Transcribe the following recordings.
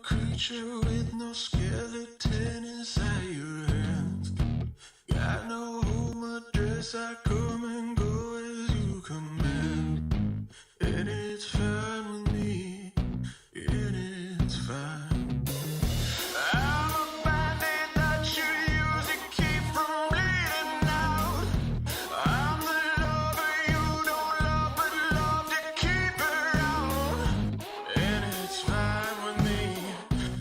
Creature with no skeleton inside your hands. Got no home address, I come and go as you command. And it's fine with me, and it's fine. I'm a bandit that you use to keep from bleeding out. I'm the lover you don't love, but love to keep around. And it's fine with me.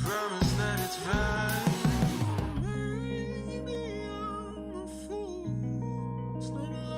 Promise that it's fine. Maybe I'm a fool. It's not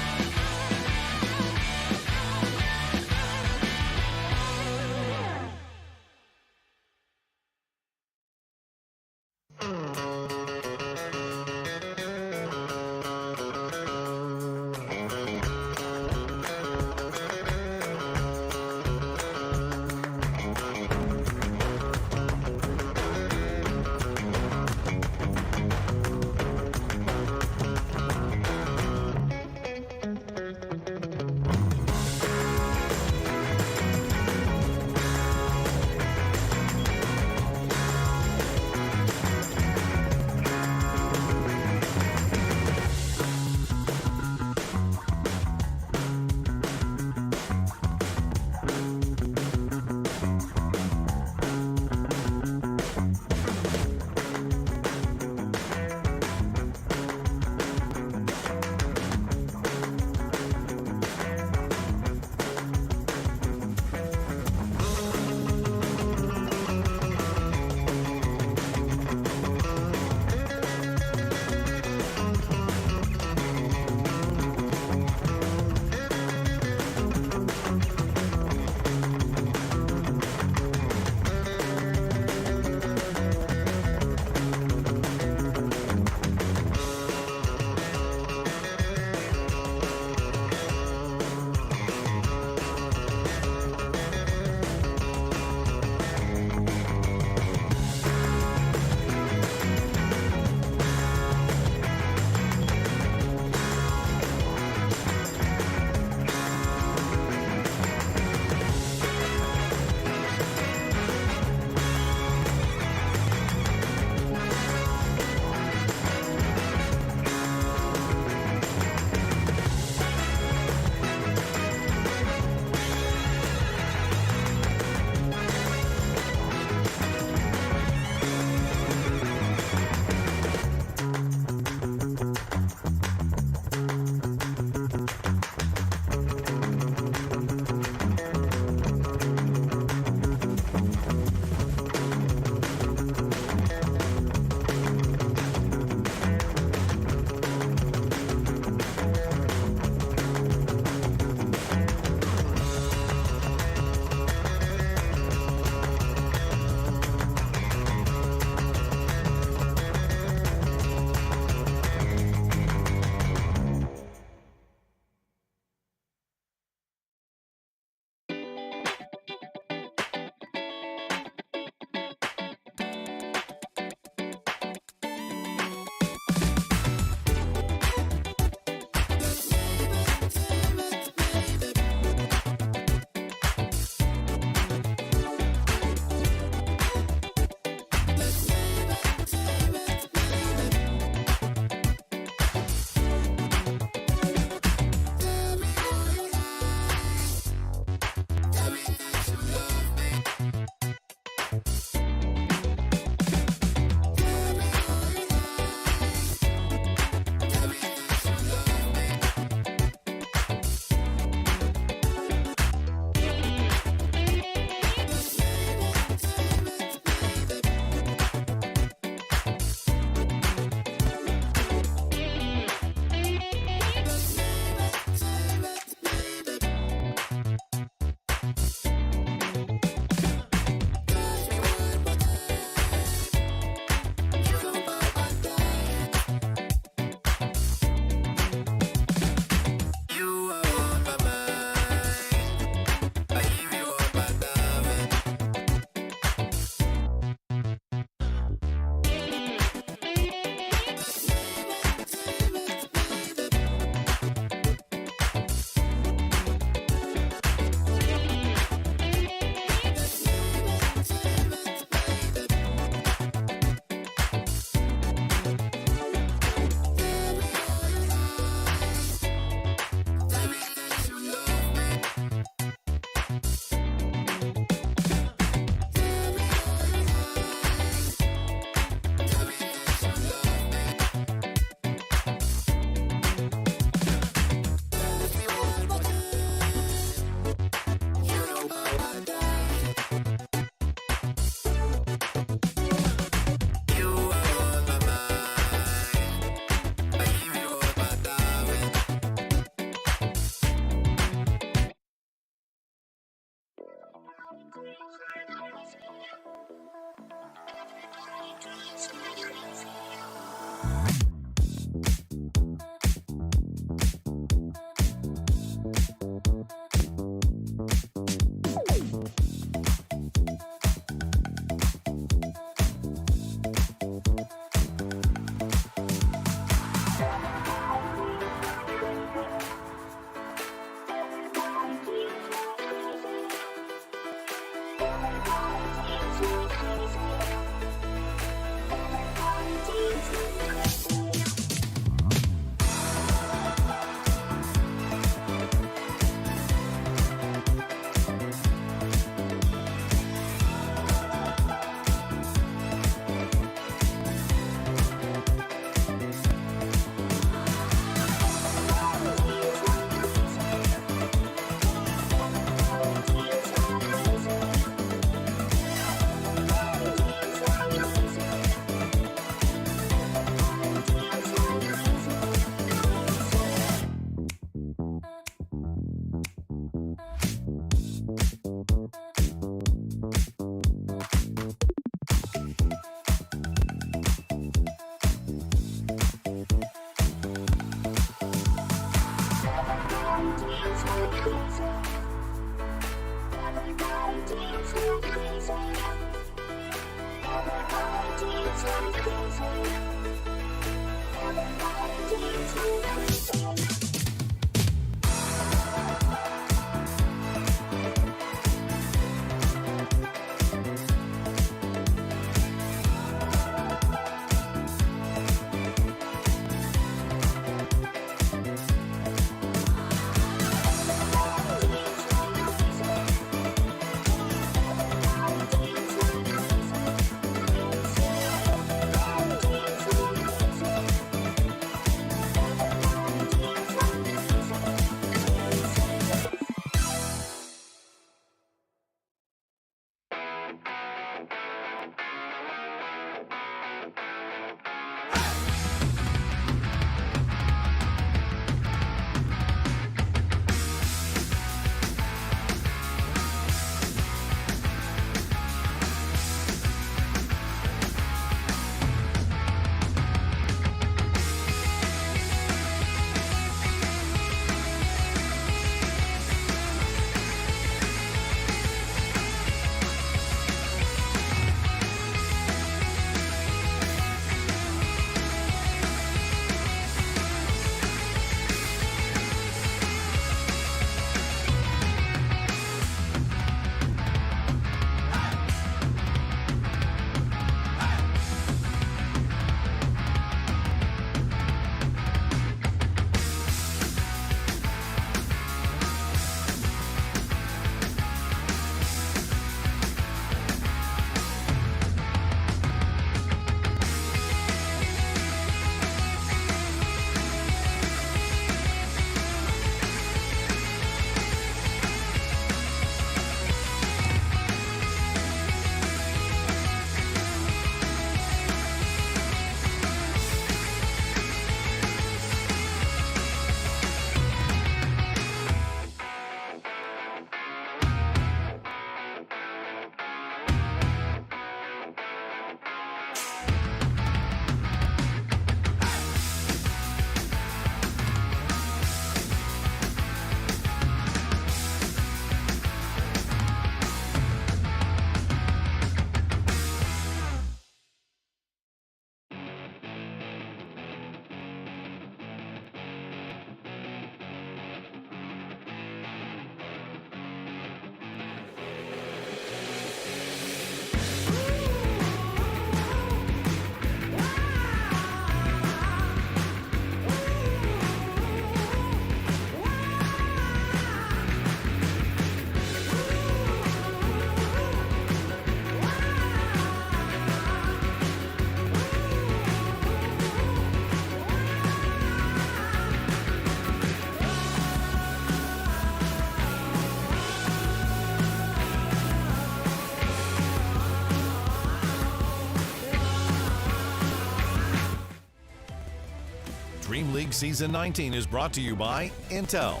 DreamLeague Season 19 is brought to you by Intel,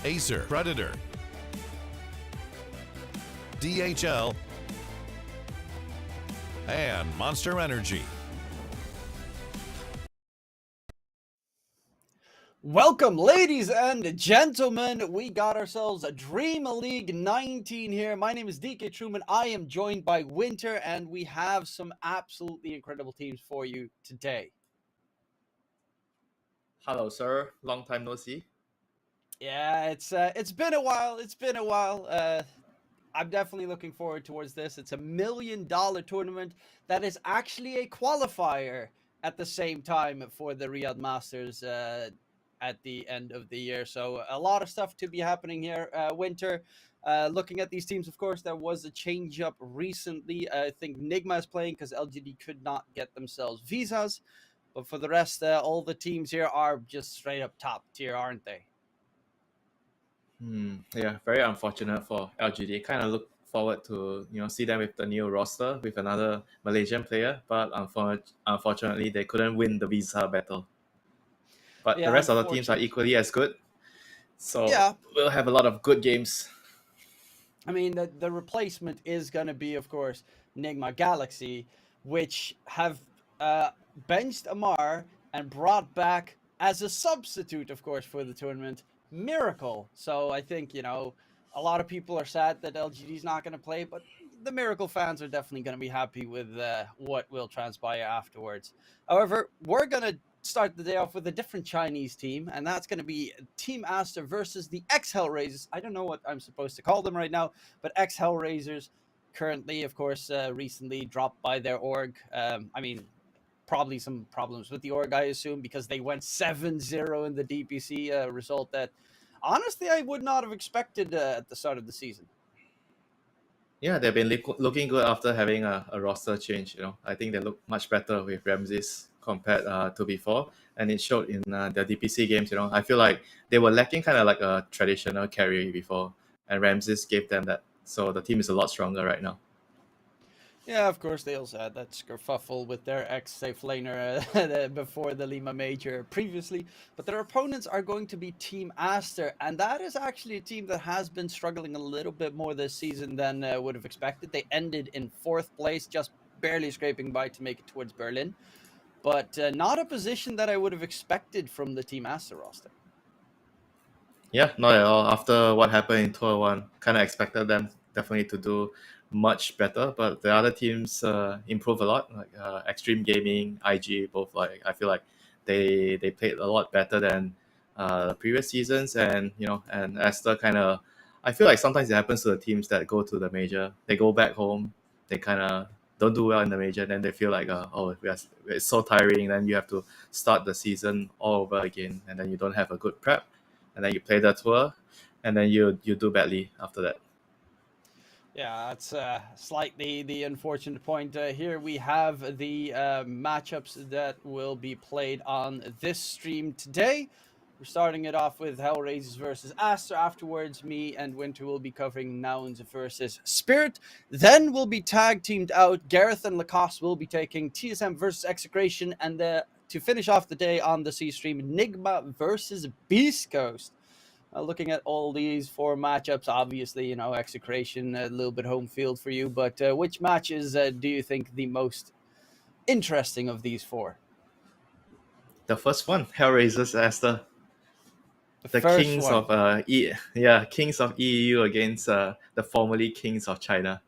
Acer Predator, DHL, and Monster Energy. Welcome, ladies and gentlemen. We got ourselves a DreamLeague 19 here. My name is DK Truman. I am joined by Winter, and we have some absolutely incredible teams for you today. Hello, sir. Long time no see. Yeah, it's been a while. It's been a while. I'm definitely looking forward towards this. It's $1 million tournament that is actually a qualifier at the same time for the Riyadh Masters at the end of the year. So a lot of stuff to be happening here. Winter, looking at these teams, of course, there was a change up recently. I think Nigma is playing because LGD could not get themselves visas. But for the rest, all the teams here are just straight up top tier, aren't they? Yeah, very unfortunate for LGD. Kind of look forward to see them with the new roster with another Malaysian player, but unfortunately they couldn't win the visa battle. But the rest of the teams are equally as good, so yeah, we'll have a lot of good games. I mean, the replacement is going to be, of course, Nigma Galaxy, which have benched Amar and brought back as a substitute, of course, for the tournament, Miracle. So I think, a lot of people are sad that LGD's not going to play, but the Miracle fans are definitely going to be happy with what will transpire afterwards. However, we're going to start the day off with a different Chinese team, and that's going to be Team Aster versus the X-Hellraisers. I don't know what I'm supposed to call them right now, but X-Hellraisers currently, of course, recently dropped by their org. Probably some problems with the org, I assume, because they went 7-0 in the DPC result that, honestly, I would not have expected at the start of the season. Yeah, they've been looking good after having a roster change. I think they look much better with Ramses compared to before, and it showed in their DPC games. I feel like they were lacking kind of like a traditional carry before, and Ramses gave them that. So the team is a lot stronger right now. Yeah, of course, they also had that skerfuffle with their ex-safe laner before the Lima Major previously. But their opponents are going to be Team Aster, and that is actually a team that has been struggling a little bit more this season than would have expected. They ended in 4th place, just barely scraping by to make it towards Berlin. But not a position that I would have expected from the Team Aster roster. Yeah, not at all. After what happened in Tour 1, kind of expected them definitely to do much better, but the other teams improved a lot, like Extreme Gaming, IG, both. Like I feel like they played a lot better than previous seasons, and Esther kind of. I feel like sometimes it happens to the teams that go to the major. They go back home, they kind of don't do well in the major, then they feel like it's so tiring. Then you have to start the season all over again, and then you don't have a good prep, and then you play the tour, and then you do badly after that. Yeah, that's slightly the unfortunate point. Here we have the matchups that will be played on this stream today. We're starting it off with Hellraisers versus Aster. Afterwards, me and Winter will be covering Nouns versus Spirit. Then we'll be tag teamed out. Gareth and Lacoste will be taking TSM versus Execration. And to finish off the day on the C stream, Nigma versus Beast Coast. Looking at all these 4 matchups, obviously, Execration, a little bit home field for you. But which matches do you think the most interesting of these 4? The first one, Hellraisers Esther. The first kings one. of kings of EU against the formerly kings of China.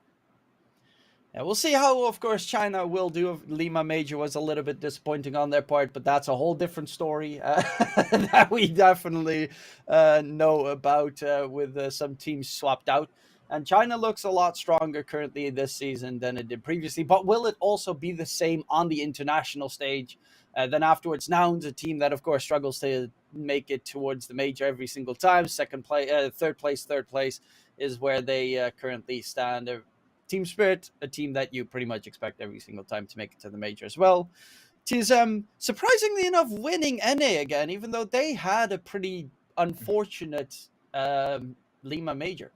Yeah, we'll see how, of course, China will do. Lima Major was a little bit disappointing on their part, but that's a whole different story that we definitely know about with some teams swapped out. And China looks a lot stronger currently this season than it did previously. But will it also be the same on the international stage? Then afterwards, Nouns, a team that, of course, struggles to make it towards the major every single time. Third place is where they currently stand. Team Spirit, a team that you pretty much expect every single time to make it to the major as well. Tis surprisingly enough winning NA again, even though they had a pretty unfortunate Lima major.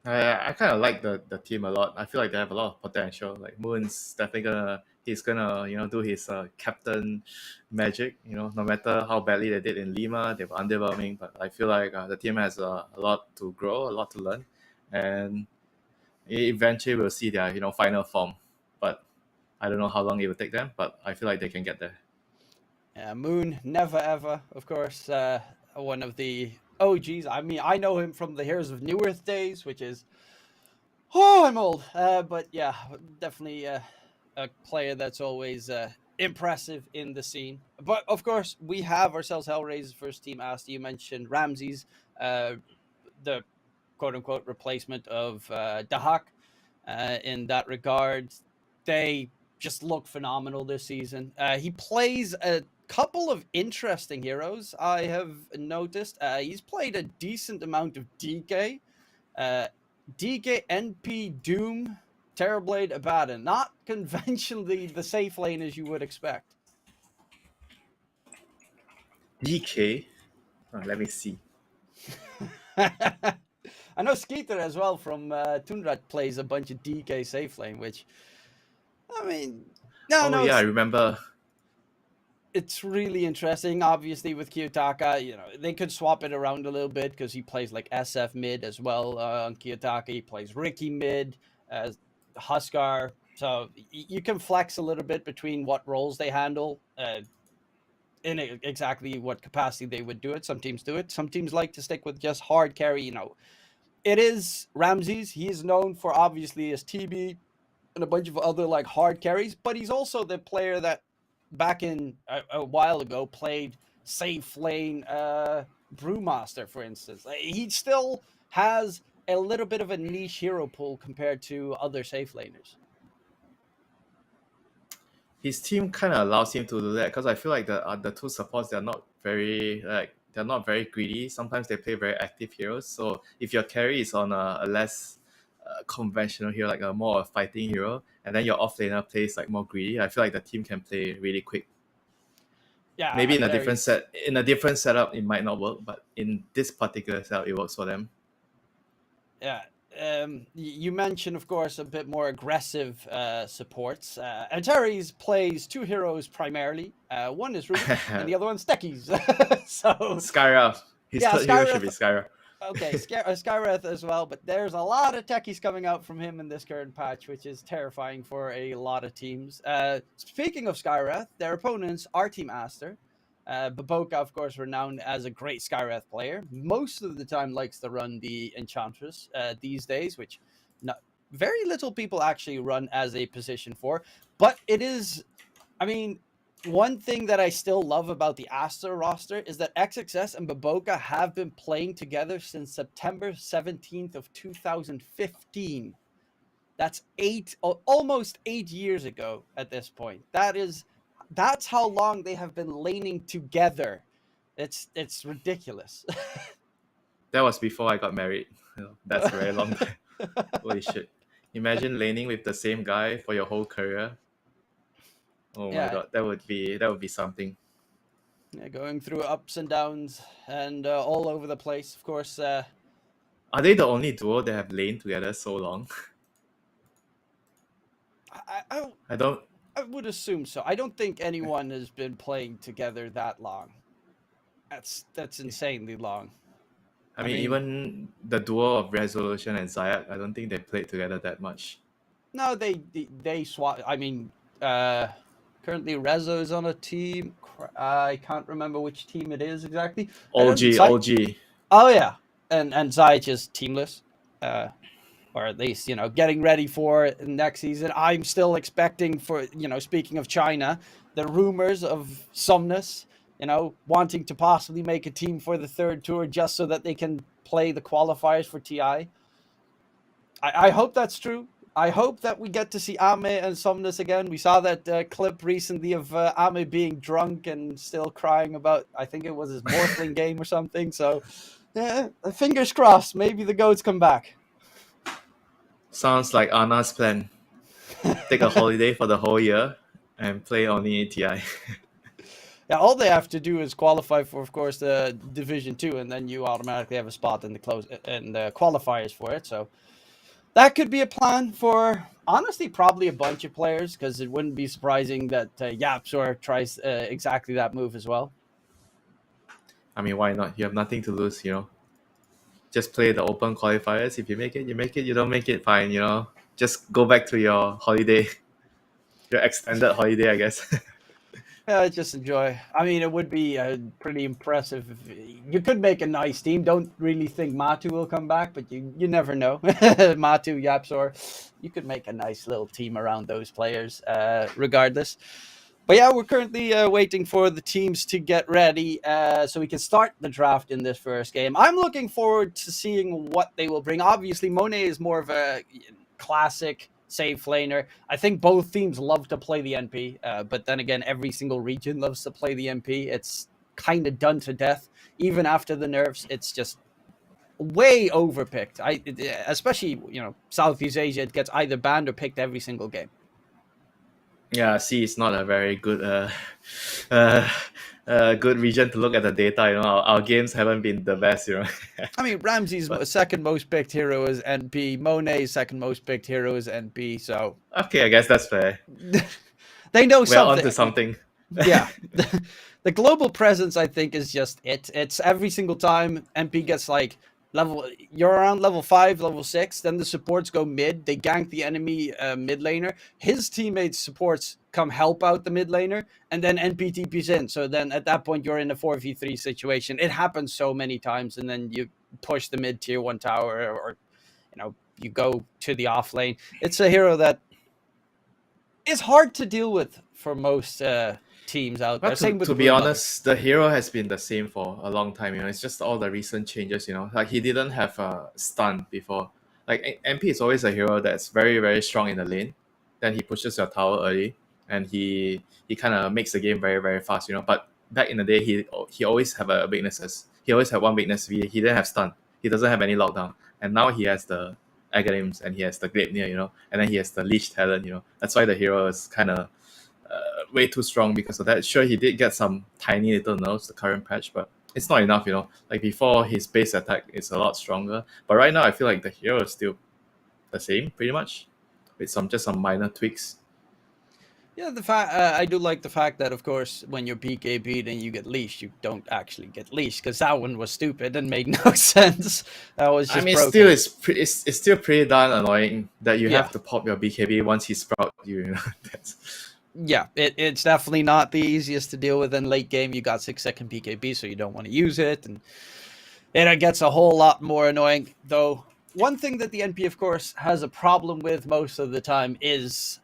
I kind of like the team a lot. I feel like they have a lot of potential. Like Moon's definitely he's gonna do his captain magic. No matter how badly they did in Lima, they were underwhelming. But I feel like the team has a lot to grow, a lot to learn, and eventually we'll see their final form. But I don't know how long it will take them, but I feel like they can get there. Moon, never ever, of course, one of the OGs. I mean, I know him from the Heroes of New Earth days, which is, I'm old. But yeah, definitely a player that's always impressive in the scene. But of course, we have ourselves Hellraisers first team. Aster, you mentioned Ramses, the quote-unquote replacement of Dahak. In that regard, they just look phenomenal this season. He plays a couple of interesting heroes, I have noticed. He's played a decent amount of DK. DK, NP, Doom, Terrorblade, Abaddon. Not conventionally the safe lane as you would expect. DK, let me see. I know Skeeter as well from Tundrat plays a bunch of DK safe lane, which, I mean, I remember. It's really interesting. Obviously, with Kiyotaka, they could swap it around a little bit because he plays like SF mid as well on Kiyotaka. He plays Ricky mid, Huskar. So you can flex a little bit between what roles they handle. in exactly what capacity they would do it. Some teams do it. Some teams like to stick with just hard carry. It is Ramses. He is known for obviously his TB and a bunch of other like hard carries, but he's also the player that back in a while ago played safe lane Brewmaster, for instance. He still has a little bit of a niche hero pool compared to other safe laners. His team kind of allows him to do that because I feel like the two supports they're not very greedy. Sometimes they play very active heroes. So if your carry is on a less conventional hero, like a more fighting hero, and then your offlaner plays like more greedy, I feel like the team can play really quick. Yeah, Maybe in a different setup it might not work, but in this particular setup it works for them. Yeah. You mentioned, of course, a bit more aggressive supports. Antares plays two heroes primarily. One is Ruby, and the other one's Techies. So Skyra. His third hero should be Skyra. Okay, Skywrath as well, but there's a lot of techies coming out from him in this current patch, which is terrifying for a lot of teams. Speaking of Skywrath, their opponents are Team Aster. Baboka, of course, renowned as a great Skywrath player. Most of the time likes to run the Enchantress these days, which very little people actually run as a position for. But it is, I mean, one thing that I still love about the Aster roster is that XXS and Baboka have been playing together since September 17th of 2015. That's almost 8 years ago at this point. That's how long they have been laning together. It's ridiculous. That was before I got married. That's a very long time. Holy shit. Imagine laning with the same guy for your whole career. Oh my god, that would be something. Yeah, going through ups and downs and all over the place, of course. Are they the only duo that have laned together so long? I would assume so. I don't think anyone has been playing together that long. That's insanely long. I mean, even the duo of Resolution and Zayak, I don't think they played together that much. No, they swap. I mean, currently Rezo is on a team. I can't remember which team it is exactly. OG. Oh yeah, and Zayak is teamless. Or at least, getting ready for next season. I'm still expecting for, speaking of China, the rumors of Somnus, wanting to possibly make a team for the third tour just so that they can play the qualifiers for TI. I hope that's true. I hope that we get to see Ame and Somnus again. We saw that clip recently of Ame being drunk and still crying about, I think it was his Morphling game or something. So, fingers crossed, maybe the goats come back. Sounds like Anna's plan. Take a holiday for the whole year and play only TI. Yeah, all they have to do is qualify for, of course, the Division 2, and then you automatically have a spot in the qualifiers for it. So that could be a plan for, honestly, probably a bunch of players, because it wouldn't be surprising that Yapsor tries exactly that move as well. I mean, why not? You have nothing to lose, Just play the open qualifiers. If you make it, you make it. You don't make it, fine, Just go back to your holiday. Your extended holiday, I guess. Yeah, just enjoy. I mean, it would be pretty impressive. You could make a nice team. Don't really think Matu will come back, but you never know. Matu, Yapsor, you could make a nice little team around those players regardless. But yeah, we're currently waiting for the teams to get ready so we can start the draft in this first game. I'm looking forward to seeing what they will bring. Obviously, Monet is more of a classic safe laner. I think both teams love to play the NP, but then again, every single region loves to play the NP. It's kind of done to death. Even after the nerfs, it's just way overpicked. Especially, Southeast Asia, it gets either banned or picked every single game. Yeah, C is not a very good good region to look at the data. Our games haven't been the best. I mean, Ramsey's second most picked hero is NP. Monet's second most picked hero is NP. So okay, I guess that's fair. They know something. We're onto something. Yeah, the global presence, I think, is just it. It's every single time NP gets like you're around level 5, level 6, then the supports go mid, they gank the enemy mid laner, his teammates supports come help out the mid laner, and then NPTP's in. So then at that point you're in a 4v3 situation. It happens so many times, and then you push the mid tier 1 tower, or you go to the off lane. It's a hero that is hard to deal with for most teams out there. But Same with to be Brood Mother. honest, the hero has been the same for a long time. It's just all the recent changes. Like he didn't have a stun before. Like MP is always a hero that's very very strong in the lane. Then he pushes your tower early, and he kind of makes the game very very fast. But back in the day, he always have a weaknesses. He always had one weakness. He didn't have stun. He doesn't have any lockdown. And now he has the Aghanim's, and he has the Gleipnir, and then he has the Leash talent. That's why the hero is kind of way too strong because of that. Sure, he did get some tiny little nerfs the current patch, but it's not enough. Like before, his base attack is a lot stronger, but right now I feel like the hero is still the same pretty much, with some minor tweaks. Yeah, I do like the fact that, of course, when you're PKB and you get leashed, you don't actually get leashed, because that one was stupid and made no sense. That was just broken. Still it's still pretty darn annoying that you have to pop your BKB once he sprout you. Yeah, it's definitely not the easiest to deal with in late game. You got 6-second PKB, so you don't want to use it, and it gets a whole lot more annoying. Though one thing that the NP, of course, has a problem with most of the time is,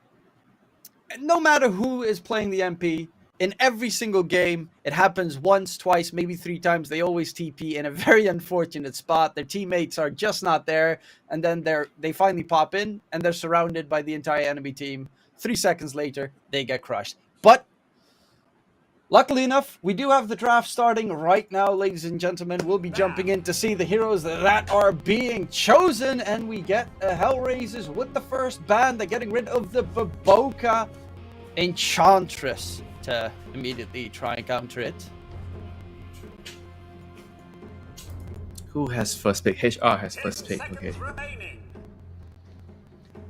no matter who is playing the MP, in every single game, it happens once, twice, maybe 3 times, they always TP in a very unfortunate spot. Their teammates are just not there, and then they finally pop in, and they're surrounded by the entire enemy team. 3 seconds later, they get crushed. But luckily enough, we do have the draft starting right now, ladies and gentlemen. We'll be jumping in to see the heroes that are being chosen, and we get Hellraisers with the first ban. They're getting rid of the Baboka Enchantress to immediately try and counter it. Who has first pick? HR has first pick. Okay.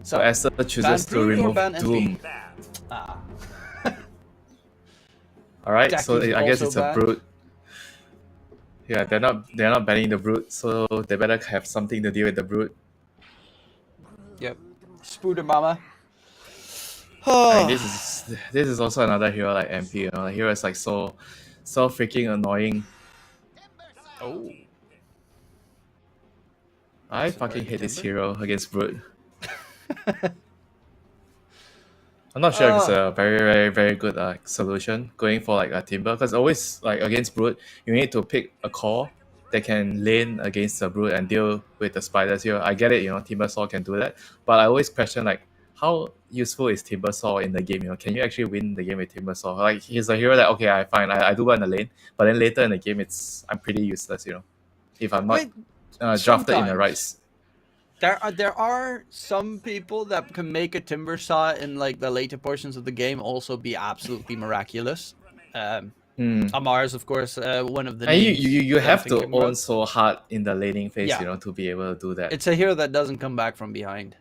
So Esther chooses to remove Doom. Alright, so I guess it's a Brute. Yeah, they're not banning the Brute, so they better have something to deal with the Brute. Yep. Spooder Mama. This is also another hero like MP, The hero is like so freaking annoying. Oh. I fucking hate this hero against Brute. I'm not sure if it's a very, very, very good solution going for like a Timber, because always like against Brute, you need to pick a core that can lane against the Brute and deal with the spiders here. I get it, Timber Saw can do that, but I always question like how useful is Timber Saw in the game? Can you actually win the game with Timber Saw? Like he's a hero that I do well in the lane, but then later in the game I'm pretty useless, if I'm not drafted in the rights. There are some people that can make a Timber Saw in like the later portions of the game also be absolutely miraculous. Amar's, of course, one of the. And you have to own so hard in the laning phase, to be able to do that. It's a hero that doesn't come back from behind.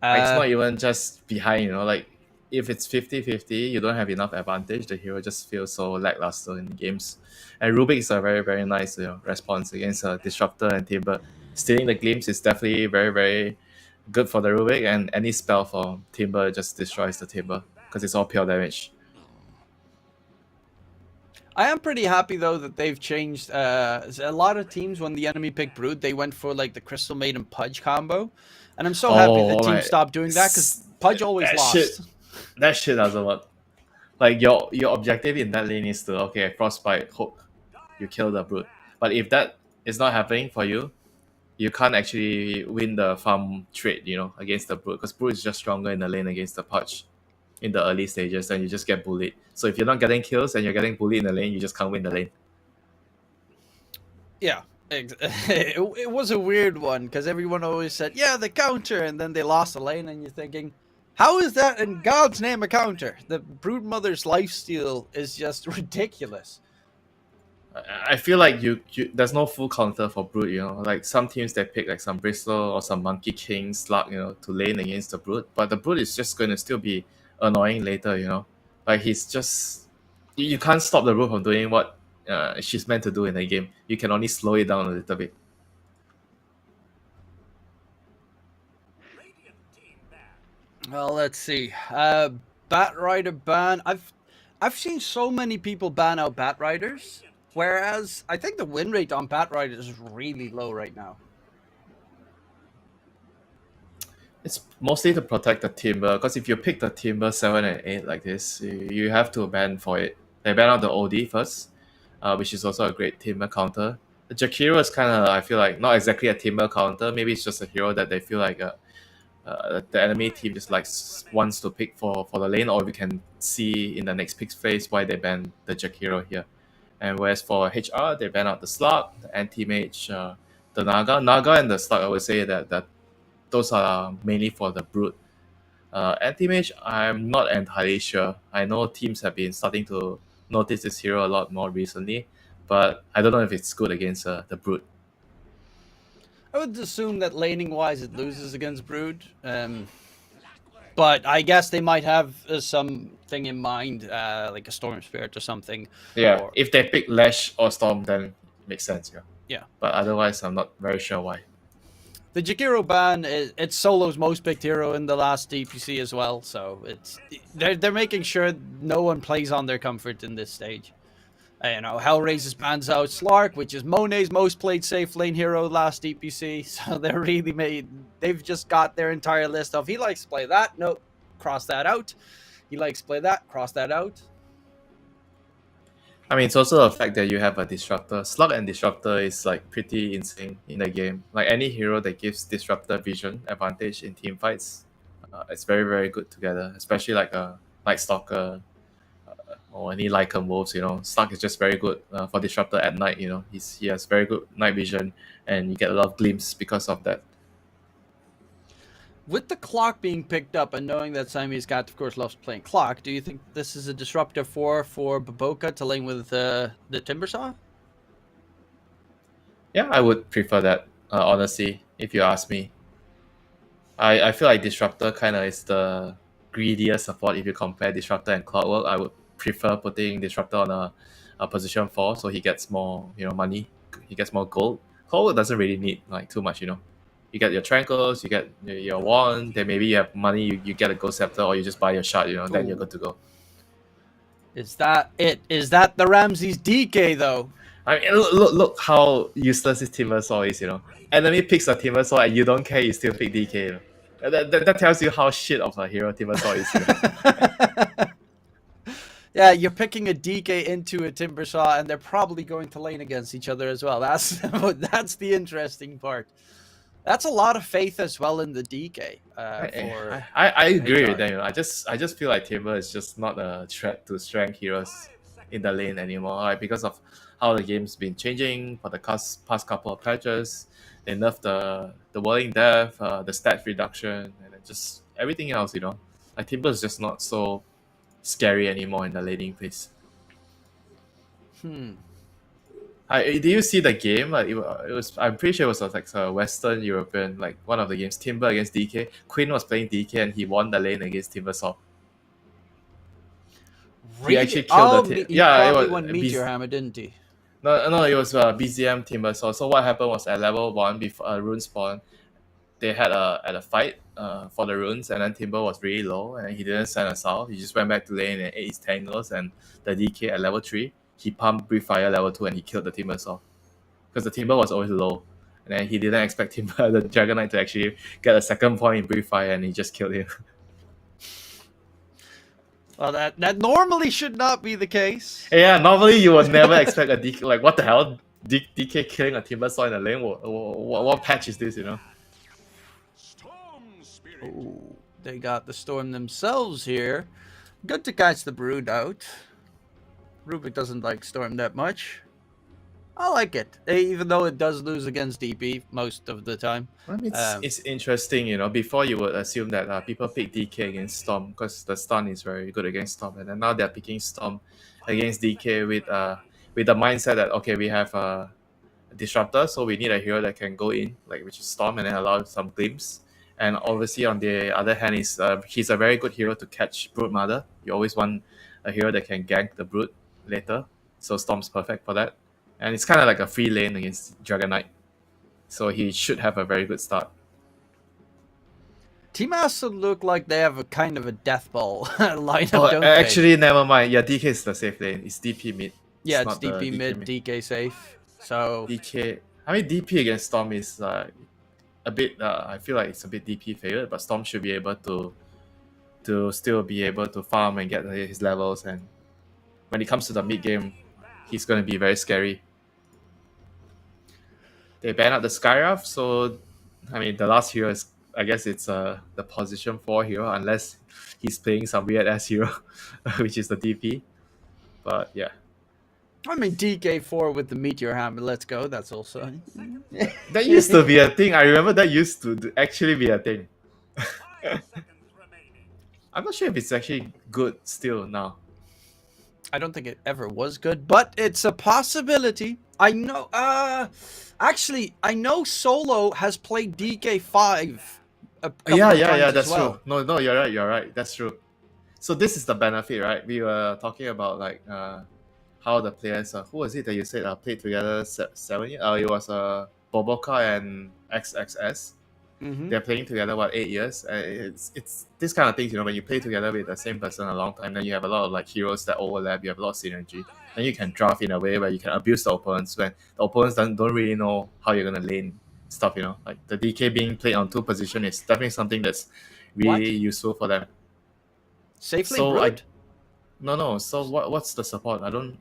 It's not even just behind, like if it's 50-50, you don't have enough advantage, the hero just feels so lackluster in games. And Rubik is a very, very nice response against a Disruptor and Timber. Stealing the Glimpse is definitely very, very good for the Rubik, and any spell for Timber just destroys the Timber because it's all pure damage. I am pretty happy though that they've changed. A lot of teams, when the enemy picked Brood, they went for like the Crystal Maiden Pudge combo, and I'm so happy the team stopped doing that, because Pudge always lost. That shit doesn't work. Like your objective in that lane is to Frostbite, hook, you kill the Brood. But if that is not happening for you, you can't actually win the farm trade, against the Brood, because Brood is just stronger in the lane against the Pudge in the early stages, and you just get bullied. So if you're not getting kills and you're getting bullied in the lane, you just can't win the lane. Yeah, it was a weird one, because everyone always said, yeah, the counter, and then they lost the lane, and you're thinking, how is that in God's name a counter? The Broodmother's lifesteal is just ridiculous. I feel like you there's no full counter for Brood, Like some teams they pick like some Bristol or some Monkey King Slug, to lane against the Brood. But the Brood is just going to still be annoying later, Like he's just... You can't stop the Brood from doing what she's meant to do in the game. You can only slow it down a little bit. Well, let's see. Bat Rider ban. I've seen so many people ban out Bat Riders, whereas I think the win rate on Bat Riders is really low right now. It's mostly to protect the Timber, because if you pick the Timber 7 and 8 like this, you have to ban for it. They ban out the OD first, which is also a great Timber counter. The Jakiro is kind of, I feel like, not exactly a Timber counter. Maybe it's just a hero that they feel like the enemy team just wants to pick for the lane, or we can see in the next pick phase why they ban the Jakiro here. And whereas for HR, they ban out the Slug, the Anti-Mage, the Naga and the Slug, I would say that those are mainly for the Brute. Anti-Mage, I'm not entirely sure. I know teams have been starting to notice this hero a lot more recently, but I don't know if it's good against the Brute. I would assume that laning wise it loses against Brood. But I guess they might have something in mind, like a Storm Spirit or something. Yeah, Or, if they pick Lash or Storm, then it makes sense, yeah. yeah. But otherwise, I'm not very sure why. The Jakiro ban, it's Solo's most picked hero in the last DPC as well, so they're making sure no one plays on their comfort in this stage. Hellraiser's bans out Slark, which is Monet's most played safe lane hero last DPC, so they've just got their entire list of, he likes to play that, nope, cross that out. He likes to play that, cross that out. I mean, it's also the fact that you have a Disruptor. Slug and Disruptor is like pretty insane in the game. Like any hero that gives Disruptor vision advantage in team fights, it's very, very good together. Especially like a Night Stalker or any Lycan wolves. Slug is just very good for Disruptor at night. He has very good night vision, and you get a lot of glimpse because of that. With the clock being picked up and knowing that Siamese Cat, of course, loves playing clock, do you think this is a disruptor for Baboka to lane with the Timbersaw? Yeah, I would prefer that, honestly, if you ask me. I feel like Disruptor kind of is the greedier support if you compare Disruptor and Clockwork. I would prefer putting Disruptor on a position 4 so he gets more money, he gets more gold. Clockwork doesn't really need like too much. You get your Trankles, you get your wand, then maybe you have money, you get a Ghost Scepter, or you just buy your shard, then you're good to go. Is that it? Is that the Ramses DK, though? I mean, look how useless this Timbersaw is, Enemy picks a Timbersaw and you don't care, you still pick DK. That tells you how shit of a hero Timbersaw is. Yeah, you're picking a DK into a Timbersaw, and they're probably going to lane against each other as well. That's the interesting part. That's a lot of faith as well in the DK. I agree with that. I just feel like Timber is just not a threat to strength heroes in the lane anymore. Because of how the game's been changing for the past couple of patches. They nerfed the whirling death, the stat reduction, and just everything else. Like Timber is just not so scary anymore in the laning phase. Did you see the game? Like it was, I'm pretty sure it was like a Western European, like one of the games, Timber against DK. Quinn was playing DK and he won the lane against Timbersaw. Really? He actually killed the He probably won Meteor Hammer, didn't he? No, it was BZM Timbersaw. So what happened was at level 1 before rune spawn, they had a fight for the runes, and then Timber was really low and he didn't send us out. He just went back to lane and ate his tangles, and the DK at level 3. He pumped Breathe Fire level 2 and he killed the Timbersaw. Because the Timber was always low. And then he didn't expect Timber, the Dragon Knight, to actually get a second point in Breathe Fire, and he just killed him. Well, that normally should not be the case. Yeah, normally you would never expect a DK. Like, what the hell? DK killing a Timbersaw in the lane? What patch is this, Ooh, they got the Storm themselves here. Good to catch the Brood out. Rubik doesn't like Storm that much. I like it, even though it does lose against DP most of the time. I mean, it's interesting, Before you would assume that people pick DK against Storm because the stun is very good against Storm, and then now they're picking Storm against DK with the mindset that okay, we have a Disruptor, so we need a hero that can go in, like which is Storm, and then allow some glimpse. And obviously, on the other hand, he's a very good hero to catch Brood Mother. You always want a hero that can gank the Brood later. So Storm's perfect for that. And it's kind of like a free lane against Dragon Knight. So he should have a very good start. Team also look like they have a kind of a death ball lineup, Oh, don't they? actually, never mind. Yeah, DK is the safe lane. It's DP mid. Yeah, it's not the DP mid, DK safe. So DK. I mean, DP against Storm is a bit. I feel like it's a bit DP favored, but Storm should be able to still be able to farm and get his levels. And when it comes to the mid game, he's going to be very scary. They ban out the Skywrath, so I mean, the last hero is, I guess it's the position 4 hero, unless he's playing some weird ass hero, which is the DP. But yeah. I mean, DK4 with the Meteor Hammer, let's go. That's also... That used to be a thing. I remember that used to actually be a thing. I'm not sure if it's actually good still now. I don't think it ever was good, but it's a possibility. I know... actually, I know Solo has played DK5 a couple of times that's as well. true. No, you're right. That's true. So this is the benefit, right? We were talking about like how the players, who was it that you said played together 7 years? It was Boboka and XXS. Mhm. They're playing together 8 years. It's this kind of things, when you play together with the same person a long time, then you have a lot of like heroes that overlap. You have a lot of synergy. Then you can draft in a way where you can abuse the opponents when the opponents don't really know how you're gonna lane stuff. Like the DK being played on 2 position is definitely something that's really useful for them. Safely So Brood? No. So what's the support? I don't.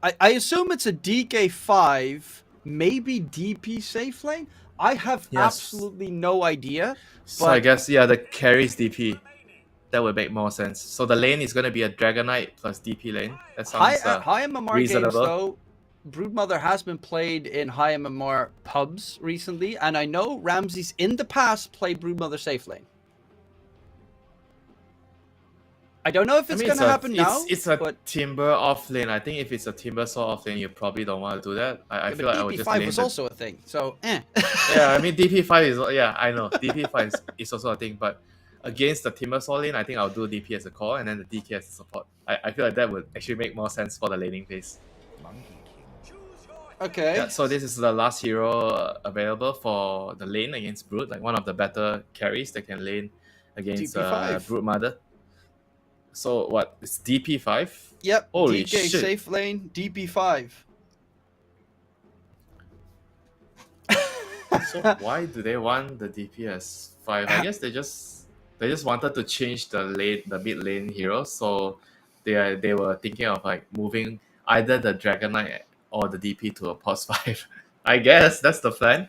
I assume it's a DK5, maybe DP safe lane. I have absolutely no idea. So I guess the carries DP. That would make more sense. So the lane is going to be a Dragon Knight plus DP lane. That sounds High MMR games, reasonable. though, Broodmother has been played in high MMR pubs recently, and I know Ramses in the past played Broodmother safe lane. I don't know if it's going to happen now. It's a Timber off lane. I think if it's a Timber Saw off lane, you probably don't want to do that. I feel like I would just lane DP5 was also a thing, so Yeah, I mean DP5 is I know DP5 is also a thing, but against the Timber Saw lane, I think I'll do DP as a core and then the DK as a support. I feel like that would actually make more sense for the laning phase. Okay. Yeah, so this is the last hero available for the lane against Brood, like one of the better carries that can lane against Broodmother. So what? It's DP5? Yep. Holy DK shit. safe lane, DP5. So why do they want the DP as 5? I guess they just wanted to change the mid lane hero. So they were thinking of like moving either the Dragon Knight or the DP to a pos 5. I guess that's the plan.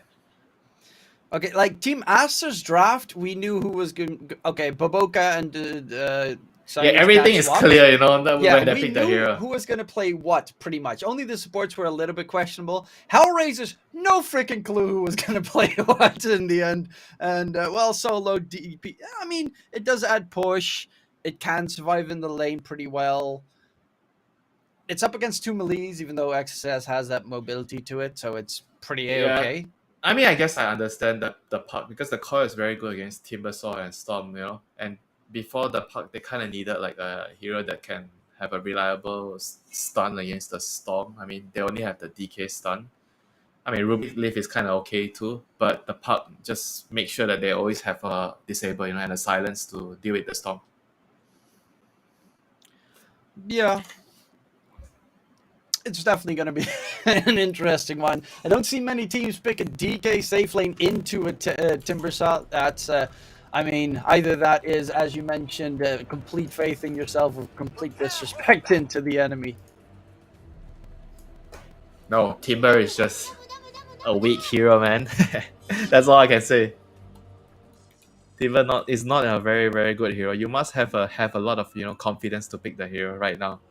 Okay, like Team Aster's draft, we knew who was good. Okay, Boboka and everything is clear, when they pick the hero. Who was going to play what, pretty much. Only the supports were a little bit questionable. Hellraisers, no freaking clue who was going to play what in the end. And, Solo, DP. I mean, it does add push. It can survive in the lane pretty well. It's up against 2 melees, even though XSS has that mobility to it, so it's pretty A-okay. I mean, I guess I understand the part, because the core is very good against Timbersaw and Storm, and before the puck, they kind of needed like a hero that can have a reliable stun against the Storm. I mean, they only have the DK stun. I mean, Ruby Leaf is kind of okay too, but the puck just make sure that they always have a disable, and a silence to deal with the Storm. Yeah. It's definitely going to be an interesting one. I don't see many teams pick a DK safe lane into a Timbersaw. That's... I mean, either that is, as you mentioned, complete faith in yourself or complete disrespect into the enemy. No, Timber is just a weak hero, man. That's all I can say. Timber is not a very, very good hero. You must have a lot of confidence to pick the hero right now.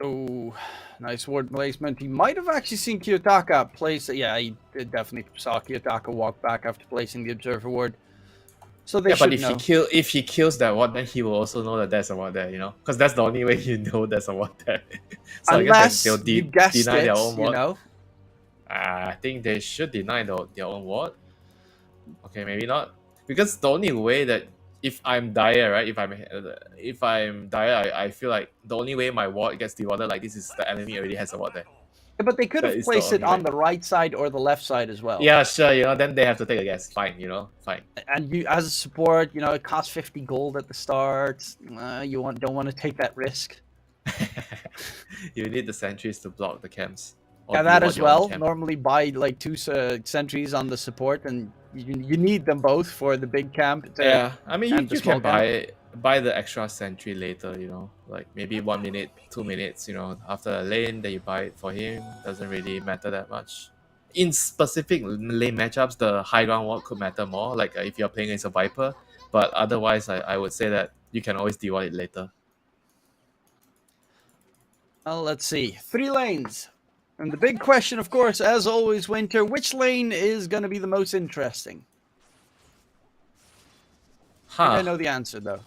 Oh, nice word placement. He might have actually seen Kiyotaka place it. Yeah, he definitely saw Kiyotaka walk back after placing the Observer word. So they should know. But if he kills that ward, then he will also know that there's a ward there, Because that's the only way you know there's a ward there. So unless I guess you guessed deny it, their own ward. I think they should deny their own ward. Okay, maybe not. Because the only way that if I'm dire, right? If I'm dire, I feel like the only way my ward gets dewarded like this is the enemy already has a ward there. But they could That have is the placed it only on way. the right side or the left side as well. Yeah, sure. Then they have to take a guess. Fine. Fine. And you, as a support, it costs 50 gold at the start. You don't want to take that risk. You need the sentries to block the camps. Or Yeah, that deward as your own well. camp. Normally buy like 2 sentries on the support, and you need them both for the big camp. Yeah, I mean and the you small can camp. buy the extra sentry later. Like maybe 1 minute, 2 minutes. After a lane, then you buy it for him. Doesn't really matter that much. In specific lane matchups, the high ground ward could matter more. Like if you're playing against a Viper, but otherwise, I would say that you can always deward it later. Well, let's see. 3 lanes. And the big question, of course, as always, Winter, which lane is going to be the most interesting? I know the answer, though.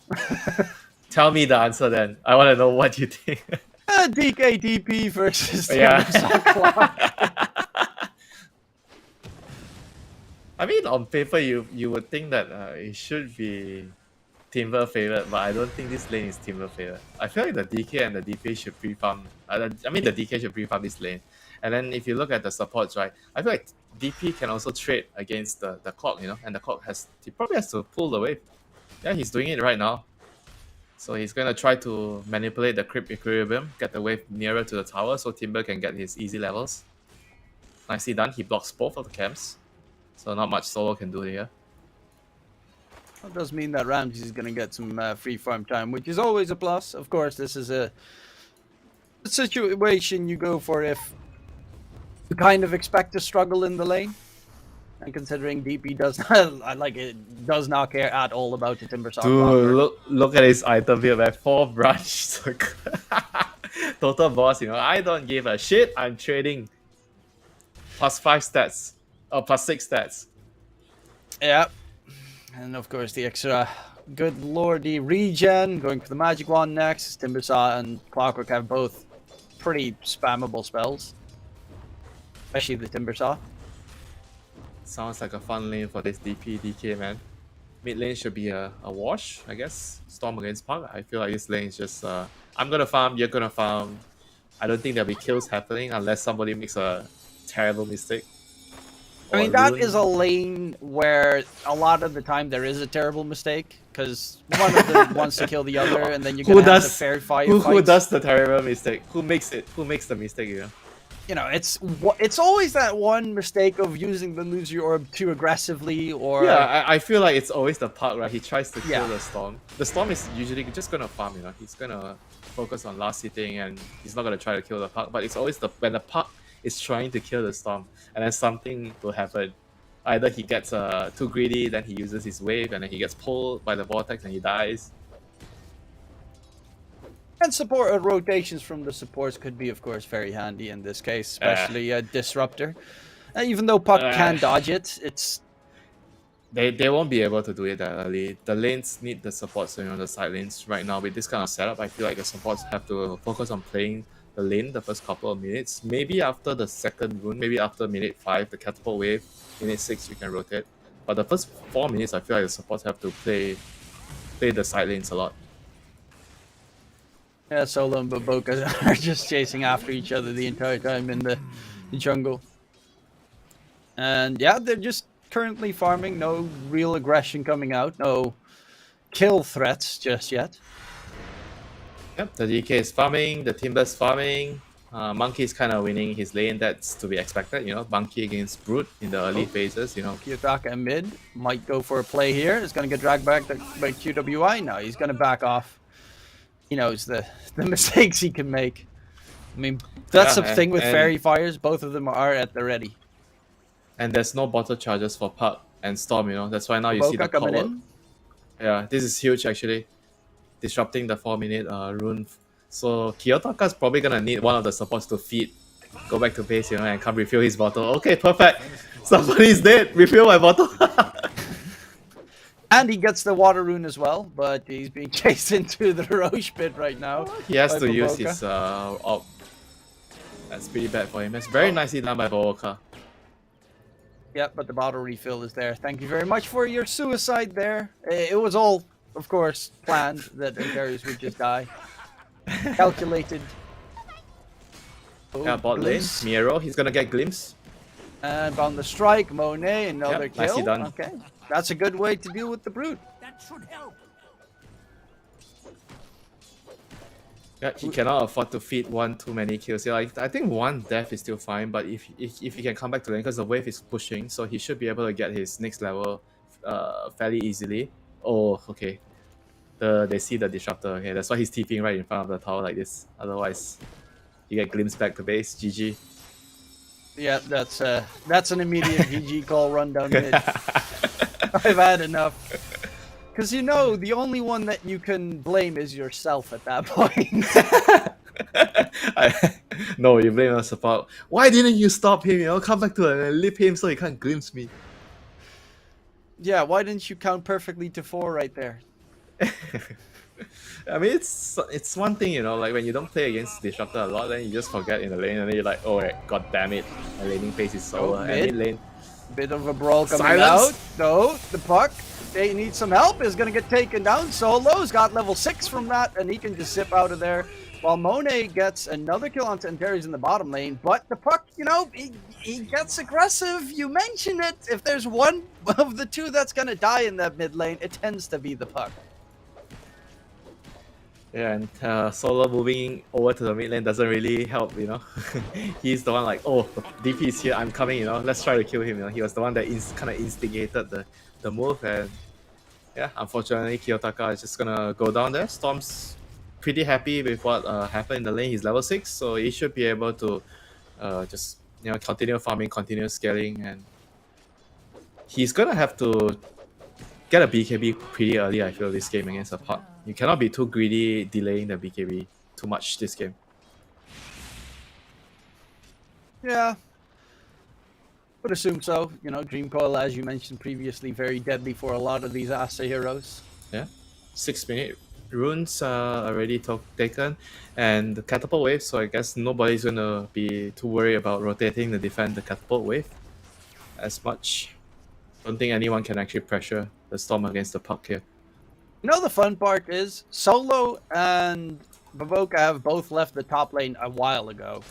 Tell me the answer then. I want to know what you think. DK DP versus Yeah. Clock. I mean, on paper, you would think that it should be Timber favored, but I don't think this lane is Timber favored. I feel like the DK and the DP should pre-farm. I mean, the DK should pre-farm this lane. And then if you look at the supports, right, I feel like DP can also trade against the clock, and the clock he probably has to pull the wave. Yeah, he's doing it right now. So he's going to try to manipulate the creep equilibrium, get the wave nearer to the tower so Timber can get his easy levels. Nicely done. He blocks both of the camps. So not much solo can do here. That does mean that Ramsey is going to get some free farm time, which is always a plus. Of course, this is a situation you go for if you kind of expect to struggle in the lane. And considering DP does does not care at all about the Timber Saw. Dude, look at his item here, man. 4 branch. Total boss, I don't give a shit. I'm trading. +5 stats. Or +6 stats. Yeah. And of course the extra good lordy regen. Going for the magic wand next. Timber Saw and Clockwork have both pretty spammable spells. Especially the Timber Saw. Sounds like a fun lane for this DK, man. Mid lane should be a wash, I guess. Storm against Puck. I feel like this lane is just I'm gonna farm, you're gonna farm. I don't think there'll be kills happening unless somebody makes a terrible mistake. I mean, that is a lane where a lot of the time there is a terrible mistake because one of them wants to kill the other, and then you're gonna have to fair fight. Who does the terrible mistake? Who makes it? Who makes the mistake? It's always that one mistake of using the loser orb too aggressively, or I feel like it's always the Puck, right? He tries to kill the Storm. The Storm is usually just gonna farm, He's gonna focus on last hitting, and he's not gonna try to kill the Puck. But it's always when the Puck is trying to kill the Storm, and then something will happen. Either he gets too greedy, then he uses his wave, and then he gets pulled by the vortex and he dies. And support rotations from the supports could be, of course, very handy in this case, especially a Disruptor. Even though Puck can dodge it, it's... They won't be able to do it that early. The lanes need the support, so the side lanes right now with this kind of setup, I feel like the supports have to focus on playing the lane the first couple of minutes. Maybe after the second rune, maybe after minute 5, the catapult wave, minute 6 you can rotate. But the first 4 minutes, I feel like the supports have to play the side lanes a lot. Yeah, Solo and Baboka are just chasing after each other the entire time in the jungle. And yeah, they're just currently farming. No real aggression coming out. No kill threats just yet. Yep, the DK is farming, the Timber's farming. Monkey's kind of winning his lane. That's to be expected, Monkey against Brute in the early phases, Kiyotaka mid might go for a play here. It's going to get dragged back by QWI. No, he's going to back off. He knows the mistakes he can make. I mean, that's the thing with Fairy Fires. Both of them are at the ready. And there's no bottle charges for Puck and Storm, That's why now you see the coming in. Yeah, this is huge actually. Disrupting the 4-minute rune. So Kiyotaka's probably gonna need one of the supports to feed, go back to base, and come refill his bottle. Okay, perfect. Somebody's dead. Refill my bottle. And he gets the water rune as well, but he's being chased into the Roche pit right now. He has to use his op. That's pretty bad for him. It's very nicely done by Baboka. Yep, but the bottle refill is there. Thank you very much for your suicide there. It was all of course, planned that Antares would just die. Calculated. Oh, Yeah, bot lane. glimpse. Miro, he's gonna get glimpse. And on the strike, Monet, another Yep, kill. nicely done. Okay, that's a good way to deal with the brute. Yeah, he cannot afford to feed one too many kills. Yeah, I think one death is still fine, but if he can come back to lane, because the wave is pushing, so he should be able to get his next level fairly easily. Oh, okay. They see the disruptor. Okay, that's why he's TPing right in front of the tower like this. Otherwise, you get glimpse back to base. GG. Yeah, that's an immediate GG call run down mid. I've had enough. Because the only one that you can blame is yourself at that point. No, you blame your support. Why didn't you stop him? Come back to and leave him so he can't glimpse me. Yeah, why didn't you count perfectly to 4 right there? I mean, it's one thing, like when you don't play against Disruptor a lot, then you just forget in the lane, and then you're like, oh, god damn it, my laning pace is so and mid lane. Bit of a brawl coming Silence. out. No, the puck, they need some help, is going to get taken down. Solo's got level 6 from that, and he can just zip out of there. While Monet gets another kill on Antares in the bottom lane, but the puck, he gets aggressive. You mentioned it. If there's one of the two that's going to die in that mid lane, it tends to be the puck. Yeah, and Solo moving over to the mid lane doesn't really help, He's the one like, oh, DP is here, I'm coming, let's try to kill him, He was the one that kind of instigated the move, and yeah, unfortunately, Kiyotaka is just gonna go down there. Storm's pretty happy with what happened in the lane. He's level 6, so he should be able to just, continue farming, continue scaling, and he's gonna have to get a BKB pretty early, I feel, this game against a pot. You cannot be too greedy delaying the BKB too much this game. Yeah. Would assume so. Dream Coil, as you mentioned previously, very deadly for a lot of these Asta heroes. Yeah. 6-minute runes are already taken, and the catapult wave, so I guess nobody's gonna be too worried about rotating to defend the catapult wave as much. Don't think anyone can actually pressure the Storm against the puck here. The fun part is Solo and Bavoka have both left the top lane a while ago.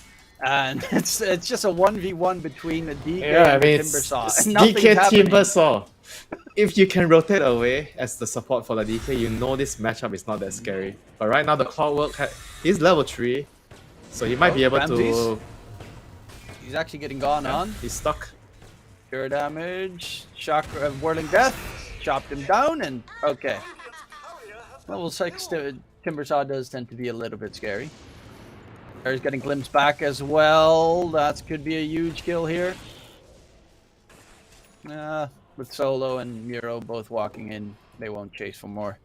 And it's just a 1v1 between the DK and the Timbersaw. DK Timbersaw. If you can rotate away as the support for the DK, this matchup is not that scary. But right now the Clockwork, he's level 3. So he might be able to... He's actually getting gone on. He's stuck. Pure damage. Shock of Whirling Death. Chopped him down and... Okay. Level 6 Timbersaw does tend to be a little bit scary. There's getting glimpse back as well. That could be a huge kill here. With Solo and Miro both walking in, they won't chase for more.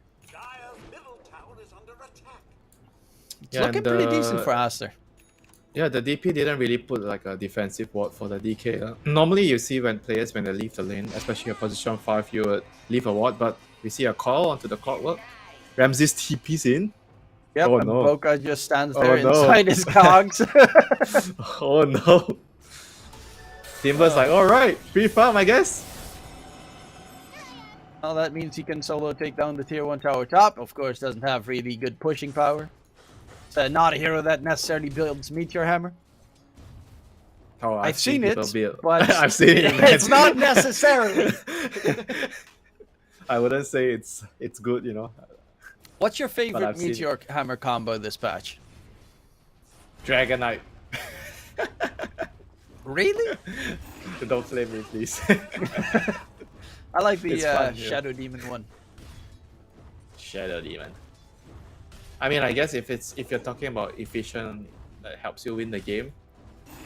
It's looking pretty decent for Aster. Yeah, the DP didn't really put like a defensive ward for the DK. Normally you see when they leave the lane, especially a position 5, you would leave a ward, but we see a call onto the Clockwork. Ramses TP's in. Yep, oh, and no. Boca just stands there inside his cogs. Oh no. Timber's like, alright, free farm I guess. Well, that means he can solo take down the tier 1 tower top. Of course, doesn't have really good pushing power. It's not a hero that necessarily builds Meteor Hammer. Oh, I've seen it, but I've seen it. It's not necessarily. I wouldn't say it's good, What's your favorite Meteor Hammer combo this patch? Dragon Knight. Really? Don't flame me, please. I like the fun, Shadow Demon one. Shadow Demon. I mean, I guess if you're talking about efficient that helps you win the game,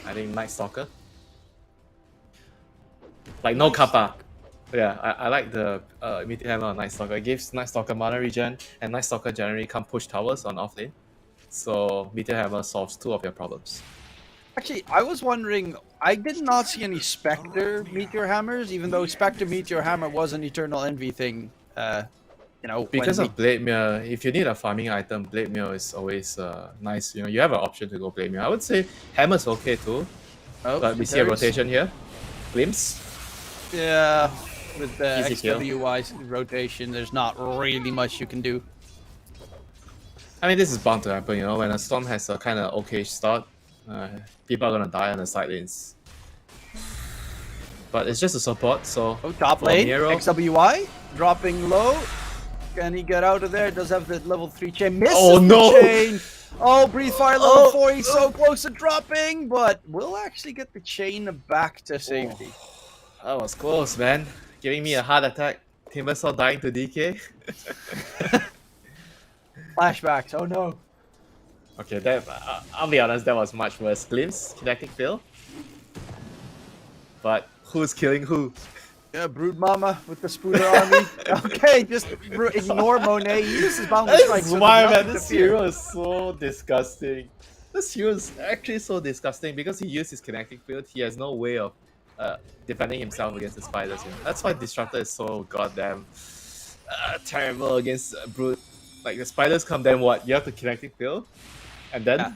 I think Night Stalker. Like no kappa. Yeah, I like the Meteor Hammer on Night Stalker. It gives Night Stalker mana regen, and Night Stalker generally can't push towers on offlane. So Meteor Hammer solves 2 of your problems. Actually, I was wondering, I did not see any Spectre Meteor Hammers, even though Spectre Meteor Hammer was an Eternal Envy thing. Because of Blade Mirror, if you need a farming item, Blade Mirror is always nice. You have an option to go Blade Mirror. I would say Hammer's okay too. Oh, but we see a rotation here. Glimpse. Yeah. With the Easy kill. XWY rotation, there's not really much you can do. I mean, this is bound to happen, you know, when a Storm has a kind of okay start, people are gonna die on the side lanes. But it's just a support, so... Oh, top for lane, Miro- XWY, dropping low. Can he get out of there? Does have the level 3 chain. Misses Oh, no! the chain. Oh, Breathe Fire level Oh, 4. He's so close to dropping, but will actually get the chain back to safety. That was close, man. Giving me a heart attack. Timbersaw dying to DK. Flashbacks. Oh no. Okay, that I'll be honest, that was much worse. Glimpse, kinetic fill. But who's killing who? Yeah, Brood Mama with the Spooder army. Okay, just ignore Monet. He uses boundless This strikes. is with why, nothing man. to This fear. hero is so disgusting. This hero is actually so disgusting because he used his kinetic field. He has no way of defending himself against the spiders. You know? That's why Disruptor is so goddamn terrible against Brute. Like the spiders come, then what? You have to kinetic field, and then Yeah.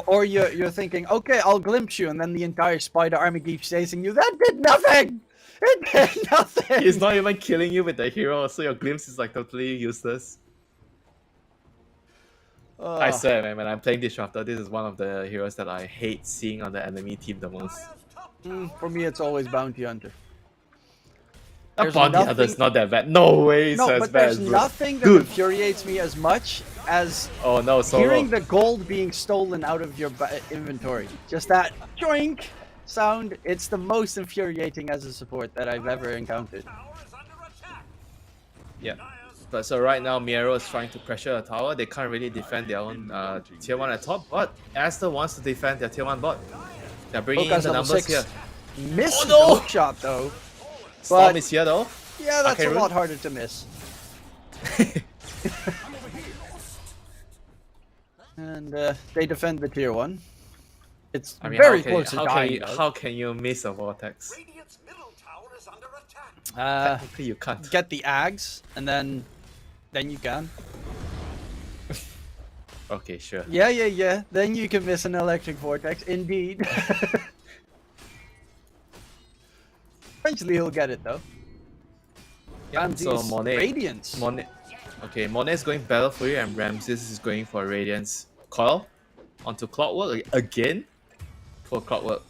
Or you're thinking, okay, I'll glimpse you, and then the entire spider army keeps chasing you. That did nothing. It did nothing. he's not even killing you with the hero, so your glimpse is like totally useless. I swear, man, when I'm playing Disruptor, this is one of the heroes that I hate seeing on the enemy team the most. For me, it's always Bounty Hunter. That There's Bounty Hunter is nothing- not that bad. No way, No, it's as but bad there's as Brute. nothing that Good. infuriates me as much as Oh no, solo. hearing the gold being stolen out of your inventory. Just that joink sound. It's the most infuriating as a support that I've ever encountered. Yeah. But so right now, Miro is trying to pressure a tower. They can't really defend their own tier 1 at top. But Aster wants to defend their tier 1 bot. They're bringing in Focus the level numbers 6. here. Missed Oh, no! the hook shot though. Storm But- is here though. Yeah, that's Okay, a Rune. lot harder to miss. And they defend the tier 1. It's I mean, very how can, close to how can dying. you, though. how can you miss a vortex? Technically, you can't. Get the Ags, and then you can. Okay, sure. Yeah. Then you can miss an electric vortex. Indeed. Eventually he'll get it though. Yeah, so Ramses, Monet. Radiance. Okay, Monet is going Battle Fury and Ramses is going for Radiance. Coil onto Clockwork again for Clockwork.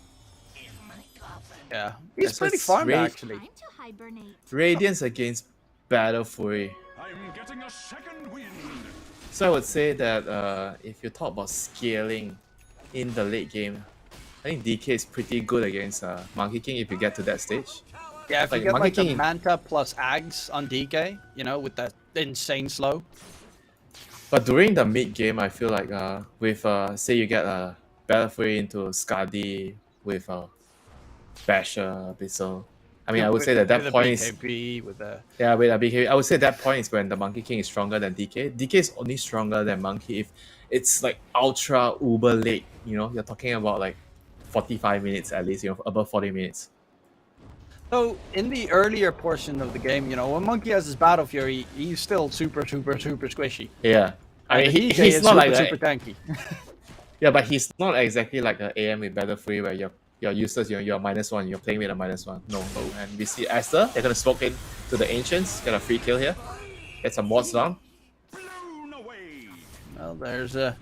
Yeah, he's That's pretty what's farmed Ra- actually. Time to hibernate. Radiance against Battle Fury. I'm getting a second wind. So I would say that if you talk about scaling in the late game, I think DK is pretty good against Monkey King if you get to that stage. Yeah, if like you get Monkey like the King- Manta plus Ags on DK, you know, with that insane slow. But during the mid game, I feel like with say you get a Battle Fury into Skadi with Basher, Abyssal. I mean, I would say that with a point is BKB, with a yeah, with a BKB. I would say that point is when the Monkey King is stronger than DK. DK is only stronger than Monkey if it's like ultra uber late. You know, you're talking about like 45 minutes at least. You know, above 40 minutes. So in the earlier portion of the game, you know, when Monkey has his Battle Fury, he's still super squishy. Yeah, I mean, And the DK he's is not like super that. tanky. Yeah, but he's not exactly like an AM with Battle Free where you're useless, you're -1, you're playing with a -1. No. And we see Aster, they're gonna smoke in to the Ancients, get a free kill here. Get some wards down. Blown away. Well, there's a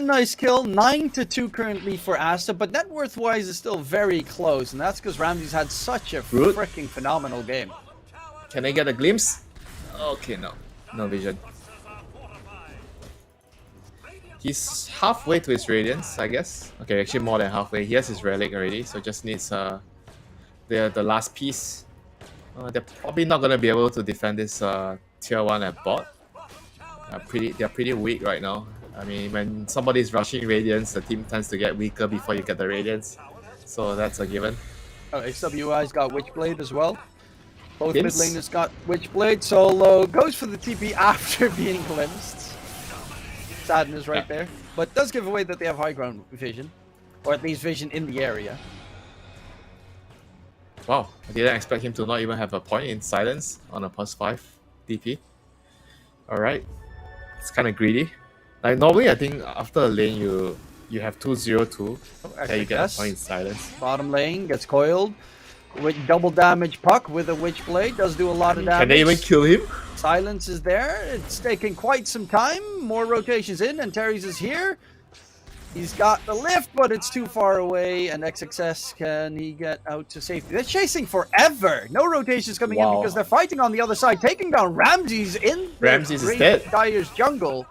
nice kill. 9-2 currently for Asta, but net worth wise is still very close, and that's because Ramses had such a Brute. freaking phenomenal game. Can they get a glimpse? Okay, no. No vision. He's halfway to his Radiance, I guess. Okay, actually more than halfway. He has his Relic already, so just needs the last piece. They're probably not gonna be able to defend this tier 1 at bot. They're pretty weak right now. I mean, when somebody's rushing Radiance, the team tends to get weaker before you get the Radiance. So that's a given. Oh, XWI's got Witchblade as well. Both Glimpse. mid laners got Witchblade. Solo goes for the TP after being glimpsed. Sadness right there. But does give away that they have high ground vision. Or at least vision in the area. Wow, I didn't expect him to not even have a point in silence on a +5 DP. Alright. It's kind of greedy. Like normally I think after a lane you have 2-0-2. Oh, Yeah, you actually, get a yes. point in silence. Bottom lane gets coiled. with double damage puck with a Witchblade. Does do a lot of damage. Can they even kill him? Silence is there. It's taking quite some time. More rotations in, and Terry's is here. He's got the lift, but it's too far away. And XXS, can he get out to safety? They're chasing forever. No rotations coming in because they're fighting on the other side, taking down Ramses in Ramses is dead. Dyer's jungle.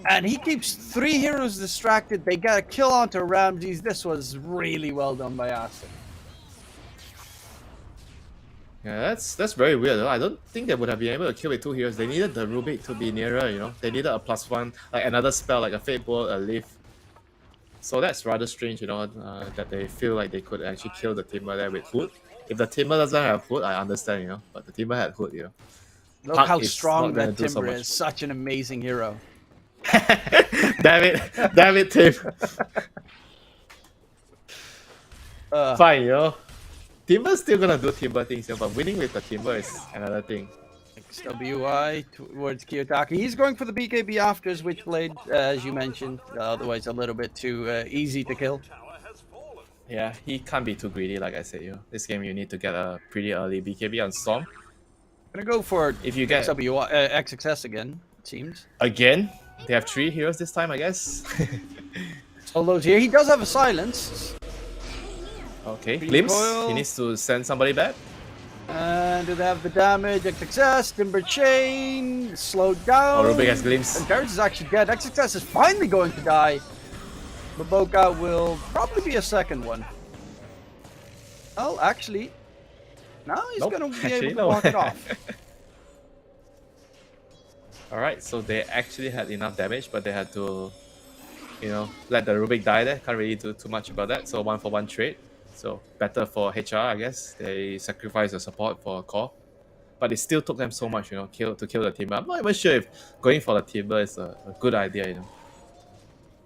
And he keeps 3 heroes distracted. They get a kill onto Ramses. This was really well done by Aston. Yeah, that's very weird. I don't think they would have been able to kill with 2 heroes. They needed the Rubik to be nearer, you know. They needed a +1, like another spell, like a Fate Bolt, a Lift. So that's rather strange, you know, that they feel like they could actually kill the Timber there with Hood. If the Timber doesn't have Hood, I understand, you know. But the Timber had Hood, you know. Look Puck how is strong not gonna that do so Timber much. is. Such an amazing hero. Damn it, Tim. Fine, you know. Timber's still gonna do Timber things, you know, but winning with the Timber is another thing. XWI towards Kiyotaki. He's going for the BKB after his Witchblade, as you mentioned. Otherwise, a little bit too easy to kill. Yeah, he can't be too greedy, like I said, you know. This game you need to get a pretty early BKB on Storm. Gonna go for If you get XXS again, it seems. again, they have 3 heroes this time, I guess. Solo's here. He does have a silence. Okay, Glimpse. Recoil. He needs to send somebody back. And do they have the damage? XXS, Timber Chain, slowed down. Oh, Rubik has Glimpse. And Darius is actually dead. XXS is finally going to die. Maboka will probably be a second one. Oh, actually, no, he's Nope, gonna be actually, able to no. walk it off. Alright, so they actually had enough damage, but they had to, you know, let the Rubik die there. Can't really do too much about that. So 1-for-1 trade. So better for HR, I guess. They sacrificed the support for a core. But it still took them so much, you know, to kill the Timber. I'm not even sure if going for the Timber is a good idea, you know.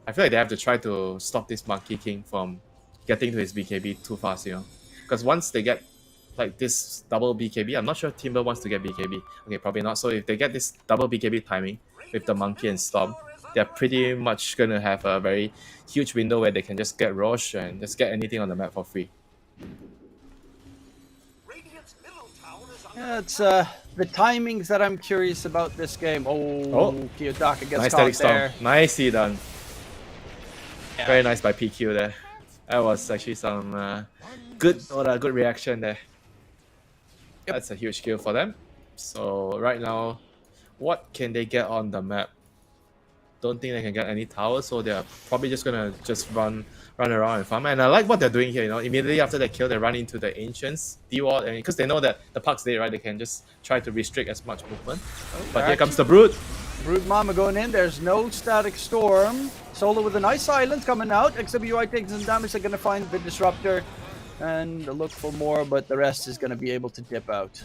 I feel like they have to try to stop this Monkey King from getting to his BKB too fast, you know. Because once they get like this double BKB, I'm not sure Timber wants to get BKB. Okay, probably not. So if they get this double BKB timing with the Monkey and Storm, they're pretty much going to have a very huge window where they can just get Roche and just get anything on the map for free. Yeah, it's the timings that I'm curious about this game. Oh, Kiyotaka gets Nice caught static there. Storm. Nicely done. Yeah. Very nice by PQ there. That was actually some good reaction there. Yep. That's a huge kill for them. So right now, what can they get on the map? Don't think they can get any towers, so they're probably just gonna run around and farm. And I like what they're doing here, you know. Immediately after that kill, they run into the Ancients, D-Ward, and because they know that the Puck's dead, right, they can just try to restrict as much movement. But here comes the Brood. Brood Mama going in. There's no static storm. Solo with a nice silence coming out. XWI takes some damage. They're gonna find the Disruptor and look for more, but the rest is gonna be able to dip out.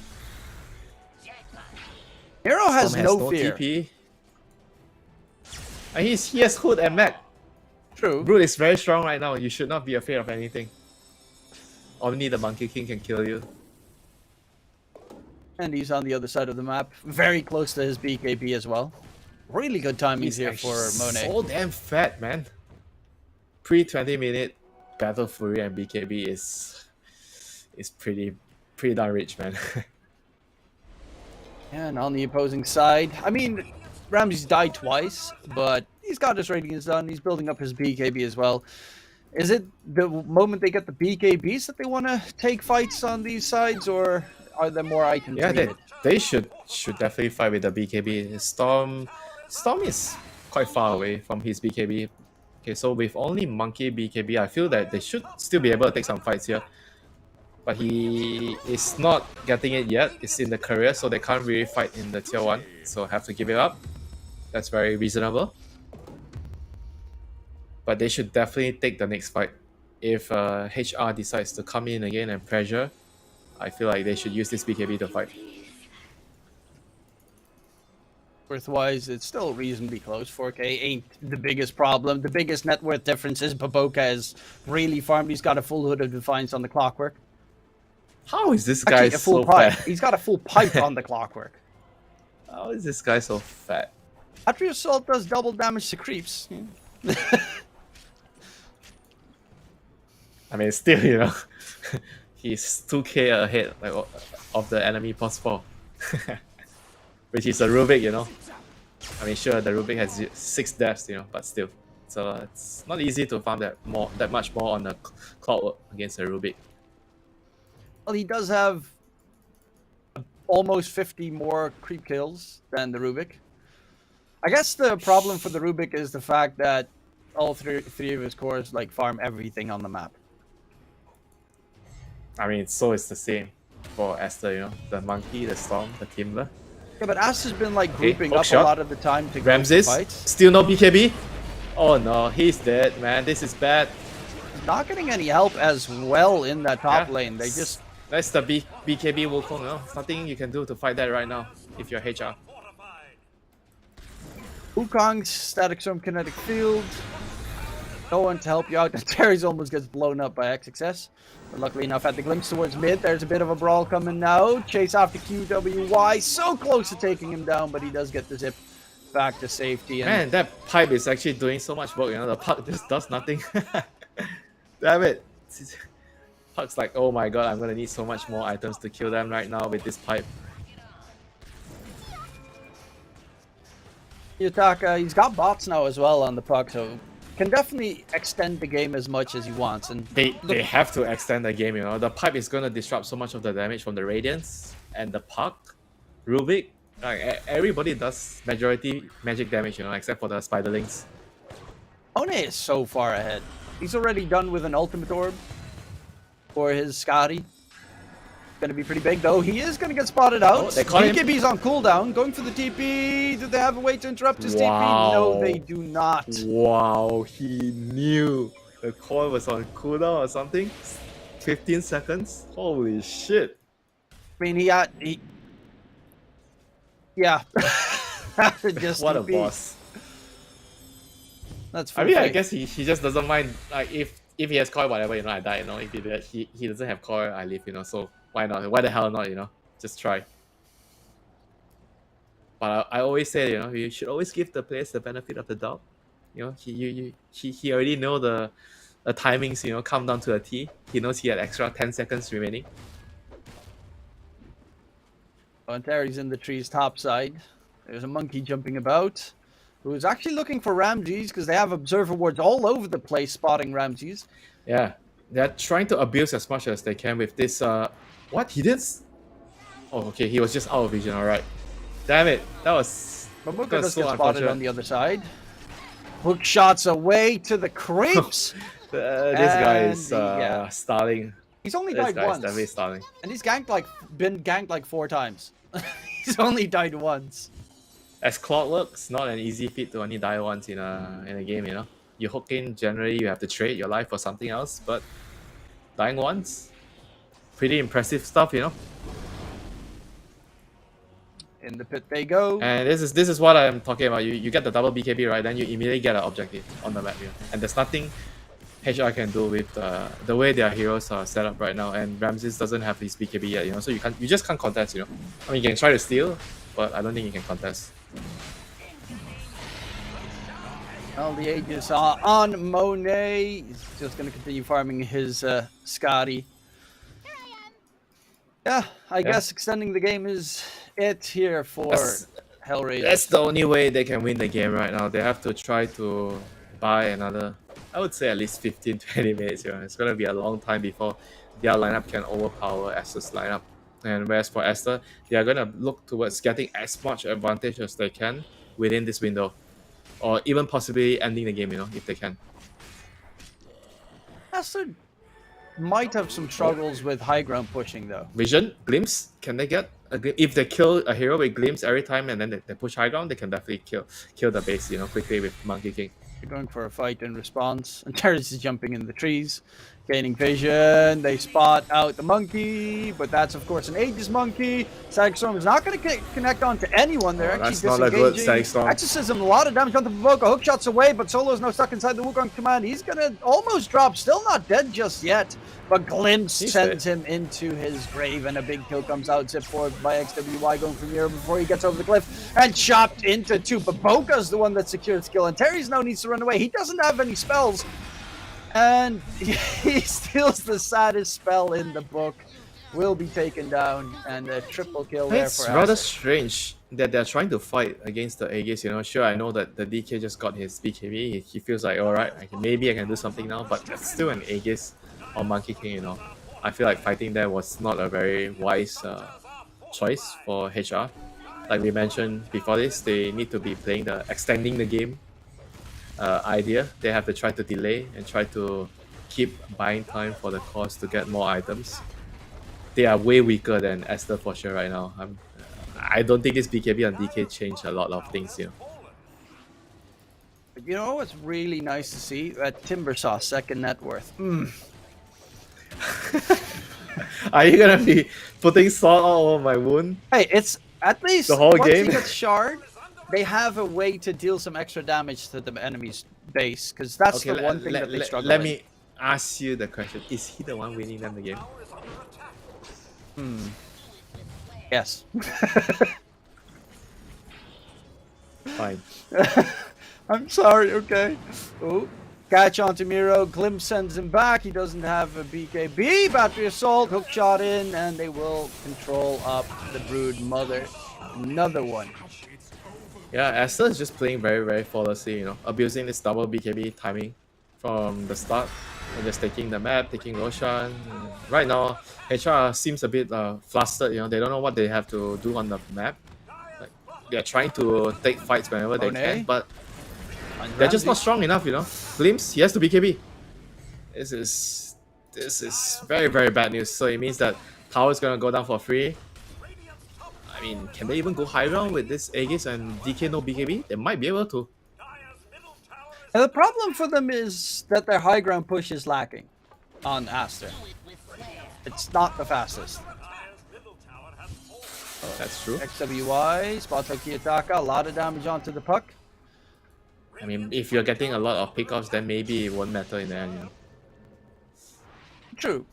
Hero has no fear. TP. And he has Hood and Mech. True. Brood is very strong right now. You should not be afraid of anything. Only the Monkey King can kill you. And he's on the other side of the map, very close to his BKB as well. Really good timings here for Monet. So damn fat, man. Pre 20-minute Battle Fury and BKB is pretty darn rich, man. And on the opposing side, I mean, Ramsey's died twice, but he's got his ratings done. He's building up his BKB as well. Is it the moment they get the BKBs that they want to take fights on these sides, or are there more items Yeah, needed? they should definitely fight with the BKB. Storm is quite far away from his BKB. Okay, so with only Monkey BKB, I feel that they should still be able to take some fights here. But he is not getting it yet. It's in the career, so they can't really fight in the tier 1. So have to give it up. That's very reasonable. But they should definitely take the next fight. If HR decides to come in again and pressure, I feel like they should use this BKB to fight. Worth-wise, it's still reasonably close. 4K ain't the biggest problem. The biggest net worth difference is Baboka is really farmed. He's got a full Hood of Defiance on the Clockwork. How is this guy Actually, a full so pipe. fat? He's got a full pipe on the Clockwork. How is this guy so fat? Atri Assault does double damage to creeps. I mean, still, you know, He's 2k ahead like of the enemy plus 4. Which is a Rubik, you know. I mean, sure, the Rubik has 6 deaths, you know, but still. So it's not easy to farm that much more on the Clockwork against a Rubik. Well, he does have almost 50 more creep kills than the Rubik. I guess the problem for the Rubik is the fact that all three of his cores like farm everything on the map. I mean, so it's the same for Esther, you know, the Monkey, the Storm, the Timber. Yeah, but Aster's been like grouping up shot. a lot of the time to Ramses, fight. still no BKB. Oh no, he's dead, man. This is bad. Not getting any help as well in that top lane. They just... That's the BKB Wukong, you know? Nothing you can do to fight that right now if you're HR. Wukong's Static Storm Kinetic Field. No one to help you out. Terry's almost gets blown up by XXS. But luckily enough, at the glimpse towards mid, there's a bit of a brawl coming now. Chase after QWY. So close to taking him down, but he does get the zip back to safety. And man, that pipe is actually doing so much work, you know? The puck just does nothing. Damn it. Puck's like, oh my god, I'm gonna need so much more items to kill them right now with this pipe. Yutaka, he's got bots now as well on the puck, so can definitely extend the game as much as he wants. And They have to extend the game, you know. The pipe is gonna disrupt so much of the damage from the Radiance and the puck, Rubik. Like everybody does majority magic damage, you know, except for the Spiderlings. One is so far ahead. He's already done with an ultimate orb for his Scotty. Gonna be pretty big though. He is gonna get spotted out. Oh, they caught him. BKB's on cooldown, going for the TP. Do they have a way to interrupt his Wow. TP? No, they do not. Wow, he knew the call was on cooldown or something. 15 seconds? Holy shit. I mean, yeah. Just What a TP. boss. That's I mean, I fake. guess he just doesn't mind. Like, if he has coil, whatever, you know, I die, you know. If he doesn't have coil, I live, you know. So why not? Why the hell not, you know? Just try. But I always say, you know, you should always give the players the benefit of the doubt. You know, he already know the timings, you know, come down to a T. He knows he had extra 10 seconds remaining. Terry's in the trees top side. There's a monkey jumping about who's actually looking for Ramses because they have observer wards all over the place spotting Ramses. Yeah, they're trying to abuse as much as they can with this. What he did? Oh, okay, he was just out of vision. All right, damn it, that was. But That's does so get spotted unfortunate. on the other side. Hook shots away to the creeps. This guy And is yeah. stalling. He's only This died guy is once, definitely stalling. and he's been ganked like 4 times. He's only died once. As Clockwork, it's not an easy feat to only die once in a game. You know, you hook in. Generally, you have to trade your life for something else. But dying once, pretty impressive stuff. You know. In the pit they go. And this is what I'm talking about. You get the double BKB right, then you immediately get an objective on the map. You know? And there's nothing HR can do with the way their heroes are set up right now. And Ramses doesn't have his BKB yet, you know. So you just can't contest, you know. I mean, you can try to steal, but I don't think you can contest. Well, the Aegis are on Monet. He's just going to continue farming his Scotty. Yeah, I guess extending the game is it here for Hellraiser. That's the only way they can win the game right now. They have to try to buy another, I would say at least 15-20 minutes. You know? It's going to be a long time before their lineup can overpower Esther's lineup. And whereas for Esther, they are going to look towards getting as much advantage as they can within this window. Or even possibly ending the game, you know, if they can. Esther might have some struggles with high ground pushing, though. Vision, glimpse, can they get a glimpse? If they kill a hero with glimpse every time and then they push high ground, they can definitely kill the base, you know, quickly with Monkey King. They're going for a fight in response. And Terrace is jumping in the trees, gaining vision. They spot out the monkey, but that's of course an Aegis monkey. Static Storm is not going to connect on to anyone. They're actually that's not a good disengaging. Static Storm. Exorcism, a lot of damage onto Provoka. Hook shots away, but Solo's now stuck inside the Wukong command. He's going to almost drop. Still not dead just yet. But Glimpse sends him into his grave, and a big kill comes out. Zip forward by XWY going from here before he gets over the cliff and chopped into 2. But Boka's the one that secured skill, and Terry's now needs to run away. He doesn't have any spells. And he steals the saddest spell in the book. Will be taken down, and a triple kill there It's for rather Aster. strange that they're trying to fight against the Aegis. Sure, I know that the DK just got his BKB. He feels like, alright, maybe I can do something now, but it's still an Aegis or Monkey King. I feel like fighting there was not a very wise choice for HR. Like we mentioned before this, they need to be playing the extending the game idea. They have to try to delay and try to keep buying time for the cause to get more items. They are way weaker than Esther for sure right now. I don't think this BKB on DK changed a lot of things. But you know what's really nice to see? That Timbersaw second net worth. Are you gonna be putting salt all over my wound? Hey, it's at least The whole once game? he gets shard, they have a way to deal some extra damage to the enemy's base, because that's the one thing that they struggle let with. me ask you the question: is he the one winning them the game? Yes. Fine. I'm sorry, okay. Oh, catch onto Miro. Glimpse sends him back. He doesn't have a BKB. Battery Assault, hook shot in, and they will control up the Brood Mother. Another one. Yeah, Esther is just playing very, very flawlessly, abusing this double BKB timing from the start and just taking the map, taking Roshan. Right now, HR seems a bit flustered, they don't know what they have to do on the map. Like, they're trying to take fights whenever they can, but they're just not strong enough, Glimpse, he has to BKB. This is very, very bad news. So it means that tower is gonna go down for free. I mean, can they even go high round with this Aegis and DK no BKB? They might be able to. And the problem for them is that their high ground push is lacking on Aster. It's not the fastest. That's true. XWY, spot on Kiyotaka, a lot of damage onto the puck. I mean, if you're getting a lot of pickoffs, then maybe it won't matter in the end, True.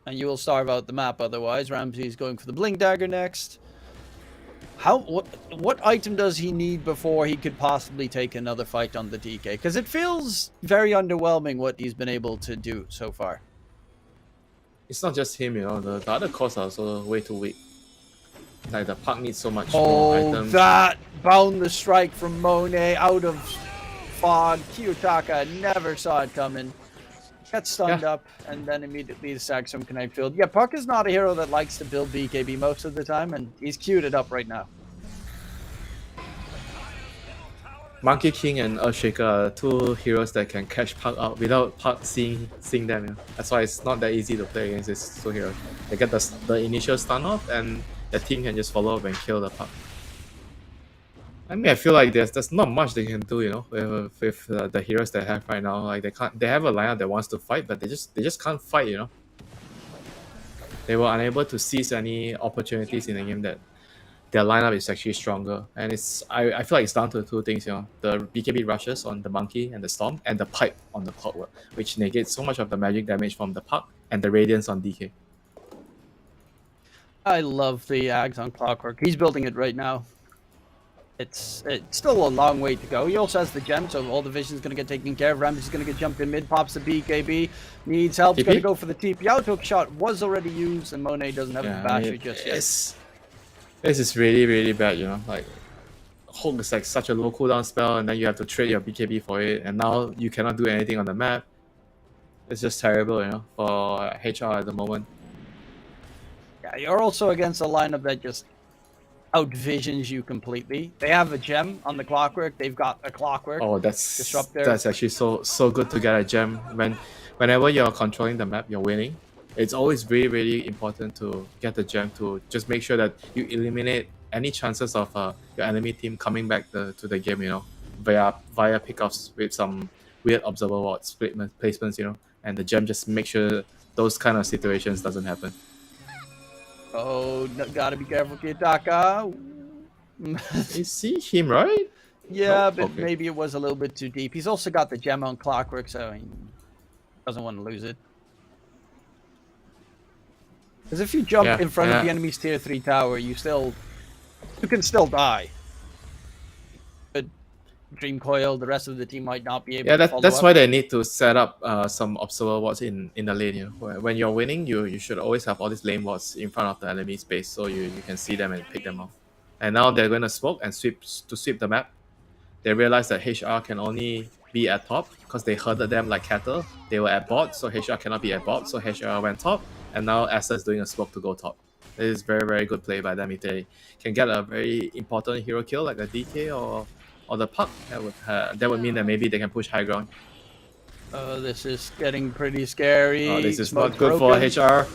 And you will starve out the map otherwise. Ramsey's going for the Blink Dagger next. What item does he need before he could possibly take another fight on the DK? Because it feels very underwhelming what he's been able to do so far. It's not just him, the other cores are also way too weak. Like the puck needs so much more items. That bound the strike from Monet out of fog. Kiyotaka never saw it coming. Got stunned up and then immediately sags from Knight Field. Yeah, Puck is not a hero that likes to build BKB most of the time, and he's queued it up right now. Monkey King and Earthshaker are two heroes that can catch Puck out without Puck seeing them. That's why it's not that easy to play against these two heroes. They get the initial stun off, and the team can just follow up and kill the Puck. I mean, I feel like there's not much they can do, with the heroes they have right now. Like they have a lineup that wants to fight, but they just can't fight, They were unable to seize any opportunities in the game that their lineup is actually stronger. And I feel like it's down to two things, the BKB rushes on the Monkey and the Storm, and the pipe on the Clockwork, which negates so much of the magic damage from the Puck and the Radiance on DK. I love the Ags on Clockwork. He's building it right now. It's still a long way to go. He also has the gem, so all the vision's going to get taken care of. Ramsey's going to get jumped in mid, pops the BKB, needs help. He's going to go for the TP out. Hook shot was already used, and Monet doesn't have the battery just yet. This is really, really bad, Like, Hook is like such a low cooldown spell, and then you have to trade your BKB for it, and now you cannot do anything on the map. It's just terrible, for HR at the moment. Yeah, you're also against a lineup that just outvisions you completely. They have a gem on the Clockwork. They've got a Clockwork. Oh, that's actually so good to get a gem. Whenever you're controlling the map, you're winning. It's always really, really important to get the gem to just make sure that you eliminate any chances of your enemy team coming back to the game, via pickoffs with some weird observer ward placements, and the gem just make sure those kind of situations doesn't happen. Oh, gotta be careful, Kiyotaka. You see him, right? Yeah, but maybe it was a little bit too deep. He's also got the gem on Clockwork, so he doesn't want to lose it. Because if you jump in front of the enemy's tier 3 tower, you can still die. But Dream Coil, the rest of the team might not be able Yeah, to follow that's up. why they need to set up some observer wards in the lane. You know, when you're winning, you should always have all these lane wards in front of the enemy space, so you can see them and pick them off. And now they're going to smoke and sweep the map. They realize that HR can only be at top because they herded them like cattle. They were at bot, so HR cannot be at bot, so HR went top, and now Aster is doing a smoke to go top. It is very, very good play by them. If they can get a very important hero kill like a DK or the puck, that would mean that maybe they can push high ground. This is getting pretty scary. Oh, this is Smoke not good broken. for HR.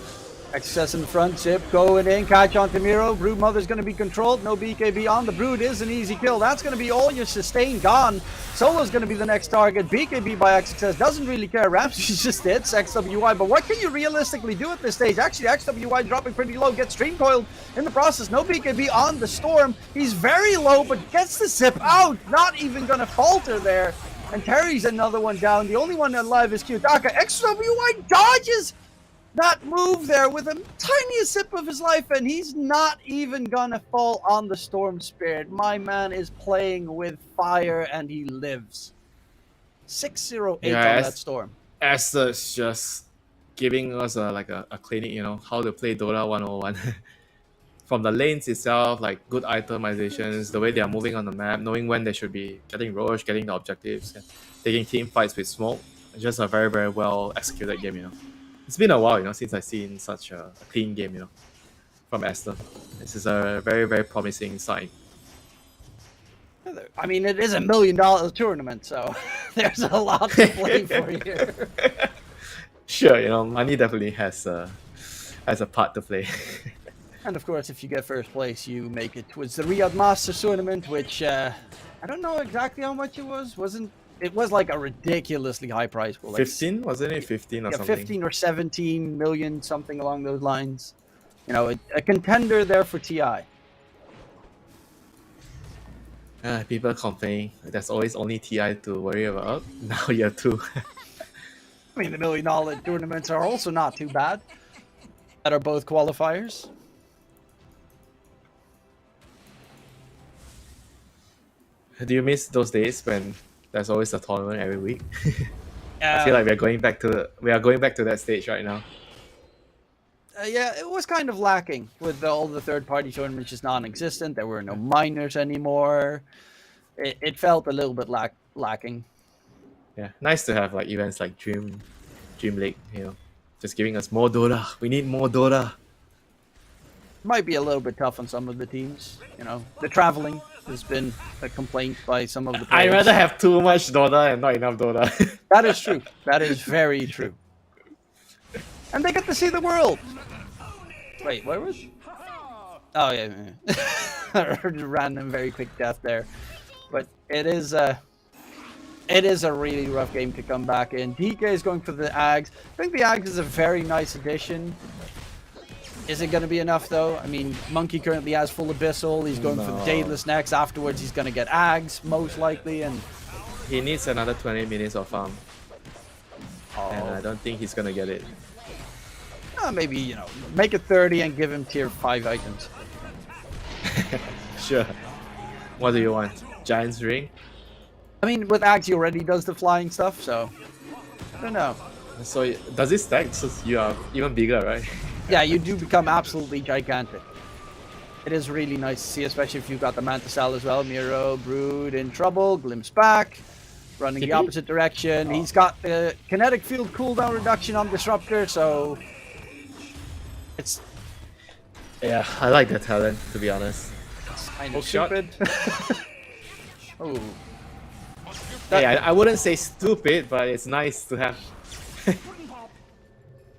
Access in the front, Zip going in, catch on to Miro. Brood Mother's going to be controlled, no BKB on. The Brood is an easy kill. That's going to be all your sustain gone. Solo's going to be the next target. BKB by XXS doesn't really care. Ramsey's just hits XWY, but what can you realistically do at this stage? Actually, XWY dropping pretty low, gets stream coiled in the process. No BKB on the Storm. He's very low, but gets the Zip out. Not even going to falter there. And Terry's another one down. The only one alive is Kyutaka. XWY dodges that move there with the tiniest sip of his life, and he's not even gonna fall on the Storm Spirit. My man is playing with fire, and he lives. 608 on that Storm. Aster's just giving us a clinic, you know, how to play Dota 101. From the lanes itself, like good itemizations, the way they are moving on the map, knowing when they should be getting Roche, getting the objectives, taking team fights with smoke. Just a very, very well executed game, you know. It's been a while, you know, since I've seen such a clean game, you know, from Aster. This is a very, very promising sign. I mean, it is $1 million tournament, so there's a lot to play for here. Sure, you know, money definitely has a part to play. And of course, if you get first place, you make it towards the Riyadh Masters tournament, which I don't know exactly how much it was. It was like a ridiculously high prize pool. Like 15? Wasn't it 15 or something? 15 or 17 million, something along those lines. You know, a contender there for TI. People complain there's always only TI to worry about. Now you have two. I mean, the $1 million tournaments are also not too bad. That are both qualifiers. Do you miss those days when there's always a tournament every week? I feel like we are going back to that stage right now. Yeah, it was kind of lacking with all the third-party tournaments just non-existent. There were no minors anymore. It felt a little bit lacking. Yeah, nice to have like events like DreamLeague, you know, just giving us more Dota. We need more Dota. Might be a little bit tough on some of the teams. You know, the traveling has been a complaint by some of the players. I'd rather have too much Dota and not enough Dota. That is true. That is very true. And they get to see the world. Wait, where was? Oh yeah, random, very quick death there. But it is a really rough game to come back in. DK is going for the Ags. I think the Ags is a very nice addition. Is it going to be enough though? I mean, Monkey currently has full Abyssal. He's going for the Daedalus next. Afterwards, he's going to get Ags most likely, and he needs another 20 minutes of farm. And I don't think he's going to get it. Maybe, you know, make it 30 and give him tier 5 items. Sure. What do you want? Giant's Ring? I mean, with Ags, he already does the flying stuff, so I don't know. So does it stack? So you are even bigger, right? Yeah, you do become absolutely gigantic. It is really nice to see, especially if you've got the Mantisal as well. Miro, Brood in trouble, glimpse back, running the opposite direction. He's got the kinetic field cooldown reduction on Disruptor, so it's... Yeah, I like that talent, to be honest. It's kind of stupid. Oh. Yeah, I wouldn't say stupid, but it's nice to have.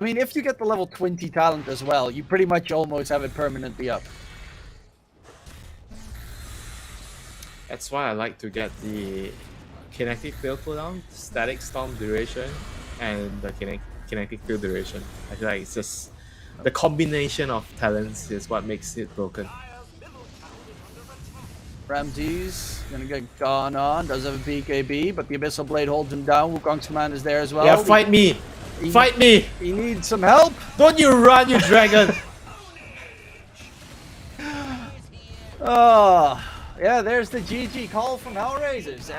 I mean, if you get the level 20 talent as well, you pretty much almost have it permanently up. That's why I like to get the kinetic field cooldown, static storm duration, and the kinetic field duration. I feel like it's just the combination of talents is what makes it broken. Ramses gonna get gone on, does have a BKB, but the Abyssal Blade holds him down. Wukong's command is there as well. Yeah, fight me! Fight me! He needs some help! Don't you run, you dragon! Oh, Yeah, there's the GG call from Hellraisers.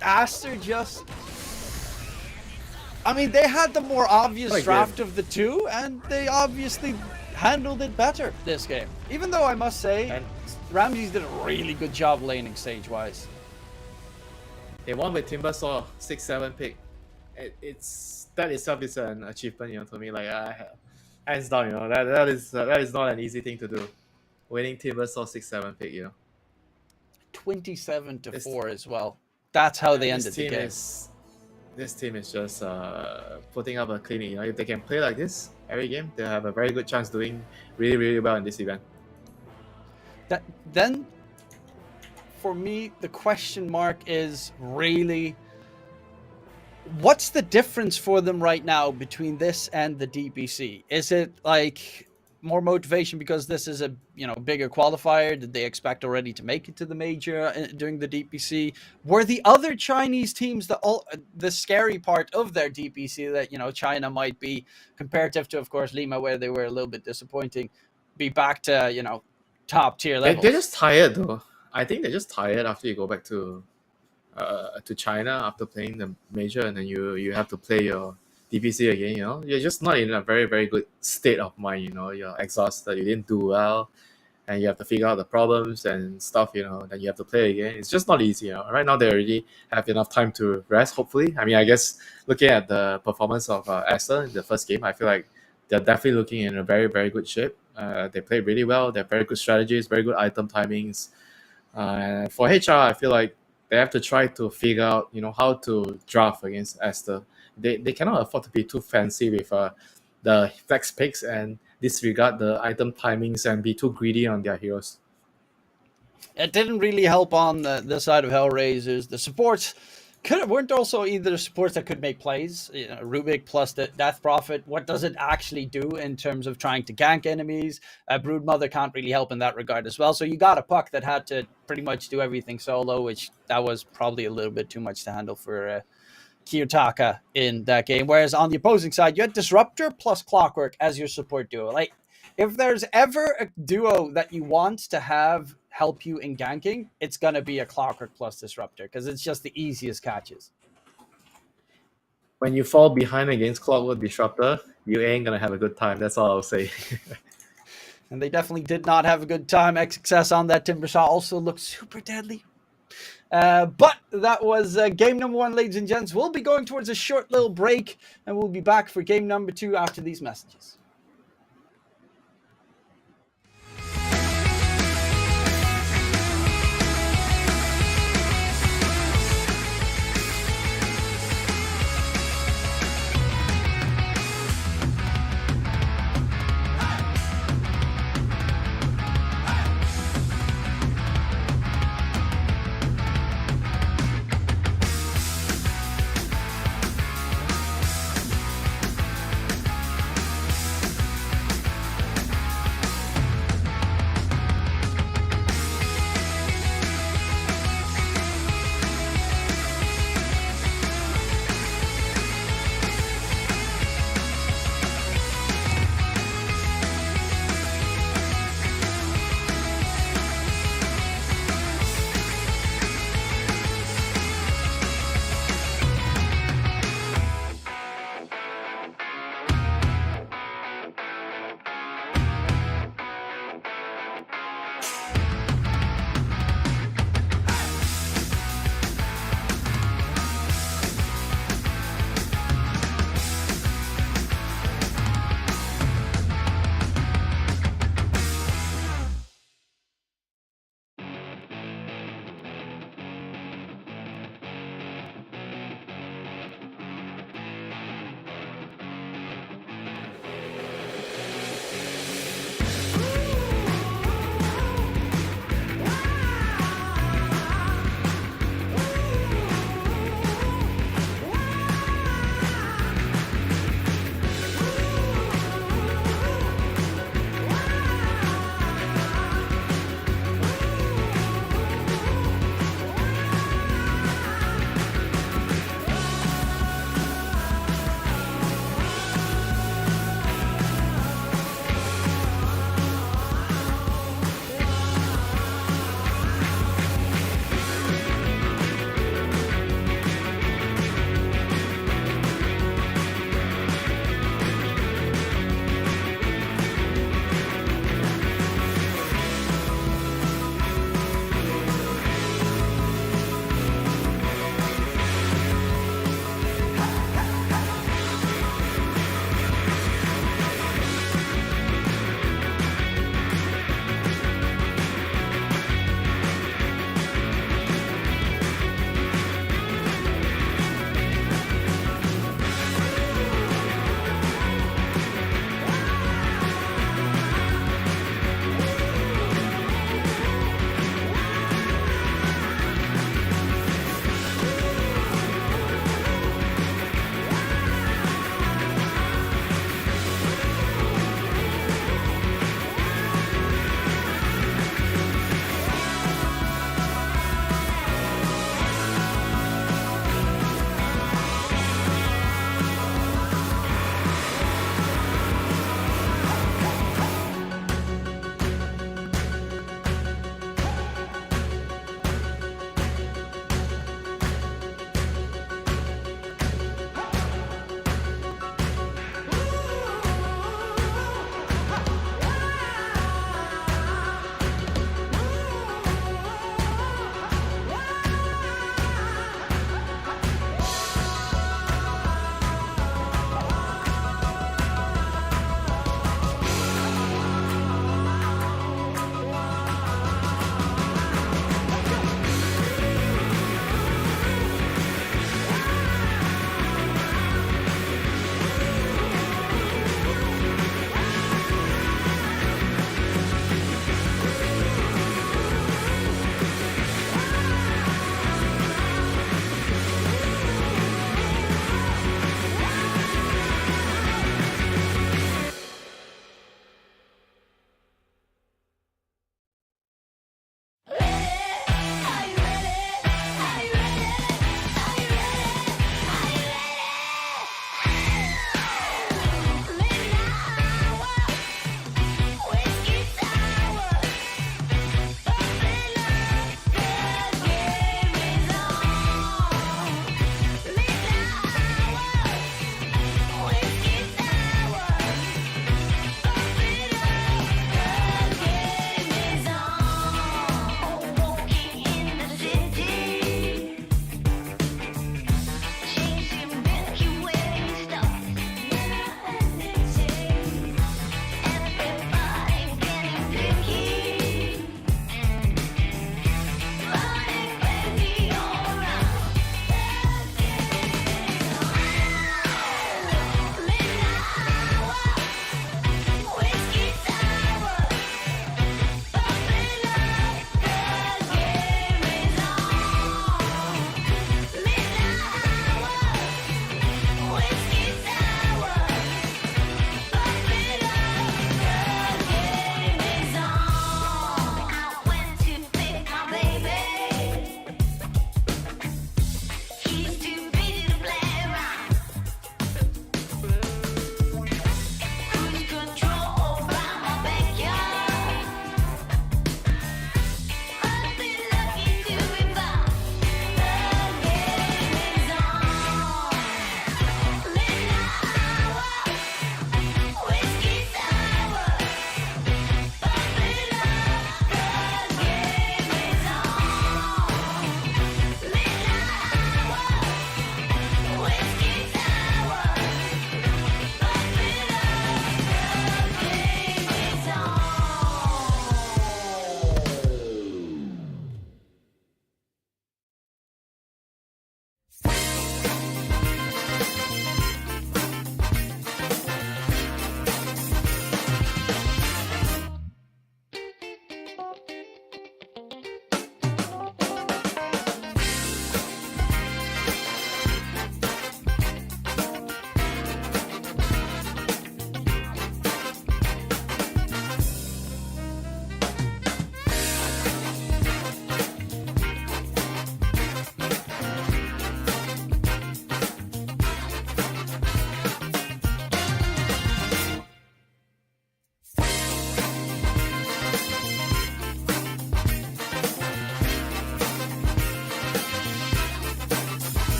Aster just... I mean, they had the more obvious draft of the two, and they obviously handled it better this game. Even though I must say, Ramses did a really good job laning stage-wise. They won with Timbersaw 6-7 pick. That itself is an achievement, you know, to me. Like hands down, you know, that is not an easy thing to do. Winning Timbersaw 6-7 pick, you know. 27-4 as well. That's how they ended the game. This team is just putting up a clinic. You know, if they can play like this every game, they have a very good chance doing really, really well in this event. Then, for me, the question mark is really, what's the difference for them right now between this and the DPC? Is it like more motivation because this is a bigger qualifier? Did they expect already to make it to the major during the DPC? Were the other Chinese teams the scary part of their DPC that China might be comparative to, of course, Lima, where they were a little bit disappointing, be back to top tier levels? They're just tired though. I think they're just tired after you go back to China after playing the major, and then you have to play your DPC again. You're just not in a very, very good state of mind. You're exhausted, you didn't do well, and you have to figure out the problems and stuff. Then you have to play again. It's just not easy. Right now they already have enough time to rest, hopefully. I mean, I guess looking at the performance of Aster in the first game, I feel like they're definitely looking in a very, very good shape. They play really well. They have very good strategies, very good item timings. And for HR, I feel like they have to try to figure out, how to draft against Aster. They cannot afford to be too fancy with the flex picks and disregard the item timings and be too greedy on their heroes. It didn't really help on the side of Hellraisers. The supports weren't also either supports that could make plays. Rubik plus the Death Prophet, what does it actually do in terms of trying to gank enemies? Broodmother can't really help in that regard as well. So you got a Puck that had to pretty much do everything solo, which that was probably a little bit too much to handle for Kiyotaka in that game. Whereas on the opposing side, you had Disruptor plus Clockwork as your support duo. Like, if there's ever a duo that you want to have help you in ganking, it's going to be a Clockwork plus Disruptor, because it's just the easiest catches. When you fall behind against Clockwork Disruptor, you ain't going to have a good time. That's all I'll say. And they definitely did not have a good time. XXS on that Timbersaw also looked super deadly. But that was game number 1, ladies and gents. We'll be going towards a short little break, and we'll be back for game number 2 after these messages.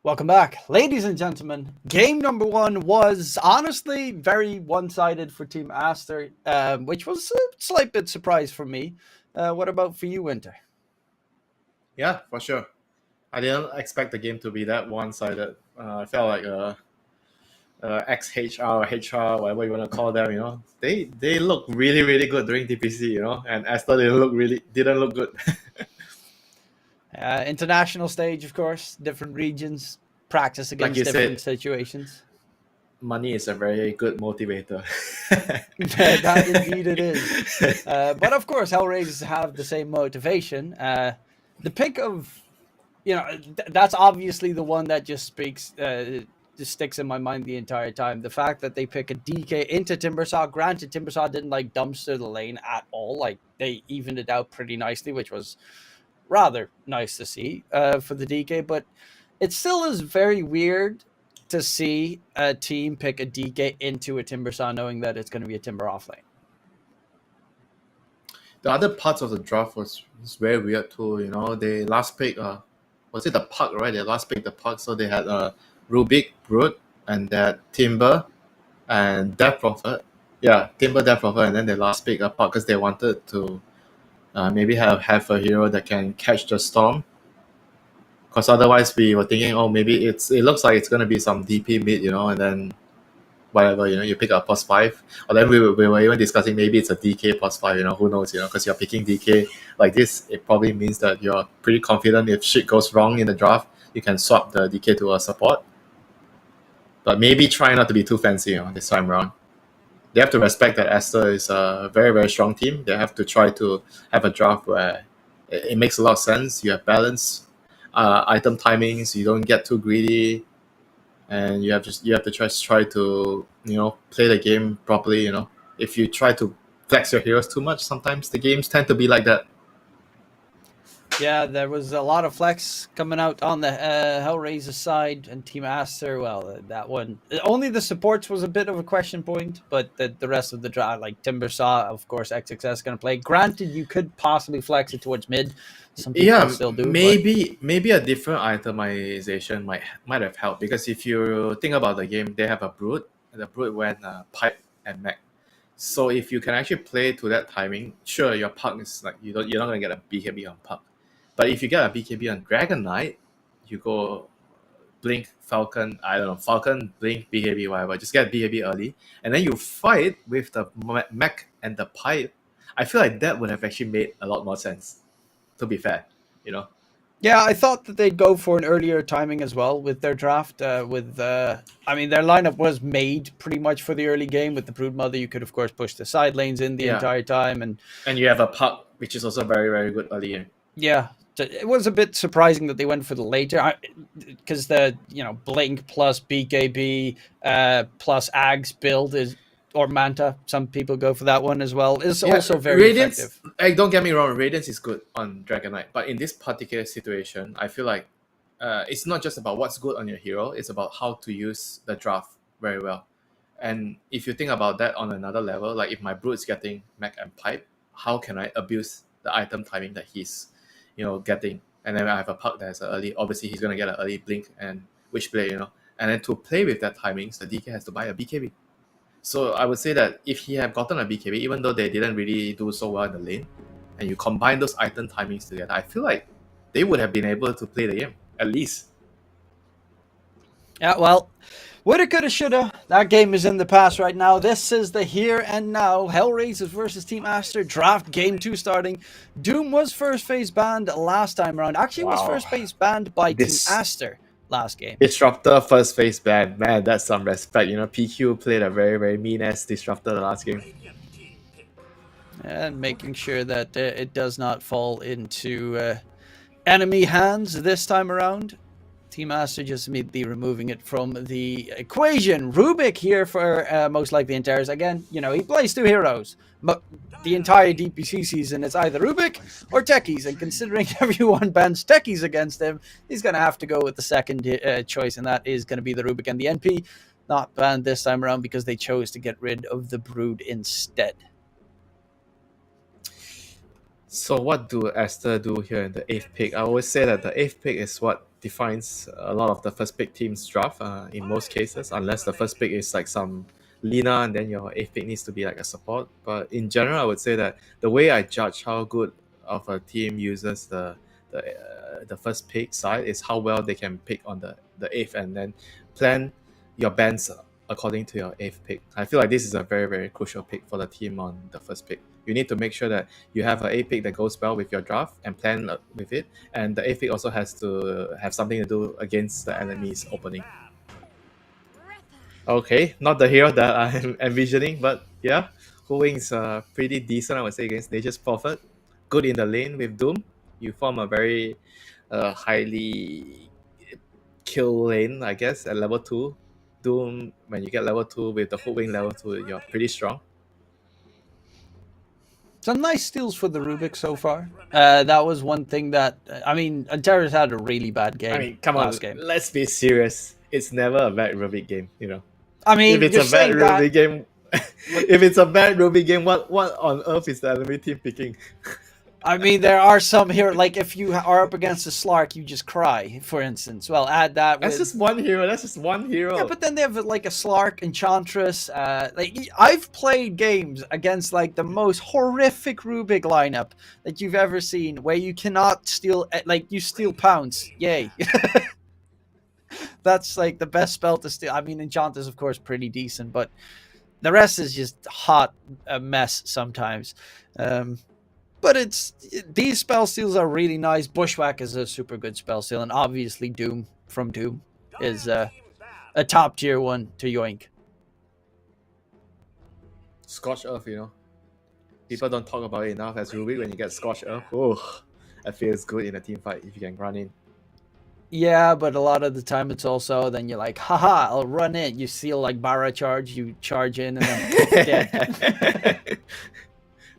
Welcome back. Ladies and gentlemen, game number 1 was honestly very one-sided for Team Aster, which was a slight bit surprise for me. What about for you, Winter? Yeah, for sure. I didn't expect the game to be that one-sided. I felt like XHR or HR, whatever you want to call them, they look really really good during DPC, and Esther didn't look good. International stage, of course, different regions, practice Like against you different said, situations. money is a very good motivator. That indeed it is. But of course, Hellraisers have the same motivation. The pick of, that's obviously the one that just just sticks in my mind the entire time. The fact that they pick a DK into Timbersaw. Granted, Timbersaw didn't like dumpster the lane at all. Like they evened it out pretty nicely, which was rather nice to see for the DK. But it still is very weird to see a team pick a DK into a Timbersaw knowing that it's going to be a Timber off lane. The other parts of the draft was very weird too. They last pick was it the Puck, right? They last picked the Puck, so they had Rubik, Brood, and that Timber and Death Prophet. Yeah, Timber, Death Prophet, and then they last pick a Puck because they wanted to maybe have a hero that can catch the storm. Because otherwise we were thinking, oh, maybe it looks like it's gonna be some DP mid, and then whatever, you pick up plus 5. Or then we were even discussing maybe it's a DK plus 5, who knows, because you're picking DK like this, it probably means that you're pretty confident if shit goes wrong in the draft, you can swap the DK to a support. But maybe try not to be too fancy, this time around. They have to respect that Aster is a very, very strong team. They have to try to have a draft where it makes a lot of sense. You have balance, item timings, you don't get too greedy, and you have to try to play the game properly. If you try to flex your heroes too much, sometimes the games tend to be like that. Yeah, there was a lot of flex coming out on the Hellraiser side and Team Aster. Well, that one, only the supports was a bit of a question point, but the rest of the draft, like Timbersaw, of course, XXS going to play. Granted, you could possibly flex it towards mid. Some people still do. Maybe a different itemization might have helped, because if you think about the game, they have a Brood, and the Brood went Pipe and Mech. So if you can actually play to that timing, sure, your Puck is like you're not gonna get a BKB on Puck. But if you get a BKB on Dragon Knight, you go Blink, Falcon, I don't know, Falcon, Blink, BKB, whatever. Just get BKB early. And then you fight with the mech and the pipe. I feel like that would have actually made a lot more sense, to be fair, Yeah, I thought that they'd go for an earlier timing as well with their draft. I mean, their lineup was made pretty much for the early game with the Brood Mother. You could, of course, push the side lanes in the entire time. And you have a Puck, which is also very, very good early. Yeah, it was a bit surprising that they went for the later, because the Blink plus BKB plus Ags build is, or Manta, some people go for that one as well, is also very Radiance, effective. Don't get me wrong, Radiance is good on Dragon Knight, but in this particular situation, I feel like it's not just about what's good on your hero, it's about how to use the draft very well. And if you think about that on another level, like if my Brood's getting Mech and Pipe, how can I abuse the item timing that he's getting? And then I have a Puck that's early, obviously he's going to get an early Blink and Witchblade, and then to play with that timings, the DK has to buy a BKB. So I would say that if he had gotten a BKB, even though they didn't really do so well in the lane, and you combine those item timings together, I feel like they would have been able to play the game, at least. Yeah, well, woulda, coulda, shoulda. That game is in the past right now. This is the here and now. Hellraisers versus Team Aster draft game 2 starting. Doom was first phase banned last time around. Actually, was first phase banned by Team Aster last game. Disruptor first phase ban, man, that's some respect. PQ played a very, very mean ass Disruptor the last game. And making sure that it does not fall into enemy hands this time around. Team Aster just immediately removing it from the equation. Rubik here for most likely Antares. Again, he plays 2 heroes. But the entire DPC season, it's either Rubik or Techies. And considering everyone bans Techies against him, he's going to have to go with the second choice. And that is going to be the Rubik and the NP. Not banned this time around because they chose to get rid of the Brood instead. So what do Esther do here in the 8th pick? I always say that the 8th pick is what defines a lot of the first pick team's draft in most cases, unless the first pick is like some Lina and then your 8th pick needs to be like a support. But in general, I would say that the way I judge how good of a team uses the first pick side is how well they can pick on the 8th and then plan your bands according to your 8th pick. I feel like this is a very, very crucial pick for the team on the first pick. You need to make sure that you have an 8th pick that goes well with your draft and plan with it. And the 8th pick also has to have something to do against the enemy's opening. Okay, not the hero that I'm envisioning, but yeah, Hu Wing's pretty decent, I would say, against Nature's Prophet. Good in the lane with Doom. You form a very highly kill lane, I guess, at level 2. Doom, when you get level 2 with the Hu Wing level 2, you're pretty strong. Some nice steals for the Rubik so far. That was one thing that, I mean, Antares had a really bad game. I mean, come on, game. Let's be serious. It's never a bad Rubik game, you know. I mean, if it's a bad Rubik game, if it's a bad Rubik game, what on earth is the enemy team picking? I mean, there are some here, like if you are up against a Slark, you just cry, for instance. Well, add that with... That's just one hero. Yeah, but then they have like a Slark, Enchantress. Like I've played games against like the most horrific Rubik lineup that you've ever seen, where you cannot steal, like you steal Pounce. Yay. That's like the best spell to steal. I mean, Enchantress, of course, pretty decent, but the rest is just hot a mess sometimes. But these spell steals are really nice. Bushwhack is a super good spell steal, and obviously Doom from Doom is a top tier one to yoink. Scorched Earth, you know. People don't talk about it enough as Rubik when you get Scorched Earth. Oh, that feels good in a team fight if you can run in. Yeah, but a lot of the time it's also then you're like, haha, I'll run in. You seal like Barra charge, you charge in, and then dead.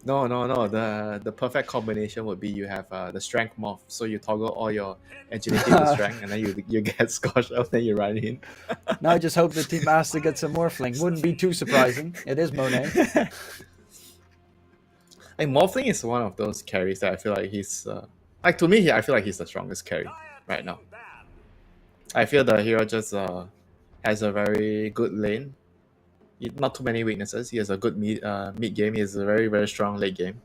No. The perfect combination would be you have the strength morph, so you toggle all your agility to strength, and then you get scorched out, then you run in. Now I just hope the team master gets some Morphling. Wouldn't be too surprising. It is Monet. And Morphling is one of those carries that I feel like he's like, to me, I feel like he's the strongest carry right now. I feel the hero just has a very good lane. Not too many weaknesses. He has a good mid game. He has a very, very strong late game.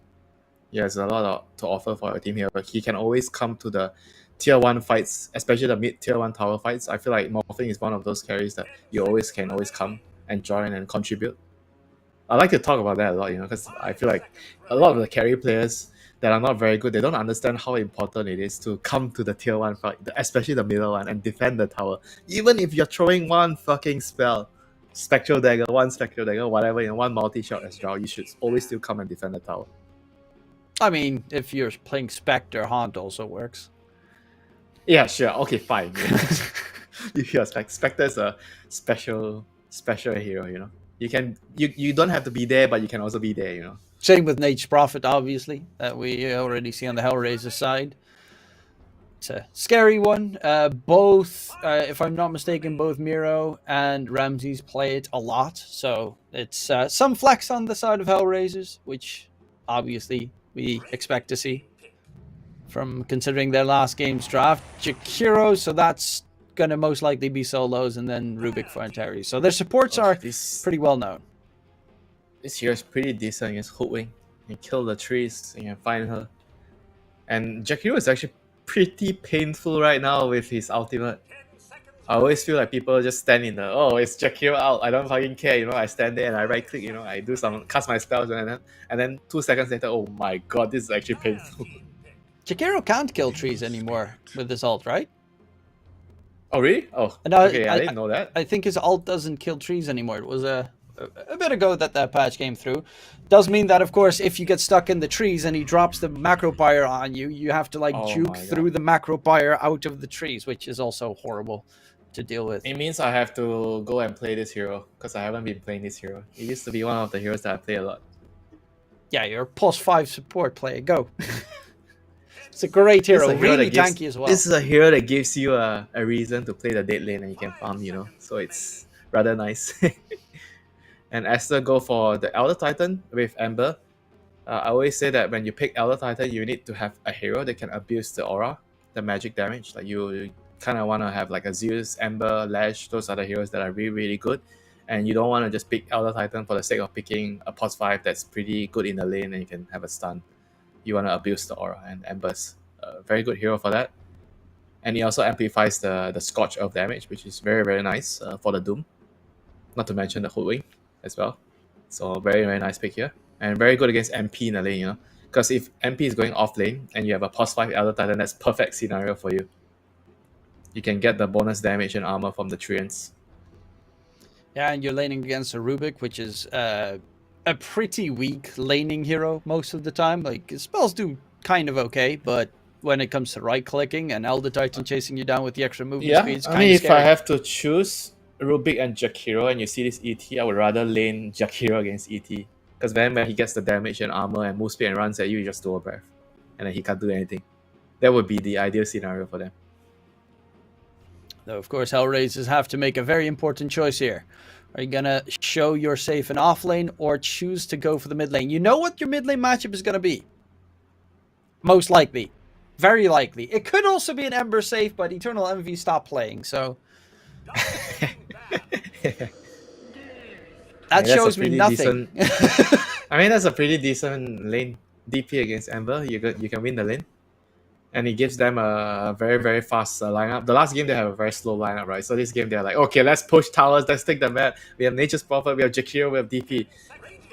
He has a lot to offer for your team here, but he can always come to the tier 1 fights, especially the mid tier 1 tower fights. I feel like Morphling is one of those carries that you can always come and join and contribute. I like to talk about that a lot, you know, because I feel like a lot of the carry players that are not very good, they don't understand how important it is to come to the tier 1 fight, especially the middle one, and defend the tower. Even if you're throwing one fucking spell, Spectral Dagger, whatever, in one multi-shot as well, you should always still come and defend the tower. I mean, if you're playing Spectre, Haunt also works. Yeah, sure. Okay, fine. Spectre is a special hero, you know. You don't have to be there, but you can also be there, you know. Same with Nature's Prophet, obviously, that we already see on the Hellraiser side. It's a scary one. Both, if I'm not mistaken, both Miro and Ramses play it a lot. So it's some flex on the side of Hellraisers, which obviously we expect to see from considering their last game's draft. Jakiro, so that's going to most likely be solos, and then Rubik for Antares. So their supports are pretty well known. This hero is pretty decent against Hu Wing. You can kill the trees, and you can find her. And Jakiro is actually pretty painful right now with his ultimate. I always feel like people just stand in it's Jakiro out, I don't fucking care, you know. I stand there and I right click, you know, I do cast my spells, and then 2 seconds later, oh my god, this is actually painful. Jakiro can't kill trees anymore with his ult, right? Oh really? Oh, no, okay, I didn't know that. I think his ult doesn't kill trees anymore. It was a bit ago that patch came through. Does mean that, of course, if you get stuck in the trees and he drops the macro pyre on you, you have to juke through the macro pyre out of the trees, which is also horrible to deal with. It means I have to go and play this hero because I haven't been playing this hero. It used to be one of the heroes that I play a lot. Yeah, you're a +5 support player. Go. It's a great hero. Really tanky as well. This is a hero that gives you a reason to play the dead lane and you can farm, you know. So it's rather nice. And Esther go for the Elder Titan with Ember. I always say that when you pick Elder Titan, you need to have a hero that can abuse the aura, the magic damage. Like you kind of want to have like a Zeus, Ember, Lash. Those are the heroes that are really, really good. And you don't want to just pick Elder Titan for the sake of picking a pos 5 that's pretty good in the lane and you can have a stun. You want to abuse the aura, and Ember's a very good hero for that. And he also amplifies the Scorch of damage, which is very, very nice for the Doom. Not to mention the Hoodwink as well. So very, very nice pick here. And very good against MP in the lane, you know. Because if MP is going off lane and you have a pos 5 Elder Titan, that's perfect scenario for you. You can get the bonus damage and armor from the Treants. Yeah, and you're laning against a Rubik, which is a pretty weak laning hero most of the time. Like, his spells do kind of okay, but when it comes to right-clicking and Elder Titan chasing you down with the extra movement speed, it's kind of if scary. I have to choose Rubik and Jakiro and you see this ET, I would rather lane Jakiro against ET. Because then when he gets the damage and armor and move speed and runs at you, you just do a breath. And then he can't do anything. That would be the ideal scenario for them. Though, of course, Hellraisers have to make a very important choice here. Are you going to show you're safe in off lane or choose to go for the mid lane? You know what your mid lane matchup is going to be. Most likely. Very likely. It could also be an Ember safe, but Eternal Envy stopped playing, so... That shows me nothing. I mean, that's a pretty decent lane DP against Ember. You can win the lane. And it gives them a very, very fast lineup. The last game, they have a very slow lineup, right? So this game, they're like, okay, let's push towers, let's take the map. We have Nature's Prophet, we have Jakiro, we have DP.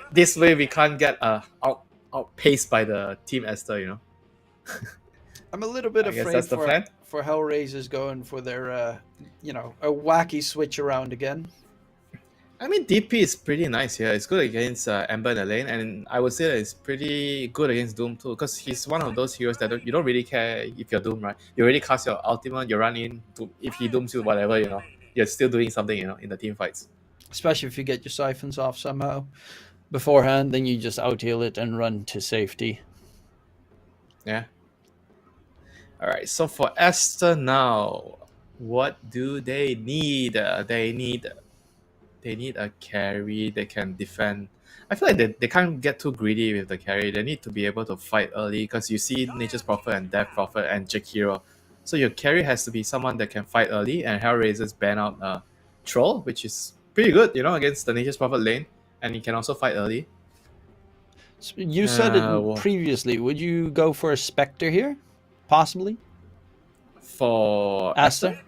This way, we can't get outpaced by the Team Esther, you know? I'm a little bit afraid for Hellraisers going for their, a wacky switch around again. I mean, DP is pretty nice here. It's good against Ember in the lane, and I would say that it's pretty good against Doom too, because he's one of those heroes that you don't really care if you're Doom, right? You already cast your ultimate, you run in, if he dooms you, whatever, you know, you're still doing something, you know, in the team fights. Especially if you get your siphons off somehow beforehand, then you just out-heal it and run to safety. Yeah. Alright, so for Esther now, what do they need? They need a carry that can defend. I feel like they can't get too greedy with the carry. They need to be able to fight early because you see Nature's Prophet and Death Prophet and Jakiro. So your carry has to be someone that can fight early, and Hellraisers ban out Troll, which is pretty good, you know, against the Nature's Prophet lane, and he can also fight early. You said it previously. Would you go for a Spectre here? Possibly? For Aster?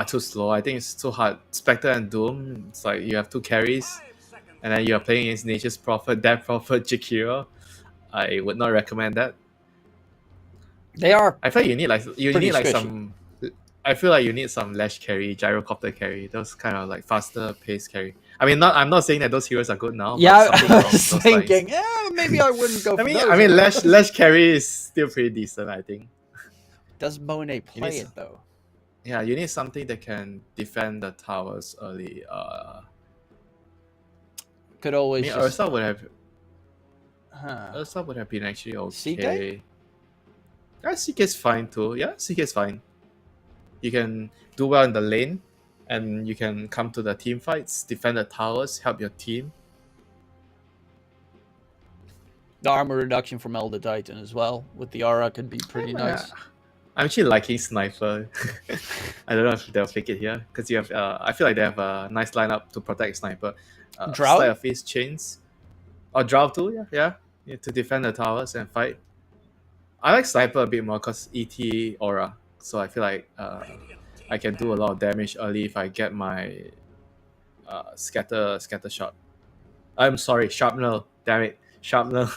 Too slow. I think it's too hard. Spectre and Doom, it's like you have two carries, and then you're playing against Nature's Prophet, Death Prophet, Jakiro. I would not recommend that. They are. I feel like you need squishy. some. I feel like you need some Lash carry, Gyrocopter carry, those kind of like faster pace carry. I mean, I'm not saying that those heroes are good now. Yeah, I was thinking, maybe I wouldn't go for those. I mean, Lash carry is still pretty decent, I think. Does Monet play it though? Yeah, you need something that can defend the towers early. Could always. I mean, Ursa would have. Ursa would have been actually okay. Yeah, CK is fine too. Yeah, CK is fine. You can do well in the lane, and you can come to the team fights, defend the towers, help your team. The armor reduction from Elder Titan as well with the aura could be pretty nice. I'm actually liking Sniper. I don't know if they'll pick it here because you have. I feel like they have a nice lineup to protect Sniper. Drought? Sleight of Fist Chains, or Drought too. Yeah, to defend the towers and fight. I like Sniper a bit more because ET aura, so I feel like I can do a lot of damage early if I get my scatter shot. I'm sorry, Sharpener. Damn it, Sharpener.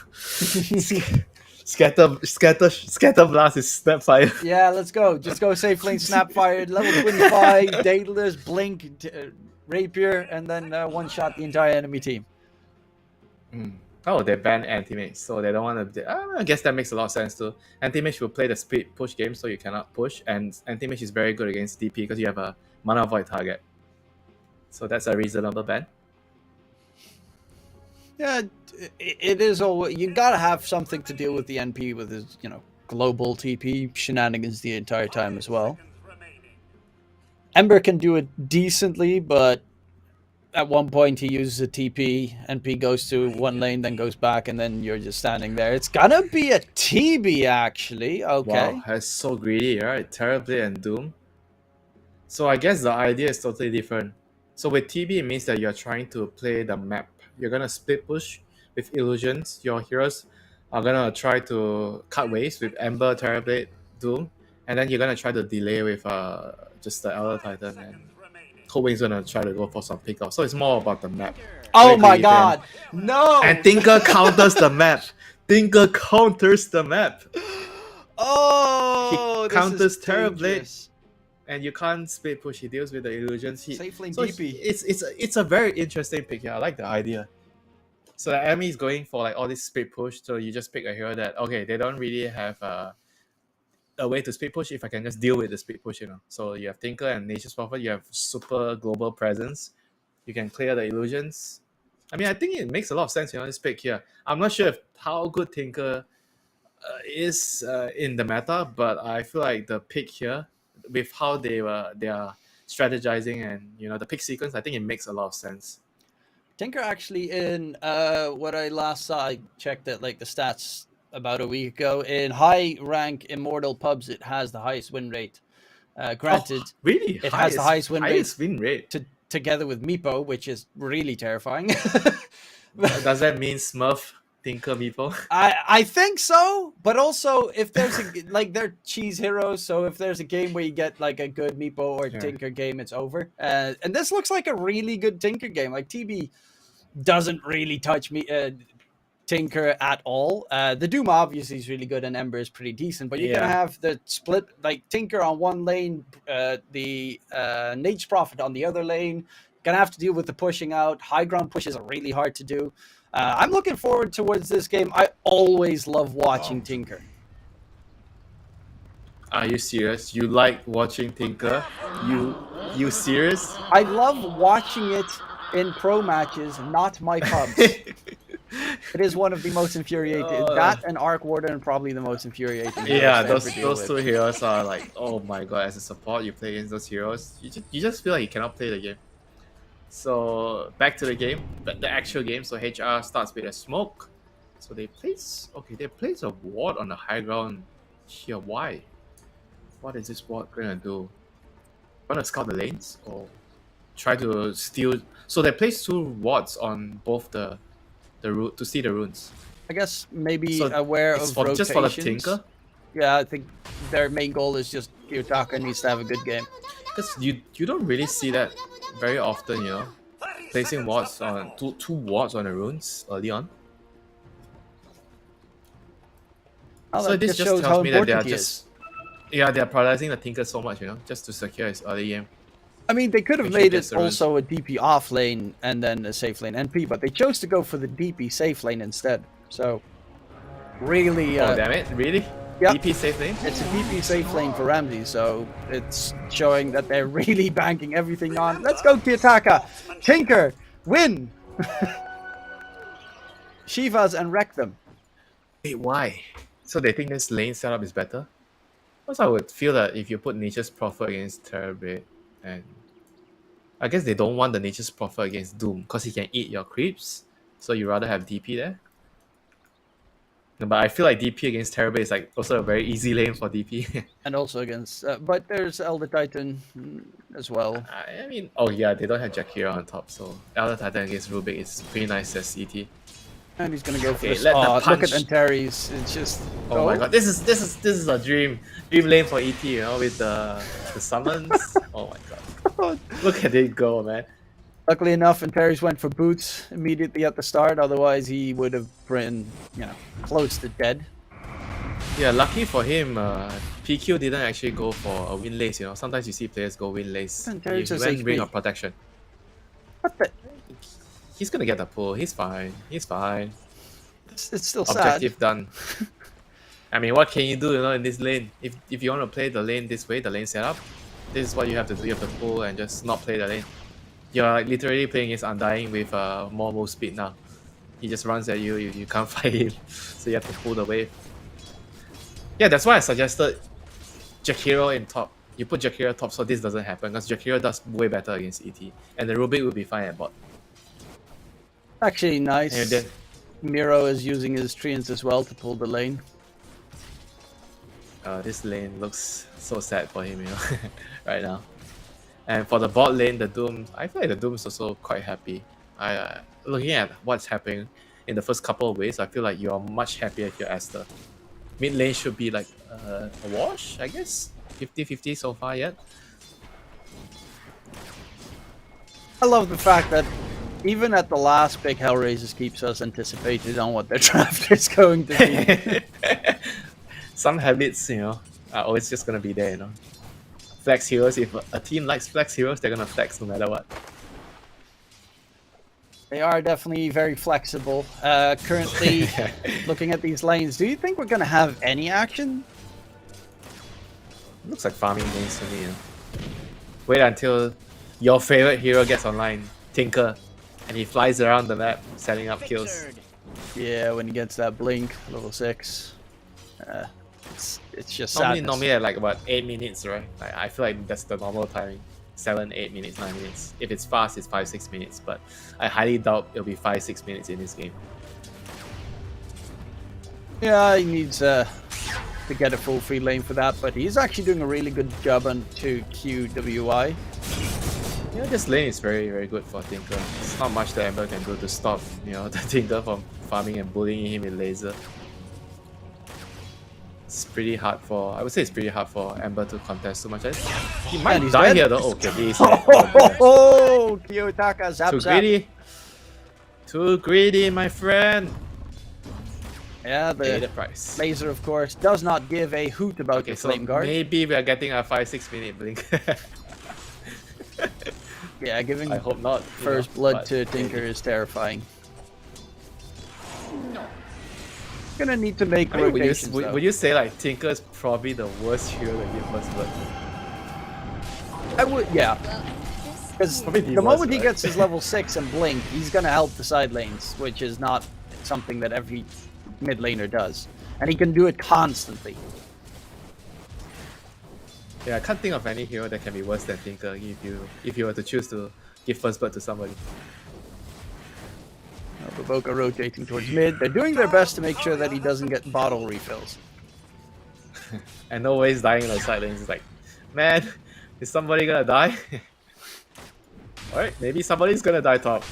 Scatter blast is Snapfire. Yeah, let's go. Just go safe lane Snapfire, level 25, Daedalus, Blink, Rapier, and then one shot the entire enemy team. Oh, they banned Anti-Mage, so they don't want to... I guess that makes a lot of sense too. Anti-Mage will play the speed push game, so you cannot push, and Anti-Mage is very good against DP because you have a mana void target. So that's a reasonable ban. Yeah, it is all... You gotta have something to deal with the NP with his, global TP shenanigans the entire time as well. Ember can do it decently, but at one point he uses a TP, NP goes to one lane, then goes back, and then you're just standing there. It's gonna be a TB actually. Okay. Wow, that's so greedy, right? Terrorblade and Doom. So I guess the idea is totally different. So with TB, it means that you're trying to play the map. You're gonna split push with illusions. Your heroes are gonna try to cut waves with Ember, Terrorblade, Doom, and then you're gonna try to delay with just the Elder Titan, and Coldwing's gonna try to go for some pickup. So it's more about the map. Oh Very my creative. god. No. And Tinker counters the map. Tinker counters the map. Oh, He counters this is Terrorblade. dangerous. And you can't split push. He deals with the illusions. Safe lane So DP. it's a very interesting pick here. I like the idea. So the enemy is going for like all this split push. So you just pick a hero that okay, they don't really have a way to split push. If I can just deal with the split push, So you have Tinker and Nature's Prophet. You have super global presence. You can clear the illusions. I mean, I think it makes a lot of sense. This pick here. I'm not sure how good Tinker is in the meta, but I feel like the pick here, with how they are strategizing and the pick sequence, I think it makes a lot of sense. Tinker actually in what I last saw, I checked it like the stats about a week ago. In high rank immortal pubs, it has the highest win rate. Granted, really, it has the highest win rate. Together with Meepo, which is really terrifying. Does that mean Smurf Tinker Meepo? I think so, but also if there's they're cheese heroes, so if there's a game where you get like a good Meepo or Tinker game, it's over. And this looks like a really good Tinker game. Like TB doesn't really touch me Tinker at all. The Doom obviously is really good, and Ember is pretty decent, but you're gonna have the split like Tinker on one lane, the Nature's Prophet on the other lane. Gonna have to deal with the pushing out. High ground pushes are really hard to do. I'm looking forward towards this game. I always love watching Tinker. Are you serious? You like watching Tinker? You serious? I love watching it in pro matches, not my pubs. It is one of the most infuriating. That and Arc Warden are probably the most infuriating. Yeah, those two heroes are like, oh my god! As a support, you play against those heroes, you just feel like you cannot play the game. So back to the game, the actual game. So HR starts with a smoke. So they place a ward on the high ground here. Why? What is this ward gonna do? Wanna scout the lanes or try to steal? So they place 2 wards on both the route to see the runes. I guess maybe So aware it's of for, rotations. just for the Tinker. Yeah, I think their main goal is just Kiyotaka needs to have a good game. Because you don't really see that very often, placing wards on two wards on the runes early on. Oh, So that this just shows how tells me that they are important he is. just they're prioritizing the Tinker so much, just to secure his early game. I mean, they could have Make sure made he gets it the runes. also a DP off lane and then a safe lane NP, but they chose to go for the DP safe lane instead. So, really, Oh damn it! Really? yeah. DP safe lane? It's a DP safe lane for Ramsey, so it's showing that they're really banking everything on. Let's go, Kiyotaka! Tinker! Win! Shivas and wreck them. Wait, why? So they think this lane setup is better? Because I would feel that if you put Nature's Prophet against Terrorblade, and I guess they don't want the Nature's Prophet against Doom because he can eat your creeps. So you rather have DP there. No, but I feel like DP against Terrorblade is like also a very easy lane for DP. And also against, but there's Elder Titan as well. I mean, oh yeah, they don't have Jakira on top, so Elder Titan against Rubik is pretty nice as CT. And he's gonna go for Okay, this. let the Look punch. at Antares. It's just. Oh my god, this is a dream lane for ET, with the summons. Oh my god, look at it go, man. Luckily enough, Antares went for boots immediately at the start. Otherwise, he would have been, close to dead. Yeah, lucky for him, PQ didn't actually go for a win lace. Sometimes you see players go win lace. Antares He has went ring HP. of protection. What the? He's gonna get the pull. He's fine. He's fine. It's still Objective done. I mean, what can you do, in this lane? If you want to play the lane this way, the lane setup, this is what you have to do. You have to pull and just not play the lane. You're like literally playing against Undying with more move speed now. He just runs at you. You can't fight him, so you have to pull the wave. Yeah, that's why I suggested Jakiro in top. you put Jakira top, so this doesn't happen because Jakira does way better against ET, and the Rubik will be fine at bot. Actually, And nice. then Miro is using his treants as well to pull the lane. this lane looks so sad for him, right now. And for the bot lane, the Doom, I feel like the Doom's also quite happy. Looking at what's happening in the first couple of waves, I feel like you're much happier if you're Aster. Mid lane should be like a wash, I guess. 50-50 so far yet. I love the fact that even at the last pick, Hellraisers keeps us anticipated on what their draft is going to be. Some habits, are always just gonna be there, Flex heroes, if a team likes flex heroes, they're gonna flex no matter what. They are definitely very flexible. Currently, looking at these lanes, do you think we're going to have any action? Looks like farming lanes to me. Wait until your favorite hero gets online, Tinker, and he flies around the map setting up kills. Yeah, when he gets that blink, level 6. It's just Normally at like about 8 minutes, right? I feel like that's the normal timing. 7, 8 minutes, 9 minutes. If it's fast, it's 5-6 minutes. But I highly doubt it'll be 5-6 minutes in this game. Yeah, he needs to get a full free lane for that, but he's actually doing a really good job on to QWI. Yeah, this lane is very, very good for Tinker. It's not much that Ember can do to stop, the Tinker from farming and bullying him with laser. It's pretty hard for, I would say it's pretty hard for Ember to contest too much. He might he's die dead. here though. Okay, he's Oh, Kiyotaka zap too zap. greedy. Too greedy, my friend. Yeah, Pay the the price. laser, of course, does not give a hoot about Okay, the so flame guard. maybe we are getting a 5-6 minute blink. Yeah, giving I hope not. first blood but to Tinker maybe. is terrifying. Gonna need to make I mean, rotations. though. would you say like Tinker is probably the worst hero to give first blood to? I would, yeah. Because Probably the the worst, moment he right? gets his level 6 and blink, he's gonna help the side lanes, which is not something that every mid laner does. And he can do it constantly. Yeah, I can't think of any hero that can be worse than Tinker if you were to choose to give first blood to somebody. Baboka rotating towards mid. They're doing their best to make sure that he doesn't get bottle refills. And no ways dying on the side lanes. It's like, man, is somebody gonna die? Alright, maybe somebody's gonna die top.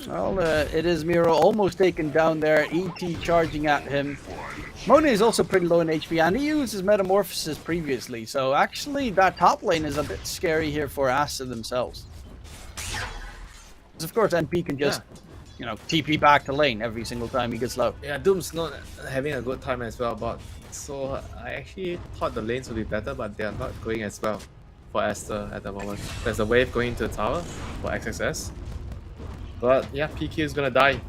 Well, it is Miro almost taken down there. ET charging at him. Mona is also pretty low in HP, and he used his Metamorphosis previously, so actually that top lane is a bit scary here for Asta themselves. Because of course NP can just, TP back to lane every single time he gets low. Yeah, Doom's not having a good time as well, but so I actually thought the lanes would be better, but they are not going as well for Aster at the moment. There's a wave going to the tower for XXS. But yeah, PQ is gonna die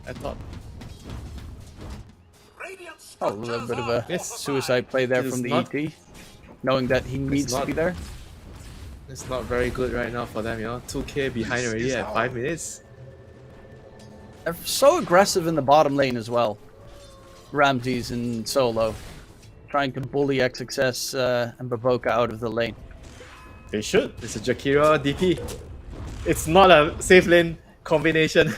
at top. Oh, a little bit of a Yes. suicide play there It is from the not- ET, knowing that he needs to not- be there. It's not very good right now for them, 2k behind already at 5 minutes. They're so aggressive in the bottom lane as well. Ramses and Solo, trying to bully XXS and Baboka out of the lane. They should. It's a Jakira DP. It's not a safe lane combination.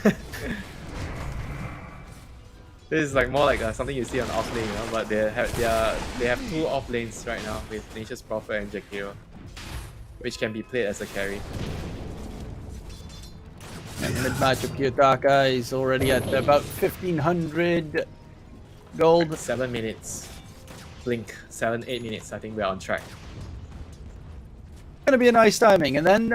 This is like more like something you see on off lane, but they have two off lanes right now with Nature's Prophet and Jakiro, which can be played as a carry. And mid-matchup, Kiyotaka is already at about 1,500 gold. 7 minutes. Blink. 7-8 minutes. I think we're on track. Gonna be a nice timing. And then,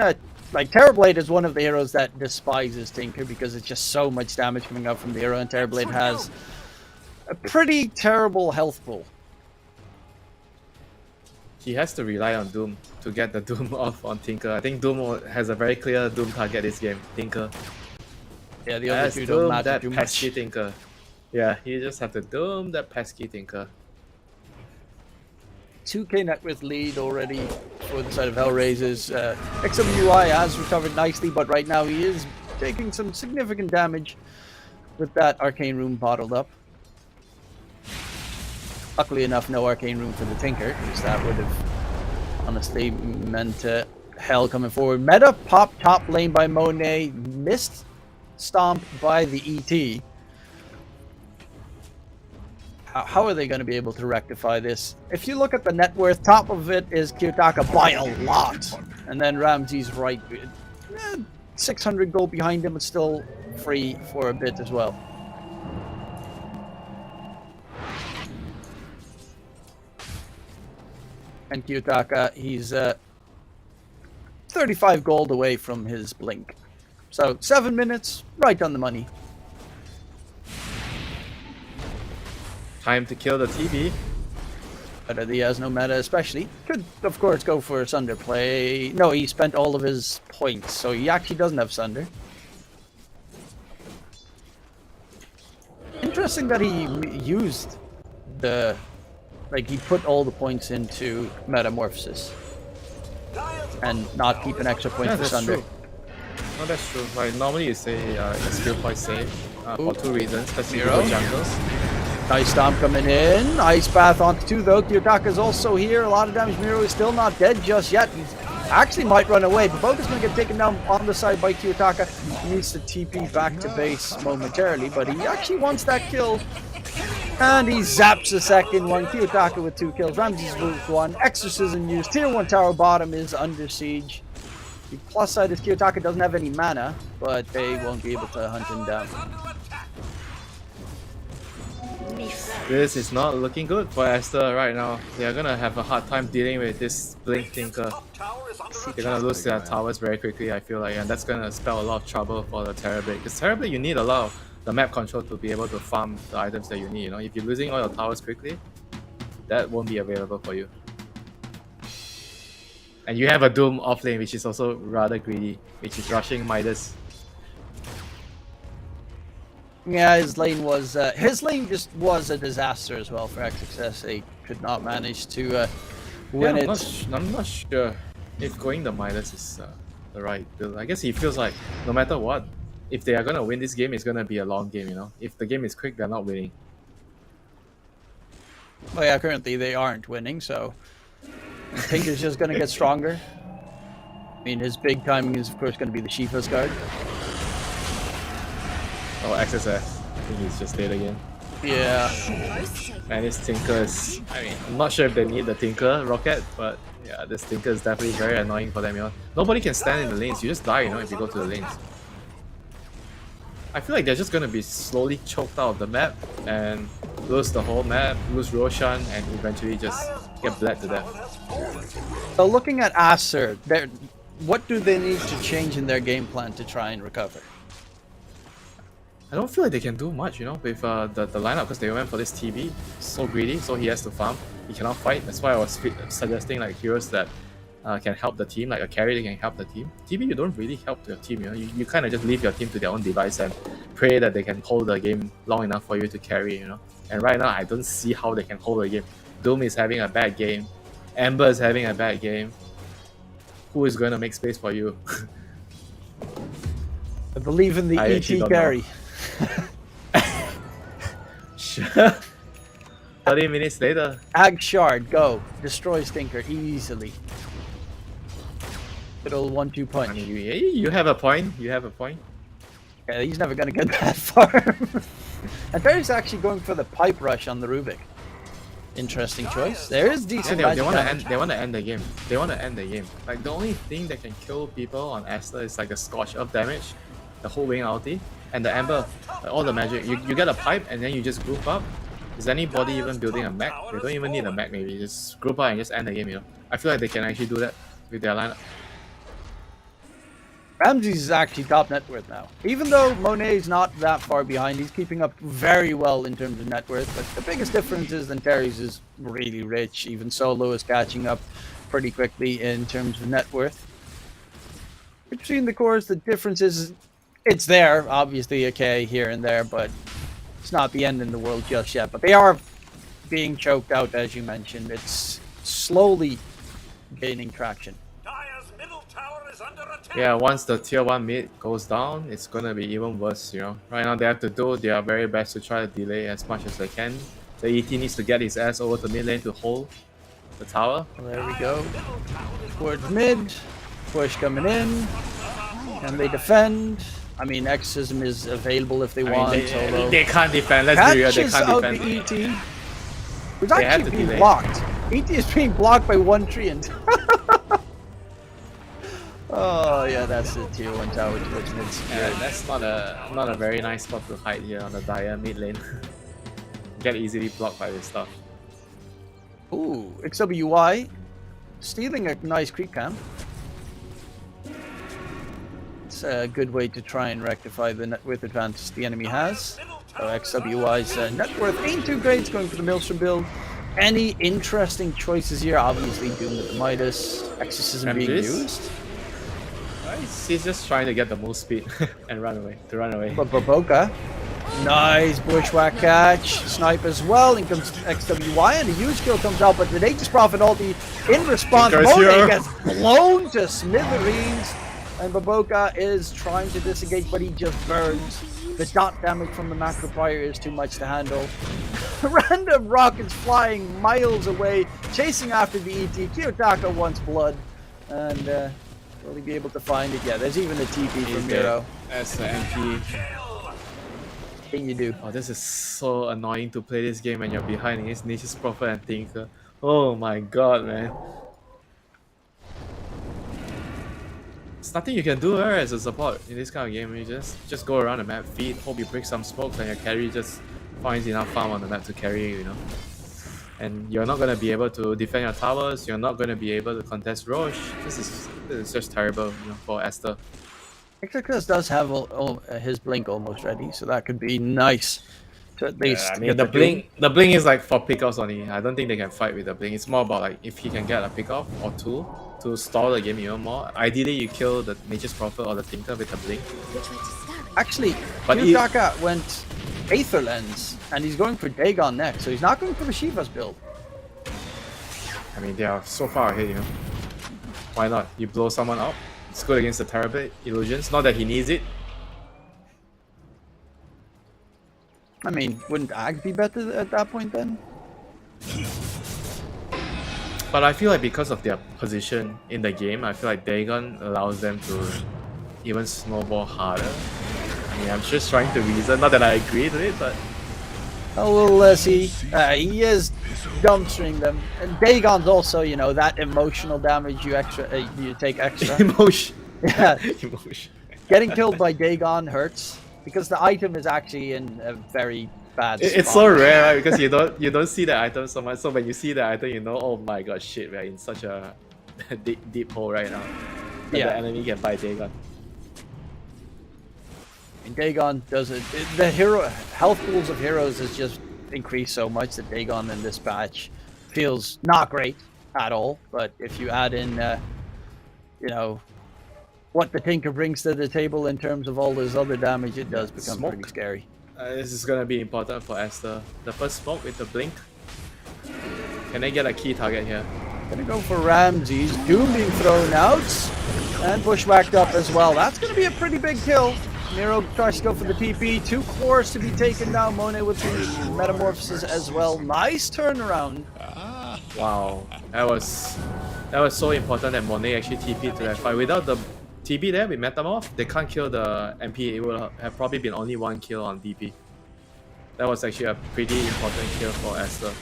like, Terrorblade is one of the heroes that despises Tinker because it's just so much damage coming out from the hero, and Terrorblade has a pretty terrible health pool. He has to rely on Doom to get the Doom off on Tinker. I think Doom has a very clear Doom target this game. Tinker. Yeah, the other Yes, two don't Doom matter that too pesky much. Tinker. Yeah, you just have to Doom that pesky Tinker. 2k net with lead already for the side of Hellraisers. XWI has recovered nicely, but right now he is taking some significant damage with that Arcane Room bottled up. Luckily enough, no Arcane Room for the Tinker, because that would have Honestly, meant hell coming forward. Meta pop top lane by Monet. Missed stomp by the ET. How are they going to be able to rectify this? If you look at the net worth, top of it is Kiyotaka by a lot. And then Ramsey's right. 600 gold behind him, but still free for a bit as well. And Kiyotaka, he's 35 gold away from his blink. So 7 minutes, right on the money. Time to kill the TB. But he has no meta especially. Could, of course, go for a Sunder play. No, he spent all of his points, so he actually doesn't have Sunder. Interesting that he used the... Like, he put all the points into Metamorphosis. And not keep an extra point for Sunder. True. No, that's true. Like, normally you say it's skill point save for 2 reasons. Especially for jungles. Nice stomp coming in. Ice Bath onto 2 though. Kiyotaka's also here. A lot of damage. Miro is still not dead just yet. He actually might run away, but Boga's going to get taken down on the side by Kiyotaka. He needs to TP back to base momentarily, but he actually wants that kill. And he zaps the second one. Kiyotaka with 2 kills. Ramsey's with 1. Exorcism used. Tier 1 tower bottom is under siege. The plus side is Kiyotaka doesn't have any mana, but they won't be able to hunt him down. This is not looking good for Aster right now. They are gonna have a hard time dealing with this Blink Tinker. They're gonna lose their towers very quickly, I feel like, and that's gonna spell a lot of trouble for the Terrorblade. Because Terrorblade, you need a lot of the map control to be able to farm the items that you need. You know, if you're losing all your towers quickly, that won't be available for you. And you have a Doom offlane, which is also rather greedy, which is rushing Midas. Yeah, his lane just was a disaster as well for XXS. They could not manage to win it. I'm not sure if going the Midas is the right build. I guess he feels like no matter what, if they are gonna win this game, it's gonna be a long game. You know, if the game is quick, they're not winning. Well, yeah, currently they aren't winning, so I think it's just gonna get stronger. I mean, his big timing is of course gonna be the Shifa's guard. Oh, XSF. I think he's just dead again. Yeah. And this Tinker is... I mean, I'm not sure if they need the Tinker rocket, but yeah, this Tinker is definitely very annoying for them, you know. Nobody can stand in the lanes, you just die, you know, if you go to the lanes. I feel like they're just gonna be slowly choked out of the map and lose the whole map, lose Roshan, and eventually just get bled to death. So looking at Acer, what do they need to change in their game plan to try and recover? I don't feel like they can do much, you know, with the lineup, because they went for this TB. So greedy, so he has to farm. He cannot fight. That's why I was suggesting like heroes that can help the team, like a carry that can help the team. TB, you don't really help your team, you know. You kind of just leave your team to their own device and pray that they can hold the game long enough for you to carry, you know. And right now, I don't see how they can hold the game. Doom is having a bad game. Ember is having a bad game. Who is going to make space for you? I believe in the ET carry. Sure. 30 minutes later. Ag Shard, go. Destroy Stinker easily. Good old 1-2 punch. I mean, you have a point. You have a point. Yeah, he's never going to get that far. And Terry's actually going for the pipe rush on the Rubik. Interesting choice. There is decent they want to end the game. They want to end the game. Like, the only thing that can kill people on Aster is like the Scorch Earth damage, the whole wing ulti, and the Ember. Like, all the magic. You get a pipe and then you just group up. Is anybody even building a mech? They don't even need a mech, maybe. Just group up and just end the game, you know. I feel like they can actually do that with their lineup. Ramsey's is actually top net worth now. Even though Monet is not that far behind, he's keeping up very well in terms of net worth. But the biggest difference is that Terry's is really rich. Even Solo is catching up pretty quickly in terms of net worth. Between the cores, the difference is it's there. Obviously, a K here and there, but it's not the end in the world just yet. But they are being choked out, as you mentioned. It's slowly gaining traction. Yeah, once the tier 1 mid goes down, it's gonna be even worse, you know. Right now they have to do their very best to try to delay as much as they can. The ET needs to get his ass over to mid lane to hold. the tower. There we go. Towards mid. Push coming in. Can they defend? I mean, Exorcism is available if they I mean, want. they can't defend. Let's be real, they Catches can't out defend. the ET. Who's They had actually to being delay. blocked. ET is being blocked by one tree and oh yeah, that's the tier 1 tower towards mid. Yeah, that's not a very nice spot to hide here on the dire mid lane. Get easily blocked by this stuff. Ooh, XWY stealing a nice creep camp. It's a good way to try and rectify the net worth advantage the enemy has. So XWY's net worth ain't too great. It's going for the Maelstrom build. Any interesting choices here? Obviously, Doom with the Midas, Exorcism being Amethyst? used. He's just trying to get the move speed and run away. But Baboka, nice bushwhack catch, snipe as well. In comes XWY, and a huge kill comes out. But the Nature's Prophet ulti in response, Tinker's Monet here. gets blown to smithereens. And Baboka is trying to disengage, but he just burns. The dot damage from the macro fire is too much to handle. Random rockets flying miles away, chasing after the ET. Kiyotaka wants blood, and will he be able to find it? Yeah, there's even a TP from Miro. That's the MP. What can you do? Oh, this is so annoying to play this game when you're behind against Nature's Prophet and Tinker. Oh my god, man. There's nothing you can do as a support in this kind of game. You just go around the map, feed, hope you break some smokes, and your carry just finds enough farm on the map to carry you, you know. And you're not gonna be able to defend your towers. You're not gonna be able to contest Roche. This is just terrible, you know, for Esther. Exorcist does have his blink almost ready, so that could be nice to at least I mean, get the blink. blink is like for pickoffs only. I don't think they can fight with the blink. It's more about like if he can get a pickoff or two to stall the game even more. Ideally, you kill the Nature's Prophet or the Tinker with the blink. Actually, But Kiyotaka went Aether Lens, and he's going for Dagon next, so he's not going for the Shiva's build. I mean, they are so far ahead, you know. Why not? You blow someone up. It's good against the Terrorblade illusions. Not that he needs it. I mean, wouldn't Ag be better at that point then? But I feel like because of their position in the game, I feel like Dagon allows them to even snowball harder. I mean, I'm just trying to reason. Not that I agree to it, but Oh, we'll see. He is dumpstering them. And Dagon's also, you know, that emotional damage you take extra. emotion. Yeah, Emotion. getting killed by Dagon hurts because the item is actually in a very bad It's spot. so rare, right? Because you don't see the item so much. So when you see the item, you know, oh my god, shit, we're in such a deep hole right now. That Yeah. the enemy can buy Dagon. And Dagon does it. The hero health pools of heroes has just increased so much that Dagon in this patch feels not great at all. But if you add in, you know, what the Tinker brings to the table in terms of all this other damage, it does become pretty Smoke. scary. This is gonna be important for Esther. The first smoke with the blink. Can they get a key target here? Gonna go for Ramses. Doom being thrown out and bushwhacked up as well. That's gonna be a pretty big kill. Miro tries to go for the TP. 2 cores to be taken down. Monet with the metamorphosis as well. Nice turnaround. Wow, that was so important that Monet actually TP'd to that fight. Without the TP there with Metamorph, they can't kill the MP. It would have probably been only 1 kill on DP. That was actually a pretty important kill for Esther.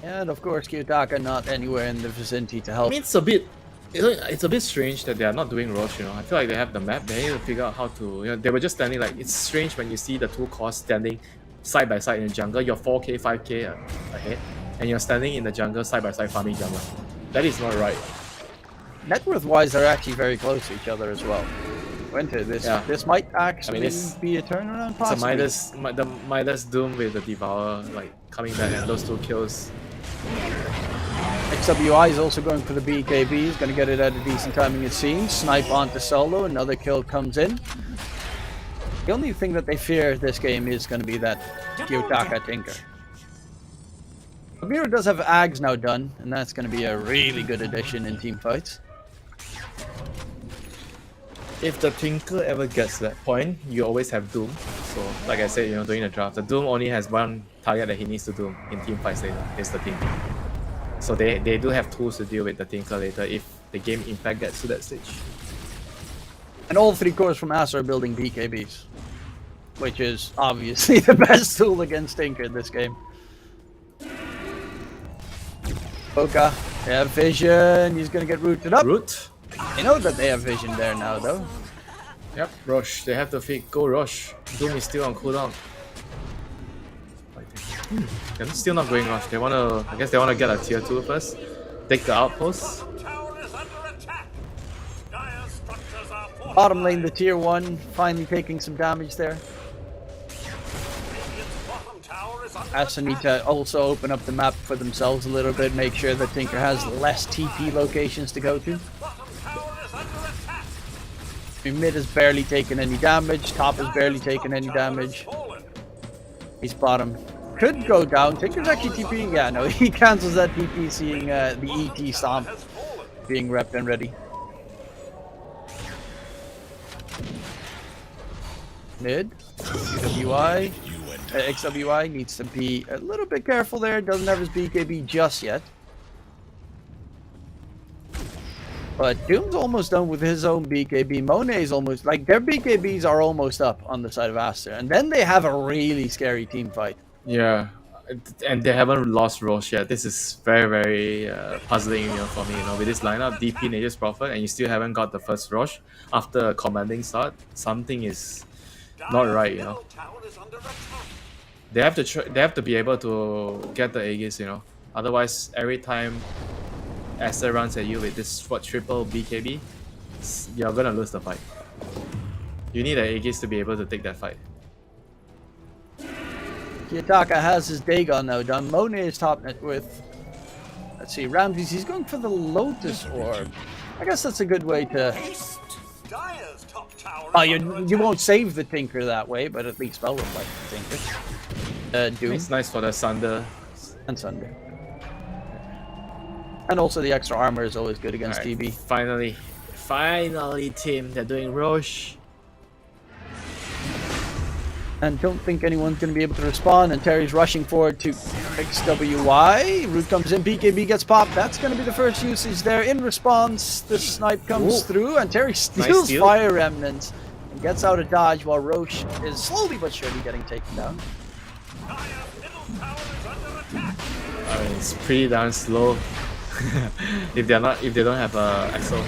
And of course, Kiyotaka not anywhere in the vicinity to I help. mean, it's a bit strange that they are not doing Roche, you know. I feel like they have the map. They need to figure out how to, you know, they were just standing like, it's strange when you see the 2 cores standing side by side in the jungle. You're 4k, 5k ahead, and you're standing in the jungle side by side farming jungle. That is not right. Net worth wise, they're actually very close to each other as well. Winter, this might actually it's- be a turnaround It's a possibly. the Midas Doom with the Devour, like, coming back, and those 2 kills. XWI is also going for the BKB. He's going to get it at a decent timing, it seems. Snipe onto Solo. Another kill comes in. The only thing that they fear this game is going to be that Kiyotaka Tinker. Miro does have Ags now done, and that's going to be a really good addition in team fights. If the Tinker ever gets to that point, you always have Doom. So, like I said, you know, during the draft, the Doom only has 1 target that he needs to do in team fights later is the Tinker. So they do have tools to deal with the Tinker later if the game in fact gets to that stage. And all 3 cores from Acer are building BKBs, which is obviously the best tool against Tinker in this game. Boca, they have vision. He's gonna get rooted up. Root? You know that they have vision there now, though. Yep, Roche. They have to go Roche. Doom is still on cooldown. They're still not going Roche. They wanna, I guess they wanna get a tier 2 first. Take the outpost. Bottom lane, the tier 1, finally taking some damage there. Asa need to also open up the map for themselves a little bit, make sure that Tinker has less TP locations to go to. Mid has barely taken any damage, top has barely taken any damage. He's bottom. Could go down. Tinker's actually TPing. Yeah, no, he cancels that TP seeing the ET stomp being repped and ready. Mid, XWI. XWI needs to be a little bit careful there. Doesn't have his BKB just yet. But Doom's almost done with his own BKB. Monet's almost, like, their BKBs are almost up on the side of Aster. And then they have a really scary team fight. Yeah, and they haven't lost Roche yet. This is very, very puzzling, for me. With this lineup, DP, Nature's Prophet, and you still haven't got the first Roche after a commanding start. Something is not right, They have to they have to be able to get the Aegis, Otherwise, every time Aster runs at you with this triple BKB, you're gonna lose the fight. You need an Aegis to be able to take that fight. Kiyotaka has his Dagon now done. Monet is top net with, let's see, Ramses. He's going for the Lotus Orb. I guess that's a good way to... Oh, you won't save the Tinker that way, but at least spell him like the Tinker. Doom. It's nice for the Sunder. And Sunder. And also the extra armor is always good against TB. Finally, team, they're doing Roche. And don't think anyone's going to be able to respond. And Terry's rushing forward to XWY. Root comes in, BKB gets popped. That's going to be the first usage there. In response, the snipe comes through, and Terry steals Fire Remnants and gets out of dodge while Roche is slowly but surely getting taken down. I mean, it's pretty darn slow. if they don't have a Axel.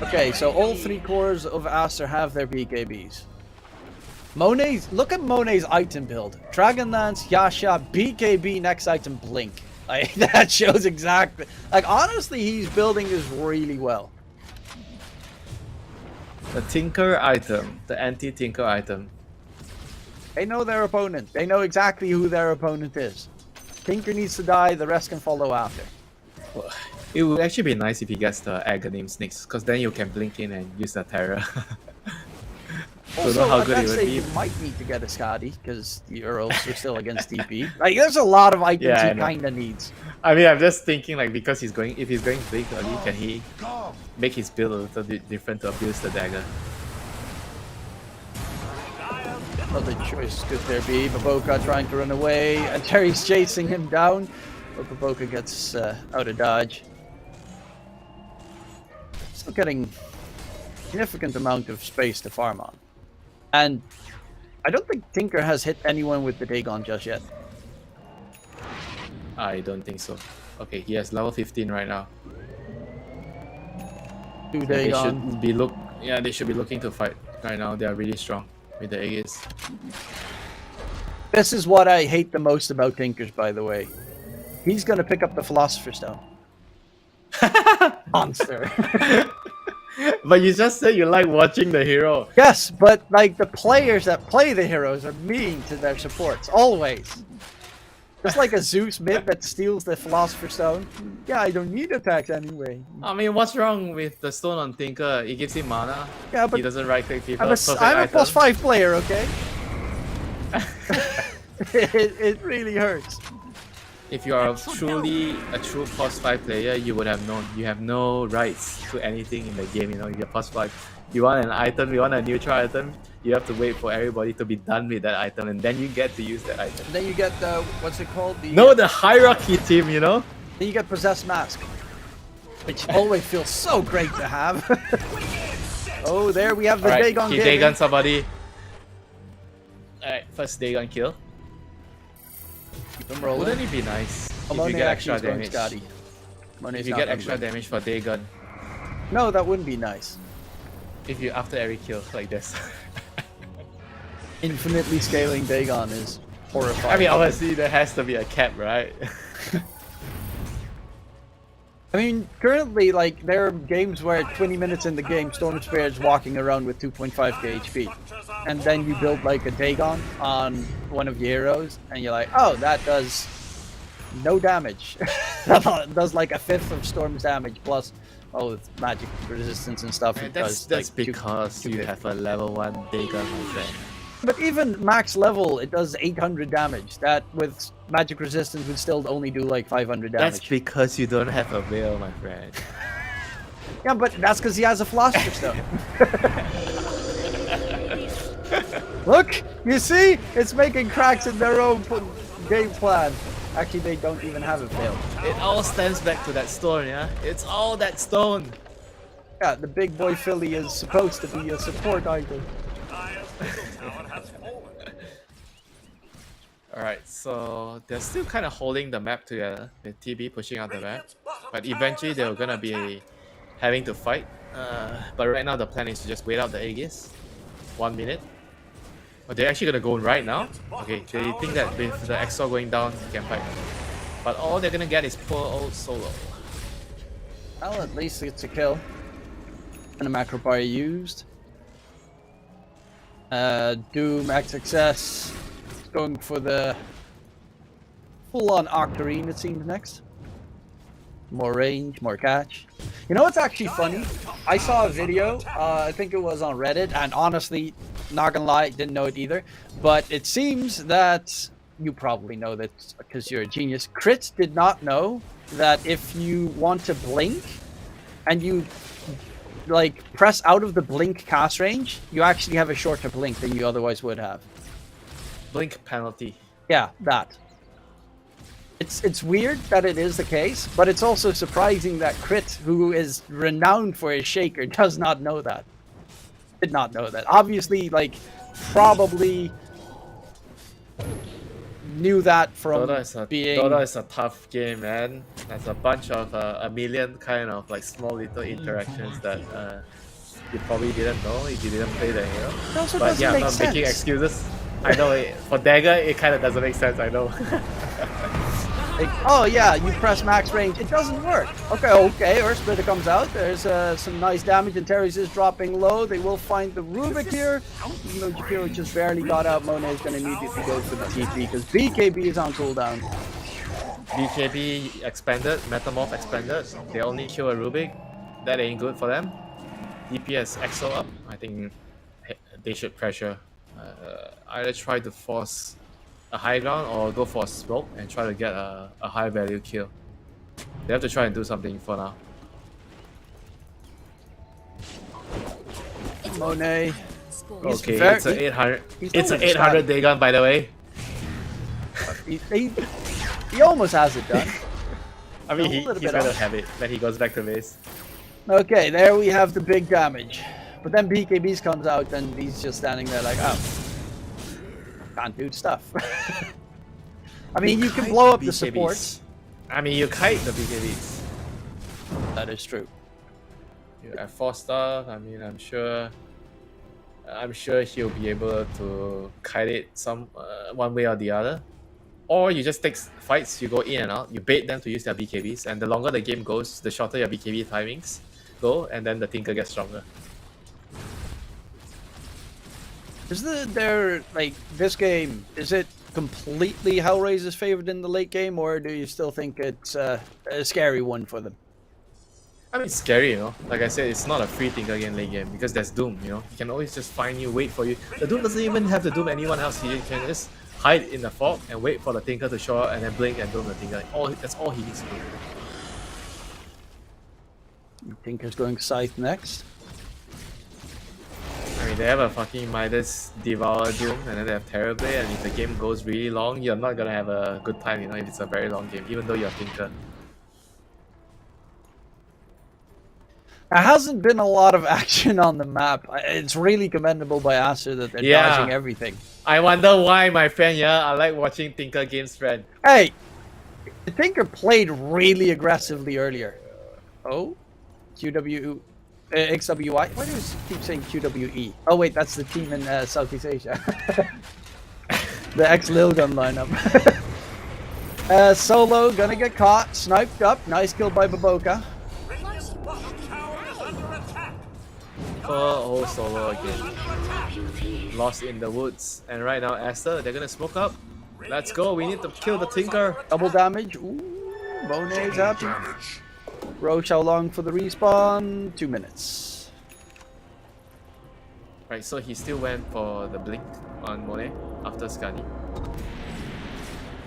Okay, so all 3 cores of Aster have their BKBs. Look at Monet's item build. Dragon Lance, Yasha, BKB, next item, Blink. Like, that shows exactly... Like, honestly, he's building this really well. The Tinker item, the anti-Tinker item. They know their opponent. They know exactly who their opponent is. Tinker needs to die, the rest can follow after. Well, it would actually be nice if he gets the Aghanim Snakes, because then you can blink in and use the Terror. Also, don't know how good it would be. You might need to get a Skadi, because the Earls are still against DP. Like, there's a lot of items he kind of needs. I mean, I'm just thinking, like, because if he's going blink early, can he make his build a little bit different to abuse the dagger? Another choice could there be. Baboka trying to run away, and Terry's chasing him down. But Baboka gets out of dodge. Still getting a significant amount of space to farm on. And I don't think Tinker has hit anyone with the Dagon just yet. I don't think so. Okay, he has level 15 right now. 2 Dagon. They should be looking to fight right now. They are really strong with the Aegis. This is what I hate the most about Tinkers, by the way. He's gonna pick up the Philosopher's Stone. Monster. But you just said you like watching the hero. Yes, but like the players that play the heroes are mean to their supports, always. Just like a Zeus mid that steals the Philosopher's Stone. Yeah, I don't need attacks anyway. I mean, what's wrong with the stone on Tinker? It gives him mana. Yeah, but he doesn't right click people. I'm a +5 player, okay? it really hurts. If you are truly a true +5 player, you would have known. You have no rights to anything in the game. You're +5. You want an item, you want a neutral item, You have to wait for everybody to be done with that item, and then you get to use that item. And then you get the what's it called? The hierarchy team, you know? Then you get possessed mask, which always feels so great to have. Oh, there we have the Alright, Dagon. he Dagon somebody. Alright, first Dagon kill. Keep them rolling. Wouldn't it be nice if Monet you get actually extra is going damage? Scotty. Monet's If you not get going extra good. damage for Dagon. No, that wouldn't be nice. If you after every kill like this. Infinitely scaling Dagon is horrifying. I mean, obviously there has to be a cap, right? I mean, currently, like, there are games where 20 minutes in the game, Storm Spear is walking around with 2.5k HP. And then you build, like, a Dagon on one of your heroes, and you're like, oh, that does no damage. That does, like, a fifth of Storm's damage, plus, oh, it's magic resistance and stuff. It that's does, like, because you have a level 1 Dagon, my friend. But even max level, it does 800 damage. That, with magic resistance, would still only do, like, 500 damage. That's because you don't have a veil, my friend. Yeah, but that's because he has a Philosopher's Stone. Look, you see? It's making cracks in their own game plan. Actually, they don't even have a veil. It all stems back to that stone, yeah? It's all that stone. Yeah, the big boy Philly is supposed to be a support item. Alright, so they're still kind of holding the map together with TB pushing out the map. But eventually they're gonna be having to fight. But right now the plan is to just wait out the Aegis. 1 minute. But they're actually gonna go right now? Okay, they think that with the Exor going down, they can fight. But all they're gonna get is poor old Solo. Well, at least it's a kill. And a macro bar used. Doom, XXS. Going for the full-on Octarine, it seems, next. More range, more catch. You know what's actually funny? I saw a video, I think it was on Reddit, and honestly, not gonna lie, didn't know it either. But it seems that, you probably know that because you're a genius, Crits did not know that if you want to blink, and you like press out of the blink cast range, you actually have a shorter blink than you otherwise would have. Blink penalty. Yeah, that. It's weird that it is the case, but it's also surprising that Crit, who is renowned for his shaker, does not know that. Did not know that. Obviously, like, probably knew that from being... Dota is a tough game, man. There's a bunch of, a million kind of, like, small little interactions that, you probably didn't know if you didn't play the hero. It also But doesn't yeah, I'm make not making sense. excuses. I know for Dagger, it kind of doesn't make sense, I know. Like, oh yeah, you press max range. It doesn't work. Okay, Earth Splitter comes out. There's some nice damage, and Terry's is dropping low. They will find the Rubik here. Even though Jakiro just barely got out, Monet is going to immediately go for the TP because BKB is on cooldown. BKB expanded, Metamorph expanded. They only kill a Rubik. That ain't good for them. DPS EXO up. I think they should pressure. Either try to force a high ground or go for a smoke and try to get a high value kill. They have to try and do something for now. Monet. Okay, it's an 800. It's an 800 Dagon, by the way. He almost has it done. I mean, he's gonna off. have it. Then he goes back to base. Okay, there we have the big damage. But then BKBs comes out and he's just standing there like, oh, can't do stuff. I mean, you can blow up the supports. I mean, you kite the BKBs. That is true. You have 4 stuff. I mean, I'm sure he'll be able to kite it one way or the other. Or you just take fights, you go in and out, you bait them to use their BKBs, and the longer the game goes, the shorter your BKB timings go, and then the Tinker gets stronger. Is this game, is it completely Hellraiser's favorite in the late game, or do you still think it's a scary one for them? I mean, it's scary, you know. Like I said, it's not a free Tinker game late game because there's Doom, you know. He can always just find you, wait for you. The Doom doesn't even have to Doom anyone else. He can just hide in the fog and wait for the Tinker to show up and then blink and Doom the Tinker. That's all he needs to do. Tinker's going Scythe next. I mean, they have a fucking Midas Devour Doom, and then they have Terrorblade, and if the game goes really long, you're not gonna have a good time, if it's a very long game, even though you're Tinker. There hasn't been a lot of action on the map. It's really commendable by Acer that they're dodging everything. I wonder why, my friend, I like watching Tinker games, friend. Hey, the Tinker played really aggressively earlier. Oh, XWY? Why do you keep saying QWE? Oh wait, that's the team in Southeast Asia. The ex-Lil Gun lineup. Solo gonna get caught, sniped up. Nice kill by Baboka. Oh, Solo again. Lost in the woods. And right now, Esther, they're gonna smoke up. Let's go, we need to kill the Tinker. Double damage. Ooh, Monet's happy. Roche, how long for the respawn? 2 minutes. Right, so he still went for the blink on Monet after Scani.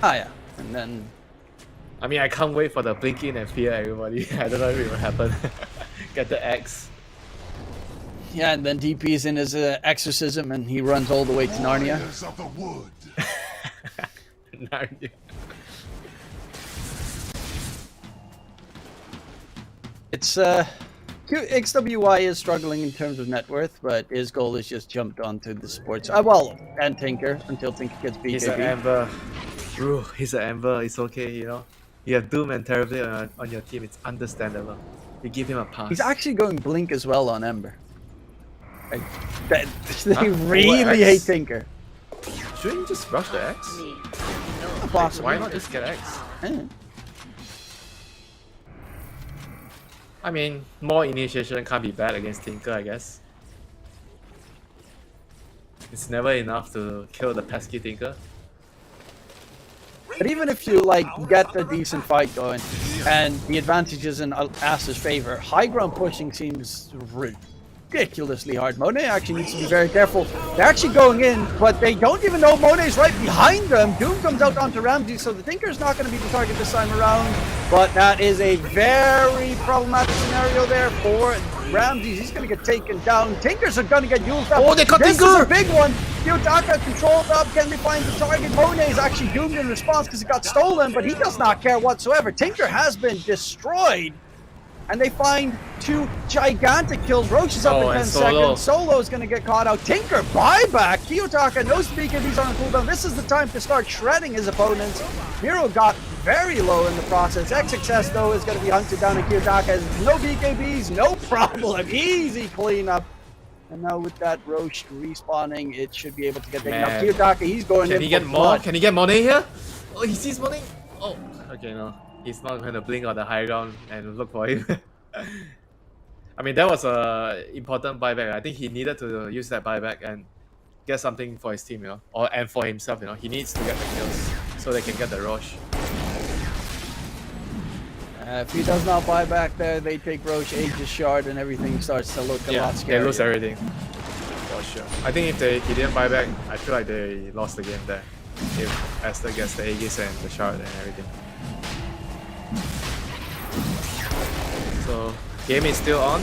Ah, yeah. And then... I mean, I can't wait for the blink in and fear everybody. I don't know if it will happen. Get the X. Yeah, and then DP's in his exorcism and he runs all the way to Narnia. Narnia. It's XWY is struggling in terms of net worth, but his goal is just jumped onto the sports. Well, and Tinker until Tinker gets BKB. He's an Ember. Bro, he's an Ember. It's okay, You have Doom and Terrorblade on your team. It's understandable. You give him a pass. He's actually going Blink as well on Ember. They really hate Tinker. Shouldn't you just rush the X? Possibly. Why not just get X? Yeah. I mean, more initiation can't be bad against Tinker, I guess. It's never enough to kill the pesky Tinker. But even if you get a decent fight going, and the advantage is in Acer's favor, high ground pushing seems ridiculously hard. Monet actually needs to be very careful. They're actually going in, but they don't even know Monet's right behind them. Doom comes out onto Ramsey, so the Tinker's not going to be the target this time around. But that is a very problematic scenario there for Ramsey. He's going to get taken down. Tinkers are going to get used up. Oh, they cut This Tinker! is a big one. Kyotaka controlled up. Can they find the target? Monet is actually doomed in response because it got stolen, but he does not care whatsoever. Tinker has been destroyed. And they find 2 gigantic kills. Roche is up in 10 seconds. Solo is going to get caught out. Tinker, buyback. Kyotaka, no BKBs on the cooldown. This is the time to start shredding his opponents. Miro got very low in the process. XXS, though, is going to be hunted down, and Kyotaka has no BKBs, no problem. Easy cleanup. And now with that Roche respawning, it should be able to get taken out. Kyotaka, he's going in. Can he get more? Can he get Monet here? Oh, he sees Monet. Oh, okay, no. He's not going to blink on the high ground and look for him. I mean, that was a important buyback. I think he needed to use that buyback and get something for his team, and for himself, He needs to get the kills so they can get the Roche. If he does not buy back there, they take Roche, Aegis Shard, and everything starts to look a lot scarier. They lose everything. For sure. I think if he didn't buy back, I feel like they lost the game there. If Esther gets the Aegis and the Shard and everything. So, game is still on,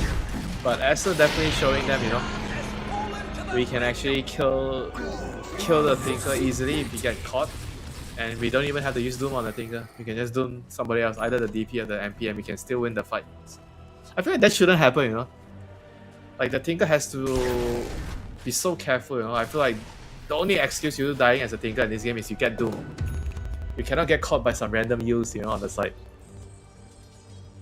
but Esther definitely showing them, we can actually kill the Tinker easily if he get caught. And we don't even have to use Doom on the Tinker. We can just Doom somebody else, either the DP or the MP, and we can still win the fight. I feel like that shouldn't happen, Like, the Tinker has to be so careful, I feel like the only excuse you dying as a Tinker in this game is you get Doom. You cannot get caught by some random use, on the side.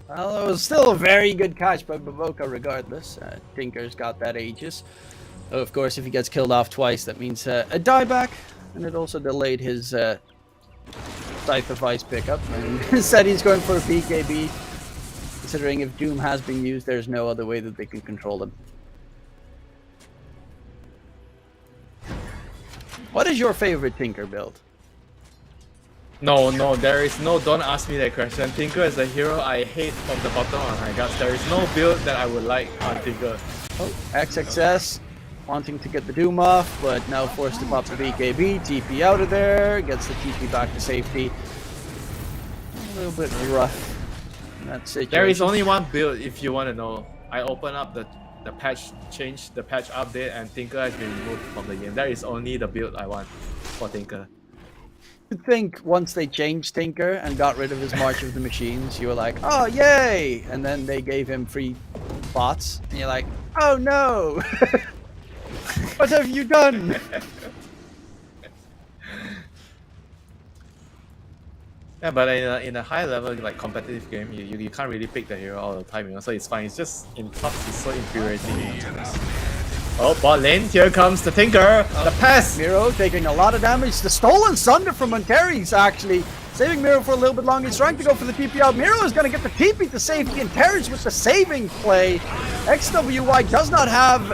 Well, it was still a very good catch by Baboka regardless. Tinker's got that Aegis. Of course, if he gets killed off twice, that means a dieback. And it also delayed his Scythe of Ice pickup. And said he's going for a BKB. Considering if Doom has been used, there's no other way that they can control him. What is your favorite Tinker build? No, there is no, don't ask me that question. Tinker is a hero I hate from the bottom of my guts. There is no build that I would like on Tinker. Oh, XXS wanting to get the Doom off, but now forced to pop the BKB, TP out of there, gets the TP back to safety. A little bit rough in that situation. There is only one build if you want to know. I open up the the patch change, the patch update, and Tinker has been removed from the game. That is only the build I want for Tinker. I think once they changed Tinker and got rid of his March of the Machines, you were like, oh, yay! And then they gave him free bots, and you're like, oh no! What have you done? Yeah, but in a high level like competitive game, you can't really pick the hero all the time, you know. So it's fine. It's just in tough, it's so infuriating. Oh, bot lane, here comes the Tinker, the pass! Miro taking a lot of damage. The stolen Sunder from Antares actually saving Miro for a little bit longer. He's trying to go for the TP out. Miro is going to get the TP to safety. Antares with the saving play. XWY does not have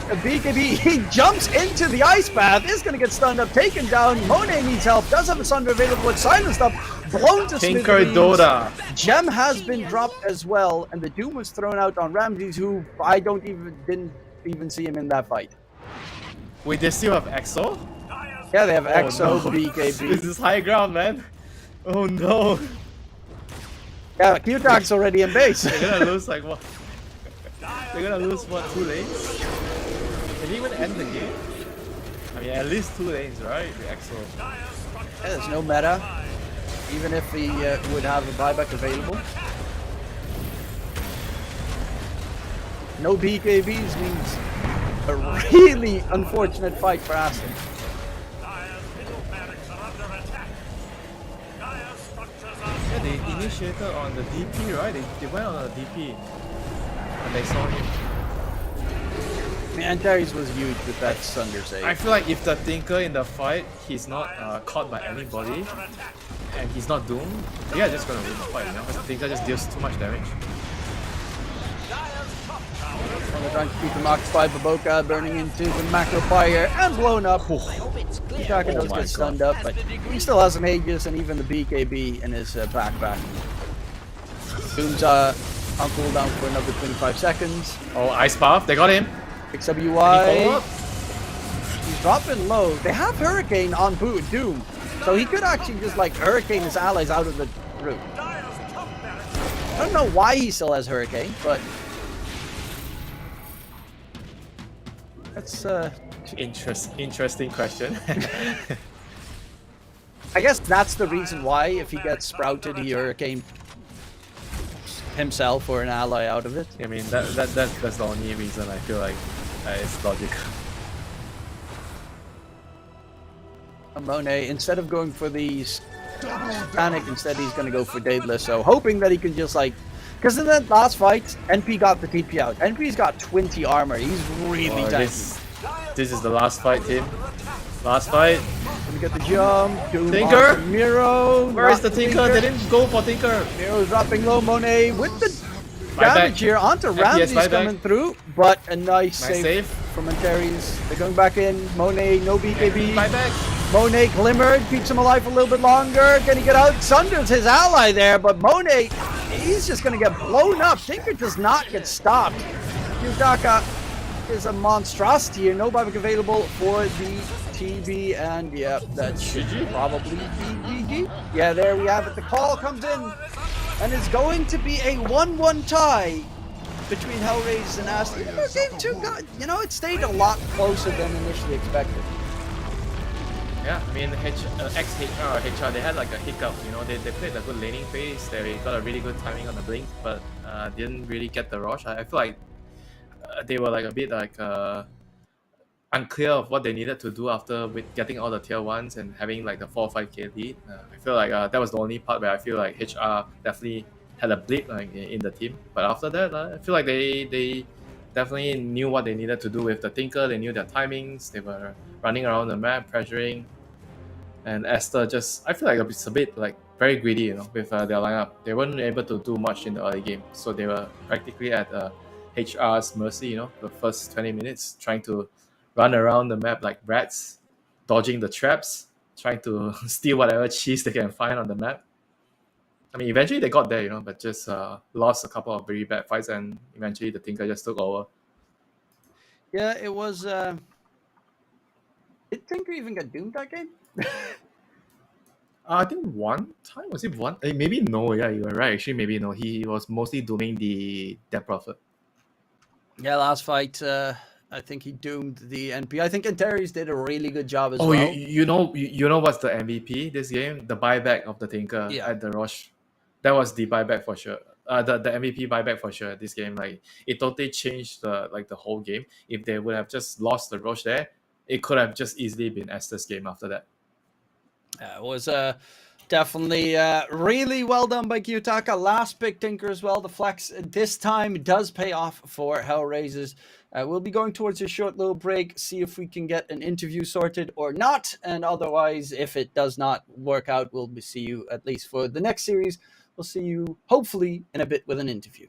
a BKB. He jumps into the ice path. Is going to get stunned up, taken down. Monet needs help. Does have a Sunder available. It's silenced up. Blown to Tinker smithereens. Dota. Gem has been dropped as well. And the Doom was thrown out on Ramses, who I didn't even see him in that fight. Wait, they still have EXO? Yeah, they have EXO, no. BKB. This is high ground, man. Oh no. Yeah, Q-Tag's already in base. They're gonna lose like what? They're gonna lose what, 2 lanes? Can you even end the game? I mean, at least 2 lanes, right? The EXO. Yeah, there's no meta, even if he would have a buyback available. No BKBs means a really unfortunate fight for Aston. Yeah, they initiated on the DP, right? They went on a DP. And they saw him. Antares was huge with that Sunder save. I feel like if the Tinker in the fight, he's not caught by anybody, and he's not doomed, they are just gonna win the fight, you know? Because the Tinker just deals too much damage. They're trying to keep him occupied. Baboka burning into the macro fire and blown up. Shaka does get stunned up, but he still has some Aegis and even the BKB in his backpack. Doom's on cooldown for another 25 seconds. Oh, Ice Path, they got him. XWY. He's dropping low. They have Hurricane on Doom, so he could actually just like Hurricane his allies out of the route. I don't know why he still has Hurricane, but that's Interesting question. I guess that's the reason why if he gets sprouted, he Hurricane himself or an ally out of it. I mean, that's the only reason I feel like it's logical. Monet, instead of going for these panic, instead he's going to go for Daedalus, so hoping that he can just like, because in that last fight, NP got the TP out. NP's got 20 armor. He's really tanky. This is the last fight, team. Last fight. Gonna get the jump. Doom Tinker! onto Miro. Where is the Tinker? They didn't go for Tinker. Miro's dropping low. Monet with the Buyback. damage here onto Ramses buyback. coming through, but a nice Nice save save. from Antares. They're going back in. Monet, no BKB. Buyback. Monet glimmered, keeps him alive a little bit longer. Can he get out? Sunder's his ally there, but Monet, he's just gonna get blown up. Tinker does not get stopped. Yudaka is a monstrosity here. No buyback available for the TB, and yeah, that should probably be GG. Yeah, there we have it. The call comes in, and it's going to be a 1-1 tie between Hellraisers and Aston. Game 2 got, it stayed a lot closer than initially expected. Yeah, I mean, ex-HR, HR, they had like a hiccup, they played a good laning phase, they got a really good timing on the blink, but didn't really get the rush. I feel like they were like a bit like unclear of what they needed to do after with getting all the tier 1s and having like the 4 or 5k lead. I feel like that was the only part where I feel like HR definitely had a blip like in the team. But after that, I feel like they definitely knew what they needed to do with the Tinker. They knew their timings. They were running around the map, pressuring. And Esther I feel like it's a bit like very greedy, with their lineup. They weren't able to do much in the early game. So they were practically at HR's mercy, the first 20 minutes, trying to run around the map like rats, dodging the traps, trying to steal whatever cheese they can find on the map. I mean, eventually they got there, but just lost a couple of very bad fights, and eventually the Tinker just took over. Yeah, it was. Did Tinker even get doomed that game? I think one time, was it one? Maybe no, yeah, you were right. Actually, maybe no. He was mostly dooming the Dead Prophet. Yeah, last fight, I think he doomed the NP. I think Antares did a really good job as Oh, well. you know what's the MVP this game? The buyback of the Tinker Yeah. at the Roche. That was the buyback for sure. The MVP buyback for sure. This game, like it totally changed the whole game. If they would have just lost the Roche there, it could have just easily been Esther's game after that. It was definitely really well done by Kiyotaka. Last pick Tinker as well. The flex this time does pay off for Hellraisers. We'll be going towards a short little break, see if we can get an interview sorted or not. And otherwise, if it does not work out, we'll see you at least for the next series. We'll see you hopefully in a bit with an interview.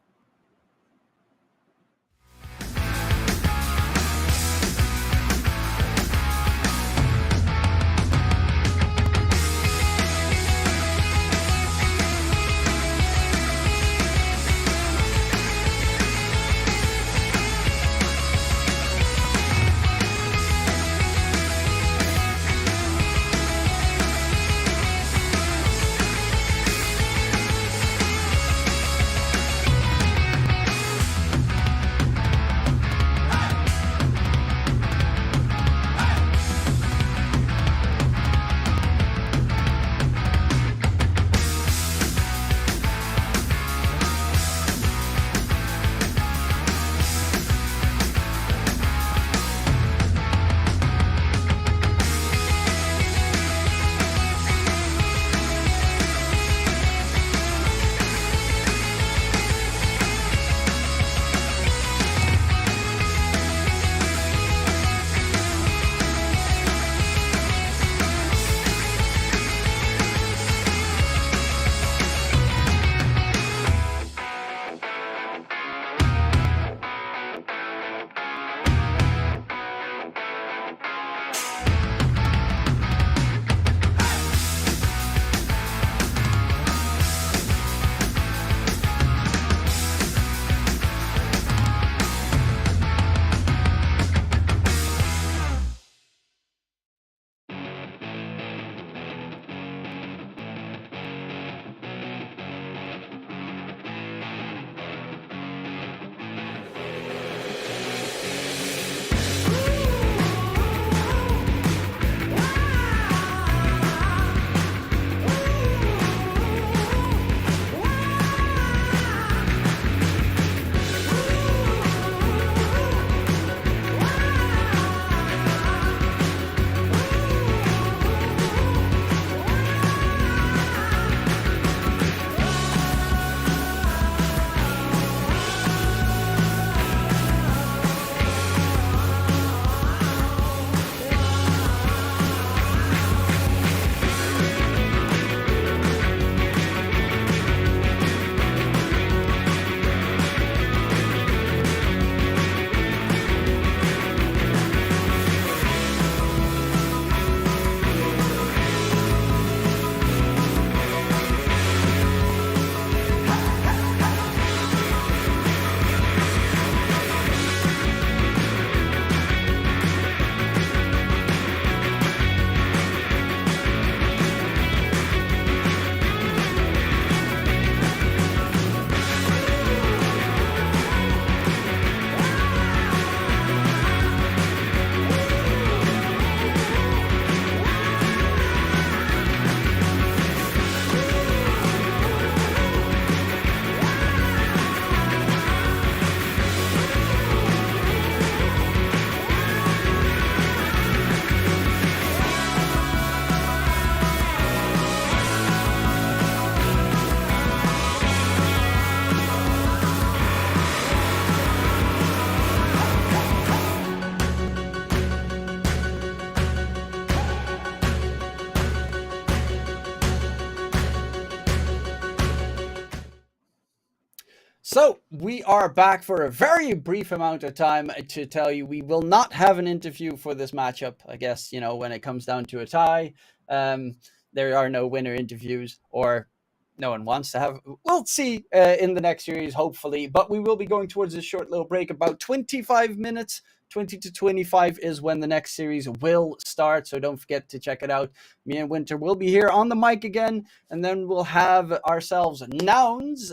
So we are back for a very brief amount of time to tell you we will not have an interview for this matchup. I guess, when it comes down to a tie, there are no winner interviews, or no one wants to have. We'll see in the next series, hopefully. But we will be going towards a short little break, about 25 minutes. 20 to 25 is when the next series will start, so don't forget to check it out. Me and Winter will be here on the mic again, and then we'll have ourselves Nouns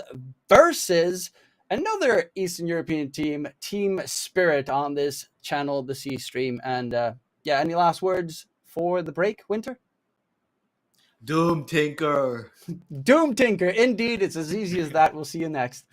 versus another Eastern European team, Team Spirit, on this channel, the C stream. And yeah, any last words for the break, Winter? Doom Tinker. Doom Tinker, indeed. It's as easy as that. We'll see you next.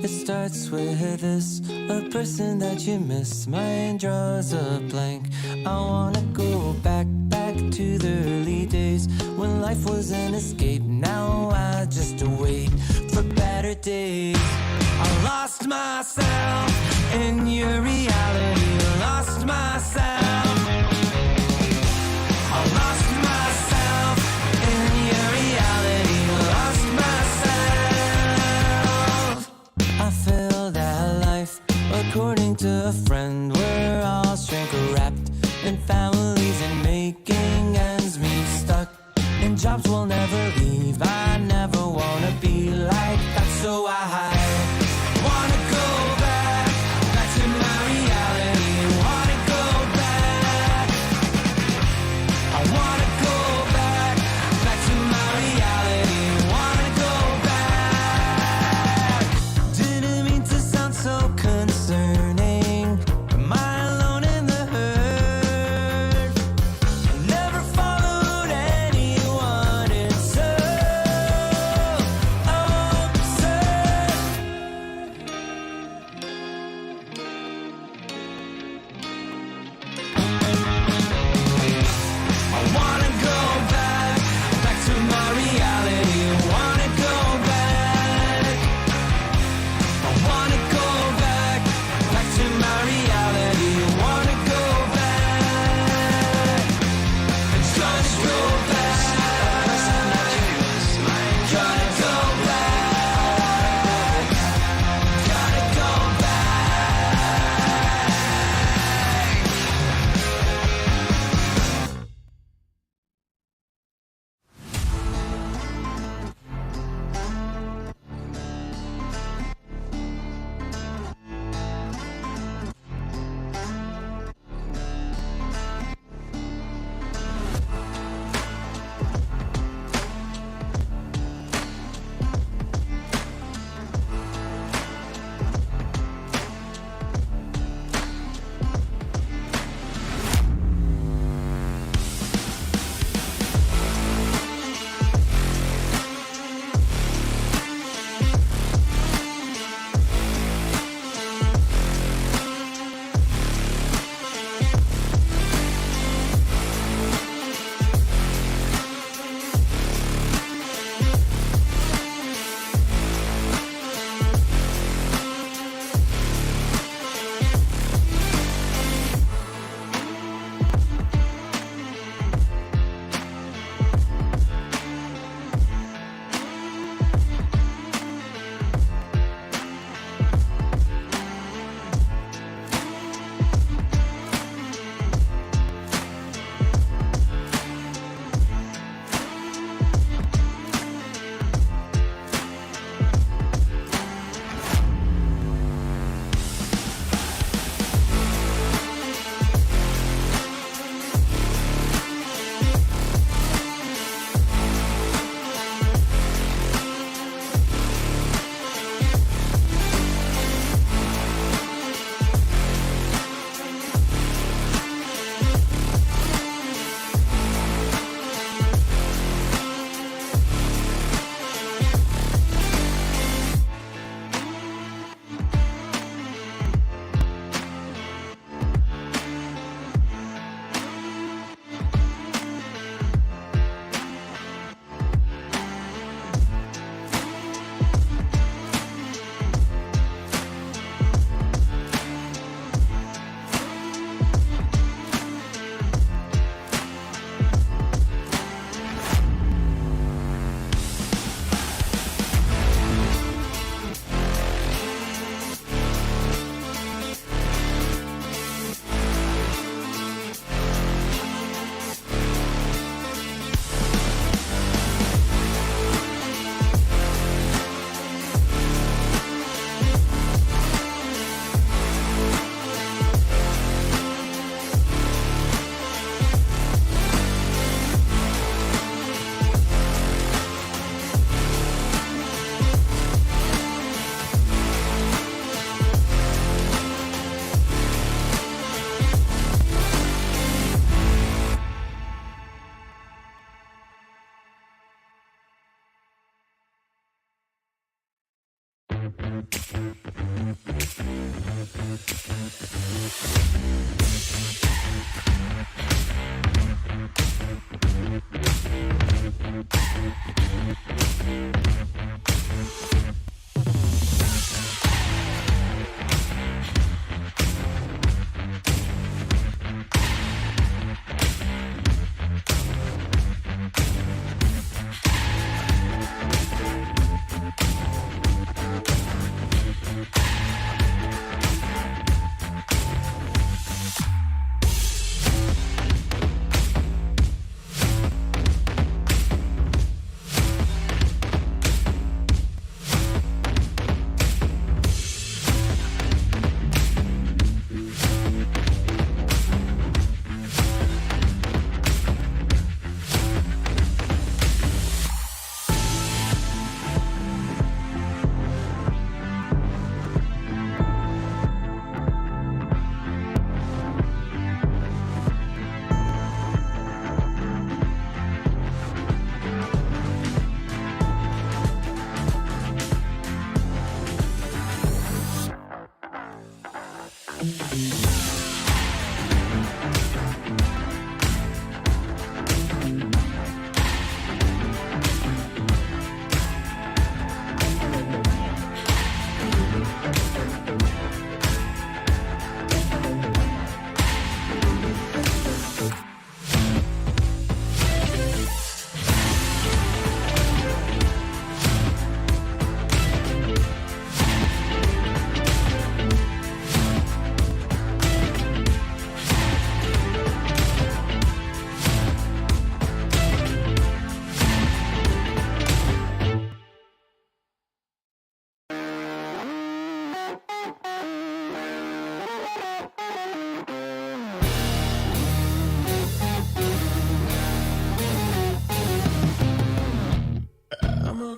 It starts with this, a person that you miss. Mine draws a blank. I wanna go back to the early days when life was an escape. Now I just wait for better days. I lost myself in your reality. Lost myself. I lost myself in your reality. Lost myself. I feel that life, according to a friend, we're all shrink wrapped in families and making ends meet. Stuck in jobs we'll never leave. I never wanna be like that, so I wanna go back to my reality. Wanna go back. I wanna go back to my reality. Wanna go back. Didn't mean to sound so concerning. My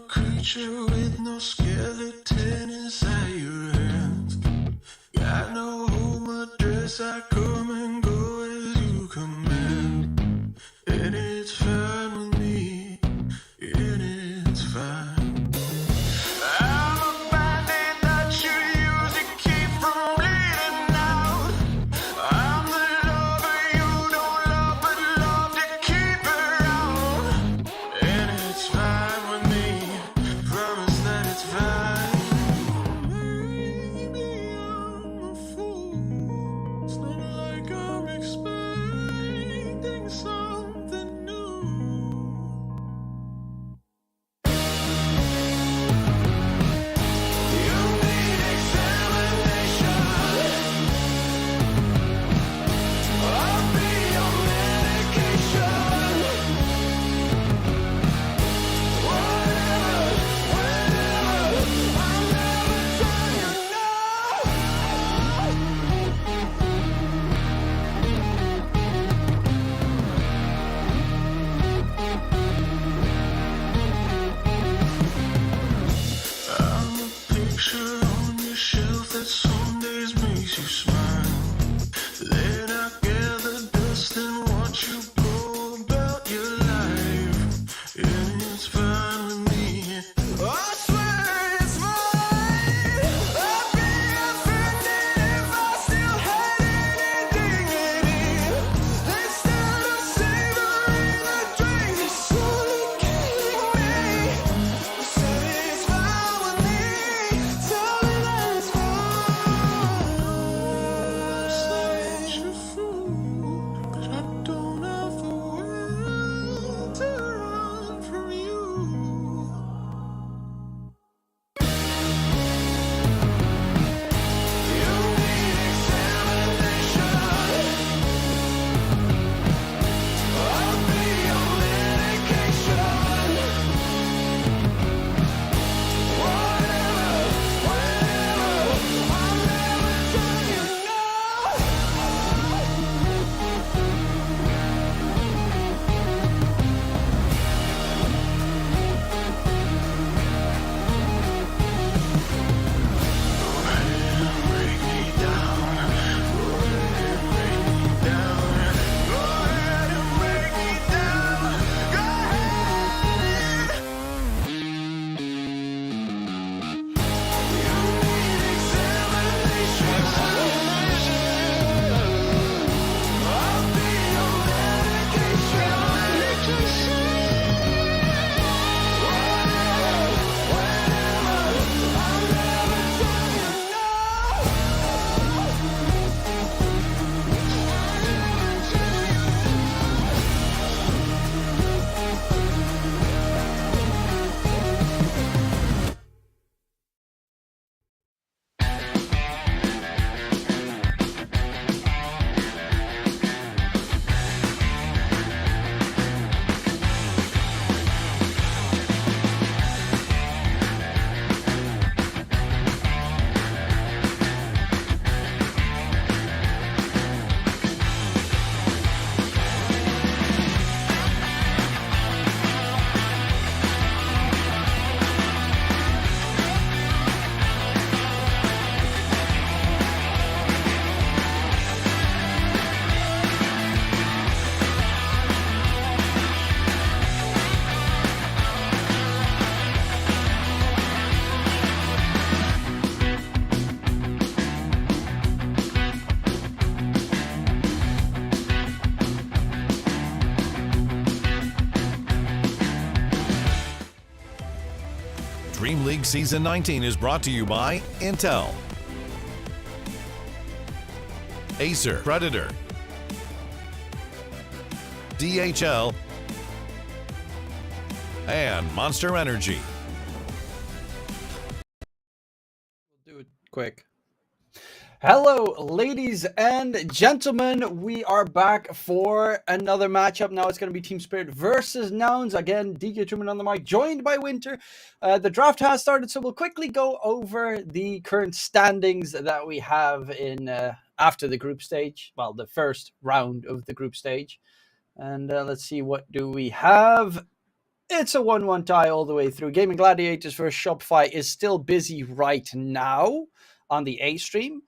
creature with no skeleton inside your hands. Got no home address, I come and go as you command. And it's fine with me, and it's fine. I'm a bandit that you use to keep from bleeding out. I'm the lover you don't love, but love to keep around. And it's fine with me, promise that it's fine. Maybe I'm a fool, it's not like I'm expecting something new. You need examination. I'll be your medication. Whatever, whenever, I'll never tell you no. I'm a picture on your shelf that some days makes you smile. Then I gather dust and watch you go about your life. And it's fine with me. I swear it's fine. I'd be offended if I still had any dignity. Instead of savoring the drink, you're slowly killing me. Say it's fine with me. Tell me that it's fine. Say that you're League Season 19 is brought to you by Intel, Acer, Predator, DHL, and Monster Energy. We'll do it quick. Hello, ladies and gentlemen. We are back for another matchup. Now it's going to be Team Spirit versus Nouns. Again, DJ Truman on the mic, joined by Winter. The draft has started, so we'll quickly go over the current standings that we have in after the group stage. Well, the first round of the group stage. And let's see, what do we have? It's a 1-1 tie all the way through. Gaming Gladiators versus Shopify is still busy right now on the A stream.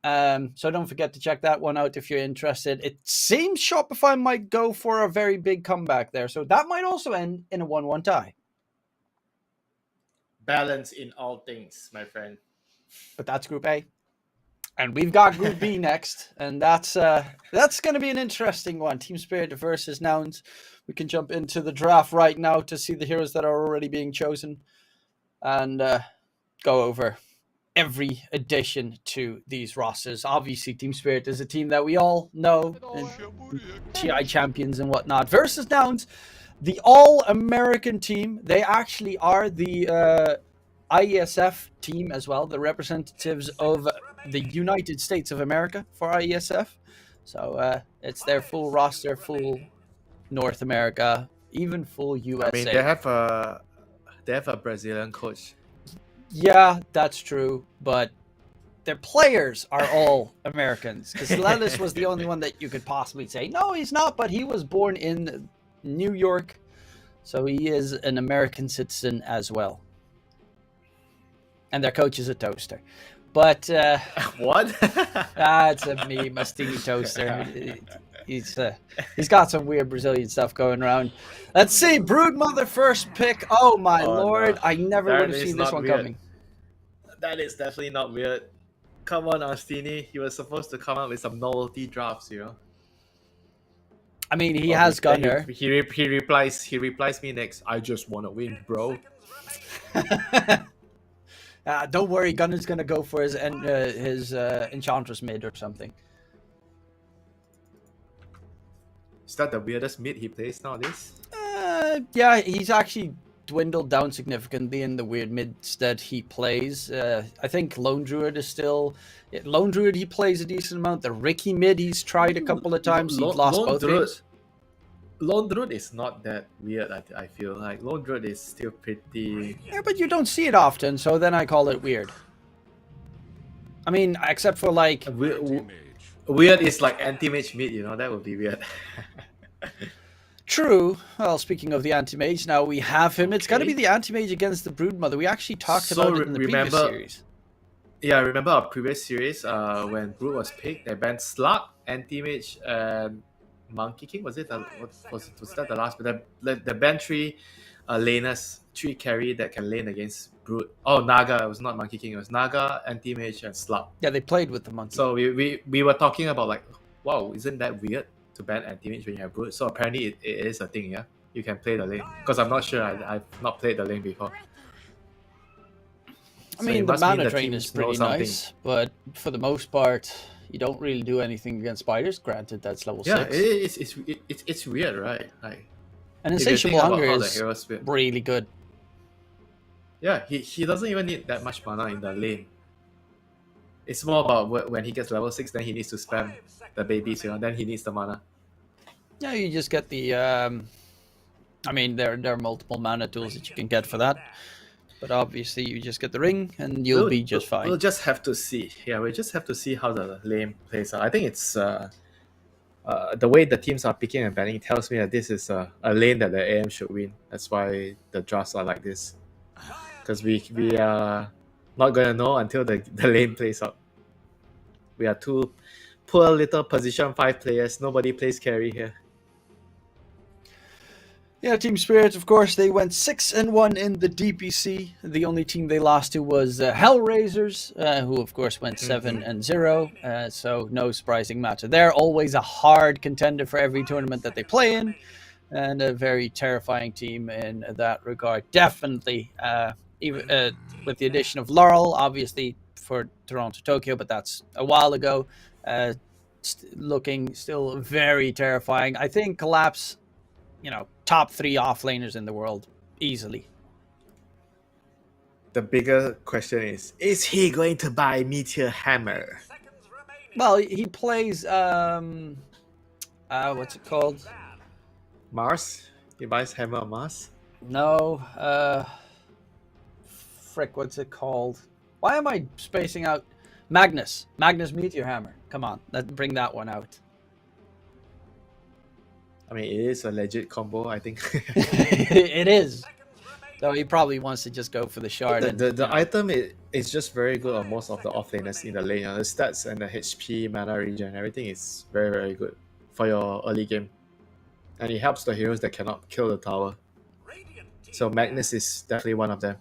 So don't forget to check that one out if you're interested. It seems Shopify might go for a very big comeback there. So that might also end in a 1-1 tie. Balance in all things, my friend. But that's Group A. And we've got Group B next. And that's going to be an interesting one. Team Spirit versus Nouns. We can jump into the draft right now to see the heroes that are already being chosen. And go over every addition to these rosters. Obviously, Team Spirit is a team that we all know, TI champions and whatnot. Versus Nouns, the All-American team. They actually are the IESF team as well, the representatives of the United States of America for IESF. So it's their full roster, full North America, even full USA. I mean, they have a Brazilian coach. Yeah, that's true, but their players are all Americans. Because Lelis was the only one that you could possibly say, no, he's not, but he was born in New York, so he is an American citizen as well. And their coach is a toaster. But what? It's a meme, a stingy toaster. He's got some weird Brazilian stuff going around. Let's see, Broodmother first pick. Oh my lord, no. I never would have seen this one coming. That is definitely not weird. Come on, Austini. He was supposed to come up with some novelty drafts, you know. I mean, he has Gunner. He replies me next. I just want to win, bro. Don't worry, Gunner's gonna go for his Enchantress mid or something. Is that the weirdest mid he plays nowadays? Yeah, he's actually dwindled down significantly in the weird mids that he plays. I think Lone Druid is still... Lone Druid, he plays a decent amount. The Ricky mid, he's tried a couple of times. He's lost both games. Lone Druid is not that weird, I feel. Like, Lone Druid is still pretty... Yeah, but you don't see it often, so then I call it weird. I mean, except for, like... Weird is like anti-mage mid, you know? That would be weird. True. Well, speaking of the anti-mage, now we have him. It's got to be the anti-mage against the Broodmother. We actually talked about it in the previous series. Yeah, I remember our previous series when Brood was picked. They banned Slug, anti-mage, and Monkey King. Was that the last? But the banned three laners, 3 carry that can lane against Brood. Oh, Naga. It was not Monkey King. It was Naga, anti-mage, and Slug. Yeah, they played with the Monkey. So we were talking about like, wow, isn't that weird to ban anti-mage when you have Brood? So apparently it is a thing, yeah? You can play the lane. Because I'm not sure, I've not played the lane before. I mean, the mana drain is pretty nice, but for the most part, you don't really do anything against spiders. Granted, that's level 6. Yeah, it's weird, right? Like, and Insatiable Hunger is really good. Yeah, he doesn't even need that much mana in the lane. It's more about when he gets level 6, then he needs to spam the babies, you know, then he needs the mana. Yeah, you just get the... I mean, there are multiple mana tools that you can get for that. But obviously, you just get the ring, and you'll be just fine. We'll just have to see. Yeah, we'll just have to see how the lane plays out. I think it's... the way the teams are picking and banning tells me that this is a lane that the AM should win. That's why the drafts are like this. Because we are not going to know until the lane plays out. We are two poor little position 5 players. Nobody plays carry here. Yeah, Team Spirit, of course, they went 6-1 in the DPC. The only team they lost to was Hellraisers, who of course went 7-0. So no surprising matter. They're always a hard contender for every tournament that they play in, and a very terrifying team in that regard. Definitely even with the addition of Laurel, obviously for Toronto Tokyo, but that's a while ago. Looking still very terrifying. I think Collapse, top 3 offlaners in the world easily. The bigger question is he going to buy Meteor Hammer? Well, he plays what's it called? Mars? He buys Hammer on Mars? No, frick, what's it called? Why am I spacing out? Magnus Meteor Hammer. Come on, let's bring that one out. I mean, it is a legit combo, I think. It is. So he probably wants to just go for the shard. The item is just very good on most of the offlaners in the lane. The stats and the HP, mana regen, everything is very, very good for your early game. And it helps the heroes that cannot kill the tower. So Magnus is definitely one of them.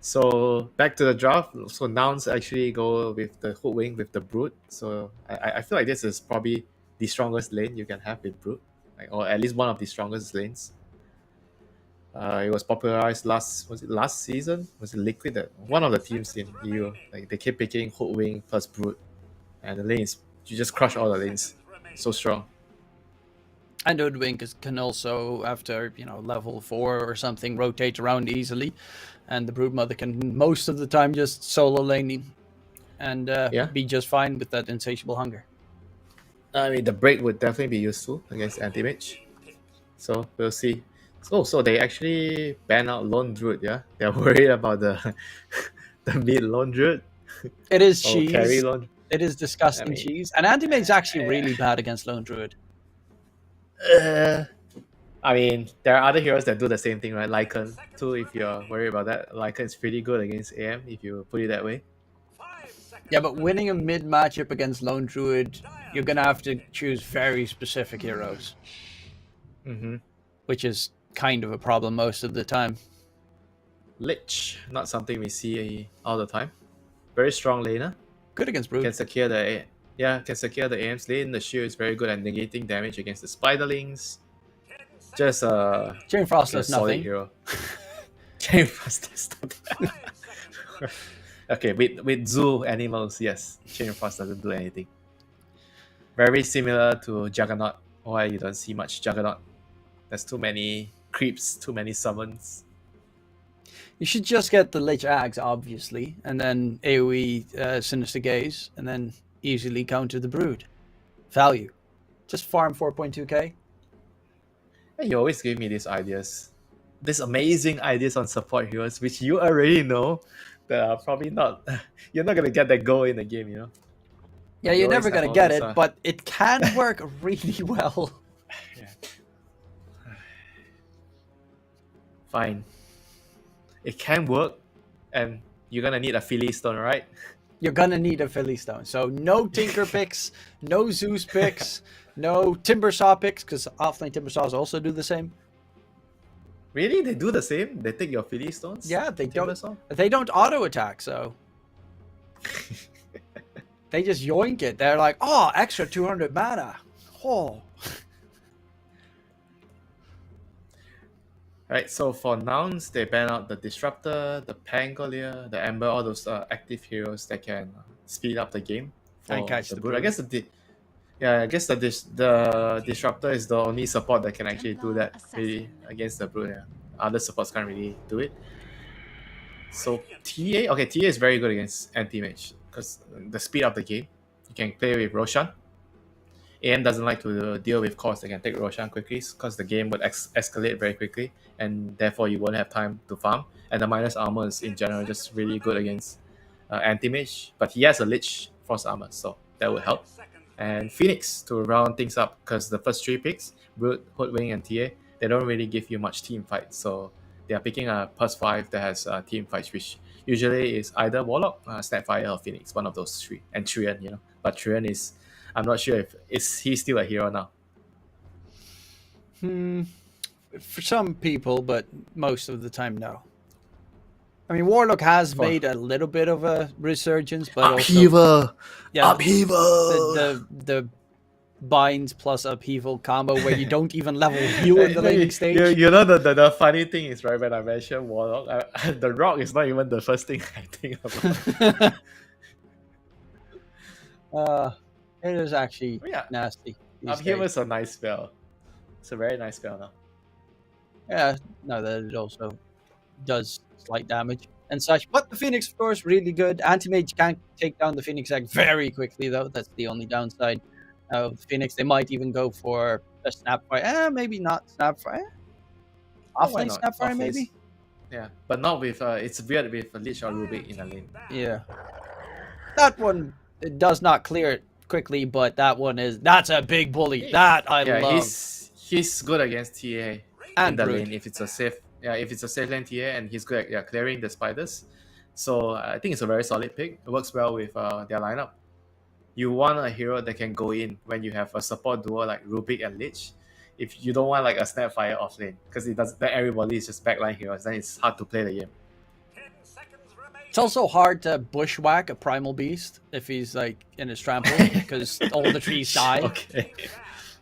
So back to the draft. So Nouns actually go with the Hoodwink with the Brood. So I feel like this is probably the strongest lane you can have with Brood. Or at least one of the strongest lanes. It was popularized last season? Was it Liquid? That one of the teams in EU, like they keep picking Hoodwink plus Brood, and the lanes you just crush all the lanes. So strong. And Hoodwink can also, after level 4 or something, rotate around easily, and the Broodmother can most of the time just solo lane and be just fine with that insatiable hunger. I mean, the break would definitely be useful against anti-mage. So we'll see. So they actually ban out Lone Druid, yeah? They're worried about the mid Lone Druid. It is cheese. Carry Lone. It is disgusting cheese. And anti-mage is actually really bad against Lone Druid. I mean, there are other heroes that do the same thing, right? Lycan too, if you're worried about that. Lycan is pretty good against AM, if you put it that way. Yeah, but winning a mid matchup against Lone Druid, you're going to have to choose very specific heroes. Mm-hmm. Which is kind of a problem most of the time. Lich, not something we see all the time. Very strong laner. Good against Brood. Can secure the AM's lane. The shield is very good at negating damage against the spiderlings. Just Chain Frost does nothing. Hero. Chain Frost does nothing. Okay, with zoo animals, yes, Chain Frost doesn't do anything. Very similar to Juggernaut. Why you don't see much Juggernaut? There's too many creeps, too many summons. You should just get the Lich Axe, obviously, and then AoE Sinister Gaze, and then easily counter the Brood. Value. Just farm 4.2k. And you always give me these ideas. These amazing ideas on support heroes, which you already know that are probably not... You're not going to get that goal in the game, Yeah, you're never going to get it, but it can work really well. Yeah. Fine. It can work, and you're gonna need a Philly Stone, right? You're gonna need a Philly Stone. So no Tinker picks, no Zeus picks, no Timbersaw picks, because offlane Timbersaws also do the same. Really? They do the same? They take your Philly Stones? Yeah, they Timbersaw? don't. They don't auto attack, so they just yoink it. They're like, oh, extra 200 mana. Oh. Right, so for Nouns, they ban out the Disruptor, the Pangolier, the Ember, all those active heroes that can speed up the game. And catch the Brood. I guess the Disruptor is the only support that can actually do that really against the Brood. Yeah. Other supports can't really do it. So TA is very good against anti-mage because the speed of the game. You can play with Roshan. AM doesn't like to deal with cores that can take Roshan quickly because the game would escalate very quickly and therefore you won't have time to farm. And the minus armor is in general just really good against anti-mage, but he has a Lich Frost armor, so that would help. And Phoenix to round things up because the first 3 picks, Brood, Hoodwink, and TA, they don't really give you much team fight, so they are picking a +5 that has team fights, which usually is either Warlock, Snapfire, or Phoenix, one of those 3. And Trian, but Trian is... I'm not sure if he's still a hero now. For some people, but most of the time, no. I mean, Warlock has made a little bit of a resurgence, but upheaval. Also, yeah, upheaval. The binds plus upheaval combo where you don't even level heal in the laning stage. You know the funny thing is, right, when I mentioned Warlock, the rock is not even the first thing I think about. It is actually Yeah, nasty. Upheaval is a nice spell. It's a very nice spell now. Yeah, no, that it also does slight damage and such. But the Phoenix, of course, really good. Anti-Mage can't take down the Phoenix Egg very quickly, though. That's the only downside of the Phoenix. They might even go for a Snapfire. Maybe not Snapfire. Offlane Snapfire, maybe? Yeah, but not with... it's weird with a Lich or Rubik in a lane. Yeah. That one, it does not clear it quickly, but that's a big bully. That I love. He's good against TA and in the Brood. lane if it's a safe lane TA, and he's good at clearing the spiders. So I think it's a very solid pick. It works well with their lineup. You want a hero that can go in when you have a support duo like Rubik and Lich. If you don't want like a Snapfire off lane, because it does, then everybody is just backline heroes, then it's hard to play the game. It's also hard to bushwhack a Primal Beast if he's like in his trample because all the trees die.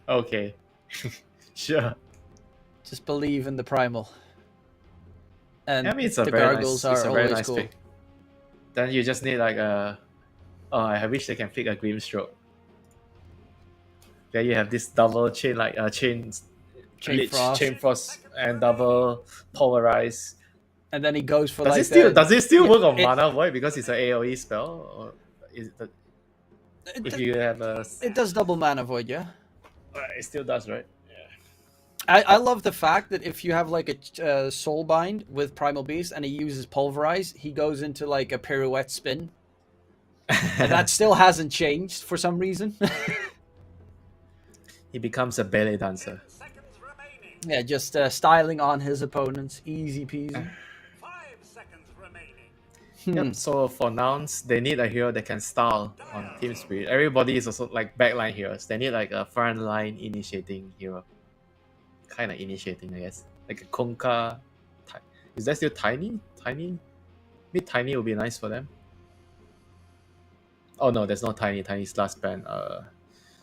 Okay. Sure. Just believe in the Primal. And I mean, it's a the very gargles nice, are always cool. Pick. Then you just need like a... Oh, I wish they can pick a Grimstroke. Then you have this double chain, like chain frost, and double polarize. And then he goes for does it still work on Mana Void because it's an AoE spell? Or is it if you have a... It does double Mana Void, yeah? It still does, right? I love the fact that if you have like a Soulbind with Primal Beast and he uses Pulverize, he goes into like a pirouette spin. And that still hasn't changed for some reason. He becomes a ballet dancer. Yeah, just styling on his opponents. Easy peasy. 5 seconds remaining. Yep, so for Nouns, they need a hero that can style on Team Spirit. Everybody is also like backline heroes. They need like a frontline initiating hero. Kind of initiating, I guess. Like a Konka. Is that still Tiny? Maybe Tiny would be nice for them. Oh no, there's no Tiny. Tiny's last ban.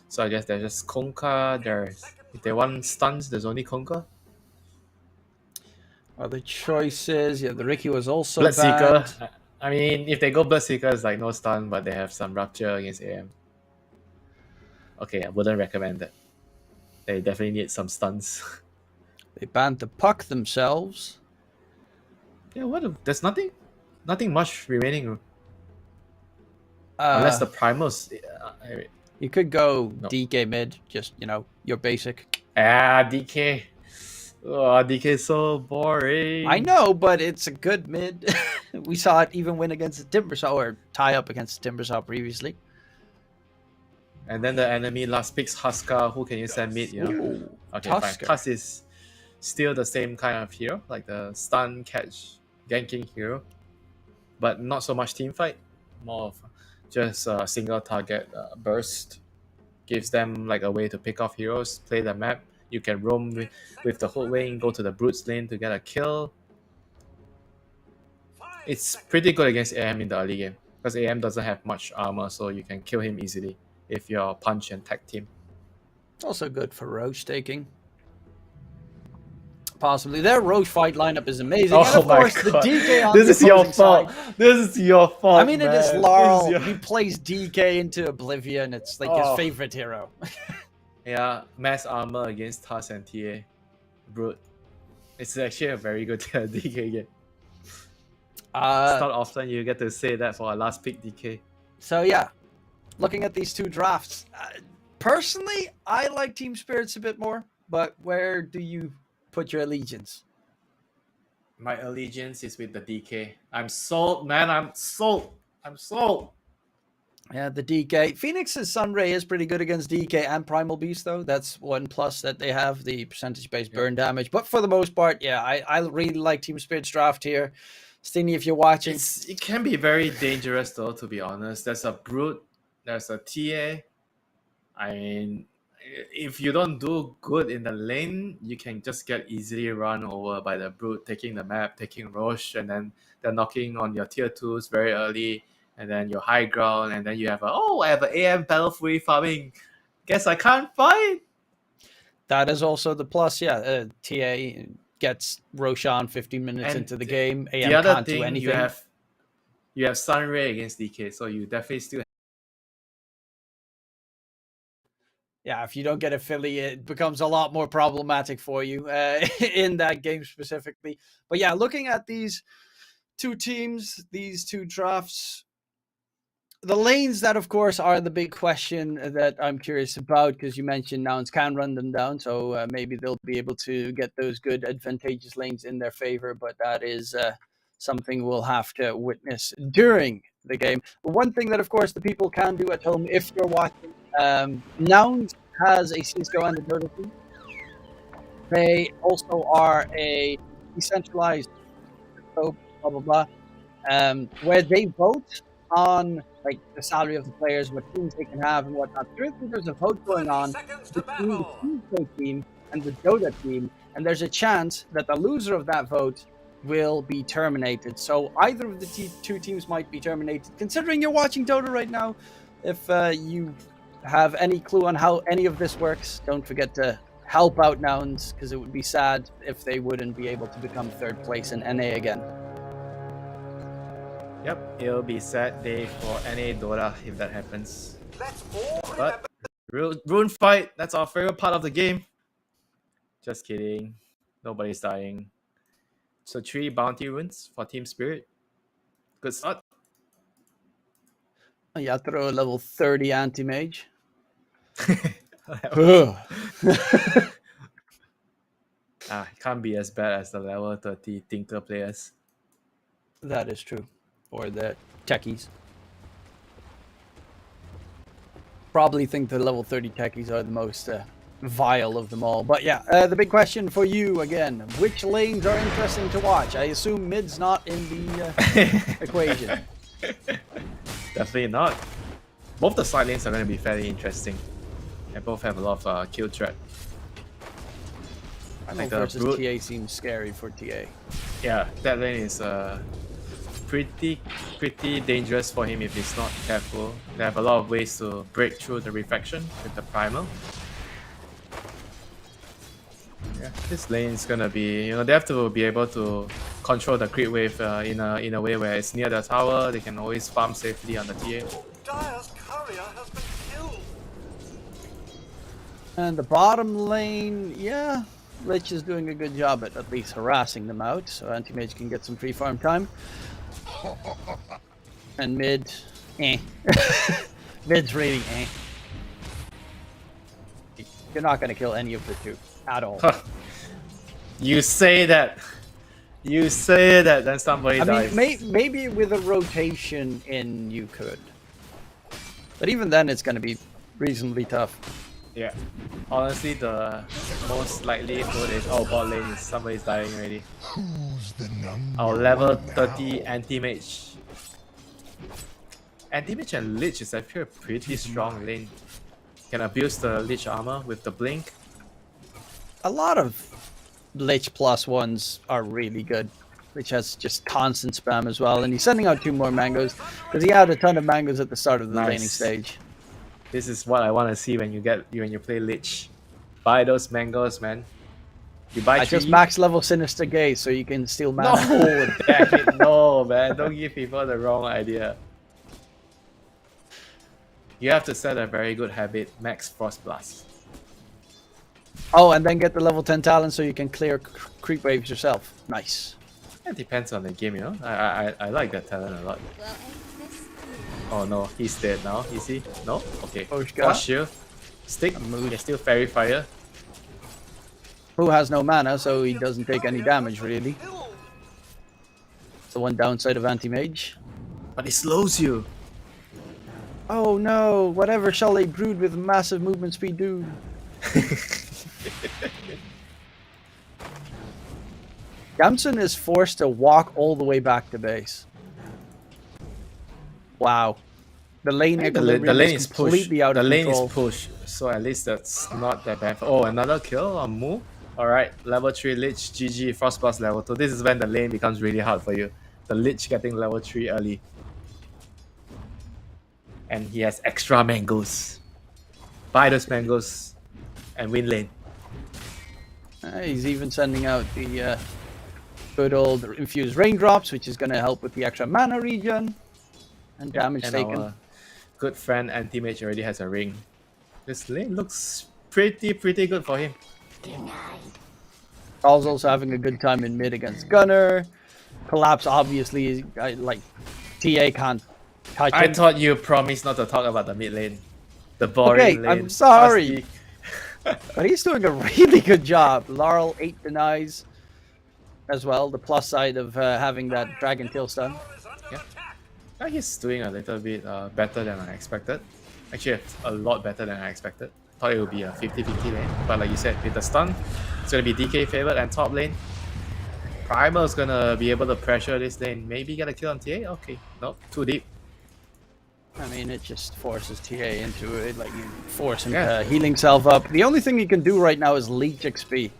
So I guess there's just Konka. If they want stuns, there's only Konka. Other choices, yeah, the Ricky was also Bloodseeker. bad. I mean, if they go Bloodseeker, it's like no stun, but they have some Rupture against AM. Okay, I wouldn't recommend that. They definitely need some stuns. They banned the Puck themselves. Yeah, there's nothing much remaining. Unless the Primals. You could go DK mid, just, your basic. DK. Oh, DK is so boring. I know, but it's a good mid. We saw it even win against the Timbersaw, or tie up against the Timbersaw previously. And then the enemy last picks Huskar. Who can you send mid? Ooh, okay, Tusker. fine. Tusk is still the same kind of hero, like the stun, catch, ganking hero, but not so much team fight. More of just a single target burst. Gives them like a way to pick off heroes, play the map. You can roam with the whole wing, go to the Brute's lane to get a kill. It's pretty good against AM in the early game because AM doesn't have much armor, so you can kill him easily if you're punch and tag team. Also good for Roach taking. Possibly. Their Roach fight lineup is amazing. Oh, and of course, God. the DK on This the is your opposing fault. side. This is your fault. I mean, man. it is Laurel. He plays DK into Oblivion. It's like his favorite hero. Yeah, mass armor against Tusk and TA. Brute. It's actually a very good DK game. It's not often you get to say that for a last pick DK. So yeah, looking at these two drafts, personally, I like Team Spirits a bit more. But where do you put your allegiance? My allegiance is with the DK. I'm sold, man. I'm sold. Yeah, the DK. Phoenix's Sunray is pretty good against DK and Primal Beast, though. That's one plus that they have, the percentage-based burn damage. But for the most part, yeah, I really like Team Spirit's draft here. Stingy, if you're watching. It can be very dangerous, though, to be honest. There's a Brute. There's a TA. I mean, if you don't do good in the lane, you can just get easily run over by the Brute, taking the map, taking Roche, and then they're knocking on your tier 2s very early. And then your high ground, and then you have I have an AM Battle Fury farming Guess I can't fight. That is also the plus. Yeah, TA gets Roshan 15 minutes And into the game. AM The other can't do thing anything. you have Sunray against DK, so you definitely still. Yeah, if you don't get a Philly, it becomes a lot more problematic for you in that game specifically. But yeah, looking at these two teams, these two drafts, the lanes that, of course, are the big question that I'm curious about, because you mentioned Nouns can run them down, so maybe they'll be able to get those good advantageous lanes in their favor, but that is something we'll have to witness during the game. But one thing that, of course, the people can do at home, if you're watching, Nouns has a Cisco and a Dota team. They also are a decentralized, blah, blah, blah, where they vote on like the salary of the players, what teams they can have and whatnot. Currently, there's a vote going on between the Cisco team and the Dota team, and there's a chance that the loser of that vote will be terminated. So either of the two teams might be terminated. Considering you're watching Dota right now, if you have any clue on how any of this works, don't forget to help out Nouns, because it would be sad if they wouldn't be able to become third place in NA again. Yep, it'll be a sad day for NA Dota if that happens. But rune fight, that's our favorite part of the game. Just kidding. Nobody's dying. So 3 bounty runes for Team Spirit. Good start. Yeah, throw a level 30 anti-mage. It can't be as bad as the level 30 Tinker players. That is true. Or the techies. Probably think the level 30 techies are the most vile of them all. But yeah, the big question for you again, which lanes are interesting to watch? I assume mid's not in the equation. Definitely not. Both the side lanes are going to be fairly interesting. They both have a lot of kill threat. Primal versus TA seems scary for TA. Yeah, that lane is pretty dangerous for him if he's not careful. They have a lot of ways to break through the reflection with the primal. Yeah, this lane is gonna be, they have to be able to control the creep wave in a way where it's near the tower. They can always farm safely on the TA. Dire's courier has been killed. And the bottom lane, yeah, Lich is doing a good job at least harassing them out, so anti-mage can get some free farm time. And mid, mid's really You're not gonna kill any of the two at all. You say that, then somebody dies. I mean, maybe with a rotation in you could, but even then it's gonna be reasonably tough. Yeah, honestly, the most likelihood is bot lane is somebody's dying already. Our level 30 anti-mage. Anti-mage and Lich is actually a pretty strong lane. Can abuse the Lich armor with the blink. A lot of Lich plus ones are really good. Lich has just constant spam as well, and he's sending out 2 more mangoes because he had a ton of mangoes at the start of the laning stage. This is what I want to see when you play Lich. Buy those mangoes, man. You buy. I just max level Sinister Gaze so you can steal mana. No, damn it, no, man! Don't give people the wrong idea. You have to set a very good habit: max Frost Blast. Oh, and then get the level 10 talent so you can clear creep waves yourself. Nice. It depends on the game, I like that talent a lot. Oh no, he's dead now. Is he? No? Okay. Force shield. Stick. Can still fairy fire. Who has no mana, so he doesn't take any damage really. It's the one downside of anti-mage. But it slows you. Oh no, whatever shall they brood with massive movement speed do? Gamson is forced to walk all the way back to base. Wow. The lane is completely out of control. The lane is push, so at least that's not that bad. Oh, another kill on Mu. Alright, level 3 Lich, GG, Frost Blast level 2. This is when the lane becomes really hard for you. The Lich getting level 3 early. And he has extra mangoes. buy those mangoes and win lane. He's even sending out the good old infused raindrops, which is going to help with the extra mana regen and damage And taken. our good friend Anti-Mage already has a ring. This lane looks pretty good for him. Carl's also having a good time in mid against Gunner. Collapse obviously is like TA can't touch I him. thought you promised not to talk about the mid lane. The boring Okay, lane. I'm sorry. Trusty. But he's doing a really good job. Laurel 8 denies as well. The plus side of having that dragon kill stun. Yeah, he's doing a little bit better than I expected. Actually, a lot better than I expected. Thought it would be a 50-50 lane. But like you said, with the stun, it's going to be DK favored and top lane. Primal's going to be able to pressure this lane. Maybe get a kill on TA? Okay, nope, too deep. I mean, it just forces TA into it. Like, you force him to heal himself up. The only thing he can do right now is leech XP.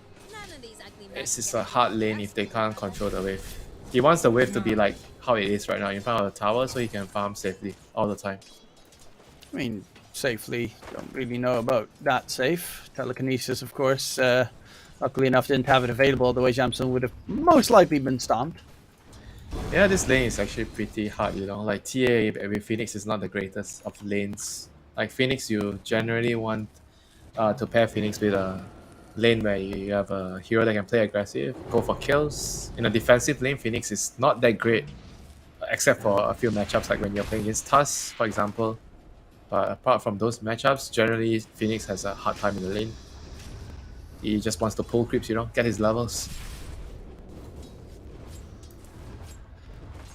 This is a hard lane if they can't control the wave. He wants the wave to be like how it is right now, in front of the tower, so he can farm safely all the time. I mean, safely, don't really know about that safe. Telekinesis, of course, luckily enough didn't have it available, otherwise Jamson would have most likely been stomped. Yeah, this lane is actually pretty hard, you know. Like TA with Phoenix is not the greatest of lanes. Like Phoenix, you generally want to pair Phoenix with a lane where you have a hero that can play aggressive, go for kills. In a defensive lane, Phoenix is not that great, except for a few matchups like when you're playing against Tusk, for example. But apart from those matchups, generally Phoenix has a hard time in the lane. He just wants to pull creeps, you know, get his levels.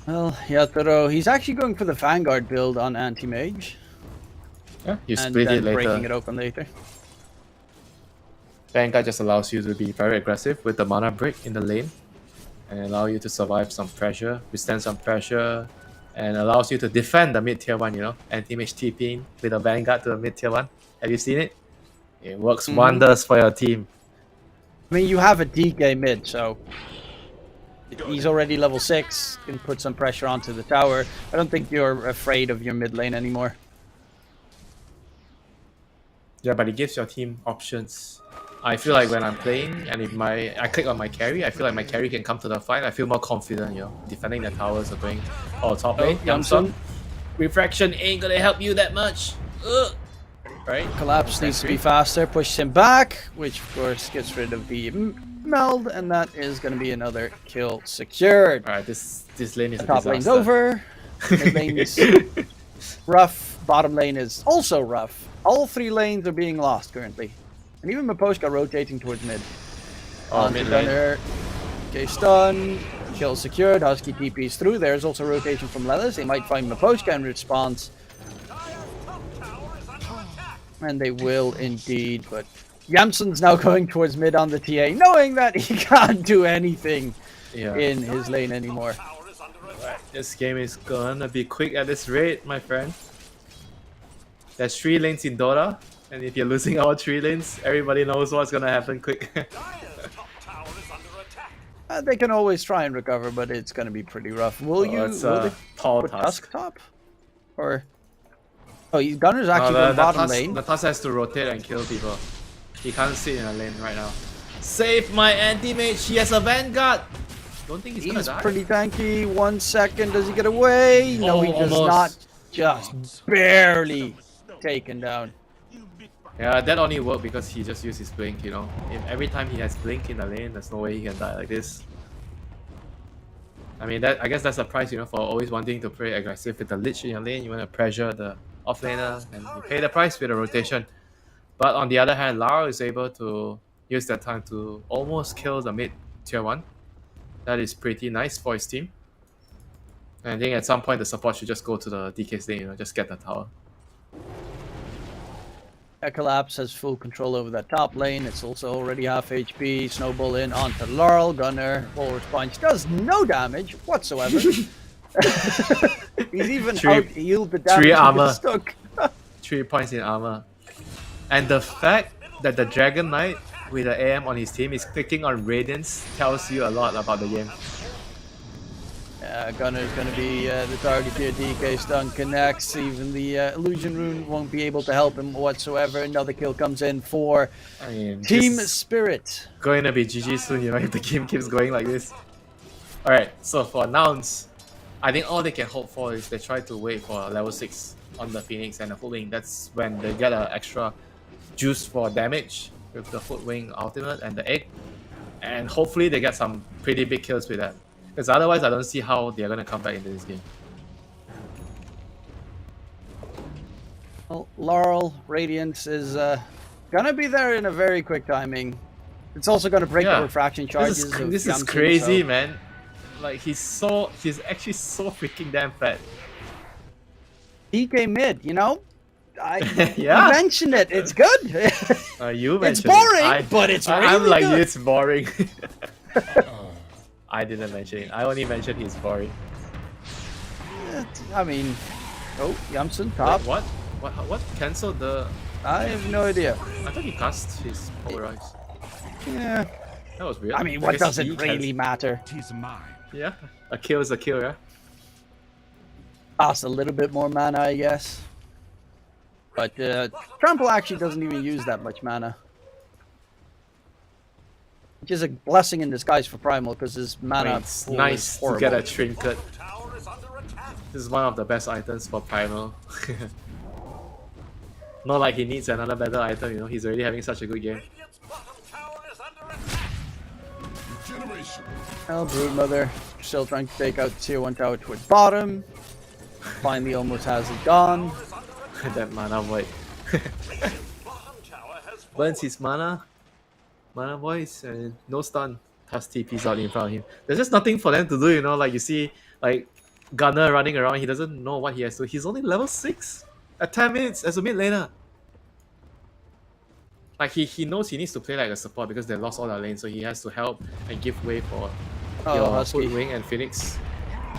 Well, Yatoro, he's actually going for the Vanguard build on Anti-Mage. Yeah, you And split then it later. breaking it open later. Vanguard just allows you to be very aggressive with the mana break in the lane and allow you to survive some pressure, withstand some pressure, and allows you to defend the mid tier 1, you know, anti-mage TPing with a Vanguard to the mid tier 1. Have you seen it? It works wonders for your team. I mean, you have a DK mid, so he's already level 6, can put some pressure onto the tower. I don't think you're afraid of your mid lane anymore. Yeah, but it gives your team options. I feel like when I'm playing and if I click on my carry, I feel like my carry can come to the fight. I feel more confident, you know, defending the towers or going top lane. Yamsun. Refraction ain't gonna help you that much. Ugh. Right? Collapse needs to be faster, pushes him back, which of course gets rid of the meld, and that is going to be another kill secured. Alright, this lane is a Top disaster. lane's over. Mid lane is rough. Bottom lane is also rough. All 3 lanes are being lost currently. And even Maposhka rotating towards mid. Oh, mid lane. Gunner. Okay, stun. Kill secured. Husky TP's through. There's also rotation from Lelis. They might find Maposhka in response. And they will indeed, but Yamson's now going towards mid on the TA, knowing that he can't do anything in his lane anymore. Right, this game is gonna be quick at this rate, my friend. There's 3 lanes in Dota, and if you're losing all 3 lanes, everybody knows what's gonna happen quick. They can always try and recover, but it's gonna be pretty rough. Will It's will a they tall put task. Tusk top? Or... Oh, Gunner's actually going bottom lane. The Tusk has to rotate and kill people. He can't sit in a lane right now. Save my anti-mage, he has a Vanguard! Don't think he's gonna die. Pretty tanky. 1 second, does he get away? No, he does almost. not. Just barely taken down. Yeah, that only worked because he just used his blink, you know. If every time he has blink in the lane, there's no way he can die like this. I mean, I guess that's the price, you know, for always wanting to play aggressive with the Lich in your lane. You want to pressure the offlaner and you pay the price with the rotation. But on the other hand, Lara is able to use that time to almost kill the mid tier 1. That is pretty nice for his team. And I think at some point the support should just go to the DK's lane, you know, just get the tower. Collapse has full control over that top lane. It's also already half HP. Snowball in onto Laurel. Gunner, Walrus Punch does no damage whatsoever. He's even out-healed the damage. 3 armor. Stuck. 3 points in armor. And the fact that the Dragon Knight with the AM on his team is clicking on Radiance tells you a lot about the game. Gunner's going to be the target here. DK stun connects. Even the illusion rune won't be able to help him whatsoever. Another kill comes in for Team Spirit. Going to be GG soon, you know, if the game keeps going like this. Alright, so for Nouns, I think all they can hope for is they try to wait for level 6 on the Phoenix and the Footwing. That's when they get an extra juice for damage with the Footwing ultimate and the egg. And hopefully they get some pretty big kills with that. Because otherwise I don't see how they're going to come back into this game. Well, Laurel Radiance is going to be there in a very quick timing. It's also going to break the refraction charges. This is crazy, man. Like, he's actually so freaking damn fat. DK mid, you know? You mentioned it. It's good. You mentioned it's boring, it. but it's really I'm like, good. it's boring. I didn't mention it. I only mentioned he's boring. I mean, oh, Yamsun top. Wait, what? Cancelled the... I have no idea. I thought he cast his polarize. Yeah. That was weird. I mean, what does it really matter? Yeah, a kill is a kill, yeah? Costs a little bit more mana, I guess. But Trample actually doesn't even use that much mana. Which is a blessing in disguise for Primal, because his mana it's nice to get a trinket. This is one of the best items for Primal. Not like he needs another better item, you know, he's already having such a good game. Well, Broodmother still trying to take out the tier 1 tower towards bottom. Finally almost has it gone. That mana void. Burns his mana voice, and no stun. Toss TPs out in front of him. There's just nothing for them to do, you know, like you see, like, Gunner running around, he doesn't know what he has to do. He's only level 6 at 10 minutes as a mid laner. Like, he knows he needs to play like a support because they lost all their lanes, so he has to help and give way for your Footwing and Phoenix.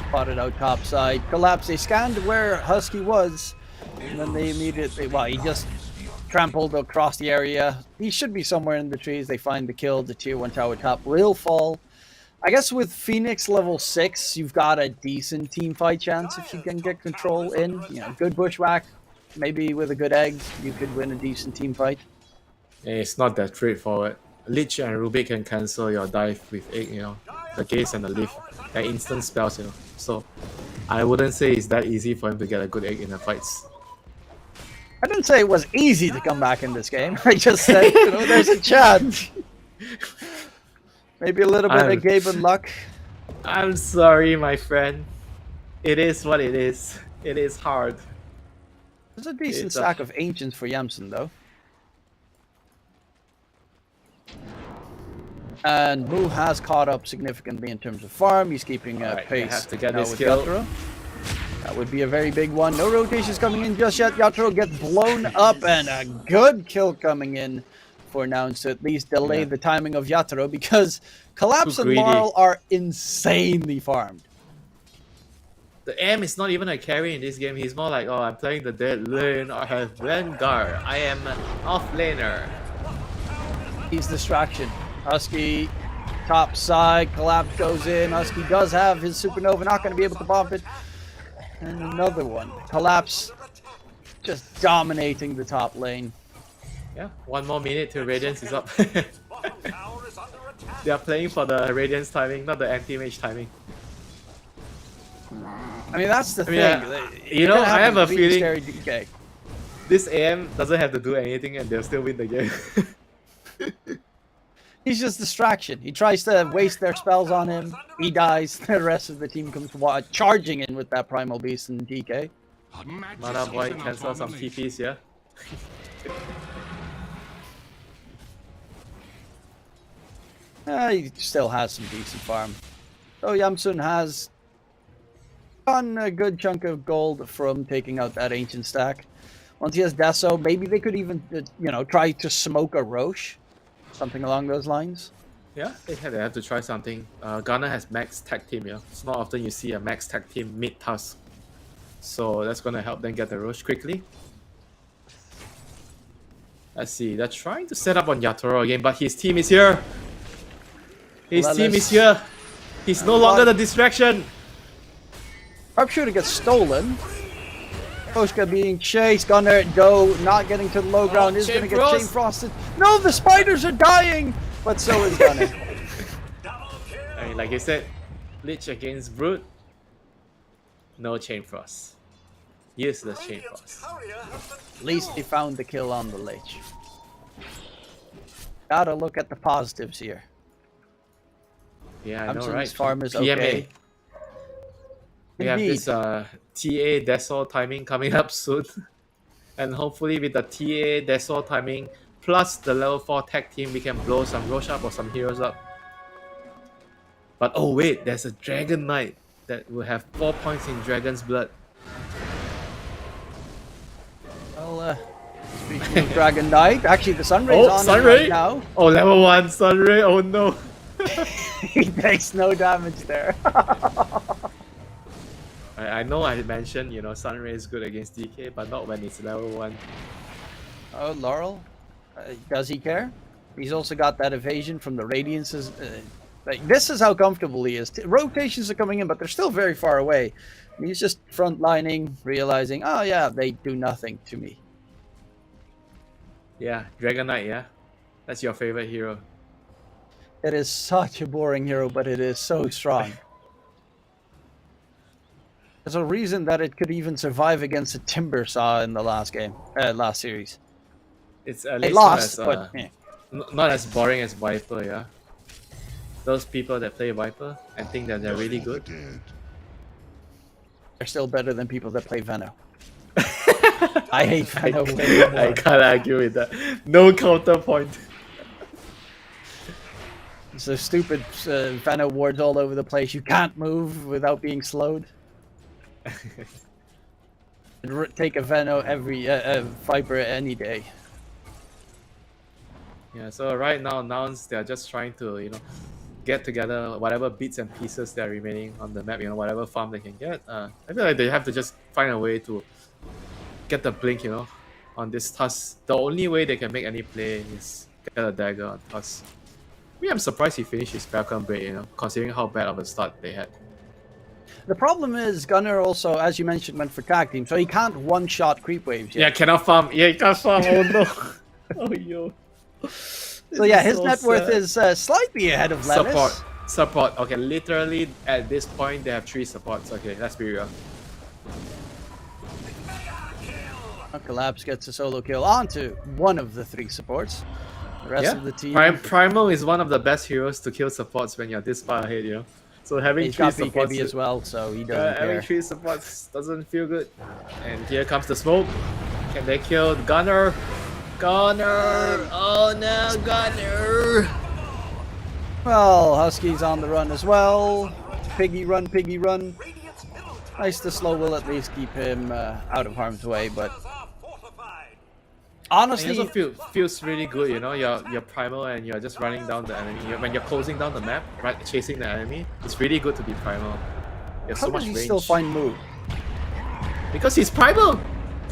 Spotted out top side. Collapse. They scanned where Husky was, and then they immediately, well, he just trampled across the area. He should be somewhere in the trees. They find the kill. The tier 1 tower top will fall. I guess with Phoenix level 6, you've got a decent team fight chance if you can get control in. You know, good bushwhack. Maybe with a good egg, you could win a decent team fight. It's not that straightforward. Lich and Rubik can cancel your dive with egg, you know. The gaze and the leaf. They're instant spells, you know. So I wouldn't say it's that easy for him to get a good egg in the fights. I didn't say it was easy to come back in this game. I just said, you know, there's a chance. Maybe a little bit of Gabe and luck. I'm sorry, my friend. It is what it is. It is hard. There's a decent stack of Ancients for Yamsun, though. And Mu has caught up significantly in terms of farm. He's keeping pace to get now this with kill. Yatoro. That would be a very big one. No rotations coming in just yet. Yatoro gets blown up, and a good kill coming in for Nouns to at least delay the timing of Yatoro, because Collapse and Laurel are insanely farmed. The M is not even a carry in this game. He's more like, oh, I'm playing the dead lane. I have Vanguard. I am an off laner. He's distraction. Husky, top side, Collapse goes in. Husky does have his Supernova, not going to be able to bomb it. And another one. Collapse just dominating the top lane. Yeah, 1 more minute till Radiance is up. They are playing for the Radiance timing, not the anti-mage timing. I mean, that's the thing. Yeah, you know, I have a feeling this AM doesn't have to do anything and they'll still win the game. He's just distraction. He tries to waste their spells on him. He dies. The rest of the team comes charging in with that Primal Beast and DK. Mana Boy cancel some TPs, yeah? He still has some decent farm. So Yamsun has gotten a good chunk of gold from taking out that ancient stack. Once he has Deso, maybe they could even, you know, try to smoke a Roche. Something along those lines. Yeah, they have to try something. Ghana has max tag team, yeah. It's not often you see a max tag team mid-task. So that's going to help them get the Roche quickly. Let's see, they're trying to set up on Yatoro again, but his team is here. His team is here. He's no longer the distraction. Sharpshooter gets stolen. Koshka being chased. Gunner, though, not getting to the low ground, is going to get chain frosted. No, the spiders are dying! But so is Gunner. I mean, like you said, Lich against Brute, no chain frost. Useless chain frost. At least he found the kill on the Lich. Gotta look at the positives here. Yeah, I know, Thompson's right? farm is PMA. okay. We have Indeed. this TA Desol timing coming up soon. And hopefully with the TA Desol timing plus the level 4 tag team, we can blow some Rosh up or some heroes up. But oh wait, there's a Dragon Knight that will have 4 points in Dragon's Blood. Well, speaking of Dragon Knight, actually the Sunray's on him Sunray! right now. Oh, level 1 Sunray, oh no. He takes no damage there. I know I mentioned, you know, Sunray is good against DK, but not when it's level 1. Oh, Laurel? Does he care? He's also got that evasion from the Radiances. Like, this is how comfortable he is. Rotations are coming in, but they're still very far away. He's just frontlining, realizing, oh yeah, they do nothing to me. Yeah, Dragon Knight, yeah? That's your favorite hero. It is such a boring hero, but it is so strong. There's a reason that it could even survive against a Timber Saw in the last game, last series. It's at They least lost, not as, but yeah. not as boring as Viper, yeah? Those people that play Viper and think that they're really good. They're still better than people that play Veno. I hate Veno way more. I can't argue with that. No counterpoint. So stupid Veno wards all over the place. You can't move without being slowed. Take a Veno every Viper any day. Yeah, so right now, Nouns, they're just trying to, you know, get together whatever bits and pieces that are remaining on the map, you know, whatever farm they can get. I feel like they have to just find a way to get the blink, you know, on this Tusk. The only way they can make any play is get a dagger on Tusk. I'm surprised he finished his Falcon Blade, you know, considering how bad of a start they had. The problem is Gunner also, as you mentioned, went for tag team, so he can't one-shot creep waves yet. Yeah, cannot farm. Yeah, he can't farm. Oh no. Oh yo. So yeah, his net worth is slightly ahead of Levis. Support. Okay, literally at this point they have 3 supports. Okay, let's be real. Collapse gets a solo kill onto one of the 3 supports. The rest of the team. Primal is one of the best heroes to kill supports when you're this far ahead, you know. So having 3 supports BKB as well, so he doesn't care. Having 3 supports doesn't feel good. And here comes the smoke. Can they kill Gunner? Gunner! Oh no, Gunner! Well, Husky's on the run as well. Piggy run, piggy run. Nice to slow will at least keep him out of harm's way, but honestly, it also feels really good, you know. You're primal and you're just running down the enemy. When you're closing down the map, right, chasing the enemy, it's really good to be primal. There's so much range. How does he still find move? Because he's primal.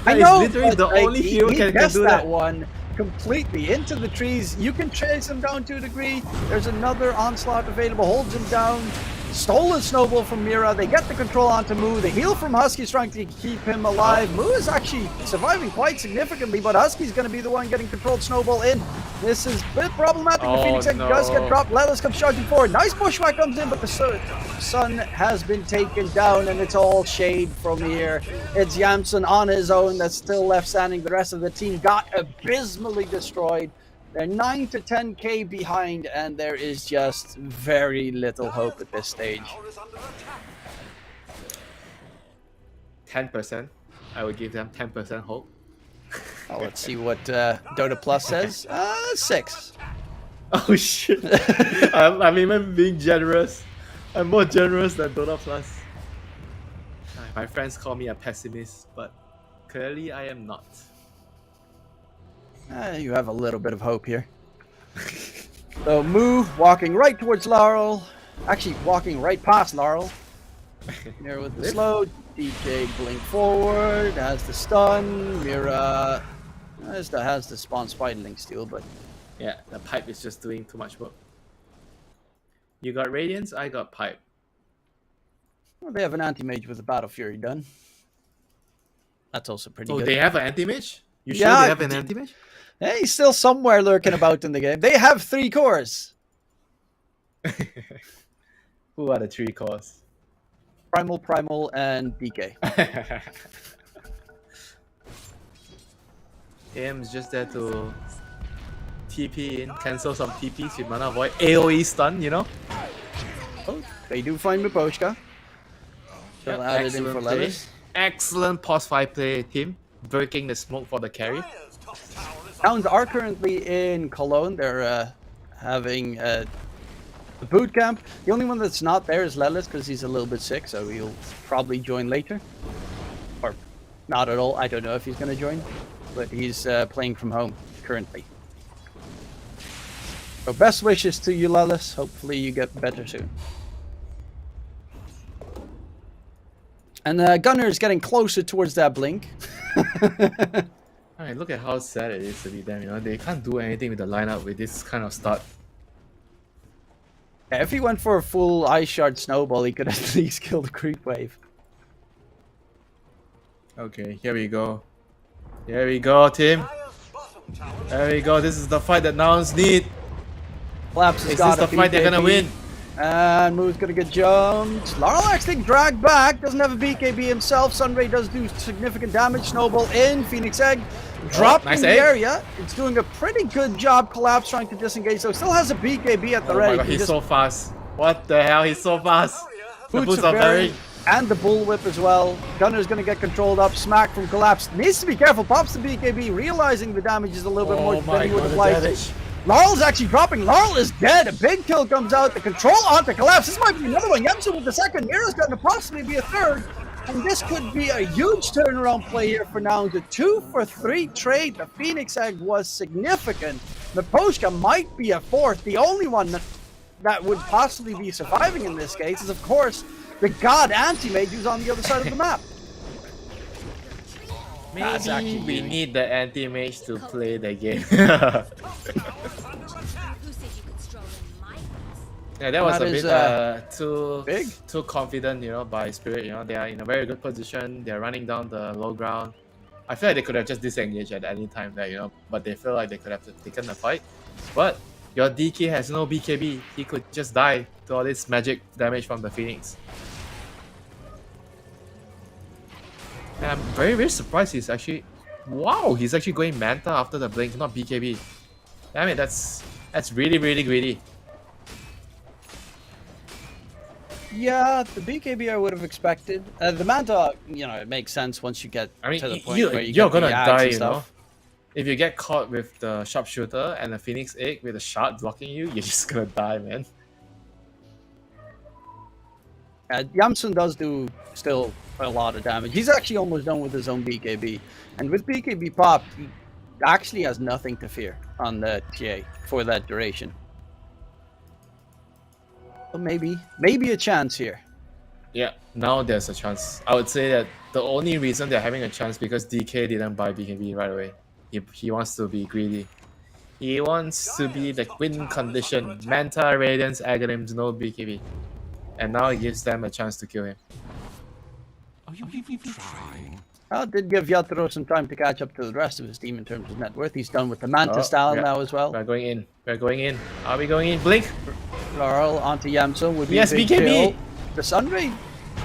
I know, it's literally the only hero he can do that one completely into the trees. You can chase him down to a degree. There's another onslaught available, holds him down. Stolen snowball from Mira. They get the control onto Moo. The heal from Husky's trying to keep him alive. Moo is actually surviving quite significantly, but Husky's going to be the one getting controlled snowball in. This is a bit problematic. The Phoenix Egg does get dropped. Lelis comes charging forward. Nice bushwhack comes in, but the sun has been taken down, and it's all shade from here. It's Yamson on his own that's still left standing. The rest of the team got abysmally destroyed. They're 9 to 10k behind, and there is just very little hope at this stage. 10%. I would give them 10% hope. Well, let's see what Dota Plus says. 6. Oh shit. I'm even being generous. I'm more generous than Dota Plus. My friends call me a pessimist, but clearly I am not. You have a little bit of hope here. So Moo walking right towards Laurel. Actually, walking right past Laurel. Mira with the slow. DJ blink forward. Has the stun. Mira has the spawn Spiderling steal, but yeah, the pipe is just doing too much work. You got Radiance, I got pipe. Well, they have an anti-mage with a Battle Fury done. That's also pretty Oh, good. they have an anti-mage? You sure Yeah, they have an anti-mage? Hey, he's still somewhere lurking about in the game. They have 3 cores. Who are the 3 cores? Primal, and DK. AM's just there to TP in, cancel some TPs with mana void. AoE stun, you know? Oh, they do find Miposhka. They'll add it in for play. Lelis. Excellent pause 5 play, team. Breaking the smoke for the carry. Nouns are currently in Cologne. They're having the boot camp. The only one that's not there is Lelis because he's a little bit sick, so he'll probably join later. Or not at all. I don't know if he's going to join, but he's playing from home currently. So best wishes to you, Lelis. Hopefully you get better soon. And Gunner is getting closer towards that blink. Alright, look at how sad it is to be them, you know? They can't do anything with the lineup with this kind of start. Yeah, if he went for a full Ice Shard Snowball, he could at least kill the creep wave. Okay, here we go. Here we go, team. There we go. This is the fight that Nouns need. Collapse has Is got this a the fight they're gonna BKB. win? And Moo's gonna get jumped. Laurel actually dragged back. Doesn't have a BKB himself. Sunray does do significant damage. Snowball in. Phoenix Egg dropped nice in the egg. area. It's doing a pretty good job. Collapse trying to disengage. So still has a BKB at the Oh ready. my god, He he's just so fast. What the hell? He's so fast. The boots boots of are Barry very... and the bullwhip as well. Gunner's gonna get controlled up. Smack from Collapse. Needs to be careful. Pops the BKB, realizing the damage is a little bit more Oh than my he would god, have the liked. damage. Laurel's actually dropping. Laurel is dead. A big kill comes out. The control onto Collapse. This might be another one. Yamsu with the second. Mira's going to possibly be a third. And this could be a huge turnaround play here for now. The 2-for-3 trade. The Phoenix Egg was significant. Miposhka might be a fourth. The only one that would possibly be surviving in this case is, of course, the God Anti-Mage who's on the other side of the map. That's Maybe actually we beauty. need the anti-mage to play the game. Yeah, that was That a is, bit too big. too confident, you know, by Spirit. You know, they are in a very good position. They're running down the low ground. I feel like they could have just disengaged at any time there, you know, but they feel like they could have taken the fight. But your DK has no BKB. He could just die to all this magic damage from the Phoenix. And I'm very, very surprised he's actually... Wow, he's actually going Manta after the blink, not BKB. Damn it, that's really, really greedy. Yeah, the BKB I would have expected. The Manta, you know, it makes sense once you get I mean, to the point you're where you gonna get the ads die, and you know. stuff. If you get caught with the sharpshooter and the Phoenix Egg with a shard blocking you, you're just gonna die, man. Yamsun does do still a lot of damage. He's actually almost done with his own BKB. And with BKB pop, he actually has nothing to fear on the TA for that duration. But maybe a chance here. Yeah, now there's a chance. I would say that the only reason they're having a chance because DK didn't buy BKB right away. He wants to be greedy. He wants to be the win condition. Manta, Radiance, Aghanim's, no BKB. And now it gives them a chance to kill him. Are you even trying? Well, it did give Yatoro some time to catch up to the rest of his team in terms of net worth. He's done with the Manta style yeah. now as well. We're going in. We're going in. Are we going in? Blink! Laurel onto Yamsun would be Yes, a big BKB. kill. The Sunray,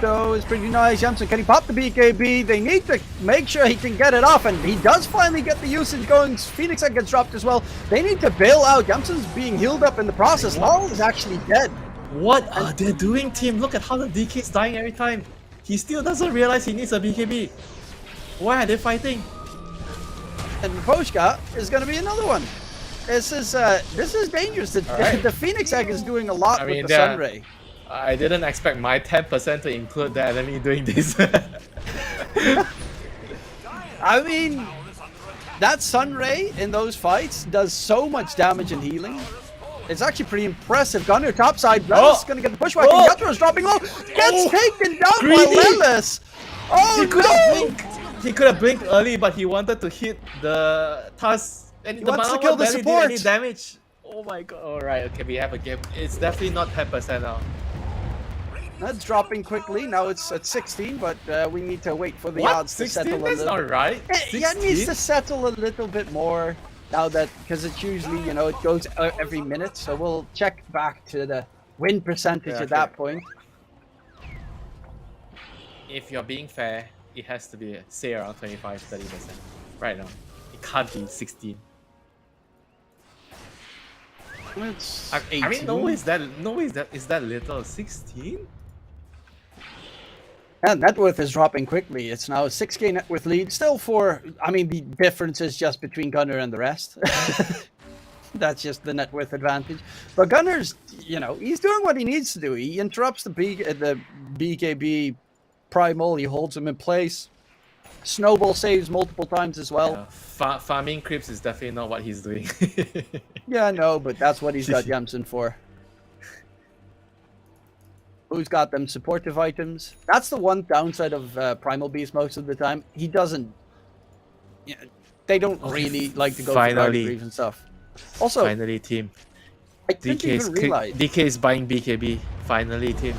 though, is pretty nice. Yamsun, can he pop the BKB? They need to make sure he can get it off, and he does finally get the usage going. Phoenix Egg gets dropped as well. They need to bail out. Yamsun's being healed up in the process. Laurel is actually dead. What are they doing, team? Look at how the DK is dying every time. He still doesn't realize he needs a BKB. Why are they fighting? And Miposhka is going to be another one. This is dangerous. Alright. The Phoenix Egg is doing a lot I mean, with the they're- Sunray. I didn't expect my 10% to include the enemy doing this. I mean, that Sunray in those fights does so much damage and healing. It's actually pretty impressive. Gunner topside. Lelis going to get the pushback. Oh. And Yatro's dropping low. Gets taken down by Greedy. Lelis. Oh, he could no. have blinked. He could have blinked early, but he wanted to hit the task. And He the wants to Mana kill the barely did support. any damage. Oh my god. Alright, okay, we have a game. It's definitely not 10% now. That's dropping quickly. Now it's at 16, but we need to wait for the What? odds to 16? settle a That's little. not right. Yeah, it needs 16? to settle a little bit more now that, because it's usually, you know, it goes every minute. So we'll check back to the win percentage Yeah, at that point. If you're being fair, it has to be, say, around 25-30% right now. It can't be 16. It's I 18. mean, is that little? 16? And net worth is dropping quickly. It's now a 6k net worth lead. Still I mean, the difference is just between Gunner and the rest. That's just the net worth advantage. But Gunner's, you know, he's doing what he needs to do. He interrupts the BKB primal. He holds him in place. Snowball saves multiple times as well. Yeah, farming creeps is definitely not what he's doing. Yeah, I know, but that's what he's got Yamsen for. Who's got them supportive items? That's the one downside of Primal Beast most of the time. He doesn't... You know, they don't really like to go for Garden Greaves and stuff. Also, finally, team. I didn't even realize... DK is buying BKB. Finally, team.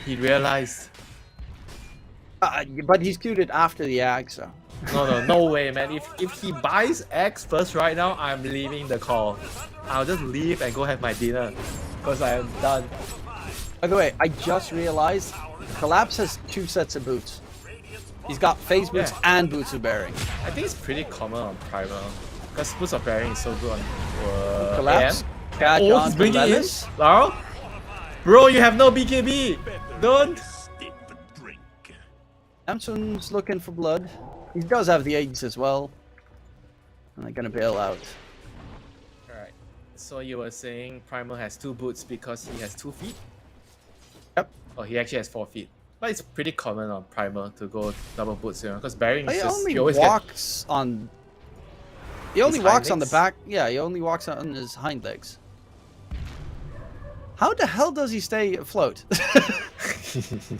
He realized. But he's queued it after the Ag, so... No way, man. If he buys X first right now, I'm leaving the call. I'll just leave and go have my dinner. Because I am done. By the way, I just realized Collapse has 2 sets of boots. He's got phase boots and boots of bearing. I think it's pretty common on Primal. Because boots of bearing is so good on Collapse. Catch oh, on he's to bringing in Lelis. Laro? Bro, you have no BKB. Don't. Samson's looking for blood. He does have the eggs as well. And they're gonna bail out. Alright. So you were saying Primal has 2 boots because he has 2 feet? Yep. Oh, he actually has 4 feet. But it's pretty common on Primal to go double boots, you know, because bearing is He just only you always walks on. He only his walks hind on the legs? back. Yeah, he only walks on his hind legs. How the hell does he stay afloat?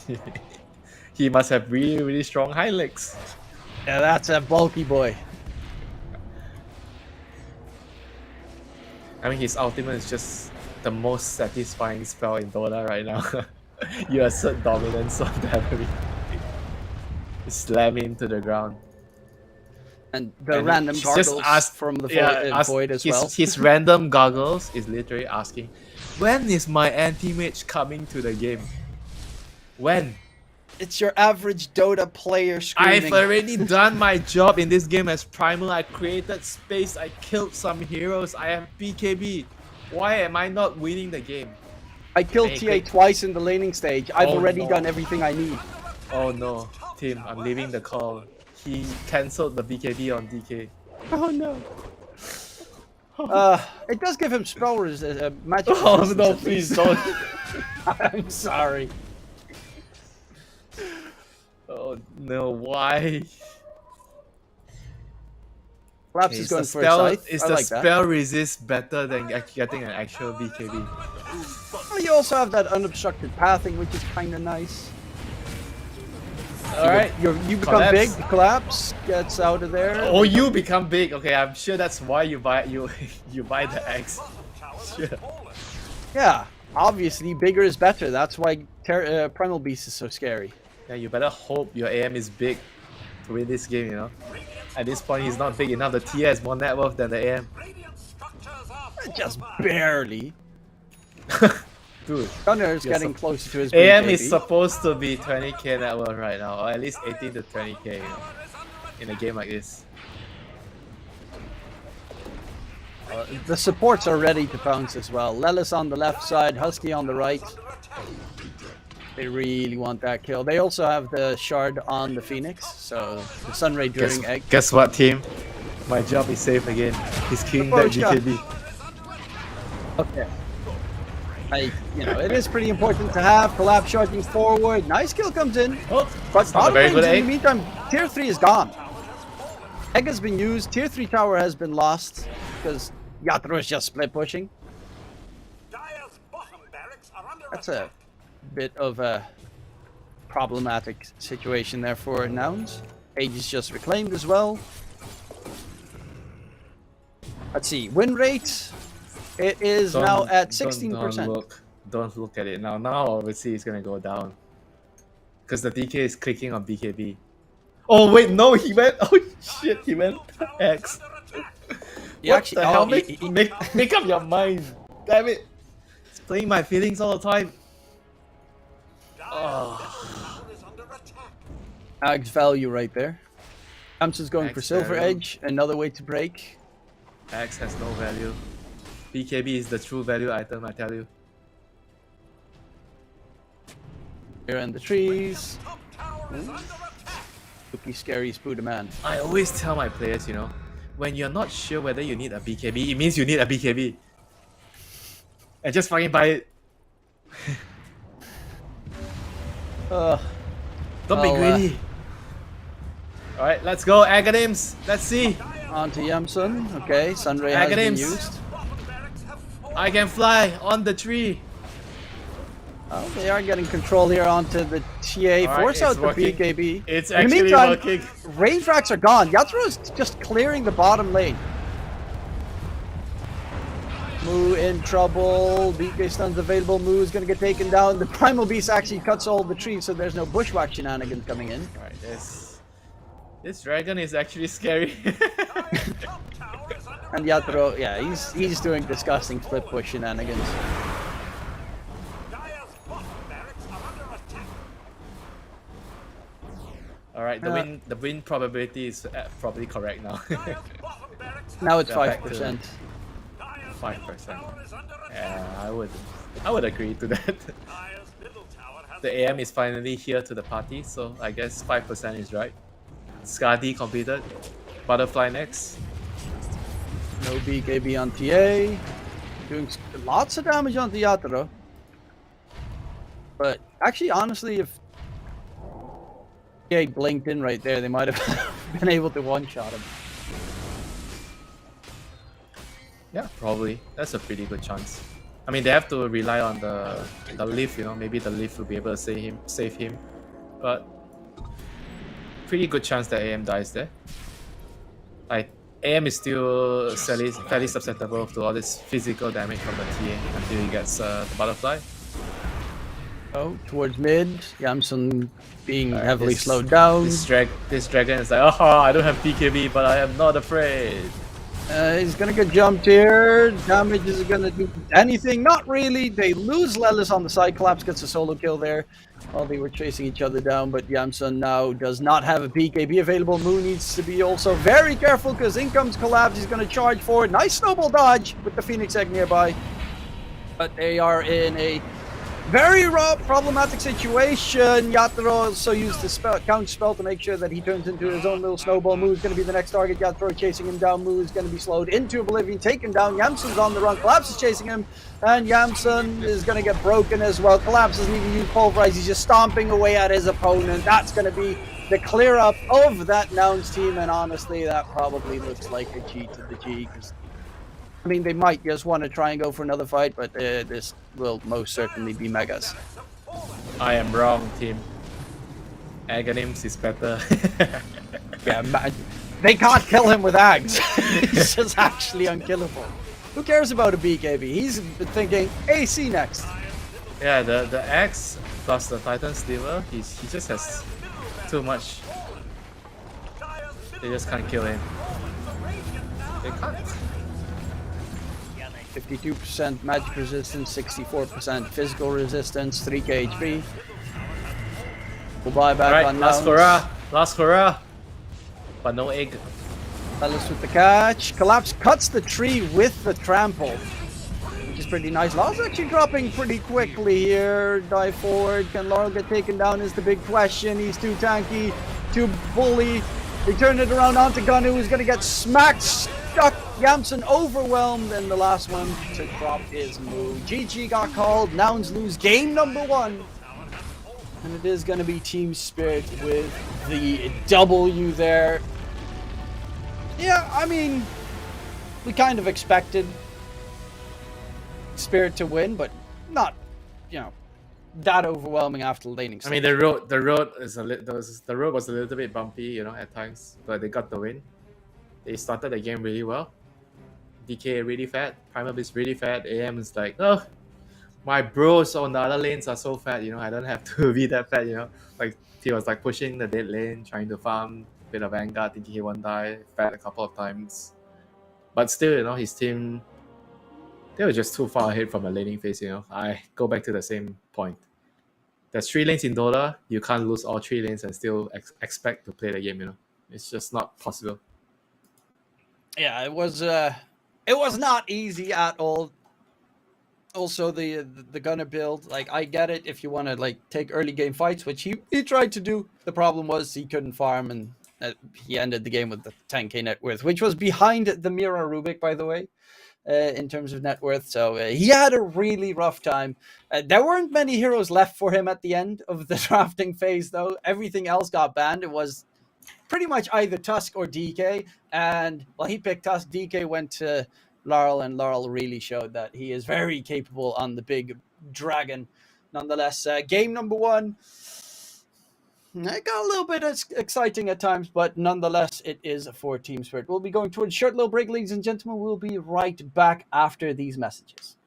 get... He must have really, really strong hind legs. Yeah, that's a bulky boy. I mean, his ultimate is just the most satisfying spell in Dota right now. You assert dominance on the enemy. You slam him to the ground. And the And random he's gargles from the void as well. His random goggles is literally asking, when is my anti-mage coming to the game? When? It's your average Dota player screaming. I've already done my job in this game as Primal. I created space, I killed some heroes, I have BKB. Why am I not winning the game? I killed TA twice in the laning stage. I've Oh, already no. done everything I need. Oh no, Tim, I'm leaving the call. He cancelled the BKB on DK. Oh no. It does give him spell magic Oh resistance no, at please least. don't. I'm sorry. Oh no, why? Collapse is going for a scythe. Is I the like that. spell resist better than getting an actual BKB? Well, you also have that unobstructed pathing, which is kind of nice. Alright, You become Collapse. big, Collapse gets out of there. Oh, you become big. Okay, I'm sure that's why you buy you buy the X. Sure. Yeah, obviously bigger is better. That's why Primal Beast is so scary. Yeah, you better hope your AM is big to win this game, you know. At this point, he's not big enough. The TR has more net worth than the AM. Just barely. Dude, Gunner is You're getting closer to his AM BKB. is supposed to be 20k net worth right now, or at least 18 to 20k, you know, in a game like this. The supports are ready to pounce as well. Lelis on the left side, Husky on the right. They really want that kill. They also have the shard on the Phoenix, so the Sunray during egg. Guess what, team? My job is safe again. He's killing that BKB. Okay. It is pretty important to have. Collapse charging forward. Nice kill comes in. Oh, But not a very bottom good lane's in egg. the meantime, tier 3 is gone. Egg has been used. Tier 3 tower has been lost because Yatro is just split pushing. That's a bit of a problematic situation there for Nouns. Age is just reclaimed as well. Let's see. Win rate. It is now at 16%. don't look at it now. Now obviously it's gonna go down. Because the DK is clicking on BKB. Oh wait, no, he went. Oh shit, he went X. What the hell? Make up your mind. Damn it. It's playing my feelings all the time. Oh. Ag's value right there. Yamsun's going for Ag's Silver value. Edge, another way to break. X has no value. BKB is the true value item, I tell you. Here in the trees. Spooky, scary Spooderman. I always tell my players, you know, when you're not sure whether you need a BKB, it means you need a BKB. And just fucking buy it. Don't be greedy. Alright, let's go, Agadims. Let's see. On to Yamsun. Okay, Sunray has been Agadims. used. I can fly on the tree. Oh, they are getting control here onto the TA. Alright, Force out it's the working. BKB. It's In the actually meantime, working. range racks are gone. Yatoro is just clearing the bottom lane. Moo in trouble. BK stuns available. Moo is going to get taken down. The Primal Beast actually cuts all the trees, so there's no bushwhack shenanigans coming in. Alright, this dragon is actually scary. And Yatoro, yeah, he's doing disgusting split push shenanigans. Alright, the win probability is probably correct now. Now it's Yeah, back to 5%. 5%. Yeah, I would agree to that. The AM is finally here to the party, so I guess 5% is right. Skadi completed. Butterfly next. No BKB on TA. Doing lots of damage onto Yatoro. But actually, honestly, if TA blinked in right there, they might have been able to one-shot him. Yeah, probably. That's a pretty good chance. I mean, they have to rely on the leaf, you know. Maybe the leaf will be able to save him. But pretty good chance that AM dies there. Like, AM is still fairly susceptible to all this physical damage from the TA until he gets the butterfly. Oh, towards mid. Yamsun being Alright, heavily this- slowed down. This dragon is like, oh, I don't have BKB, but I am not afraid. He's gonna get jumped here. Damage is gonna do anything. Not really. They lose Lelis on the side. Collapse gets a solo kill there while they were chasing each other down. But Yamsun now does not have a BKB available. Moo needs to be also very careful because in comes Collapse. He's gonna charge forward. Nice snowball dodge with the Phoenix Egg nearby. But they are in a very problematic situation. Yatoro also used the counter spell to make sure that he turns into his own little snowball. Moo is going to be the next target. Yatoro chasing him down. Moo is going to be slowed into oblivion, taken down. Yamsun's on the run. Collapse is chasing him, and Yamsun is going to get broken as well. Collapse doesn't even use pulverize. He's just stomping away at his opponent. That's going to be the clear up of that Nouns team, and honestly, that probably looks like a G to the G. I mean, they might just want to try and go for another fight, but this will most certainly be Megas. I am wrong, team. Aghanim's is better. Yeah, they can't kill him with Ags. He's just actually unkillable. Who cares about a BKB? He's thinking AC next. Yeah, the axe plus the Titan Sliver, he just has too much. They just can't kill him. They can't. 52% magic resistance, 64% physical resistance, 3k HP. We'll buy back Alright, on last Nouns. last hurrah. But no egg. Lelis with the catch. Collapse cuts the tree with the trample, which is pretty nice. Laurel's actually dropping pretty quickly here. Dive forward. Can Laurel get taken down is the big question. He's too tanky, too bully. They turn it around onto Ganu, who's going to get smacked, stuck. Yamsun overwhelmed, and the last one to drop is Moo. GG got called. Nouns lose game number 1. And it is going to be Team Spirit with the W there. Yeah, I mean, we kind of expected Spirit to win, but not, that overwhelming after the laning I stage. mean, the road was a little bit bumpy, at times, but they got the win. They started the game really well. DK really fat, Primal Beast really fat. AM is like, oh, my bros on the other lanes are so fat, I don't have to be that fat, Like he was like pushing the dead lane, trying to farm a bit of Vanguard, thinking he won't die, fat a couple of times. But still, his team, they were just too far ahead from a laning phase, I go back to the same point. There's 3 lanes in Dota, you can't lose all 3 lanes and still expect to play the game, It's just not possible. Yeah, it was not easy at all. Also, the gunner build, like, I get it if you want to like take early game fights, which he tried to do. The problem was he couldn't farm, and he ended the game with the 10k net worth, which was behind the Mira Rubik, by the way, in terms of net worth. So he had a really rough time. There weren't many heroes left for him at the end of the drafting phase, though. Everything else got banned. It was pretty much either Tusk or DK, and well, he picked Tusk. DK went to Laurel, and Laurel really showed that he is very capable on the big dragon. Nonetheless, game number 1, it got a little bit exciting at times, but nonetheless, it is for Team Spirit. We'll be going to a short little break, ladies and gentlemen. We'll be right back after these messages.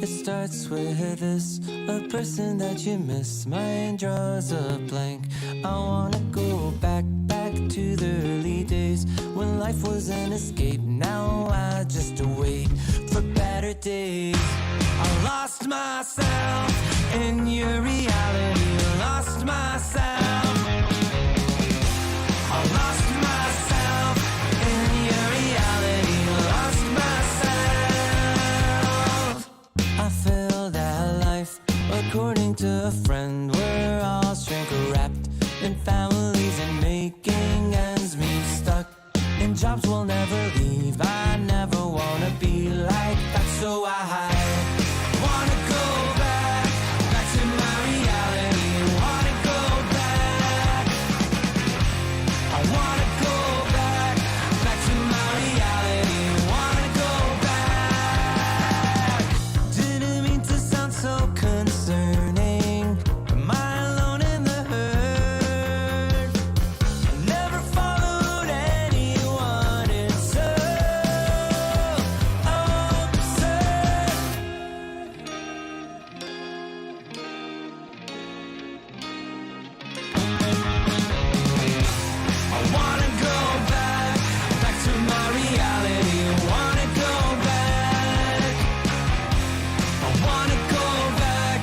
It starts with this, a person that you miss. My mind draws a blank. I wanna go back to the early days when life was an escape. Now I just wait for better days. I lost myself in your reality. Lost myself. I lost myself in your reality. Lost myself. I filled that life according to a friend. We're all shrink wrapped in families and making ends meet. Stuck in jobs we'll never leave. I never wanna be like that, so I wanna go back to my reality. Wanna go back. I wanna go back to my reality. Wanna go back. Didn't mean to sound so concerning. Am I alone in the hurt? I never followed anyone. It's so absurd. I wanna go back to my reality. Wanna go back. I wanna go back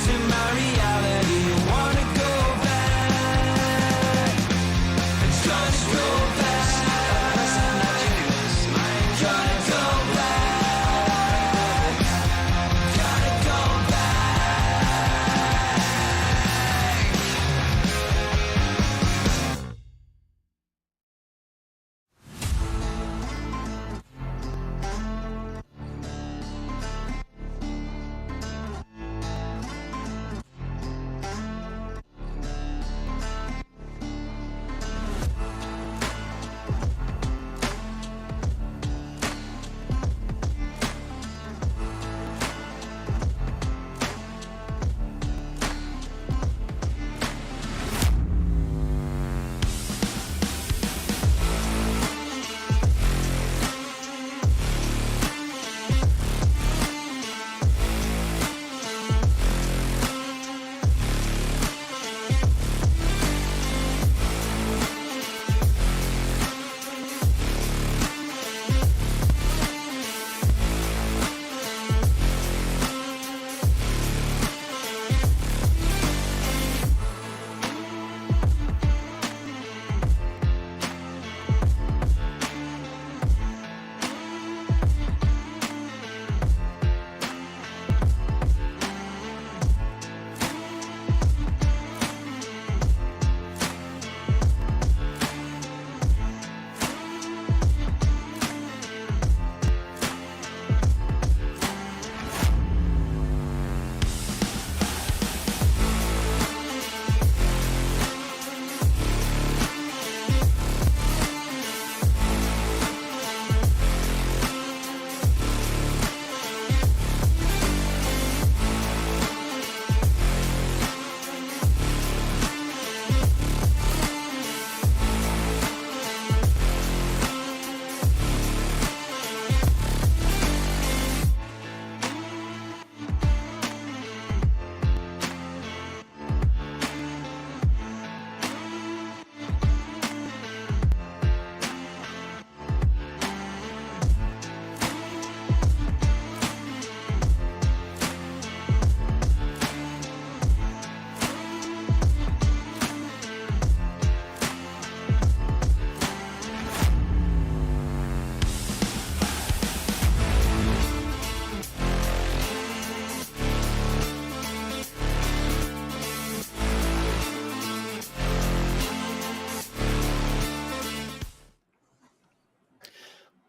to my reality. Wanna go back. Trying to go back. Gotta go back. Gotta go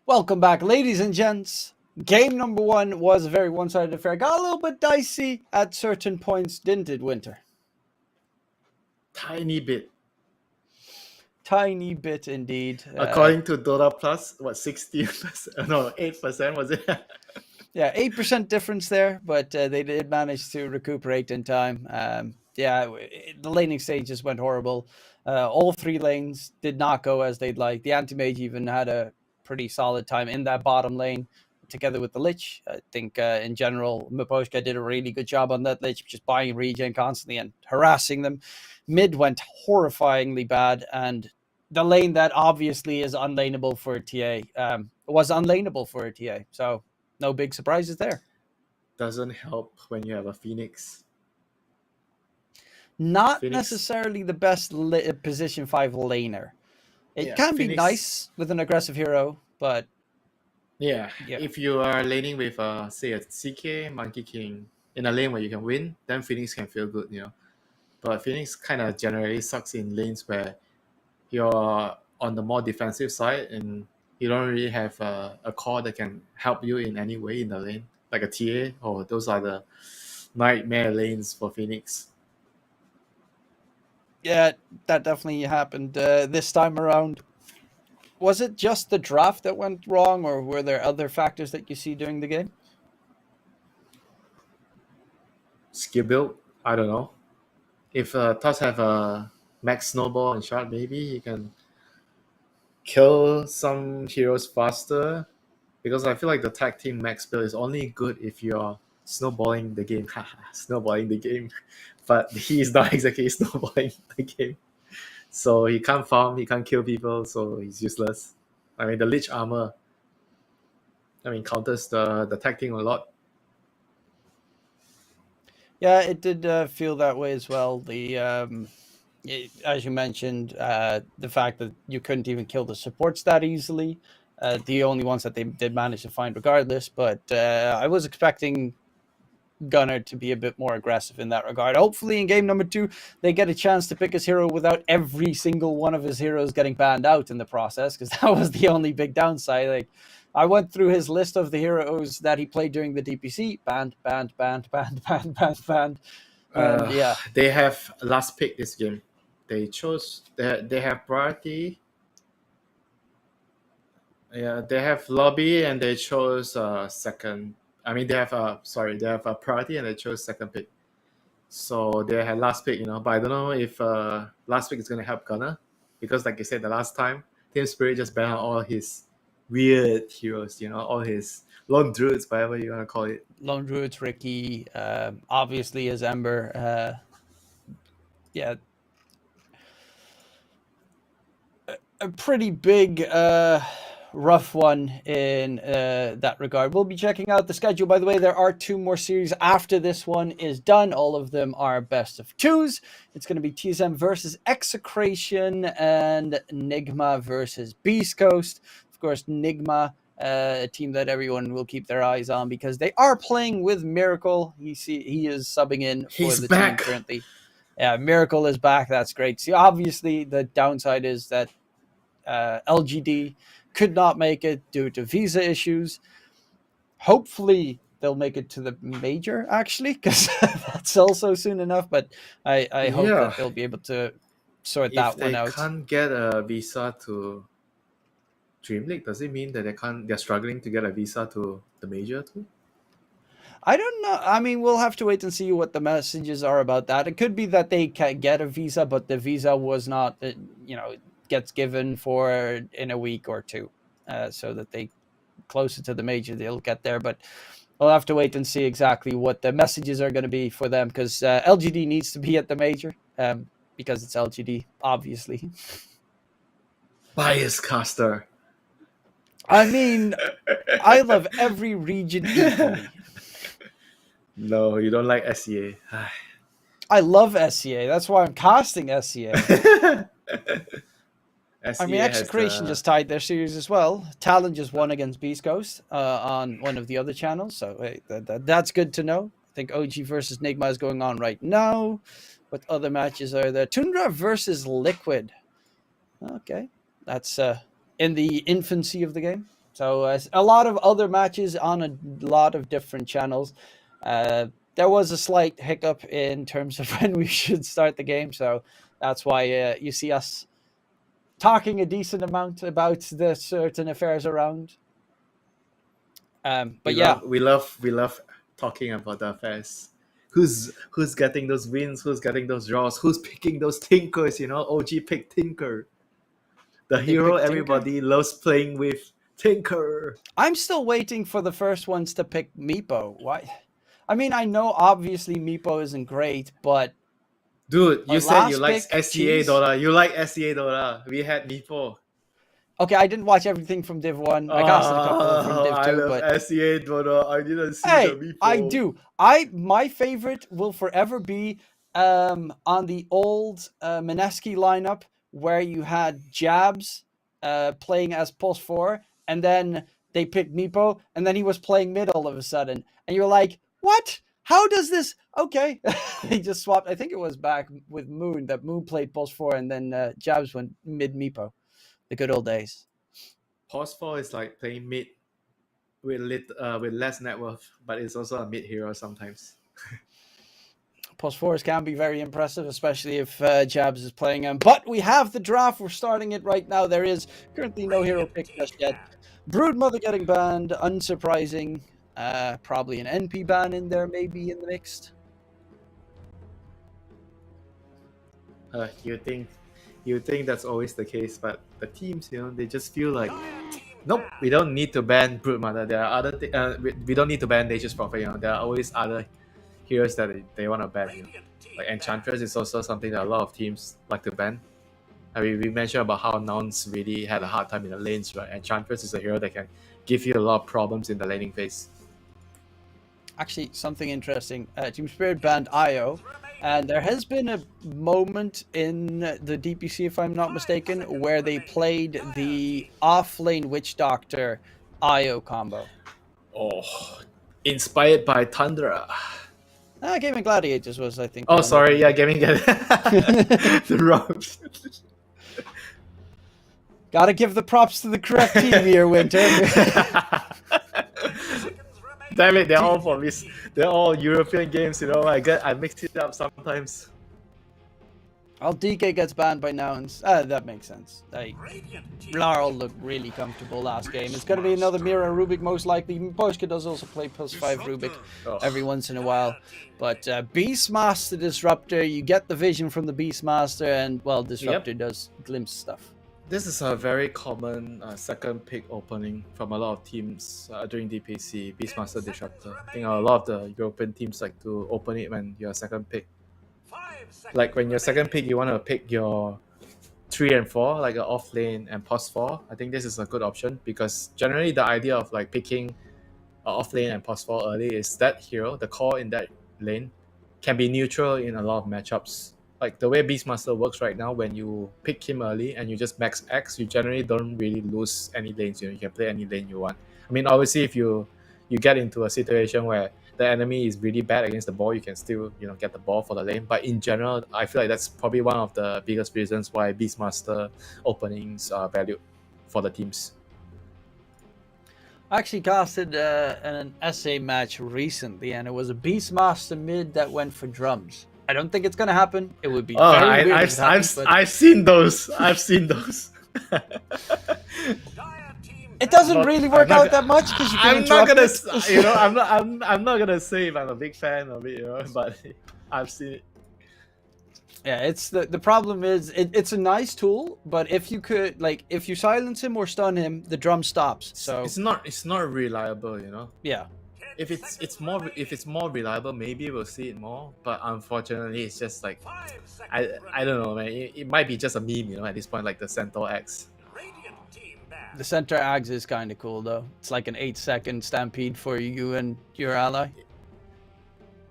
Welcome back, ladies and gents. Game number one was a very one-sided affair. Got a little bit dicey at certain points, didn't it, Winter? Tiny bit. Tiny bit indeed. According to Dota Plus, what, 16%? No, 8% was it? Yeah, 8% difference there, but they did manage to recuperate in time. The laning stage just went horrible. All three lanes did not go as they'd like. The anti-mage even had a pretty solid time in that bottom lane together with the Lich. I think in general, Miposhka did a really good job on that Lich, just buying regen constantly and harassing them. Mid went horrifyingly bad, and the lane that obviously is unlaneable for a TA was unlaneable for a TA. So no big surprises there. Doesn't help when you have a Phoenix. Not necessarily the best position 5 laner. It can be nice with an aggressive hero, but yeah, if you are laning with say a CK, Monkey King, in a lane where you can win, then Phoenix can feel good, But Phoenix kind of generally sucks in lanes where you're on the more defensive side and you don't really have a core that can help you in any way in the lane, like a TA. Or those are the nightmare lanes for Phoenix. Yeah, that definitely happened this time around. Was it just the draft that went wrong, or were there other factors that you see during the game? Skill build, I don't know. If Tusk have a max snowball and shot, maybe he can kill some heroes faster. Because I feel like the tag team max build is only good if you're snowballing the game. Snowballing the game. But he's not exactly snowballing the game. So he can't farm, he can't kill people, so he's useless. I mean, the Lich armor, counters the tag team a lot. Yeah, it did feel that way as well. As you mentioned, the fact that you couldn't even kill the supports that easily. The only ones that they did manage to find regardless. But I was expecting Gunnar to be a bit more aggressive in that regard. Hopefully in game number 2, they get a chance to pick his hero without every single one of his heroes getting banned out in the process, because that was the only big downside. Like, I went through his list of the heroes that he played during the DPC. Banned. Yeah. They have last pick this game. They chose, they have priority. Yeah, they have lobby and they chose second. They have a priority and they chose second pick. So they had last pick, but I don't know if last pick is going to help Gunner, because like you said, the last time Team Spirit just banned out all his weird heroes, all his lone druids, whatever you want to call it. Lone druids, Ricky, obviously as Ember. Yeah, a pretty big rough one in that regard. We'll be checking out the schedule. By the way, there are 2 more series after this one is done. All of them are best of 2s. It's going to be TSM versus Execration and Nigma versus Beast Coast. Of course, Nigma, a team that everyone will keep their eyes on because they are playing with Miracle. He is subbing in for the team currently. Yeah, Miracle is back. That's great. See, obviously, the downside is that LGD could not make it due to visa issues. Hopefully they'll make it to the major, actually, because that's also soon enough. But I hope that they'll be able to sort that one out. If they can't get a visa to DreamLeague, does it mean that they're struggling to get a visa to the major too? I don't know. I mean, we'll have to wait and see what the messages are about that. It could be that they can get a visa, but the visa was not, gets given for in a week or 2, so that they closer to the major they'll get there. But we'll have to wait and see exactly what the messages are going to be for them, because LGD needs to be at the major, because it's LGD, obviously. Bias caster. I mean, I love every region equally. No, you don't like SEA. I love SEA. That's why I'm casting SEA. I mean, Execration just tied their series as well. Talon just won against Beast Coast on one of the other channels. So hey, that's good to know. I think OG versus Nigma is going on right now. What other matches are there? Tundra versus Liquid. Okay. That's in the infancy of the game. So a lot of other matches on a lot of different channels. There was a slight hiccup in terms of when we should start the game. So that's why you see us talking a decent amount about the certain affairs around. But we love talking about the affairs. Who's getting those wins? Who's getting those draws? Who's picking those tinkers? OG picked Tinker, the hero everybody loves playing with. Tinker. I'm still waiting for the first ones to pick Meepo. Why? I mean, I know obviously Meepo isn't great, but dude, you said you like SEA Dota. You like SEA Dota. We had Meepo. Okay, I didn't watch everything from Div 1. I casted a couple from Div 2. I love SEA Dota. I didn't see the Meepo. I do. My favorite will forever be on the old Mineski lineup where you had Jabs playing as Pulse 4, and then they picked Meepo, and then he was playing mid all of a sudden. And you're like, what? How does this? Okay, he just swapped. I think it was back with Moon that Moon played pulse 4 and then Jabs went mid Meepo. The good old days. Pause 4 is like playing mid with less net worth, but it's also a mid hero sometimes. Pulse 4s can be very impressive, especially if Jabs is playing them. But we have the draft. We're starting it right now. There is currently no hero pick just yet. Broodmother getting banned, unsurprising. Probably an NP ban in there, maybe in the mix. You think that's always the case, but the teams, they just feel like, nope, we don't need to ban Broodmother. There are other we don't need to ban Nature's Prophet. There are always other heroes that they want to ban. Like Enchantress is also something that a lot of teams like to ban. I mean, we mentioned about how Nouns really had a hard time in the lanes, right? Enchantress is a hero that can give you a lot of problems in the laning phase. Actually, something interesting. Team Spirit banned Io, and there has been a moment in the DPC, if I'm not mistaken, where they played the off-lane Witch Doctor Io combo. Oh, inspired by Tundra. Gaming Gladiators was, I think. Oh, sorry, yeah, Gaming the wrong. Gotta give the props to the correct team here, Winter. Damn it, they're all for this. They're all European games, I mix it up sometimes. Well, DK gets banned by Nouns. That makes sense. Larl looked really comfortable last game. It's going to be another Mira Rubik, most likely. Boschke does also play +5 Rubik every once in a while. But Beastmaster Disruptor, you get the vision from the Beastmaster, and, well, Disruptor does glimpse stuff. This is a very common second pick opening from a lot of teams during DPC, Beastmaster Disruptor. I think a lot of the European teams like to open it when you're second pick. Like when you're second pick, you want to pick your 3 and 4, like an off lane and pos 4. I think this is a good option because generally the idea of like picking off lane and pos 4 early is that hero, the core in that lane, can be neutral in a lot of matchups. Like the way Beastmaster works right now, when you pick him early and you just max X, you generally don't really lose any lanes. You can play any lane you want. I mean, obviously, if you get into a situation where the enemy is really bad against the ball, you can still get the ball for the lane. But in general, I feel like that's probably one of the biggest reasons why Beastmaster openings are valued for the teams. I actually casted an SA match recently, and it was a Beastmaster mid that went for drums. I don't think it's gonna happen. It would be very weird if it happens, but I've seen those. it doesn't really work out that much because you can interrupt it. I'm not gonna say if I'm a big fan of it, but I've seen it. Yeah, it's the problem is it's a nice tool, but if you silence him or stun him, the drum stops. So it's not reliable, Yeah. If it's more reliable, maybe we'll see it more. But unfortunately, it's just like I don't know, man. It might be just a meme, at this point, like the Centaur X. The center ags is kind of cool though. It's like an 8-second stampede for you and your ally.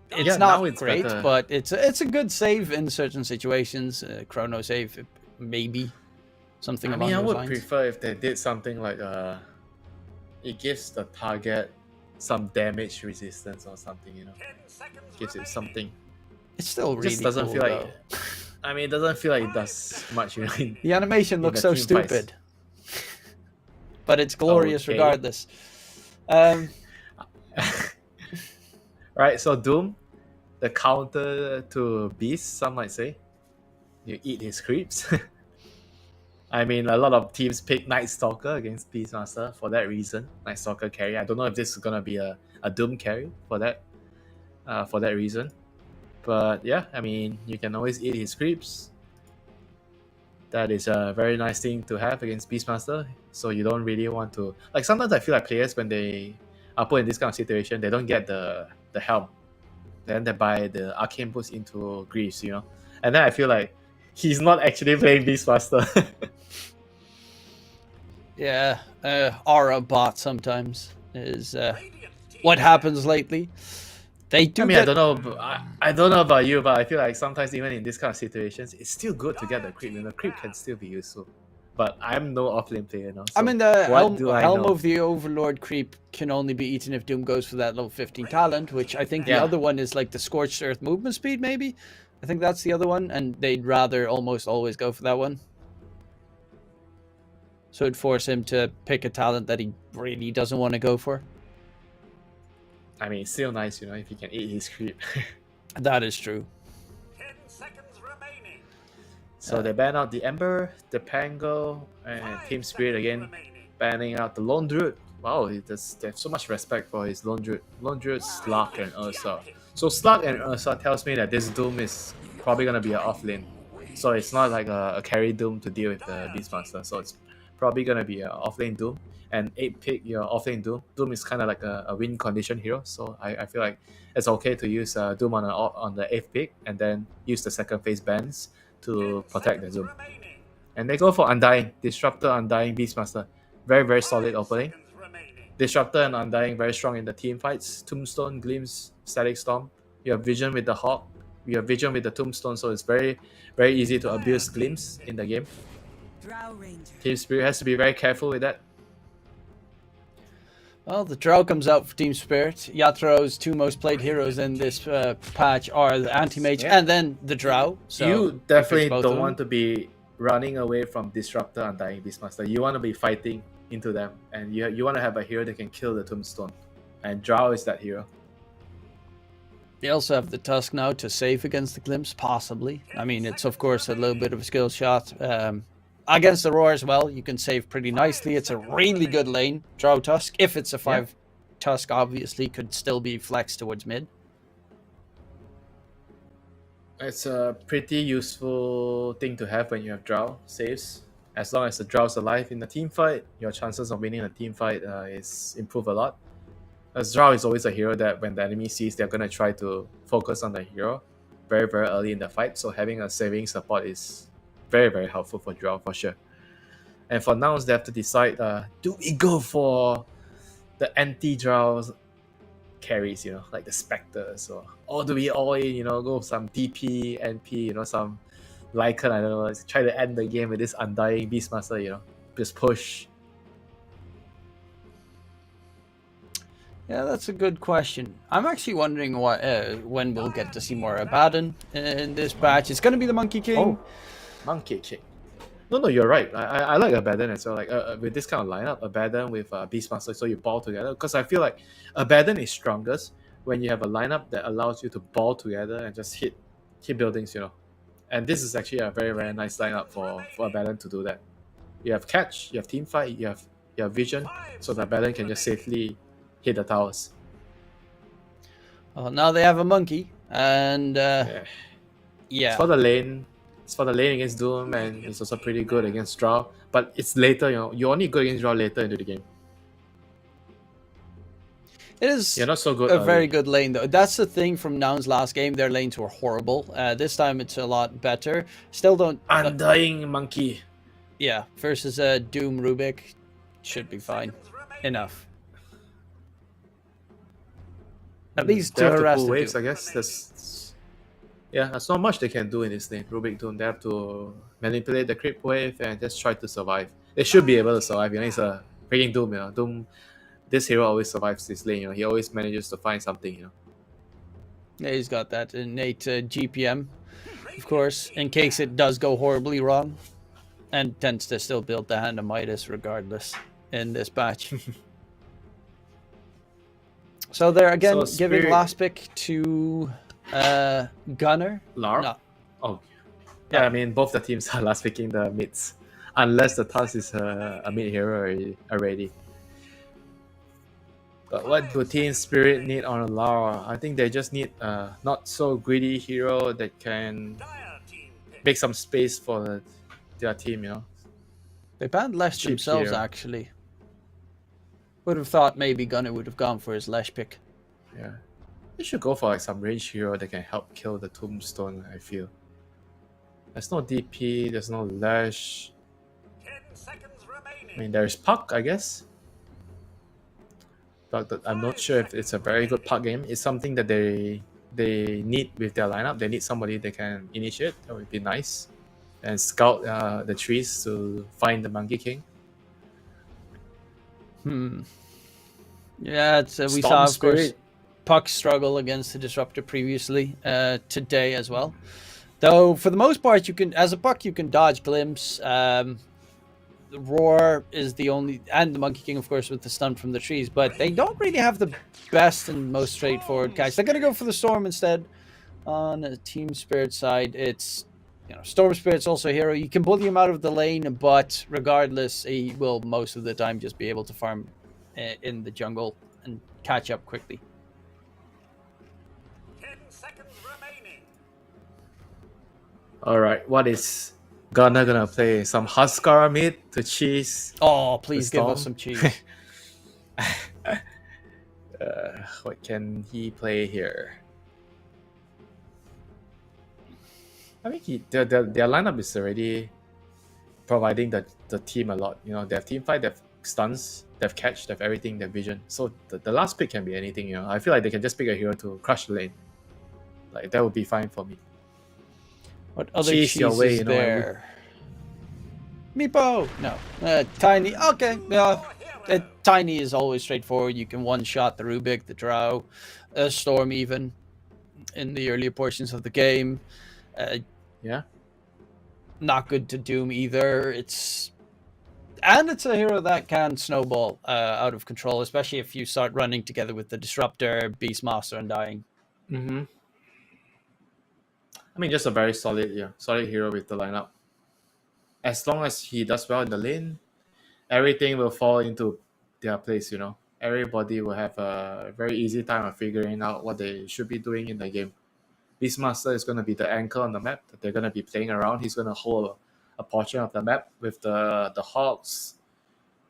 It's not great, better. But it's a good save in certain situations. Chrono save, maybe something along those lines. I would prefer if they did something like it gives the target some damage resistance or something, gives it something. It's still really just doesn't cool, feel though. like. I mean, it doesn't feel like it does much. The animation looks so stupid, but it's glorious regardless. Right, so Doom, the counter to Beast, some might say. You eat his creeps. I mean, a lot of teams pick Night Stalker against Beastmaster for that reason. Night Stalker carry. I don't know if this is gonna be a Doom carry for that reason. But yeah, I mean, you can always eat his creeps. That is a very nice thing to have against Beastmaster. So you don't really want to sometimes I feel like players, when they are put in this kind of situation, they don't get the help. Then they buy the arcane boost into Greaves, and then I feel like he's not actually playing Beastmaster. Yeah, aura bot sometimes is what happens lately. They do. I mean, I don't know about you, but I feel like sometimes even in this kind of situations, it's still good to get the creep. The creep can still be useful. But I'm no offlane player now. I So mean, the what do I Helm know? of the Overlord creep can only be eaten if Doom goes for that level 15 talent, which I think the Yeah. other one is like the Scorched Earth movement speed, maybe? I think that's the other one, and they'd rather almost always go for that one. So it'd force him to pick a talent that he really doesn't want to go for. I mean, it's still nice, if he can eat his creep. That is true. 10 seconds remaining. So they ban out the Ember, the Pango, and Team Spirit again, banning out the Lone Druid. Wow, they have so much respect for his Lone Druid. Lone Druid, Slug, and Ursa. So Slug and Ursa tells me that this Doom is probably going to be an offlane. So it's not like a carry Doom to deal with the Beastmaster. So it's probably going to be an offlane Doom. And 8-pick your offlane Doom. Doom is kind of like a win condition hero. So I feel like it's okay to use Doom on the 8th pick and then use the second phase bans to protect the Doom. And they go for Undying, Disruptor, Undying, Beastmaster. Very, very solid opening. Disruptor and Undying very strong in the team fights. Tombstone, Glimpse, Static Storm. You have Vision with the Hawk. You have Vision with the Tombstone, so it's very, very easy to abuse Glimpse in the game. Team Spirit has to be very careful with that. Well, the Drow comes out for Team Spirit. Yatro's two most played heroes in this patch are the Anti-Mage and then the Drow. So you definitely don't want to be running away from Disruptor and Dying Beastmaster. You want to be fighting into them, and you want to have a hero that can kill the Tombstone. And Drow is that hero. They also have the Tusk now to save against the Glimpse, possibly. I mean, it's of course a little bit of a skill shot. Against the Roar as well, you can save pretty nicely. It's a really good lane, Drow Tusk. If it's a 5 Tusk, obviously, could still be flexed towards mid. It's a pretty useful thing to have when you have Drow saves. As long as the Drow's alive in the team fight, your chances of winning a team fight is improved a lot. As Drow is always a hero that when the enemy sees, they're going to try to focus on the hero very, very early in the fight. So having a saving support is very, very helpful for Drow for sure. And for Nouns, they have to decide, do we go for the anti-Drow carries, like the Spectres, or do we all in, go with some DP, NP, some Lycan, I don't know, try to end the game with this Undying Beastmaster, just push. Yeah, that's a good question. I'm actually wondering when we'll get to see more Abaddon in this batch. It's going to be the Monkey King. Oh, Monkey King. No, you're right. I like Abaddon as well. Like with this kind of lineup, Abaddon with Beastmaster, so you ball together. Because I feel like Abaddon is strongest when you have a lineup that allows you to ball together and just hit buildings, And this is actually a very, very nice lineup for Abaddon to do that. You have catch, you have team fight, you have vision, so that Abaddon can just safely hit the towers. Well, now they have a monkey, and It's for the lane. It's for the lane against Doom, and it's also pretty good against Drow. But it's later, you're only good against Drow later into the game. It is You're not so good. a very good lane, though. That's the thing from Nouns last game. Their lanes were horrible. This time it's a lot better. Still don't... Undying Monkey. Yeah, versus Doom Rubik should be fine. Enough. At least they to have to harass pull the waves, Doom. I guess. There's not much they can do in this lane. Rubik Doom, they have to manipulate the creep wave and just try to survive. They should be able to survive. It's a freaking Doom. Doom, this hero always survives this lane. He always manages to find something. Yeah, he's got that innate GPM, of course, in case it does go horribly wrong, and tends to still build the Hand of Midas regardless in this batch. So they're again giving last pick to Gunner. Lar? No. Oh. Yeah, I mean, both the teams are last picking the mids. Unless the task is a mid hero already. But what do Team Spirit need on Lara? I think they just need a not so greedy hero that can make some space for their team, They banned Lesh Cheap themselves, hero. actually. Would have thought maybe Gunner would have gone for his Lesh pick. Yeah. They should go for some range hero that can help kill the Tombstone, I feel. There's no DP, there's no Lash. 10 seconds remaining. I mean, there's Puck, I guess. But I'm not sure if it's a very good Puck game. It's something that they need with their lineup. They need somebody that can initiate. That would be nice. and scout the trees to find the Monkey King. Yeah, it's, we Storm saw, of course, Spirit. Puck struggle against the Disruptor previously, today as well. Though, for the most part, you can, as a Puck, you can dodge Glimpse. The Roar is the only, and the Monkey King, of course, with the stun from the trees, but they don't really have the best and most straightforward catch. They're going to go for the Storm instead. On a Team Spirit side, it's, Storm Spirit's also a hero. You can bully him out of the lane, but regardless, he will most of the time just be able to farm in the jungle and catch up quickly. 10 seconds remaining. Alright, what is Gunnar gonna play? Some Huskar mid to cheese? Oh, please give Storm? us some cheese. What can he play here? I mean, their lineup is already providing the team a lot. They have team fight, they have stuns, they have catch, they have everything, they have vision. So the last pick can be anything. I feel like they can just pick a hero to crush the lane. Like that would be fine for me. What other Cheese cheese your way, is there? Meepo! No. Tiny. Okay. Yeah. Tiny is always straightforward. You can one-shot the Rubik, the Drow, Storm even in the earlier portions of the game. Yeah. Not good to Doom either. It's a hero that can snowball out of control, especially if you start running together with the Disruptor, Beastmaster, Undying. Mm-hmm. I mean, just a very solid hero with the lineup. As long as he does well in the lane, everything will fall into their place. Everybody will have a very easy time of figuring out what they should be doing in the game. Beastmaster is going to be the anchor on the map that they're going to be playing around. He's going to hold a portion of the map with the hogs,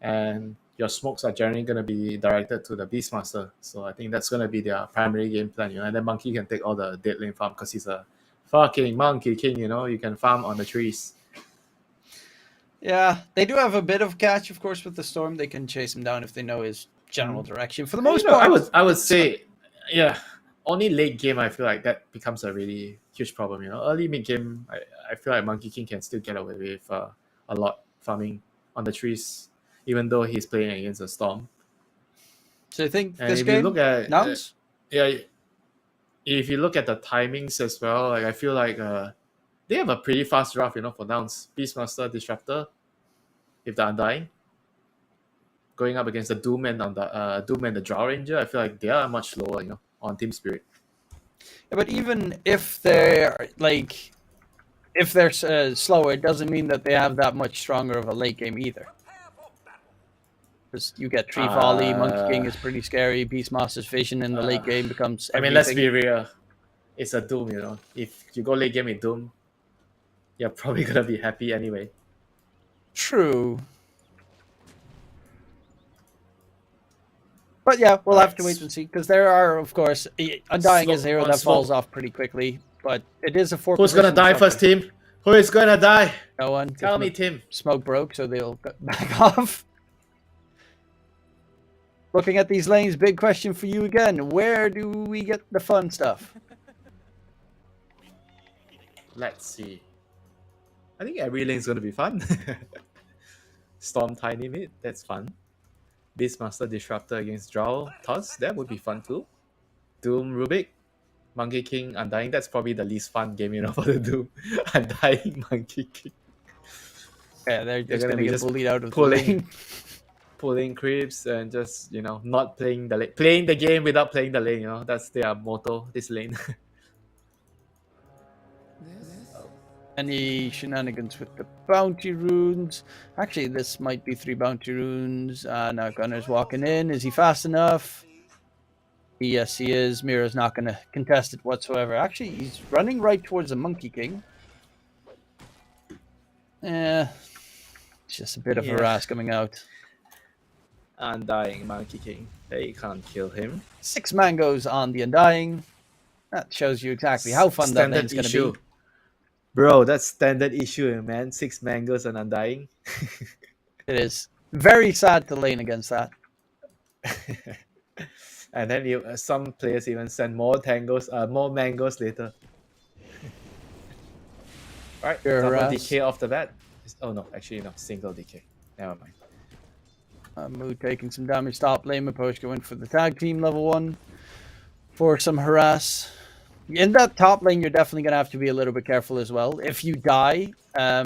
and your smokes are generally going to be directed to the Beastmaster. So I think that's going to be their primary game plan. And then Monkey can take all the dead lane farm because he's a fucking Monkey King. You can farm on the trees. Yeah, they do have a bit of catch, of course, with the Storm. They can chase him down if they know his general direction. For the most part, I would say, yeah. Only late game, I feel like that becomes a really huge problem. Early mid game, I feel like Monkey King can still get away with a lot farming on the trees, even though he's playing against a Storm. So I think and this if game, you look at Nouns? If you look at the timings as well, like I feel like they have a pretty fast draft, for Nouns. Beastmaster, Disruptor, if they're Undying, going up against the Doom and the Drow Ranger, I feel like they are much slower, on Team Spirit. Yeah, but even if they're slower, it doesn't mean that they have that much stronger of a late game either. Because you get Tree Volley, Monkey King is pretty scary. Beastmaster's Vision in the late game becomes everything. I mean, let's be real. It's a Doom, If you go late game with Doom, you're probably gonna be happy anyway. True. But yeah, we'll have to wait and see, because there are, of course, Undying is a hero that falls off pretty quickly, but it is a 4. Who's gonna die first, Tim? Who is gonna die? No one. Tell me, Tim. Smoke broke, so they'll back off. Looking at these lanes, big question for you again. Where do we get the fun stuff? Let's see. I think every lane's gonna be fun. Storm Tiny mid, that's fun. Beastmaster Disruptor against Drow Toss, that would be fun too. Doom Rubik, Monkey King Undying, that's probably the least fun game, for the Doom. Undying Monkey King. Yeah, they're gonna be get bullied out of the lane. Pulling creeps and just, not playing the lane. Playing the game without playing the lane, that's their motto, this lane. Any shenanigans with the bounty runes? Actually, this might be 3 bounty runes. Now Gunner's walking in. Is he fast enough? Yes, he is. Mira's not going to contest it whatsoever. Actually, he's running right towards the Monkey King. It's just a bit of harass coming out. Undying Monkey King. They can't kill him. 6 mangoes on the Undying. That shows you exactly how fun that lane's going to be. Bro, that's standard issue, man. 6 mangoes and Undying. It is very sad to lane against that. And then some players even send more mangoes later. Alright, Your double harass. DK off the bat. Oh no, actually no, single DK. Never mind. Moo taking some damage top lane. Maposh going for the tag team level 1 for some harass. In that top lane, you're definitely going to have to be a little bit careful as well. If you die, a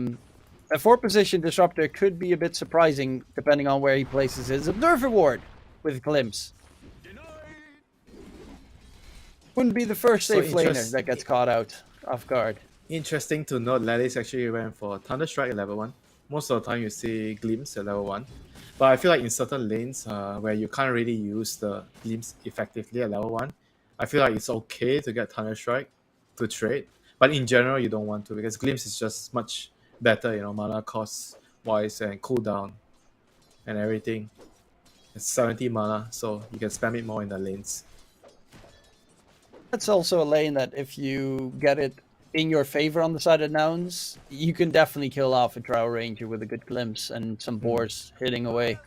4-position disruptor could be a bit surprising depending on where he places his observer ward with Glimpse. Wouldn't be the first safe laner that gets caught out off guard. Interesting to note, Ladis actually went for Thunderstrike at level 1. Most of the time you see Glimpse at level 1. But I feel like in certain lanes where you can't really use the Glimpse effectively at level 1, I feel like it's okay to get Thunderstrike to trade. But in general, you don't want to because Glimpse is just much better, mana cost wise and cooldown and everything. It's 70 mana, so you can spam it more in the lanes. That's also a lane that if you get it in your favor on the side of Nouns, you can definitely kill off a Drow Ranger with a good glimpse and some boars hitting away.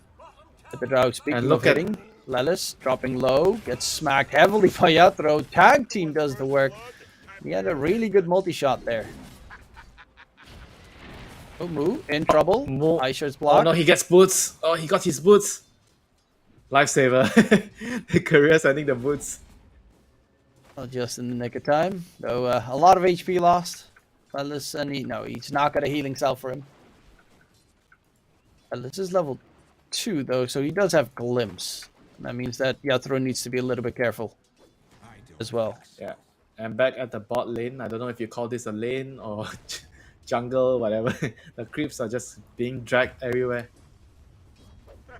But the Drow, speaking of hitting, Lelis dropping low, gets smacked heavily by Yathro. Tag team does the work. He had a really good multi-shot there. Oh, Moo in trouble. Aisha's blocked. Oh no, he gets boots. Oh, he got his boots. Lifesaver. The career sending the boots. Just in the nick of time. Though a lot of HP lost. Lelis, and he's not got a healing cell for him. Lelis is level 2 though, so he does have glimpse. That means that Yathro needs to be a little bit careful as well. Yeah. And back at the bot lane, I don't know if you call this a lane or jungle, whatever. The creeps are just being dragged everywhere.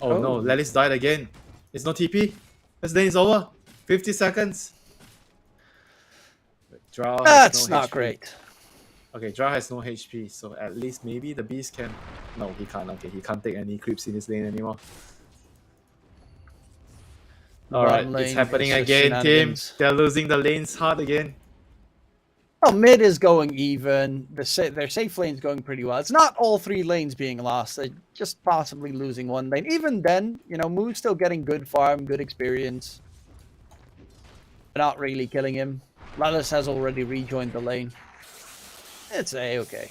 Oh no, Lelis died again. It's no TP. This lane is over. 50 seconds. Drow That's no not HP. great. Okay, Drow has no HP, so at least maybe the beast can... No, he can't. Okay, he can't take any creeps in his lane anymore. Alright, it's happening again, team. They're losing the lanes hard again. Well, mid is going even. Their safe lane's going pretty well. It's not all 3 lanes being lost. They're just possibly losing 1 lane. Even then, Moo's still getting good farm, good experience. They're not really killing him. Lelis has already rejoined the lane. It's A-okay.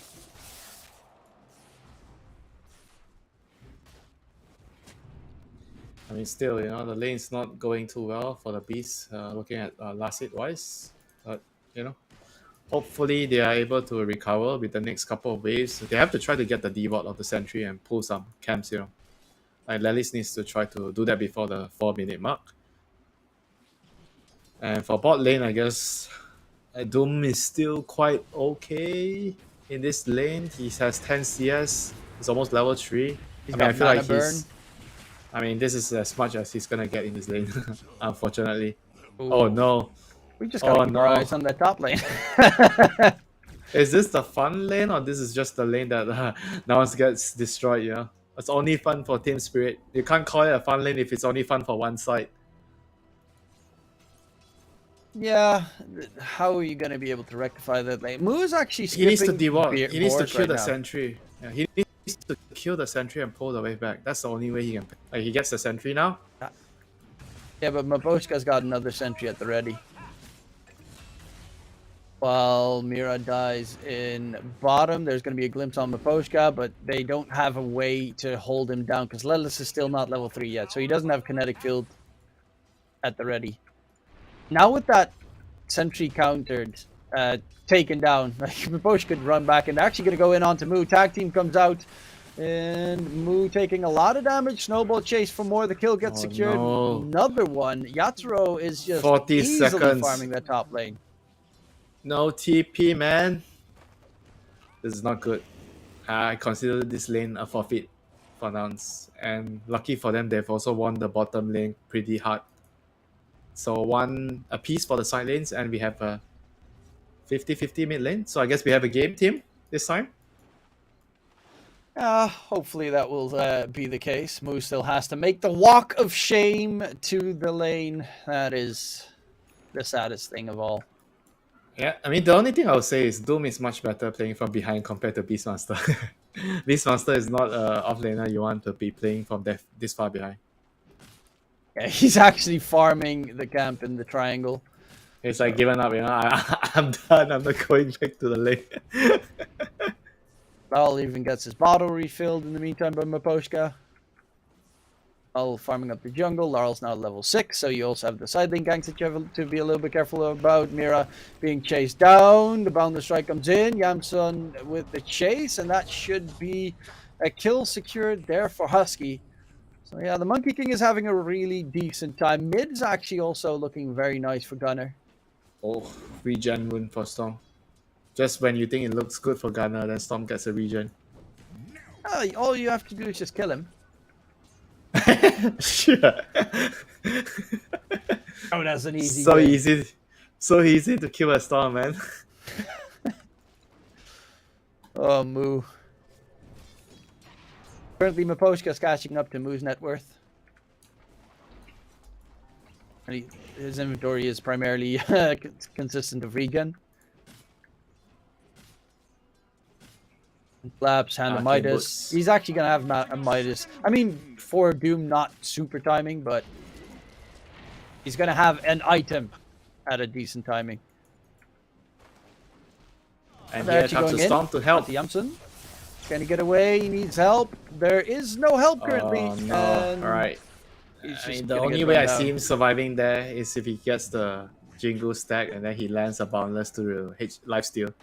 I mean, still, the lane's not going too well for the beast, looking at last hit wise. But, hopefully they are able to recover with the next couple of waves. They have to try to get the D-bot of the sentry and pull some camps, Like, Lelis needs to try to do that before the 4-minute mark. And for bot lane, I guess Doom is still quite okay in this lane. He has 10 CS. He's almost level 3. I feel like this is as much as he's gonna get in this lane, unfortunately. Ooh. Oh no. We just gotta keep our eyes on that top lane. Is this the fun lane or this is just the lane that Nouns gets destroyed, It's only fun for Team Spirit. You can't call it a fun lane if it's only fun for one side. Yeah, how are you going to be able to rectify that lane? Moo is actually skipping. He needs to dewalk. He needs to kill the now. sentry. Yeah, he needs to kill the sentry and pull the wave back. That's the only way he can. Like, he gets the sentry now. Yeah, but Maboshka's got another sentry at the ready. While Mira dies in bottom, there's going to be a glimpse on Maboshka, but they don't have a way to hold him down because Lelis is still not level 3 yet, so he doesn't have kinetic field at the ready. Now with that sentry countered, taken down, Mabosh could run back and they're actually going to go in onto Moo. Tag team comes out and Moo taking a lot of damage. Snowball chase for more. The kill gets secured. No. Another one. Yathro is just 40 easily seconds. farming that top lane. No TP, man. This is not good. I consider this lane a forfeit for Nouns. And lucky for them, they've also won the bottom lane pretty hard. So 1 apiece for the side lanes, and we have a 50-50 mid lane. So I guess we have a game, team, this time. Hopefully that will be the case. Moo still has to make the walk of shame to the lane. That is the saddest thing of all. Yeah, I mean, the only thing I would say is Doom is much better playing from behind compared to Beastmaster. Beastmaster is not an offlaner you want to be playing from this far behind. Yeah, he's actually farming the camp in the triangle. It's like giving up, I'm done. I'm not going back to the lane. Laurel even gets his bottle refilled in the meantime by Miposhka. While farming up the jungle, Laurel's now level 6, so you also have the side lane ganks that you have to be a little bit careful about. Mira being chased down, the Boundless Strike comes in, Yamsun with the chase, and that should be a kill secured there for Husky. So yeah, the Monkey King is having a really decent time. Mid is actually also looking very nice for Gunner. Oh, regen rune for Storm. Just when you think it looks good for Gunner, then Storm gets a regen. All you have to do is just kill him. Sure. Oh, that's an easy So win. easy to kill a Storm, man. Oh, Moo. Currently, Miposhka's catching up to Moo's net worth. And his inventory is primarily consistent of regen. Collapse, Hand of Arcane Midas. Boots. He's actually going to have a Midas. I mean, for Doom, not super timing, but he's going to have an item at a decent timing. And They're here actually comes going the in. Storm to help. The Yamsun. Can he get away? He needs help. There is no help currently. Oh no! And Alright. he's I just mean, the gonna only get way I run down. see him surviving there is if he gets the Jingle stack and then he lands a Boundless to the lifesteal.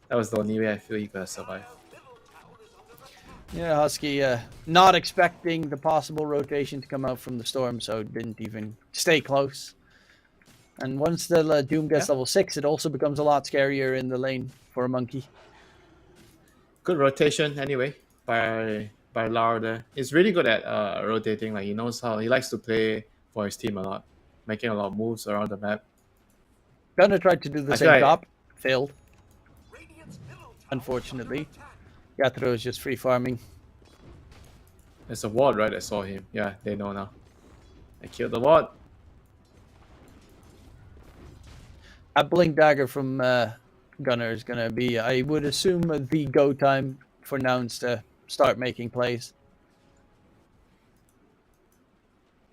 That was the only way I feel he could have survived. Yeah, Husky not expecting the possible rotation to come out from the Storm, so didn't even stay close. And once the Doom gets level 6, it also becomes a lot scarier in the lane for a Monkey. Good rotation anyway by Lar there. He's really good at rotating. Like he knows how he likes to play for his team a lot, making a lot of moves around the map. Gunner tried to do the I same feel like- top, failed, Radiant's middle tower unfortunately. Yatro is just free farming. There's a ward right that saw him. Yeah, they know now. I killed the ward. A Blink Dagger from Gunner is going to be, I would assume, the go time for Nouns to start making plays.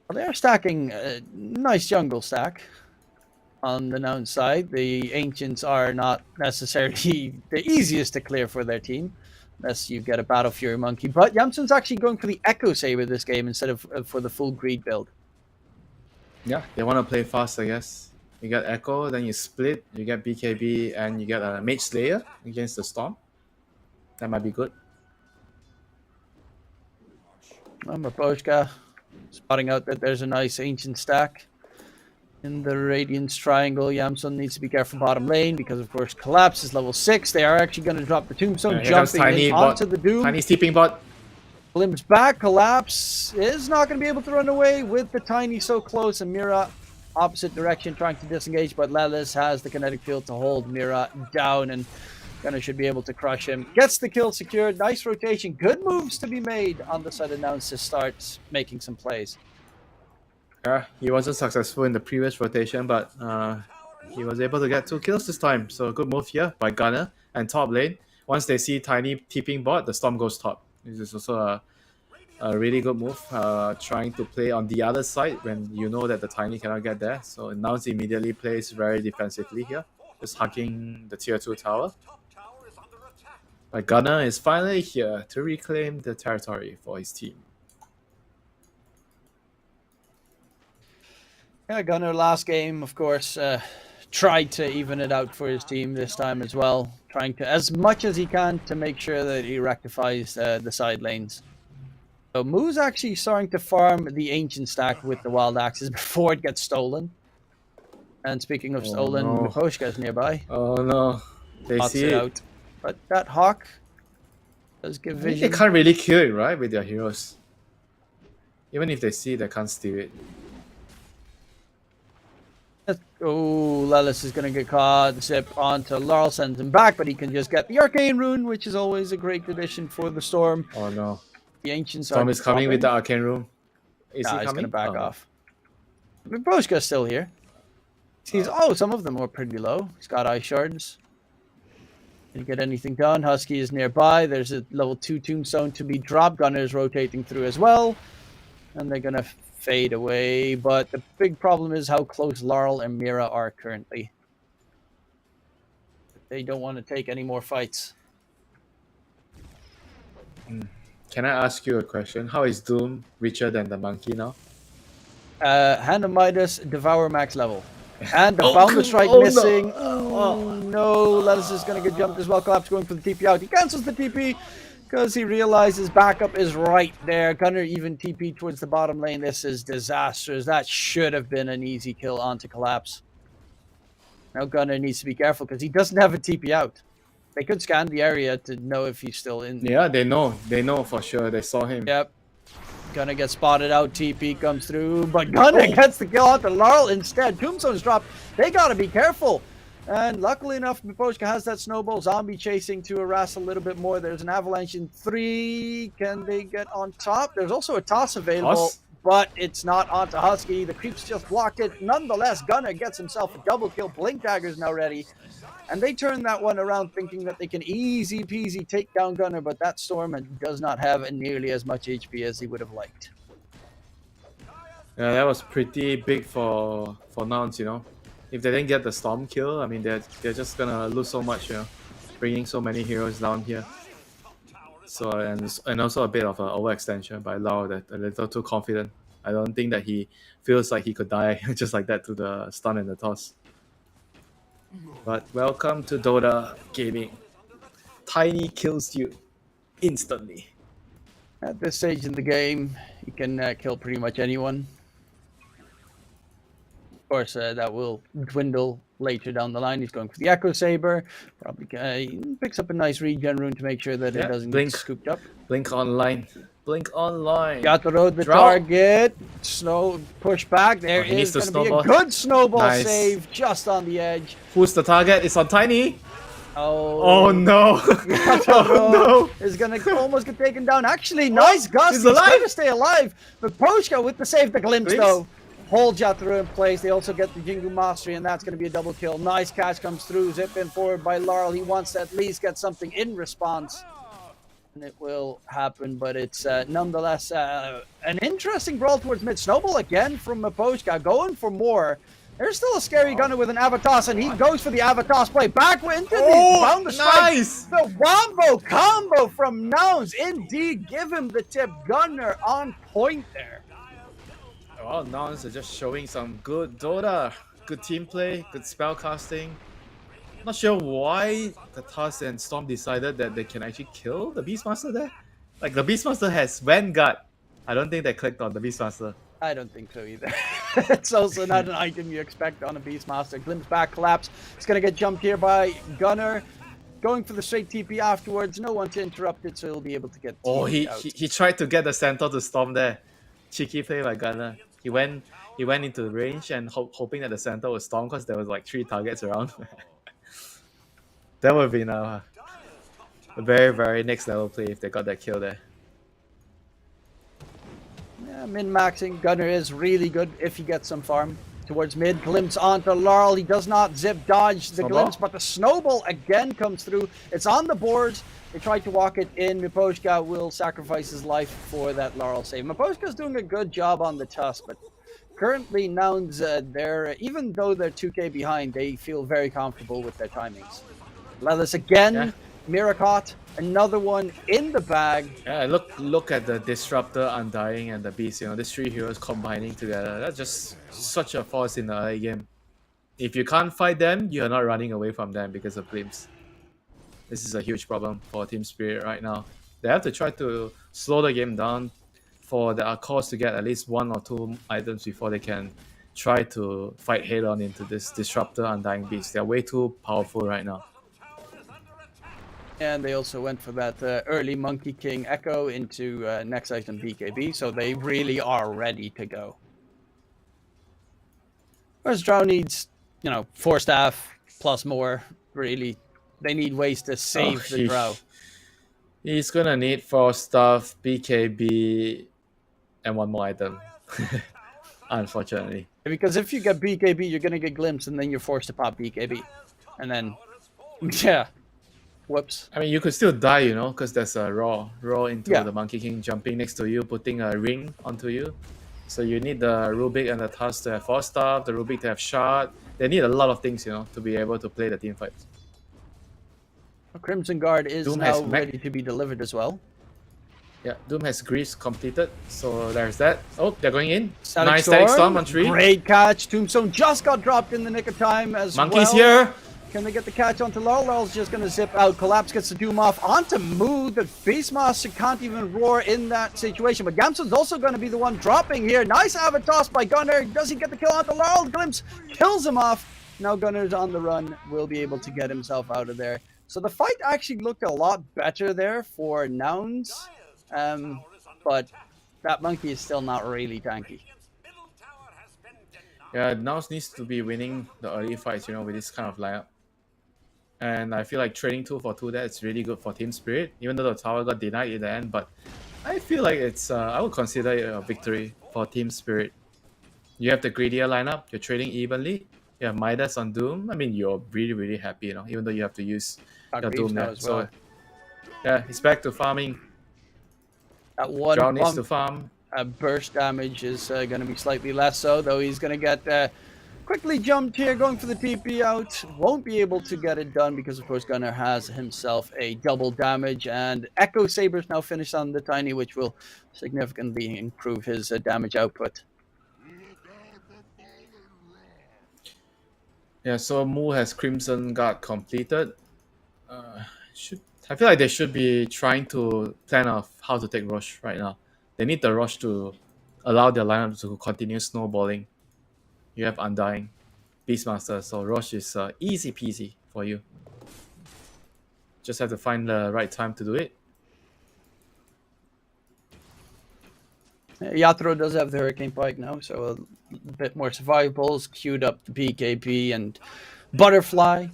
Well, they are stacking a nice jungle stack on the Nouns side. The Ancients are not necessarily the easiest to clear for their team, unless you get a Battle Fury Monkey. But Yamsun's actually going for the Echo Saber this game instead of for the full Greed build. Yeah, they want to play fast, I guess. You get Echo, then you split, you get BKB, and you get a Mage Slayer against the Storm. That might be good. Miposhka spotting out that there's a nice Ancient stack in the Radiance Triangle. Yamsun needs to be careful bottom lane because, of course, Collapse is level 6. They are actually going to drop the Tombstone, Here comes jumping Tiny in bot. onto the Doom. Tiny steeping bot. Glimpse back. Collapse is not going to be able to run away with the Tiny so close, and Mira opposite direction trying to disengage, but Lelis has the kinetic field to hold Mira down, and Gunner should be able to crush him. Gets the kill secured. Nice rotation. Good moves to be made on the side of Nouns to start making some plays. Yeah, he wasn't successful in the previous rotation, but he was able to get 2 kills this time. So good move here by Gunner. And top lane, once they see Tiny tipping bot, the Storm goes top. This is also a really good move, trying to play on the other side when you know that the Tiny cannot get there. So Nouns immediately plays very defensively here, just hugging the tier 2 tower. top tower is under attack. But Gunner is finally here to reclaim the territory for his team. Yeah, Gunner last game, of course, tried to even it out for his team this time as well, trying to, as much as he can, to make sure that he rectifies the side lanes. So Moo's actually starting to farm the Ancient stack with the Wild Axes before it gets stolen. And speaking of stolen, no. Miposhka is nearby. Oh no, they Pots see it it. out. But that Hawk does give I think vision. they can't really kill it, right, with their heroes. Even if they see, they can't steal it. Oh, Lelis is going to get caught. Zip onto Laurel, sends him back, but he can just get the Arcane Rune, which is always a great addition for the Storm. Oh no. The Ancients Storm are is coming with the dropping. Arcane Room. Is Nah, he he's coming? going to back Oh. off. Miposhka's still here. He's, some of them are pretty low. He's got Ice Shards. Didn't get anything done. Husky is nearby. There's a level 2 Tombstone to be dropped. Gunner is rotating through as well. And they're going to fade away. But the big problem is how close Laurel and Mira are currently. They don't want to take any more fights. Can I ask you a question? How is Doom richer than the monkey now? Hand of Midas, Devour max level. And the Oh, Boundless Strike oh, no. missing. Oh. No, Lettuce is going to get jumped as well. Collapse going for the TP out. He cancels the TP because he realizes backup is right there. Gunner even TP towards the bottom lane. This is disastrous. That should have been an easy kill onto Collapse. Now Gunner needs to be careful because he doesn't have a TP out. They could scan the area to know if he's still in. Yeah, they know. They know for sure. They saw him. Yep. Gunner gets spotted out. TP comes through, but Gunner gets the kill onto Laurel instead. Tombstone's dropped. They gotta be careful. And luckily enough, Miposhka has that snowball zombie chasing to harass a little bit more. There's an avalanche in 3. Can they get on top? There's also a toss available, Toss? but it's not onto Husky. The creeps just blocked it. Nonetheless, Gunner gets himself a double kill. Blink Dagger's now ready. And they turn that one around thinking that they can easy peasy take down Gunner, but that Storm does not have nearly as much HP as he would have liked. Yeah, that was pretty big for Nouns, you know. If they didn't get the Storm kill, I mean, they're just gonna lose so much, you know, bringing so many heroes down here. So, and also a bit of an overextension by Lau, that a little too confident. I don't think that he feels like he could die just like that to the stun and the toss. But welcome to Dota Gaming. Tiny kills you instantly. At this stage in the game, you can kill pretty much anyone. Of course, that will dwindle later down the line. He's going for the Echo Saber. Probably he picks up a nice regen rune to make sure that it doesn't Blink. get scooped up. Blink online. Blink online. Got the road the Drop. target. Snow push back. There he needs is to going to be a snowball. good snowball Nice. save just on the edge. Who's the target? It's on Tiny. Oh, Oh no. Oh no. Is going to almost get taken down. Actually, nice Gus. He's He's alive. going to stay alive. But Poshka with the save, the glimpse Glimpse. though. Hold Jataru in place. They also get the Jingu Mastery, and that's going to be a double kill. Nice catch comes through. Zip in forward by Laurel. He wants to at least get something in response. And it will happen, but it's nonetheless an interesting brawl towards mid. Snowball again from Miposhka, going for more. There's still a scary Gunner with an Avatos, and he goes for the Avatos play. Back into the Boundless Strike. Nice. The Wombo combo from Nouns. Indeed, give him the tip. Gunner on point there. Well, Nouns are just showing some good Dota, good team play, good spell casting. Not sure why the Tusk and Storm decided that they can actually kill the Beastmaster there. Like, the Beastmaster has Vanguard. I don't think they clicked on the Beastmaster. I don't think so either. It's also not an item you expect on a Beastmaster. Glimpse back, collapse. It's going to get jumped here by Gunner. Going for the straight TP afterwards. No one to interrupt it, so he'll be able to get Oh, TP'd out. he tried to get the Centaur to Storm there. Cheeky play by Gunner. He went into the range and hoping that the Centaur would Storm because there was like 3 targets around. That would have been a very, very next level play if they got that kill there. Yeah, min-maxing. Gunner is really good if he gets some farm. Towards mid, glimpse onto Laurel. He does not zip dodge the Snowball? glimpse, but the snowball again comes through. It's on the boards. They try to walk it in. Miposhka will sacrifice his life for that Laurel save. Miposhka's doing a good job on the Tusk, but currently Nouns, they're, even though they're 2k behind, they feel very comfortable with their timings. Lelis again, Yeah. Miracot, another one in the bag. Yeah, look at the Disruptor, Undying, and the Beast. You know, these 3 heroes combining together. That's just such a force in the early game. If you can't fight them, you're not running away from them because of glimpse. This is a huge problem for Team Spirit right now. They have to try to slow the game down for the Akors to get at least 1 or 2 items before they can try to fight head on into this Disruptor, Undying Beast. They're way too powerful right now. And they also went for that early Monkey King Echo into next item BKB, so they really are ready to go. Whereas Drow needs, 4 staff plus more, really. They need ways to save the Drow. He's gonna need 4 stuff, BKB, and 1 more item. Unfortunately. Because if you get BKB, you're going to get Glimpse, and then you're forced to pop BKB. And then, yeah. Whoops. I mean, you could still die, because there's a raw into Yeah. the Monkey King jumping next to you, putting a ring onto you. So you need the Rubik and the Tusk to have 4 stuff, the Rubik to have shard. They need a lot of things, to be able to play the team fights. Crimson Guard is Doom now has mech. ready to be delivered as well. Yeah, Doom has Grease completed, so there's that. Oh, they're going in. Static Nice Static Storm on 3. Great catch. Tombstone just got dropped in the nick of time as Monkey's well. here. Can they get the catch onto Laurel? Laurel's just going to zip out. Collapse gets the Doom off onto Moo. The Beastmaster can't even roar in that situation. But Gamson's also going to be the one dropping here. Nice Avatos by Gunner. Does he get the kill onto Laurel? Glimpse kills him off. Now Gunner's on the run. Will be able to get himself out of there. So the fight actually looked a lot better there for Nouns. But that monkey is still not really tanky. Yeah, Nouns needs to be winning the early fights, with this kind of lineup. And I feel like trading 2 for 2 there is really good for Team Spirit, even though the tower got denied in the end. But I feel like it's I would consider it a victory for Team Spirit. You have the greedier lineup, you're trading evenly. You have Midas on Doom. I mean, you're really, really happy, even though you have to use your Doom there. So, yeah, he's back to farming. That one Drow needs to farm. Burst damage is going to be slightly less so, though he's going to get quickly jumped here, going for the TP out. Won't be able to get it done because, of course, Gunner has himself a double damage. And Echo Saber's now finished on the Tiny, which will significantly improve his damage output. Yeah, so Moo has Crimson Guard completed. I feel like they should be trying to plan of how to take Rosh right now. They need the Rosh to allow their lineup to continue snowballing. You have Undying, Beastmaster, so Rosh is easy peasy for you. Just have to find the right time to do it. Yatoro does have the Hurricane Pike now, so a bit more survivables. Queued up the BKB and Butterfly.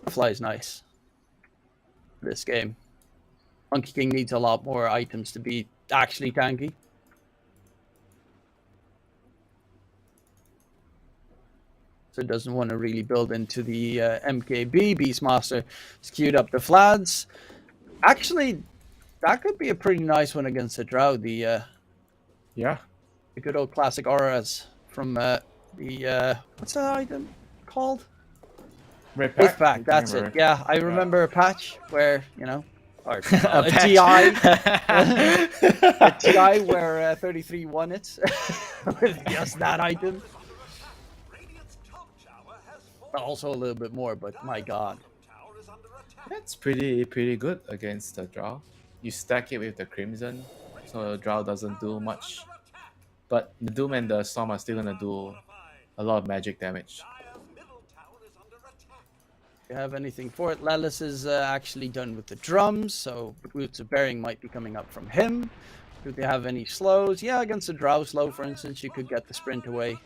Butterfly is nice. This game. Monkey King needs a lot more items to be actually tanky. So it doesn't want to really build into the MKB. Beastmaster has queued up the Flads. Actually, that could be a pretty nice one against the Drow. The good old classic auras from the what's that item called? Red Pack. That's it. Yeah, I remember a patch where or a TI, a TI where 33 won it with just that item. Also a little bit more, but my god, that's pretty good against the Drow. You stack it with the Crimson, so the Drow doesn't do much. But the Doom and the Storm are still gonna do a lot of magic damage. Do you have anything for it? Lelis is actually done with the drums, so Roots of Bearing might be coming up from him. Do they have any slows? Yeah, against the Drow slow, for instance, you could get the sprint away.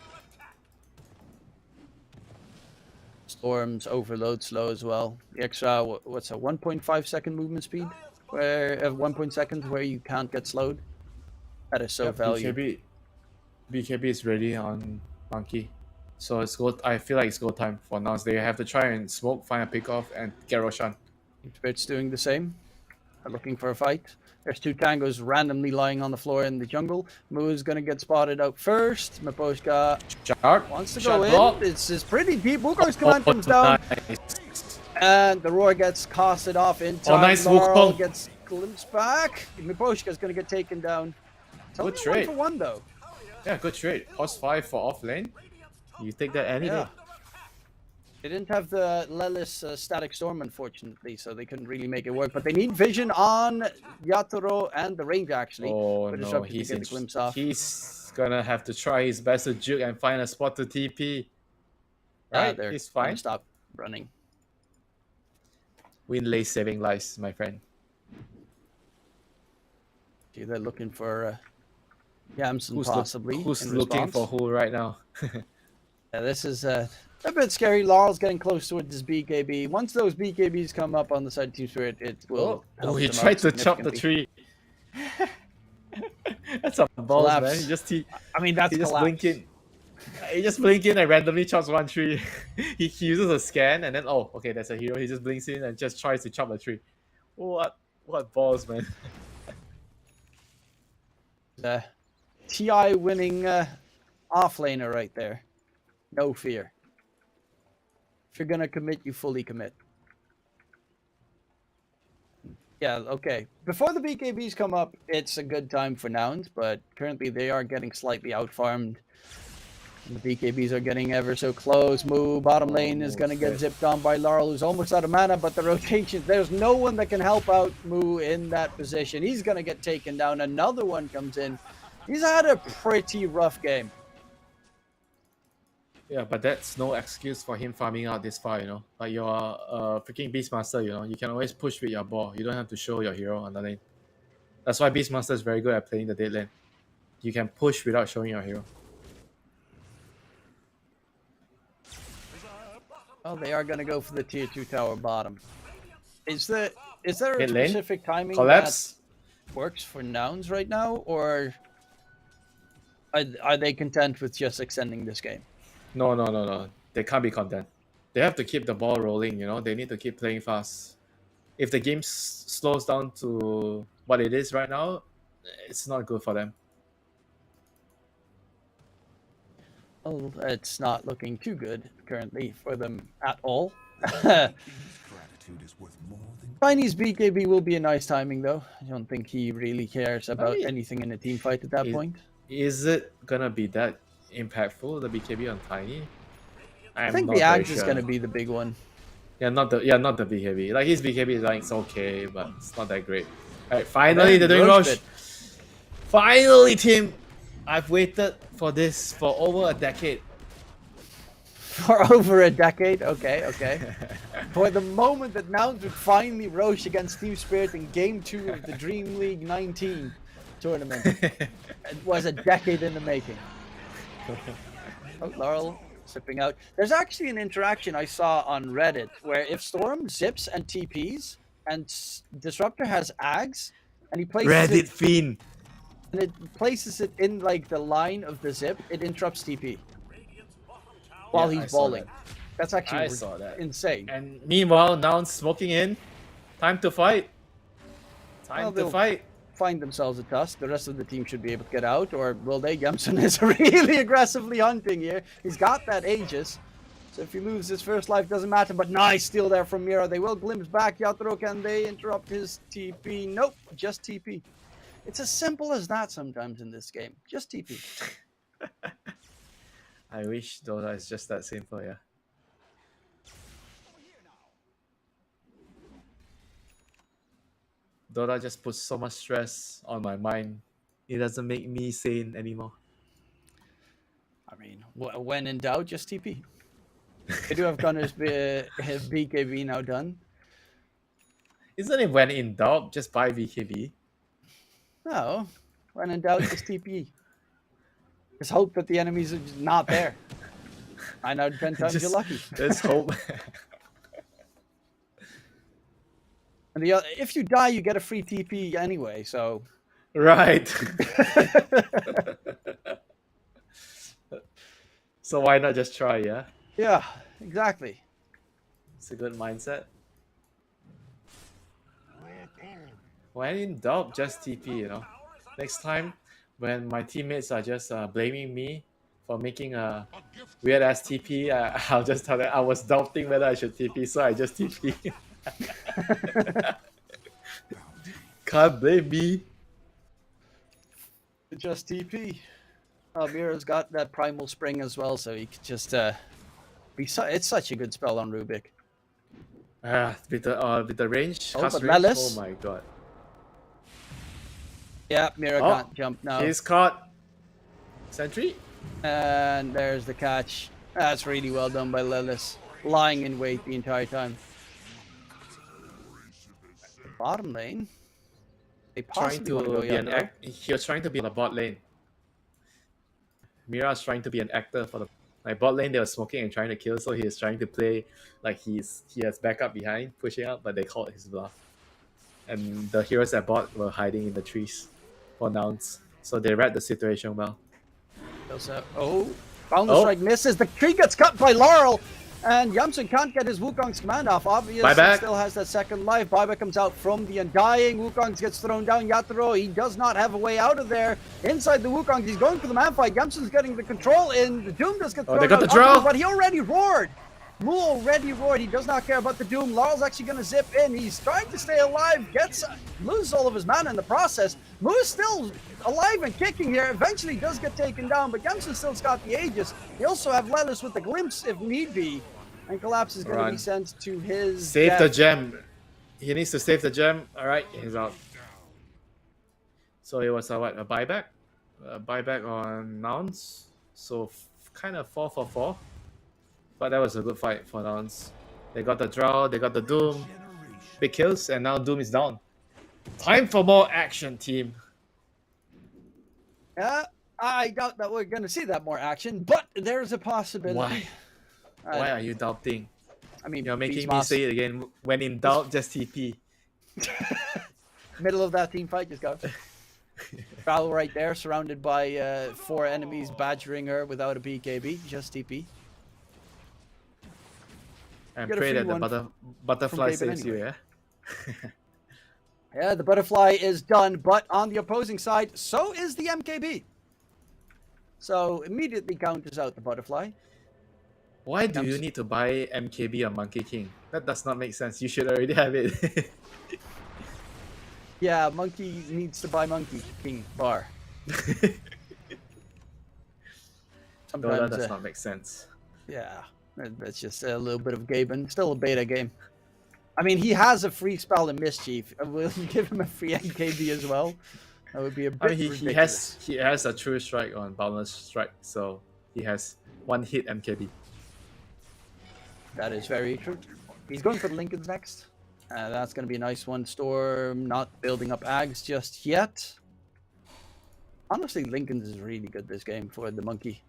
Storms overload slow as well. The extra, what's a 1.5 second movement speed? Where 1 seconds where you can't get slowed. That is so valuable. BKB is ready on Monkey, so it's go. I feel like it's go time for now. They have to try and smoke, find a pick off, and get Roshan. Spirit's doing the same. They're looking for a fight. There's 2 tangos randomly lying on the floor in the jungle. Moo is going to get spotted out first. Miposhka wants to go in. It's pretty deep. Wukong's command comes down. Nice. And the roar gets casted off in time. Nice. Laurel gets glimpsed back. Miposhka's going to get taken down. It's good trade. 1 for 1 though. Yeah, good trade. Cost 5 for off lane. You take that any day. They didn't have the Lelis Static Storm, unfortunately, so they couldn't really make it work. But they need vision on Yatoro and the range, actually. Oh, no, he's gonna have to try his best to juke and find a spot to TP. Right, he's fine. Stop running. Win lays saving lives, my friend. See, they're looking for Yamson, possibly. Who's looking for who right now? Yeah, this is a bit scary. Laurel's getting close to this BKB. Once those BKBs come up on the side of Team Spirit, it will. Oh, he tried to chop the tree. That's a balls, man. He just blinking. He just blinks in and randomly chops one tree. he uses a scan and then okay, that's a hero. He just blinks in and just tries to chop a tree. What balls, man? TI winning offlaner right there. No fear. If you're gonna commit, you fully commit. Yeah, okay. Before the BKBs come up, it's a good time for Nouns, but currently they are getting slightly outfarmed. The BKBs are getting ever so close. Moo, bottom lane is going to get zipped on by Laurel, who's almost out of mana, but the rotation, there's no one that can help out Moo in that position. He's going to get taken down. Another one comes in. He's had a pretty rough game. Yeah, but that's no excuse for him farming out this far, you know. Like you're a freaking Beastmaster, you know. You can always push with your ball. You don't have to show your hero on the lane. That's why Beastmaster is very good at playing the dead lane. You can push without showing your hero. Oh, they are going to go for the tier 2 tower bottom. Is there a Mid lane? specific timing Collapse. that works for Nouns right now, or are they content with just extending this game? No. They can't be content. They have to keep the ball rolling, you know. They need to keep playing fast. If the game slows down to what it is right now, it's not good for them. Oh, it's not looking too good currently for them at all. Gratitude is worth more than Chinese BKB will be a nice timing, though. I don't think he really cares about anything in a team fight at that point. Is it gonna be that impactful, the BKB on Tiny? I think the Axe is going to be the big one. Not the BKB. Like his BKB is like it's okay, but it's not that great. Alright, finally they're doing Roche. Finally, team. I've waited for this for over a decade. For over a decade? Okay. For the moment that Nouns would finally Roche against Team Spirit in Game 2 of the DreamLeague 19 tournament. It was a decade in the making. Oh, Laurel sipping out. There's actually an interaction I saw on Reddit where if Storm zips and TPs and Disruptor has Ags and he places Reddit fiend. and it places it in like the line of the zip, it interrupts TP while Yeah, I he's saw balling. that. That's actually I saw that. insane. And meanwhile, Nouns smoking in. Time to fight. Well, Time to they'll fight. find themselves a tusk. The rest of the team should be able to get out, or will they? Yamson is really aggressively hunting here. He's got that Aegis, so if he loses his first life, doesn't matter. But nice steal there from Mira. They will glimpse back. Yatoro, can they interrupt his TP? Nope, just TP. It's as simple as that sometimes in this game. Just TP. I wish Dota is just that simple, yeah. Dota just puts so much stress on my mind. It doesn't make me sane anymore. I mean, when in doubt, just TP. They do have Gunner's BKB now done. Isn't it when in doubt, just buy VKB? No, when in doubt, just TP. Just hope that the enemies are just not there. 9 out of 10 times you're lucky. Let's hope. And if you die, you get a free TP anyway, so... Right. So why not just try, yeah? Yeah, exactly. It's a good mindset. When in doubt, just TP, you know. Next time, when my teammates are just blaming me for making a weird-ass TP, I'll just tell them I was doubting whether I should TP, so I just TP. Can't blame me. Just TP. Mira's got that Primal Spring as well, so he could just be... It's such a good spell on Rubik. With the range, Oh, cast but range, Lelis? oh my god. Yeah, Mira can't jump now. He's caught. Sentry? And there's the catch. That's really well done by Lelis. Lying in wait the entire time. The bottom lane. They Trying possibly want to to go be an Yatoro. he was trying to be on the bot lane. Mira's trying to be an actor for the bot lane. They were smoking and trying to kill, so he is trying to play like he has backup behind, pushing up, but they called his bluff. And the heroes at bot were hiding in the trees for Nouns, so they read the situation well. Boundless Strike misses. The tree gets cut by Laurel. And Yamsun can't get his Wukong's command off. Obviously, Buyback. still has that second life. Buyback comes out from the Undying. Wukong gets thrown down. Yatoro, he does not have a way out of there. Inside the Wukong, he's going for the man fight. Yamsun's getting the control in. The Doom does get thrown they got out the draw. but he already roared. Moo already roared. He does not care about the Doom. Laurel's actually going to zip in. He's trying to stay alive. Loses all of his mana in the process. Moo is still alive and kicking here. Eventually does get taken down, but Gemson still's got the Aegis. They also have Lelis with the Glimpse if need be. And Collapse is going to be sent to his Save death. the gem. He needs to save the gem. All right, he's out. So it was a buyback? A buyback on Nouns. So kind of 4 for 4. But that was a good fight for Nouns. They got the draw, they got the Doom. Big kills, and now Doom is down. Time for more action, team. I doubt that we're going to see that more action, but there's a possibility. Why? Why are you doubting? I mean, You're making me say it again. When in doubt, just TP. Middle of that team fight, just go. Foul right there, surrounded by 4 enemies badgering her without a BKB, just TP. And pray that the butterfly saves you, yeah? Yeah, the butterfly is done, but on the opposing side, so is the MKB. So immediately counters out the butterfly. Why do you need to buy MKB on Monkey King? That does not make sense. You should already have it. Yeah, Monkey needs to buy Monkey King bar. No, that does not make sense. Yeah, that's just a little bit of Gaben. Still a beta game. I mean, he has a free spell in Mischief. Will you give him a free MKB as well? That would be a bit ridiculous. He has a true strike on Boundless Strike, so he has 1 hit MKB. That is very true. He's going for the Lincolns next. That's going to be a nice one. Storm not building up Ags just yet. Honestly, Lincoln's is really good this game for the Monkey.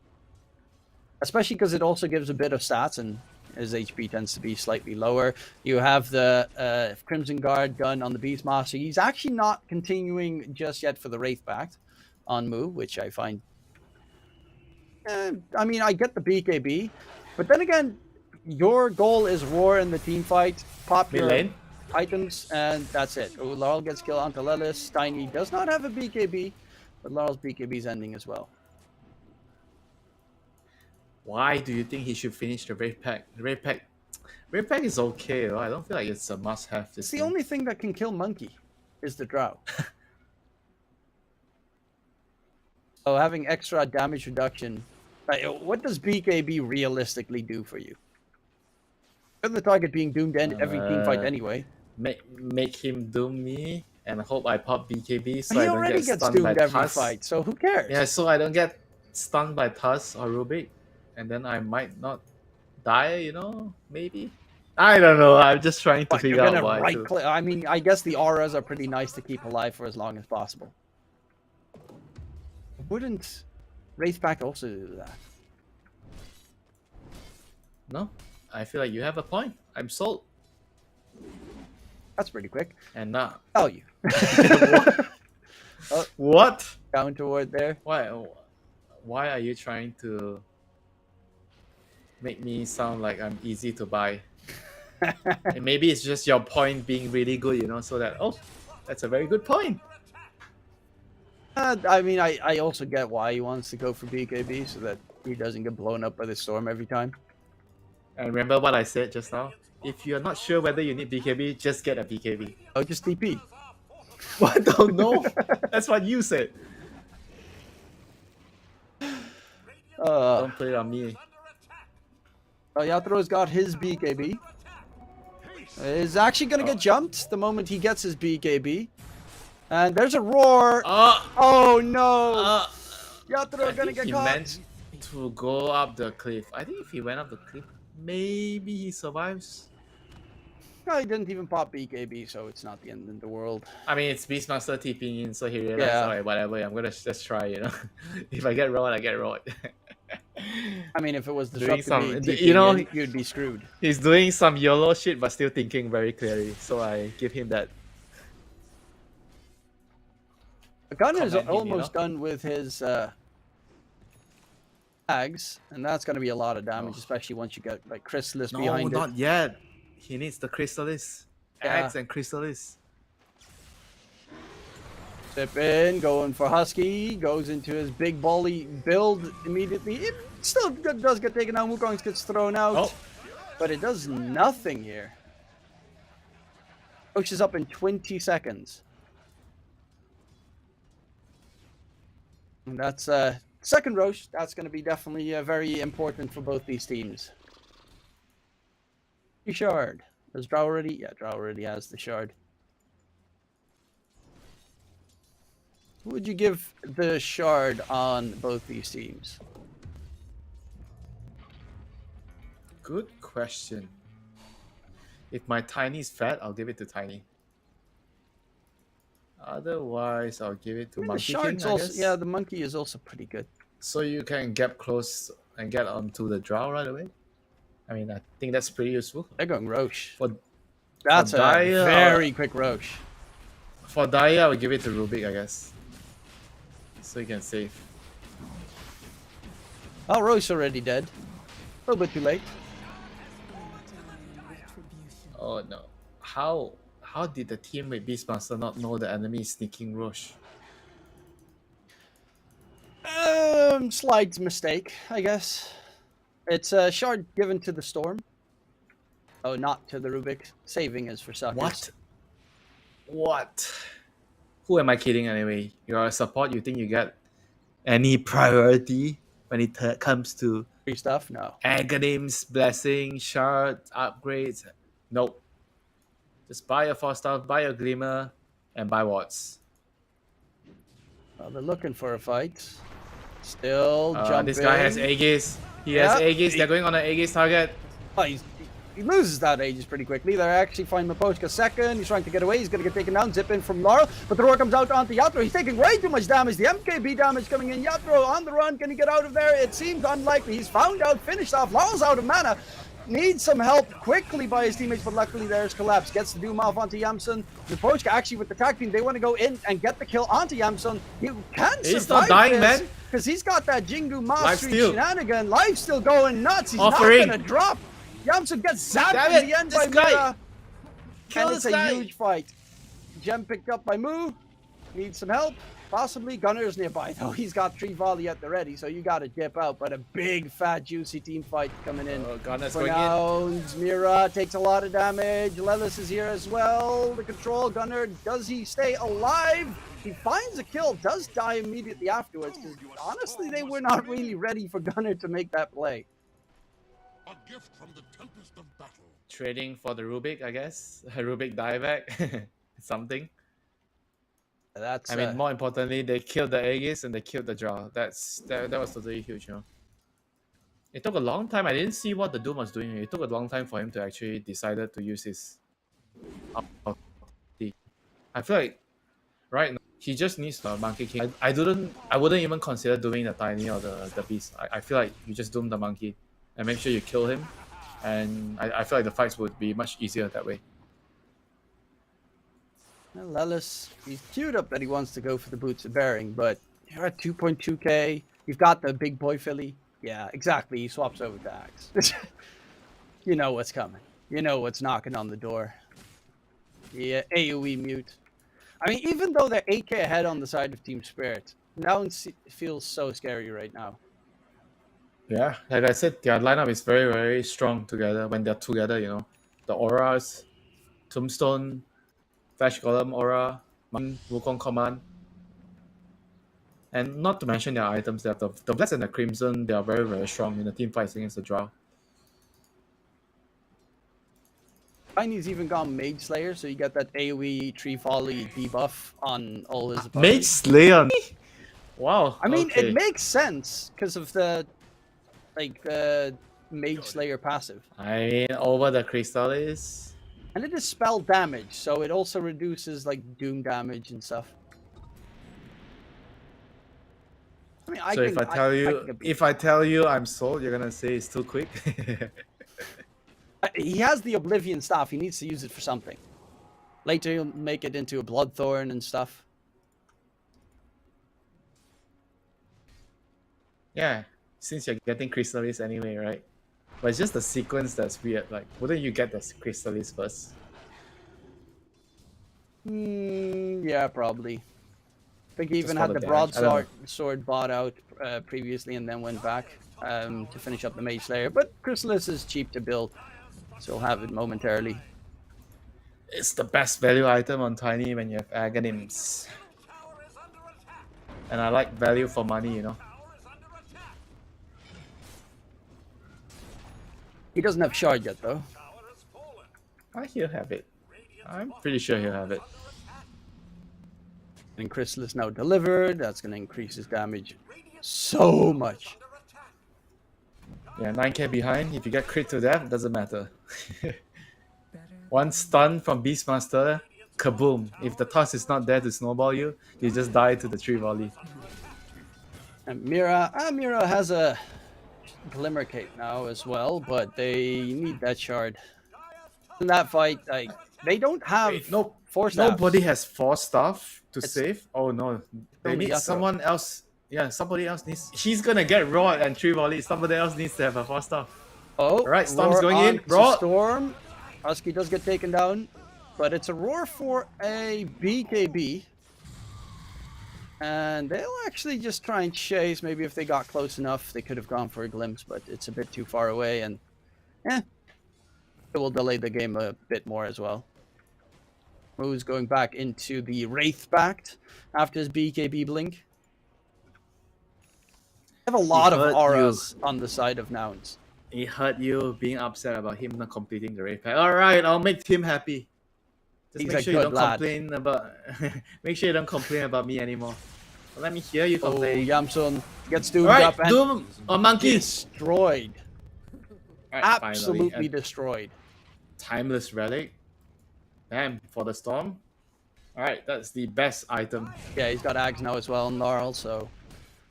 Especially because it also gives a bit of stats and his HP tends to be slightly lower. You have the Crimson Guard done on the Beastmaster. He's actually not continuing just yet for the Wraithback on Moo, which I find... I mean, I get the BKB, but then again, your goal is roar in the team fight, pop your items, and that's it. Laurel gets killed onto Lelis. Tiny does not have a BKB, but Laurel's BKB is ending as well. Why do you think he should finish the Wraithback? Wraithback is okay, though. I don't feel like it's a must-have. It's the only thing that can kill Monkey is the Drow. So having extra damage reduction, what does BKB realistically do for you? Other than the target being doomed to end every team fight anyway. Make him doom me and hope I pop BKB so he I don't already get gets stunned by doomed every Tusk. fight, so who cares? Yeah, so I don't get stunned by Tusk or Rubik, and then I might not die, you know, maybe. I don't know. I'm just trying to figure out why. I mean, I guess the auras are pretty nice to keep alive for as long as possible. Wouldn't Wraithback also do that? No, I feel like you have a point. I'm sold. That's pretty quick. And now, Oh, you. what? Counter word there. Why are you trying to make me sound like I'm easy to buy? And maybe it's just your point being really good, you know, so that, oh, that's a very good point. I mean, I also get why he wants to go for BKB so that he doesn't get blown up by the storm every time. And remember what I said just now? If you're not sure whether you need BKB, just get a BKB. Oh, just TP. What? Don't know. That's what you said. Don't put it on me. Yatro's got his BKB. Is actually going to get jumped the moment he gets his BKB. And there's a roar. Oh no! Yatro going to get he caught. Meant to go up the cliff. I think if he went up the cliff, maybe he survives. No, he didn't even pop BKB, so it's not the end of the world. I mean, it's Beastmaster TPing in, so he realized, alright, whatever, I'm gonna just try, you know. If I get rolled, I get rolled. I mean, if it was Doing disruptive, some, you know, you'd be screwed. He's doing some YOLO shit, but still thinking very clearly, so I give him that. Gun is almost done with his tags, and that's going to be a lot of damage, especially once you get like Chrysalis behind it. No, not yet. He needs the Chrysalis. Axe and Chrysalis. Step in, going for Husky, goes into his big volley build immediately. It still does get taken out. Wukong gets thrown out. but it does nothing here. Roche is up in 20 seconds. And that's second Roche. That's going to be definitely very important for both these teams. Shard. Does Drow already? Yeah, Drow already has the shard. Who would you give the shard on both these teams? Good question. If my Tiny is fat, I'll give it to Tiny. Otherwise, I'll give it to The Monkey King, shard's I also, guess. yeah, the monkey is also pretty good. So you can get close and get onto the Drow right away. I mean, I think that's pretty useful. They're going Roche. For That's a Dire, very quick Roche. for Daya, I would give it to Rubik, I guess. So you can save. Oh, Roche already dead. A little bit too late. Oh no. How did the team with Beastmaster not know the enemy is sneaking Roche? Slide's mistake, I guess. It's a shard given to the Storm. Oh, not to the Rubik. Saving is for suckers. What? Who am I kidding anyway? You're a support, you think you get any priority when it comes to Free stuff? No. Aghanims, Blessing, Shard, upgrades? Nope. Just buy a 4-star, buy a Glimmer, and buy Wards. Well, they're looking for a fight. Still jumping. This guy has Aegis. He has Aegis. They're going on an Aegis target. Oh, he loses that Aegis pretty quickly. They're actually finding Mapochka second. He's trying to get away. He's going to get taken down. Zip in from Laurel. But the roar comes out onto Yatro. He's taking way too much damage. The MKB damage coming in. Yatro on the run. Can he get out of there? It seems unlikely. He's found out, finished off. Laurel's out of mana. Needs some help quickly by his teammates, but luckily there's Collapse. Gets the Doom off onto Yamsun. Mapochka actually with the tag team. They want to go in and get the kill onto Yamsun. He can survive. He's not dying, man. Because he's got that Jingu Mastery Lifesteal. shenanigan. Life's still going nuts. He's Offering. not going to drop. Yamsun gets zapped Damn in the end this by guy. Mira. Kill And it's this a guy. huge fight. Gem picked up by Moo. Needs some help. Possibly Gunner's nearby, though. He's got 3 volley at the ready, so you got to dip out. But a big, fat, juicy team fight coming in. Oh, Gunner's For going in. Nouns, Mira takes a lot of damage. Lelis is here as well. The control Gunner, does he stay alive? He finds a kill, does die immediately afterwards. 'Cause honestly, they were not really ready for Gunner to make that play. A gift from the tempest of battle. Trading for the Rubik, I guess. Rubik dieback. Something. That's I mean, more importantly, they killed the Aegis and they killed the Drow. That was totally huge, you know. It took a long time. I didn't see what the Doom was doing. It took a long time for him to actually decided to use his ulti. I feel like right now he just needs the Monkey King. I wouldn't even consider doing the Tiny or the Beast. I feel like you just doom the Monkey and make sure you kill him. And I feel like the fights would be much easier that way. Lelis, he's queued up that he wants to go for the Boots of Bearing, but you're at 2.2k. You've got the big boy Philly. Yeah, exactly. He swaps over to Axe. You know what's coming. You know what's knocking on the door. Yeah, AoE mute. I mean, even though they're 8k ahead on the side of Team Spirit, Nouns feels so scary right now. Yeah, like I said, their lineup is very, very strong together when they're together, you know. The auras, Tombstone, Flash Golem Aura, Wukong Command. And not to mention their items, they have the Bless and the Crimson, they are very, very strong in the team fights against the Drow. Tiny's even gone Mage Slayer, so you get that AoE tree volley debuff on all his Mage opponents. Slayer? Wow. I mean, okay. it makes sense because of the Mage Slayer passive. I mean, over the Crystallis. And it is spell damage, so it also reduces like doom damage and stuff. I mean, So if I tell you I'm sold, you're gonna say it's too quick. He has the Oblivion staff. He needs to use it for something. Later, he'll make it into a Bloodthorn and stuff. Yeah, since you're getting Crystallis anyway, right? But it's just the sequence that's weird. Like, wouldn't you get the Crystallis first? Yeah, probably. I think he even for had the the damage. I don't broadsword bought out previously and then went back to finish up the Mage Slayer. But Chrysalis is cheap to build. So he'll have it momentarily. It's the best value item on Tiny when you have Aghanims. And I like value for money, you know. He doesn't have shard yet, though. He'll have it. I'm pretty sure he'll have it. And Chrysalis now delivered. That's going to increase his damage so much. Yeah, 9k behind. If you get crit to that, doesn't matter. One stun from Beastmaster, kaboom. If the toss is not there to snowball you, you just die to the 3 volley. And Mira has a Glimmer Cape now as well, but they need that shard. In that fight, like, they don't have force staffs. Nobody has 4 staff to It's save. Oh no, they only need Yatoro. someone else. Yeah, somebody else needs. He's gonna get raw and 3 volley. Somebody else needs to have a 4 staff. Oh, Alright, Storm's roar going in. onto Raw. Storm. Husky does get taken down, but it's a roar for a BKB. And they'll actually just try and chase. Maybe if they got close enough, they could have gone for a glimpse, but it's a bit too far away, and it will delay the game a bit more as well. Moo's going back into the Wraith Pact after his BKB blink. I have a lot of auras on the side of Nouns. He hurt you being upset about him not completing the raid pack. Alright, I'll make him happy. Just He's make a sure you good don't lad. complain about make sure you don't complain about me anymore. Let me hear you Oh, complain. Yamsun gets doomed Alright, up and Doom or Monkey. destroyed. Alright, Absolutely finally. destroyed. Timeless relic. Damn, for the storm. Alright, that's the best item. Yeah, he's got Ags now as well, Gnarl, so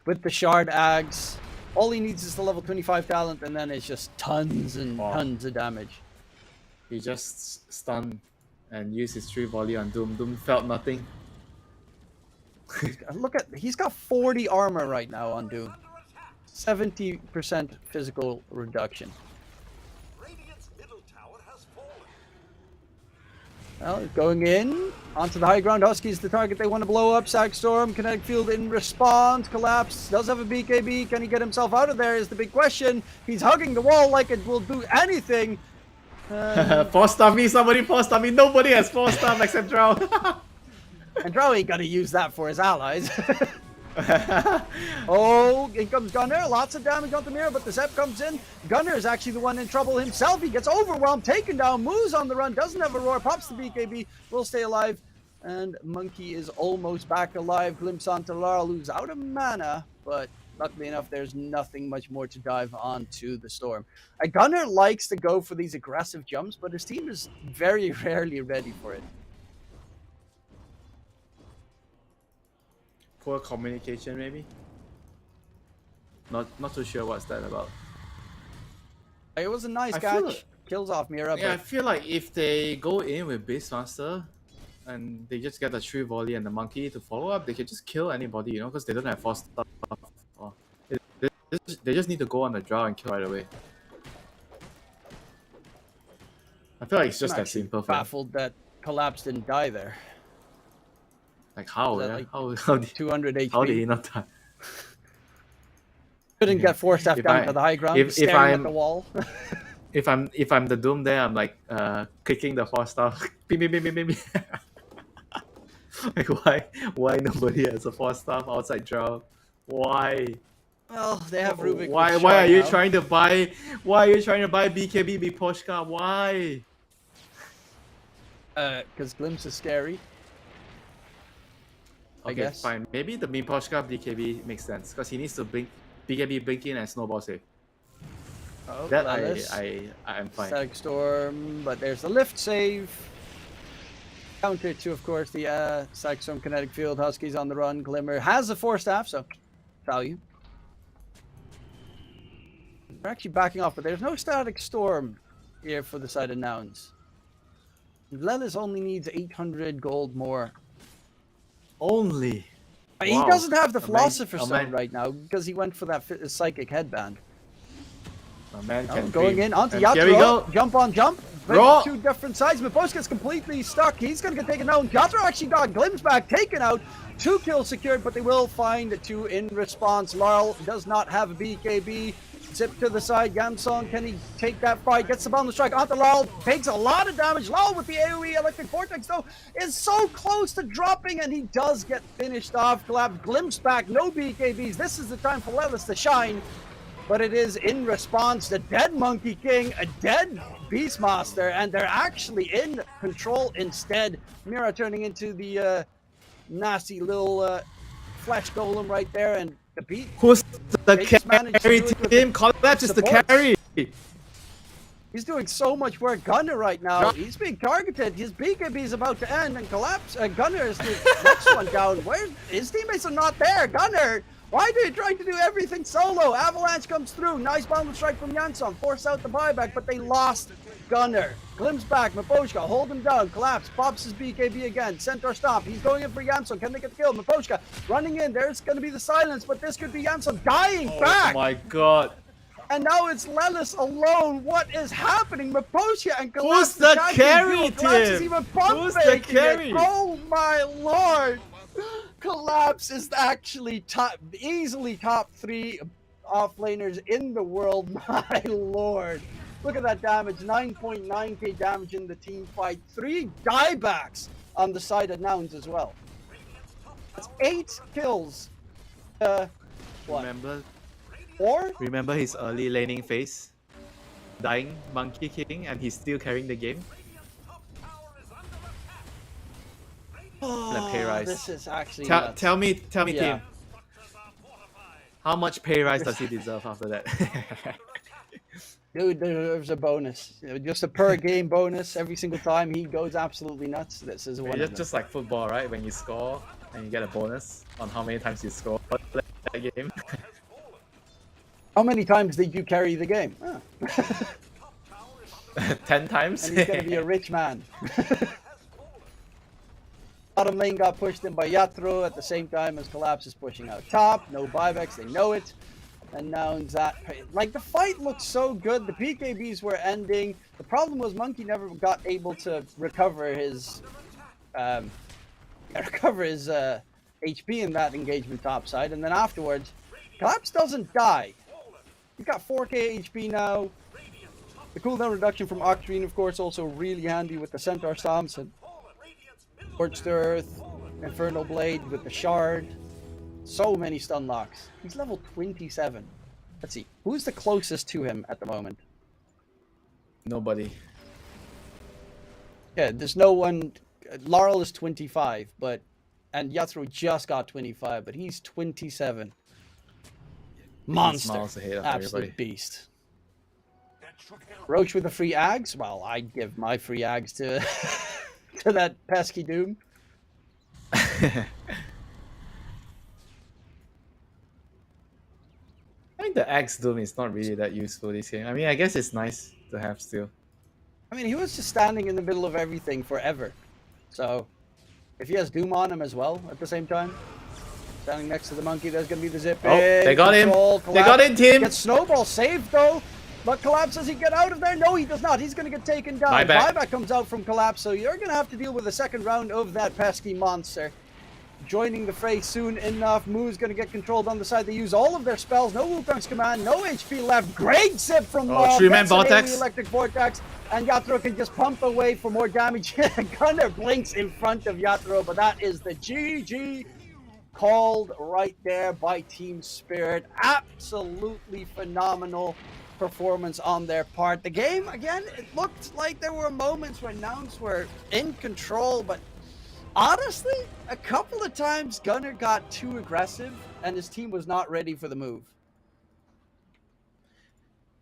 with the shard Ags, all he needs is the level 25 talent, and then it's just tons and tons of damage. He just stunned and used his 3 volley on Doom. Doom felt nothing. Look at, he's got 40 armor right now on Doom. 70% physical reduction. Well, going in onto the high ground. Huskies the target they want to blow up. Sagstorm, Kinetic Field in response. Collapse. Does have a BKB. Can he get himself out of there is the big question. He's hugging the wall like it will do anything. 4 star me, somebody 4 star me. Nobody has 4 star except Drow. And Drow ain't gonna use that for his allies. Oh, in comes Gunner. Lots of damage on the mirror, but the Zep comes in. Gunner is actually the one in trouble himself. He gets overwhelmed, taken down, moves on the run, doesn't have a roar, pops the BKB, will stay alive. And Monkey is almost back alive. Glimpse onto Lara, who's out of mana, but luckily enough, there's nothing much more to dive onto the Storm. Gunner likes to go for these aggressive jumps, but his team is very rarely ready for it. Poor communication, maybe. Not too sure what's that about. It was a nice I feel catch. like- Kills off Mira, Yeah, I but feel like if they go in with Beastmaster and they just get the 3 volley and the monkey to follow up, they can just kill anybody, you know, because they don't have 4 stuff. Or they just need to go on the draw and kill right away. I feel like it's just I'm that actually simple. For them. baffled that Collapse didn't die there. Like how? Is that Yeah? like How did 200 HP. how did he not die? Couldn't get forced F If down I- to the high ground, if staring I'm- at the wall. If I'm the Doom there, I'm like clicking the 4 star. Beep, beep, beep, beep, beep, beep. Like why nobody has a 4 star outside draw? Why? Well, they have Rubik. Why are you trying to buy BKB Biposhka? Why? Because Glimpse is scary. I Okay, guess. fine. Maybe the Miposhka BKB makes sense because he needs to blink BKB blink in and snowball save. Oh, That Lallis. I'm fine. Sagstorm, but there's the lift save. Counter to, of course, the Sagstorm Kinetic Field. Huskies on the run. Glimmer has a 4 staff, so value. We're actually backing off, but there's no Static Storm here for the side of Nouns. Lelis only needs 800 gold more. Only. He Wow. doesn't have the A man- Philosopher's a Stone man- right now because he went for that Psychic Headband. A man can Going dream. in onto And here we Yatoro. go. Jump on jump. Raw. 2 different sides. Mipos gets completely stuck. He's going to get taken down. Yatoro actually got Glimpse back, taken out. 2 kills secured, but they will find 2 in response. Laurel does not have a BKB. Zip to the side. Yansong, can he take that fight? Gets the bomb to strike onto Lal. Takes a lot of damage. Lal with the AoE Electric Vortex, though, is so close to dropping, and he does get finished off. Collapse, glimpse back. No BKBs. This is the time for Lelis to shine. But it is in response to dead Monkey King, a dead Beastmaster, and they're actually in control instead. Mira turning into the nasty little flesh golem right there, and the beat. Who's the They just managed to carry do it with team? the Collapse is the supports. carry. He's doing so much work. Gunner right now, he's being targeted. His BKB is about to end, and Collapse. Gunner is the next one down. Where his teammates are not there. Gunner, why do you try to do everything solo? Avalanche comes through. Nice bomb strike from Yansong. Force out the buyback, but they lost Gunner. Glimpse back. Mapochka, hold him down. Collapse. Pops his BKB again. Centaur stomp. He's going in for Yansong. Can they get the kill? Mapochka running in. There's going to be the silence, but this could be Yansong dying back. Oh my god. And now it's Lelis alone. What is happening? Mapochka and Collapse. Who's the attacking carry duo. Collapse is team? even pump Who's the faking it. carry? Oh my lord. Collapse is actually easily top 3 offlaners in the world. My lord. Look at that damage. 9.9k damage in the team fight. 3 diebacks on the side of Nouns as well. That's 8 kills. What? Remember his early laning phase? Dying Monkey King, and he's still carrying the game. The pay rise. This is actually nuts. Tell me, Yeah. team. How much pay rise does he deserve after that? Dude deserves a bonus. Just a per game bonus every single time. He goes absolutely nuts. This is one. Just like football, right? When you score and you get a bonus on how many times you score that game. How many times did you carry the game? Oh. 10 times. And he's gonna be a rich man. Bottom lane got pushed in by Yatro at the same time as Collapse is pushing out top. No buybacks, they know it. And now that, like, the fight looked so good. The PKBs were ending. The problem was Monkey never got able to recover his HP in that engagement topside. And then afterwards, Collapse doesn't die. He's got 4k HP now. The cooldown reduction from Octarine, of course, also really handy with the Centaur Stomps and Scorched Earth, Infernal Blade with the Shard. So many stun locks. He's level 27. Let's see. Who's the closest to him at the moment? Nobody. Yeah, there's no one. Laurel is 25, and Yathro just got 25, but he's 27. Monster. Miles ahead of Absolute everybody. beast. Roach with the free Ags? Well, I'd give my free Ags to to that pesky Doom. I think the Axe Doom is not really that useful this game. I mean, I guess it's nice to have still. I mean, he was just standing in the middle of everything forever. So, if he has Doom on him as well at the same time, standing next to the Monkey, there's going to be the zip. Oh, they got him. Collapse. They got in, team. Gets Snowball saved, though. But Collapse, does he get out of there? No, he does not. He's going to get taken down. Buyback comes out from Collapse, so you're going to have to deal with the second round of that pesky monster. Joining the fray soon enough. Moo's going to get controlled on the side. They use all of their spells. No Wukong's command. No HP left. Great zip from Law. 3-man Vortex. Electric Vortex. And Yatro can just pump away for more damage. Gunner blinks in front of Yatro, but that is the GG called right there by Team Spirit. Absolutely phenomenal performance on their part. The game, again, it looked like there were moments when Nouns were in control, but honestly, a couple of times Gunner got too aggressive and his team was not ready for the move.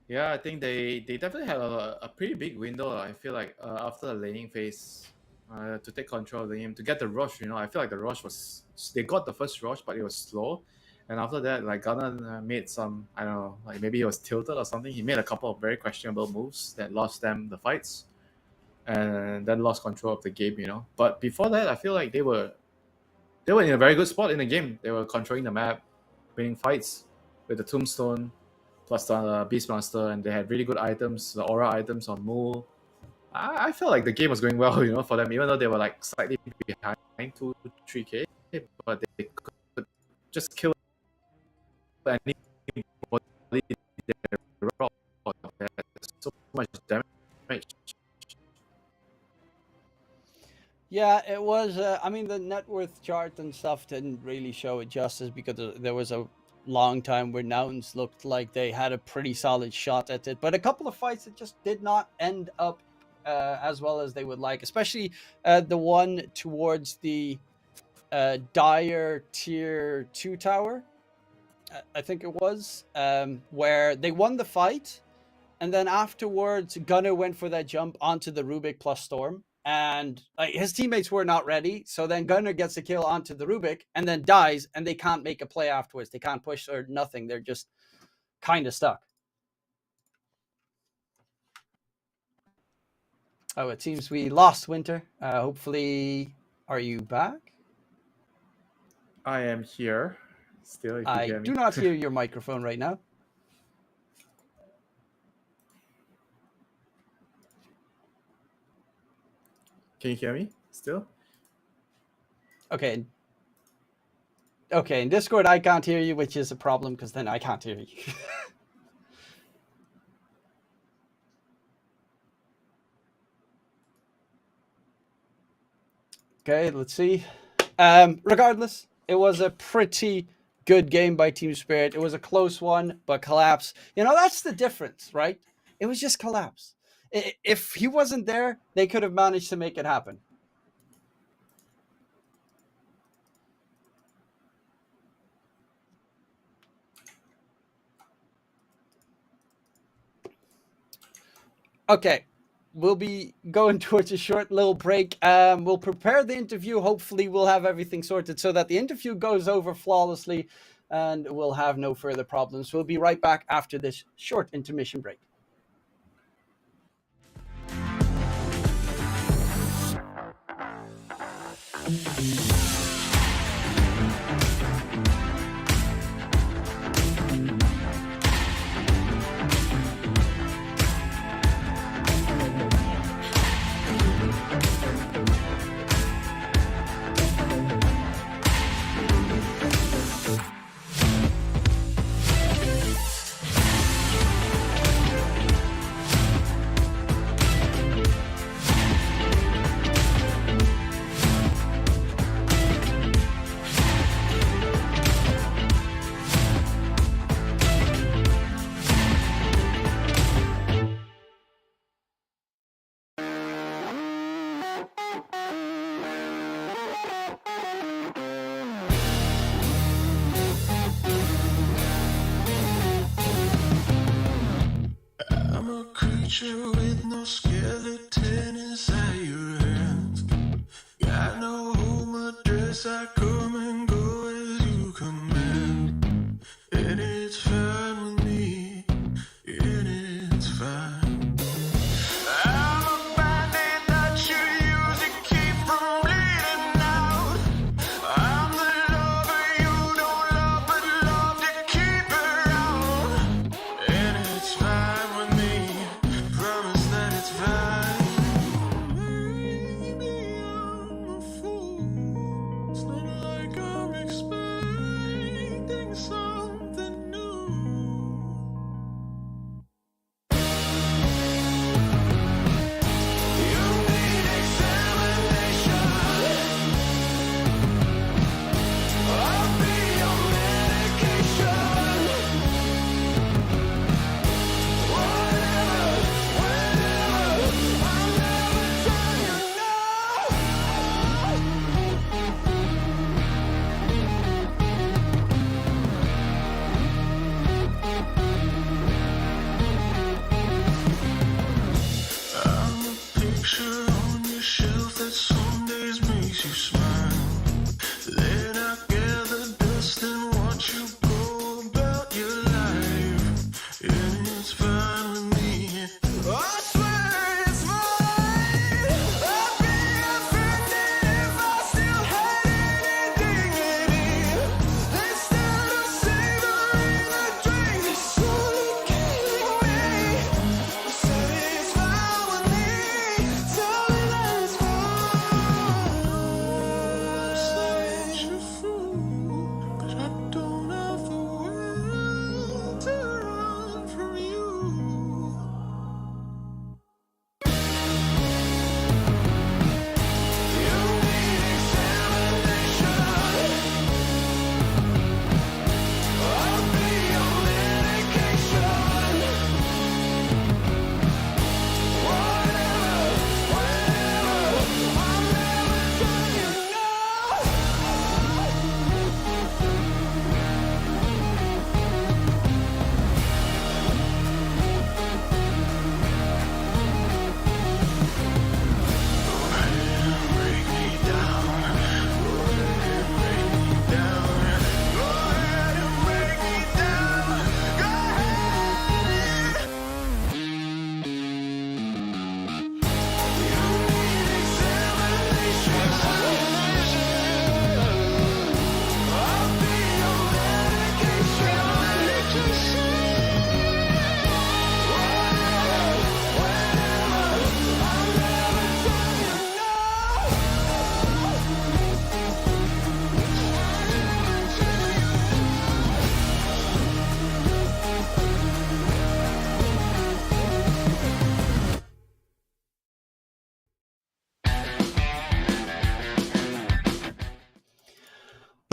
Yeah, I think they definitely had a pretty big window. I feel like after the laning phase to take control of the game, to get the rush. I feel like the rush was, they got the first rush, but it was slow. And after that, like Gunnar made some, I don't know, like maybe he was tilted or something. He made a couple of very questionable moves that lost them the fights, and then lost control of the game. But before that, I feel like they were in a very good spot in the game. They were controlling the map, winning fights with the Tombstone plus the Beastmaster, and they had really good items, the aura items on Moo. I felt like the game was going well, for them, even though they were like slightly behind 2-3k, but they could just kill anybody raw. There's so much damage. Yeah, it was. I mean, the net worth chart and stuff didn't really show it justice because there was a long time where Nouns looked like they had a pretty solid shot at it. But a couple of fights that just did not end up as well as they would like, especially the one towards the Dire Tier 2 tower, I think it was, where they won the fight. And then afterwards, Gunnar went for that jump onto the Rubik plus Storm. And his teammates were not ready. So then Gunnar gets a kill onto the Rubik and then dies. And they can't make a play afterwards. They can't push or nothing. They're just kind of stuck. Oh, it seems we lost Winter. Hopefully, are you back? I am here still. If you I hear me. do not hear your microphone right now. Can you hear me still? Okay. Okay, in Discord, I can't hear you, which is a problem because then I can't hear you. Okay, let's see. Regardless, it was a pretty good game by Team Spirit. It was a close one, but collapse. You know, that's the difference, right? It was just collapse. If he wasn't there, they could have managed to make it happen. Okay, we'll be going towards a short little break. We'll prepare the interview. Hopefully, we'll have everything sorted so that the interview goes over flawlessly and we'll have no further problems. We'll be right back after this short intermission break. I'm a creature with no skeleton inside your hands. Got no home address, I come and go as you command. And it's fine with me, and it's fine. I'm a bandit that you use to keep from bleeding out. I'm the lover you don't love, but love to keep around. And it's fine with me, promise that it's fine. Maybe I'm a fool, it's not like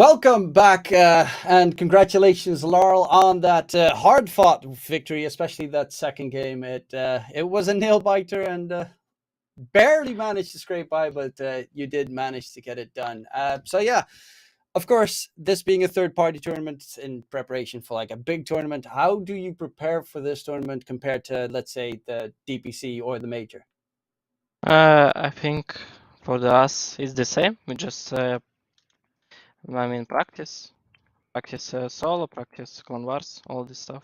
Welcome back, and congratulations, Laurel, on that hard-fought victory, especially that second game. It was a nail-biter and barely managed to scrape by, but you did manage to get it done. So yeah, of course, this being a third-party tournament in preparation for like a big tournament, how do you prepare for this tournament compared to, let's say, the DPC or the major? I think for us it's the same. We just, practice solo, practice clan wars, all this stuff.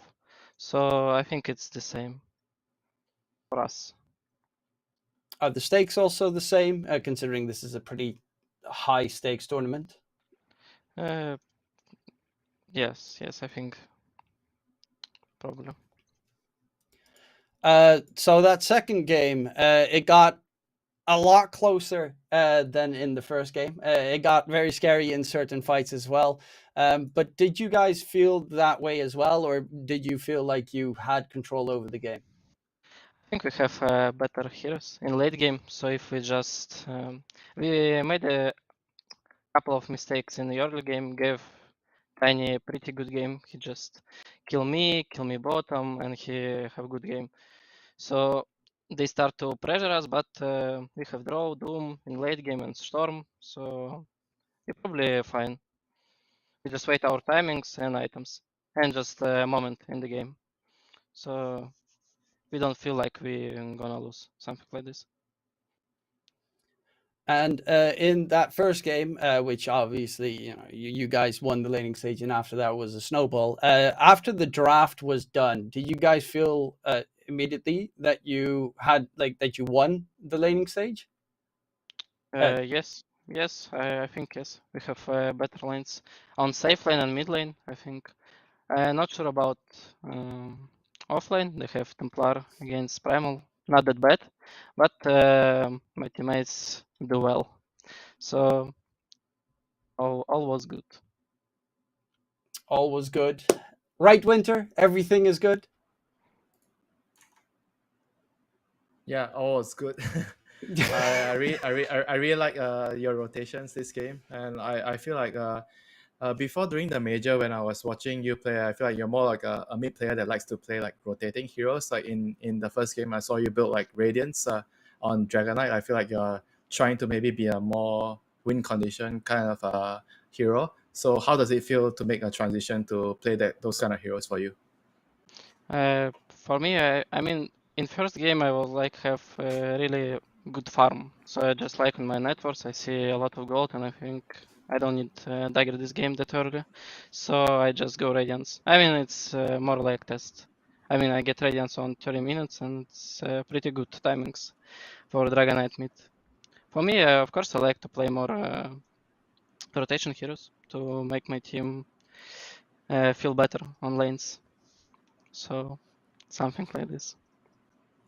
So I think it's the same for us. Are the stakes also the same, considering this is a pretty high stakes tournament? Yes, I think probably. So that second game, it got a lot closer than in the first game. It got very scary in certain fights as well. But did you guys feel that way as well, or did you feel like you had control over the game? I think we have better heroes in late game. So if we just we made a couple of mistakes in the early game, gave Tiny a pretty good game. He just kill me bottom, and he have good game. So they start to pressure us, but we have draw, doom in late game and storm, so we're probably fine. We just wait our timings and items, and just a moment in the game. So we don't feel like we're gonna lose something like this. And in that first game, which obviously you guys won the laning stage, and after that was a snowball. After the draft was done, did you guys feel immediately that you had that you won the laning stage? Yes, I think yes. We have better lanes on safe lane and mid lane. I think. Not sure about offlane. They have Templar against Primal. Not that bad, but my teammates do well. So all was good. All was good, right, Winter? Everything is good. Yeah, all is good. I really like your rotations this game, and I feel like before during the major when I was watching you play, I feel like you're more like a mid player that likes to play like rotating heroes. Like in the first game, I saw you build like Radiance on Dragon Knight. I feel like you're trying to maybe be a more win condition kind of hero. So how does it feel to make a transition to play those kind of heroes for you? For me, I mean, in first game I was like have a really good farm. So I just like in my networks, I see a lot of gold, and I think I don't need dagger this game that early. So I just go Radiance. I mean, it's more like test. I mean, I get Radiance on 30 minutes, and it's pretty good timings for Dragon Knight mid. For me, of course, I like to play more rotation heroes to make my team feel better on lanes. So something like this.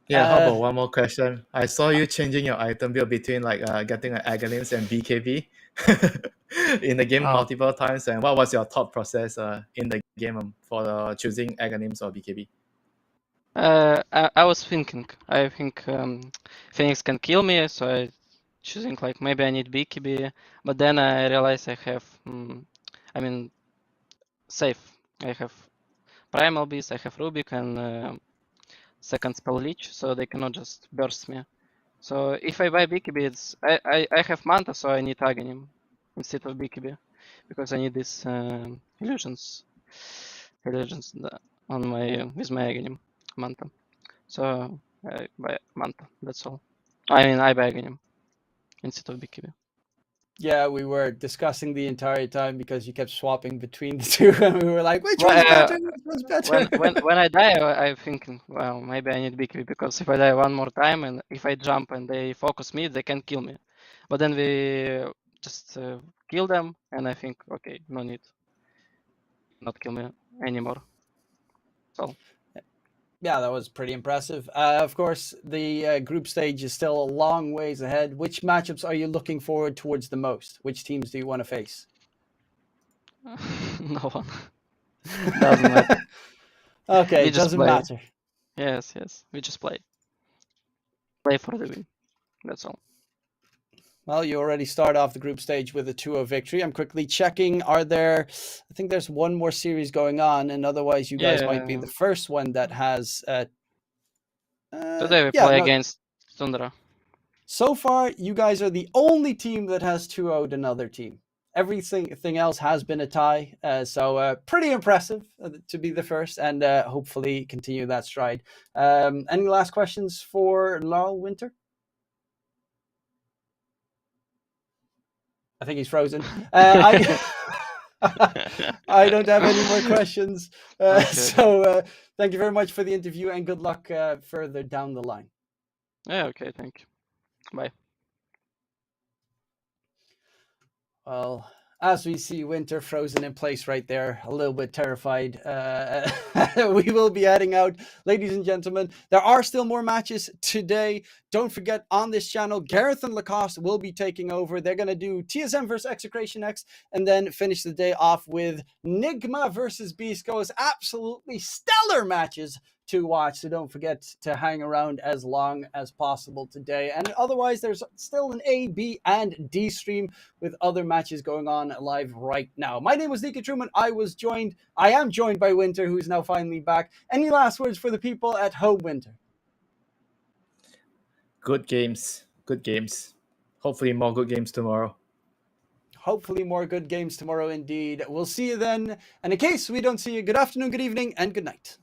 Yeah, how about one more question? I saw you changing your item build between like getting an Aghanim's and BKB in the game multiple times. And what was your thought process in the game for choosing Aghanim's or BKB? I was thinking. I think Phoenix can kill me, so I choosing like maybe I need BKB, but then I realized I have, I mean, safe. I have Primal Beast, I have Rubik, and second spell Leech, so they cannot just burst me. So if I buy BKB, it's I have Manta, so I need Aghanim instead of BKB because I need this illusions on my with my Aghanim Manta. So I buy Manta. That's all. I mean, I buy Aghanim instead of BKB. Yeah, we were discussing the entire time because you kept swapping between the two, and we were like, "Which one's better? Which one's better?" When I die, I'm thinking, well, maybe I need BKB because if I die one more time and if I jump and they focus me, they can kill me. But then we just kill them, and I think, okay, no need, not kill me anymore. So. Yeah, that was pretty impressive. Of course, the group stage is still a long ways ahead. Which matchups are you looking forward towards the most? Which teams do you want to face? No one. Doesn't matter. Okay, it doesn't matter. Yes. We just play. Play for the win. That's all. Well, you already start off the group stage with a 2-0 victory. I'm quickly checking. I think there's one more series going on, and otherwise you guys might be the first one that has... Today we play against Tundra. So far, you guys are the only team that has 2-0'd another team. Everything else has been a tie. So pretty impressive to be the first, and hopefully continue that stride. Any last questions for Lyle Winter? I think he's frozen. I don't have any more questions. Okay. So thank you very much for the interview, and good luck further down the line. Yeah, okay, thank you. Bye. Well, as we see Winter frozen in place right there, a little bit terrified. We will be heading out. Ladies and gentlemen, there are still more matches today. Don't forget, on this channel, Gareth and Lacoste will be taking over. They're going to do TSM versus Execration X, and then finish the day off with Nigma versus Bisco. Absolutely stellar matches to watch, so don't forget to hang around as long as possible today. And otherwise, there's still an A, B, and D stream with other matches going on live right now. My name was Nika Truman. I am joined by Winter, who is now finally back. Any last words for the people at home, Winter? Good games. Hopefully more good games tomorrow. Hopefully more good games tomorrow indeed. We'll see you then. And in case we don't see you, good afternoon, good evening, and good night.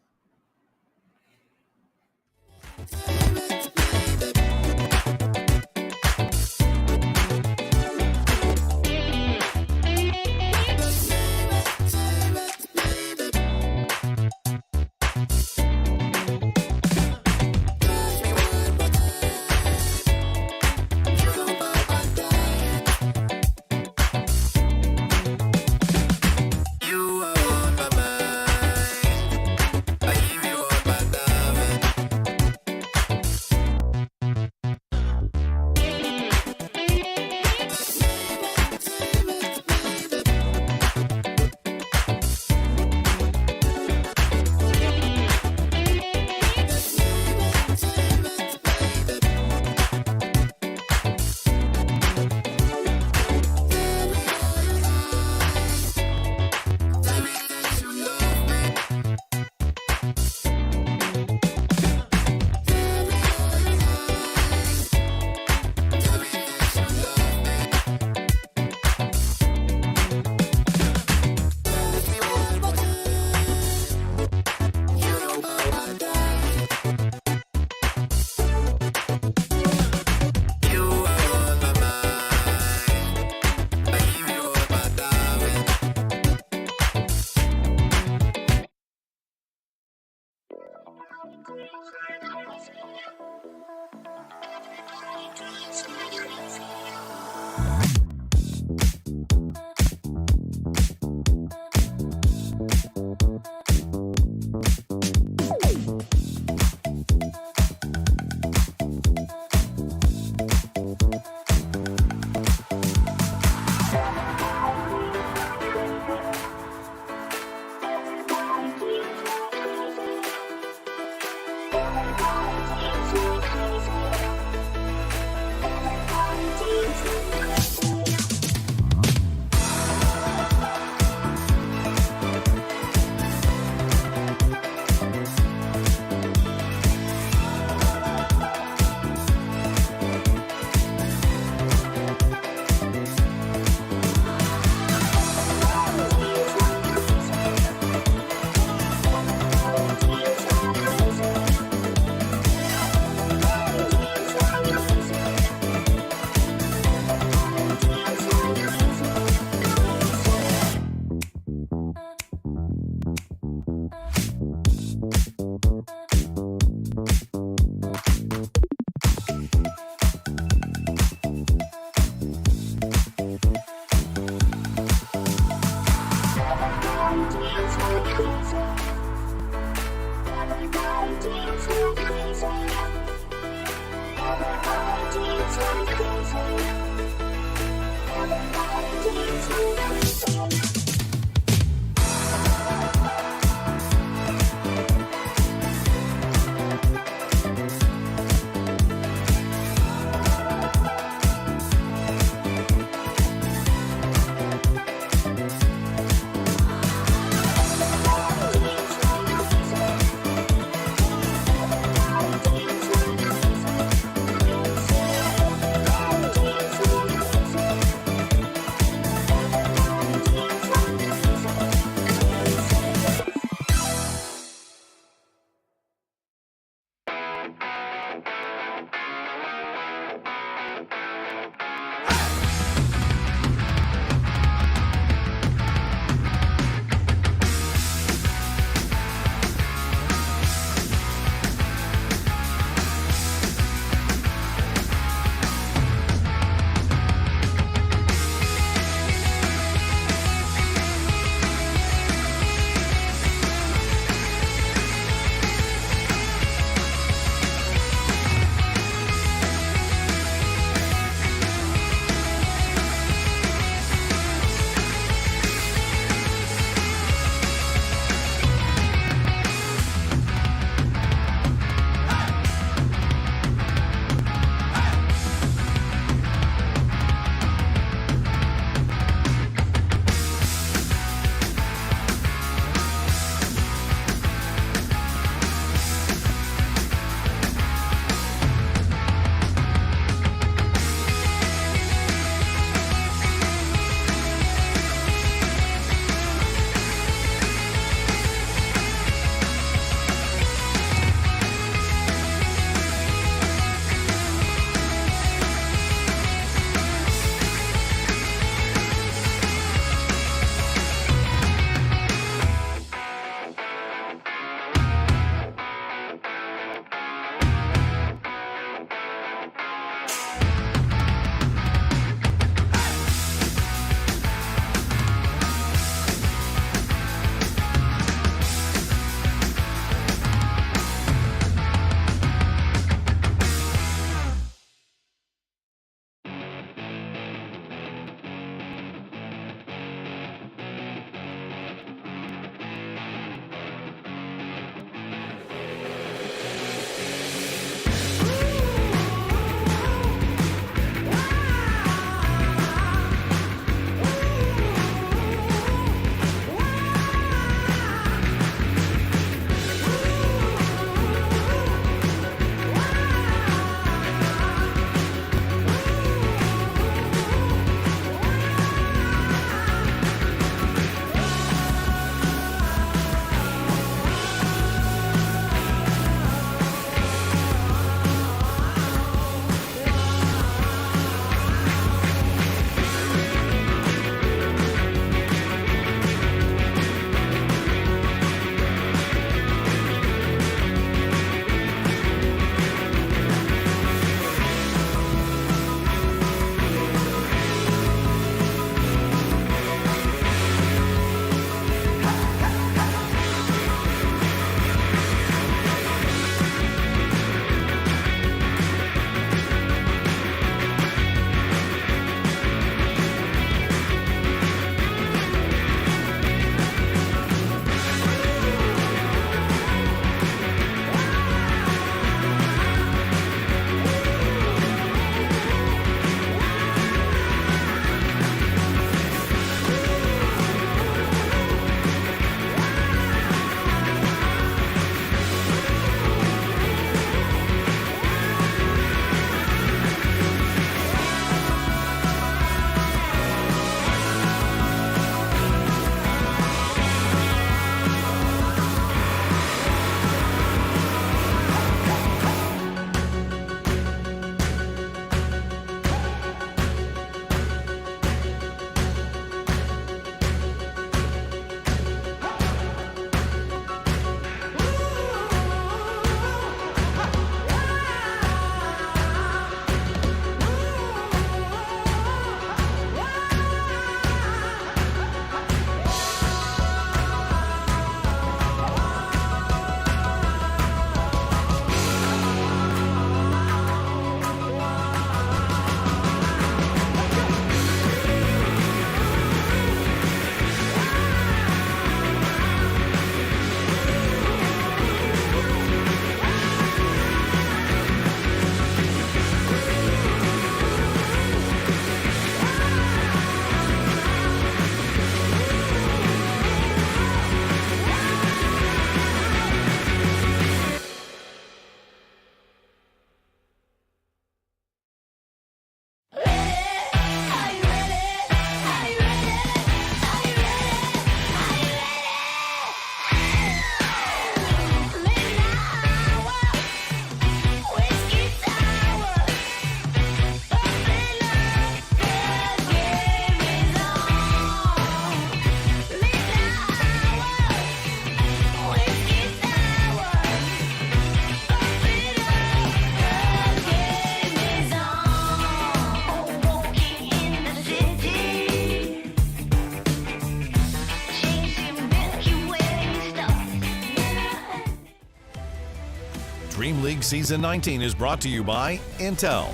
Season 19 is brought to you by Intel,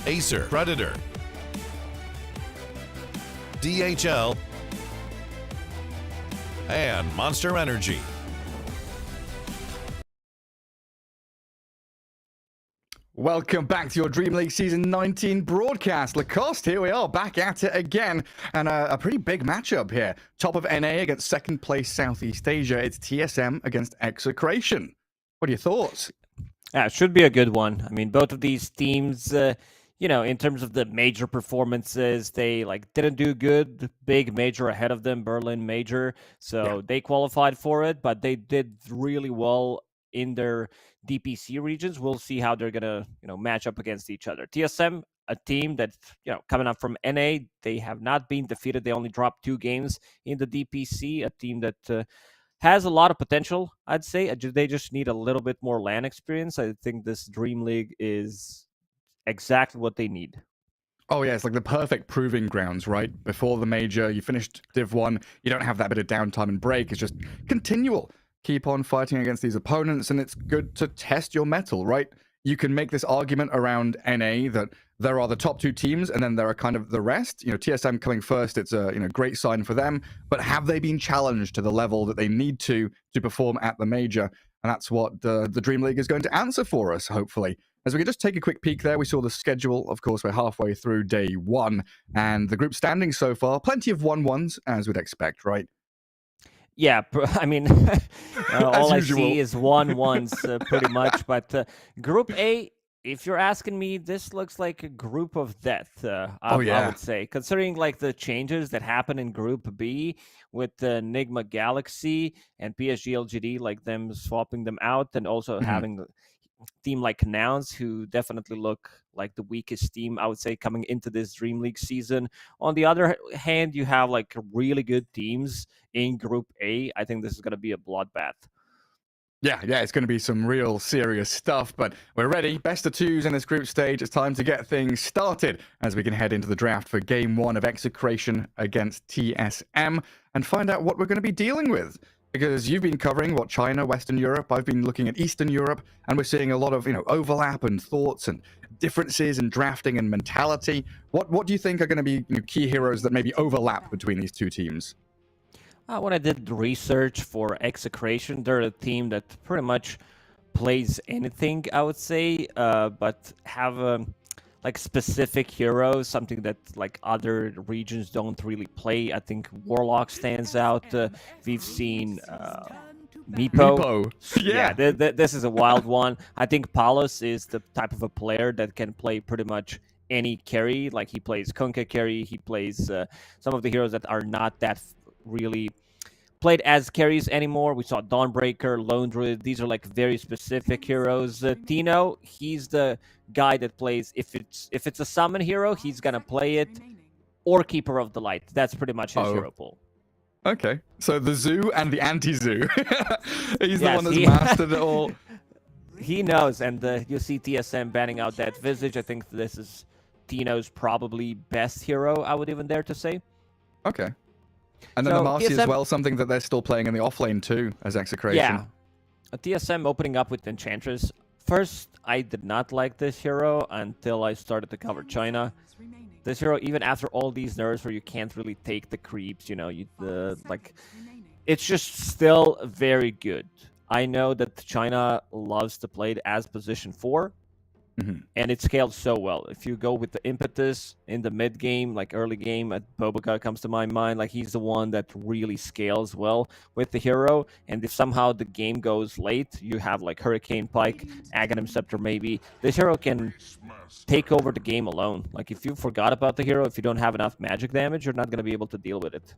Acer Predator, DHL, and Monster Energy. Welcome back to your Dream League Season 19 broadcast. Lacoste, here we are, back at it again. And a pretty big matchup here. Top of NA against second place Southeast Asia. It's TSM against Execration. What are your thoughts? Yeah, it should be a good one. I mean, both of these teams, you know, in terms of the major performances, they didn't do good. Big major ahead of them, Berlin major. So they qualified for it, but they did really well in their DPC regions. We'll see how they're gonna, match up against each other. TSM, a team that, coming up from NA, they have not been defeated. They only dropped 2 games in the DPC. A team that has a lot of potential, I'd say. They just need a little bit more LAN experience. I think this Dream League is exactly what they need. Oh yeah, it's like the perfect proving grounds, right? Before the major, you finished Div 1, you don't have that bit of downtime and break. It's just continual. Keep on fighting against these opponents, and it's good to test your mettle, right? You can make this argument around NA that there are the top 2 teams, and then there are kind of the rest. TSM coming first, it's a great sign for them. But have they been challenged to the level that they need to perform at the major? And that's what the Dream League is going to answer for us, hopefully. As we can just take a quick peek there, we saw the schedule. Of course, we're halfway through day 1, and the group standings so far, plenty of 1-1s, as we'd expect, right? Yeah, I mean, all I see is 1-1s pretty much. But Group A, if you're asking me, this looks like a group of death, I would say. Considering the changes that happen in Group B with the Nigma Galaxy and PSG LGD, them swapping them out, and also having a team like Nouns, who definitely look like the weakest team, I would say, coming into this Dream League season. On the other hand, you have really good teams in Group A. I think this is going to be a bloodbath. Yeah, it's going to be some real serious stuff, but we're ready. Best of 2s in this group stage. It's time to get things started as we can head into the draft for Game 1 of Execration against TSM and find out what we're going to be dealing with. Because you've been covering, China, Western Europe. I've been looking at Eastern Europe, and we're seeing a lot of, overlap and thoughts and differences in drafting and mentality. What do you think are going to be key heroes that maybe overlap between these 2 teams? When I did research for Execration, they're a team that pretty much plays anything, I would say, but have specific heroes, something that other regions don't really play. I think Warlock stands out. We've seen Meepo. Yeah, this is a wild one. I think Palos is the type of a player that can play pretty much any carry. He plays Kunkka carry. He plays some of the heroes that are not that really played as carries anymore. We saw Dawnbreaker, Lone Druid. These are very specific heroes. Tino, he's the guy that plays, if it's a summon hero, he's gonna play it, or Keeper of the Light. That's pretty much his hero pool. Okay, so the zoo and the anti-zoo. He's the one that's mastered it all. He knows, and you see TSM banning out that Visage. I think this is Tino's probably best hero, I would even dare to say. Okay. And then the Marcy as well, something that they're still playing in the offlane too, as Execration. Yeah. A TSM opening up with Enchantress. First, I did not like this hero until I started to cover China. This hero, even after all these nerfs where you can't really take the creeps, it's just still very good. I know that China loves to play it as position 4. And it scaled so well. If you go with the impetus in the mid game, early game, Bobaga comes to my mind. He's the one that really scales well with the hero. And if somehow the game goes late, you have Hurricane Pike, Aghanim Scepter maybe. This hero can take over the game alone. If you forgot about the hero, if you don't have enough magic damage, you're not going to be able to deal with it.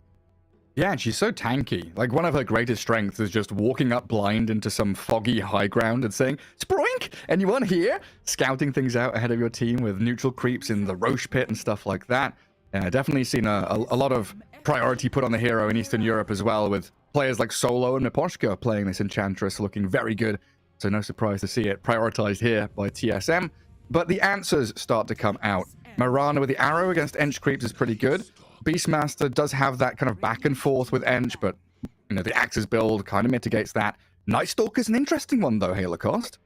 Yeah, and she's so tanky. One of her greatest strengths is just walking up blind into some foggy high ground and saying, "Sproink! Anyone here?" Scouting things out ahead of your team with neutral creeps in the Roche pit and stuff like that. Yeah, definitely seen a lot of priority put on the hero in Eastern Europe as well, with players like Solo and Miposhka playing this Enchantress looking very good. So no surprise to see it prioritized here by TSM. But the answers start to come out. Mirana with the arrow against Ench creeps is pretty good. Beastmaster does have that kind of back and forth with Ench, but the Axes build kind of mitigates that. Night Stalker's an interesting one, though, Halo Cost.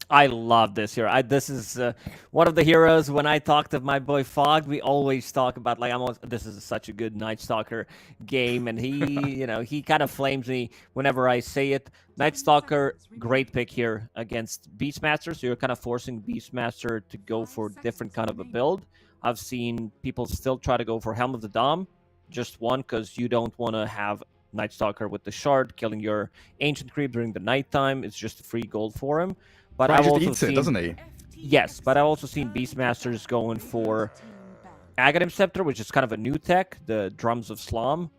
I love this hero. This is one of the heroes. When I talked to my boy Fog, we always talk about like this is such a good Night Stalker game, and he, he kind of flames me whenever I say it. Night Stalker, great pick here against Beastmaster. So you're kind of forcing Beastmaster to go for different kind of a build. I've seen people still try to go for Helm of the Dom, just one, because you don't want to have Night Stalker with the shard killing your ancient creep during the nighttime. It's just a free gold for him. But Right, I've just also eats seen, it, doesn't he? Yes, but I've also seen Beastmasters going for Aghanim Scepter, which is kind of a new tech, the Drums of Slom.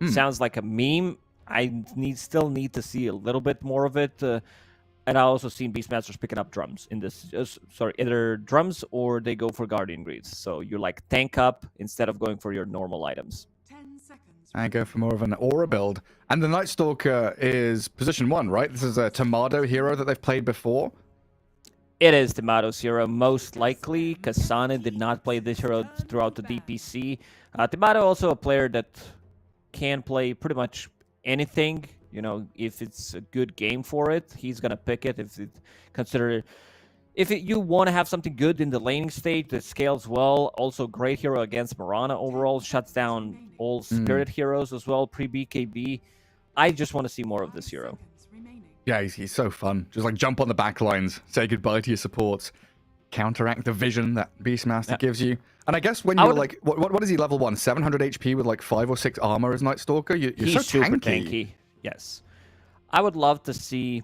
Sounds like a meme. I still need to see a little bit more of it. And I also seen Beastmasters picking up drums in this. Either drums or they go for Guardian Greaves. So you like tank up instead of going for your normal items. I go for more of an aura build. And the Night Stalker is position 1, right? This is a Tomato hero that they've played before. It is Tomato's hero, most likely. Kasane did not play this hero throughout the DPC. Tomato also a player that can play pretty much anything. If it's a good game for it, he's gonna pick it. If you want to have something good in the laning stage that scales well, also great hero against Mirana overall, shuts down all spirit heroes as well, pre-BKB. I just want to see more of this hero. Yeah, he's so fun. Just like jump on the back lines, say goodbye to your supports, counteract the vision that Beastmaster gives you. And I guess when you're like, what is he level 1? 700 HP with like 5 or 6 armor as Night Stalker? You're He's so super tanky. Yes. I would love to see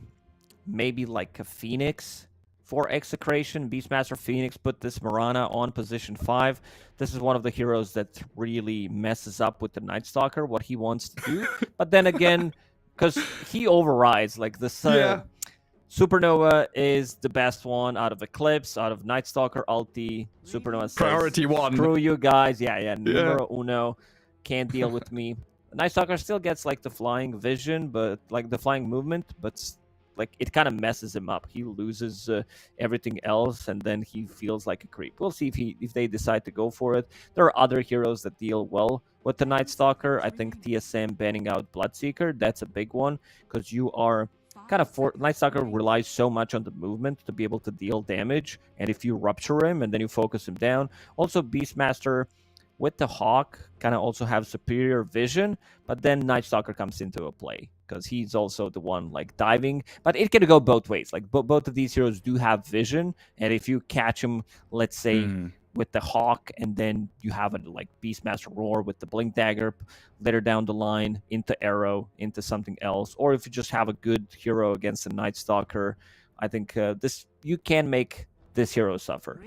maybe like a Phoenix for Execration. Beastmaster Phoenix put this Mirana on position 5. This is one of the heroes that really messes up with the Night Stalker, what he wants to do. But then again, because he overrides, like this Supernova is the best one out of Eclipse, out of Night Stalker ulti. Supernova says, Priority 1. Screw you guys. Yeah. Numero uno. Can't deal with me. Night Stalker still gets like the flying vision, but like the flying movement, but like it kind of messes him up. He loses everything else, and then he feels like a creep. We'll see if they decide to go for it. There are other heroes that deal well with the Night Stalker. I think TSM banning out Bloodseeker, that's a big one, because you are kind of Night Stalker relies so much on the movement to be able to deal damage, and if you rupture him and then you focus him down. Also, Beastmaster with the Hawk kind of also have superior vision, but then Night Stalker comes into a play because he's also the one like diving. But it can go both ways. Like both of these heroes do have vision, and if you catch him, let's say with the Hawk, and then you have a like Beastmaster Roar with the Blink Dagger later down the line into Arrow, into something else, or if you just have a good hero against a Night Stalker, I think you can make this hero suffer.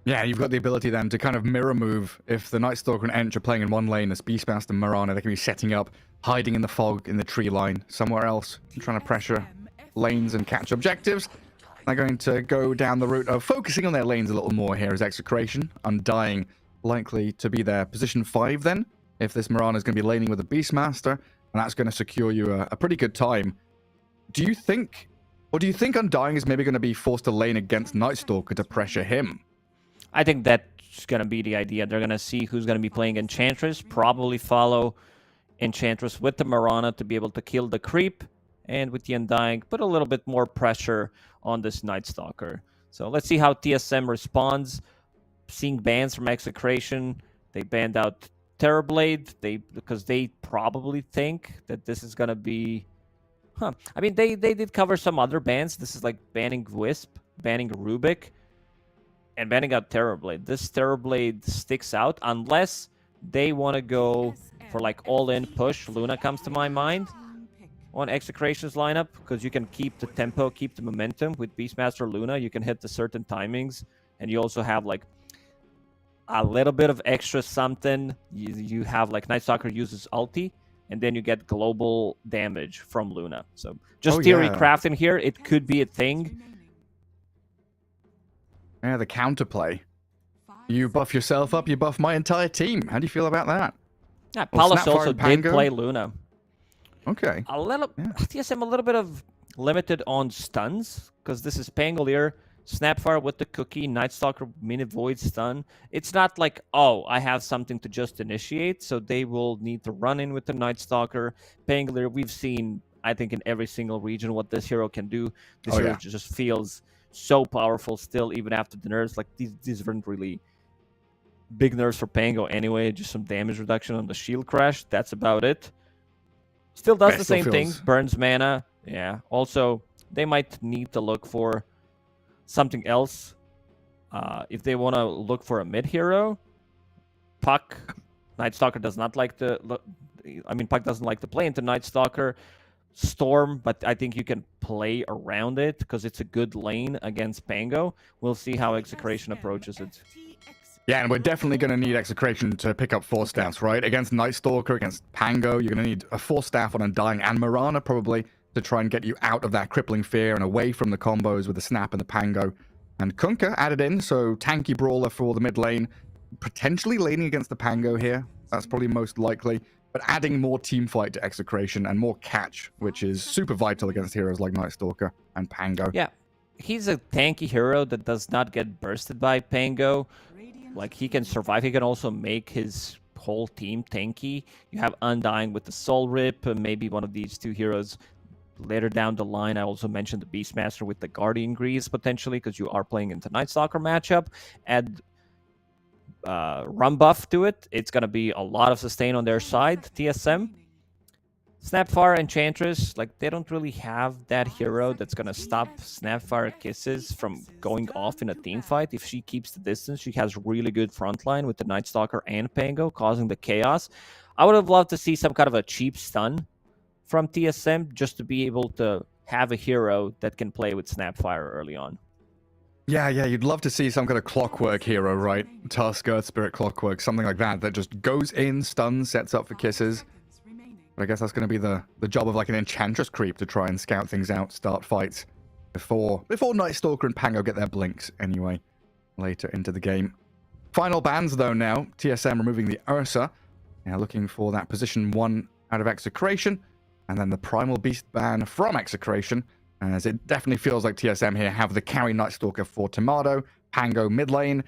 Yeah, you've got the ability then to kind of mirror move. If the Night Stalker and Ench are playing in one lane as Beastmaster and Mirana, they can be setting up, hiding in the fog in the tree line somewhere else, trying to pressure lanes and catch objectives. They're going to go down the route of focusing on their lanes a little more here as Execration. Undying likely to be their position 5 then, if this Mirana is going to be laning with a Beastmaster, and that's going to secure you a pretty good time. Do you think Undying is maybe going to be forced to lane against Night Stalker to pressure him? I think that's going to be the idea. They're going to see who's going to be playing Enchantress, probably follow Enchantress with the Mirana to be able to kill the creep, and with the Undying, put a little bit more pressure on this Night Stalker. So let's see how TSM responds. Seeing bans from Execration, they banned out Terrorblade, because they probably think that this is going to be... I mean, they did cover some other bans. This is like banning Wisp, banning Rubik, and banning out Terrorblade. This Terrorblade sticks out unless they want to go for like all-in push. Luna comes to my mind on Execration's lineup, because you can keep the tempo, keep the momentum with Beastmaster Luna. You can hit the certain timings, and you also have like a little bit of extra something. You have like Night Stalker uses ulti, and then you get global damage from Luna. So just theory crafting here, it could be a thing. Yeah, the counterplay. You buff yourself up, you buff my entire team. How do you feel about that? Yeah, Palos also did play Luna. Okay. TSM a little bit of limited on stuns, because this is Pangolier, Snapfire with the cookie, Night Stalker Minute Void stun. It's not like, oh, I have something to just initiate, so they will need to run in with the Night Stalker. Pangolier, we've seen I think, in every single region what this hero can do. This Oh, hero yeah. just feels so powerful still, even after the nerfs. Like, these weren't really big nerfs for Pango anyway, just some damage reduction on the shield crash. That's about it. Still does Yeah, the still same thing, feels- burns mana. Yeah. Also, they might need to look for something else. If they want to look for a mid hero, Puck, Night Stalker does not like to. I mean, Puck doesn't like to play into Night Stalker. Storm, but I think you can play around it because it's a good lane against Pango. We'll see how Execration approaches it. Yeah, and we're definitely going to need Execration to pick up 4 staffs, right? Against Night Stalker, against Pango, you're going to need a 4 staff on Undying and Mirana, probably, to try and get you out of that crippling fear and away from the combos with the Snap and the Pango. And Kunkka added in, so tanky brawler for the mid lane, potentially laning against the Pango here. That's probably most likely. But adding more team fight to Execration and more catch, which is super vital against heroes like Night Stalker and Pango. Yeah, he's a tanky hero that does not get bursted by Pango. Like, he can survive. He can also make his whole team tanky. You have Undying with the Soul Rip, and maybe one of these 2 heroes later down the line. I also mentioned the Beastmaster with the Guardian Grease, potentially, because you are playing into Night Stalker matchup. Add run buff to it. It's going to be a lot of sustain on their side. TSM. Snapfire Enchantress, like, they don't really have that hero that's going to stop Snapfire Kisses from going off in a team fight. If she keeps the distance, she has really good frontline with the Night Stalker and Pango, causing the chaos. I would have loved to see some kind of a cheap stun from TSM just to be able to have a hero that can play with Snapfire early on. Yeah, you'd love to see some kind of clockwork hero, right? Tusk, Earth Spirit, Clockwork, something like that just goes in, stuns, sets up for kisses. But I guess that's going to be the job of like an Enchantress creep to try and scout things out, start fights before Night Stalker and Pango get their blinks anyway, later into the game. Final bans though now. TSM removing the Ursa. Now looking for that position 1 out of Execration. And then the Primal Beast ban from Execration. As it definitely feels like TSM here have the carry Night Stalker for Tomato, Pango mid lane.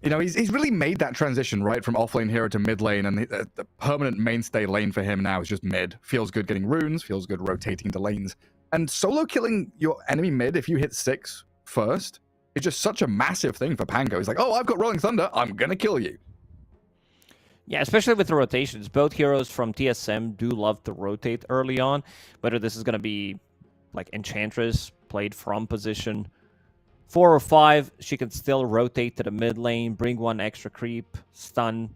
You know, he's really made that transition, right, from offlane hero to mid lane, and the permanent mainstay lane for him now is just mid. Feels good getting runes, feels good rotating to lanes. And solo killing your enemy mid if you hit 6 first is just such a massive thing for Pango. He's like, oh, I've got Rolling Thunder, I'm gonna kill you. Yeah, especially with the rotations. Both heroes from TSM do love to rotate early on, whether this is going to be like Enchantress played from position 4 or 5, she can still rotate to the mid lane, bring 1 extra creep, stun,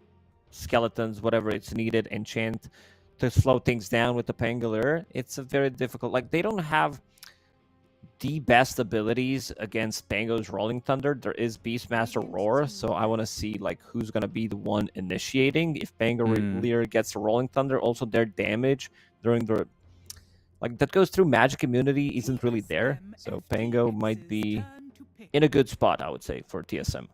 skeletons, whatever it's needed, enchant to slow things down with the Pangolier. It's a very difficult, like, they don't have the best abilities against Pango's Rolling Thunder. There is Beastmaster Roar, so I want to see like who's going to be the one initiating. If Pangolier gets the Rolling Thunder, also their damage during the that goes through magic immunity isn't really there. So Pango might be in a good spot, I would say, for TSM.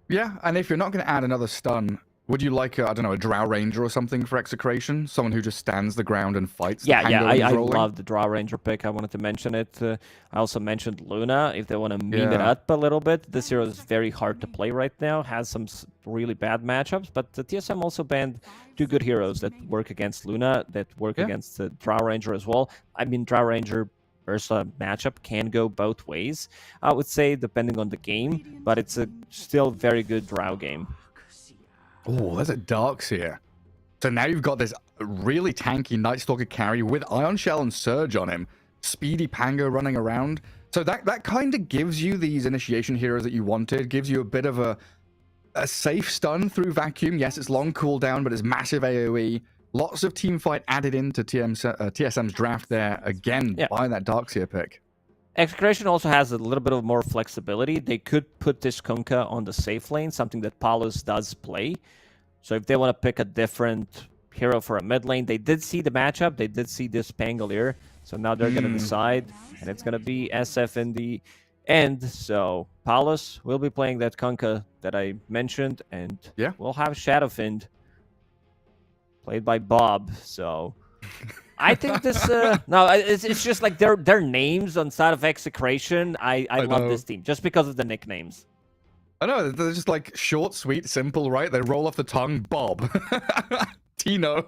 Yeah, and if you're not going to add another stun, would you like, I don't know, a Drow Ranger or something for Execration? Someone who just stands the ground and fights the Pango when he's I rolling? love the Drow Ranger pick. I wanted to mention it. I also mentioned Luna, if they want to meme it up a little bit. This hero is very hard to play right now, has some really bad matchups, but the TSM also banned 2 good heroes that work against Luna, that work against the Drow Ranger as well. I mean, Drow Ranger Ursa matchup can go both ways, I would say, depending on the game, but it's a still very good Drow game. Oh, there's a Darkseer. So now you've got this really tanky Night Stalker carry with Ion Shell and Surge on him. Speedy Pango running around. So that kind of gives you these initiation heroes that you wanted. Gives you a bit of a safe stun through Vacuum. Yes, it's long cooldown, but it's massive AoE. Lots of teamfight added into TSM's draft there again by that Darkseer pick. Execration also has a little bit of more flexibility. They could put this Kunkka on the safe lane, something that Paulus does play. So if they want to pick a different hero for a mid lane, they did see the matchup. They did see this Pangolier. So now they're going to decide, and it's going to be SF in the end. So Paulus will be playing that Kunkka that I mentioned, and we'll have Shadowfiend played by Bob. So I think this no, it's just like their names on side of Execration. I love this team just because of the nicknames. I know, they're just like short, sweet, simple, right? They roll off the tongue, Bob. Tino.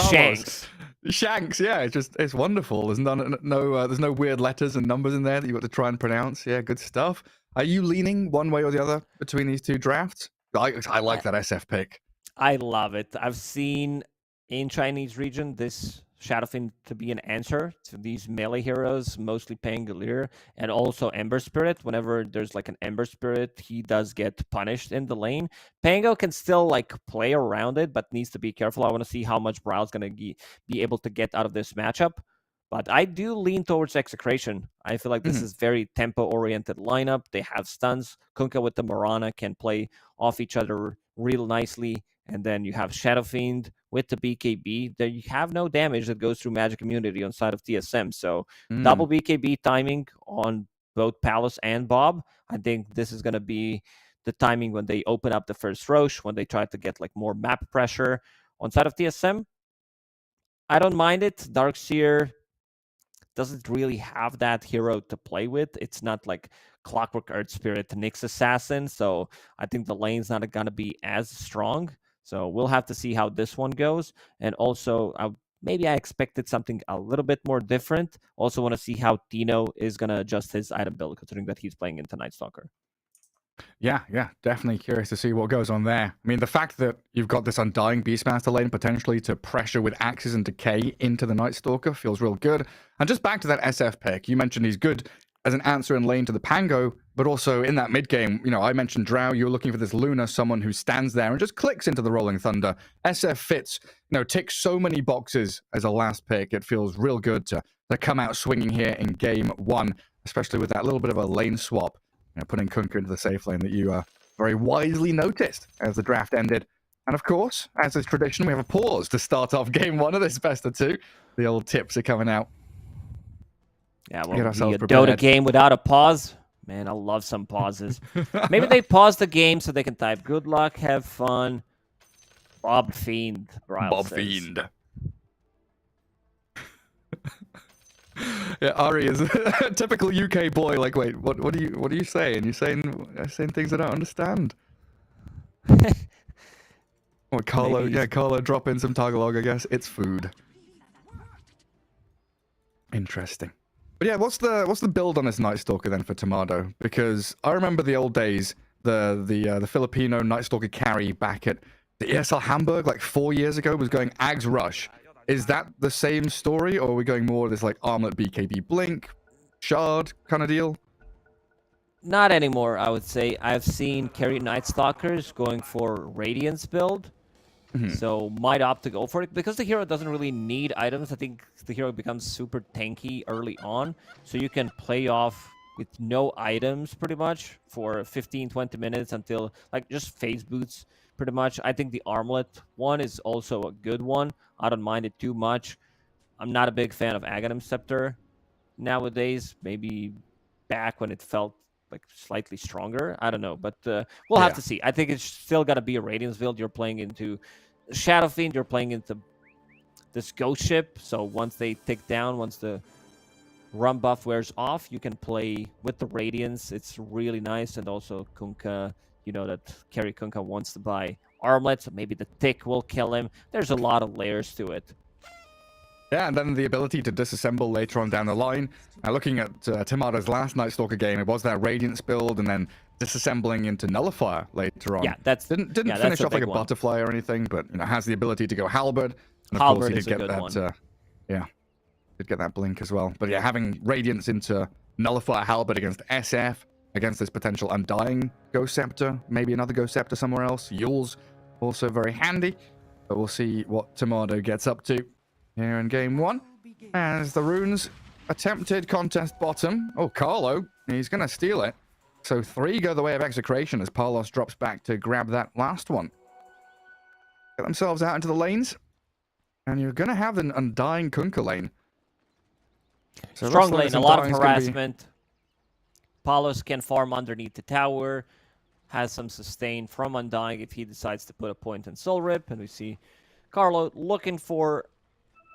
Shanks. Shanks, yeah, it's wonderful. There's there's no weird letters and numbers in there that you've got to try and pronounce. Yeah, good stuff. Are you leaning one way or the other between these two drafts? I like that SF pick. I love it. I've seen in Chinese region this Shadowfiend to be an answer to these melee heroes, mostly Pangolier and also Ember Spirit. Whenever there's like an Ember Spirit, he does get punished in the lane. Pango can still like play around it, but needs to be careful. I want to see how much Brow's going to be able to get out of this matchup. But I do lean towards Execration. I feel like this is very tempo-oriented lineup. They have stuns. Kunkka with the Morana can play off each other real nicely. And then you have Shadowfiend with the BKB. There you have no damage that goes through Magic Immunity on side of TSM. So double BKB timing on both Palace and Bob. I think this is going to be the timing when they open up the first Roche, when they try to get like more map pressure on side of TSM. I don't mind it. Darkseer doesn't really have that hero to play with. It's not like Clockwork Earth Spirit, Nyx Assassin. So I think the lane's not going to be as strong. So we'll have to see how this one goes. And also, maybe I expected something a little bit more different. Also want to see how Tino is going to adjust his item build, considering that he's playing into Night Stalker. Yeah, definitely curious to see what goes on there. I mean, the fact that you've got this Undying Beastmaster lane potentially to pressure with Axes and Decay into the Night Stalker feels real good. And just back to that SF pick, you mentioned he's good as an answer in lane to the Pango, but also in that mid game, I mentioned Drow, you're looking for this Luna, someone who stands there and just clicks into the Rolling Thunder. SF fits, ticks so many boxes as a last pick. It feels real good to come out swinging here in game one, especially with that little bit of a lane swap, putting Kunkka into the safe lane that you very wisely noticed as the draft ended. And of course, as is tradition, we have a pause to start off game one of this best of two. The old tips are coming out. Yeah, well, a Dota game without a pause. Man, I love some pauses. Maybe they pause the game so they can type good luck, have fun. Bob Fiend, Bob Fiend. Yeah, Ari is a typical UK boy. Like, wait, what are you saying? You're saying things I don't understand. Oh, Carlo, Carlo, drop in some Tagalog, I guess. It's food. Interesting. But yeah, what's the build on this Night Stalker then for Tomado? Because I remember the old days, the Filipino Night Stalker carry back at the ESL Hamburg like 4 years ago was going Ags Rush. Is that the same story, or are we going more of this like Armlet BKB Blink, Shard kind of deal? Not anymore, I would say. I've seen carry Night Stalkers going for Radiance build. So might opt to go for it because the hero doesn't really need items. I think the hero becomes super tanky early on, so you can play off with no items pretty much for 15-20 minutes until like just phase boots pretty much. I think the Armlet one is also a good one. I don't mind it too much. I'm not a big fan of Aghanim Scepter nowadays. Maybe back when it felt like slightly stronger. I don't know, but we'll have to see. I think it's still got to be a Radiance build. You're playing into Shadowfiend, you're playing into this Ghost Ship, so once they tick down, once the run buff wears off, you can play with the Radiance. It's really nice, and also Kunkka, that carry Kunkka wants to buy Armlet, so maybe the tick will kill him. There's a lot of layers to it. Yeah, and then the ability to disassemble later on down the line. Now, looking at Tomado's last Night Stalker game, it was that Radiance build, and then disassembling into Nullifier later on. Yeah, didn't finish off like a butterfly or anything, but has the ability to go Halberd. And of course, he did get that. Did get that blink as well. But yeah, having Radiance into Nullifier Halberd against SF, against this potential Undying Ghost Scepter, maybe another Ghost Scepter somewhere else. Yule's also very handy, but we'll see what Tomado gets up to here in game one. As the runes attempted contest bottom. Oh, Carlo, he's going to steal it. So 3 go the way of Execration as Parlos drops back to grab that last one. Get themselves out into the lanes. And you're going to have an Undying Kunkka lane. So strong lane, a lot of harassment. Palos can farm underneath the tower. Has some sustain from Undying if he decides to put a point in Soul Rip. And we see Carlo looking for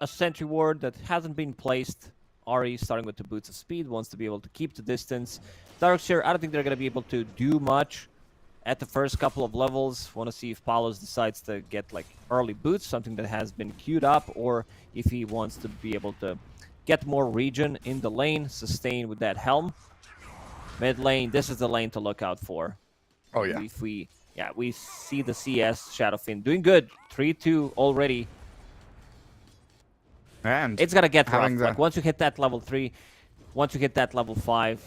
a sentry ward that hasn't been placed. Ari, starting with the Boots of Speed, wants to be able to keep the distance. Darkseer, I don't think they're going to be able to do much at the first couple of levels. Want to see if Palos decides to get like early boots, something that has been queued up, or if he wants to be able to get more regen in the lane, sustain with that helm. Mid lane, this is the lane to look out for. Oh, yeah. If we see the CS Shadowfiend doing good. 3-2 already. And It's gonna get rough. having the- Like once you hit that level 3, once you hit that level 5,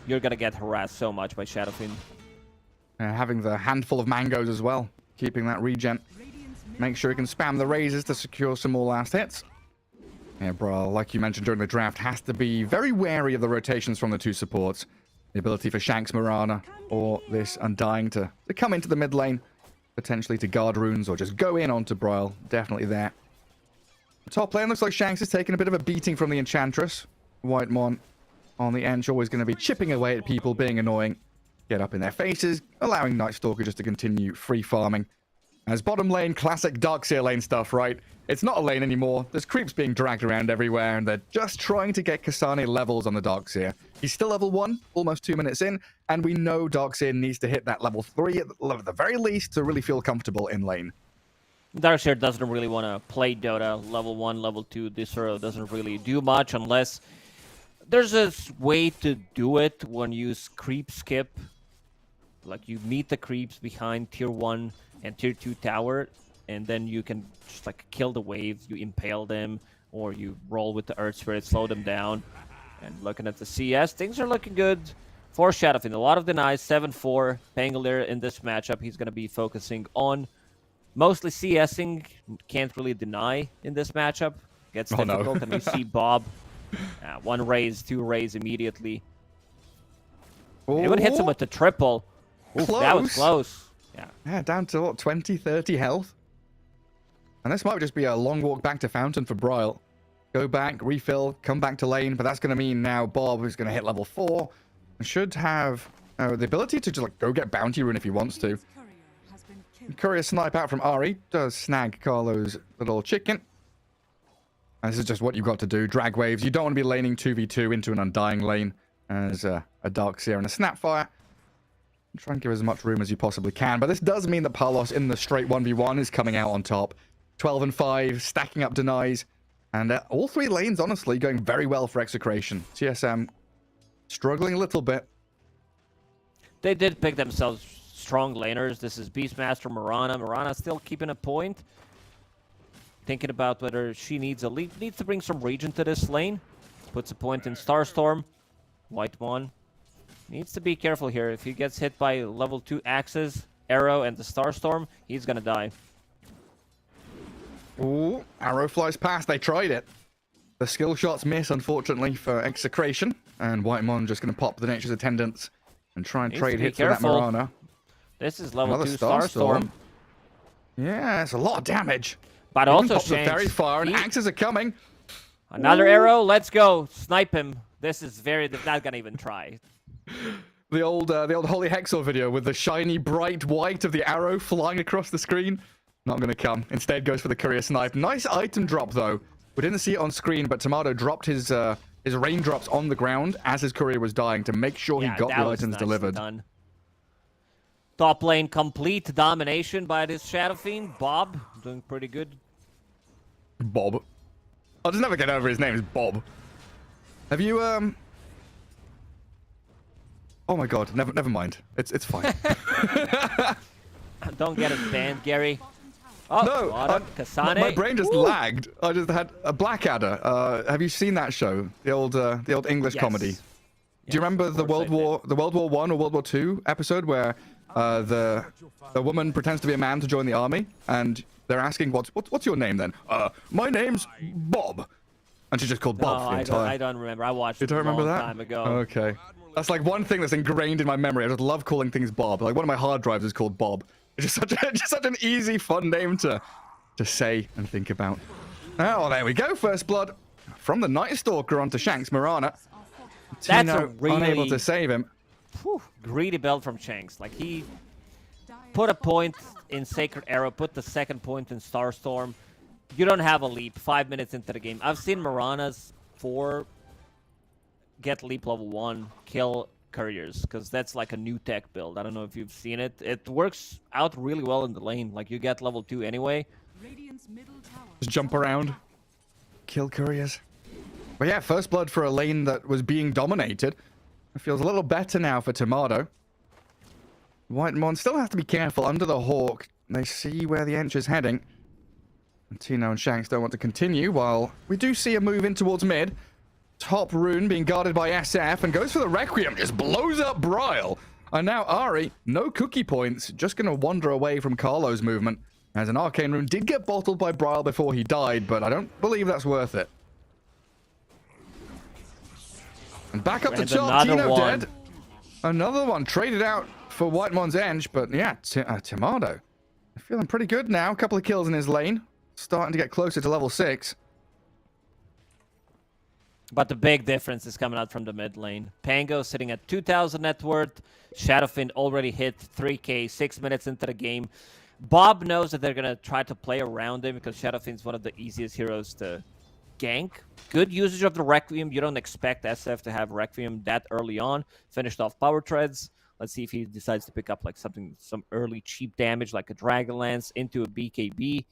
you're gonna get harassed so much by Shadowfiend. having the handful of mangoes as well, keeping that regen. Make sure you can spam the raises to secure some more last hits. Yeah, bro, like you mentioned during the draft, has to be very wary of the rotations from the two supports. The ability for Shanks, Mirana, or this Undying to come into the mid lane, potentially to guard runes, or just go in onto Broil. Definitely there. The top lane looks like Shanks is taking a bit of a beating from the Enchantress. Whitemon on the edge, always going to be chipping away at people, being annoying. Get up in their faces, allowing Night Stalker just to continue free farming. As bottom lane, classic Darkseer lane stuff, right? It's not a lane anymore. There's creeps being dragged around everywhere, and they're just trying to get Kasane levels on the Darkseer. He's still level 1, almost 2 minutes in, and we know Darkseer needs to hit that level 3 at the very least to really feel comfortable in lane. Darkseer doesn't really want to play Dota. Level 1, level 2, this hero doesn't really do much unless there's a way to do it when you use creep skip. Like you meet the creeps behind tier 1 and tier 2 tower, and then you can just like kill the waves, you impale them, or you roll with the Earth Spirit, slow them down. And looking at the CS, things are looking good for Shadowfiend. A lot of denies, 7-4. Pangolier in this matchup, he's going to be focusing on mostly CSing. Can't really deny in this matchup. Gets difficult, and we see Bob. 1 raise, 2 raise immediately. It would hit him with the triple. Oof, that was close. Yeah, down to what, 20, 30 health? And this might just be a long walk back to Fountain for Broil. Go back, refill, come back to lane, but that's going to mean now Bob is going to hit level 4 and should have the ability to just like go get Bounty Rune if he wants to. Courier snipe out from Ari does snag Carlo's little chicken. And this is just what you've got to do. Drag waves. You don't want to be laning 2v2 into an Undying lane as a Darkseer and a Snapfire. Try and give as much room as you possibly can. But this does mean that Palos in the straight 1v1 is coming out on top. 12 and 5, stacking up denies. And all 3 lanes, honestly, going very well for Execration. TSM struggling a little bit. They did pick themselves strong laners. This is Beastmaster Mirana. Mirana still keeping a point. Thinking about whether she needs a lead. Needs to bring some regen to this lane. Puts a point in Starstorm. Whitemon needs to be careful here. If he gets hit by level 2 axes, arrow, and the Starstorm, he's gonna die. Ooh, arrow flies past. They tried it. The skill shots miss, unfortunately, for Execration. And Whitemon just going to pop the Nature's Attendants and try and trade hits with that Mirana. This is level Another 2 Starstorm. Yeah, it's a lot of damage. But Even also pops the Shanks. very far, and axes are coming. Another arrow. Let's go. Snipe him. This is very... They're not gonna even try. The old Holy Hexor video with the shiny, bright white of the arrow flying across the screen. Not going to come. Instead goes for the Courier Snipe. Nice item drop, though. We didn't see it on screen, but Tomato dropped his raindrops on the ground as his Courier was dying to make sure he got the items delivered. Done. Top lane complete domination by this Shadowfiend. Bob doing pretty good. Bob. I'll just never get over his name. It's Bob. Have you Oh my god, never mind. It's fine. Don't get us banned, Gary. Oh, no, Kasane. my brain just lagged. I just had a Blackadder. Have you seen that show? The old English comedy. Do you remember the World War I or World War II episode where the woman pretends to be a man to join the army, and they're asking what's your name then? My name's Bob, and she's just called Bob for the entire. I don't remember. I watched it a long time ago. Okay, that's like one thing that's ingrained in my memory. I just love calling things Bob. Like one of my hard drives is called Bob. It's just such an easy, fun name to say and think about. Oh, there we go. First blood from the Night Stalker onto Shanks Mirana. That's Tino a really unable to save him. Greedy build from Shanks. Like he put a point in Sacred Arrow, put the second point in Starstorm. You don't have a leap 5 minutes into the game. I've seen Mirana's 4 get leap level 1, kill couriers, because that's like a new tech build. I don't know if you've seen it. It works out really well in the lane. Like, you get level 2 anyway. Just jump around, kill couriers. But yeah, first blood for a lane that was being dominated. It feels a little better now for Tomato. Whitemon still have to be careful under the Hawk. They see where the Ench is heading. And Tino and Shanks don't want to continue, while we do see a move in towards mid. Top rune being guarded by SF and goes for the Requiem, just blows up Bryle. And now Ari, no cookie points, just going to wander away from Carlo's movement. As an Arcane Rune did get bottled by Bryle before he died, but I don't believe that's worth it. And back up the top, Tino dead. Another one traded out for Whitemon's Ench, but yeah, Tomato. Feeling pretty good now. A couple of kills in his lane. Starting to get closer to level 6. But the big difference is coming out from the mid lane. Pango sitting at 2,000 net worth. Shadowfiend already hit 3k 6 minutes into the game. Bob knows that they're going to try to play around him because Shadowfiend's one of the easiest heroes to gank. Good usage of the Requiem. You don't expect SF to have Requiem that early on. Finished off power treads. Let's see if he decides to pick up like some early cheap damage like a Dragonlance into a BKB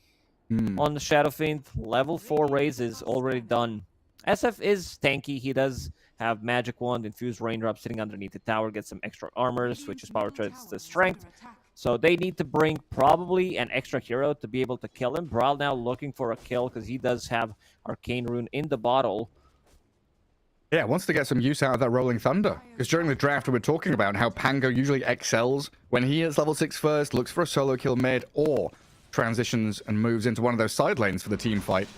on the Shadowfiend. Level 4 raise is already done. SF is tanky. He does have Magic Wand, Infused Raindrop sitting underneath the tower, get some extra armor, switches power treads to strength. So they need to bring probably an extra hero to be able to kill him. Brawl now looking for a kill because he does have Arcane Rune in the bottle. Yeah, wants to get some use out of that Rolling Thunder. Because during the draft, we were talking about how Pango usually excels when he hits level 6 first, looks for a solo kill mid, or transitions and moves into one of those side lanes for the team fight.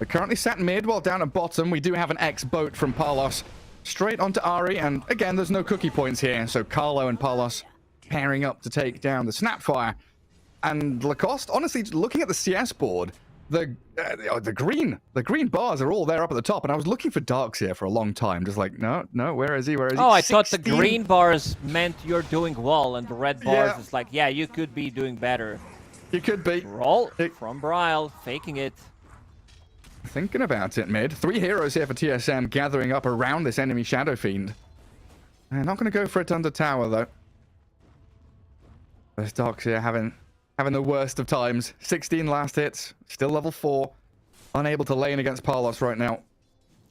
We're currently sat mid, while down at bottom, we do have an X-boat from Palos. Straight onto Ari, and again, there's no cookie points here, so Carlo and Palos pairing up to take down the Snapfire. And Lacoste, honestly, looking at the CS board, the green bars are all there up at the top, and I was looking for Darks here for a long time, just like, no, where is he, where is he? Oh, I thought the green bars meant you're doing well, and the red bars is like, yeah, you could be doing better. You could be. Roll from Bryle, faking it. Thinking about it, mid. 3 heroes here for TSM, gathering up around this enemy Shadowfiend. They're not going to go for it under tower, though. Those Darks here having the worst of times. 16 last hits, still level 4. Unable to lane against Palos right now.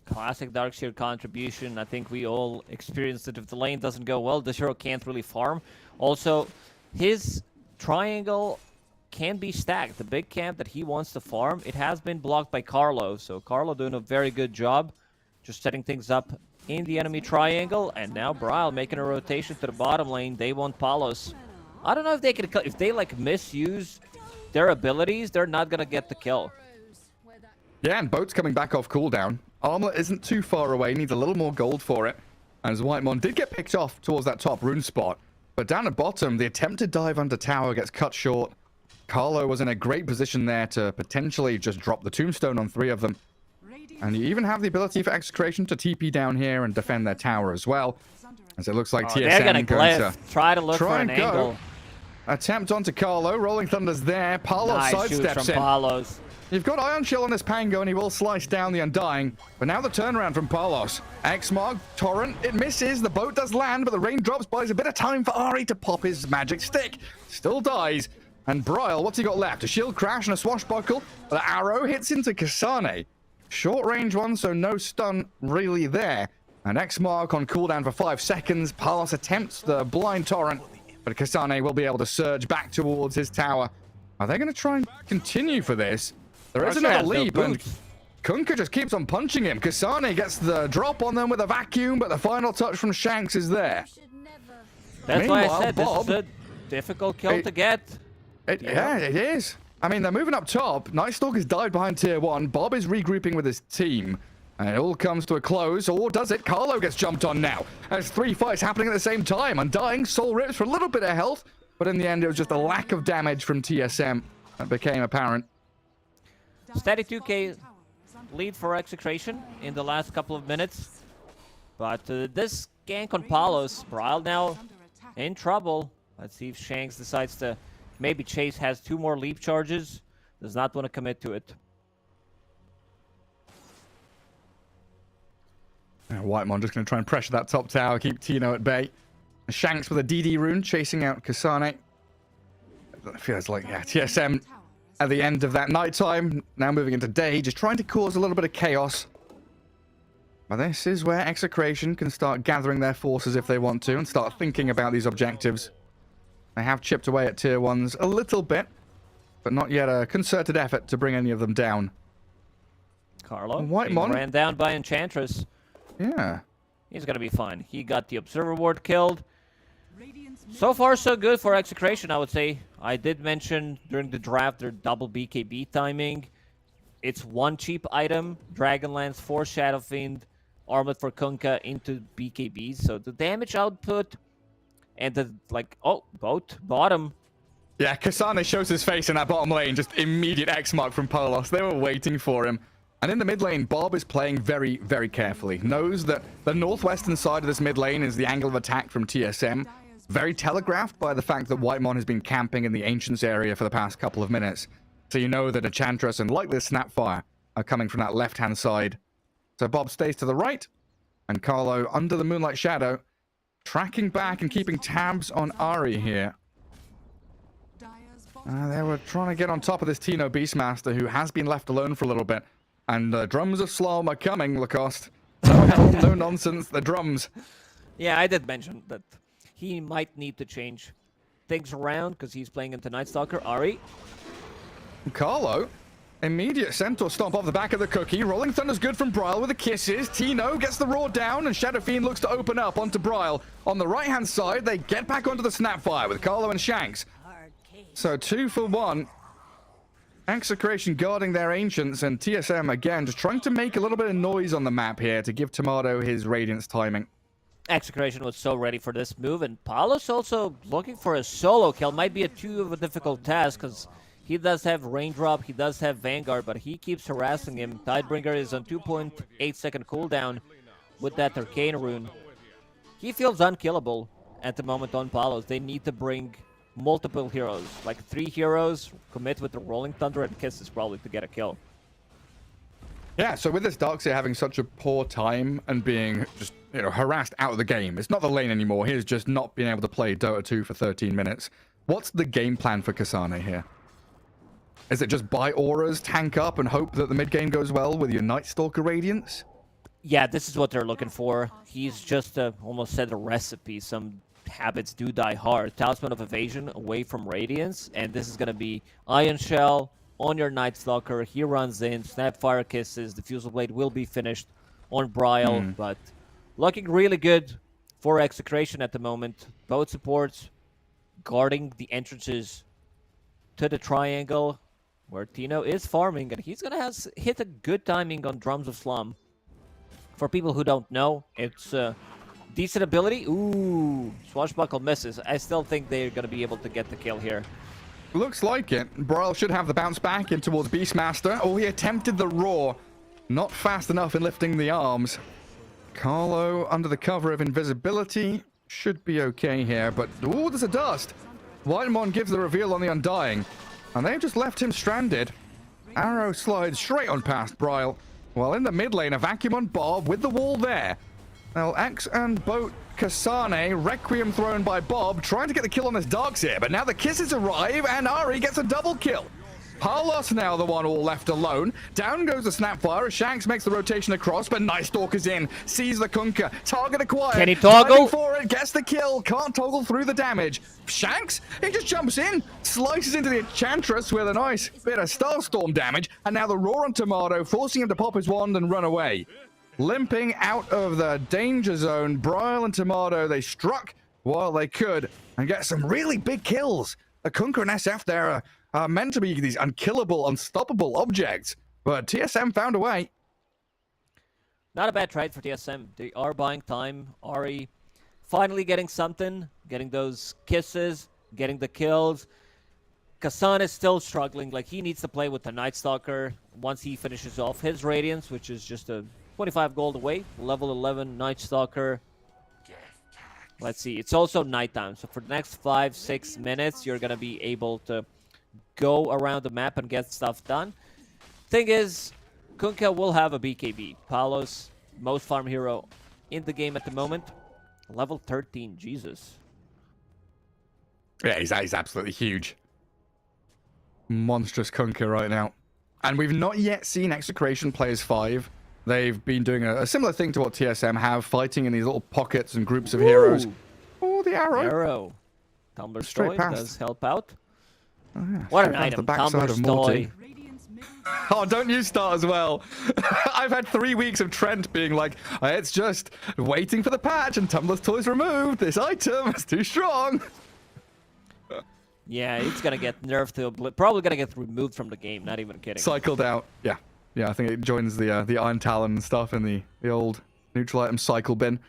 Classic Darkseer contribution. I think we all experienced it. If the lane doesn't go well, the hero can't really farm. Also, his triangle can be stacked. The big camp that he wants to farm, it has been blocked by Carlo. So Carlo doing a very good job just setting things up in the enemy triangle. And now Bryle making a rotation to the bottom lane. They want Palos. I don't know if they can, if they like misuse their abilities, they're not gonna get the kill. Yeah, and Boat's coming back off cooldown. Armlet isn't too far away, needs a little more gold for it. As Whitemon did get picked off towards that top rune spot. But down at bottom, the attempted dive under tower gets cut short. Carlo was in a great position there to potentially just drop the tombstone on 3 of them. And you even have the ability for Execration to TP down here and defend their tower as well. As it looks like TSM they're gonna going to try to look for an angle. Attempt onto Carlo. Rolling Thunder's there. Palos sidesteps in. Palos. You've got Ion Chill on this Pango, and he will slice down the Undying. But now the turnaround from Palos. X-Mark, Torrent, it misses. The boat does land, but the raindrops buys a bit of time for Ari to pop his magic stick. Still dies. And Bryle, what's he got left? A shield crash and a swashbuckle. The arrow hits into Kasane. Short range one, so no stun really there. And X-Mark on cooldown for 5 seconds. Palos attempts the blind Torrent, but Kasane will be able to surge back towards his tower. Are they going to try and continue for this? There is another leap, and Kunkka just keeps on punching him. Kasane gets the drop on them with a vacuum, but the final touch from Shanks is there. That's why I said this is a difficult kill to get. Yeah, it is. I mean, they're moving up top. Night Stalker's died behind tier 1. Bob is regrouping with his team. And it all comes to a close, or does it? Carlo gets jumped on now. As 3 fights happening at the same time. Undying, Soul Rips for a little bit of health. But in the end, it was just a lack of damage from TSM that became apparent. Steady 2k lead for Execration in the last couple of minutes. But this gank on Palos, Bryle now in trouble. Let's see if Shanks decides to... Maybe Chase has 2 more leap charges. Does not want to commit to it. Whitemon just going to try and pressure that top tower, keep Tino at bay. Shanks with a DD rune chasing out Kasane. It feels like, yeah, TSM at the end of that nighttime, now moving into day, just trying to cause a little bit of chaos. But this is where Execration can start gathering their forces if they want to and start thinking about these objectives. They have chipped away at tier 1s a little bit, but not yet a concerted effort to bring any of them down. Carlo Whitemon ran down by Enchantress. Yeah. He's going to be fine. He got the Observer Ward killed. So far, so good for Execration, I would say. I did mention during the draft their double BKB timing. It's one cheap item, Dragonlance, 4 Shadow Fiend, Armored for Kunkka into BKB. So the damage output and the, boat, bottom. Yeah, Kasane shows his face in that bottom lane. Just immediate X mark from Polos. They were waiting for him. And in the mid lane, Bob is playing very, very carefully. Knows that the northwestern side of this mid lane is the angle of attack from TSM. Very telegraphed by the fact that Whitemon has been camping in the Ancients area for the past couple of minutes. So you know that Enchantress and likely Snapfire are coming from that left-hand side. So Bob stays to the right, and Carlo under the Moonlight Shadow, tracking back and keeping tabs on Ahri here. They were trying to get on top of this Tino Beastmaster, who has been left alone for a little bit. And the drums of Slom are coming, Lacoste. No hell, no nonsense, the drums. Yeah, I did mention that he might need to change things around because he's playing into Night Stalker. Ahri. Carlo, immediate Centaur stomp off the back of the cookie. Rolling Thunder's good from Bryle with the kisses. Tino gets the roar down, and Shadow Fiend looks to open up onto Bryle. On the right-hand side, they get back onto the Snapfire with Carlo and Shanks. So 2 for 1. Execration guarding their Ancients, and TSM, again, just trying to make a little bit of noise on the map here to give Tomato his Radiance timing. Execration was so ready for this move, and Palos also looking for a solo kill. Might be too of a difficult task, because he does have Raindrop, he does have Vanguard, but he keeps harassing him. Tidebringer is on 2.8 second cooldown with that Arcane Rune. He feels unkillable at the moment on Palos. They need to bring multiple heroes, like 3 heroes, commit with the Rolling Thunder and Kisses probably to get a kill. Yeah, so with this Darkseer having such a poor time and being just, harassed out of the game, it's not the lane anymore. He's just not being able to play Dota 2 for 13 minutes. What's the game plan for Kasane here? Is it just buy auras, tank up, and hope that the mid game goes well with your Night Stalker Radiance? Yeah, this is what they're looking for. He's just almost said a recipe. Some habits do die hard. Talisman of Evasion away from Radiance, and this is going to be Ion Shell on your Night Stalker. He runs in, Snapfire Kisses, the Fusel Blade will be finished on Bryle, but looking really good for Execration at the moment. Both supports guarding the entrances to the triangle where Tino is farming, and he's going to hit a good timing on Drums of Slum. For people who don't know, it's decent ability. Ooh, Swashbuckle misses. I still think they're going to be able to get the kill here. Looks like it. Bryle should have the bounce back in towards Beastmaster. Oh, he attempted the roar. Not fast enough in lifting the arms. Carlo, under the cover of invisibility, should be okay here, but ooh, there's a dust. Whitemon gives the reveal on the Undying, and they've just left him stranded. Arrow slides straight on past Bryle, while in the mid lane, a vacuum on Bob with the wall there. Now, X and Boat Kasane, Requiem thrown by Bob, trying to get the kill on this Darkseer, but now the kisses arrive, and Ahri gets a double kill. Palos now the one all left alone. Down goes the Snapfire. Shanks makes the rotation across, but Night Stalker's in. Sees the Kunkka. Target acquired. Can he toggle? Diving for it. Gets the kill. Can't toggle through the damage. Shanks, he just jumps in. Slices into the Enchantress with a nice bit of Starstorm damage. And now the Roar on Tomato, forcing him to pop his wand and run away. Limping out of the danger zone, Bryle and Tomato, they struck while they could and get some really big kills. The Kunkka and SF there are meant to be these unkillable, unstoppable objects, but TSM found a way. Not a bad trade for TSM. They are buying time. Ahri finally getting something, getting those kisses, getting the kills. Kasane is still struggling. Like, he needs to play with the Night Stalker once he finishes off his Radiance, which is just a 25 gold away. Level 11 Night Stalker. Let's see. It's also nighttime, so for the next 5-6 minutes, you're going to be able to go around the map and get stuff done. Thing is, Kunkka will have a BKB. Palos most farm hero in the game at the moment. Level 13, Jesus. Yeah, he's absolutely huge. Monstrous Kunkka right now. And we've not yet seen Execration play as 5. They've been doing a similar thing to what TSM have, fighting in these little pockets and groups of heroes. Oh, the arrow. Arrow. Tumbler's Straight Toy past. does help out. Oh, yeah, What straight an past item, the backside Tumbler's of Morty. Toy. Oh, don't you start as well. I've had 3 weeks of Trent being like, it's just waiting for the patch and Tumbler's Toy's removed. This item is too strong. Yeah, it's gonna get nerfed to probably gonna get removed from the game. Not even kidding. Cycled out. Yeah. Yeah, I think it joins the Iron Talon and stuff in the old neutral item cycle bin.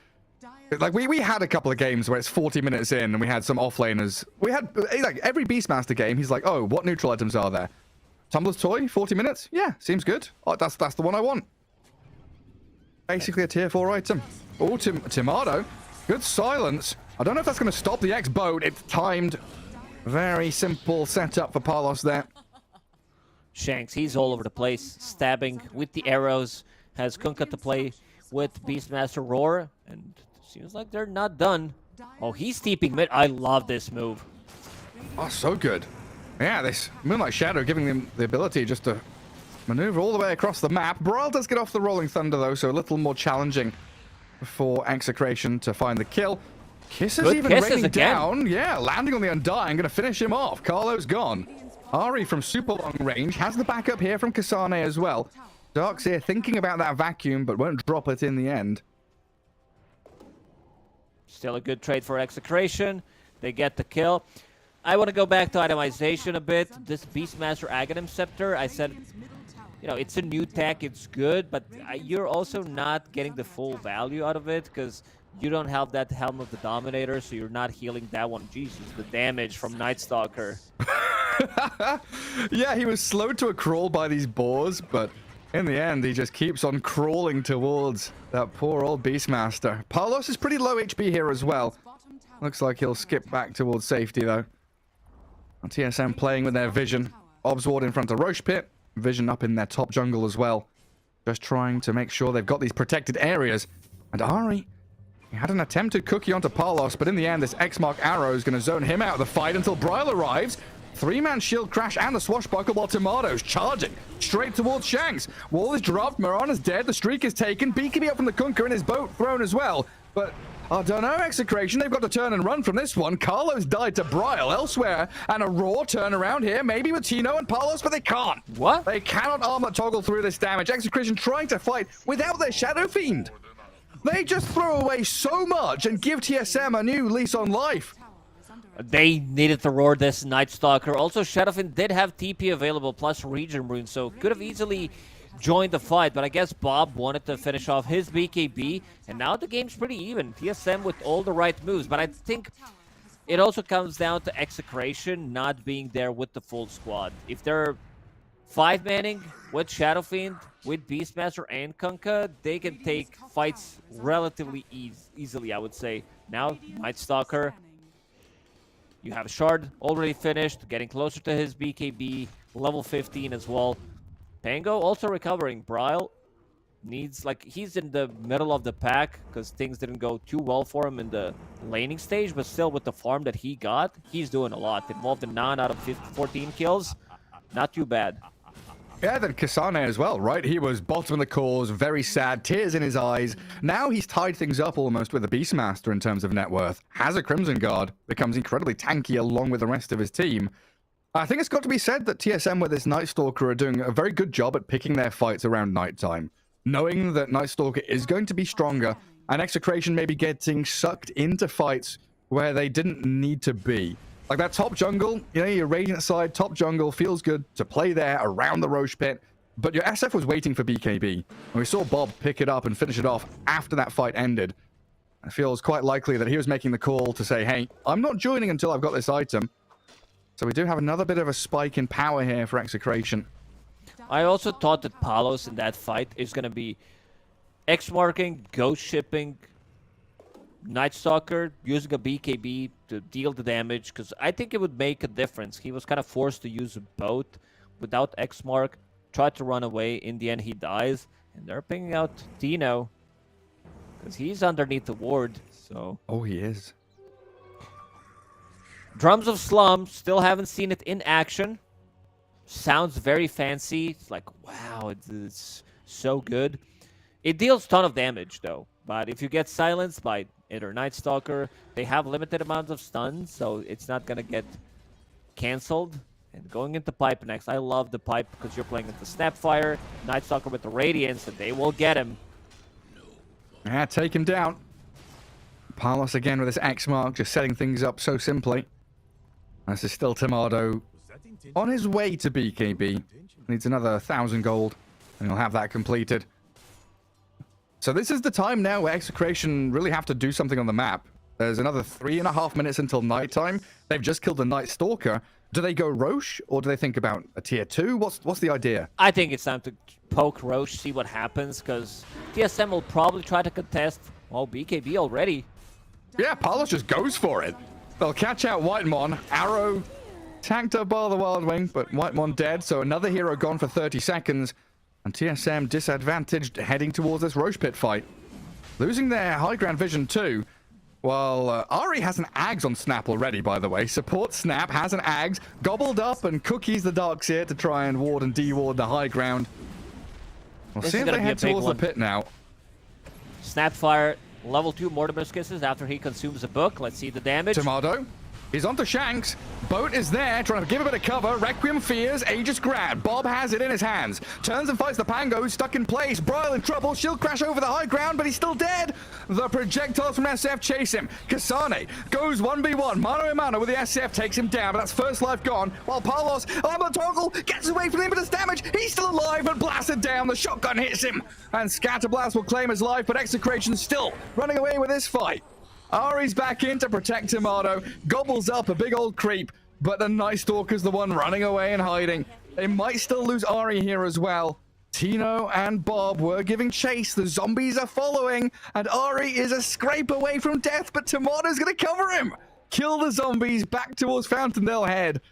Like, we had a couple of games where it's 40 minutes in and we had some offlaners. We had, like, every Beastmaster game, he's like, oh, what neutral items are there? Tumbler's Toy, 40 minutes? Yeah, seems good. Oh, that's the one I want. Basically a tier 4 item. Oh, Timado. Good silence. I don't know if that's going to stop the X-Boat. It's timed. Very simple setup for Palos there. Shanks, he's all over the place, stabbing with the arrows. Has Kunkka to play with Beastmaster Roar, and seems like they're not done. Oh, he's steeping mid. I love this move. Oh, so good. Yeah, this Moonlight Shadow giving them the ability just to maneuver all the way across the map. Brawl does get off the Rolling Thunder, though, so a little more challenging for Execration to find the kill. Kiss is Good even kisses raining again. down. Yeah, landing on the Undying, going to finish him off. Carlo's gone. Ari from super long range has the backup here from Kasane as well. Dark's here thinking about that vacuum, but won't drop it in the end. Still a good trade for Execration. They get the kill. I want to go back to itemization a bit. This Beastmaster Aghanim Scepter, I said, you know, it's a new tech, it's good, but you're also not getting the full value out of it because you don't have that Helm of the Dominator, so you're not healing that one. Jesus, the damage from Night Stalker. Yeah, he was slowed to a crawl by these boars, but in the end, he just keeps on crawling towards that poor old Beastmaster. Palos is pretty low HP here as well. Looks like he'll skip back towards safety, though. And TSM playing with their vision. Obs Ward in front of Roche Pit. Vision up in their top jungle as well. Just trying to make sure they've got these protected areas. And Ari, he had an attempted cookie onto Palos, but in the end, this X-Mark arrow is going to zone him out of the fight until Bryle arrives. 3-man shield crash and the swashbuckle while Tomado's charging straight towards Shanks. Wall is dropped, Mirana's dead, the streak is taken, BKB up from the Kunkka and his boat thrown as well. But I don't know, Execration, they've got to turn and run from this one. Carlos died to Bryle elsewhere, and a raw turnaround here, maybe with Tino and Palos, but they can't. What? They cannot armor toggle through this damage. Execration trying to fight without their Shadow Fiend. They just throw away so much and give TSM a new lease on life. They needed to roar this Night Stalker. Also, Shadowfin did have TP available plus Region Rune, so could have easily joined the fight. But I guess Bob wanted to finish off his BKB, and now the game's pretty even. TSM with all the right moves, but I think it also comes down to Execration not being there with the full squad. If they're 5-manning with Shadowfiend, with Beastmaster and Kunkka, they can take fights relatively easily, I would say. Now, Night Stalker. You have Shard already finished, getting closer to his BKB, level 15 as well. Pango also recovering. Bryle needs, like, he's in the middle of the pack because things didn't go too well for him in the laning stage, but still with the farm that he got, he's doing a lot. Involved in 9 out of 14 kills. Not too bad. Yeah, then Kasane as well, right? He was bottom of the cause, very sad, tears in his eyes. Now he's tied things up almost with a Beastmaster in terms of net worth. Has a Crimson Guard, becomes incredibly tanky along with the rest of his team. I think it's got to be said that TSM with this Night Stalker are doing a very good job at picking their fights around nighttime. Knowing that Night Stalker is going to be stronger, and Execration may be getting sucked into fights where they didn't need to be. Like that top jungle, you know, your Radiant side, top jungle, feels good to play there around the Roche Pit. But your SF was waiting for BKB. And we saw Bob pick it up and finish it off after that fight ended. It feels quite likely that he was making the call to say, hey, I'm not joining until I've got this item. So we do have another bit of a spike in power here for Execration. I also thought that Palos in that fight is going to be X-marking, ghost shipping, Night Stalker, using a BKB to deal the damage, because I think it would make a difference. He was kind of forced to use a boat without X-mark, tried to run away. In the end, he dies, and they're picking out Dino. because he's underneath the ward. So Oh, he is. Drums of Slum, still haven't seen it in action. Sounds very fancy. It's like, wow, it's so good. It deals ton of damage, though. But if you get silenced by either Night Stalker, they have limited amounts of stuns, so it's not going to get cancelled. And going into Pipe next, I love the Pipe because you're playing into Snapfire, Night Stalker with the Radiance, and they will get him. Yeah, take him down. Palos again with his X mark, just setting things up so simply. This is still Tomato on his way to BKB. Needs another 1,000 gold, and he'll have that completed. So this is the time now where Execration really have to do something on the map. There's another 3.5 minutes until nighttime. They've just killed the Night Stalker. Do they go Roche, or do they think about a tier 2? What's the idea? I think it's time to poke Roche, see what happens, because TSM will probably try to contest, well, BKB already. Yeah, Palos just goes for it. They'll catch out Whitemon. Arrow tanked up by the Wild Wing, but Whitemon dead, so another hero gone for 30 seconds. And TSM disadvantaged heading towards this Roche Pit fight. Losing their high ground vision too. Well, Ari has an Ags on Snap already, by the way. Support Snap has an Ags, gobbled up and cookies the Darkseer to try and ward and de-ward the high ground. We'll see if they head towards the pit now. Snapfire, level 2 Mortimer's Kisses after he consumes a book. Let's see the damage. Tomato. He's onto Shanks. Boat is there, trying to give a bit of cover. Requiem fears, Aegis grab. Bob has it in his hands. Turns and fights the Pango, stuck in place. Brile in trouble. She'll crash over the high ground, but he's still dead. The projectiles from SF chase him. Kasane goes 1v1. Mano a mano with the SF, takes him down, but that's first life gone. While Palos, on the toggle, gets away from the impetus damage. He's still alive, but blasted down. The shotgun hits him. And Scatterblast will claim his life, but Execration still running away with this fight. Ari's back in to protect Tomato, gobbles up a big old creep, but the Night Stalker's the one running away and hiding. They might still lose Ari here as well. Tino and Bob were giving chase, the zombies are following, and Ari is a scrape away from death, but Tomato's gonna cover him! Kill the zombies, back towards Fountaindale Head.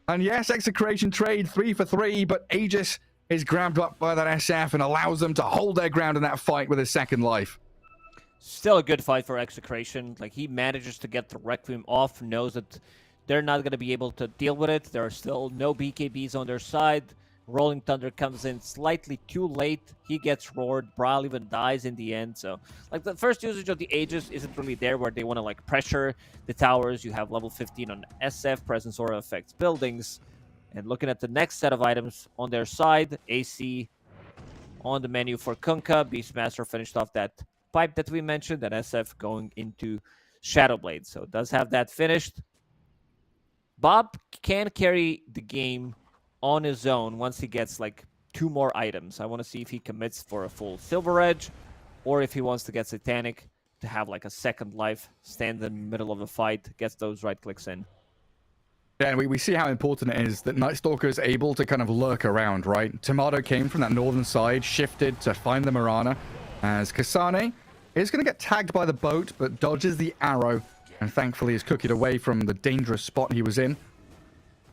And yes, Execration trade 3 for 3, but Aegis is grabbed up by that SF and allows them to hold their ground in that fight with his second life. Still a good fight for Execration. Like, he manages to get the Requiem off, knows that they're not going to be able to deal with it. There are still no BKBs on their side. Rolling Thunder comes in slightly too late. He gets roared. Brawl even dies in the end. So, like, the first usage of the Aegis isn't really there where they want to, like, pressure the towers. You have level 15 on SF. Presence Aura affects buildings. And looking at the next set of items on their side, AC on the menu for Kunkka. Beastmaster finished off that Pipe that we mentioned, and SF going into Shadowblade. So it does have that finished. Bob can carry the game on his own once he gets like 2 more items. I want to see if he commits for a full Silver Edge or if he wants to get Satanic to have like a second life, stand in the middle of the fight, gets those right clicks in. Yeah, and we see how important it is that Night Stalker is able to kind of lurk around, right? Tomato came from that northern side, shifted to find the Mirana, as Kasane is going to get tagged by the boat, but dodges the arrow, and thankfully is cookied away from the dangerous spot he was in.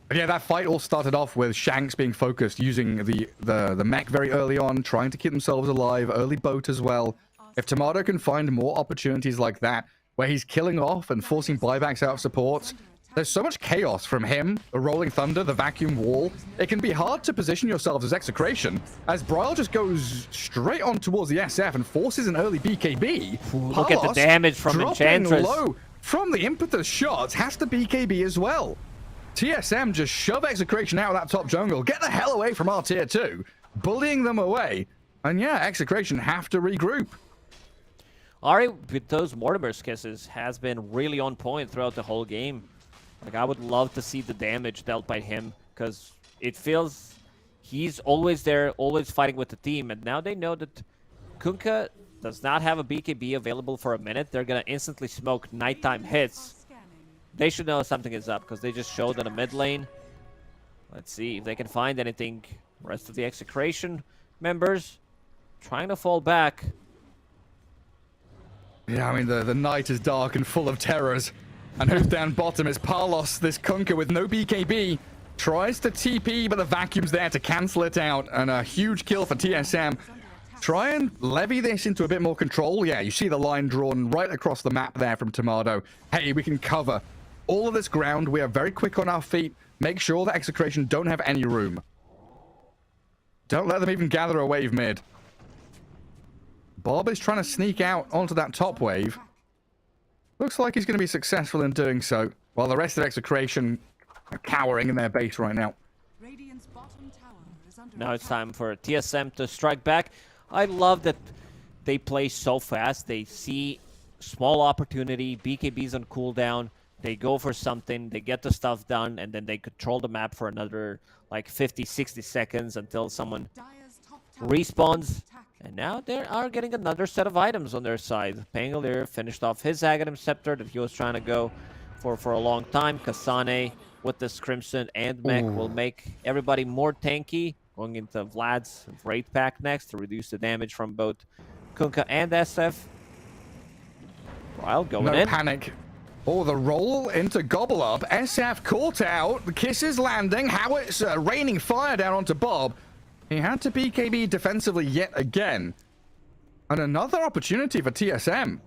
But yeah, that fight all started off with Shanks being focused, using the mech very early on, trying to keep themselves alive, early boat as well. If Tomato can find more opportunities like that, where he's killing off and forcing buybacks out of supports, there's so much chaos from him, the Rolling Thunder, the Vacuum Wall. It can be hard to position yourselves as Execration, as Brile just goes straight on towards the SF and forces an early BKB. Ooh, look at the damage from Enchantress. Low from the impetus shots, has to BKB as well. TSM just shove Execration out of that top jungle, get the hell away from our tier 2, bullying them away. And yeah, Execration have to regroup. Ari, with those Mortimer's Kisses, has been really on point throughout the whole game. Like, I would love to see the damage dealt by him, because it feels he's always there, always fighting with the team. And now they know that Kunkka does not have a BKB available for a minute. They're going to instantly smoke nighttime hits. They should know something is up, because they just showed on the mid lane. Let's see if they can find anything. Rest of the Execration members trying to fall back. Yeah, I mean, the night is dark and full of terrors. And who's down bottom is Palos, this Kunkka with no BKB. Tries to TP, but the Vacuum's there to cancel it out. And a huge kill for TSM. try and levy this into a bit more control. Yeah, you see the line drawn right across the map there from Tomato. Hey, we can cover all of this ground. We are very quick on our feet. Make sure that Execration don't have any room. Don't let them even gather a wave mid. Bob is trying to sneak out onto that top wave. Looks like he's going to be successful in doing so, while the rest of Execration are cowering in their base right now. Now it's time for TSM to strike back. I love that they play so fast. They see small opportunity, BKB's on cooldown, they go for something, they get the stuff done, and then they control the map for another like 50, 60 seconds until someone respawns. And now they are getting another set of items on their side. Pangolier finished off his Aghanim Scepter that he was trying to go for a long time. Kasane with this Crimson and Mech will make everybody more tanky. Going into Vlad's Wraith Pack next to reduce the damage from both Kunkka and SF. While going in. No panic. Oh, the roll into Gobble Up. SF caught out. The kisses landing. Howitz raining fire down onto Bob. He had to BKB defensively yet again. And another opportunity for TSM.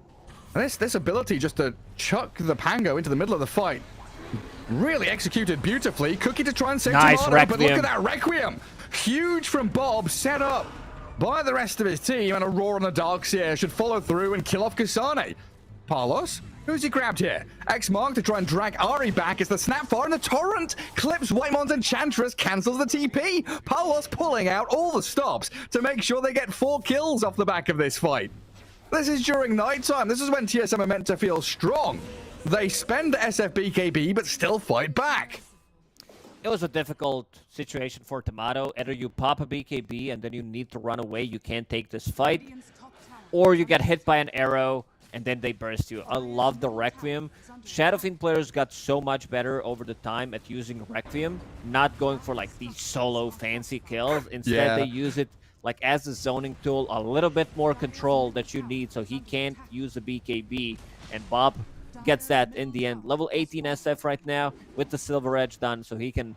This ability just to chuck the Pango into the middle of the fight. Really executed beautifully. Cookie to try and save Tomato, but look at that Requiem. Huge from Bob, set up by the rest of his team, and a Roar on the Darkseer should follow through and kill off Kasane. Palos, who's he grabbed here? X-Mark to try and drag Ari back as the Snapfire and the Torrent clips Whitemon's Enchantress, cancels the TP. Palos pulling out all the stops to make sure they get 4 kills off the back of this fight. This is during nighttime. This is when TSM are meant to feel strong. They spend SFBKB, but still fight back. It was a difficult situation for Tomato. Either you pop a BKB and then you need to run away, you can't take this fight, or you get hit by an arrow and then they burst you. I love the Requiem. Shadowfiend players got so much better over the time at using Requiem, not going for like these solo fancy kills. Instead, they use it like as a zoning tool, a little bit more control that you need so he can't use the BKB, and Bob gets that in the end. Level 18 SF right now with the Silver Edge done, so he can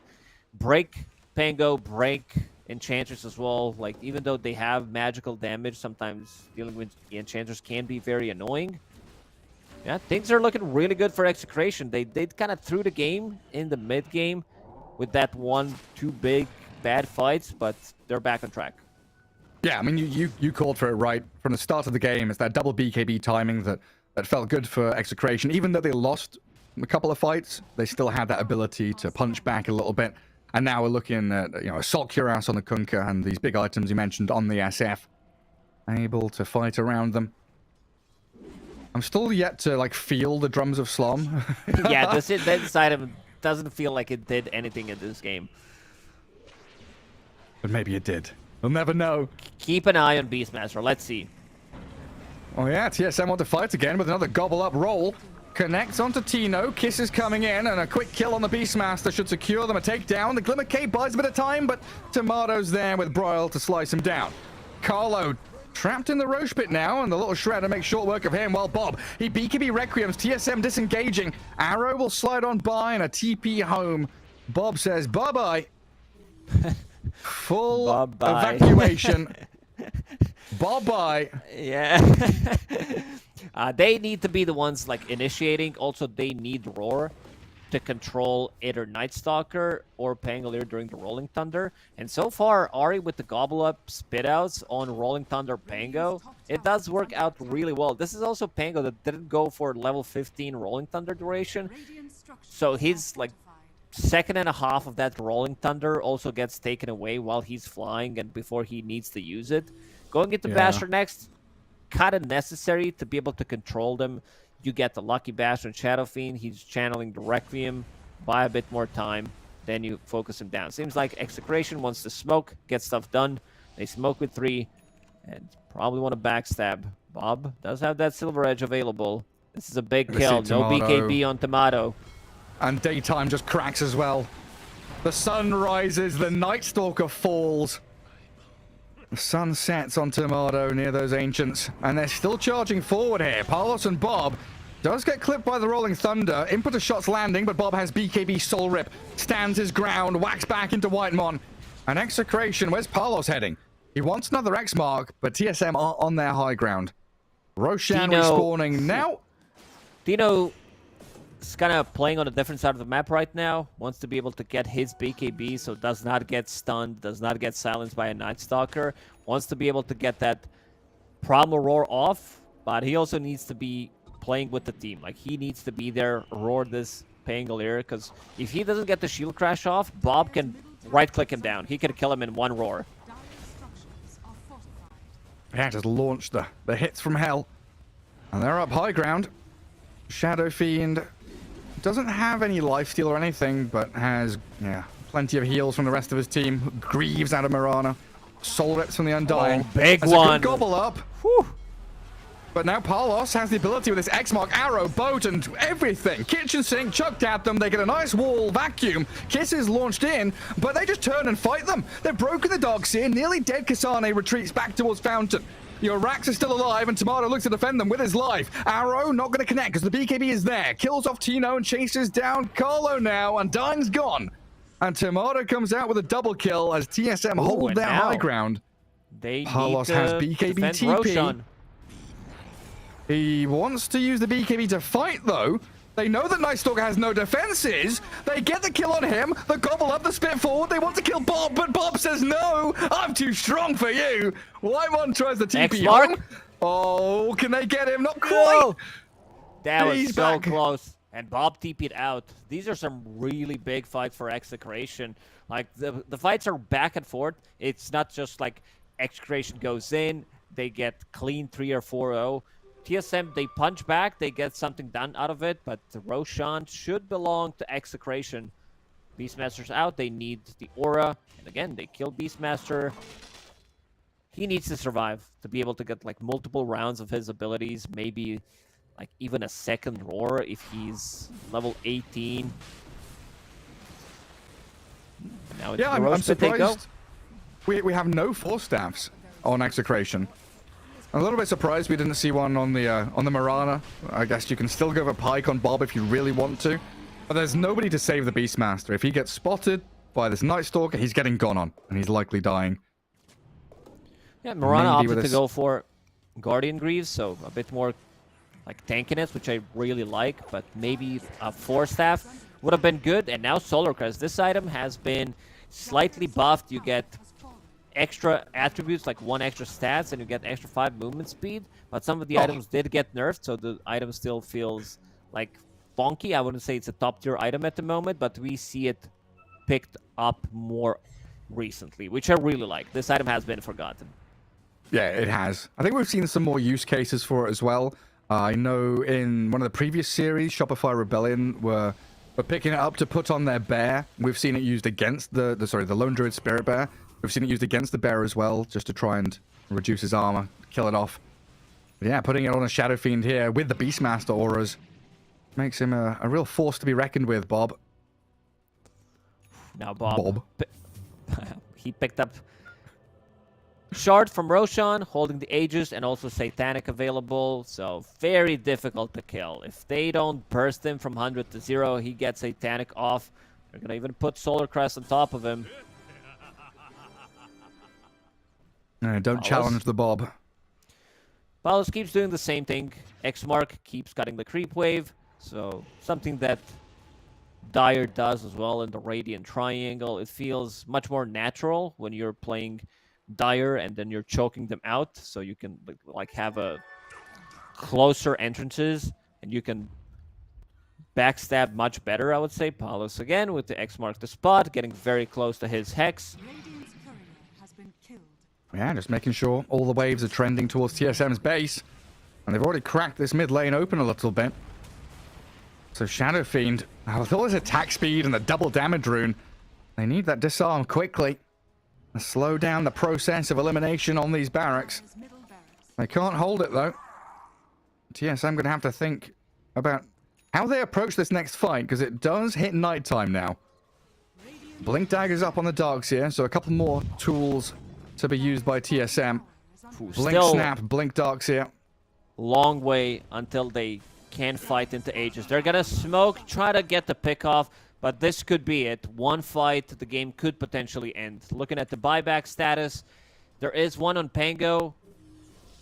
break Pango, break Enchantress as well. Like, even though they have magical damage, sometimes dealing with the Enchantress can be very annoying. Yeah, things are looking really good for Execration. They kind of threw the game in the mid game with that 1-2 big bad fights, but they're back on track. Yeah, I mean, you called for it right from the start of the game. It's that double BKB timing that felt good for Execration. Even though they lost a couple of fights, they still had that ability to punch back a little bit. And now we're looking at, Assault Cuirass on the Kunkka and these big items you mentioned on the SF. Able to fight around them. I'm still yet to, like, feel the drums of Slom. Yeah, this item doesn't feel like it did anything in this game. But maybe it did. We'll never know. Keep an eye on Beastmaster. Let's see. Oh yeah, TSM want to fight again with another Gobble Up roll. Connects onto Tino, Kisses coming in, and a quick kill on the Beastmaster should secure them a takedown. The Glimmer Cape buys a bit of time, but Tomato's there with Broil to slice him down. Carlo trapped in the Roche pit now, and the little Shredder makes short work of him, while Bob, he BKB Requiems, TSM disengaging. Arrow will slide on by and a TP home. Bob says bye-bye. Full evacuation. Bye-bye. Yeah. They need to be the ones like initiating. Also, they need Roar to control either Night Stalker or Pangolier during the Rolling Thunder. And so far, Ari with the Gobble Up spitouts on Rolling Thunder Pango, it does work out really well. This is also Pango that didn't go for level 15 Rolling Thunder duration. So he's like second and a half of that Rolling Thunder also gets taken away while he's flying and before he needs to use it. Going into Basher next, kind of necessary to be able to control them. You get the Lucky Basher and Shadowfiend. He's channeling the Requiem. Buy a bit more time, then you focus him down. Seems like Execration wants to smoke, get stuff done. They smoke with 3 and probably want to backstab. Bob does have that Silver Edge available. This is a big kill. No BKB on Tomato. And daytime just cracks as well. The sun rises, the Night Stalker falls. The sun sets on Tomato near those Ancients, and they're still charging forward here. Palos and Bob does get clipped by the Rolling Thunder. Input of shots landing, but Bob has BKB Soul Rip. Stands his ground, whacks back into Whitemon. And Execration, where's Palos heading? He wants another X mark, but TSM are on their high ground. Roshan Dino- respawning now. Dino is kind of playing on a different side of the map right now. Wants to be able to get his BKB so does not get stunned, does not get silenced by a Night Stalker. Wants to be able to get that Primal Roar off, but he also needs to be playing with the team. Like, he needs to be there, roar this Pangolier, because if he doesn't get the shield crash off, Bob can right-click him down. He can kill him in one roar. Yeah, just launched the hits from hell. And they're up high ground. Shadow Fiend doesn't have any lifesteal or anything, but has, yeah, plenty of heals from the rest of his team. Greaves out of Mirana. Soul Rips from the Undying. Oh, big That's one. a good gobble up. Whew. But now Palos has the ability with this X-Mark, arrow, boat, and everything. Kitchen sink chucked at them. They get a nice wall vacuum. Kiss is launched in, but they just turn and fight them. They've broken the dogs here. Nearly dead Kasane retreats back towards Fountain. Your Rax is still alive, and Tomato looks to defend them with his life. Arrow not going to connect because the BKB is there. Kills off Tino and chases down Carlo now, and Undying's gone. And Tomato comes out with a double kill as TSM hold their high ground. Palos has BKB TP. Roshan. He wants to use the BKB to fight, though. They know that Night Stalker has no defenses. They get the kill on him. The gobble up, the spit forward. They want to kill Bob, but Bob says, no, I'm too strong for you. Whitemon tries the TP X-Mark. home. Oh, can they get him? Not quite. No. That was He's so back. close. And Bob TP'd out. These are some really big fights for Execration. Like, the fights are back and forth. It's not just like Execration goes in, they get clean 3 or 4-0. TSM, they punch back, they get something done out of it, but the Roshan should belong to Execration. Beastmaster's out, they need the aura, and again, they kill Beastmaster. He needs to survive to be able to get like multiple rounds of his abilities, maybe like even a second roar if he's level 18. Now it's Yeah, I'm Roche that they go. surprised. We have no Force Staffs on Execration. I'm a little bit surprised we didn't see one on the Mirana. I guess you can still go for Pike on Bob if you really want to. But there's nobody to save the Beastmaster. If he gets spotted by this Night Stalker, he's getting gone on. And he's likely dying. Yeah, Mirana Maybe with opted to this- go for Guardian Greaves, so a bit more like tankiness, which I really like. But maybe a Force Staff would have been good. And now Solar Crest. This item has been slightly buffed. You get extra attributes like 1 extra stats and you get extra 5 movement speed, but some of the items did get nerfed, so the item still feels like funky. I wouldn't say it's a top tier item at the moment, but we see it picked up more recently, which I really like. This item has been forgotten. Yeah, it has. I think we've seen some more use cases for it as well. I know in one of the previous series, Shopify Rebellion were picking it up to put on their bear. We've seen it used against the Lone Druid Spirit Bear. We've seen it used against the bear as well, just to try and reduce his armor, kill it off. But yeah, putting it on a Shadow Fiend here with the Beastmaster auras makes him a real force to be reckoned with, Bob. Now Bob. He picked up Shard from Roshan, holding the Aegis, and also Satanic available, so very difficult to kill. If they don't burst him from 100 to 0, he gets Satanic off. They're gonna even put Solar Crest on top of him. Don't challenge the Bob. Palos keeps doing the same thing. X-Mark keeps cutting the creep wave, so something that Dire does as well in the Radiant Triangle. It feels much more natural when you're playing Dire and then you're choking them out, so you can like have a closer entrances and you can backstab much better, I would say. Palos again with the X-Mark the spot, getting very close to his Hex. Yeah, just making sure all the waves are trending towards TSM's base. And they've already cracked this mid lane open a little bit. So Shadow Fiend, with all his attack speed and the double damage rune, they need that disarm quickly. And slow down the process of elimination on these barracks. They can't hold it though. TSM going to have to think about how they approach this next fight, because it does hit nighttime now. Blink Dagger's up on the dogs here, so a couple more tools to be used by TSM. Blink Still Snap, Blink Darks here. long way until they can fight into Aegis. They're gonna smoke, try to get the pick off, but this could be it. One fight, the game could potentially end. Looking at the buyback status, There is one on Pango,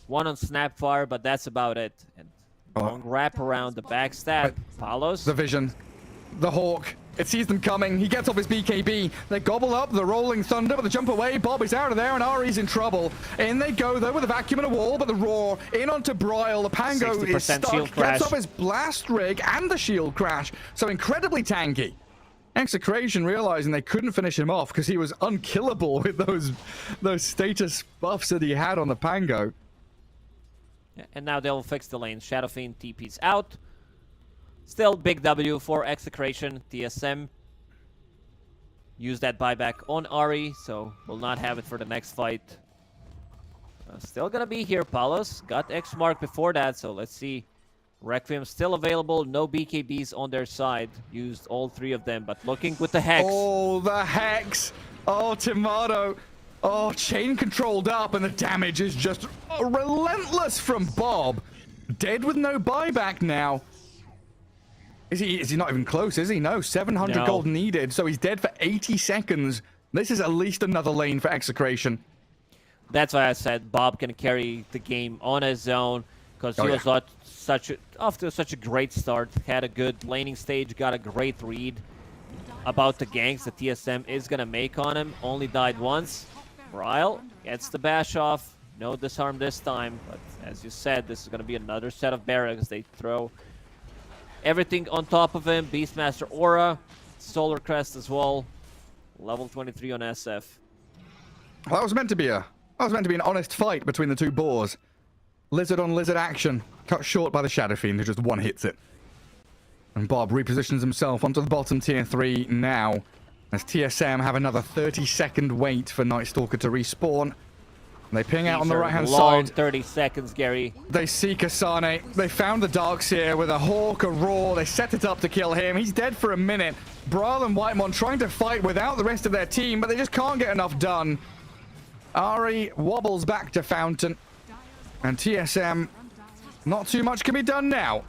one on Snapfire, but that's about it. And long wrap around the backstab. Palos. The vision. The Hawk. It sees them coming. He gets off his BKB. They gobble up the Rolling Thunder, but the jump away. Bob is out of there, and Ari's in trouble. In they go, though, with a vacuum and a wall, but the Roar in onto Bryle. The Pango is stuck. Shield crash. Gets off his blast rig and the shield crash. So incredibly tanky. Execration realizing they couldn't finish him off because he was unkillable with those status buffs that he had on the Pango. And now they'll fix the lane. Shadow Fiend TP's out. Still big W for Execration. TSM use that buyback on Ari, so we'll not have it for the next fight. Still gonna be here. Palos got X mark before that, so let's see. Requiem still available. No BKBs on their side. Used all 3 of them, but looking with the Hex. Oh, the Hex. Oh, Tomato. Oh, chain controlled up, and the damage is just relentless from Bob. Dead with no buyback now. Is he not even close, is he? No, 700 gold needed, so he's dead for 80 seconds. This is at least another lane for Execration. That's why I said Bob can carry the game on his own, because he was not off to such a great start. Had a good laning stage, got a great read about the ganks that TSM is going to make on him. Only died once. Bryle gets the bash off. No disarm this time, but as you said, this is going to be another set of barracks. They throw everything on top of him. Beastmaster Aura, Solar Crest as well. Level 23 on SF. Well, that was meant to be an honest fight between the 2 boars. Lizard on lizard action, cut short by the Shadow Fiend who just one hits it. And Bob repositions himself onto the bottom tier 3 now, as TSM have another 30-second wait for Night Stalker to respawn. They ping out on the right-hand long side. 30 seconds, Gary. They see Kasane. They found the Darkseer with a Hawk, a Roar. They set it up to kill him. He's dead for a minute. Bryle and Whitemon trying to fight without the rest of their team, but they just can't get enough done. Ari wobbles back to Fountain. And TSM, not too much can be done now.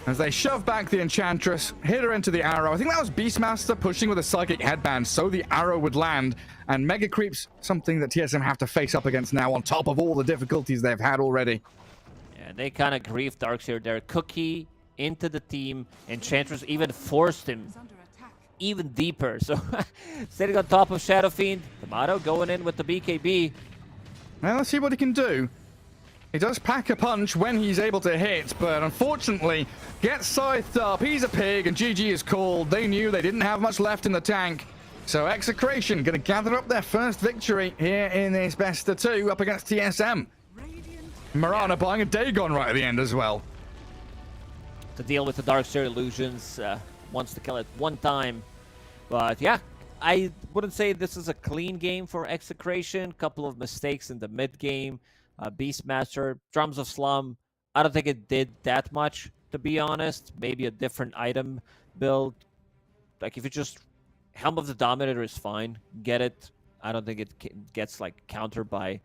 As they shove back the Enchantress, hit her into the arrow. I think that was Beastmaster pushing with a Psychic Headband so the arrow would land. And Mega Creep's something that TSM have to face up against now on top of all the difficulties they've had already. Yeah, they kind of griefed Darkseer there. Cookie into the team. Enchantress even forced him even deeper. So sitting on top of Shadow Fiend. Tomato going in with the BKB. Now let's see what he can do. He does pack a punch when he's able to hit, but unfortunately gets scythed up. He's a pig, and GG is called. They knew they didn't have much left in the tank. So Execration going to gather up their first victory here in this best of 2 up against TSM. Marana buying a Dagon right at the end as well. To deal with the Darkseer illusions, wants to kill it one time. But yeah, I wouldn't say this is a clean game for Execration. Couple of mistakes in the mid game. Beastmaster, Drums of Slum, I don't think it did that much, to be honest. Maybe a different item build. Like, if you just... Helm of the Dominator is fine. Get it. I don't think it gets, like, countered by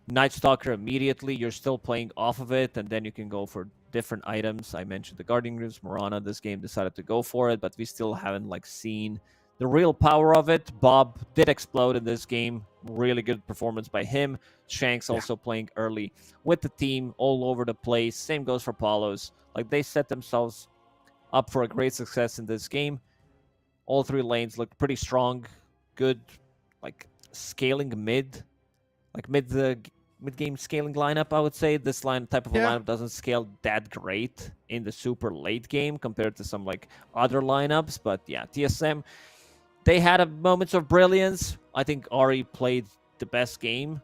Night Stalker immediately. You're still playing off of it, and then you can go for different items. I mentioned the Guardian Greaves. Marana, this game, decided to go for it, but we still haven't, like, seen the real power of it. Bob did explode in this game. Really good performance by him. Shanks also playing early with the team all over the place. Same goes for Palos. Like, they set themselves up for a great success in this game. All 3 lanes look pretty strong. Good, like, scaling mid. Like, mid-game scaling lineup, I would say. This type of a lineup doesn't scale that great in the super late game compared to some, like, other lineups. But, yeah, TSM... They had moments of brilliance. I think Ari played the best game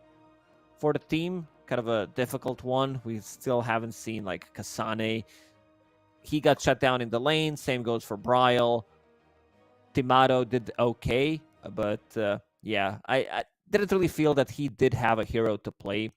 for the team. Kind of a difficult one. We still haven't seen, like, Kasane. He got shut down in the lane. Same goes for Bryle. Tomato did okay. But, yeah, I didn't really feel that he did have a hero to play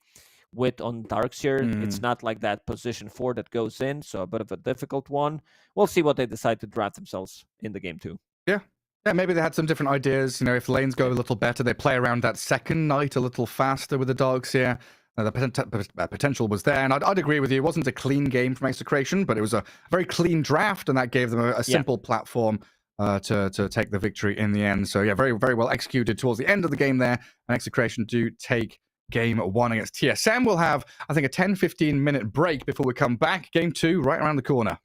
with on Darkseer. It's not like that position 4 that goes in. So a bit of a difficult one. We'll see what they decide to draft themselves in the game, too. Yeah. Yeah, maybe they had some different ideas. You know, if lanes go a little better, they play around that second night a little faster with the Darkseer. The potential was there, and I'd agree with you. It wasn't a clean game from Execration, but it was a very clean draft, and that gave them a simple platform to take the victory in the end. So yeah, very, very well executed towards the end of the game there, and Execration do take Game 1 against TSM. We'll have, I think, a 10-15 minute break before we come back. Game 2 right around the corner.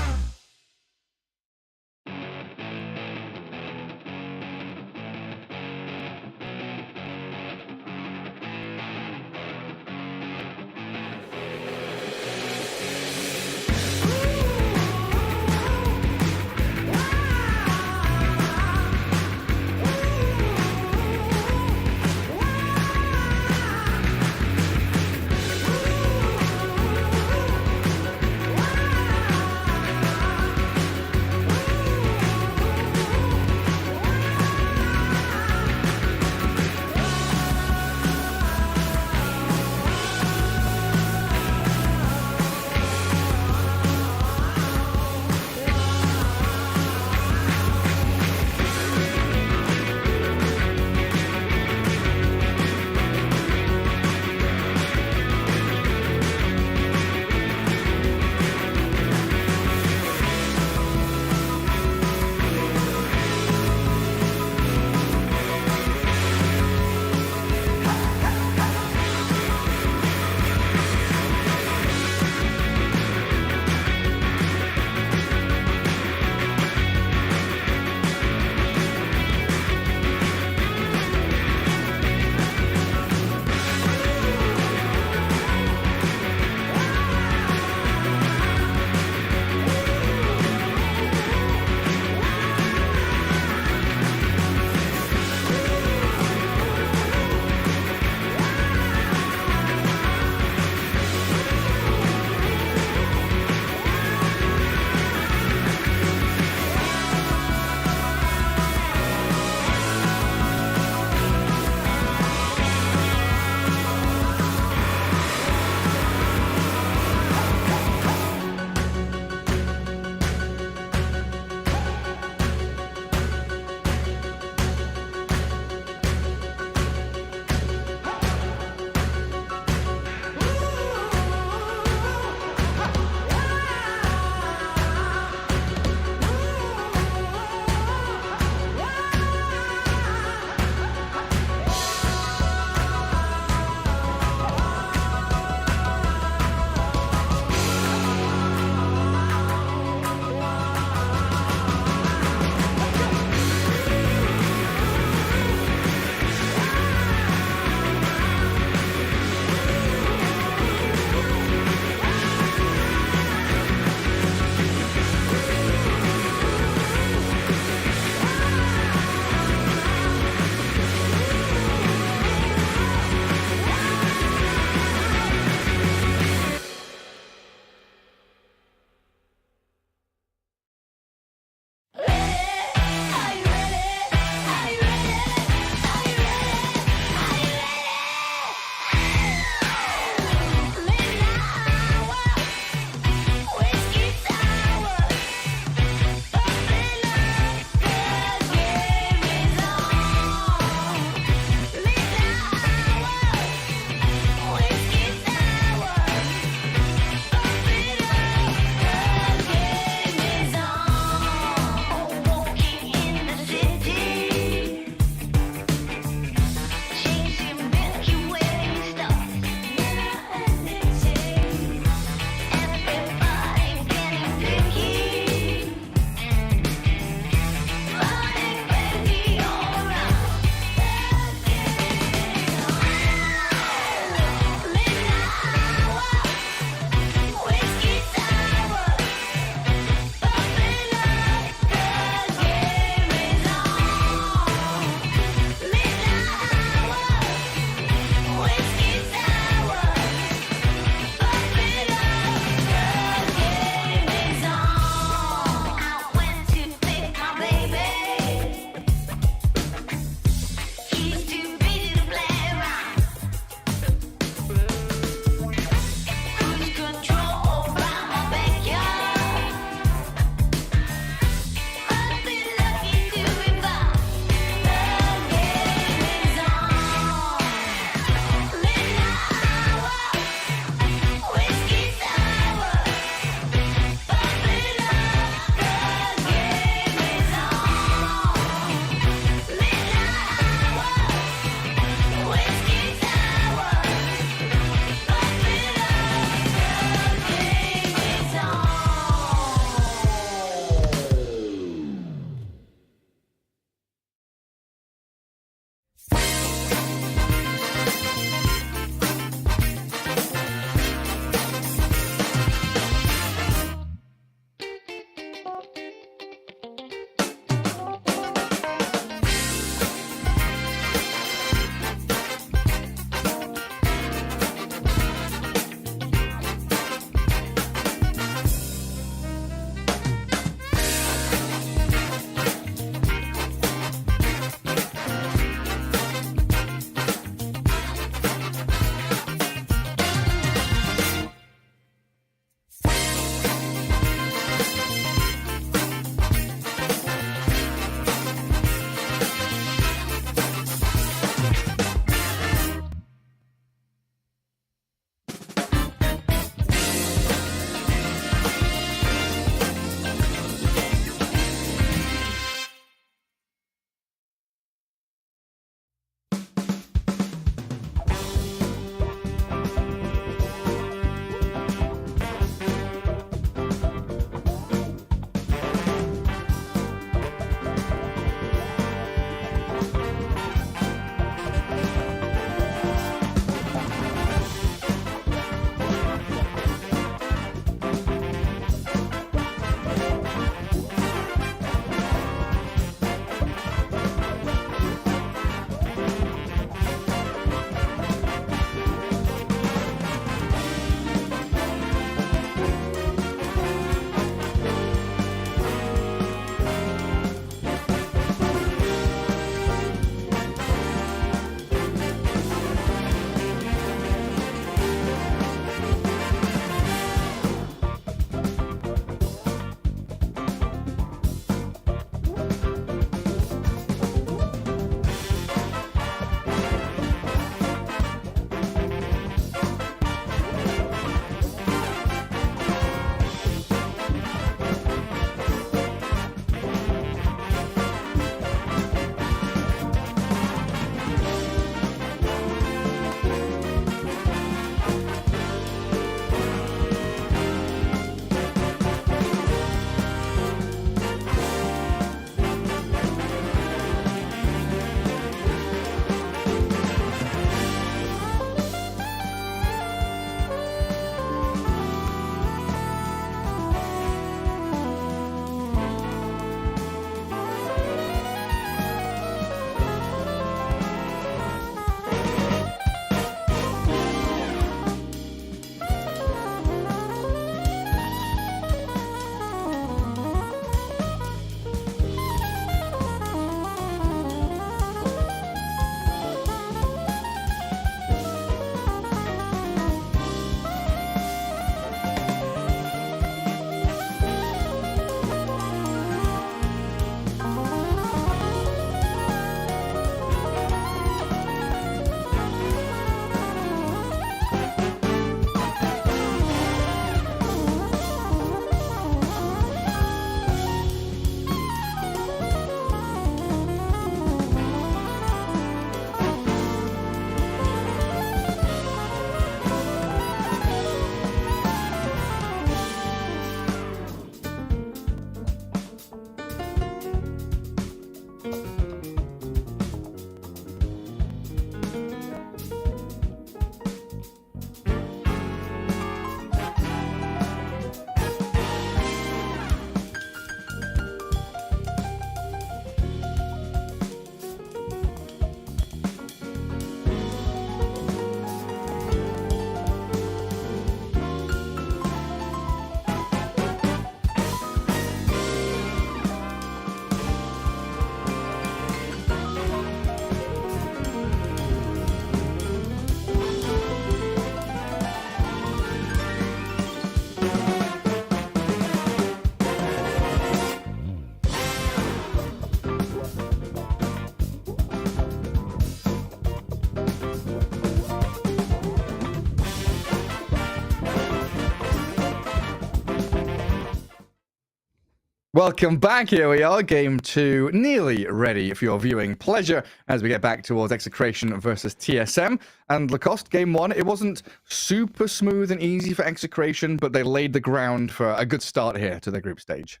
Welcome back. Here we are, game 2, nearly ready for your viewing pleasure as we get back towards Execration versus TSM. And Lacoste, game 1, it wasn't super smooth and easy for Execration, but they laid the ground for a good start here to the group stage.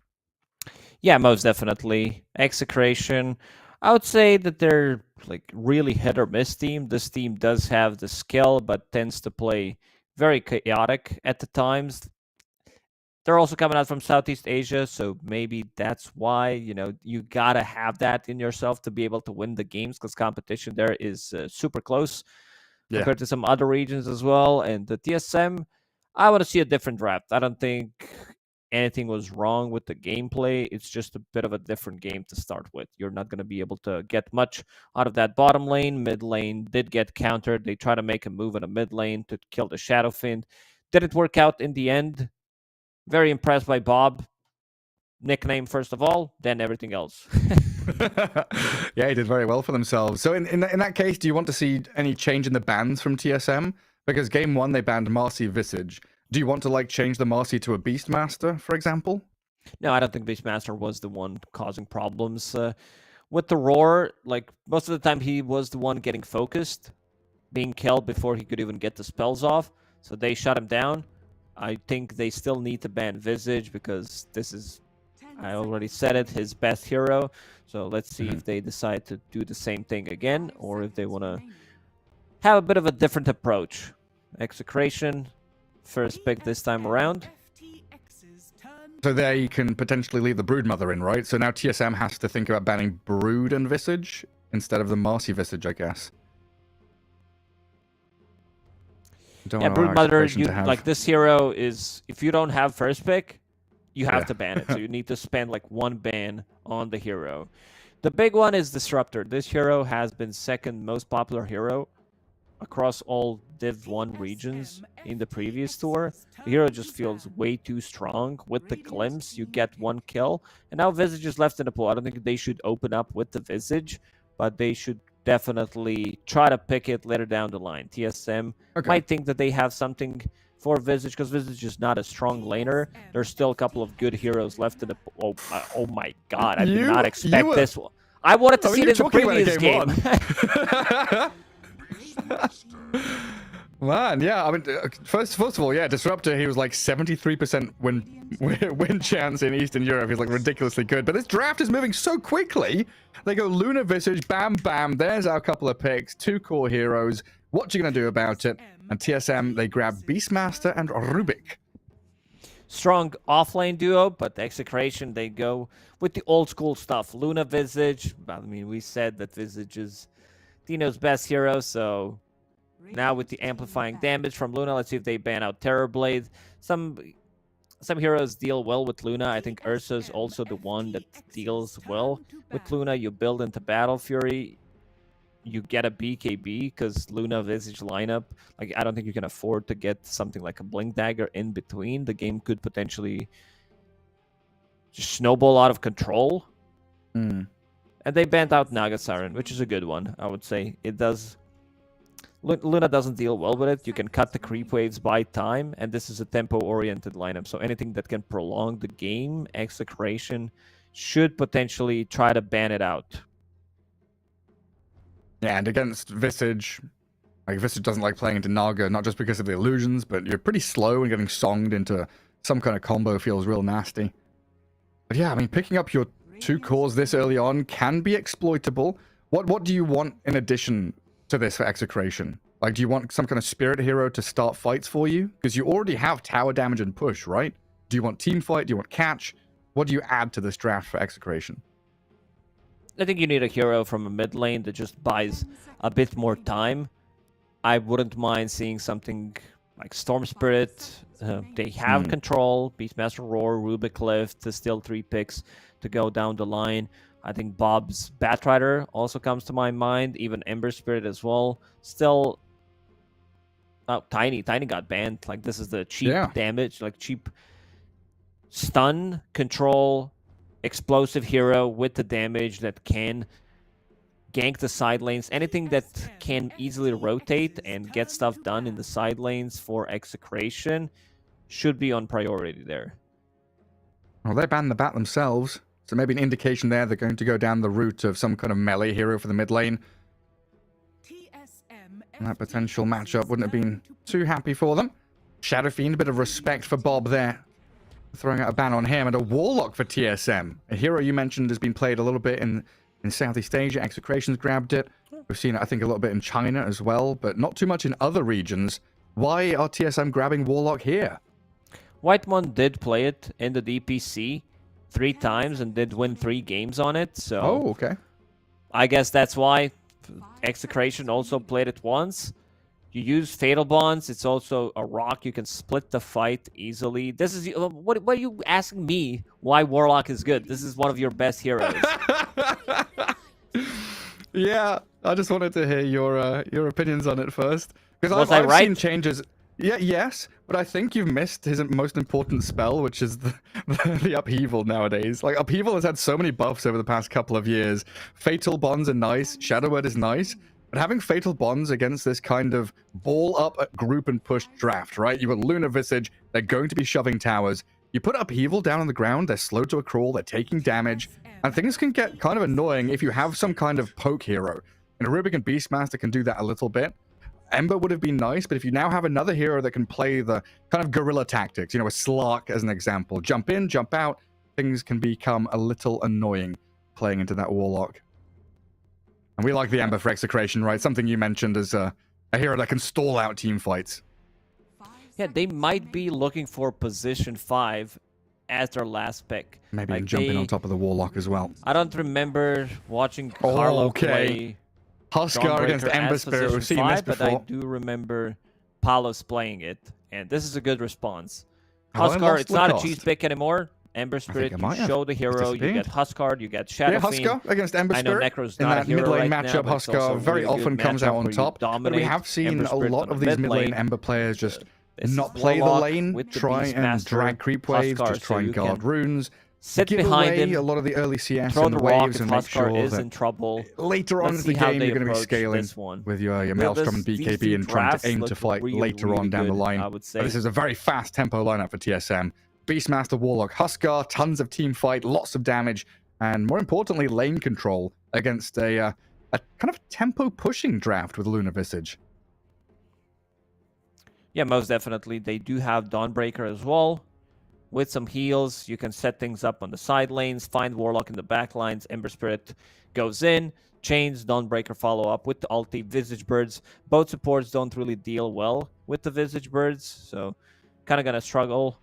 Yeah, most definitely. Execration, I would say that they're like really hit or miss team. This team does have the skill, but tends to play very chaotic at the times. They're also coming out from Southeast Asia, so maybe that's why, you gotta have that in yourself to be able to win the games, because competition there is super close compared to some other regions as well. And the TSM, I want to see a different draft. I don't think anything was wrong with the gameplay. It's just a bit of a different game to start with. You're not going to be able to get much out of that bottom lane. Mid lane did get countered. They try to make a move in the mid lane to kill the Shadow Fiend. Didn't work out in the end. Very impressed by Bob. Nickname first of all, then everything else. Yeah, he did very well for themselves. So in that case, do you want to see any change in the bans from TSM? Because game 1, they banned Marcy Visage. Do you want to change the Marcy to a Beastmaster, for example? No, I don't think Beastmaster was the one causing problems. With the Roar, most of the time he was the one getting focused, being killed before he could even get the spells off. So they shut him down. I think they still need to ban Visage because this is, I already said it, his best hero. So let's see if they decide to do the same thing again, or if they want to have a bit of a different approach. Execration, first pick this time around. So they can potentially leave the Broodmother in, right? So now TSM has to think about banning Brood and Visage instead of the Marcy Visage, I guess. Broodmother, this hero is, if you don't have first pick, you have to ban it. So you need to spend one ban on the hero. The big one is Disruptor. This hero has been second most popular hero across all Div 1 regions in the previous tour. The hero just feels way too strong. With the Glimpse, you get 1 kill. And now Visage is left in the pool. I don't think they should open up with the Visage, but they should definitely try to pick it later down the line. TSM might think that they have something for Visage, because Visage is not a strong laner. There's still a couple of good heroes left in the... Oh my god, I did not expect this one. I wanted to see it in the previous game. Man, yeah, I mean, first of all, yeah, Disruptor, he was 73% win chance in Eastern Europe. He's ridiculously good. But this draft is moving so quickly. They go Luna Visage, bam, bam. There's our couple of picks, 2 core heroes. What you gonna do about it? And TSM, they grab Beastmaster and Rubik. Strong offlane duo, but the Execration, they go with the old school stuff. Luna Visage. I mean, we said that Visage is Dino's best hero, so now with the amplifying damage from Luna, let's see if they ban out Terrorblade. Some heroes deal well with Luna. I think Ursa's also the one that deals well with Luna. You build into Battle Fury, you get a BKB, because Luna Visage lineup, I don't think you can afford to get something like a Blink Dagger in between. The game could potentially just snowball out of control. And they banned out Naga Siren, which is a good one, I would say. It does... Luna doesn't deal well with it. You can cut the creep waves by time, and this is a tempo-oriented lineup. So anything that can prolong the game, Execration should potentially try to ban it out. Yeah, and against Visage, Visage doesn't like playing into Naga, not just because of the illusions, but you're pretty slow, and getting songed into some kind of combo feels real nasty. But yeah, I mean, picking up your 2 cores this early on can be exploitable. What do you want in addition to this for Execration? Do you want some kind of spirit hero to start fights for you? Because you already have tower damage and push, right? Do you want team fight? Do you want catch? What do you add to this draft for Execration? I think you need a hero from a mid lane that just buys a bit more time. I wouldn't mind seeing something like Storm Spirit. They have control. Beastmaster Roar, Rubik Lift to steal 3 picks to go down the line. I think Bob's Batrider also comes to my mind. Even Ember Spirit as well. Still, Tiny got banned. This is the cheap damage, cheap stun, control, explosive hero with the damage that can gank the side lanes. Anything that can easily rotate and get stuff done in the side lanes for Execration should be on priority there. Well, they banned the bat themselves, so maybe an indication there they're going to go down the route of some kind of melee hero for the mid lane. And that potential matchup wouldn't have been too happy for them. Shadow Fiend, a bit of respect for Bob there. Throwing out a ban on him, and a Warlock for TSM. A hero you mentioned has been played a little bit in Southeast Asia. Execration's grabbed it. We've seen it, I think, a little bit in China as well, but not too much in other regions. Why are TSM grabbing Warlock here? Whitemon did play it in the DPC 3 times and did win 3 games on it, so... Oh, okay. I guess that's why Execration also played it once. You use Fatal Bonds. It's also a rock. You can split the fight easily. This is... What are you asking me why Warlock is good? This is one of your best heroes. Yeah, I just wanted to hear your opinions on it first. Because I've right? seen changes... Yeah, yes, but I think you've missed his most important spell, which is the Upheaval nowadays. Like, Upheaval has had so many buffs over the past couple of years. Fatal Bonds are nice, Shadow Word is nice, but having Fatal Bonds against this kind of ball-up group and push draft, right? You've got Lunar Visage, they're going to be shoving towers. You put Upheaval down on the ground, they're slow to a crawl, they're taking damage, and things can get kind of annoying if you have some kind of poke hero. And Rubik and Beastmaster can do that a little bit. Ember would have been nice, but if you now have another hero that can play the kind of guerrilla tactics, you know, a Slark as an example, jump in, jump out, things can become a little annoying playing into that Warlock. And we like the Ember for Execration, right? Something you mentioned as a hero that can stall out team fights. Yeah, they might be looking for position 5 as their last pick. Maybe like jumping on top of the Warlock as well. I don't remember watching Carlo play... Huskar against Ember Spirit, we've seen this before. But I do remember Palos playing it, and this is a good response. Oh, Huskar, it's not a cheese pick anymore. Ember Spirit, you show the hero, you get Huskar, you get Shadow Fiend. Huskar against Ember Spirit. I know Necro's in not that a hero mid-lane right matchup, now, Huskar very often comes out on top. But we have seen a lot of these mid-lane Ember players just not play the lane, try and drag creep waves, just try and guard runes. Sit behind him, a lot of the early CS throw and the waves rock and if make sure Huskar is that in trouble. later on in the game you're going to be scaling with your Maelstrom and BKB and trying to aim to fight later on down the line. But this is a very fast tempo lineup for TSM. Beastmaster, Warlock, Huskar, tons of team fight, lots of damage, and more importantly, lane control against a kind of tempo pushing draft with Lunar Visage. Yeah, most definitely. They do have Dawnbreaker as well. With some heals, you can set things up on the side lanes, find Warlock in the back lines, Ember Spirit goes in, chains, Dawnbreaker follow up with the ulti, Visage Birds. Both supports don't really deal well with the Visage Birds, so kind of gonna struggle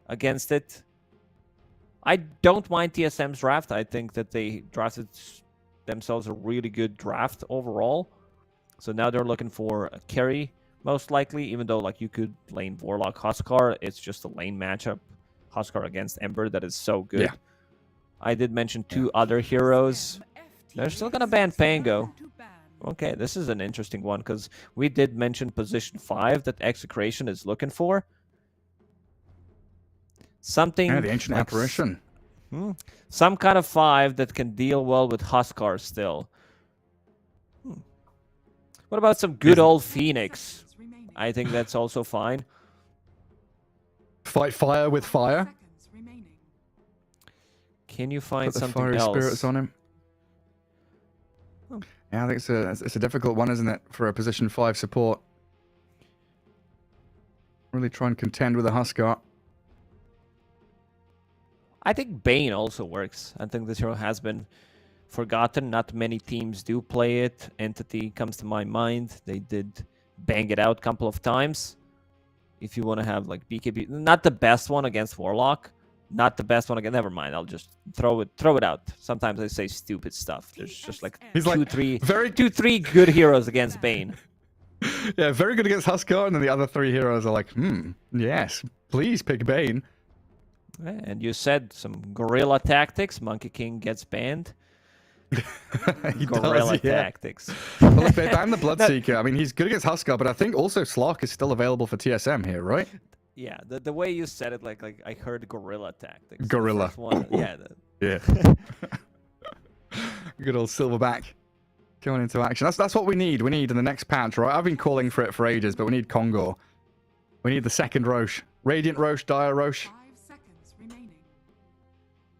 against it. I don't mind TSM's draft. I think that they drafted themselves a really good draft overall. So now they're looking for a carry, most likely, even though like you could lane Warlock Huskar, it's just a lane matchup. Huskar against Ember, that is so good. Yeah. I did mention 2 other heroes. They're still gonna ban Pango. Okay, this is an interesting one, because we did mention position 5 that Execration is looking for. Something... Yeah, the Ancient like Apparition. Some kind of 5 that can deal well with Huskar still. What about some good old Phoenix? I think that's also fine. Fight fire with fire. Can you find Put the something fiery else? spirits on him. Yeah, I think it's a difficult one, isn't it, for a position 5 support. Really try and contend with a Huskar. I think Bane also works. I think this hero has been forgotten. Not many teams do play it. Entity comes to my mind. They did bang it out a couple of times. If you want to have like BKB, not the best one against Warlock, not the best one against. Never mind. I'll just throw it out. Sometimes I say stupid stuff. There's just like two, three good heroes against Bane. Yeah, very good against Huskar, and then the other 3 heroes are like, yes, please pick Bane. And you said some guerrilla tactics. Monkey King gets banned. Guerrilla tactics. Well, if they ban the Bloodseeker, I mean, he's good against Huskar, but I think also Slark is still available for TSM here, right? Yeah, the way you said it, like I heard guerrilla tactics. Guerrilla. Yeah. Yeah. Good old Silverback going into action. That's what we need. We need in the next patch, right? I've been calling for it for ages, but we need Kongor. We need the second Roche. Radiant Roche, Dire Roche.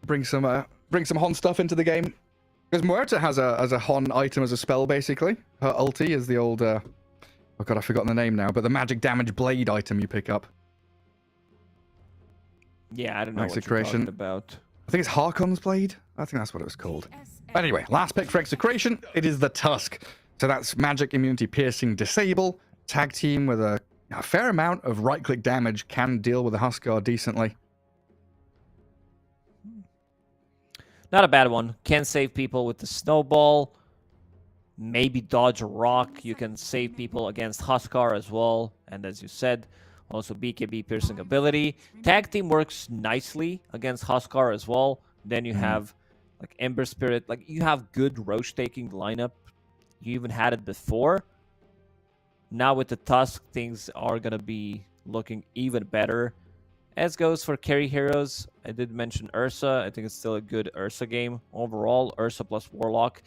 bring some Hon stuff into the game. Because Muerta has a Hon item as a spell, basically. Her ulti is the old... oh god, I've forgotten the name now, but the magic damage blade item you pick up. Yeah, I don't know what you're Execration. talking about. I think it's Harkon's blade. I think that's what it was called. Anyway, last pick for Execration. It is the Tusk. So that's magic immunity piercing disable. Tag team with a fair amount of right-click damage can deal with the Huskar decently. Not a bad one. Can save people with the snowball. Maybe dodge a rock. You can save people against Huskar as well. And as you said, also BKB piercing ability. Tag team works nicely against Huskar as well. Then you have like Ember Spirit. Like you have good Roche taking lineup. You even had it before. Now with the Tusk, things are going to be looking even better. As goes for carry heroes, I did mention Ursa. I think it's still a good Ursa game overall. Ursa plus Warlock.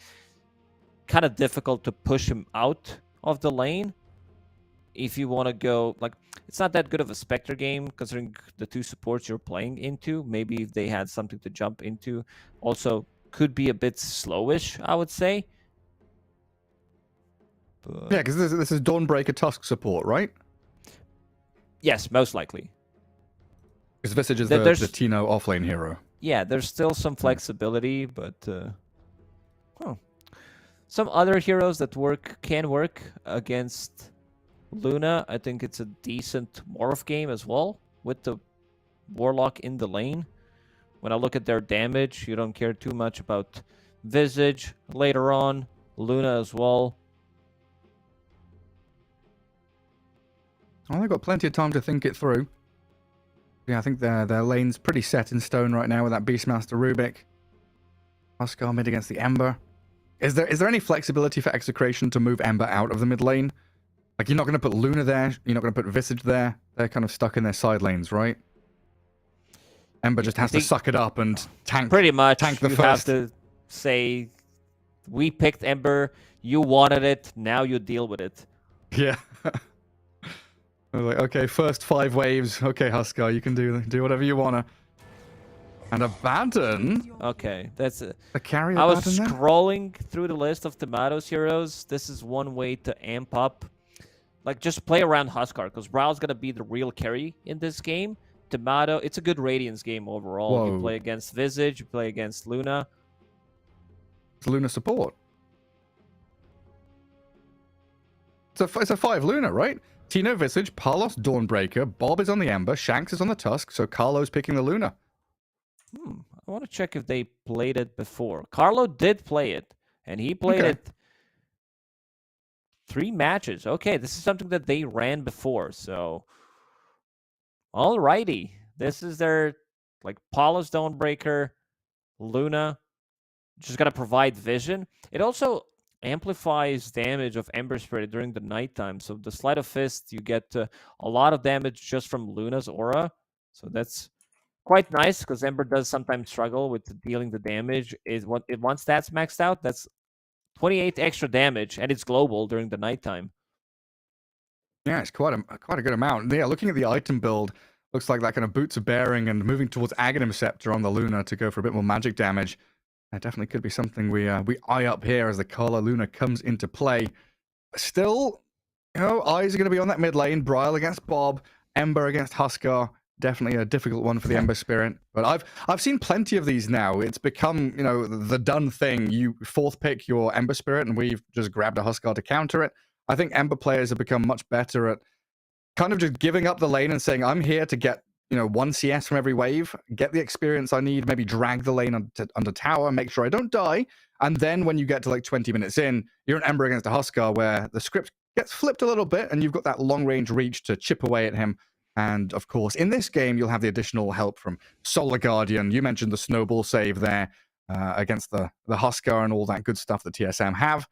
Kind of difficult to push him out of the lane. If you want to go, like, it's not that good of a Spectre game considering the two supports you're playing into. Maybe if they had something to jump into. Also, could be a bit slowish, I would say. But... yeah, because this is Dawnbreaker Tusk support, right? Yes, most likely. Because Visage is the Tino offlane hero. Yeah, there's still some flexibility, but some other heroes that can work against Luna. I think it's a decent morph game as well with the Warlock in the lane. When I look at their damage, you don't care too much about Visage later on. Luna as well. Well, they've got plenty of time to think it through. Yeah, I think their lane's pretty set in stone right now with that Beastmaster Rubik. Huskar mid against the Ember. Is there any flexibility for Execration to move Ember out of the mid lane? Like, you're not going to put Luna there, you're not going to put Visage there. They're kind of stuck in their side lanes, right? Ember just has to suck it up and tank. Pretty much. Tank the you first. have to say, we picked Ember, you wanted it, now you deal with it. Yeah. Like, okay, first 5 waves. Okay, Huskar, you can do whatever you wanna. And Abaddon. Okay, that's it. A carry. I was Abaddon scrolling through the list of Tomatoes heroes. This is one way to amp up. Like, just play around Huskar, because Row's gonna be the real carry in this game. Tomato, it's a good Radiance game overall. Whoa. You play against Visage, you play against Luna. It's Luna support. It's a 5 Luna, right? Tino Visage, Palos Dawnbreaker, Bob is on the Ember, Shanks is on the Tusk, so Carlo's picking the Luna. I want to check if they played it before. Carlo did play it, and he played it 3 matches. Okay, this is something that they ran before, so... Alrighty. This is their, like, Palos Dawnbreaker, Luna. Just gotta provide vision. It also amplifies damage of Ember Spirit during the nighttime. So the Sleight of Fist, you get a lot of damage just from Luna's aura. So that's quite nice because Ember does sometimes struggle with dealing the damage. Once that's maxed out, that's 28 extra damage, and it's global during the nighttime. Yeah, it's quite a good amount. Yeah, looking at the item build, looks like that kind of Boots of Bearing and moving towards Aghanim Scepter on the Luna to go for a bit more magic damage. That definitely could be something we eye up here as the Carla Luna comes into play. Still, eyes are going to be on that mid lane. Bryle against Bob, Ember against Huskar. Definitely a difficult one for the Ember Spirit. But I've seen plenty of these now. It's become, the done thing. You 4th pick your Ember Spirit, and we've just grabbed a Huskar to counter it. I think Ember players have become much better at kind of just giving up the lane and saying, I'm here to get 1 CS from every wave, get the experience I need, maybe drag the lane under tower, make sure I don't die, and then when you get to like 20 minutes in, you're an Ember against a Huskar where the script gets flipped a little bit and you've got that long-range reach to chip away at him. And of course, in this game, you'll have the additional help from Solar Guardian. You mentioned the snowball save there against the Huskar and all that good stuff that TSM have.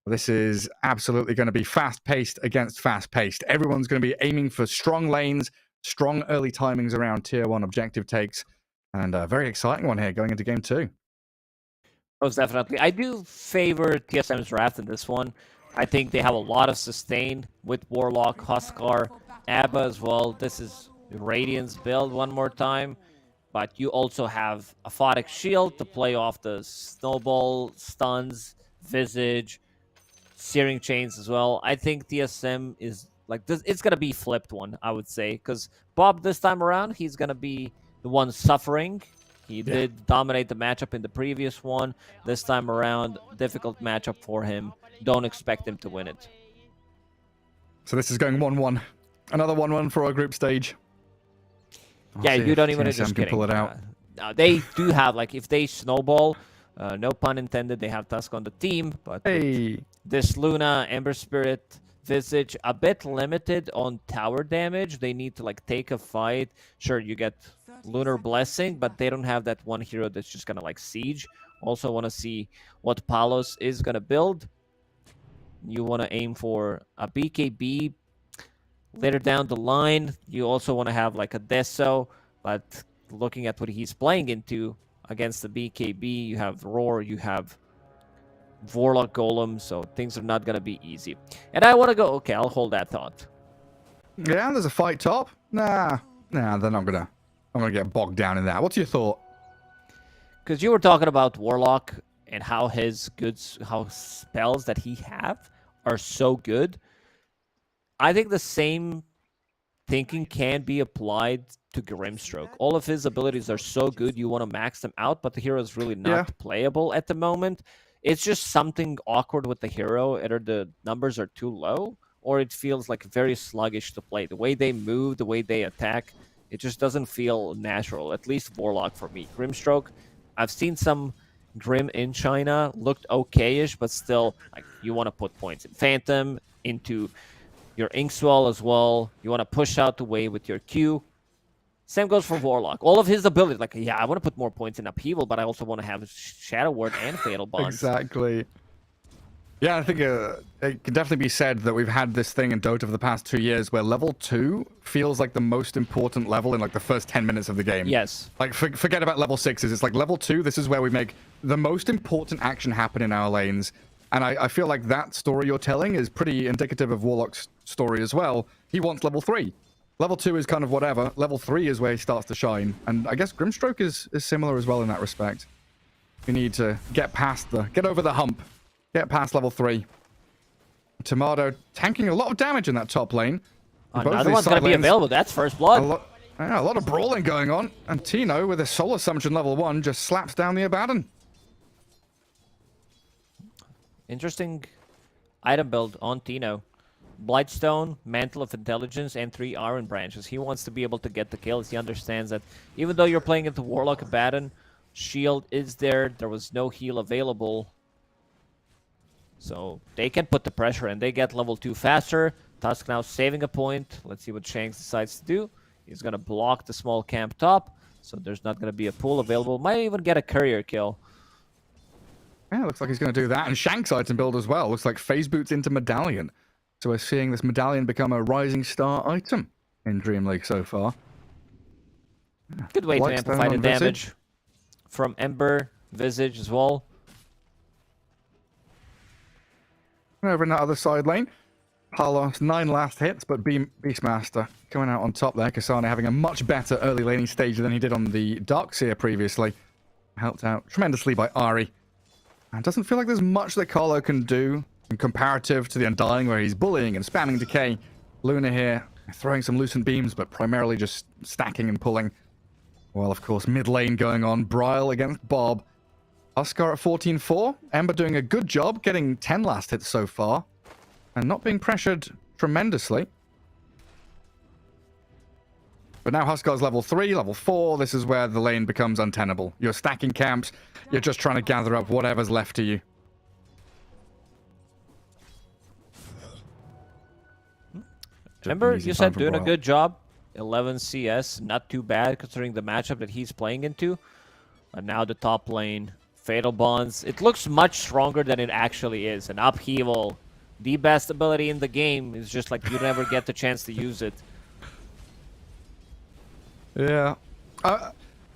This is absolutely going to be fast-paced against fast-paced. Everyone's going to be aiming for strong lanes, strong early timings around tier 1 objective takes, and a very exciting one here going into game 2. Most definitely. I do favor TSM's draft in this one. I think they have a lot of sustain with Warlock, Huskar, Abba as well. This is Radiance build one more time. but you also have Aphotic Shield to play off the Snowball, Stuns, Visage, Searing Chains as well. I think TSM is like this. It's gonna be flipped one, I would say, because Bob this time around he's gonna be the one suffering. He did dominate the matchup in the previous one. This time around, difficult matchup for him. Don't expect him to win it. So this is going 1-1. Another 1-1 for our group stage. Yeah, you don't even just kidding. Pull it out. They do have, like, if they snowball, no pun intended, they have Tusk on the team, but this Luna, Ember Spirit, Visage, a bit limited on tower damage. They need to, like, take a fight. Sure, you get Lunar Blessing, but they don't have that one hero that's just gonna, like, siege. Also want to see what Palos is gonna build. You want to aim for a BKB later down the line. You also want to have like a Deso, but looking at what he's playing into against the BKB, you have Roar, you have Warlock Golem, so things are not going to be easy. And I want to go, okay, I'll hold that thought. Yeah, there's a fight top. Nah, they're not gonna. I'm gonna get bogged down in that. What's your thought? Because you were talking about Warlock and how how spells that he have are so good. I think the same thinking can be applied to Grimstroke. All of his abilities are so good, you want to max them out, but the hero is really not playable at the moment. It's just something awkward with the hero. Either the numbers are too low, or it feels like very sluggish to play. The way they move, the way they attack, it just doesn't feel natural, at least Warlock for me. Grimstroke, I've seen some Grim in China, looked okay-ish, but still, like, you want to put points in Phantom, into your Inkswell as well. You want to push out the way with your Q. Same goes for Warlock. All of his abilities, like, yeah, I want to put more points in Upheaval, but I also want to have Shadow Word and Fatal Bonds. Exactly. Yeah, I think it can definitely be said that we've had this thing in Dota for the past 2 years where level 2 feels like the most important level in like the first 10 minutes of the game. Yes. Like, forget about level 6s. It's like level 2, this is where we make the most important action happen in our lanes. And I feel like that story you're telling is pretty indicative of Warlock's story as well. He wants level 3. Level 2 is kind of whatever. Level 3 is where he starts to shine. And I guess Grimstroke is similar as well in that respect. We need to get over the hump. Get past level 3. Tomato tanking a lot of damage in that top lane. Another one's going to be available. That's first blood. A lot of brawling going on. And Tino, with a Soul Assumption level 1, just slaps down the Abaddon. Interesting item build on Tino. Blightstone, Mantle of Intelligence, and 3 Iron Branches. He wants to be able to get the kills. He understands that even though you're playing into Warlock Abaddon, shield is there. There was no heal available. So they can put the pressure and they get level 2 faster. Tusk now saving a point. Let's see what Shanks decides to do. He's going to block the small camp top. So there's not going to be a pool available. Might even get a courier kill. Yeah, looks like he's going to do that. And Shanks item build as well. Looks like Phase Boots into Medallion. So we're seeing this Medallion become a Rising Star item in DreamLeague so far. Good way to amplify the damage from Ember, Visage as well. Over in that other side lane, Palos 9 last hits, but Beastmaster coming out on top there. Kasane having a much better early laning stage than he did on the Darkseer previously. Helped out tremendously by Ahri. And doesn't feel like there's much that Carlo can do in comparative to the Undying, where he's bullying and spamming decay. Luna here throwing some lucent beams, but primarily just stacking and pulling. Well, of course, mid lane going on. Bryle against Bob. Huskar at 14-4. Ember doing a good job getting 10 last hits so far. And not being pressured tremendously. But now Huskar's level 3, level 4. This is where the lane becomes untenable. You're stacking camps. You're just trying to gather up whatever's left to you. Remember, you said doing a good job. 11 CS, not too bad considering the matchup that he's playing into. But now the top lane, Fatal Bonds. It looks much stronger than it actually is. An Upheaval, the best ability in the game, is just like you never get the chance to use it. Yeah,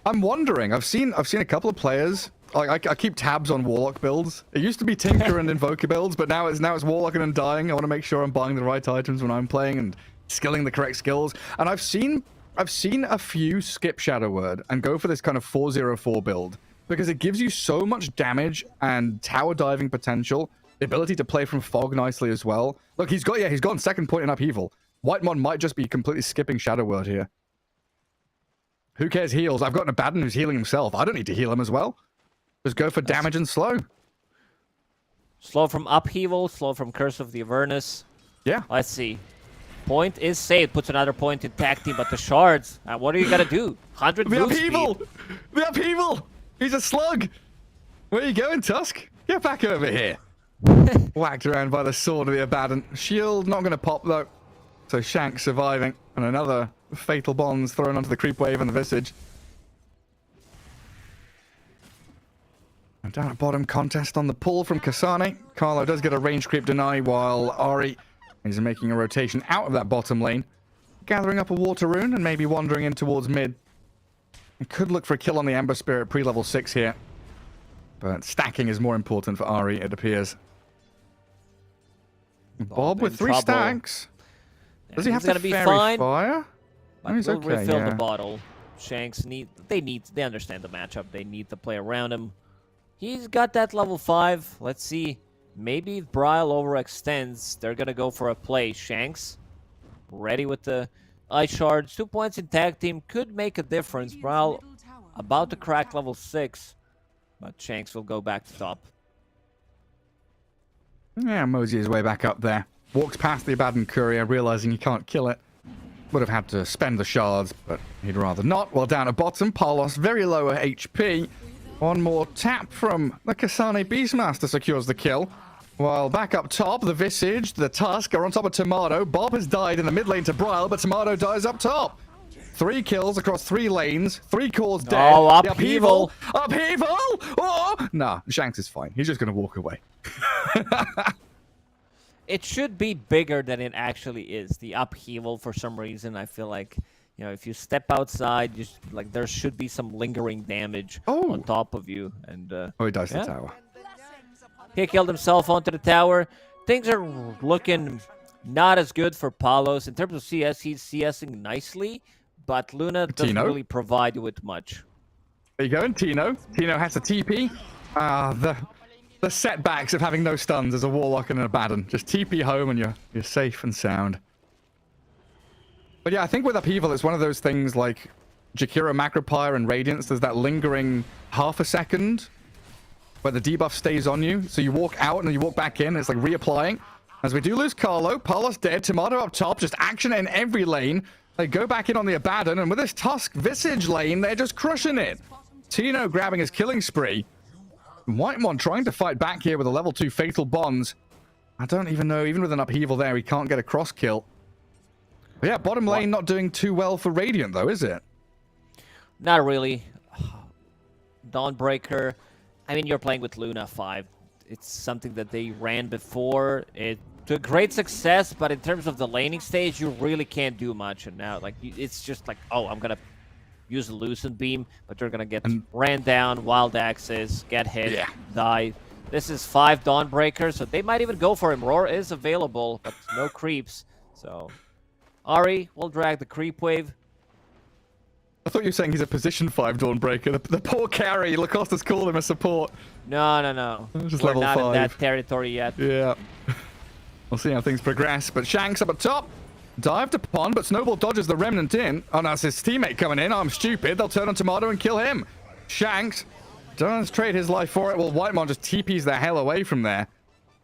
I'm wondering. I've seen a couple of players. Like I keep tabs on Warlock builds. It used to be Tinker and Invoker builds, but now it's Warlock and Undying. I want to make sure I'm buying the right items when I'm playing and skilling the correct skills. And I've seen I've seen a few skip Shadow Word and go for this kind of 4-0-4 build because it gives you so much damage and tower diving potential, the ability to play from fog nicely as well. Look, he's gone second point in upheaval. Whitemon might just be completely skipping Shadow Word here. Who cares heals? I've got an Abaddon who's healing himself. I don't need to heal him as well. Just go for damage and slow. Slow from Upheaval, slow from Curse of the Avernus. Yeah. Let's see. Point is saved. Puts another point in tag team, but the shards. What are you gonna do? 100 The move upheaval! speed. The upheaval! He's a slug! Where are you going, Tusk? Get back over here. Whacked around by the sword of the Abaddon. Shield not gonna pop though. So Shank surviving. And another fatal bonds thrown onto the creep wave and the visage. And down at bottom, contest on the pull from Kasane. Carlo does get a range creep deny while Ari is making a rotation out of that bottom lane. Gathering up a water rune and maybe wandering in towards mid. He could look for a kill on the Ember Spirit pre-level 6 here. But stacking is more important for Ari, it appears. Bob with 3 stacks. Does he have to fairy fire? But He's we'll okay, refill yeah. the bottle. Shanks they understand the matchup. They need to play around him. He's got that level 5. Let's see. Maybe if Bryle overextends, they're gonna go for a play. Shanks ready with the ice shards. 2 points in tag team could make a difference. Bryle about to crack level 6, but Shanks will go back to top. Yeah, mosey his way back up there. Walks past the Abaddon Courier, realizing he can't kill it. Would have had to spend the shards, but he'd rather not. Well, down at bottom, Palos very low HP. One more tap from the Kasane Beastmaster secures the kill. While back up top, the Visage, the Tusk are on top of Tomato. Bob has died in the mid lane to Bryle, but Tomato dies up top. 3 kills across 3 lanes. 3 cores dead. Oh, The upheaval! Upheaval! Oh! Nah, Shanks is fine. He's just going to walk away. It should be bigger than it actually is. The upheaval, for some reason, I feel like, you know, if you step outside, like there should be some lingering damage on top of you. And he dies to the tower. He killed himself onto the tower. Things are looking not as good for Palos. In terms of CS, he's CSing nicely, but Luna doesn't really provide you with much. There you go, and Tino. Tino has a TP. The setbacks of having no stuns as a Warlock and an Abaddon. Just TP home and you're safe and sound. But yeah, I think with Upheaval, it's one of those things like Jakiro Macropyre and Radiance. There's that lingering half a second where the debuff stays on you. So you walk out and then you walk back in. It's like reapplying. As we do lose Carlo, Palos dead, Tomato up top, just action in every lane. They go back in on the Abaddon, and with this Tusk Visage lane, they're just crushing it. Tino grabbing his killing spree. Whitemon trying to fight back here with a level 2 Fatal Bonds. I don't even know, even with an Upheaval there, he can't get a cross kill. But yeah, bottom lane not doing too well for Radiant though, is it? Not really. Dawnbreaker, I mean, you're playing with Luna 5. It's something that they ran before. It to great success, but in terms of the laning stage, you really can't do much. And now, like, it's just like, oh, I'm gonna use a Lucent Beam, but you're gonna get ran down, Wild Axes, get hit, die. This is 5 Dawnbreakers, so they might even go for him. Roar is available, but no creeps. So Ari will drag the creep wave. I thought you were saying he's a position 5 Dawnbreaker. The poor carry, Lacosta's called him a support. No. Just We're level not 5. in that territory yet. Yeah. We'll see how things progress. But Shanks up at top. Dived upon, but Snowball dodges the Remnant in. Oh, no, it's his teammate coming in. I'm stupid. They'll turn on Tomato and kill him. Shanks does trade his life for it. Well, Whitemon just TPs the hell away from there.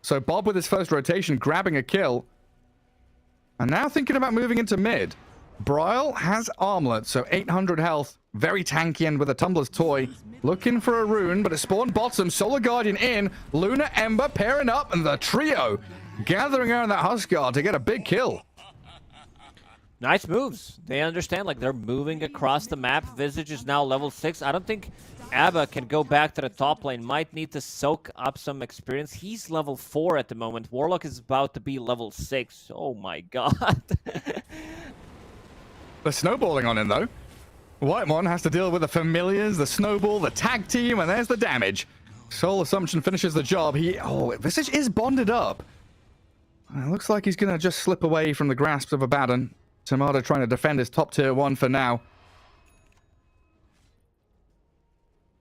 So Bob with his first rotation, grabbing a kill. And now thinking about moving into mid. Bryle has Armlet, so 800 health. Very tanky and with a Tumbler's Toy. Looking for a rune, but it spawned bottom. Solar Guardian in. Luna, Ember pairing up, and the trio gathering around that Huskar to get a big kill. Nice moves. They understand, like, they're moving across the map. Visage is now level 6. I don't think Abba can go back to the top lane. Might need to soak up some experience. He's level 4 at the moment. Warlock is about to be level 6. Oh my god. They're snowballing on him, though. Whitemon has to deal with the familiars, the snowball, the tag team, and there's the damage. Soul Assumption finishes the job. Visage is bonded up. It looks like he's going to just slip away from the grasp of Abaddon. Tomato trying to defend his top tier 1 for now.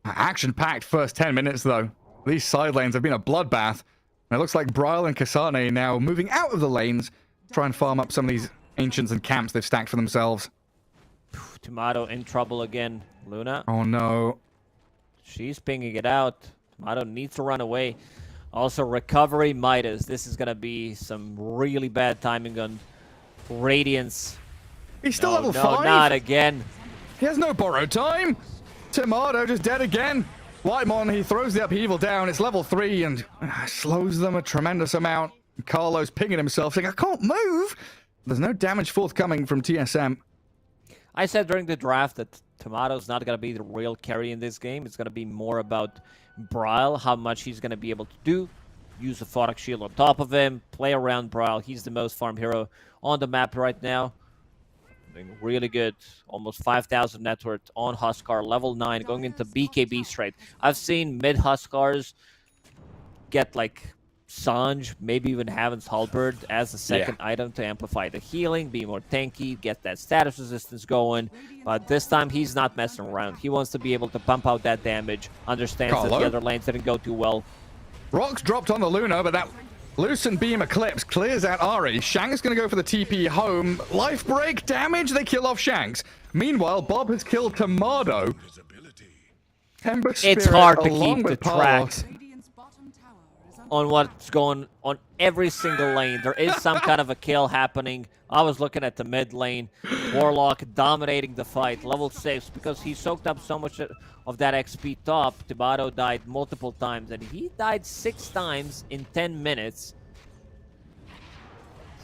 Action-packed first 10 minutes, though. These side lanes have been a bloodbath. And it looks like Bryle and Kasane now moving out of the lanes, try and farm up some of these ancients and camps they've stacked for themselves. Tomato in trouble again. Luna. Oh, no. She's pinging it out. Tomato needs to run away. Also, recovery Midas. This is going to be some really bad timing on Radiance. He's still No, level no, 5. not again. He has no borrow time. Tomato just dead again. Whitemon, he throws the upheaval down. It's level 3 and slows them a tremendous amount. Carlo's pinging himself, saying, I can't move. There's no damage forthcoming from TSM. I said during the draft that Tomato's not going to be the real carry in this game. It's going to be more about Bryle, how much he's going to be able to do. Use the Photic Shield on top of him. Play around Bryle. He's the most farmed hero on the map right now. Doing really good. Almost 5,000 net worth on Huskar. Level 9. Going into BKB straight. I've seen mid-Huskars get like Sanj, maybe even Haven's Halberd as a second item to amplify the healing, be more tanky, get that status resistance going. But this time he's not messing around. He wants to be able to pump out that damage. Understands that the other lanes didn't go too well. Rocks dropped on the Luna, but that Lucent Beam Eclipse clears out Ari. Shanks going to go for the TP home. Life break damage, they kill off Shanks. Meanwhile, Bob has killed Tomato. Ember Spirit, It's hard to along keep the with track Palos. on what's going on every single lane. There is some kind of a kill happening. I was looking at the mid lane. Warlock dominating the fight. Level 6 because he soaked up so much of that XP top. Tomato died multiple times, and he died 6 times in 10 minutes.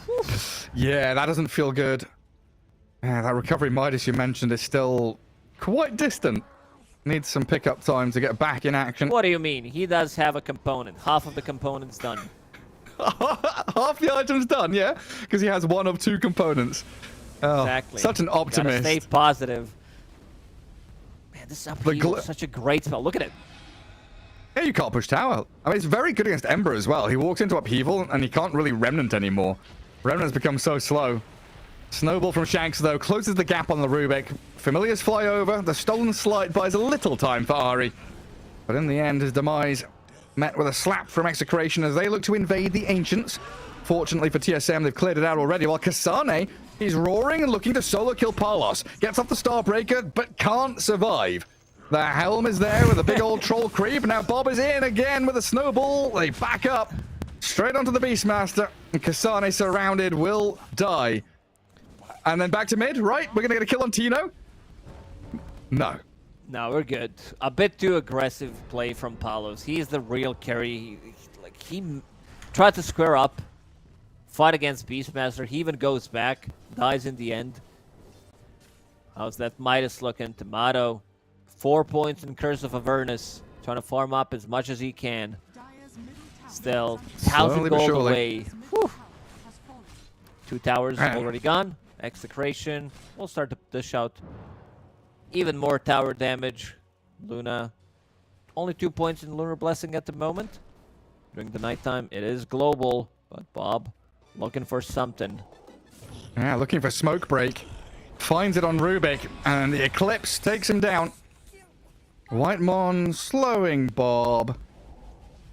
Whew. Yeah, that doesn't feel good. Yeah, that recovery Midas you mentioned is still quite distant. Needs some pickup time to get back in action. What do you mean? He does have a component. Half of the component's done. Half the item's done, yeah? Because he has 1 of 2 components. Oh, Exactly. Such an optimist. Gotta stay positive. Man, this upheaval is such a great spell. Look at it. Yeah, you can't push tower. I mean, it's very good against Ember as well. He walks into upheaval and he can't really Remnant anymore. Remnant's become so slow. Snowball from Shanks, though, closes the gap on the Rubik. Familiars fly over. The Stolen Slight buys a little time for Ari. But in the end, his demise met with a slap from Execration as they look to invade the Ancients. Fortunately for TSM, they've cleared it out already, while Kasane, he's roaring and looking to solo kill Palos. Gets off the Starbreaker, but can't survive. The Helm is there with a big old troll creep. Now Bob is in again with a snowball. They back up straight onto the Beastmaster. And Kasane, surrounded, will die. And then back to mid, right? We're going to get a kill on Tino? No. No, we're good. A bit too aggressive play from Palos. He is the real carry. He tried to square up, fight against Beastmaster. He even goes back, dies in the end. How's that Midas looking? Tomato, 4 points in Curse of Avernus. Trying to farm up as much as he can. Still, 1,000 gold away. Whew. 2 towers already gone. Execration. We'll start to dish out even more tower damage. Luna, only 2 points in Lunar Blessing at the moment. During the nighttime, it is global, but Bob looking for something. Yeah, looking for smoke break. Finds it on Rubik, and the Eclipse takes him down. Whitemon slowing Bob.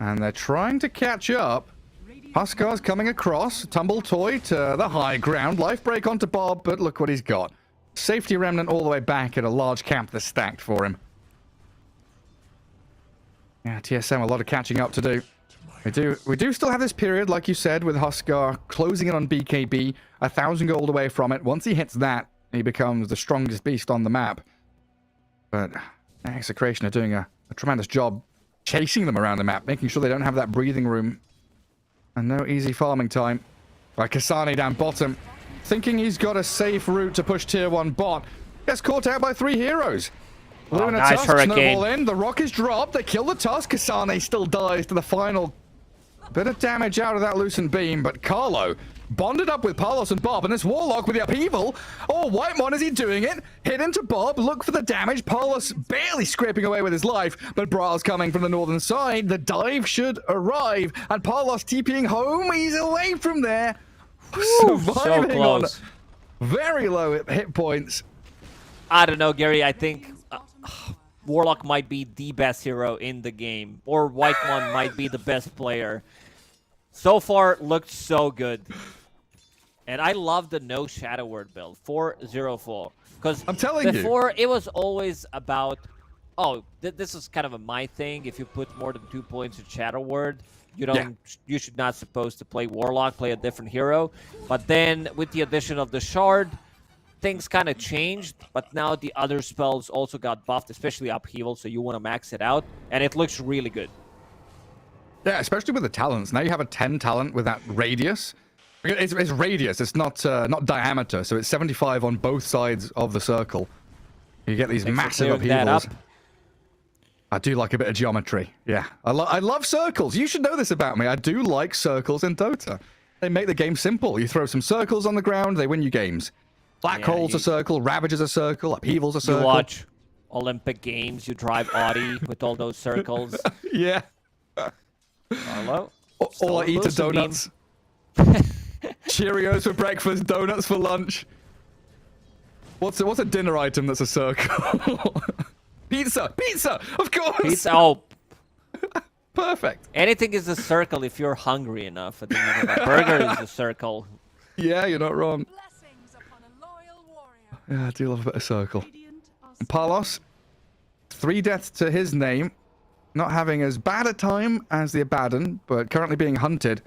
And they're trying to catch up. Huskar's coming across. Tumble Toy to the high ground. Life break onto Bob, but look what he's got. Safety Remnant all the way back at a large camp that's stacked for him. Yeah, TSM, a lot of catching up to do. We do still have this period, like you said, with Huskar closing in on BKB, 1,000 gold away from it. Once he hits that, he becomes the strongest beast on the map. But Execration are doing a tremendous job chasing them around the map, making sure they don't have that breathing room. And no easy farming time. By Kasane down bottom, thinking he's got a safe route to push tier 1 bot. Gets caught out by 3 heroes. Oh, Luna nice Tusk, hurricane. snowball in, the rock is dropped, they kill the Tusk, Kasane still dies to the final bit of damage out of that Lucent Beam, but Carlo bonded up with Palos and Bob, and this Warlock with the upheaval. Oh, Whitemon, is he doing it? Hit into Bob, look for the damage. Palos barely scraping away with his life, but Brawl's coming from the northern side. The dive should arrive, and Palos TPing home. He's away from there. So Surviving on close. Very low hit points. I don't know, Gary. I think Warlock might be the best hero in the game, or White One might be the best player. So far, looked so good. And I love the no Shadow Word build, 404. Because I'm telling you. before, it was always about, oh, this is kind of my thing. If you put more than 2 points in Shadow Word, you should not supposed to play Warlock, play a different hero. But then with the addition of the Shard, things kind of changed. But now the other spells also got buffed, especially Upheaval, so you want to max it out. And it looks really good. Yeah, especially with the talents. Now you have a 10 talent with that radius. It's radius, it's not diameter, so it's 75 on both sides of the circle. You get these massive upheavals. I do like a bit of geometry. Yeah, I love circles. You should know this about me. I do like circles in Dota. They make the game simple. You throw some circles on the ground, they win you games. Black hole's a circle, Ravage is a circle, Upheaval's a circle. You watch Olympic Games, you drive Audi with all those circles. Yeah. Hello? Or I eat donuts. Cheerios for breakfast, donuts for lunch. What's a dinner item that's a circle? Pizza! Pizza! Of course! Pizza, oh. Perfect. Anything is a circle if you're hungry enough. I think a burger is a circle. Yeah, you're not wrong. Yeah, I do love a bit of circle. And Palos, 3 deaths to his name. Not having as bad a time as the Abaddon, but currently being hunted.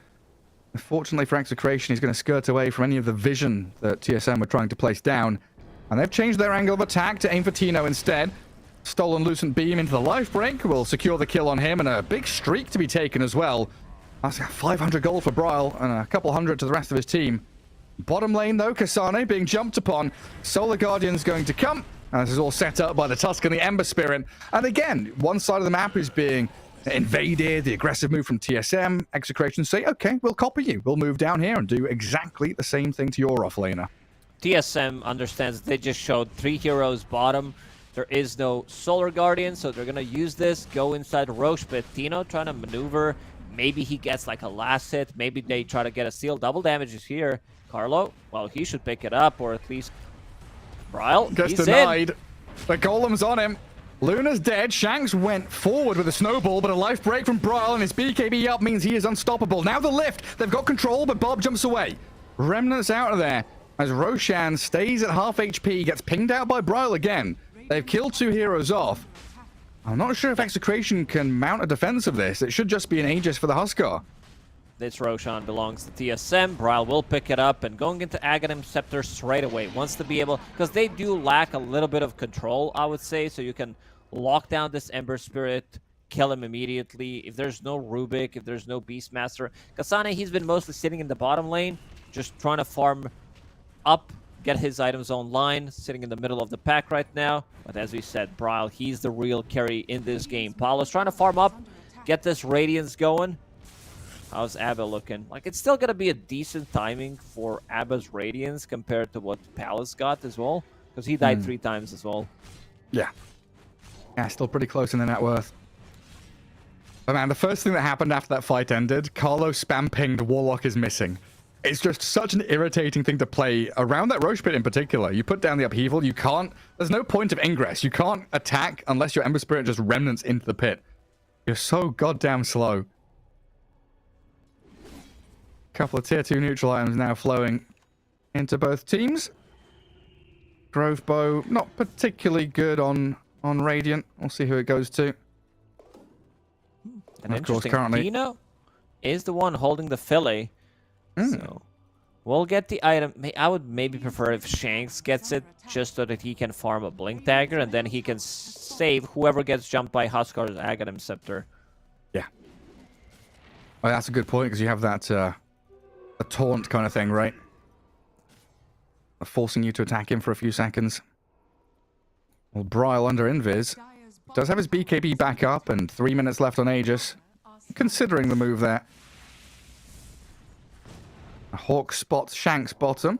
Fortunately for Execration, he's going to skirt away from any of the vision that TSM were trying to place down. And they've changed their angle of attack to aim for Tino instead. Stolen Lucent Beam into the life break will secure the kill on him, and a big streak to be taken as well. That's 500 gold for Bryle and a couple hundred to the rest of his team. Bottom lane, though, Kasane being jumped upon. Solar Guardian's going to come. And this is all set up by the Tusk and the Ember Spirit. And again, one side of the map is being invaded, the aggressive move from TSM. Execration say, okay, we'll copy you. We'll move down here and do exactly the same thing to your offlaner. TSM understands they just showed 3 heroes bottom. There is no Solar Guardian, so they're going to use this, go inside Roche Pit. Tino trying to maneuver. Maybe he gets like a last hit. Maybe they try to get a steal. Double damage is here. Carlo, well, he should pick it up, or at least Bryle. Gets he's denied. In. The golem's on him. Luna's dead. Shanks went forward with a snowball, but a life break from Bryle, and his BKB up means he is unstoppable. Now the lift. They've got control, but Bob jumps away. Remnants out of there as Roshan stays at half HP, gets pinged out by Bryle again. They've killed 2 heroes off. I'm not sure if Execration can mount a defense of this. It should just be an Aegis for the Huskar. This Roshan belongs to TSM. Bryle will pick it up, and going into Aghanim Scepter straight away. Wants to be able, because they do lack a little bit of control, I would say, so you can lock down this Ember Spirit, kill him immediately. If there's no Rubik, if there's no Beastmaster. Kasane, he's been mostly sitting in the bottom lane, just trying to farm up, get his items online, sitting in the middle of the pack right now. But as we said, Bryle, he's the real carry in this game. Paulo's trying to farm up, get this Radiance going. How's Abba looking? Like, it's still going to be a decent timing for Abba's Radiance compared to what Palace got as well. Because he died 3 times as well. Yeah. Yeah, still pretty close in the net worth. But man, the first thing that happened after that fight ended, Carlo spam pinged Warlock is missing. It's just such an irritating thing to play around that Roche Pit in particular. You put down the upheaval, you can't... There's no point of ingress. You can't attack unless your Ember Spirit just remnants into the pit. You're so goddamn slow. Couple of tier 2 neutral items now flowing into both teams. Grove Bow, not particularly good on Radiant. We'll see who it goes to. And of course, currently, Tino is the one holding the fillet. So we'll get the item. I would maybe prefer if Shanks gets it, just so that he can farm a Blink Dagger, and then he can save whoever gets jumped by Huskar's Aghanim Scepter. Yeah. Oh, that's a good point, because you have that a taunt kind of thing, right? Forcing you to attack him for a few seconds. Well, Bryle under Invis does have his BKB back up, and 3 minutes left on Aegis. Considering the move there. A Hawk spots Shanks bottom.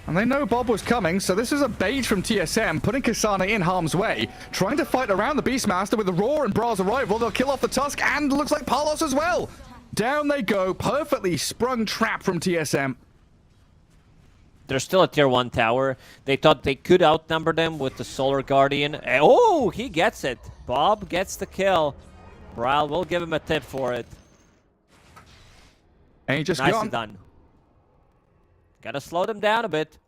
And they know Bob was coming, so this is a bait from TSM, putting Kasane in harm's way. Trying to fight around the Beastmaster with the Roar and Brawl's arrival. They'll kill off the Tusk, and looks like Palos as well. Down they go. Perfectly sprung trap from TSM. They're still a tier 1 tower. They thought they could outnumber them with the Solar Guardian. Oh, he gets it. Bob gets the kill. Brile will give him a tip for it. And he just Nicely gone. done. Gotta slow them down a bit.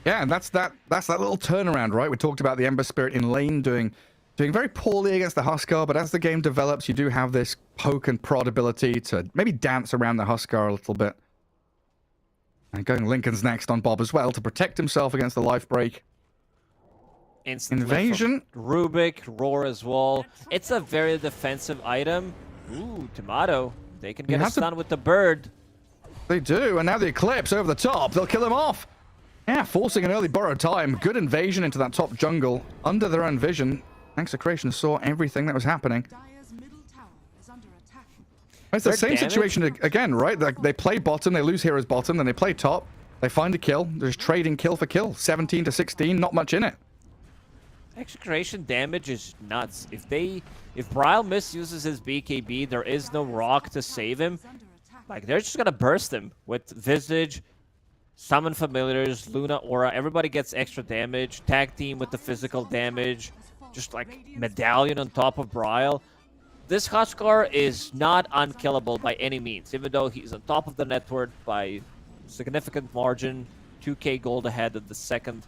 Yeah, and that's that little turnaround, right? We talked about the Ember Spirit in lane doing very poorly against the Huskar, but as the game develops, you do have this poke and prod ability to maybe dance around the Huskar a little bit. And going Lincoln's next on Bob as well to protect himself against the life break. Instant Invasion. Rubik, Roar as well. It's a very defensive item. Ooh, Tomato. They can get a stun with the bird. They do, and now the Eclipse over the top. They'll kill him off. Yeah, forcing an early burrow time. Good invasion into that top jungle. Under their own vision. Execration saw everything that was happening. It's the same situation again, right? They play bottom, they lose heroes bottom, then they play top. They find a kill. They're just trading kill for kill. 17 to 16, not much in it. Execration damage is nuts. If Brile misuses his BKB, there is no rock to save him. Like, they're just gonna burst him with Visage, Summon Familiars, Luna Aura. Everybody gets extra damage. Tag team with the physical damage. Just like Medallion on top of Brile. This Huskar is not unkillable by any means, even though he's on top of the net worth by significant margin. 2k gold ahead of the second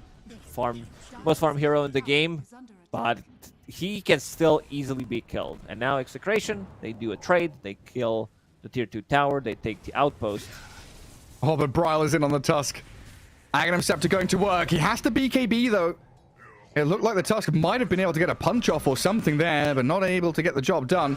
most farm hero in the game. But he can still easily be killed. And now Execration, they do a trade. They kill the tier 2 tower. They take the outpost. Oh, but Brile is in on the Tusk. Aghanim Scepter going to work. He has to BKB, though. It looked like the Tusk might have been able to get a punch off or something there, but not able to get the job done.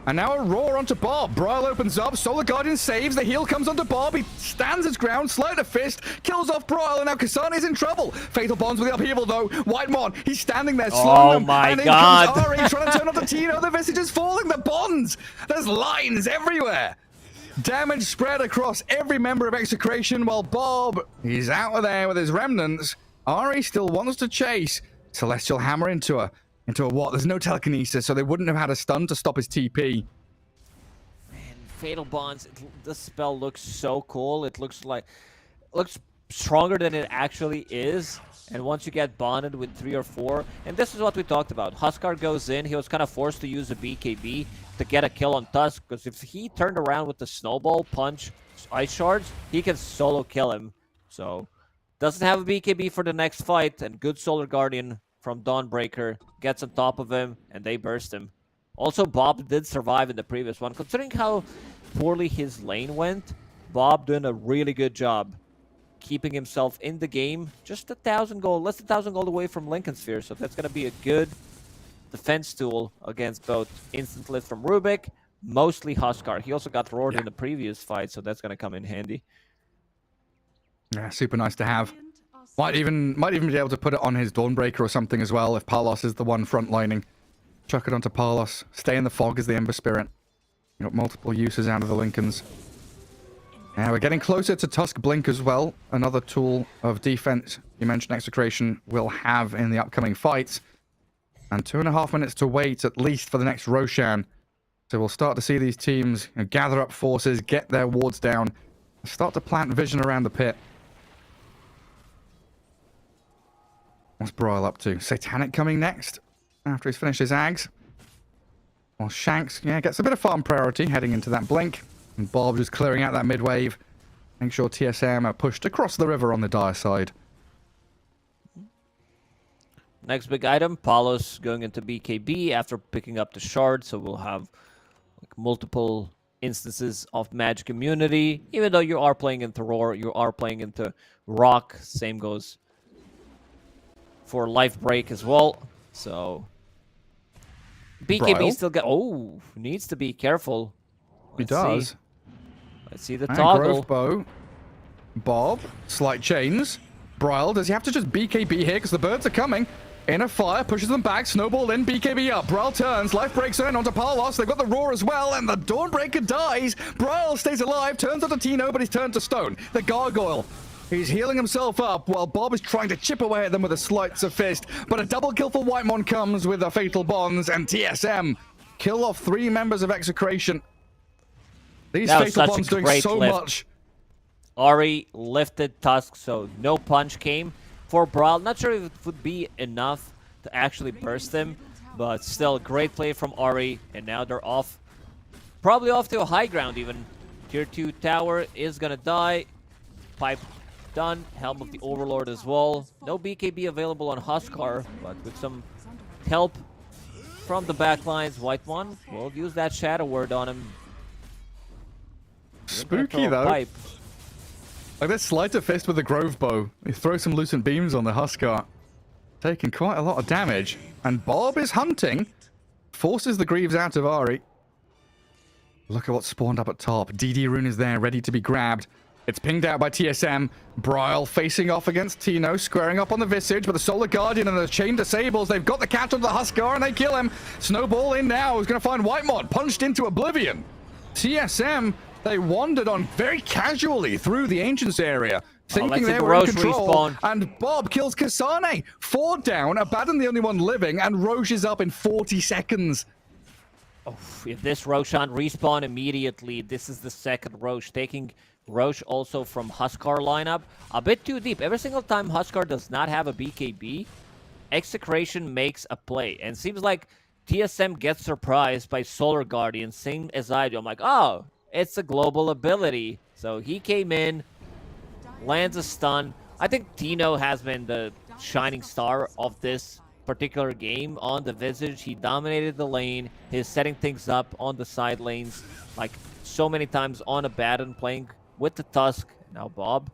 And now a Roar onto Bob. Brile opens up. Solar Guardian saves. The heal comes onto Bob. He stands his ground. Sleight of fist. Kills off Brile. And now Kasani's in trouble. Fatal Bonds with the upheaval, though. Whitemon, he's standing there slowing them. My and God. In comes Ari trying to turn off the Tino. The Visage is falling. The Bonds. There's lines everywhere. Damage spread across every member of Execration, while Bob, he's out of there with his remnants. Ari still wants to chase. Celestial Hammer into a what? There's no telekinesis, so they wouldn't have had a stun to stop his TP. Man, Fatal Bonds, this spell looks so cool. It looks stronger than it actually is. And once you get bonded with 3 or 4, and this is what we talked about. Huskar goes in, he was kind of forced to use a BKB to get a kill on Tusk, because if he turned around with the Snowball, Punch, Ice Shards, he can solo kill him. So, doesn't have a BKB for the next fight, and good Solar Guardian from Dawnbreaker gets on top of him, and they burst him. Also, Bob did survive in the previous one. Considering how poorly his lane went, Bob doing a really good job keeping himself in the game. Just 1,000 gold, less than 1,000 gold away from Lincoln Sphere, so that's going to be a good defense tool against both Instant Lift from Rubik, mostly Huskar. He also got roared in the previous fight, so that's going to come in handy. Yeah, super nice to have. Might even be able to put it on his Dawnbreaker or something as well if Palos is the one frontlining. Chuck it onto Palos. Stay in the fog as the Ember Spirit. You got multiple uses out of the Lincolns. Yeah, we're getting closer to Tusk Blink as well. Another tool of defense you mentioned Execration will have in the upcoming fights. And 2.5 minutes to wait at least for the next Roshan. So we'll start to see these teams gather up forces, get their wards down, and start to plant vision around the pit. What's Brile up to? Satanic coming next after he's finished his Ags. Well, Shanks, yeah, gets a bit of farm priority heading into that Blink. And Bob just clearing out that mid-wave. Make sure TSM are pushed across the river on the Dire side. Next big item, Palos going into BKB after picking up the shard, so we'll have like multiple instances of magic immunity. Even though you are playing into Roar, you are playing into Rock. Same goes for Life Break as well. So BKB Brile still needs to be careful. He does. Let's see the And toggle. Growth Bow. Bob, slight chains. Brile, does he have to just BKB here because the birds are coming? Inner fire, pushes them back, snowball in, BKB up. Brile turns, life breaks in onto Palos. They've got the Roar as well, and the Dawnbreaker dies. Brile stays alive, turns onto Tino, but he's turned to stone. The Gargoyle, he's healing himself up while Bob is trying to chip away at them with a sleight of fist. But a double kill for Whitemon comes with a Fatal Bonds, and TSM kill off 3 members of Execration. These Fatal Bonds doing so much. Ari lifted Tusk, so no punch came for Brawl. Not sure if it would be enough to actually burst him, but still great play from Ari, and now they're off. Probably off to a high ground even. Tier 2 tower is gonna die. Pipe done. Helm of the Overlord as well. No BKB available on Huskar, but with some help from the backlines, White One will use that Shadow Word on him. Spooky though. Pipe. Like this Sleight of Fist with the Grove Bow. He throws some Lucent Beams on the Huskar. Taking quite a lot of damage. And Bob is hunting. Forces the Greaves out of Ari. Look at what's spawned up at top. DD Rune is there, ready to be grabbed. It's pinged out by TSM. Bryle facing off against Tino, squaring up on the Visage, but the Solar Guardian and the Chain Disables, they've got the catch onto the Huskar and they kill him. Snowball in now, is going to find Whitemod, punched into oblivion. TSM, they wandered on very casually through the Ancients area, thinking they were in control, respawn. And Bob kills Kasane. 4 down, Abaddon the only one living, and Roche is up in 40 seconds. Oh, if this Roshan respawn immediately, this is the second Roche, taking Roche also from Huskar lineup. A bit too deep. Every single time Huskar does not have a BKB, Execration makes a play. And seems like TSM gets surprised by Solar Guardian, same as I do. I'm like, oh, it's a global ability. So he came in, lands a stun. I think Tino has been the shining star of this particular game on the Visage. He dominated the lane. He's setting things up on the side lanes like so many times on Abaddon, playing with the Tusk. Now Bob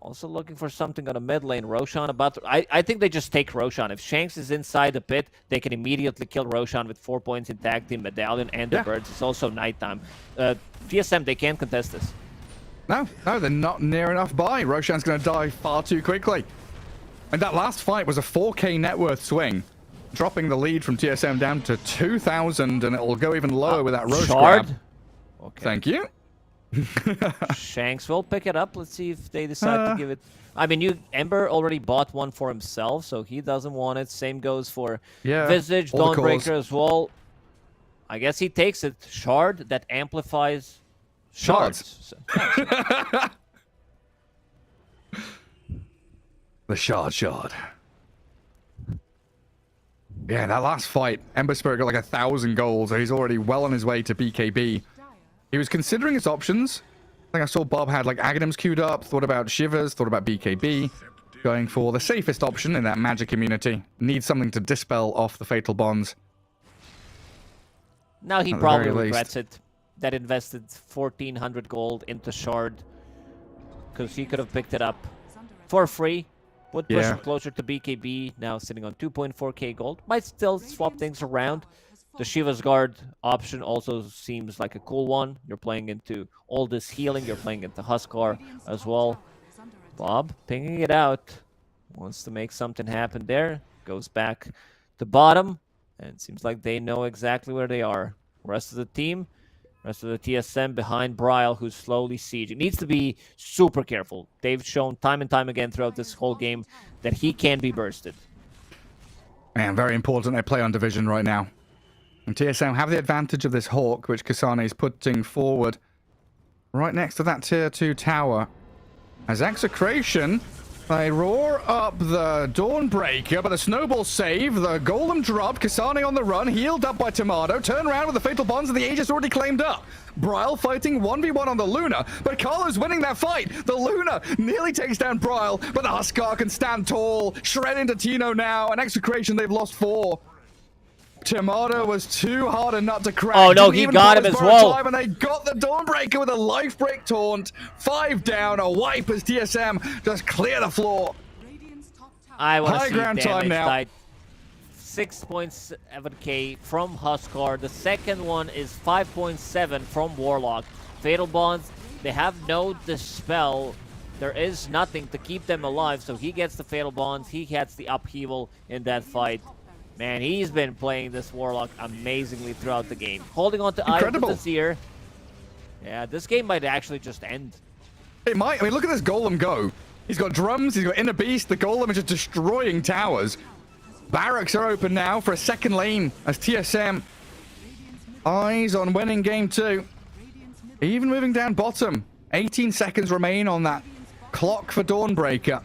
also looking for something on a mid lane. Roshan about to... I think they just take Roshan. If Shanks is inside the pit, they can immediately kill Roshan with 4 points in tag team, Medallion, and the birds. It's also nighttime. TSM, they can't contest this. No, they're not near enough by. Roshan's going to die far too quickly. And that last fight was a 4k net worth swing, dropping the lead from TSM down to 2,000, and it will go even lower with that Roche grab. Okay. Thank you. Shanks will pick it up. Let's see if they decide to give it. I mean, Ember already bought one for himself, so he doesn't want it. Same goes for Visage, Dawnbreaker as well. I guess he takes it. Shard that amplifies shards. The shard. Yeah, that last fight, Ember Spirit got like 1,000 gold, so he's already well on his way to BKB. He was considering his options. I think I saw Bob had like Aghanims queued up, thought about Shivers, thought about BKB. Going for the safest option in that magic community. Needs something to dispel off the Fatal Bonds. Now he probably regrets it. That invested 1,400 gold into Shard. Because he could have picked it up for free. Would push him closer to BKB. Now sitting on 2.4k gold. Might still swap things around. The Shiva's Guard option also seems like a cool one. You're playing into all this healing. You're playing into Huskar as well. Bob pinging it out. Wants to make something happen there. Goes back to bottom. And seems like they know exactly where they are. Rest of the team. Rest of the TSM behind Bryle, who's slowly sieging. Needs to be super careful. They've shown time and time again throughout this whole game that he can be bursted. Man, very important they play on Division right now. And TSM have the advantage of this Hawk, which Kasane is putting forward right next to that Tier 2 tower. As Execration, they roar up the Dawnbreaker, but the Snowball save, the Golem dropped, Kasane on the run, healed up by Tomato, turn around with the Fatal Bonds, and the Aegis already claimed up. Bryle fighting 1v1 on the Luna, but Carlo's winning that fight. The Luna nearly takes down Bryle, but the Huskar can stand tall, shred into Tino now, and Execration, they've lost 4. Tomato was too hard a nut to crack. Oh no, he got him as well. And they got the Dawnbreaker with a life break taunt. 5 down, a wipe as TSM just clear the floor. I want to see ground time now. 6.7k from Huskar. The second one is 5.7 from Warlock. Fatal Bonds, they have no Dispel. There is nothing to keep them alive, so he gets the Fatal Bonds. He gets the upheaval in that fight. Man, he's been playing this Warlock amazingly throughout the game. Holding on to Eye of the Seer. Yeah, this game might actually just end. It might. I mean, look at this Golem go. He's got drums, he's got Inner Beast. The Golem is just destroying towers. Barracks are open now for a second lane as TSM eyes on winning game 2. Even moving down bottom. 18 seconds remain on that clock for Dawnbreaker.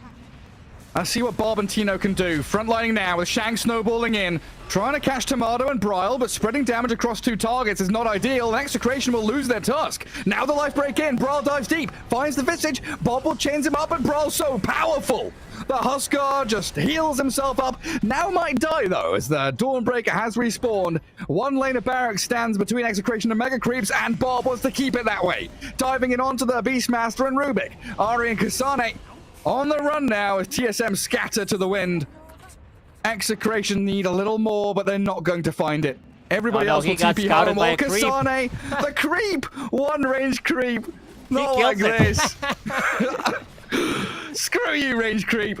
Let's see what Bob and Tino can do. Frontlining now with Shang snowballing in. Trying to catch Tomato and Bryle, but spreading damage across 2 targets is not ideal. And Execration will lose their Tusk. Now the life break in. Bryle dives deep. Finds the Visage. Bob will chains him up, and Bryle's so powerful. The Huskar just heals himself up. Now might die, though, as the Dawnbreaker has respawned. 1 lane of barracks stands between Execration and Mega Creeps, and Bob wants to keep it that way. Diving in onto the Beastmaster and Rubik. Ari and Kasane on the run now as TSM scatter to the wind. Execration need a little more, but they're not going to find it. Everybody else will TP home. Kasane, the creep! 1 range creep. Not like this. Screw you, range creep.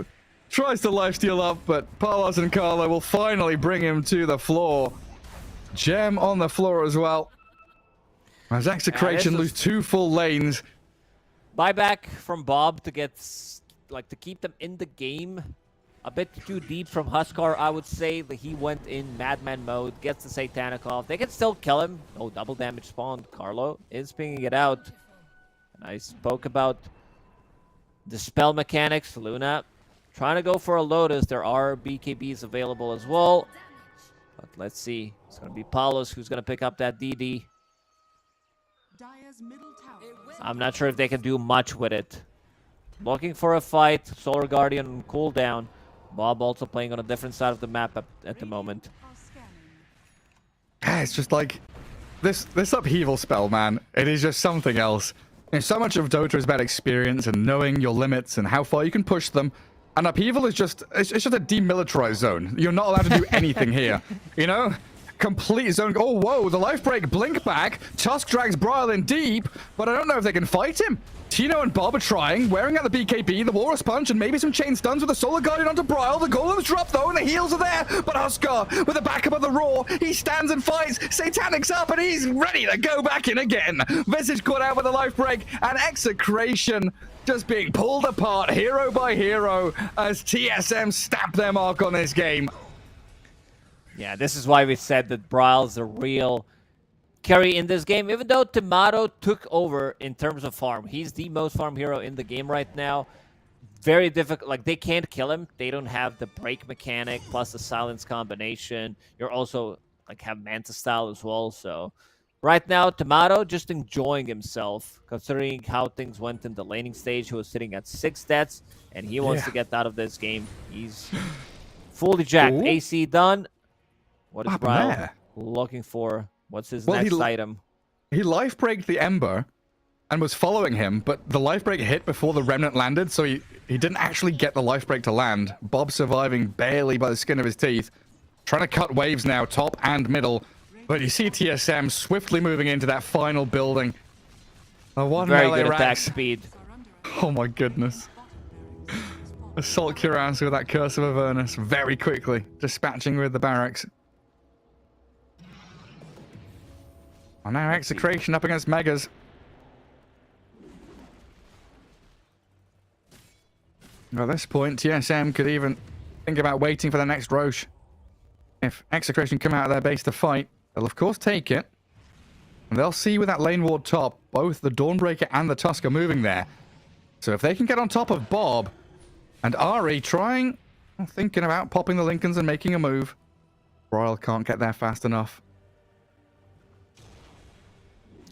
Tries to lifesteal up, but Palos and Carlo will finally bring him to the floor. Gem on the floor as well. As Execration lose 2 full lanes. Buyback from Bob to get, like, to keep them in the game. A bit too deep from Huskar, I would say. That he went in Madman mode, gets the Satanic off. They can still kill him. Oh, double damage spawned. Carlo is pinging it out. And I spoke about the spell mechanics. Luna trying to go for a Lotus. There are BKBs available as well. But let's see. It's going to be Palos who's going to pick up that DD. I'm not sure if they can do much with it. Looking for a fight. Solar Guardian on cooldown. Bob also playing on a different side of the map at the moment. It's just like this upheaval spell, man. It is just something else. You know, so much of Dota is about experience and knowing your limits and how far you can push them. And upheaval is just it's just a demilitarized zone. You're not allowed to do anything here. You know? Complete zone. Oh, whoa, the life break, blink back. Tusk drags Bryle in deep, but I don't know if they can fight him. Tino and Bob are trying, wearing out the BKB, the Walrus Punch, and maybe some chain stuns with the Solar Guardian onto Bryle. The Golems drop, though, and the heals are there. But Huskar, with the backup of the Roar, he stands and fights. Satanic's up, and he's ready to go back in again. Visage caught out with a life break, and Execration just being pulled apart, hero by hero, as TSM stamp their mark on this game. Yeah, this is why we said that Bryle's the real carry in this game. Even though Tomato took over in terms of farm. He's the most farm hero in the game right now. Very difficult. Like, they can't kill him. They don't have the break mechanic plus the silence combination. You're also, like, have Manta style as well. So, right now, Tomato just enjoying himself, considering how things went in the laning stage. He was sitting at 6 deaths, and he wants to get out of this game. He's fully jacked. Ooh. AC done. What is Bryle looking for? What's his next item? He life breaked the Ember and was following him, but the life break hit before the Remnant landed, so he didn't actually get the life break to land. Bob surviving barely by the skin of his teeth. Trying to cut waves now, top and middle. But you see TSM swiftly moving into that final building. A one very melee good racks. attack speed. Oh my goodness. Assault Cuirass with that Curse of Avernus very quickly, dispatching with the barracks. Oh, now Execration up against Megas. At this point, TSM could even think about waiting for the next Roche. If Execration come out of their base to fight, they'll of course take it. And they'll see with that lane ward top, both the Dawnbreaker and the Tusk are moving there. So if they can get on top of Bob, and Ari thinking about popping the Lincolns and making a move. Bryle can't get there fast enough.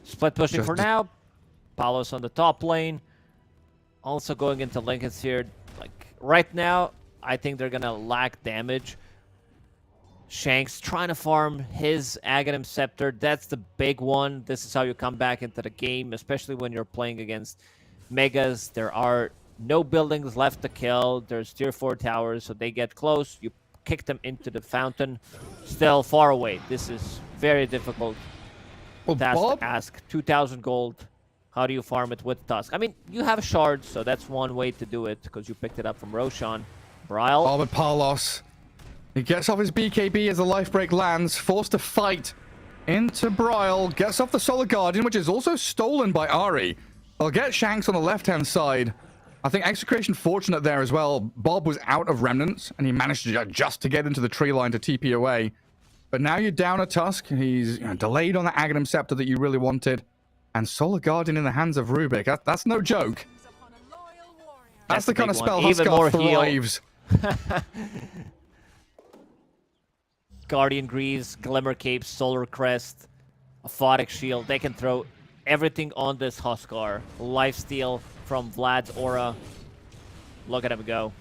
Split pushing for now. Palos on the top lane. Also going into Lincoln's here. Like, right now, I think they're gonna lack damage. Shanks trying to farm his Aghanim Scepter. That's the big one. This is how you come back into the game, especially when you're playing against Megas. There are no buildings left to kill. There's tier 4 towers, so they get close. You kick them into the fountain. Still far away. This is very difficult. Well, task Bob? to ask. 2,000 gold. How do you farm it with Tusk? I mean, you have shards, so that's one way to do it, because you picked it up from Roshan. Bryle. Oh, but Palos. He gets off his BKB as the life break lands, forced to fight into Bryle. Gets off the Solar Guardian, which is also stolen by Ari. They'll get Shanks on the left-hand side. I think Execration fortunate there as well. Bob was out of Remnants, and he managed to just to get into the tree line to TP away. But now you're down a Tusk. He's delayed on the Aghanim Scepter that you really wanted. And Solar Guardian in the hands of Rubik. That's no joke. That's the kind of spell Even more Huskar heal. thrives. Guardian Greaves, Glimmer Cape, Solar Crest, Aphotic Shield. They can throw everything on this Huskar. Lifesteal from Vlad's aura. Look at him go.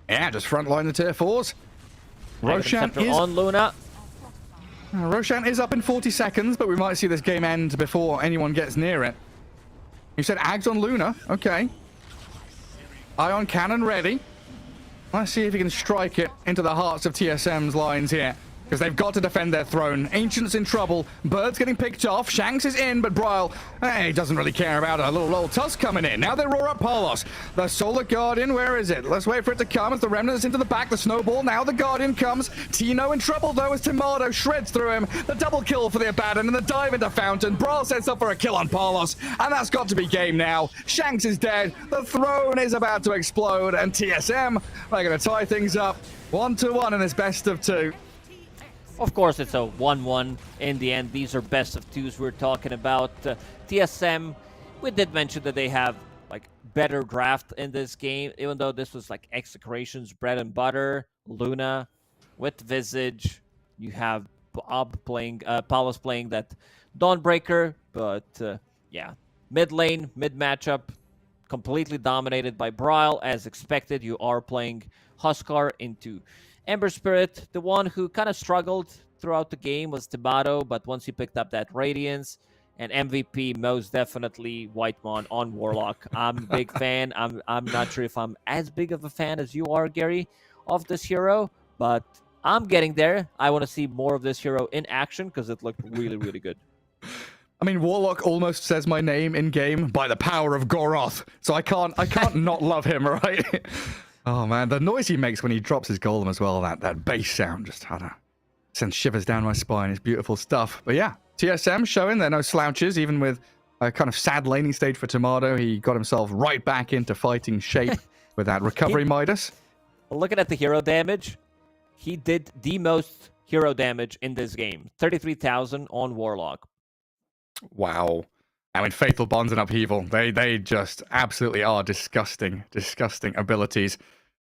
Yeah, just frontline the tier 4s. Roshan Scepter is... on Luna. Roshan is up in 40 seconds, but we might see this game end before anyone gets near it. You said Ags on Luna. Okay. Ion Cannon ready. Let's see if he can strike it into the hearts of TSM's lines here. Because they've got to defend their throne. Ancient's in trouble. Bird's getting picked off. Shanks is in, but Bryle, he doesn't really care about a little old Tusk coming in. Now they roar up Palos. The Solar Guardian, where is it? Let's wait for it to come as the Remnant's into the back. The Snowball, now the Guardian comes. Tino in trouble, though, as Tomato shreds through him. The double kill for the Abaddon and the dive into Fountain. Bryle sets up for a kill on Palos, and that's got to be game now. Shanks is dead. The throne is about to explode, and TSM are going to tie things up 1-1 in this best of 2. Of course, it's a 1-1 in the end. These are best of 2s we're talking about. TSM, we did mention that they have like better draft in this game, even though this was like Execration's bread and butter. Luna with Visage. You have Bob playing, Palos playing that Dawnbreaker, but yeah, mid lane, mid matchup, completely dominated by Bryle. As expected, you are playing Huskar into Ember Spirit. The one who kind of struggled throughout the game was Tomato, but once he picked up that Radiance, and MVP most definitely Whitemon on Warlock. I'm a big fan. I'm not sure if I'm as big of a fan as you are, Gary, of this hero, but I'm getting there. I want to see more of this hero in action because it looked really, really good. I mean, Warlock almost says my name in game by the power of Goroth, so I can't not love him, right? Oh man, the noise he makes when he drops his golem as well, that bass sound just sends shivers down my spine. It's beautiful stuff. But yeah, TSM showing they're no slouches, even with a kind of sad laning stage for Tomato. He got himself right back into fighting shape with that recovery Midas. Looking at the hero damage, he did the most hero damage in this game. 33,000 on Warlock. Wow. I mean, Fatal Bonds and Upheaval, they just absolutely are disgusting abilities.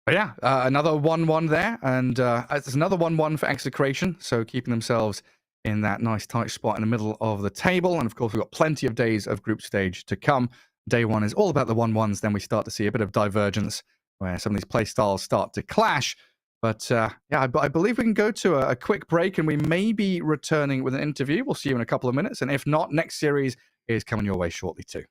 But yeah, another 1-1 there, and it's another 1-1 for Execration, so keeping themselves in that nice tight spot in the middle of the table. And of course, we've got plenty of days of group stage to come. Day 1 is all about the 1-1s, then we start to see a bit of divergence where some of these play styles start to clash. But yeah, I believe we can go to a quick break, and we may be returning with an interview. We'll see you in a couple of minutes, and if not, next series is coming your way shortly too.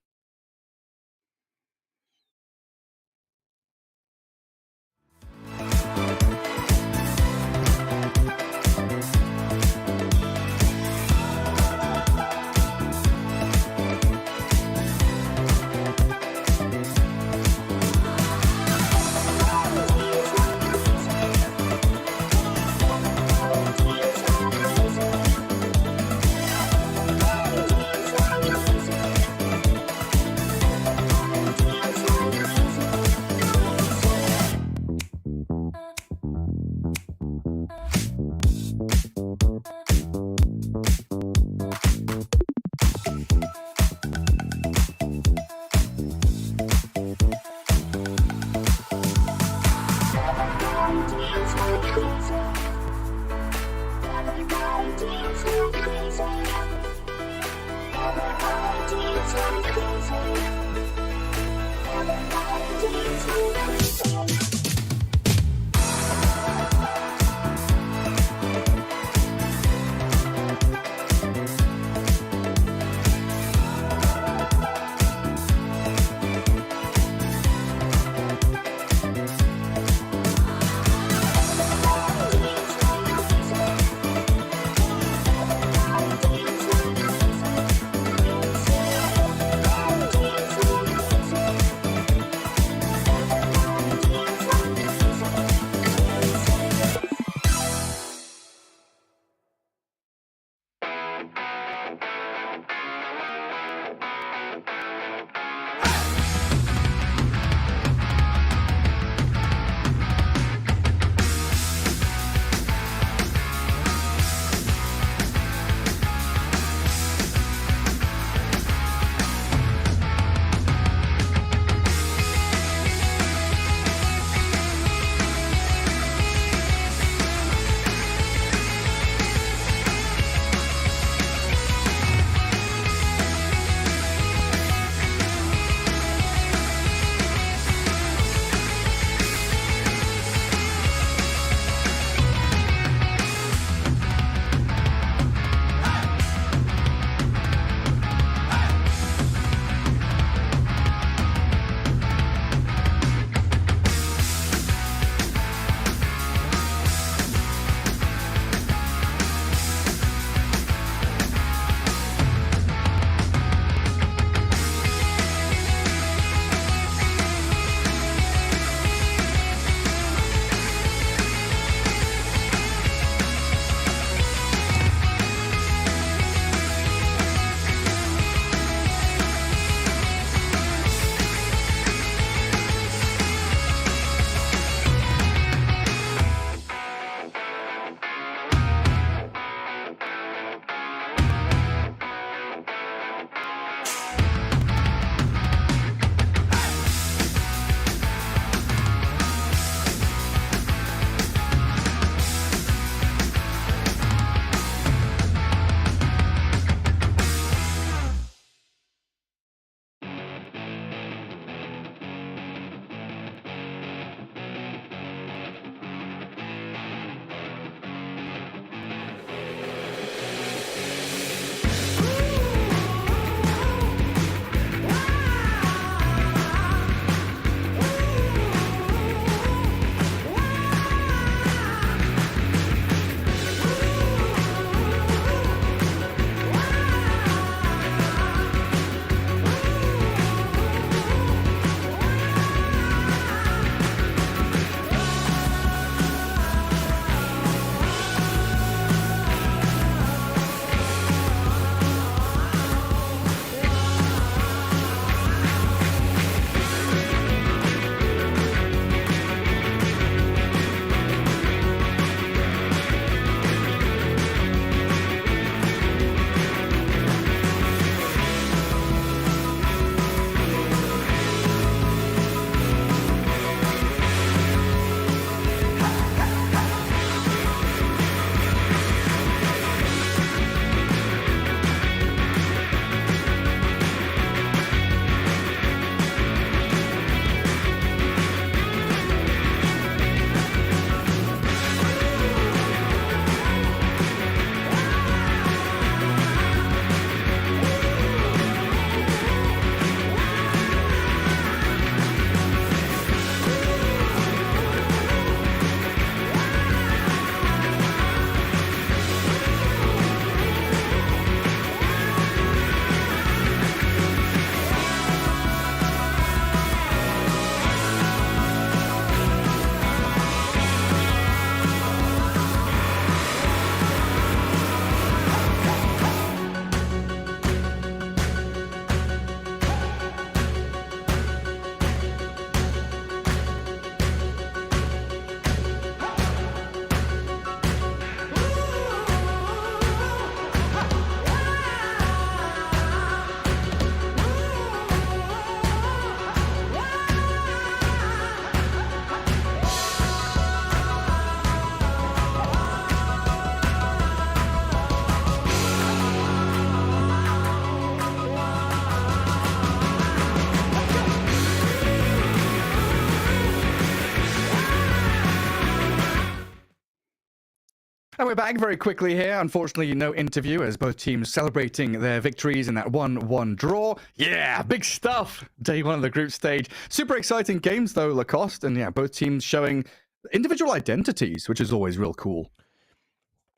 we're back very quickly here. Unfortunately, no interview as both teams celebrating their victories in that 1-1 draw. Yeah, big stuff. Day one of the group stage. Super exciting games, though, Lacoste. And yeah, both teams showing individual identities, which is always real cool.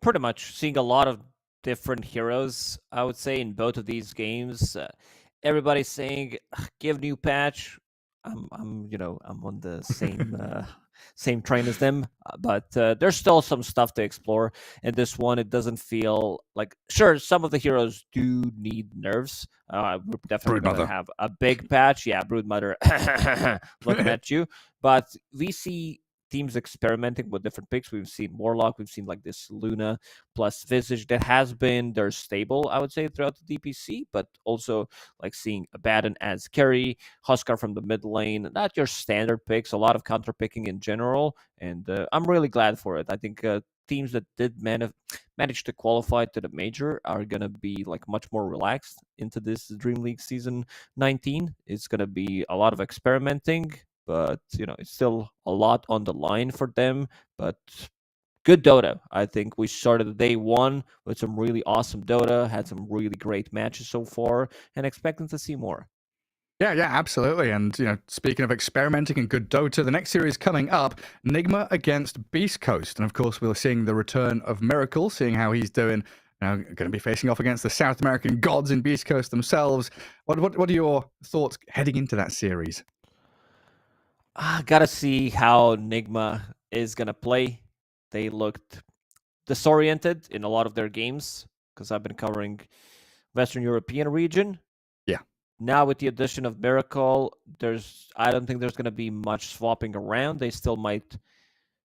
Pretty much seeing a lot of different heroes, I would say, in both of these games. Everybody's saying, give new patch. I'm on the same train as them, but there's still some stuff to explore. In this one, it doesn't feel like, sure, some of the heroes do need nerfs. We're definitely going to have a big patch. Yeah, Broodmother looking at you. But we see teams experimenting with different picks. We've seen Warlock, we've seen like this Luna plus Visage that has been their stable, I would say, throughout the DPC, but also like seeing Abaddon as carry, Huskar from the mid lane, not your standard picks, a lot of counter picking in general, and I'm really glad for it. I think teams that did manage to qualify to the major are going to be like much more relaxed into this DreamLeague season 19. It's going to be a lot of experimenting, but it's still a lot on the line for them. But good Dota. I think we started day one with some really awesome Dota, had some really great matches so far, and expecting to see more. Yeah, absolutely. And, speaking of experimenting and good Dota, the next series coming up, Nigma against Beast Coast. And, of course, we're seeing the return of Miracle, seeing how he's doing. Now, going to be facing off against the South American gods in Beast Coast themselves. What are your thoughts heading into that series? Gotta see how Nigma is gonna play. They looked disoriented in a lot of their games because I've been covering Western European region. Yeah. Now with the addition of Miracle, I don't think there's gonna be much swapping around. They still might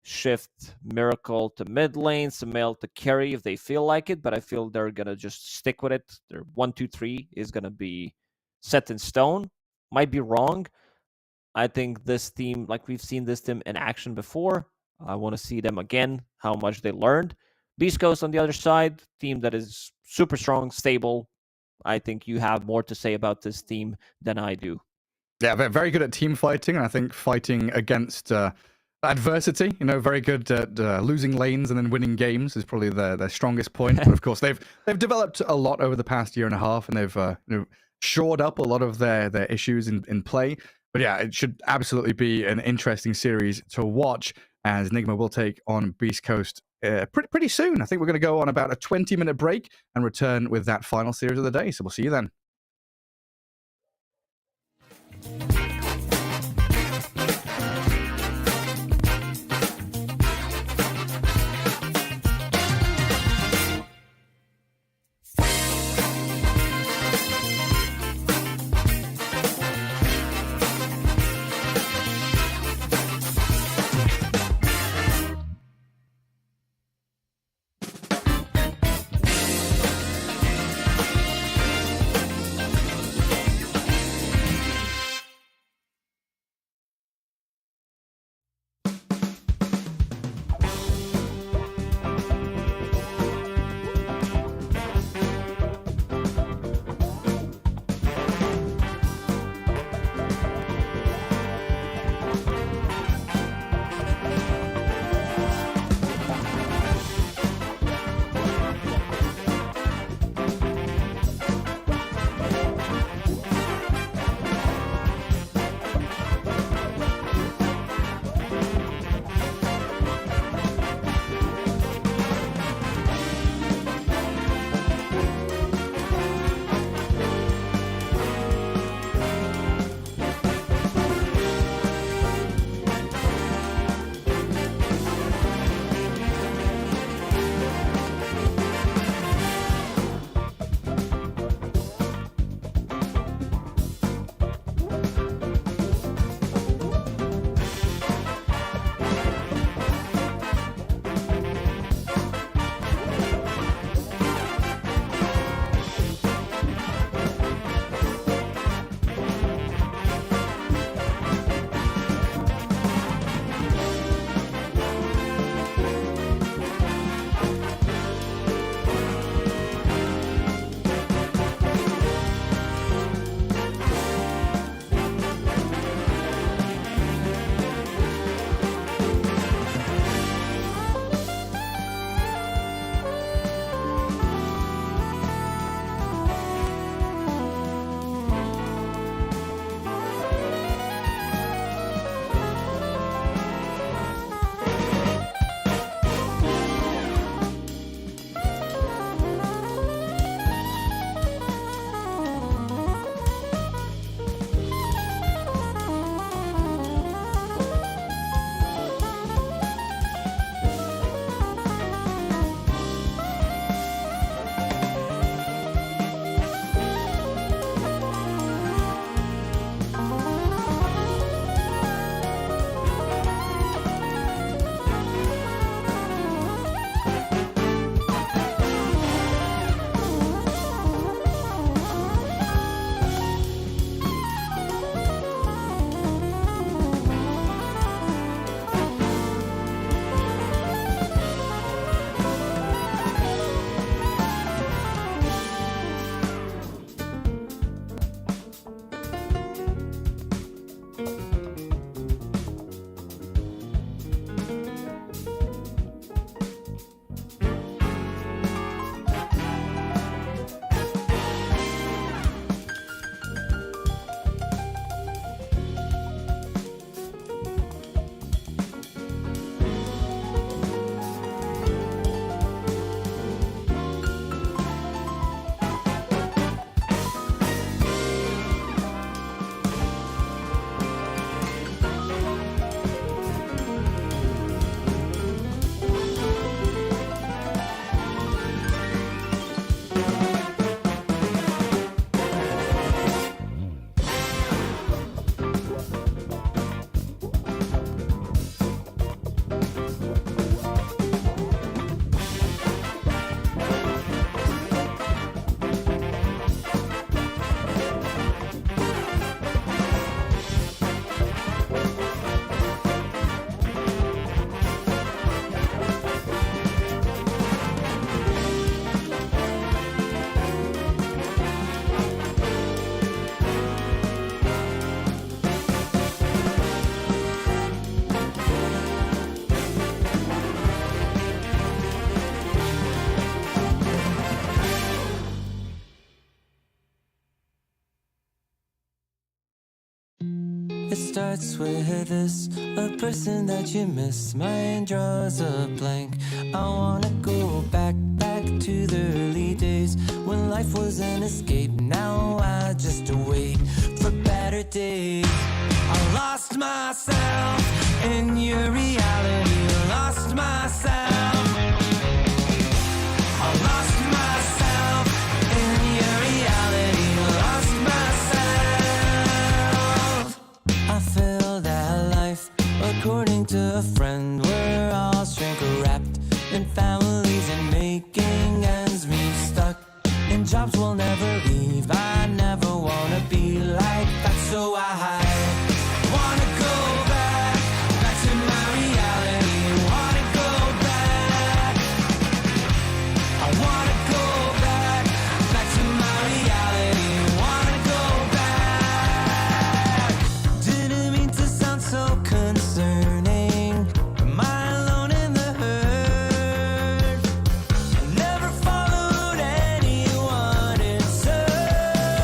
shift Miracle to mid lane, Sumail to carry if they feel like it, but I feel they're gonna just stick with it. Their 1-2-3 is gonna be set in stone. Might be wrong. I think this team, like we've seen this team in action before. I want to see them again, how much they learned. Beast Coast on the other side, team that is super strong, stable. I think you have more to say about this team than I do. Yeah, they're very good at team fighting, and I think fighting against adversity, very good at losing lanes and then winning games is probably their strongest point. But of course, they've developed a lot over the past year and a half, and they've shored up a lot of their issues in play. But yeah, it should absolutely be an interesting series to watch as Nigma will take on Beast Coast pretty soon. I think we're going to go on about a 20-minute break and return with that final series of the day. So we'll see you then. It starts with this, a person that you miss. My mind draws a blank. I wanna go back to the early days when life was an escape. Now I just wait for better days. I lost myself in your reality. Lost myself. I lost myself in your reality. Lost myself. I feel that life, according to a friend, we're all shrink wrapped in families and making ends meet. Stuck in jobs we'll never leave. I never wanna be like that, so I wanna go back to my reality. Wanna go back. I wanna go back to my reality. Wanna go back. Didn't mean to sound so concerning. Am I alone in the hurt? I never followed anyone in search.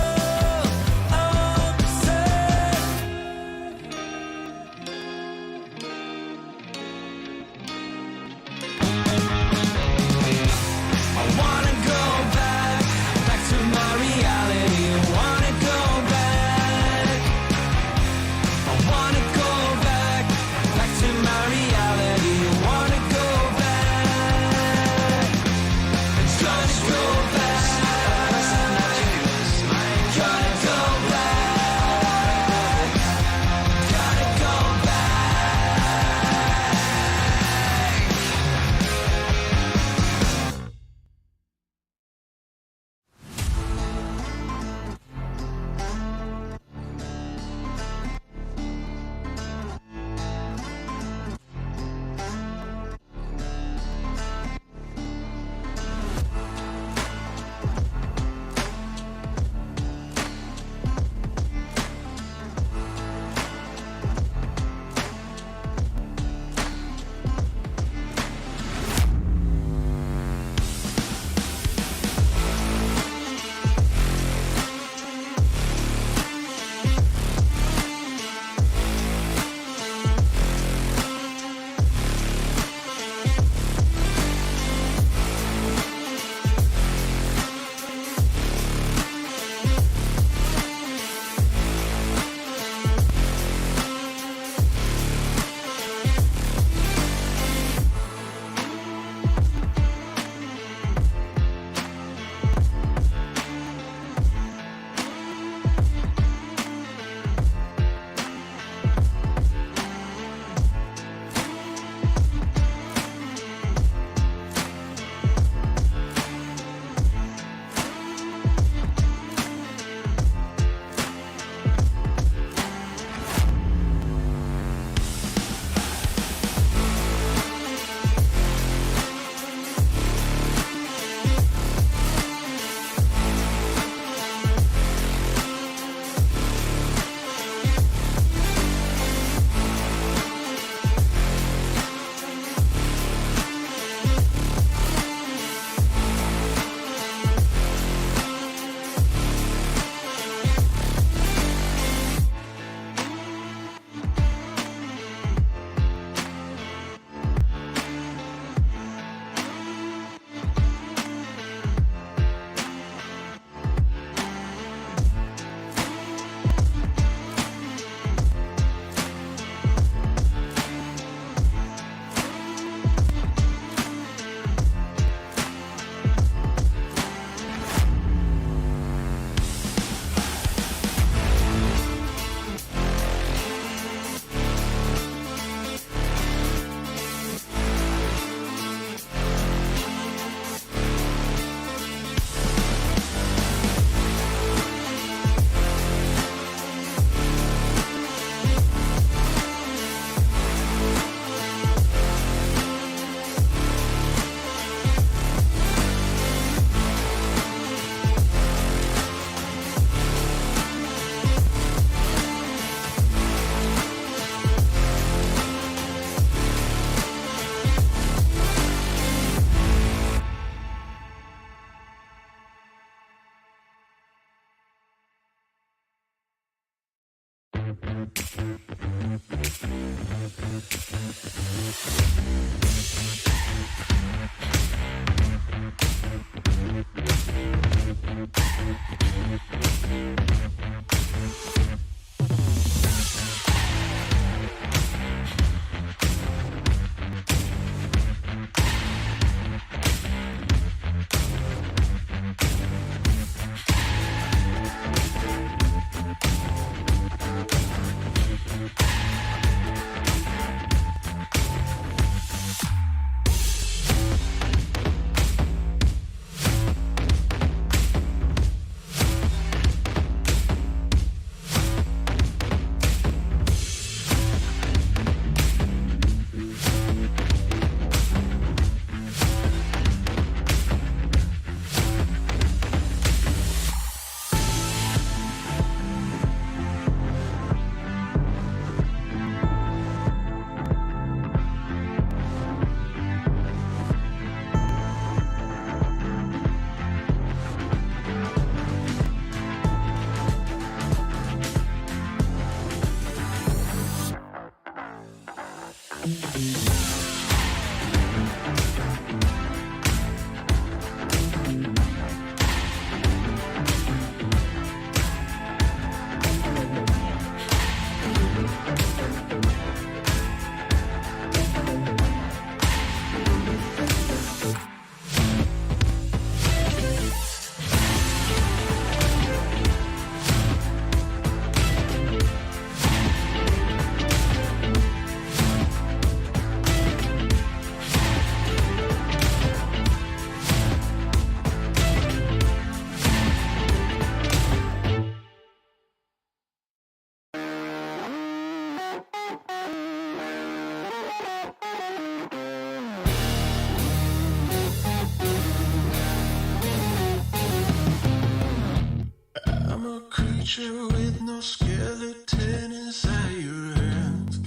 I'm a creature with no skeleton inside your hands.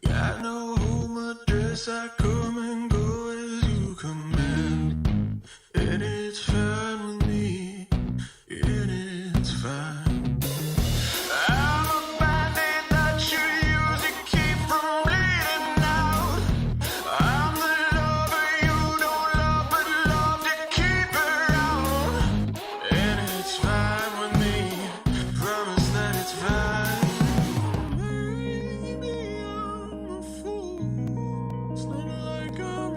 Got no home address, I come and go as you command. And it's fine with me, and it's fine. I'm a bandit that you use to keep from bleeding out. I'm the lover you don't love, but love to keep around. And it's fine with me, promise that it's fine. Maybe I'm a fool, it's not like I'm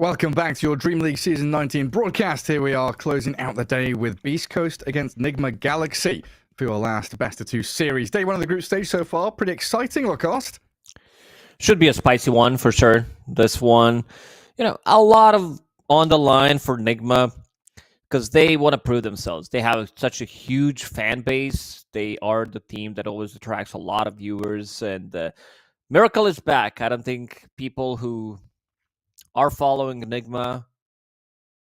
Welcome back to your Dream League Season 19 broadcast. Here we are closing out the day with Beast Coast against Nigma Galaxy for your last best of 2 series. Day 1 of the group stage so far. Pretty exciting, Lacoste. Should be a spicy one for sure. This one, a lot of on the line for Nigma because they want to prove themselves. They have such a huge fan base. They are the team that always attracts a lot of viewers, and Miracle is back. I don't think people who are following Nigma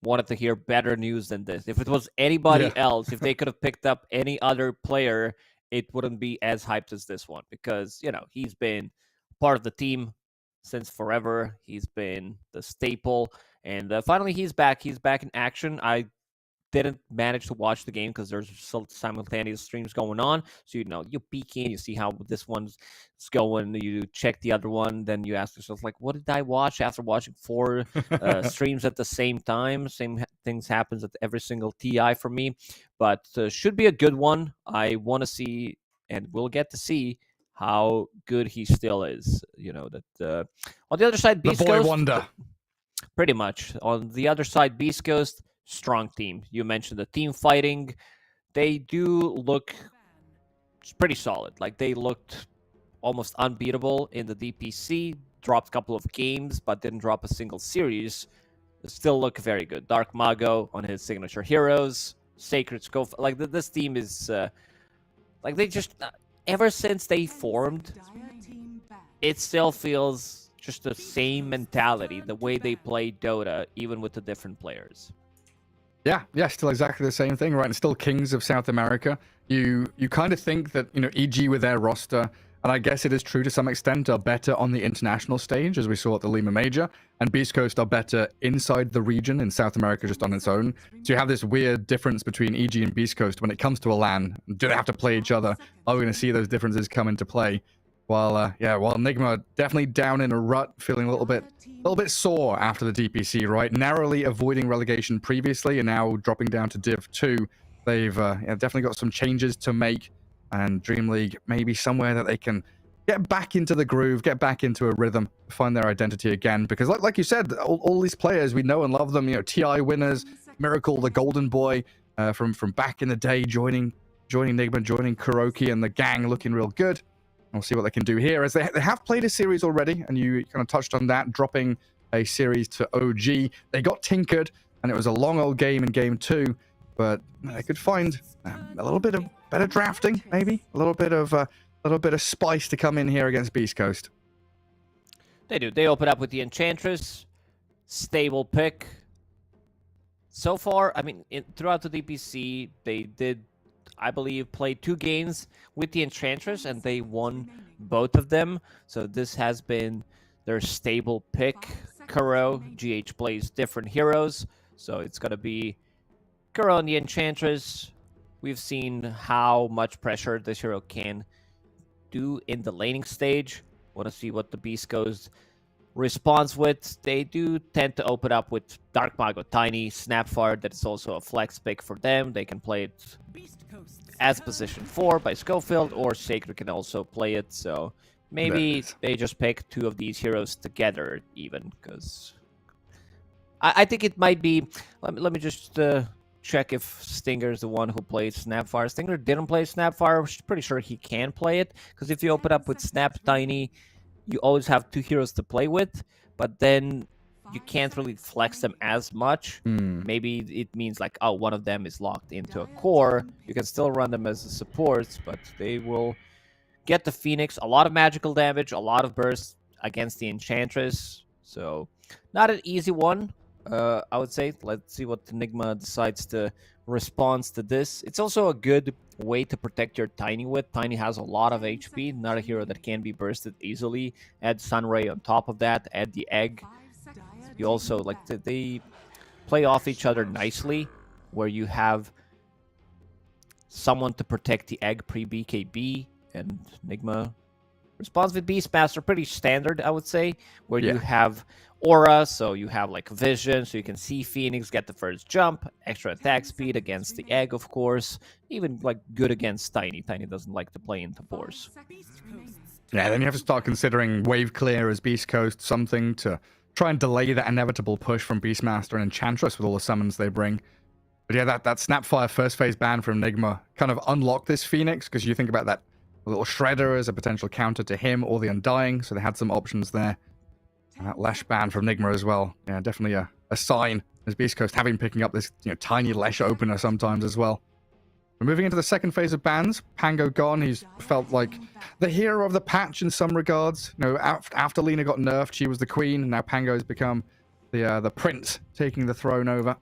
wanted to hear better news than this. If it was anybody else, if they could have picked up any other player, it wouldn't be as hyped as this one because, he's been part of the team since forever. He's been the staple, and finally he's back. He's back in action. I didn't manage to watch the game because there's still simultaneous streams going on. So, you peek in, you see how this one's going, you check the other one, then you ask yourself, like, what did I watch after watching 4 streams at the same time? Same things happens at every single TI for me, but should be a good one. I want to see, and we'll get to see how good he still is. That on the other side, Beast the boy Coast, wonder. Pretty much. On the other side, Beast Coast, strong team. You mentioned the team fighting. They do look pretty solid. Like, they looked almost unbeatable in the DPC. Dropped a couple of games, but didn't drop a single series. They still look very good. Dark Mago on his signature heroes. Sacred Scope. Like, this team is... they just... ever since they formed, it still feels just the same mentality, the way they play Dota, even with the different players. Yeah, still exactly the same thing, right? And still kings of South America. You kind of think that, EG with their roster, and I guess it is true to some extent, are better on the international stage, as we saw at the Lima Major, and Beast Coast are better inside the region in South America just on its own. So you have this weird difference between EG and Beast Coast when it comes to a LAN. Do they have to play each other? Are we going to see those differences come into play? While Nigma definitely down in a rut, feeling a little bit sore after the DPC, right? Narrowly avoiding relegation previously, and now dropping down to Div 2. They've definitely got some changes to make, and Dream League maybe somewhere that they can get back into the groove, get back into a rhythm, find their identity again. Because like you said, all these players, we know and love them. TI winners, Miracle, the Golden Boy, from back in the day, joining Nigma, joining Kuroki and the gang, looking real good. We'll see what they can do here, as they have played a series already, and you kind of touched on that, dropping a series to OG. They got tinkered, and it was a long old game in Game 2, but they could find a little bit of better drafting, maybe a little bit of spice to come in here against Beast Coast. They do. They open up with the Enchantress, stable pick. So far, throughout the DPC, they did, I believe, played 2 games with the Enchantress, and they won both of them. So this has been their stable pick. Kuro, GH plays different heroes, so it's going to be Kuro and the Enchantress. We've seen how much pressure this hero can do in the laning stage. Want to see what the Beast Coast responds with. They do tend to open up with Dark Mago, Tiny, Snapfire. That is also a flex pick for them. They can play it as position 4 by Schofield, or Sacred can also play it. So maybe they just pick 2 of these heroes together, even, because I think it might be. Let me just check if Stinger is the one who plays Snapfire. Stinger didn't play Snapfire. I'm pretty sure he can play it, because if you open up with Snap, Tiny, you always have 2 heroes to play with, but then you can't really flex them as much. Maybe it means like, oh, one of them is locked into a core. You can still run them as a support, but they will get the Phoenix. A lot of magical damage, a lot of burst against the Enchantress. So not an easy one, I would say. Let's see what Nigma decides to respond to this. It's also a good way to protect your Tiny with. Tiny has a lot of HP, not a hero that can be bursted easily. Add Sunray on top of that, add the Egg. You also, they play off each other nicely, where you have someone to protect the Egg pre-BKB, and Nigma responds with Beastmaster, pretty standard, I would say, where you have Aura, so you have Vision, so you can see Phoenix get the first jump, extra attack speed against the Egg, of course, even good against Tiny. Tiny doesn't like to play into force. Yeah, then you have to start considering Wave Clear as Beast Coast, something to try and delay that inevitable push from Beastmaster and Enchantress with all the summons they bring. But yeah, that Snapfire first phase ban from Nigma kind of unlocked this Phoenix, because you think about that little Shredder as a potential counter to him or the Undying, so they had some options there. And that Lesh ban from Nigma as well. Yeah, definitely a sign as Beast Coast having picking up this tiny Lesh opener sometimes as well. We're moving into the second phase of bans. Pango gone. He's felt like the hero of the patch in some regards. After Lina got nerfed, she was the queen, and now Pango's become the prince, taking the throne over.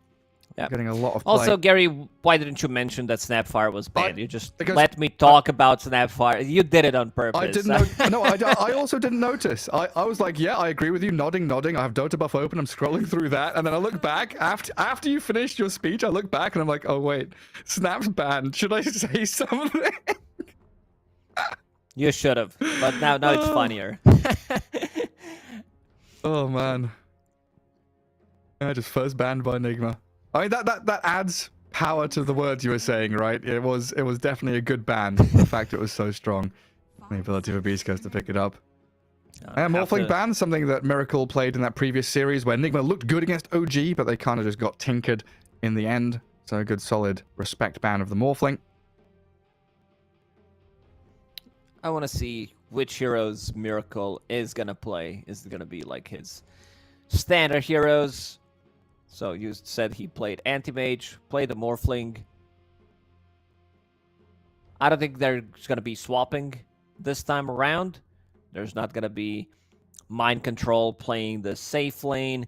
Yeah. Getting a lot of play. Also, Gary, why didn't you mention that Snapfire was banned? You just because let me talk about Snapfire. You did it on purpose. I didn't know. No, I also didn't notice. I was like, yeah, I agree with you. Nodding. I have Dota buff open. I'm scrolling through that, and then I look back after you finished your speech. I look back and I'm like, oh wait, Snap's banned. Should I say something? You should have, but now it's funnier. Oh man. Yeah, just first banned by Nigma. I mean, that adds power to the words you were saying, right? It was definitely a good ban. The fact it was so strong. The ability for Beast Coast to pick it up. And Morphling ban, something that Miracle played in that previous series where Nigma looked good against OG, but they kind of just got tinkered in the end. So a good solid respect ban of the Morphling. I want to see which heroes Miracle is going to play. Is it going to be like his standard heroes? So you said he played Anti-Mage, played the Morphling. I don't think there's going to be swapping this time around. There's not going to be Mind Control playing the safe lane,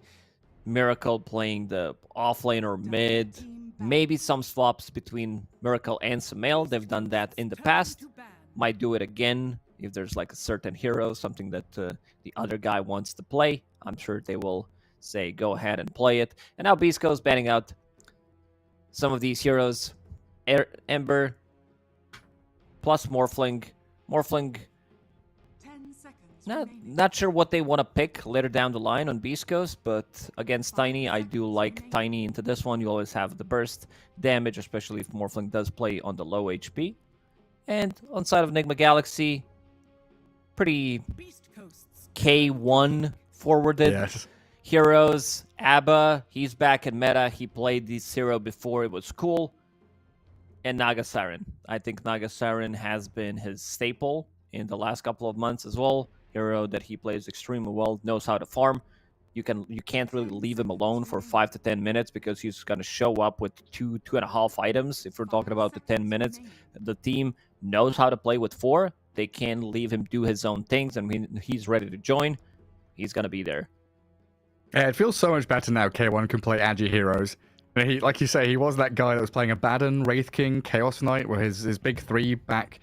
Miracle playing the off lane or mid. Maybe some swaps between Miracle and Sumail. They've done that in the past. Might do it again if there's like a certain hero, something that the other guy wants to play. I'm sure they will say, go ahead and play it. And now Beast Coast banning out some of these heroes. Ember plus Morphling. Morphling, not sure what they want to pick later down the line on Beast Coast, but against Tiny, I do like Tiny into this one. You always have the burst damage, especially if Morphling does play on the low HP. And on side of Nigma Galaxy, pretty K1 forwarded heroes. Abba, he's back in meta. He played this hero before. It was cool. And Naga Siren. I think Naga Siren has been his staple in the last couple of months as well. Hero that he plays extremely well, knows how to farm. You can't really leave him alone for 5 to 10 minutes because he's going to show up with 2.5 items. If we're talking about the 10 minutes, the team knows how to play with 4. They can leave him do his own things, and when he's ready to join, he's going to be there. Yeah, it feels so much better now K1 can play agi heroes. He, like you say, he was that guy that was playing Abaddon, Wraith King, Chaos Knight were his big 3 back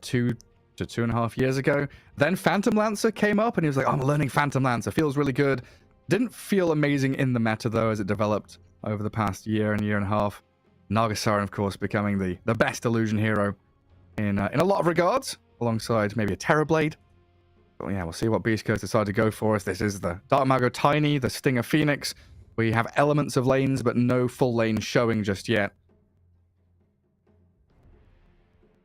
2 to 2.5 years ago. Then Phantom Lancer came up and he was like, oh, I'm learning Phantom Lancer. Feels really good. Didn't feel amazing in the meta though as it developed over the past year and a half. Naga Siren, of course, becoming the best illusion hero in a lot of regards, alongside maybe a Terrorblade. But yeah, we'll see what Beast Coast decide to go for us. This is the Dark Mago Tiny, the Stinger Phoenix. We have elements of lanes, but no full lane showing just yet.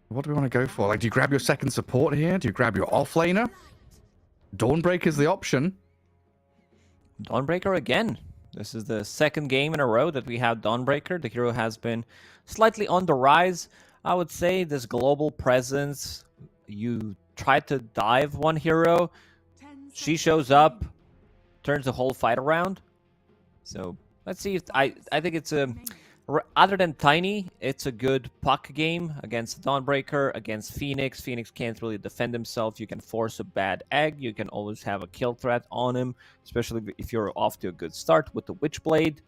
What do we want to go for? Like, do you grab your second support here? Do you grab your offlaner? Dawnbreaker's the option. Dawnbreaker again. This is the second game in a row that we have Dawnbreaker. The hero has been slightly on the rise. I would say this global presence, you try to dive one hero, she shows up, turns the whole fight around. So let's see if I think it's a, other than Tiny, it's a good puck game against Dawnbreaker, against Phoenix. Phoenix can't really defend himself. You can force a bad egg. You can always have a kill threat on him, especially if you're off to a good start with the Witchblade.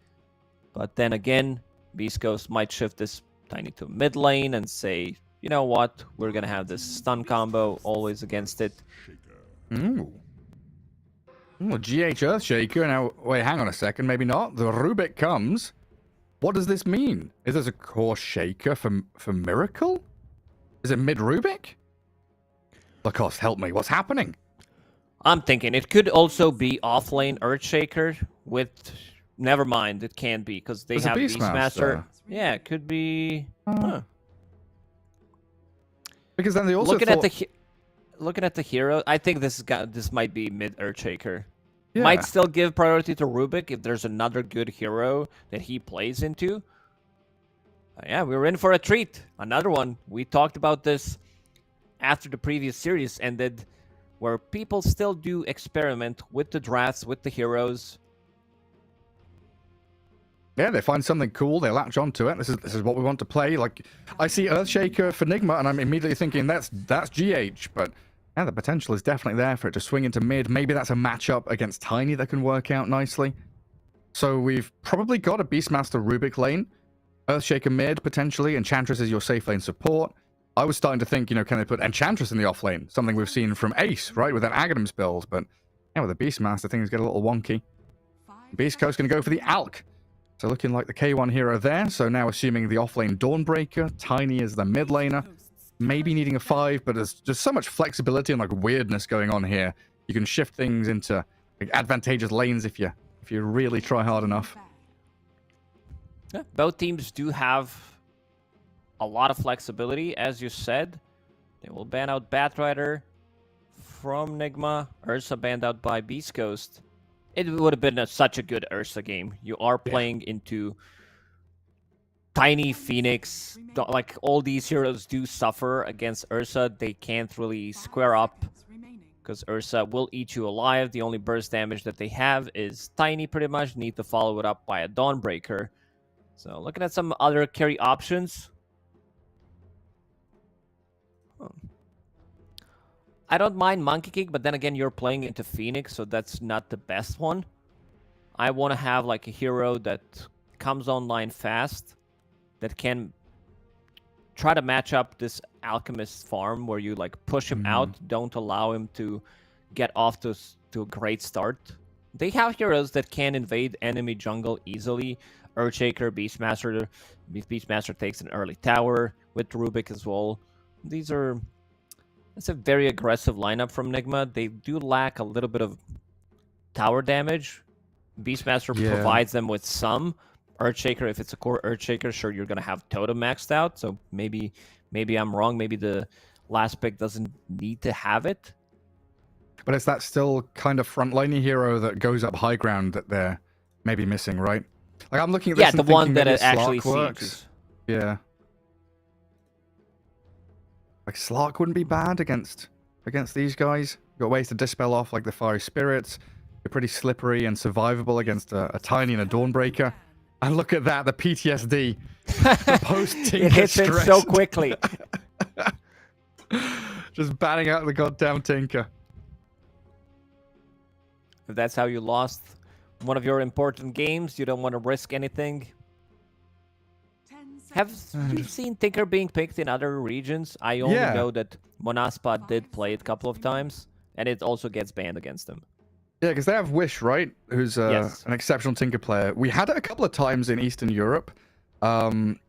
But then again, Beast Coast might shift this Tiny to mid lane and say, you know what, we're going to have this stun combo always against it. Ooh. Ooh, GH Earthshaker. Now, wait, hang on a second. Maybe not. The Rubik comes. What does this mean? Is this a core shaker for Miracle? Is it mid Rubik? Lacoste, help me. What's happening? I'm thinking it could also be offlane Earthshaker with... Never mind, it can't be, because they have Beastmaster. Yeah, it could be... Huh. Because then they also looking at the hero, I think this might be mid Earthshaker. Yeah. Might still give priority to Rubik if there's another good hero that he plays into. Yeah, we're in for a treat. Another one. We talked about this after the previous series ended, where people still do experiment with the drafts, with the heroes. Yeah, they find something cool, they latch onto it. This is what we want to play. Like, I see Earthshaker for Nigma, and I'm immediately thinking that's GH, but yeah, the potential is definitely there for it to swing into mid. Maybe that's a matchup against Tiny that can work out nicely. So we've probably got a Beastmaster Rubik lane, Earthshaker mid, potentially, Enchantress is your safe lane support. I was starting to think, you know, can they put Enchantress in the off lane? Something we've seen from Ace, right, with that Aghanim's build, but yeah, with the Beastmaster, things get a little wonky. Beast Coast going to go for the Alk. So looking like the K1 hero there. So now assuming the offlane Dawnbreaker. Tiny is the mid laner. Maybe needing a 5, but there's just so much flexibility and like weirdness going on here. You can shift things into like, advantageous lanes if you really try hard enough. Yeah, both teams do have a lot of flexibility, as you said. They will ban out Batrider from Nigma. Ursa banned out by Beast Coast. It would have been such a good Ursa game. You are playing into Tiny Phoenix. Like, all these heroes do suffer against Ursa. They can't really square up because Ursa will eat you alive. The only burst damage that they have is Tiny, pretty much. Need to follow it up by a Dawnbreaker. So, looking at some other carry options. I don't mind Monkey King, but then again, you're playing into Phoenix, so that's not the best one. I want to have like a hero that comes online fast, that can try to match up this Alchemist farm where you like push him out, don't allow him to get off to a great start. They have heroes that can invade enemy jungle easily. Earthshaker, Beastmaster. Beastmaster takes an early tower with Rubik as well. It's a very aggressive lineup from Nigma. They do lack a little bit of tower damage. Beastmaster provides them with some. Earthshaker, if it's a core Earthshaker, sure, you're going to have Totem maxed out. So maybe I'm wrong. Maybe the last pick doesn't need to have it. But it's that still kind of frontliney hero that goes up high ground that they're maybe missing, right? Like, I'm looking at this the one that it actually works. Yeah. Like, Slark wouldn't be bad against these guys. You've got ways to dispel off, like, the Fiery Spirits. You're pretty slippery and survivable against a Tiny and a Dawnbreaker. And look at that, the PTSD. Post-Tinker it hits him so quickly. Just batting out the goddamn Tinker. If that's how you lost one of your important games, you don't want to risk anything. Have you seen Tinker being picked in other regions? I only know that Monaspa did play it a couple of times, and it also gets banned against them. Yeah, because they have Wish, right? Who's an exceptional Tinker player. We had it a couple of times in Eastern Europe, and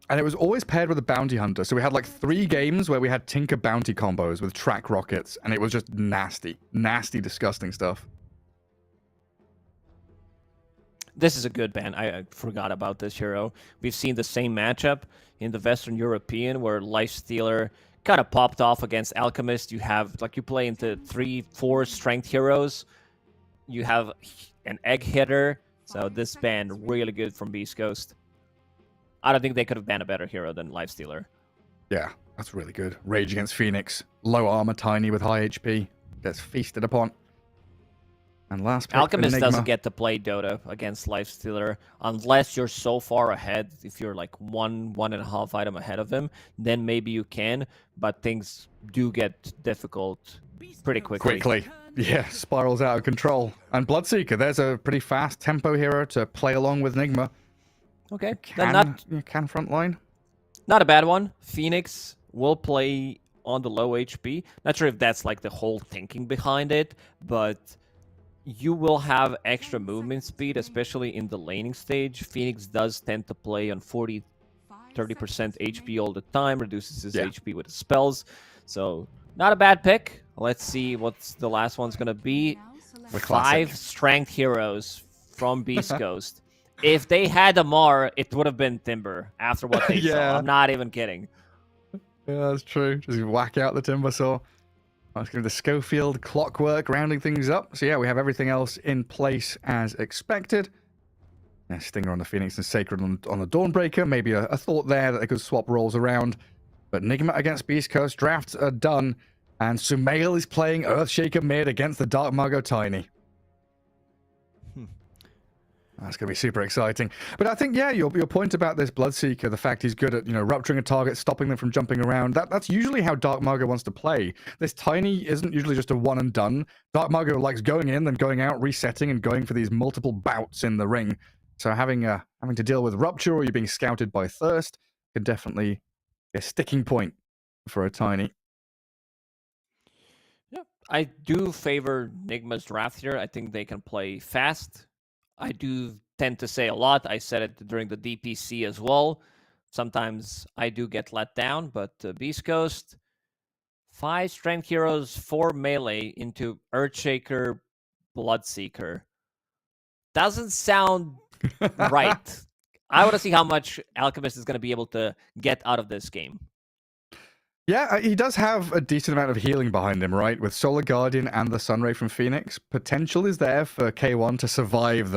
it was always paired with a Bounty Hunter. So we had like 3 games where we had Tinker Bounty combos with track rockets, and it was just nasty, disgusting stuff. This is a good ban. I forgot about this hero. We've seen the same matchup in the Western European where Lifestealer kind of popped off against Alchemist. You have, like, you play into 3-4 strength heroes. You have an Egg Hitter. So this ban really good from Beast Coast. I don't think they could have banned a better hero than Lifestealer. Yeah, that's really good. Rage against Phoenix. Low armor Tiny with high HP. Gets feasted upon. And last pick, Alchemist Nigma. doesn't get to play Dota against Lifestealer unless you're so far ahead. If you're like 1.5 item ahead of him, then maybe you can. But things do get difficult pretty quickly. Yeah, spirals out of control. And Bloodseeker, there's a pretty fast tempo hero to play along with Nigma. Okay, Can frontline. Not a bad one. Phoenix will play on the low HP. Not sure if that's like the whole thinking behind it, but you will have extra movement speed, especially in the laning stage. Phoenix does tend to play on 40-30% HP all the time, reduces his HP with his spells. So, not a bad pick. Let's see what's the last one's going to be. 5 strength heroes from Beast Coast. If they had Amar, it would have been Timber after what they saw. I'm not even kidding. Yeah, that's true. Just whack out the Timber Saw. That's going to be the Schofield clockwork rounding things up. So yeah, we have everything else in place as expected. Yeah, Stinger on the Phoenix and Sacred on the Dawnbreaker. Maybe a thought there that they could swap roles around. But Nigma against Beast Coast. Drafts are done. And Sumail is playing Earthshaker mid against the Dark Margo Tiny. That's going to be super exciting. But I think, yeah, your point about this Bloodseeker, the fact he's good at, rupturing a target, stopping them from jumping around, that's usually how Dark Margo wants to play. This Tiny isn't usually just a one and done. Dark Margo likes going in, then going out, resetting, and going for these multiple bouts in the ring. So having to deal with Rupture or you're being scouted by Thirst can definitely be a sticking point for a Tiny. Yeah, I do favor Nigma's draft here. I think they can play fast. I do tend to say a lot. I said it during the DPC as well. Sometimes I do get let down, but Beast Coast, 5 strength heroes, 4 melee into Earthshaker, Bloodseeker. Doesn't sound right. I want to see how much Alchemist is going to be able to get out of this game. Yeah, he does have a decent amount of healing behind him, right? With Solar Guardian and the Sunray from Phoenix. Potential is there for K1 to survive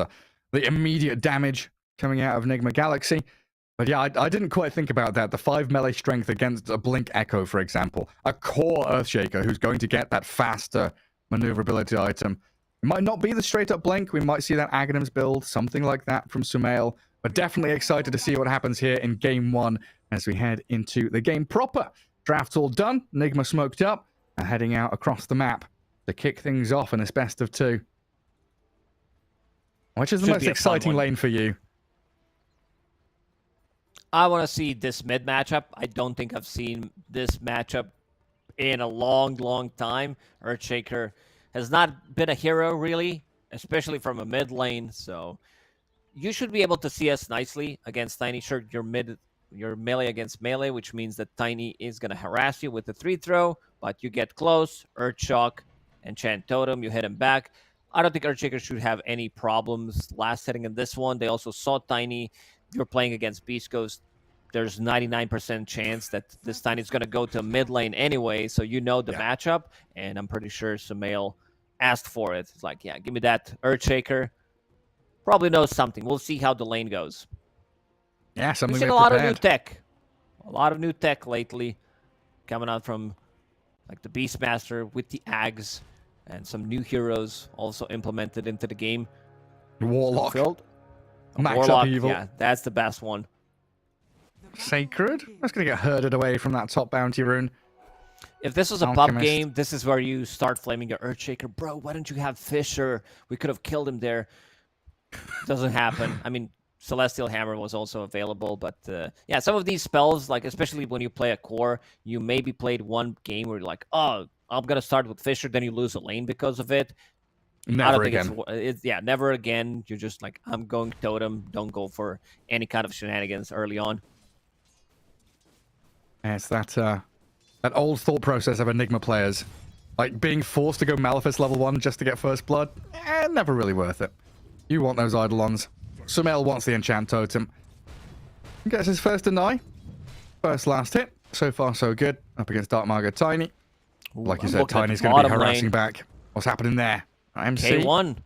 the immediate damage coming out of Nigma Galaxy. But yeah, I didn't quite think about that. The 5 melee strength against a Blink Echo, for example. A core Earthshaker who's going to get that faster maneuverability item. It might not be the straight-up Blink. We might see that Aghanims build, something like that from Sumail. But definitely excited to see what happens here in Game 1 as we head into the game proper. Draft's all done, Nigma smoked up, and heading out across the map to kick things off in this best of 2. Which is the most exciting lane for you? I want to see this mid matchup. I don't think I've seen this matchup in a long, long time. Earthshaker has not been a hero, really, especially from a mid lane, so you should be able to see us nicely against Tiny. Sure, you're melee against melee, which means that Tiny is going to harass you with the 3-throw, but you get close, Earthshock, Enchant Totem, you hit him back. I don't think Earthshaker should have any problems last hitting in this one. They also saw Tiny. You're playing against Beast Coast. There's 99% chance that this Tiny is going to go to mid lane anyway, so you know the matchup, and I'm pretty sure Sumail asked for it. It's like, yeah, give me that Earthshaker. Probably knows something. We'll see how the lane goes. Yeah, something we've seen a lot of new tech. A lot of new tech lately coming out from like the Beastmaster with the Ags and some new heroes also implemented into the game. Warlock. Max Warlock, Upheaval. yeah, that's the best one. Sacred? That's going to get herded away from that top bounty rune. If this was a pub game, this is where you start flaming your Earthshaker. Bro, why don't you have Fisher? We could have killed him there. Doesn't happen. I mean, Celestial Hammer was also available, but yeah, some of these spells, like especially when you play a core, you maybe played one game where you're like, oh, I'm going to start with Fisher, then you lose a lane because of it. Never again. Yeah, never again. You're just like, I'm going Totem. Don't go for any kind of shenanigans early on. Yeah, it's that old thought process of Enigma players. Like being forced to go Malefice level 1 just to get first blood. Never really worth it. You want those Eidolons. Sumail wants the Enchant Totem. Gets his first deny. First last hit. So far, so good. Up against Dark Margo Tiny. Like you said, Tiny's going to be harassing back. What's happening there? MC. K1.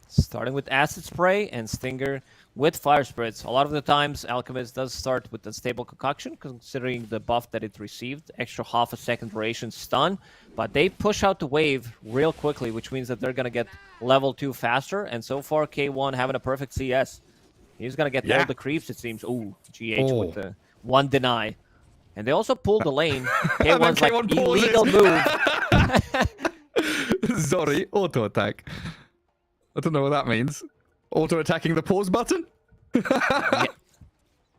Starting with Acid Spray and Stinger with Fire Spirits. A lot of the times, Alchemist does start with the Stable Concoction, considering the buff that it received. Extra half a second duration stun. But they push out the wave real quickly, which means that they're going to get level 2 faster. And so far, K1 having a perfect CS. He's going to get all the creeps, it seems. Ooh, GH with the 1 deny. And they also pulled the lane. K1's like, illegal move. Sorry, auto attack. I don't know what that means. Auto attacking the pause button? Yeah.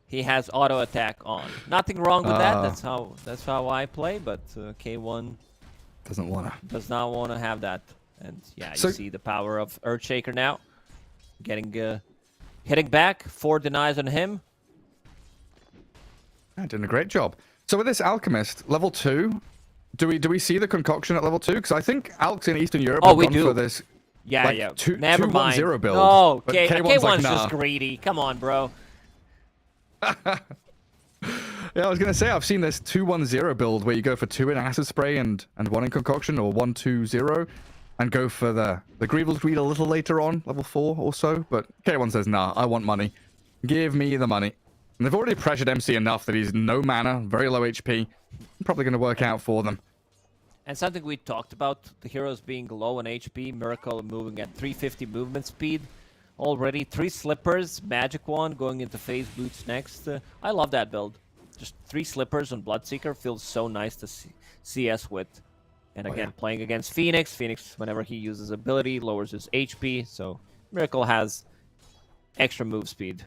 He has auto attack on. Nothing wrong with that. That's how I play, but K1 does not want to have that. And yeah, you see the power of Earthshaker now. Hitting back, 4 denies on him. Doing a great job. So with this Alchemist, level 2, do we see the concoction at level 2? Because I think Alcs in Eastern Europe have gone for this. Yeah, like, yeah. Never mind. 2-1-0 build. No, K1's K1's like, nah. just greedy. Come on, bro. Yeah, I was going to say, I've seen this 2-1-0 build where you go for 2 in Acid Spray and 1 in Concoction, or 1-2-0, and go for the Greevil's Greed a little later on, level 4 or so. But K1 says, nah, I want money. Give me the money. And they've already pressured MC enough that he's no mana, very low HP. Probably going to work out for them. And something we talked about, the heroes being low on HP, Miracle moving at 350 movement speed. Already 3 Slippers, Magic Wand going into Phase Boots next. I love that build. Just 3 Slippers on Bloodseeker feels so nice to CS with. And again, playing against Phoenix. Phoenix, whenever he uses ability, lowers his HP. So Miracle has extra move speed.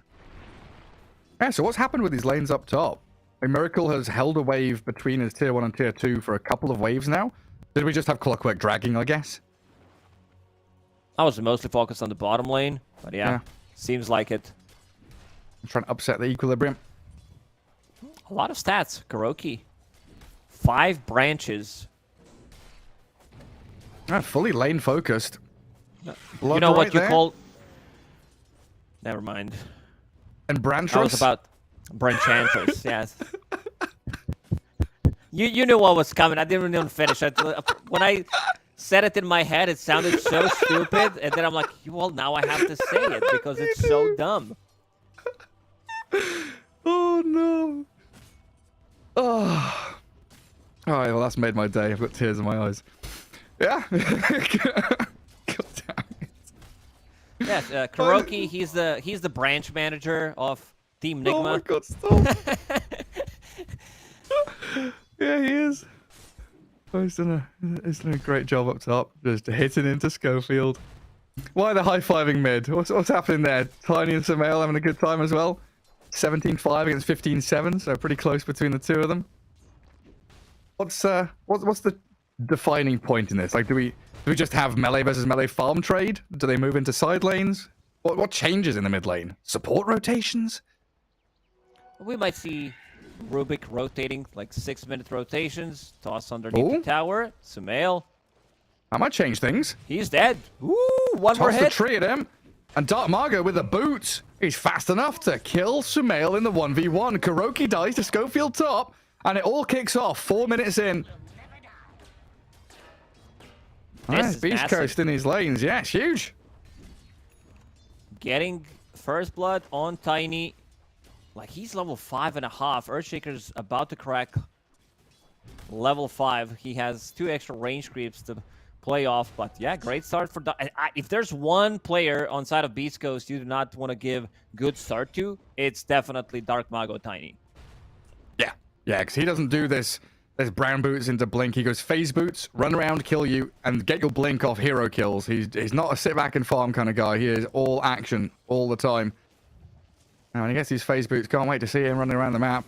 Yeah, so what's happened with these lanes up top? Like, Miracle has held a wave between his tier 1 and tier 2 for a couple of waves now. Did we just have Clockwork dragging, I guess? I was mostly focused on the bottom lane, but yeah. Seems like it. I'm trying to upset the equilibrium. A lot of stats. Kuroki. 5 branches. Fully lane focused. You know what you call... Never mind. And Branchers? I was about Branchantress, yes. You knew what was coming. I didn't even finish. When I said it in my head, it sounded so stupid, and then I'm like, well, now I have to say it because it's so dumb. Oh, no. Oh. All right, well, that's made my day. I've got tears in my eyes. Yeah. God damn it. Yes, Kuroki, he's the branch manager of Team Nigma. Oh my god, stop. Yeah, he is. Oh, he's done a great job up top. Just hitting into Schofield. Why the high-fiving mid? What's happening there? Tiny and Samael having a good time as well. 17-5 against 15-7, so pretty close between the two of them. What's the defining point in this? Like, do we just have melee versus melee farm trade? Do they move into side lanes? What changes in the mid lane? Support rotations? We might see Rubik rotating, like 6-minute rotations. Toss underneath the tower. Sumail. That might change things. He's dead. Ooh, one more Toss hit. the tree at him. And Dark Margo with a boot. He's fast enough to kill Sumail in the 1v1. Kuroki dies to Schofield top. And it all kicks off 4 minutes in. Beast Coast in these lanes. Yeah, it's huge. Getting first blood on Tiny. Like, he's level 5.5. Earthshaker's about to crack level 5. He has 2 extra range creeps to play off. But yeah, great start for... if there's one player on side of Beast Coast you do not want to give good start to, it's definitely Dark Mago Tiny. Yeah, because he doesn't do this brown boots into blink. He goes phase boots, run around, kill you, and get your blink off hero kills. He's not a sit back and farm kind of guy. He is all action all the time. Now, when he gets these phase boots, can't wait to see him running around the map.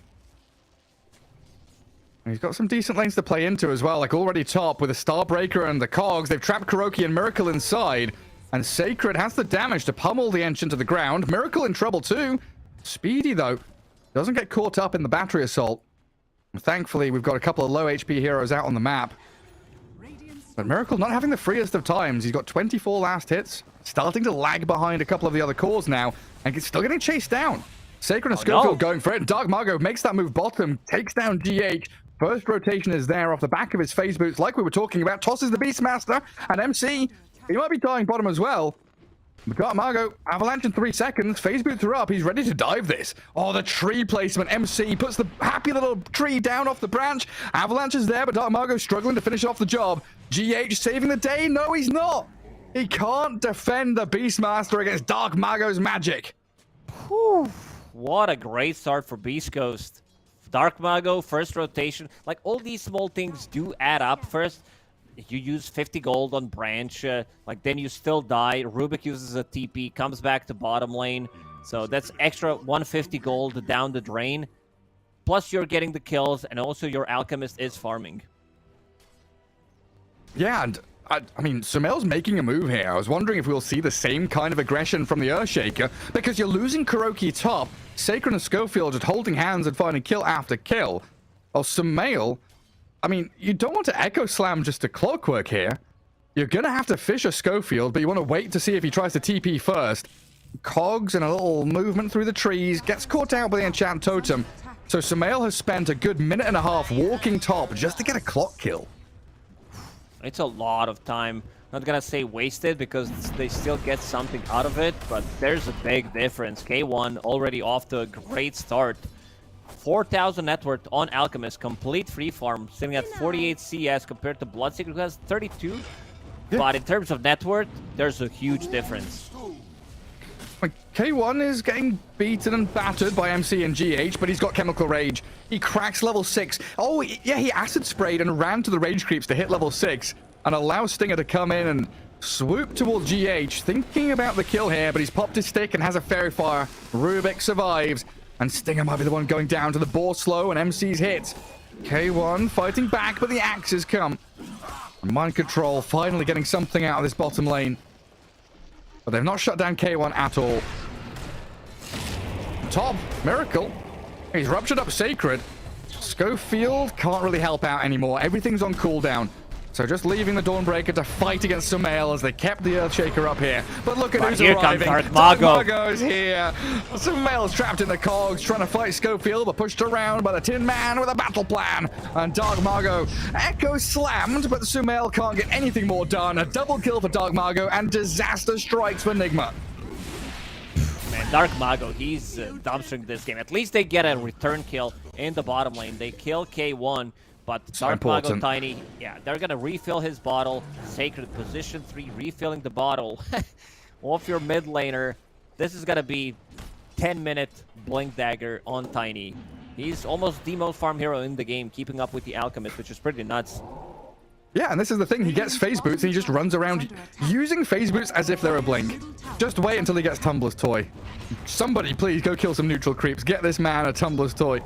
And he's got some decent lanes to play into as well, like already top with a Starbreaker and the Cogs. They've trapped Kuroki and Miracle inside, and Sacred has the damage to pummel the Enchant to the ground. Miracle in trouble too. Speedy, though, doesn't get caught up in the battery assault. Thankfully, we've got a couple of low HP heroes out on the map. But Miracle not having the freest of times. He's got 24 last hits, starting to lag behind a couple of the other cores now, and still getting chased down. Sacred and Schofield going for it. Dark Margo makes that move bottom, takes down GH. First rotation is there off the back of his phase boots, like we were talking about. Tosses the Beastmaster, and MC, he might be dying bottom as well. But Dark Margo, avalanche in 3 seconds. Phase boots are up. He's ready to dive this. Oh, the tree placement. MC puts the happy little tree down off the branch. Avalanche is there, but Dark Margo struggling to finish off the job. GH saving the day. No, he's not. He can't defend the Beastmaster against Dark Margo's magic. Whew. What a great start for Beast Coast. Dark Mago, first rotation. Like, all these small things do add up. First, you use 50 gold on branch, like then you still die. Rubik uses a TP, comes back to bottom lane. So that's extra 150 gold down the drain. Plus you're getting the kills, and also your Alchemist is farming. Yeah, and I mean, Sumail's making a move here. I was wondering if we'll see the same kind of aggression from the Earthshaker, because you're losing Kuroki top. Sacred and Schofield just holding hands and finding kill after kill. Oh, Sumail, I mean, you don't want to Echo Slam just to Clockwork here. You're going to have to fish a Schofield, but you want to wait to see if he tries to TP first. Cogs and a little movement through the trees. Gets caught out by the Enchant Totem. So Sumail has spent a good minute and a half walking top just to get a clock kill. It's a lot of time. Not gonna say wasted because they still get something out of it, but there's a big difference. K1 already off to a great start. 4,000 net worth on Alchemist, complete free farm, sitting at 48 CS compared to Bloodseeker who has 32. Yeah. But in terms of net worth, there's a huge difference. K1 is getting beaten and battered by MC and GH, but he's got Chemical Rage. He cracks level 6. Oh, yeah, he acid sprayed and ran to the Rage Creeps to hit level 6 and allow Stinger to come in and swoop toward GH, thinking about the kill here, but he's popped his stick and has a Fairy Fire. Rubik survives, and Stinger might be the one going down to the board slow, and MC's hit. K1 fighting back, but the axes come. Mind Control finally getting something out of this bottom lane. But they've not shut down K1 at all. Top, Miracle. He's ruptured up Sacred. Schofield can't really help out anymore. Everything's on cooldown. So just leaving the Dawnbreaker to fight against Sumail as they kept the Earthshaker up here. But look at who's here arriving. comes Dark Mago. Mago's here. Sumail's trapped in the cogs, trying to fight Schofield, but pushed around by the Tin Man with a battle plan. And Dark Mago, Echo slammed, but Sumail can't get anything more done. A double kill for Dark Mago, and disaster strikes for Nigma. Man, Dark Mago, he's dumpstering this game. At least they get a return kill in the bottom lane. They kill K1. But So Dark Mago important. Tiny, yeah, they're gonna refill his bottle. Sacred position 3, refilling the bottle off your mid laner. This is gonna be 10-minute Blink Dagger on Tiny. He's almost the most farm hero in the game, keeping up with the Alchemist, which is pretty nuts. Yeah, and this is the thing. He gets Phase Boots and he just runs around using Phase Boots as if they're a blink. Just wait until he gets Tumbler's Toy. Somebody please go kill some neutral creeps. Get this man a Tumbler's Toy.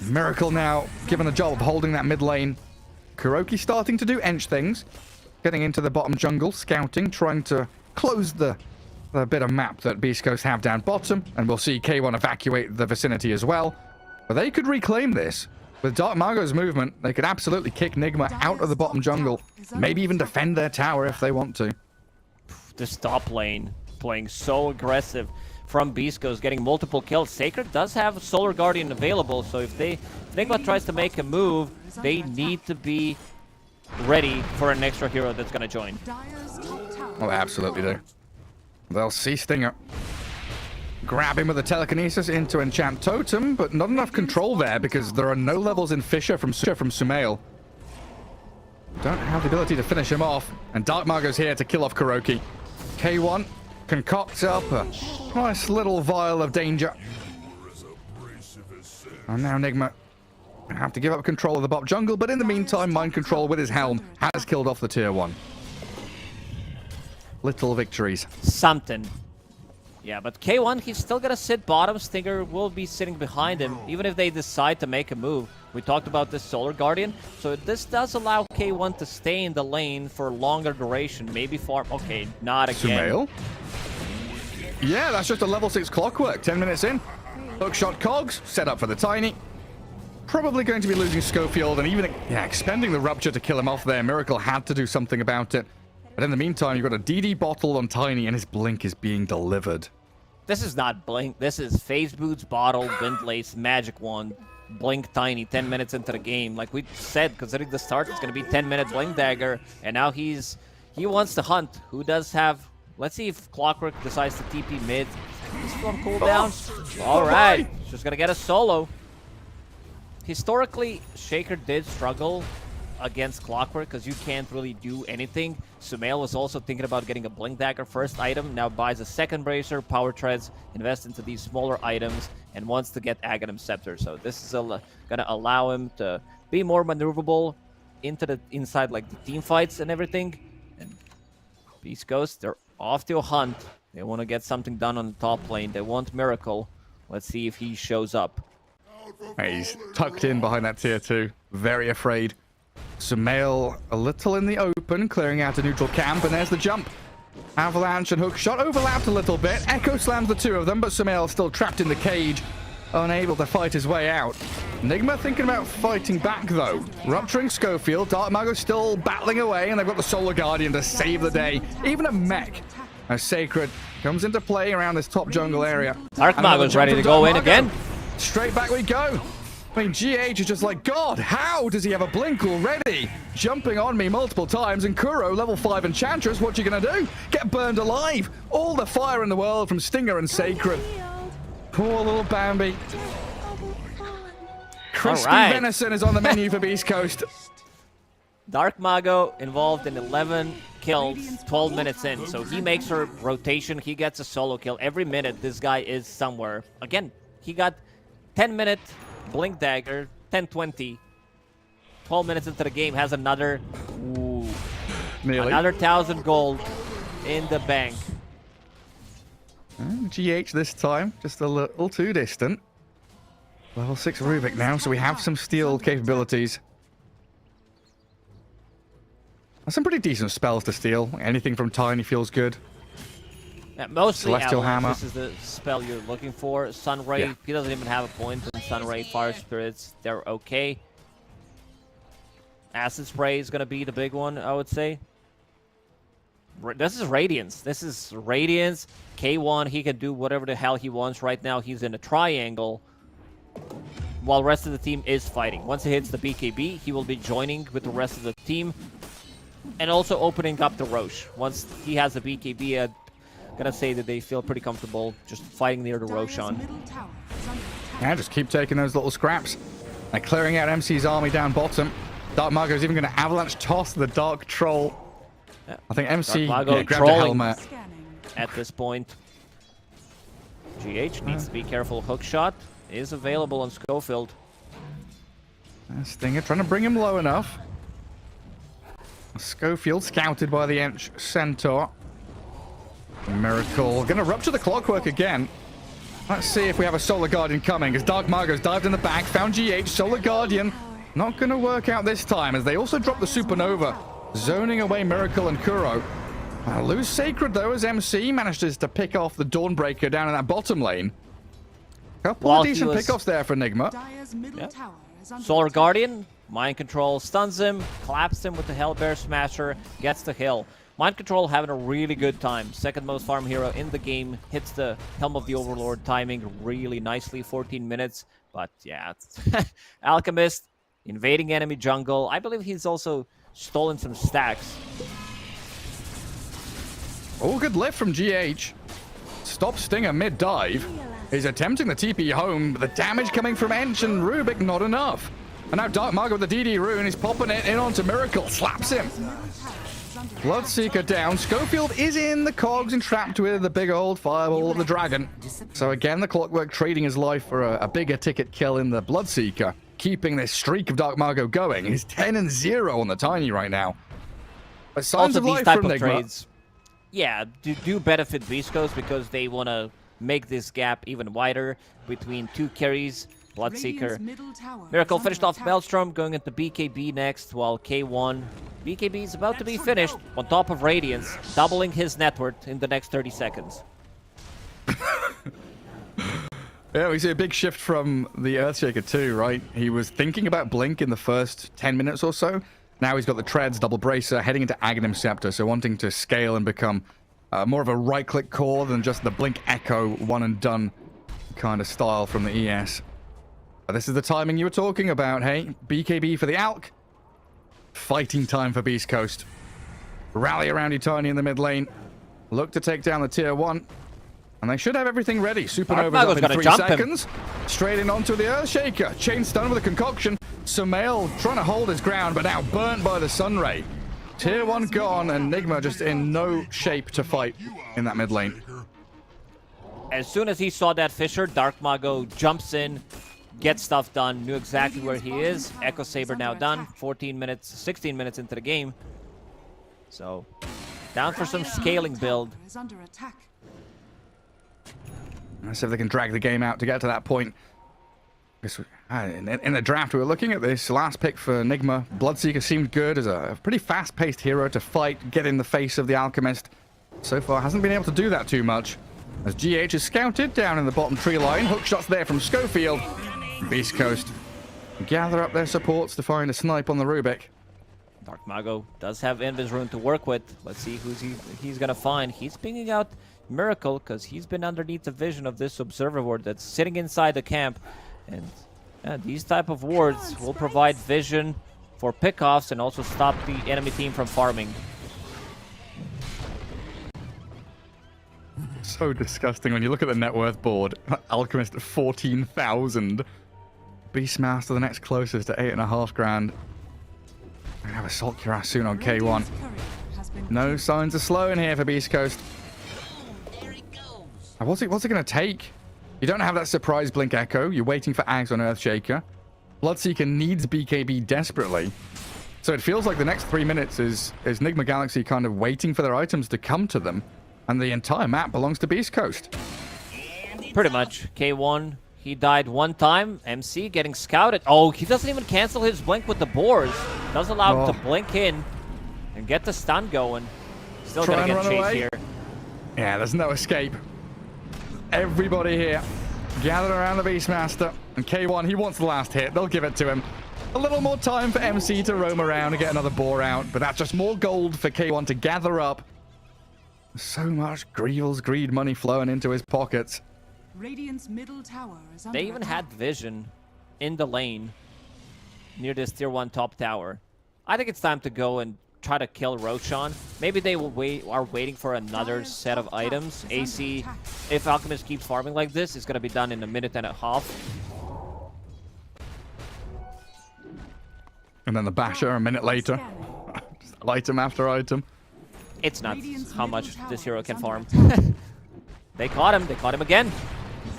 Miracle now given the job of holding that mid lane. Kuroki starting to do ench things. Getting into the bottom jungle, scouting, trying to close the bit of map that Beast Coast have down bottom. And we'll see K1 evacuate the vicinity as well. But they could reclaim this. With Dark Mago's movement, they could absolutely kick Nigma out of the bottom jungle. Maybe even defend their tower if they want to. This top lane playing so aggressive from Beast Coast, getting multiple kills. Sacred does have Solar Guardian available, so if Nigma tries to make a move, they need to be ready for an extra hero that's going to join. Oh, they absolutely do. They'll see Stinger. Grab him with a telekinesis into Enchant Totem, but not enough control there because there are no levels in Fissure from Sumail. Don't have the ability to finish him off, and Dark Mago's here to kill off Kuroki. K1 concocts up a nice little vial of danger. And now Nigma have to give up control of the bot jungle, but in the meantime, Mind Control with his helm has killed off the tier 1. Little victories. Something. Yeah, but K1, he's still gonna sit bottom. Stinger will be sitting behind him, even if they decide to make a move. We talked about this Solar Guardian, so this does allow K1 to stay in the lane for longer duration, maybe farm. Okay, not again. Sumail? Yeah, that's just a level 6 clockwork. 10 minutes in. Hookshot cogs, set up for the Tiny. Probably going to be losing Schofield, and even expending the Rupture to kill him off there. Miracle had to do something about it. But in the meantime, you've got a DD bottle on Tiny, and his Blink is being delivered. This is not Blink. This is Phase Boots, Bottle, Windlace, Magic Wand, Blink Tiny, 10 minutes into the game. Like we said, considering the start, it's going to be 10-minute Blink Dagger. And now he wants to hunt. Who does have... Let's see if Clockwork decides to TP mid. He's on cooldown. All right. Just going to get a solo. Historically, Shaker did struggle against Clockwork because you can't really do anything. Sumail was also thinking about getting a Blink Dagger first item, now buys a second Bracer, Power Treads, invests into these smaller items, and wants to get Aghanim Scepter. So this is gonna allow him to be more maneuverable inside like the team fights and everything. And Beast Coast, they're off to a hunt. They want to get something done on the top lane. They want Miracle. Let's see if he shows up. He's tucked in behind that tier 2, very afraid. Sumail a little in the open, clearing out a neutral camp, and there's the jump. Avalanche and Hookshot overlapped a little bit. Echo slams the two of them, but Sumail still trapped in the cage, unable to fight his way out. Nigma thinking about fighting back, though. Rupturing Schofield, Dark Mago still battling away, and they've got the Solar Guardian to save the day. Even a mech As Sacred comes into play around this top jungle area. Dark Mago's ready to go in again. Straight back we go. I mean, GH is just like, God, how does he have a blink already? Jumping on me multiple times, and Kuro, level 5 Enchantress, what you gonna do? Get burned alive. All the fire in the world from Stinger and Sacred. Poor little Bambi. Crispy venison is on the menu for Beast Coast. Dark Mago involved in 11 kills, 12 minutes in. So he makes a rotation. He gets a solo kill. Every minute, this guy is somewhere. Again, he got 10-minute Blink Dagger, 10-20. 12 minutes into the game, has another... Ooh, another 1,000 gold in the bank. GH this time, just a little too distant. Level 6 Rubik now, so we have some steal capabilities. Some pretty decent spells to steal. Anything from Tiny feels good. Yeah, mostly Celestial Hammer. This is the spell you're looking for. Sunray, he doesn't even have a point. And Sunray, Fire Spirits, they're okay. Acid Spray is going to be the big one, I would say. This is Radiance. This is Radiance. K1, he can do whatever the hell he wants. Right now, he's in a triangle, while the rest of the team is fighting. Once he hits the BKB, he will be joining with the rest of the team, and also opening up the Roche. Once he has the BKB, I'm gonna say that they feel pretty comfortable just fighting near the Roshan. Yeah, just keep taking those little scraps. They're clearing out MC's army down bottom. Dark Mago's even gonna avalanche toss the Dark Troll. Yeah. I think MC Dark Mago grabbed a helmet. At this point, GH needs to be careful. Hook shot is available on Schofield. Stinger trying to bring him low enough. Schofield scouted by the Ench Centaur. Miracle gonna rupture the clockwork again. Let's see if we have a Solar Guardian coming, as Dark Mago's dived in the back, found GH. Solar Guardian not gonna work out this time, as they also drop the Supernova, zoning away Miracle and Kuro. Lose Sacred though, as MC manages to pick off the Dawnbreaker down in that bottom lane. Couple of decent pickoffs there for Nigma. Yeah. Solar Guardian, Mind Control stuns him, claps him with the Hellbear Smasher, gets the hill. Mind Control having a really good time. Second most farm hero in the game, hits the Helm of the Overlord timing really nicely, 14 minutes. But yeah, Alchemist invading enemy jungle. I believe he's also stolen some stacks. Oh, good lift from GH. Stop Stinger mid-dive. He's attempting the TP home, but the damage coming from Ench and Rubik not enough. And now Dark Mago with the DD rune, he's popping it in onto Miracle, slaps him. Bloodseeker down. Schofield is in the cogs and trapped with the big old fireball of the dragon. So again, the Clockwork trading his life for a bigger ticket kill in the Bloodseeker, keeping this streak of Dark Mago going. He's 10-0 on the Tiny right now. But signs of life from Nigma. Trades, yeah, do benefit Beast Coast because they want to make this gap even wider between two carries. Bloodseeker. Miracle finished off Maelstrom, going into BKB next, while K1. BKB is about to be finished on top of Radiance, doubling his net worth in the next 30 seconds. Yeah, we see a big shift from the Earthshaker too, right? He was thinking about Blink in the first 10 minutes or so. Now he's got the Treads, Double Bracer, heading into Aghanim Scepter, so wanting to scale and become more of a right-click core than just the Blink Echo one-and-done kind of style from the ES. This is the timing you were talking about, hey? BKB for the Alk. Fighting time for Beast Coast. Rally around Eternity in the mid lane. Look to take down the tier 1. And they should have everything ready. Supernova's up in 3 seconds. Straight in onto the Earthshaker. Chain stun with a concoction. Sumail trying to hold his ground, but now burnt by the Sunray. Tier 1 gone, and Nigma just in no shape to fight in that mid lane. As soon as he saw that Fissure, Dark Mago jumps in, gets stuff done, knew exactly where he is. Echo Saber now done. 14 minutes, 16 minutes into the game. So, down for some scaling build. Let's see if they can drag the game out to get to that point. In the draft, we were looking at this. Last pick for Nigma. Bloodseeker seemed good as a pretty fast-paced hero to fight, get in the face of the Alchemist. So far, hasn't been able to do that too much. As GH is scouted down in the bottom tree line. Hookshots there from Schofield. Beast Coast gather up their supports to find a snipe on the Rubik. Dark Mago does have Invis rune to work with. Let's see who's he's gonna find. He's pinging out Miracle because he's been underneath the vision of this observer ward that's sitting inside the camp. And these type of wards will provide vision for pickoffs and also stop the enemy team from farming. So disgusting when you look at the net worth board. Alchemist at 14,000. Beastmaster the next closest at 8.5 grand. We're gonna have Assault Cuirass soon on K1. No signs of slowing here for Beast Coast. Now, what's it gonna take? You don't have that surprise Blink Echo. You're waiting for Ags on Earthshaker. Bloodseeker needs BKB desperately. So it feels like the next 3 minutes is Nigma Galaxy kind of waiting for their items to come to them. And the entire map belongs to Beast Coast. Pretty much. K1, he died one time. MC getting scouted. Oh, he doesn't even cancel his blink with the boars. Does allow him to blink in and get the stun going. Still gonna get chased here. Yeah, there's no escape. Everybody here gathered around the Beastmaster. And K1, he wants the last hit. They'll give it to him. A little more time for MC to roam around and get another boar out. But that's just more gold for K1 to gather up. So much Greevil's greed money flowing into his pockets. Radiant's middle tower is under They even attack. had vision in the lane near this tier 1 top tower. I think it's time to go and try to kill Roshan. Maybe they will are waiting for another set of items. AC, if Alchemist keeps farming like this, it's going to be done in a minute and a half. And then the Basher a minute later. Just item after item. It's nuts how much this hero can farm. They caught him. They caught him again.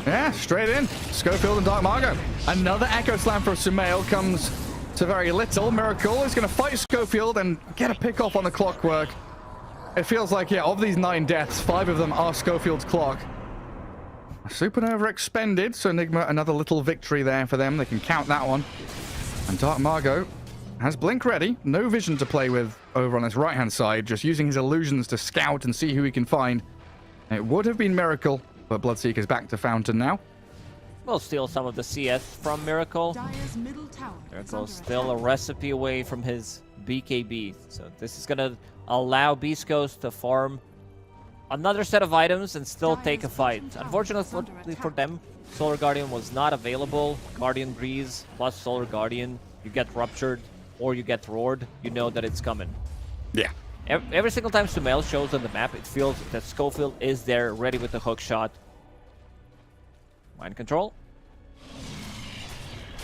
Yeah, straight in. Schofield and Dark Margo. Another Echo Slam for Sumail comes to very little. Miracle is going to fight Schofield and get a pick off on the clockwork. It feels like, yeah, of these 9 deaths, 5 of them are Schofield's clock. Supernova expended, so Nigma, another little victory there for them. They can count that one. And Dark Margo has Blink ready. No vision to play with over on his right-hand side. Just using his illusions to scout and see who he can find. It would have been Miracle, but Bloodseeker's back to Fountain now. We'll steal some of the CS from Miracle. Dire's middle tower is Miracle's under still a attack. recipe away from his BKB. So this is going to allow Beast Coast to farm another set of items and still take a fight. Unfortunately for them, Solar Guardian was not available. Guardian Breeze plus Solar Guardian. You get ruptured or you get roared. You know that it's coming. Yeah. Every single time Sumail shows on the map, it feels that Schofield is there, ready with the hook shot. Mind control.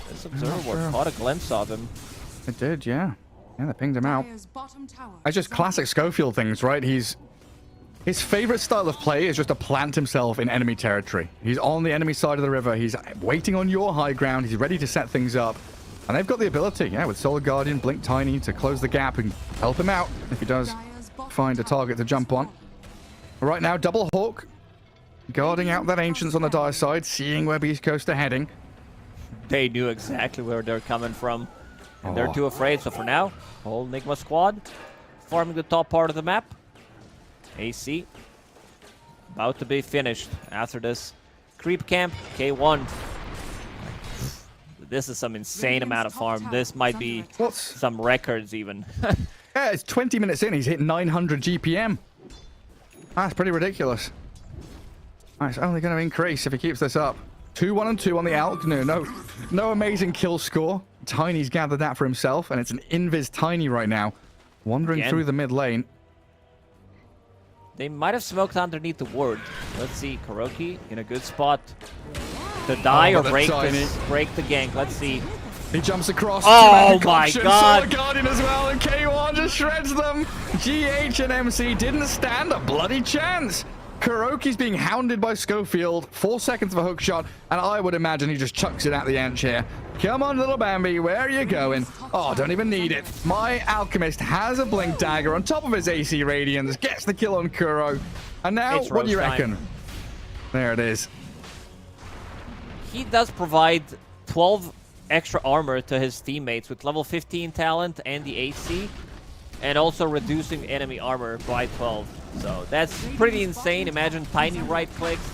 This observer ward caught a glimpse of him. It did, yeah. Yeah, they pinged him out. Dire's bottom tower It's just is under classic Schofield things, right? His favorite style of play is just to plant himself in enemy territory. He's on the enemy side of the river. He's waiting on your high ground. He's ready to set things up. And they've got the ability, yeah, with Solar Guardian, Blink Tiny, to close the gap and help him out if he does Dire's bottom find a tower target to is jump on. falling. Right now, Double Hawk guarding out that Ancients on the Dire side, seeing where Beast Coast are heading. They knew exactly where they're coming from. And they're Oh. too afraid. So for now, whole Nigma squad farming the top part of the map. AC about to be finished after this creep camp. K1. This is some insane amount of farm. This might be What's... some records even. Yeah, it's 20 minutes in. He's hit 900 GPM. That's pretty ridiculous. It's only going to increase if he keeps this up. 2-1-2 on the Alk. No amazing kill score. Tiny's gathered that for himself, and it's an Invis Tiny right now. Wandering Again. through the mid lane. They might have smoked underneath the ward. Let's see. Kuroki in a good spot to die Oh, or the break Tiny. break the gank. Let's see. He jumps across. Oh two-man my concoction, God. Solar Guardian as well, and K1 just shreds them. GH and MC didn't stand a bloody chance. Kuroki's being hounded by Schofield. 4 seconds of a hook shot, and I would imagine he just chucks it at the Ant here. Come on, little Bambi, where are you going? Oh, don't even need it. My Alchemist has a Blink Dagger on top of his AC Radiance, gets the kill on Kuro. And now, It's what do you Rose time. reckon? There it is. He does provide 12 extra armor to his teammates with level 15 talent and the AC, and also reducing enemy armor by 12. So that's pretty insane. Imagine Tiny right clicks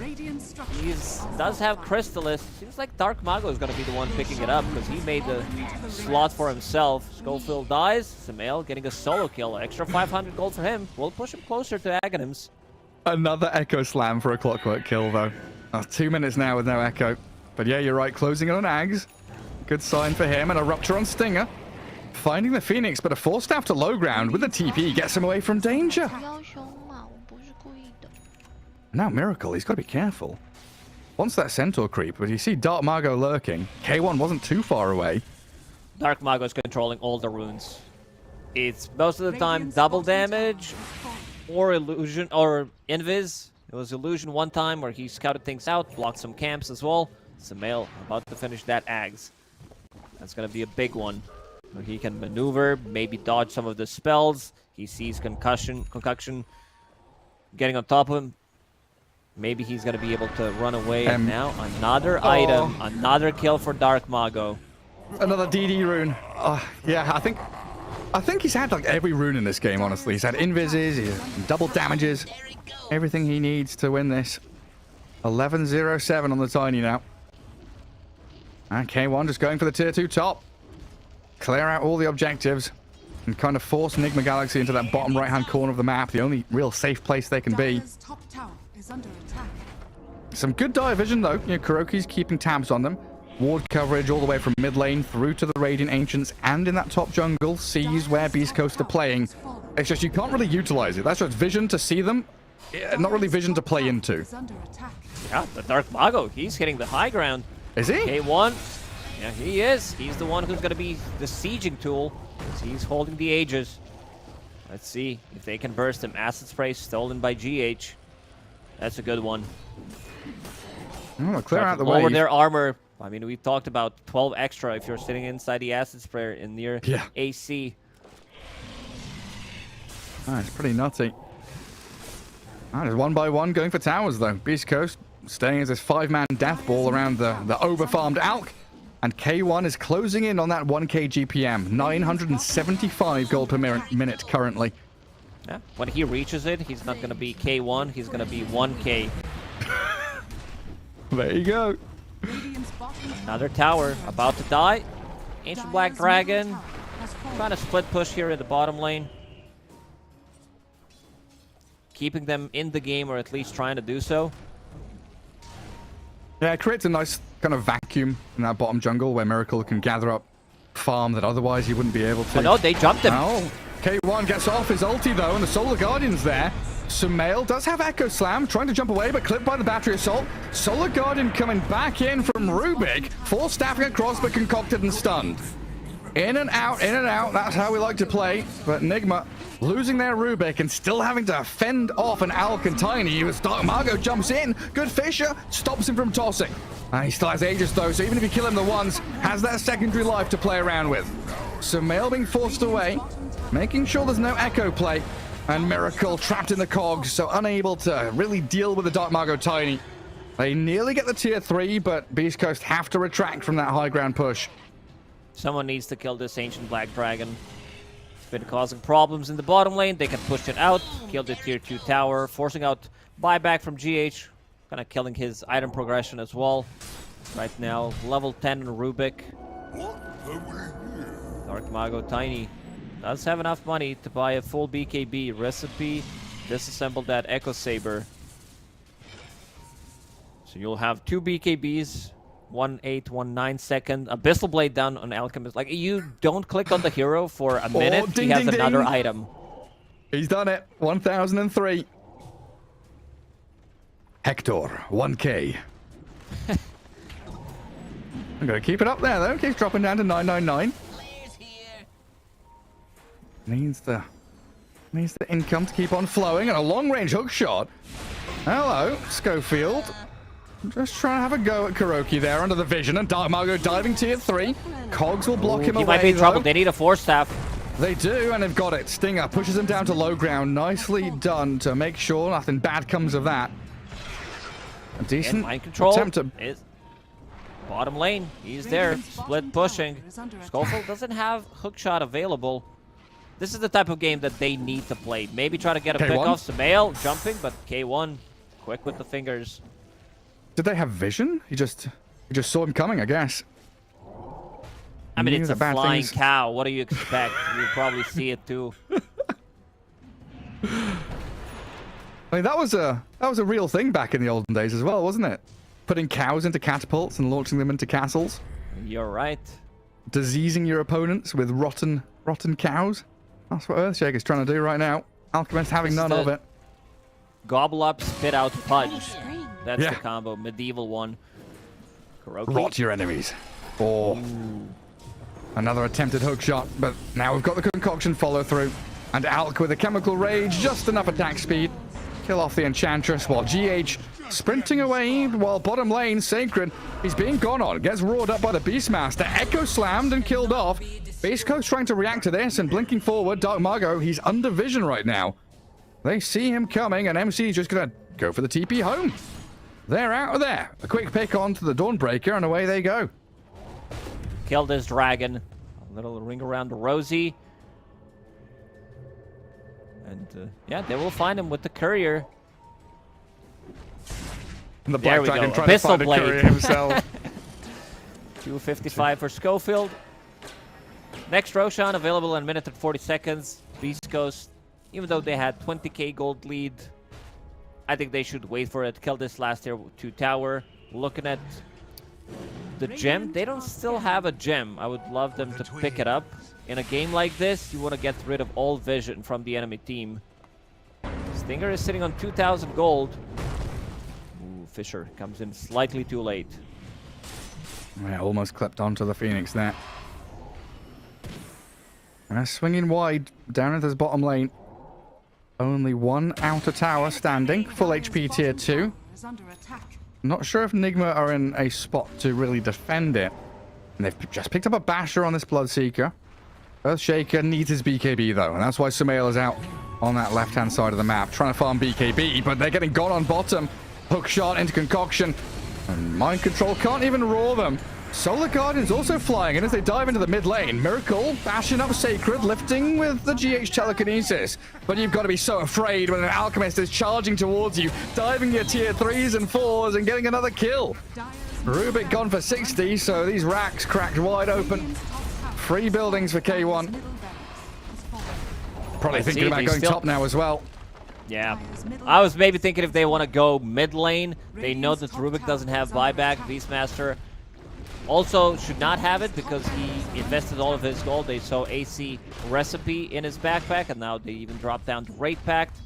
Radiant structure. He does have Crystallis. Seems like Dark Mago is going to be the one picking it up because he made the slot for himself. Schofield dies. Samael getting a solo kill. Extra 500 gold for him. Will push him closer to Aghanims. Another Echo Slam for a Clockwork kill, though. 2 minutes now with no Echo. But yeah, you're right. Closing it on Ags. Good sign for him. And a Rupture on Stinger. Finding the Phoenix, but a Force Staff to low ground with the TP gets him away from danger. 要凶嘛，我不是故意的。 Now Miracle, he's got to be careful. Wants that Centaur creep, but you see Dark Mago lurking. K1 wasn't too far away. Dark Mago is controlling all the runes. It's most of the time double damage or illusion or invis. It was illusion one time where he scouted things out, blocked some camps as well. Samael about to finish that Ags. That's gonna be a big one. Where he can maneuver, maybe dodge some of the spells. He sees concuction getting on top of him. Maybe he's gonna be able to run away. And now another item, another kill for Dark Mago. Another DD rune. Yeah, I think he's had like every rune in this game, honestly. He's had invises, he's had double damages. Everything he needs to win this. 11-0-7 on the Tiny now. And K1 just going for the tier 2 top. Clear out all the objectives and kind of force Nigma Galaxy into that bottom right-hand corner of the map, the only real safe place they can be. Dire's top tower is under attack. Some good dire vision, though. You know, Kuroki's keeping tabs on them. Ward coverage all the way from mid lane through to the Radiant Ancients and in that top jungle. Sees where Beast Coast are playing. It's just you can't really utilize it. That's just vision to see them, not really vision to play into. Is under attack. Yeah, the Dark Mago, he's hitting the high ground. Is he? K1, yeah, he is. He's the one who's going to be the sieging tool. He's holding the Aegis. Let's see if they can burst him. Acid Spray stolen by GH. That's a good one. Oh, clear out the way. Lower wave. their armor. I mean, we've talked about 12 extra if you're sitting inside the Acid Sprayer in near AC. It's pretty nutty. Just one by one going for towers, though. Beast Coast staying as this 5-man death ball around the over-farmed Alk. And K1 is closing in on that 1k GPM. 975 gold per minute currently. Yeah, when he reaches it, he's not going to be K1, he's going to be 1k. There you go. Another tower about to die. Ancient Black Dragon trying to split push here in the bottom lane. Keeping them in the game, or at least trying to do so. Yeah, it creates a nice kind of vacuum in that bottom jungle where Miracle can gather up farm that otherwise he wouldn't be able to. Oh no, they jumped him. Oh, K1 gets off his ulti though, and the Solar Guardian's there. Samael does have Echo Slam, trying to jump away, but clipped by the Battery Assault. Solar Guardian coming back in from Rubik. Force staffing across, but concocted and stunned. In and out, that's how we like to play. But Nigma losing their Rubik and still having to fend off an Alk and Tiny as Dark Mago jumps in. Good Fisher stops him from tossing. He still has Aegis though, so even if you kill him the once, has that secondary life to play around with. Samael being forced away, making sure there's no Echo play. And Miracle trapped in the cogs, so unable to really deal with the Dark Mago Tiny. They nearly get the tier 3, but Beast Coast have to retract from that high ground push. Someone needs to kill this Ancient Black Dragon. It's been causing problems in the bottom lane. They can push it out, kill the tier 2 tower, forcing out buyback from GH. Kind of killing his item progression as well. Right now, level 10 in Rubik. Dark Mago Tiny does have enough money to buy a full BKB recipe, disassemble that Echo Saber. So you'll have 2 BKBs, 1/8, 1/9 second. Abyssal Blade down on Alchemist. Like, you don't click on the hero for a minute, ding, he has ding, another ding. item. He's done it. 1003. Hector, 1k. I'm going to keep it up there, though. Keeps dropping down to 999. Needs the income to keep on flowing, and a long-range hook shot. Hello, Schofield. Just trying to have a go at Kuroki there under the vision, and Dark Mago diving tier 3. Cogs will block him away. He might be in trouble. Though. They need a Force Staff. They do, and they've got it. Stinger pushes him down to low ground. Nicely done to make sure nothing bad comes of that. A decent mind control attempt to... is bottom lane. He's there, split pushing. Schofield doesn't have hookshot available. This is the type of game that they need to play. Maybe try to get a pick off. Samael jumping, but K1 quick with the fingers. Did they have vision? He just saw him coming, I guess. I mean, Knew it's the a bad flying things. cow. What do you expect? You probably see it too. I mean, that was a real thing back in the olden days as well, wasn't it? Putting cows into catapults and launching them into castles. You're right. Diseasing your opponents with rotten cows. That's what Earthshaker's trying to do right now. Alchemist having none of it. Gobble up, spit out, pudge. That's Yeah. the combo. Medieval one. Kuroki. Rot your enemies. Or another attempted hook shot, but now we've got the concoction follow through. And Alk with a chemical rage, just enough attack speed. Kill off the Enchantress while GH sprinting away while bottom lane, Sacred, he's being gone on. Gets roared up by the Beastmaster. Echo slammed and killed off. Base Coast trying to react to this and blinking forward. Dark Margot, he's under vision right now. They see him coming and MC is just going to go for the TP home. They're out of there. A quick pick on to the Dawnbreaker and away they go. Kill this dragon. A little ring around the Rosie. And yeah, they will find him with the courier. And the There Black we Dragon go. trying to Abyssal find a Blade. courier himself. 255 for Schofield. Next Roshan available in a minute and 40 seconds. Beast Coast, even though they had 20k gold lead, I think they should wait for it. Kill this last tier 2 tower. Looking at the gem, they don't still have a gem. I would love them to pick it up. In a game like this, you want to get rid of all vision from the enemy team. Stinger is sitting on 2,000 gold. Ooh, Fisher comes in slightly too late. Yeah, almost clipped onto the Phoenix there. And swinging wide down into his bottom lane. Only one outer tower standing. Full HP tier 2. Is under attack. Not sure if Nigma are in a spot to really defend it. And they've just picked up a Basher on this Bloodseeker. Earthshaker needs his BKB though, and that's why Sumail is out on that left-hand side of the map, trying to farm BKB, but they're getting gone on bottom. Hook shot into Concoction, and Mind Control can't even roar them. Solar Guardian's also flying in as they dive into the mid lane. Miracle bashing up Sacred, lifting with the GH Telekinesis. But you've got to be so afraid when an Alchemist is charging towards you, diving your tier 3s and 4s and getting another kill. Rubik gone for 60, so these racks cracked wide open. 3 buildings for K1. Probably thinking about going top now as well. Yeah. I was maybe thinking if they want to go mid lane. They know that Rubik doesn't have buyback. Beastmaster also should not have it because he invested all of his gold. They saw AC Recipe in his backpack, and now they even dropped down to Raid Pact.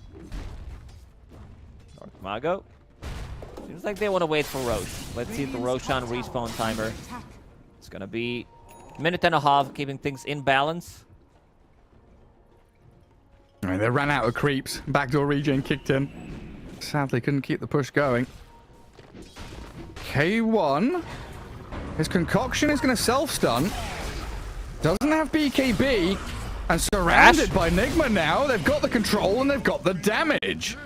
Dark Mago. Seems like they want to wait for Rosh. Let's see the Roshan respawn timer. It's going to be a minute and a half, keeping things in balance. I mean, they ran out of creeps. Backdoor regen kicked in. Sadly, couldn't keep the push going. K1. His Concoction is going to self-stun. Doesn't have BKB. And surrounded by Nigma now. They've got the control and they've got the damage.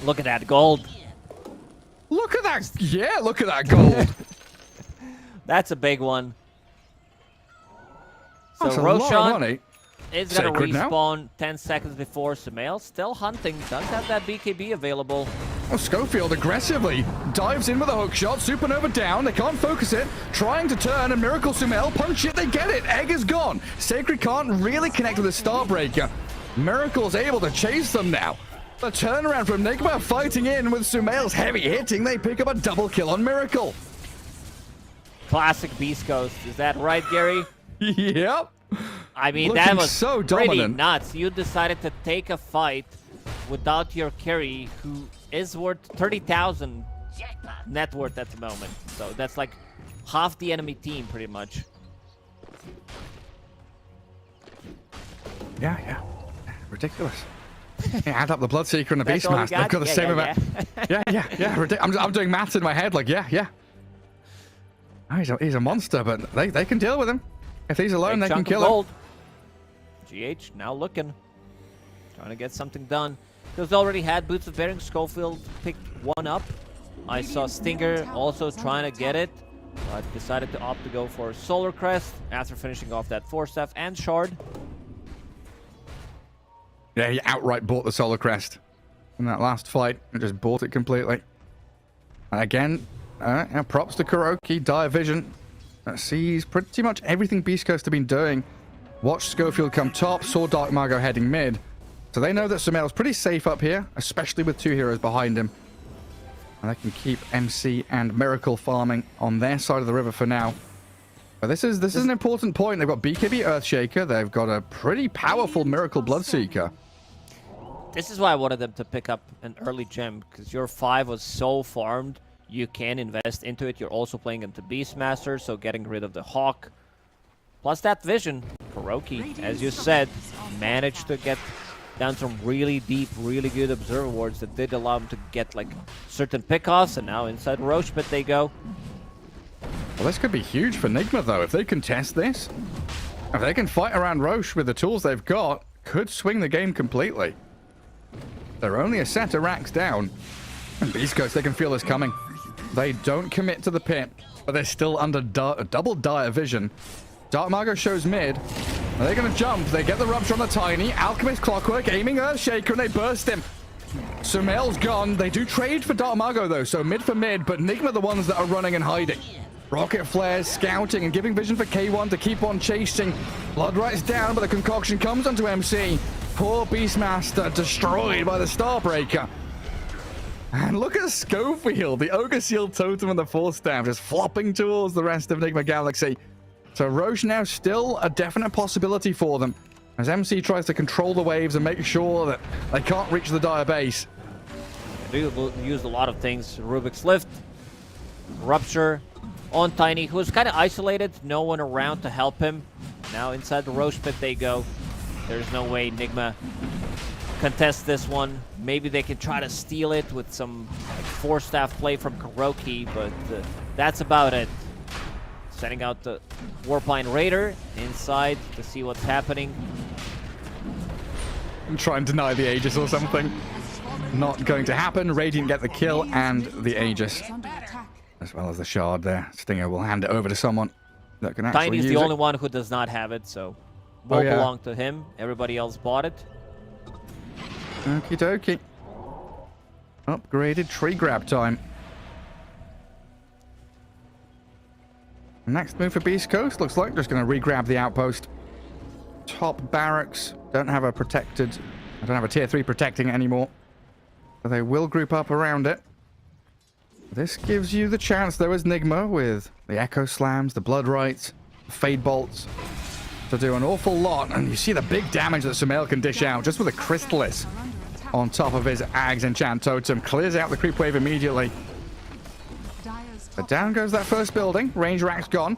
Look at that gold. Look at that. Yeah, look at that gold. That's a big one. So That's a lot of Roshan money. is going to Sacred now. respawn 10 seconds before Sumail. Still hunting. Does have that BKB available. Oh, Schofield aggressively dives in with a hook shot. Supernova down. They can't focus it. Trying to turn, and Miracle Sumail punch it. They get it. Egg is gone. Sacred can't really connect with the Starbreaker. Miracle's able to chase them now. The turnaround from Nigma fighting in with Sumail's heavy hitting. They pick up a double kill on Miracle. Classic Beast Coast. Is that right, Gary? Yep. I mean, Looking that was so pretty dominant. nuts. You decided to take a fight without your carry, who is worth 30,000 net worth at the moment. So that's like half the enemy team, pretty much. Yeah. Ridiculous. Yeah, add up the Bloodseeker and the That's all you Beastmaster. They've got the Yeah, same yeah, amount. Yeah. I'm doing maths in my head. Like, yeah. Oh, he's a monster, but they can deal with him. If he's alone, Big they can chunk of kill him. gold. GH now looking. Trying to get something done. Because already had Boots of Bearing. Schofield picked one up. I saw Stinger also trying to get it. But decided to opt to go for Solar Crest after finishing off that Force Staff and Shard. Yeah, he outright bought the Solar Crest in that last fight and just bought it completely. And again, Now props to Kuroki. Dire vision. Sees pretty much everything Beast Coast have been doing. Watched Schofield come top. Saw Dark Margo heading mid. So they know that Sumail's pretty safe up here, especially with 2 heroes behind him. And they can keep MC and Miracle farming on their side of the river for now. But this is an important point. They've got BKB Earthshaker. They've got a pretty powerful Miracle Bloodseeker. This is why I wanted them to pick up an early gem, because your 5 was so farmed, you can invest into it. You're also playing into Beastmaster, so getting rid of the Hawk. Plus that vision. Kuroki, as you said, managed to get down some really deep, really good Observer wards that did allow him to get like certain pickoffs, and now inside Roche Pit they go. Well, this could be huge for Nigma, though. If they can test this, if they can fight around Roche with the tools they've got, could swing the game completely. They're only a set of racks down. And Beast Coast, they can feel this coming. They don't commit to the pit, but they're still under double dire vision. Dark Margo shows mid. Are they going to jump? They get the rupture on the Tiny. Alchemist Clockwork aiming Earthshaker, and they burst him. Sumail's gone. They do trade for Dark Margo, though, so mid for mid, but Nigma the ones that are running and hiding. Rocket flares, scouting, and giving vision for K1 to keep on chasing. Blood Right's down, but the concoction comes onto MC. Poor Beastmaster destroyed by the Starbreaker. And look at Schofield, the Ogre Seal Totem and the Force Staff just flopping towards the rest of Nigma Galaxy. So Roche now still a definite possibility for them, as MC tries to control the waves and make sure that they can't reach the dire base. They used a lot of things. Rubik's Lift, Rupture, on Tiny, who's kind of isolated, no one around to help him. Now inside the Roche Pit they go. There's no way Nigma contest this one. Maybe they can try to steal it with some like, Force Staff play from Kuroki, but that's about it. Setting out the Warpine Raider inside to see what's happening. And try and deny the Aegis or something. Not going to happen. Radiant get the kill and the Aegis, as well as the shard there. Stinger will hand it over to someone that can actually Tiny's use the it. only one who does not have it, so will belong to him. Everybody else bought it. Okie dokie. Upgraded tree grab time. Next move for Beast Coast looks like just going to re-grab the outpost. Top barracks. Don't have a protected... I don't have a tier 3 protecting it anymore. So they will group up around it. This gives you the chance, though, as Nigma, with the Echo Slams, the Blood Rights, Fade Bolts, to do an awful lot. And you see the big damage that Sumail can dish out just with a Crystallis on top of his Ags Enchant Totem. Clears out the creep wave immediately. But down goes that first building. Range rack's gone.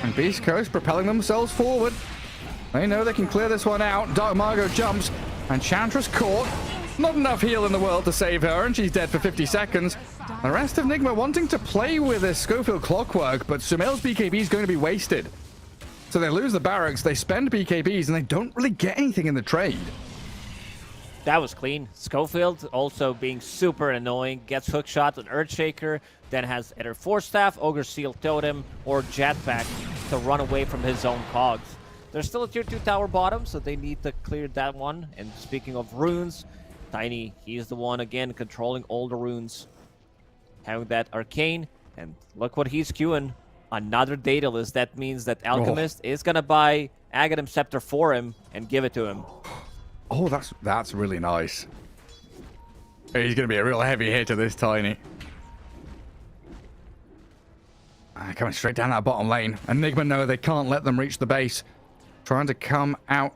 And Beast Coast propelling themselves forward. They know they can clear this one out. Dark Margo jumps. Enchantress caught. Not enough heal in the world to save her, and she's dead for 50 seconds. The rest of Nigma wanting to play with this Schofield Clockwork, but Sumail's BKB is going to be wasted. So they lose the barracks, they spend BKBs, and they don't really get anything in the trade. That was clean. Schofield also being super annoying. Gets hook shot on Earthshaker, then has either Force Staff, Ogre Seal Totem, or Jetpack to run away from his own cogs. There's still a tier 2 tower bottom, so they need to clear that one. And speaking of runes, Tiny, he's the one again controlling all the runes. Having that Arcane, and look what he's queuing. Another Daedalus. That means that Alchemist is gonna buy Aghanim Scepter for him and give it to him. Oh, that's really nice. He's going to be a real heavy hitter, this Tiny. Coming straight down that bottom lane. Enigma know they can't let them reach the base. Trying to come out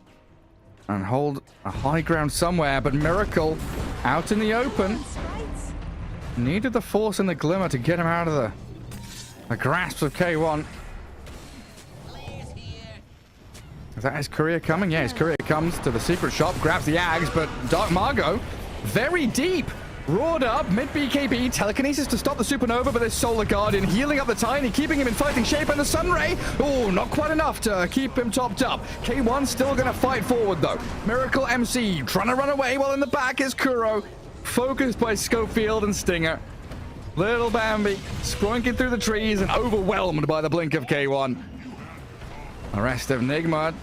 and hold a high ground somewhere, but Miracle out in the open. Needed the Force and the Glimmer to get him out of the grasp of K1. Is that his courier coming? Yeah, his courier comes to the secret shop, grabs the Ags, but Dark Margo, very deep, roared up, mid-BKB, telekinesis to stop the Supernova, but there's Solar Guardian healing up the Tiny, keeping him in fighting shape, and the Sunray, oh, not quite enough to keep him topped up. K1 still going to fight forward, though. Miracle MC trying to run away, while in the back is Kuro, focused by Schofield and Stinger. Little Bambi sprunking through the trees and overwhelmed by the blink of K1. The rest of Nigma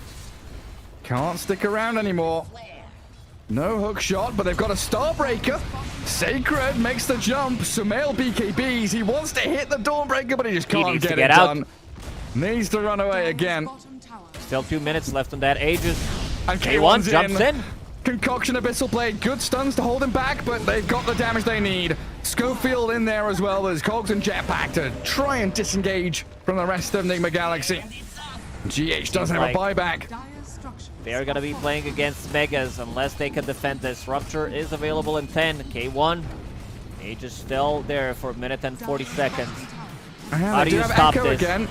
can't stick around anymore. No hook shot, but they've got a Starbreaker. Sacred makes the jump. Sumail BKBs. He wants to hit the Dawnbreaker, but he just can't get it done. Needs to run away again. Still 2 minutes left on that Aegis. And K1 K1's jumps in. Concoction Abyssal Blade, good stuns to hold him back, but they've got the damage they need. Schofield in there as well. There's Cogs and Jetpack to try and disengage from the rest of Nigma Galaxy. GH doesn't have a buyback. They're gonna be playing against Megas unless they can defend this. Rupture is available in 10. K1, Aegis still there for 1 minute and 40 seconds. How do you stop this? Again.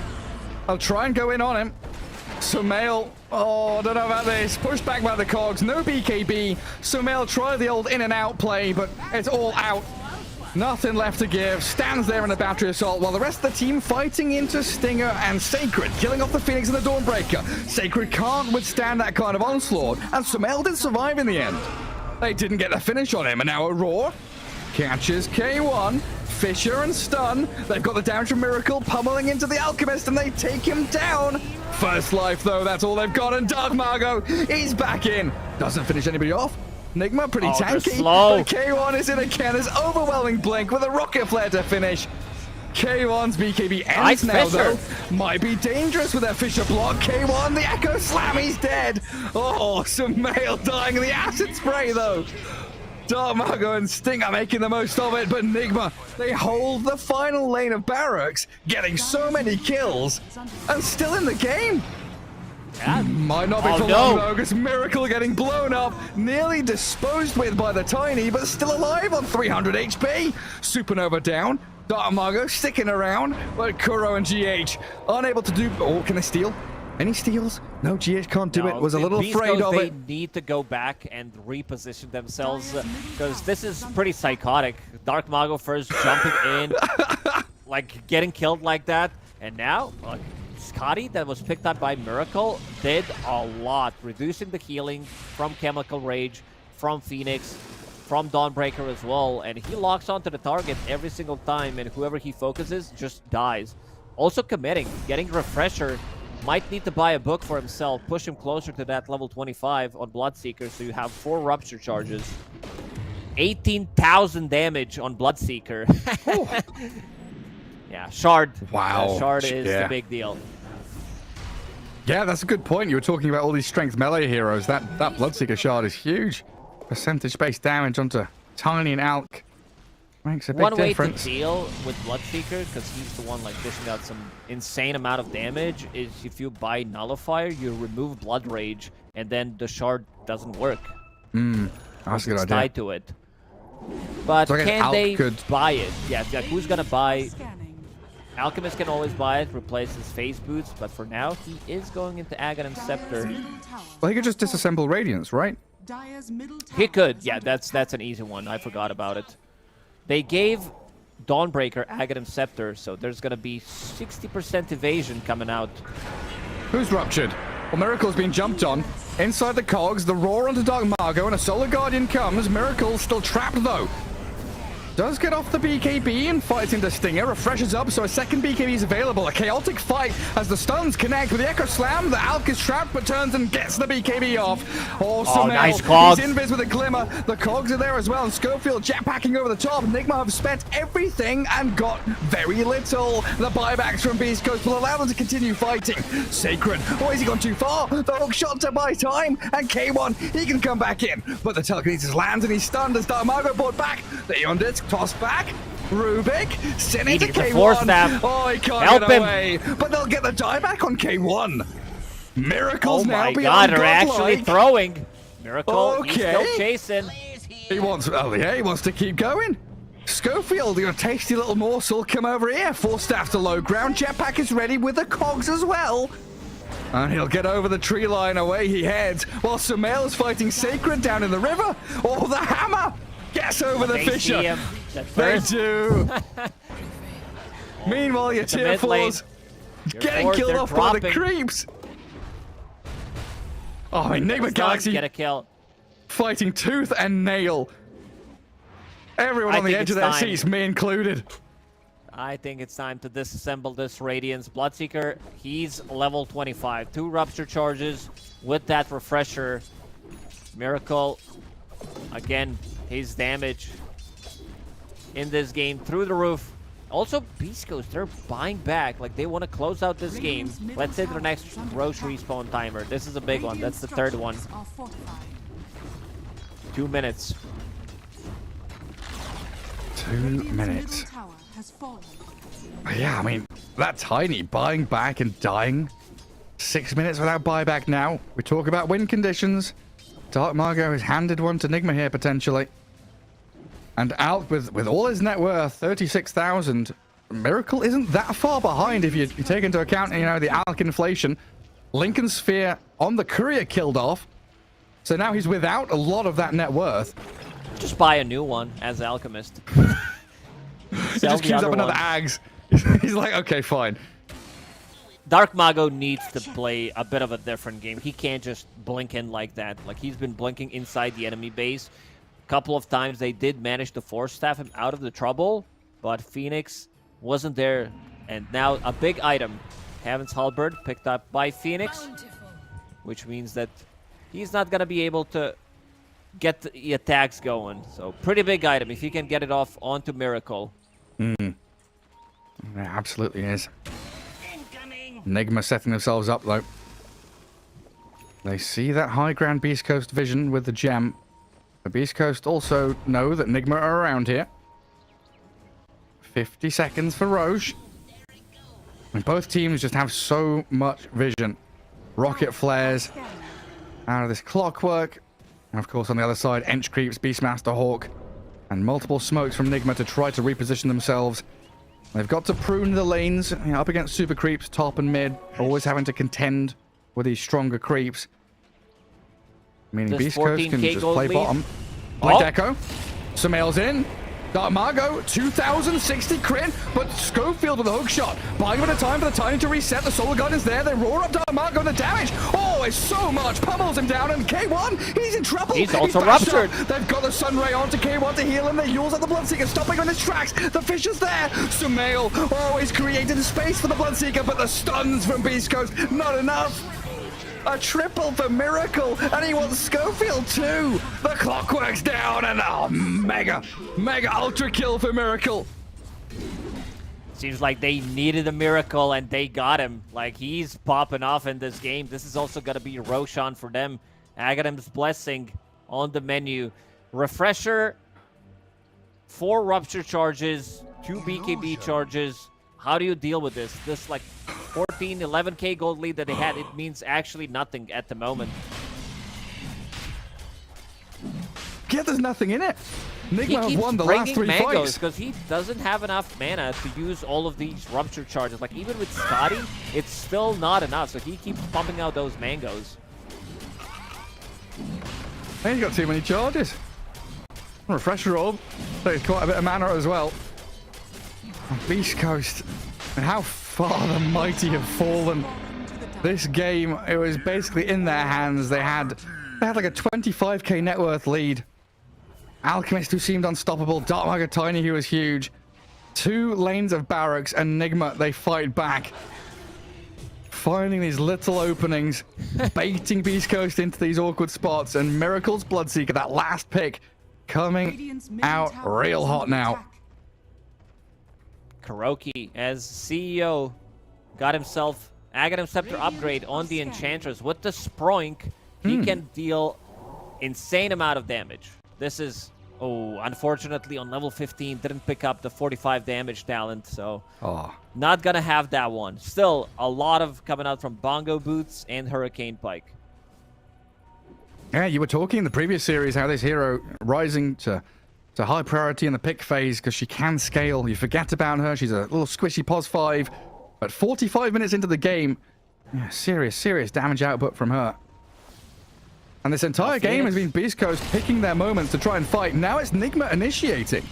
I'll try and go in on him. Sumail, oh, I don't know about this. Pushed back by the Cogs, no BKB. Sumail tried the old in and out play, but it's all out. Nothing left to give. Stands there in the battery assault while the rest of the team fighting into Stinger and Sacred, killing off the Phoenix and the Dawnbreaker. Sacred can't withstand that kind of onslaught, and Sumail did survive in the end. They didn't get the finish on him, and now Aurora catches K1. Fisher and Stun. They've got the damage from Miracle pummeling into the Alchemist, and they take him down. First life, though, that's all they've got, and Dark Margot is back in. Doesn't finish anybody off. Nigma pretty tanky, slow. but K1 is in again. There's overwhelming blink with a rocket flare to finish. K1's BKB ends now, though. Might be dangerous with that Fisher block. K1, the Echo Slam, he's dead. Oh, Sumail dying in the acid spray, though. Dark Margot and Sting are making the most of it, but Nigma, they hold the final lane of barracks, getting so many kills, and still in the game. Yeah. Might not be for long, though, because Miracle getting blown up, nearly disposed with by the Tiny, but still alive on 300 HP. Supernova down. Dark Margot sticking around, but Kuro and GH unable to do... Oh, can they steal? Any steals? No, GH can't do it. Was a little afraid of it. They need to go back and reposition themselves because this is pretty psychotic. Dark Mago first jumping in, like getting killed like that, and now Scotty that was picked up by Miracle did a lot, reducing the healing from Chemical Rage, from Phoenix, from Dawnbreaker as well, and he locks onto the target every single time, and whoever he focuses just dies. Also committing, getting Refresher. Might need to buy a book for himself, push him closer to that level 25 on Bloodseeker, so you have 4 Rupture charges. 18,000 damage on Bloodseeker. Yeah, Shard. Wow. Shard is the big deal. Yeah, that's a good point. You were talking about all these strength melee heroes. That Bloodseeker Shard is huge. Percentage-based damage onto Tiny and Alk. Makes a big difference. Way to deal with Bloodseeker, because he's the one like dishing out some insane amount of damage, is if you buy Nullifier, you remove Blood Rage, and then the shard doesn't work. That's a good idea. Tied to it. But so can they buy it? Yeah, who's gonna buy? Alchemist can always buy it, replace his phase boots, but for now, he is going into Aghanim Scepter. Well, he could just disassemble Radiance, right? He could, yeah, that's an easy one. I forgot about it. They gave Dawnbreaker Aghanim Scepter, so there's gonna be 60% evasion coming out. Who's ruptured? Well, Miracle's been jumped on. Inside the cogs, the roar onto Dark Margot, and a Solar Guardian comes. Miracle's still trapped, though. Does get off the BKB and fights into Stinger. Refreshes up, so a second BKB is available. A chaotic fight as the stuns connect with the Echo Slam. The Alk is trapped, but turns and gets the BKB off. Awesome. Nice Cogs. He's invis with a Glimmer. The Cogs are there as well, and Schofield jetpacking over the top. Nigma have spent everything and got very little. The buybacks from Beast Coast will allow them to continue fighting. Sacred. Oh, has he gone too far? The hook shot to buy time, and K1, he can come back in. But the telekinesis lands, and he's stunned as Dark Margot brought back. The Eonditz tossed back. Rubik, send it to K1. Oh, he can't get away. But they'll get the dieback on K1. Miracle's now beyond God, they're actually throwing. Miracle, he's still chasing. He wants to keep going. Schofield, your tasty little morsel, come over here. Full staff to low ground. Jetpack is ready with the cogs as well. And he'll get over the tree line, away he heads. While Sumail is fighting Sacred down in the river. Oh, the hammer gets over the Fisher. They do. Meanwhile, your tier 4s getting killed off by the creeps. Oh, Nigma Galaxy get a kill. Fighting tooth and nail. Everyone on the edge of their seats, me included. I think it's time to disassemble this Radiance. Bloodseeker, he's level 25. 2 Rupture charges with that Refresher. Miracle Again, his damage in this game through the roof. Also, Beast Coast, they're buying back. Like, they want to close out this game. Let's say their next Roche respawn timer. This is a big one. That's the third one. 2 minutes. 2 minutes. Yeah, I mean, that Tiny buying back and dying. 6 minutes without buyback now. We talk about win conditions. Dark Margot has handed one to Nigma here, potentially. And Alk, with all his net worth, 36,000. Miracle isn't that far behind if you take into account, you know, the Alk inflation. Lincoln Sphere on the courier killed off. So now he's without a lot of that net worth. Just buy a new one as Alchemist. He just queues up another Ags. He's like, okay, fine. Dark Mago needs to play a bit of a different game. He can't just blink in like that. Like, he's been blinking inside the enemy base. A couple of times they did manage to force staff him out of the trouble, but Phoenix wasn't there. And now a big item. Heaven's Halberd picked up by Phoenix, which means that he's not going to be able to get the attacks going. So pretty big item if he can get it off onto Miracle. It absolutely is. Nigma setting themselves up, though. They see that high ground Beast Coast vision with the gem. The Beast Coast also know that Nigma are around here. 50 seconds for Roche. And both teams just have so much vision. Rocket flares out of this clockwork. And of course on the other side, Ench creeps, Beastmaster Hawk. And multiple smokes from Nigma to try to reposition themselves. They've got to prune the lanes, you know, up against super creeps, top and mid. Always having to contend with these stronger creeps. Meaning Beast Coast can just play bottom. Black Echo. Sumail's in. Dark Margot, 2,060 crit, but Schofield with a hook shot. Buying a bit of time for the Tiny to reset. The Solar Guardian's there. They roar up Dark Margot and the damage. Oh, it's so much. Pummels him down, and K1, he's in trouble. He's also ruptured. They've got the Sunray onto K1 to heal him. They use up the Bloodseeker, stopping him in his tracks. The Fisher's there. Sumail always created space for the Bloodseeker, but the stuns from Beast Coast, not enough. A triple for Miracle, and he wants Schofield too. The clockwork's down, and mega ultra kill for Miracle. Seems like they needed a Miracle, and they got him. Like, he's popping off in this game. This is also going to be Roshan for them. Aghanim's Blessing on the menu. Refresher, 4 Rupture charges, 2 BKB charges. How do you deal with this? This, like, 14, 11k gold lead that they had, it means actually nothing at the moment. Yeah, there's nothing in it. Nigma have won the last 3 fights. Because he doesn't have enough mana to use all of these Rupture charges. Like, even with Scotty, it's still not enough. So he keeps pumping out those mangoes. And he's got too many charges. Refresher orb. Takes quite a bit of mana as well. Beast Coast. And how far the mighty have fallen. This game, it was basically in their hands. They had like a 25k net worth lead. Alchemist, who seemed unstoppable. Dark Margot Tiny, who was huge. 2 lanes of barracks, and Nigma, they fight back. Finding these little openings, baiting Beast Coast into these awkward spots, and Miracle's Bloodseeker, that last pick, coming out real hot now. Kuroki, as CEO, got himself Aghanim Scepter upgrade on the Enchantress. With the Sproink, he can deal insane amount of damage. This is, unfortunately on level 15, didn't pick up the 45 damage talent, so not gonna have that one. Still, a lot of coming out from Bongo Boots and Hurricane Pike. Yeah, you were talking in the previous series how this hero rising to high priority in the pick phase because she can scale. You forget about her. She's a little squishy pos 5. But 45 minutes into the game, yeah, serious damage output from her. And this entire game has been Beast Coast picking their moments to try and fight. Now it's Nigma initiating.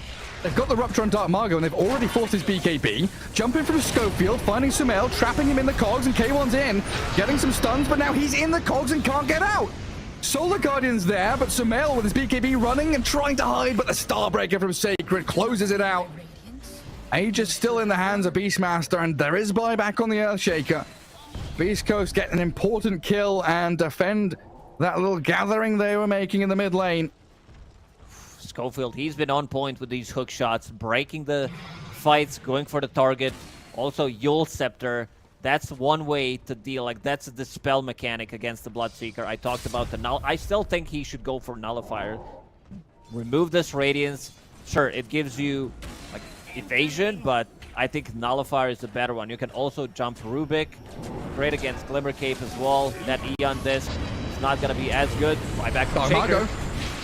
They've got the Rupture on Dark Margot, and they've already forced his BKB. Jumping from Schofield, finding Sumail, trapping him in the cogs, and K1's in. Getting some stuns, but now he's in the cogs and can't get out. Solar Guardian's there, but Sumail with his BKB running and trying to hide, but the Starbreaker from Sacred closes it out. Age is still in the hands of Beastmaster, and there is buyback on the Earthshaker. Beast Coast get an important kill and defend that little gathering they were making in the mid lane. Schofield, he's been on point with these hook shots, breaking the fights, going for the target. Also, Yule Scepter. That's one way to deal. Like, that's a dispel mechanic against the Bloodseeker. I talked about the null. I still think he should go for Nullifier. Remove this Radiance. Sure, it gives you like evasion, but I think Nullifier is the better one. You can also jump Rubik. Great against Glimmer Cape as well. That Eon Disc is not going to be as good. Right back to Shaker.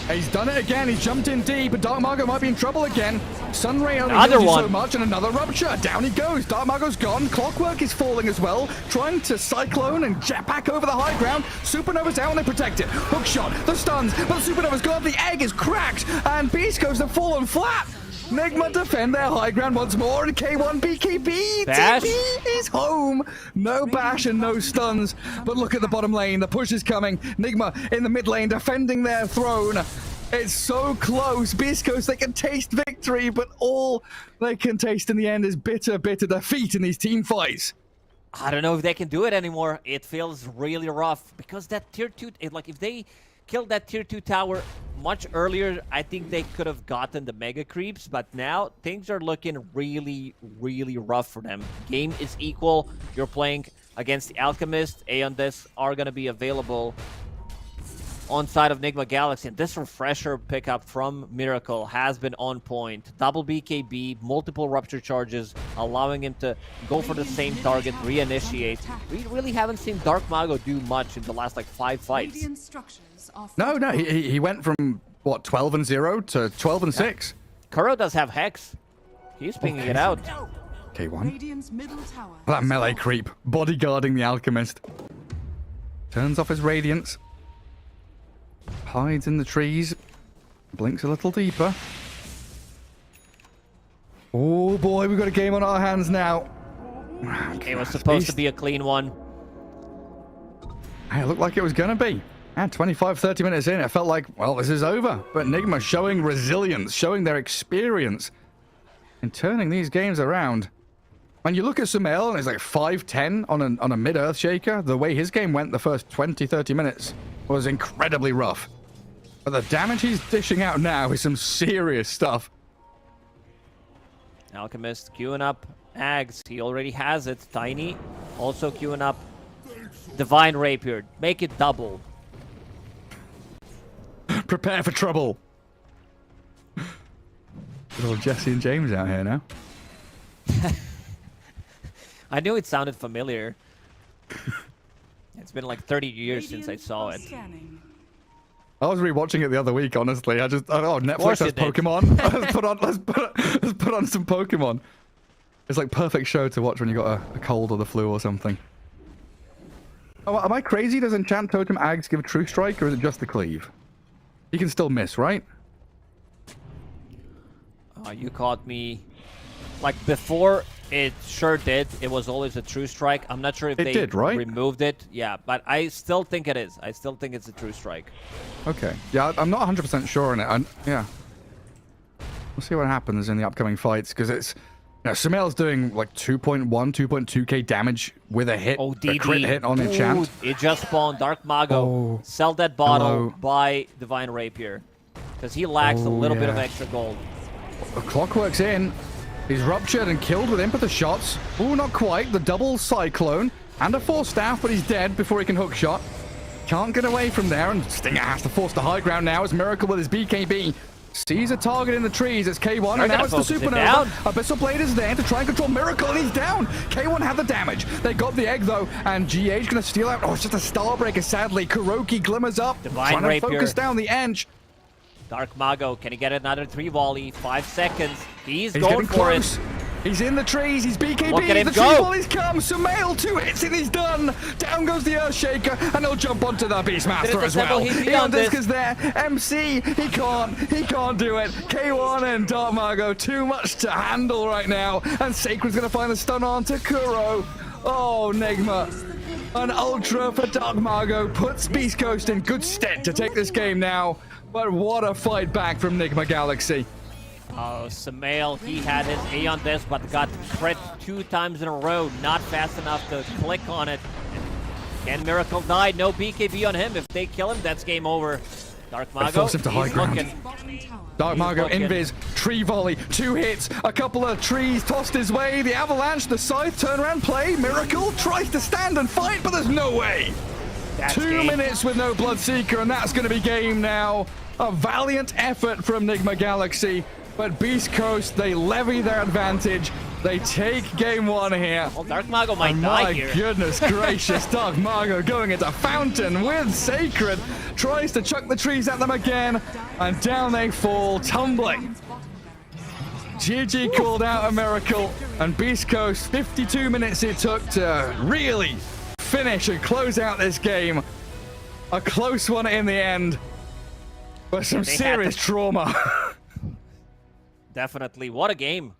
He's done it again. He's jumped in deep, but Dark Margo might be in trouble again. Sunray only Another heals you one. so much, and another Rupture. Down he goes. Dark Margo's gone. Clockwork is falling as well. Trying to Cyclone and jetpack over the high ground. Supernova's out and they protect it. Hookshot, the stuns, but the Supernova's gone. The egg is cracked, and Beast Coast have fallen flat. Nigma defend their high ground once more, and K1 BKB Bash. TP is home. No bash and no stuns, but look at the bottom lane. The push is coming. Nigma in the mid lane defending their throne. It's so close. Beast Coast, they can taste victory, but all they can taste in the end is bitter, bitter defeat in these team fights. I don't know if they can do it anymore. It feels really rough because that tier 2, like if they killed that tier 2 tower much earlier, I think they could have gotten the mega creeps, but now things are looking really, really rough for them. Game is equal. You're playing against the Alchemist. Aeon Discs are going to be available on side of Nigma Galaxy, and this refresher pickup from Miracle has been on point. Double BKB, multiple rupture charges, allowing him to go for the same target, reinitiate. We really haven't seen Dark Mago do much in the last like 5 fights. No, he went from what, 12-0 to 12-6. Kuro does have Hex. He's pinging it out. K1. That melee creep, bodyguarding the Alchemist. Turns off his Radiance. Hides in the trees. Blinks a little deeper. Oh boy, we've got a game on our hands now. It was supposed to be a clean one. It looked like it was going to be. And 25, 30 minutes in, it felt like, well, this is over. But Nigma showing resilience, showing their experience in turning these games around. When you look at Sumail, and it's like 5-10 on a mid-earth shaker, the way his game went the first 20, 30 minutes was incredibly rough. But the damage he's dishing out now is some serious stuff. Alchemist queuing up Ags. He already has it. Tiny also queuing up Divine Rapier. Make it double. Prepare for trouble. Little Jesse and James out here now. I knew it sounded familiar. It's been like 30 years since I saw it. I was rewatching it the other week, honestly. Oh, Netflix has you did. Pokemon. let's put on some Pokemon. It's like perfect show to watch when you got a cold or the flu or something. Oh, am I crazy? Does Enchant Totem Ags give a True Strike, or is it just the Cleave? You can still miss, right? You caught me. Like before, it sure did. It was always a True Strike. I'm not sure if they removed it. Yeah, but I still think it is. I still think it's a True Strike. Okay. Yeah, I'm not 100% sure on it. Yeah. We'll see what happens in the upcoming fights, because it's... Now, Sumail's doing like 2.1, 2.2k damage with a hit, a crit hit on Enchant. It just spawned Dark Mago. Sell that bottle, buy Divine Rapier. Because he lacks a little bit of extra gold. Clockwork's in. He's ruptured and killed with Impetus shots. Ooh, not quite. The double Cyclone and a Force Staff, but he's dead before he can hook shot. Can't get away from there, and Stinger has to force the high ground now as Miracle with his BKB. Sees a target in the trees. It's K1, and now it's the Supernova. Abyssal Blade is there to try and control Miracle, and he's down. K1 had the damage. They got the egg, though, and GH going to steal out. Oh, it's just a Starbreaker, sadly. Kuroki glimmers up. Divine trying to Rapier. focus down the edge. Dark Mago, can he get another 3 volley? 5 seconds. He's He's going getting for close. He's in the trees. He's BKB. Look at him the go. tree volley's come. Sumail, 2 hits and he's done. Down goes the Earthshaker, and he'll jump onto the Beastmaster as well. Eon Disc is there. MC, he can't do it. K1 and Dark Mago, too much to handle right now. And Sacred's going to find the stun on to Kuro. Oh, Nigma. An ultra for Dark Mago puts Beast Coast in good stead to take this game now. But what a fight back from Nigma Galaxy. Oh, Sumail, he had his Aeon Disc, but got crit 2 times in a row. Not fast enough to click on it. Can Miracle die? No BKB on him. If they kill him, that's game over. Dark They Mago, force him to high he's ground. looking. Bottom tower. Dark He's Mago, looking. invis, tree volley, 2 hits, a couple of trees tossed his way, the avalanche, the scythe, turnaround play, Miracle tries to stand and fight, but there's no way. That's 2 game. minutes with no Bloodseeker, and that's going to be game now. A valiant effort from Nigma Galaxy, but Beast Coast, they levy their advantage. They take game 1 here. Oh, Dark Mago might And die my here. goodness gracious, Dark Mago going into Fountain with Sacred. Tries to chuck the trees at them again, and down they fall, tumbling. GG called out a Miracle, and Beast Coast, 52 minutes it took to really finish and close out this game. A close one in the end, but some They had serious to- trauma. Definitely. What a game.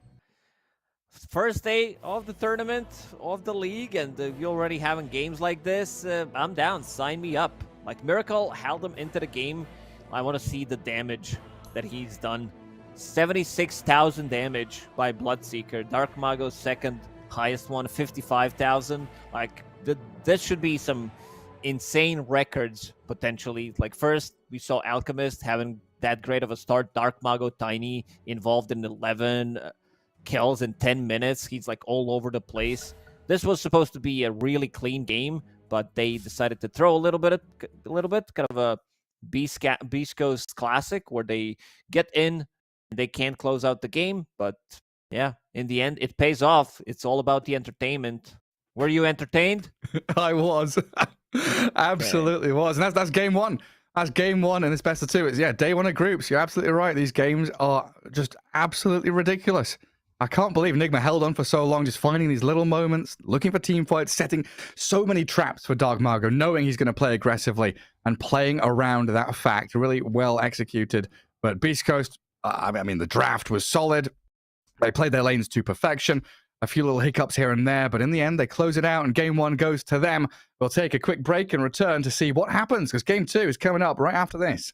First day of the tournament, of the league, and we already having games like this. I'm down. Sign me up. Like, Miracle held him into the game. I want to see the damage that he's done. 76,000 damage by Bloodseeker. Dark Mago's second highest one, 55,000. Like, this should be some insane records, potentially. Like, first, we saw Alchemist having that great of a start. Dark Mago Tiny involved in 11 kills in 10 minutes. He's like all over the place. This was supposed to be a really clean game, but they decided to throw a little bit, kind of a Beast Coast classic where they get in, they can't close out the game. But yeah, in the end, it pays off. It's all about the entertainment. Were you entertained? I was. Absolutely was. And that's game 1. That's game 1 in this best of 2. It's, day 1 of groups. You're absolutely right. These games are just absolutely ridiculous. I can't believe Nigma held on for so long, just finding these little moments, looking for team fights, setting so many traps for Dark Mago, knowing he's going to play aggressively and playing around that fact. Really well executed. But Beast Coast, I mean, the draft was solid. They played their lanes to perfection. A few little hiccups here and there, but in the end, they close it out, and game 1 goes to them. We'll take a quick break and return to see what happens, because game 2 is coming up right after this.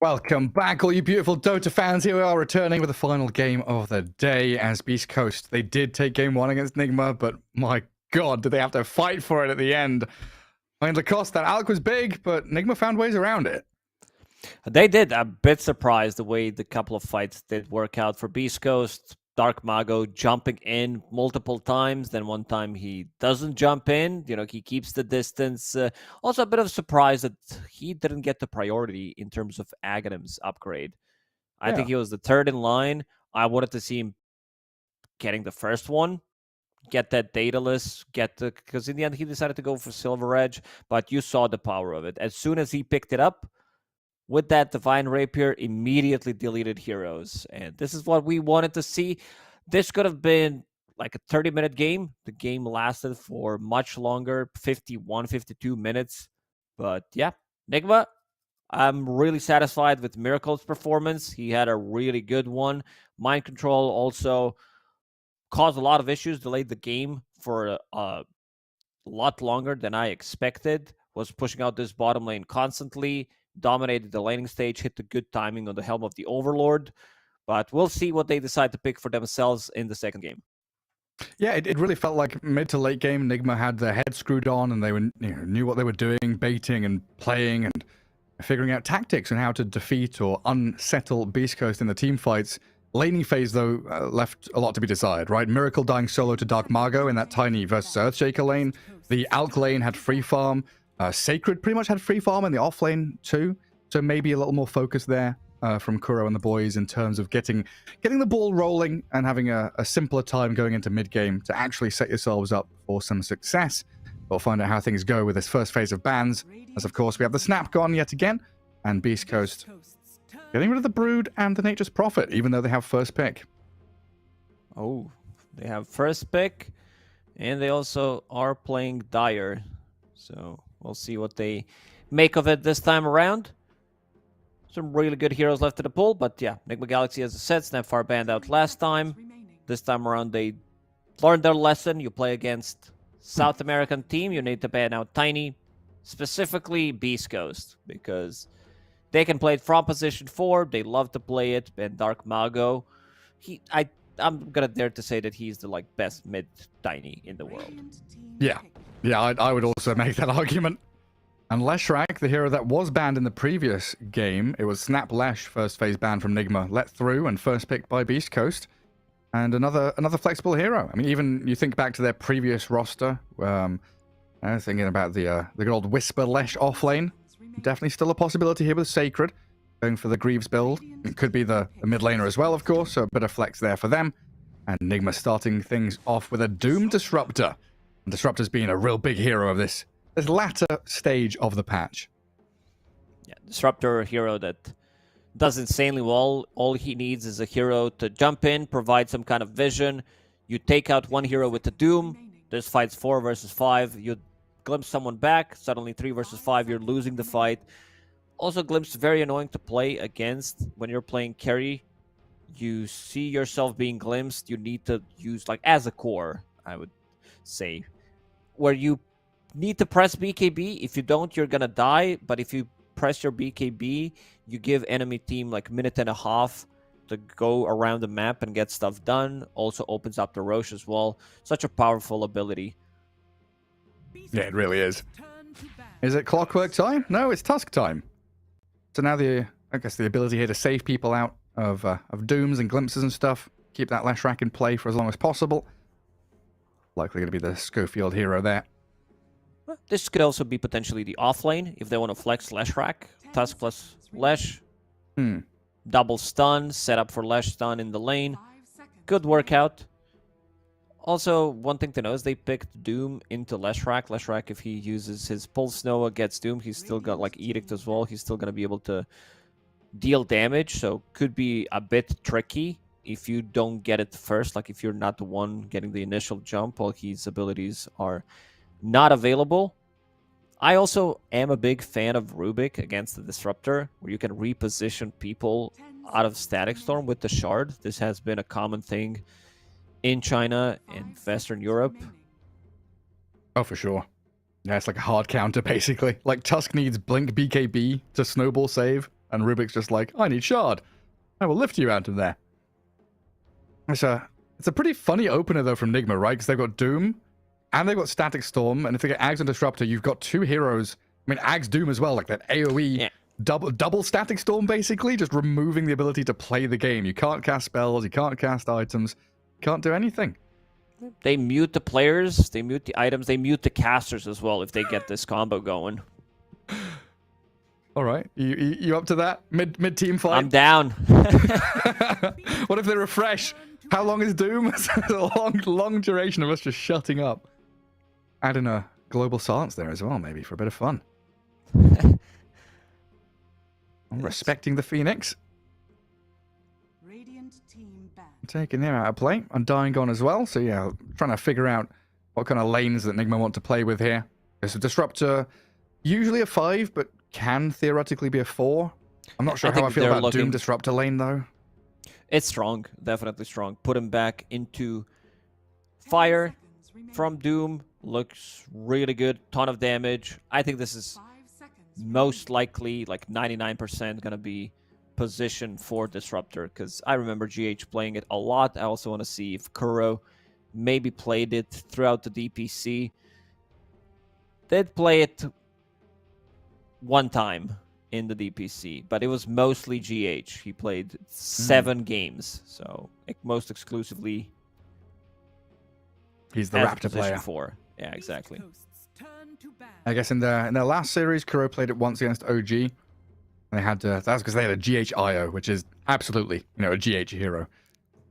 Welcome back, all you beautiful Dota fans. Here we are returning with the final game of the day as Beast Coast. They did take game 1 against Nigma, but my god, did they have to fight for it at the end. I mean, the cost, that Alec was big, but Nigma found ways around it. They did. A bit surprised the way the couple of fights did work out for Beast Coast. Dark Mago jumping in multiple times. Then one time he doesn't jump in. You know, he keeps the distance. Also a bit of surprise that he didn't get the priority in terms of Aghanim's upgrade. I think he was the third in line. I wanted to see him getting the first one. Get that Daedalus, because in the end he decided to go for Silver Edge, but you saw the power of it. As soon as he picked it up, with that Divine Rapier, immediately deleted heroes. And this is what we wanted to see. This could have been like a 30-minute game. The game lasted for much longer, 51, 52 minutes. But yeah, Nigma, I'm really satisfied with Miracle's performance. He had a really good one. Mind Control also caused a lot of issues, delayed the game for a lot longer than I expected. Was pushing out this bottom lane constantly. Dominated the laning stage, hit the good timing on the Helm of the Overlord. But we'll see what they decide to pick for themselves in the second game. Yeah, it really felt like mid to late game, Nigma had their head screwed on and they knew what they were doing, baiting and playing and figuring out tactics and how to defeat or unsettle Beast Coast in the team fights. Laning phase, though, left a lot to be desired, right? Miracle dying solo to Dark Mago in that tiny versus Earthshaker lane. The Alk lane had free farm. Sacred pretty much had free farm in the off lane too, so maybe a little more focus there from Kuro and the boys in terms of getting the ball rolling and having a simpler time going into mid game to actually set yourselves up for some success. We'll find out how things go with this first phase of bans, as of course we have the snap gone yet again, and Beast Coast getting rid of the Brood and the Nature's Prophet, even though they have first pick. Oh, they have first pick, and they also are playing Dire, so we'll see what they make of it this time around. Some really good heroes left in the pool, but yeah, Nigma Galaxy, as I said, Snapfire banned out last time. This time around, they learned their lesson. You play against South American team, you need to ban out Tiny, specifically Beast Coast, because they can play it from position 4. They love to play it, and Dark Mago. I'm gonna dare to say that he's the best mid Tiny in the world. Yeah, I would also make that argument. And Leshrac, the hero that was banned in the previous game, it was Snap Lesh, first phase ban from Nigma, let through and first picked by Beast Coast. And another flexible hero. I mean, even you think back to their previous roster, I was thinking about the good old Whisper Lesh offlane. Definitely still a possibility here with Sacred, going for the Greaves build. It could be the mid laner as well, of course, so a bit of flex there for them. And Nigma starting things off with a Doom Disruptor. And Disruptor's been a real big hero of this latter stage of the patch. Yeah, Disruptor, a hero that does insanely well. All he needs is a hero to jump in, provide some kind of vision. You take out one hero with the Doom. This fight's 4 versus 5. You glimpse someone back. Suddenly 3 versus 5. You're losing the fight. Also, Glimpse very annoying to play against when you're playing carry. You see yourself being glimpsed. You need to use, as a core, I would say, where you need to press BKB. If you don't, you're gonna die. But if you press your BKB, you give enemy team a minute and a half to go around the map and get stuff done. Also opens up the Roche as well. Such a powerful ability. Yeah, it really is. Is it clockwork time? No, it's Tusk time. So now I guess the ability here to save people out of dooms and glimpses and stuff. Keep that Leshrac in play for as long as possible. Likely going to be the Schofield hero there. This could also be potentially the offlane if they want to flex Leshrac. Tusk plus Lesh. Double stun, set up for Lesh stun in the lane. Good workout. Also, one thing to know is they picked Doom into Leshrac. Leshrac, if he uses his Pulse Nova, gets Doom. He's still got Edict as well. He's still going to be able to deal damage, so could be a bit tricky if you don't get it first. If you're not the one getting the initial jump while his abilities are not available. I also am a big fan of Rubik against the Disruptor, where you can reposition people out of Static Storm with the Shard. This has been a common thing in China and Western Europe. Oh, for sure. Yeah, it's like a hard counter, basically. Tusk needs Blink BKB to snowball save. And Rubik's just like, I need Shard. I will lift you out of there. It's a pretty funny opener, though, from Nigma, right? Because they've got Doom, and they've got Static Storm, and if they get Ags and Disruptor, you've got two heroes. I mean, Ags Doom as well, like that AoE double Static Storm, basically, just removing the ability to play the game. You can't cast spells, you can't cast items, you can't do anything. They mute the players, they mute the items, they mute the casters as well if they get this combo going. All right, you up to that? Mid team fight? I'm down. What if they refresh? How long is Doom? It's a long duration of us just shutting up. Add in a global silence there as well, maybe, for a bit of fun. I'm respecting the Phoenix. Radiant team banned. Taking him out of play. Undying gone as well. So yeah, trying to figure out what kind of lanes that Nigma want to play with here. There's a Disruptor, usually a 5, but can theoretically be a 4. I'm not sure how I feel about Doom Disruptor lane, though. It's strong, definitely strong. Put him back into fire from Doom. Looks really good, ton of damage. I think this is most likely, like 99%, gonna be position for Disruptor, because I remember GH playing it a lot. I also want to see if Kuro maybe played it throughout the DPC. Did play it one time in the DPC, but it was mostly GH. He played 7 games, so most exclusively. He's the Raptor player. 4. Yeah, exactly. I guess in their last series, Kuro played it once against OG. And they had that's because they had a GH IO, which is absolutely a GH hero.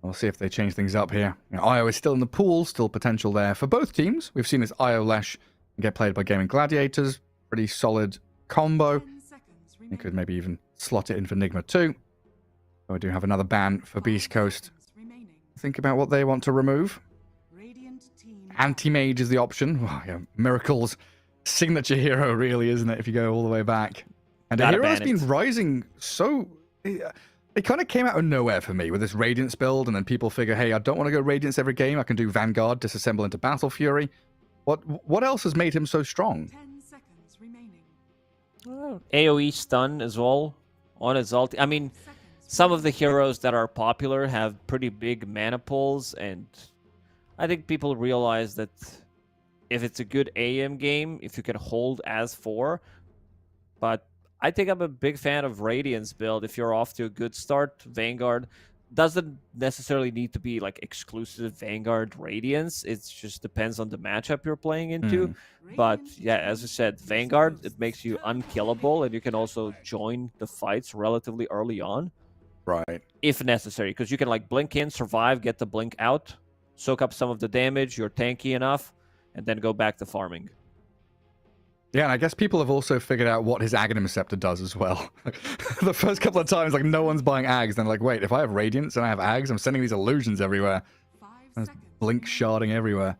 We'll see if they change things up here. IO is still in the pool, still potential there for both teams. We've seen this IO Lesh get played by Gaming Gladiators. Pretty solid combo. You could maybe even slot it in for Nigma too. So I do have another ban for Beast Coast. Think about what they want to remove. Anti-Mage is the option. Oh, yeah, Miracle's signature hero, really, isn't it, if you go all the way back? And the hero has been rising so... It kind of came out of nowhere for me with this Radiance build, and then people figure, hey, I don't want to go Radiance every game. I can do Vanguard, disassemble into Battle Fury. What else has made him so strong? 10 seconds remaining. AoE stun as well on his ult. I mean, some of the heroes that are popular have pretty big mana pools, and I think people realize that if it's a good AM game, if you can hold as 4, but I think I'm a big fan of Radiance build. If you're off to a good start, Vanguard doesn't necessarily need to be like exclusive Vanguard Radiance. It just depends on the matchup you're playing into. But yeah, as I said, Vanguard, it makes you unkillable, and you can also join the fights relatively early on. Right. If necessary, because you can like blink in, survive, get the blink out, soak up some of the damage, you're tanky enough, and then go back to farming. Yeah, and I guess people have also figured out what his Aghanim Scepter does as well. The first couple of times, like, no one's buying Ags, then like, wait, if I have Radiance and I have Ags, I'm sending these illusions everywhere. There's blink sharding everywhere.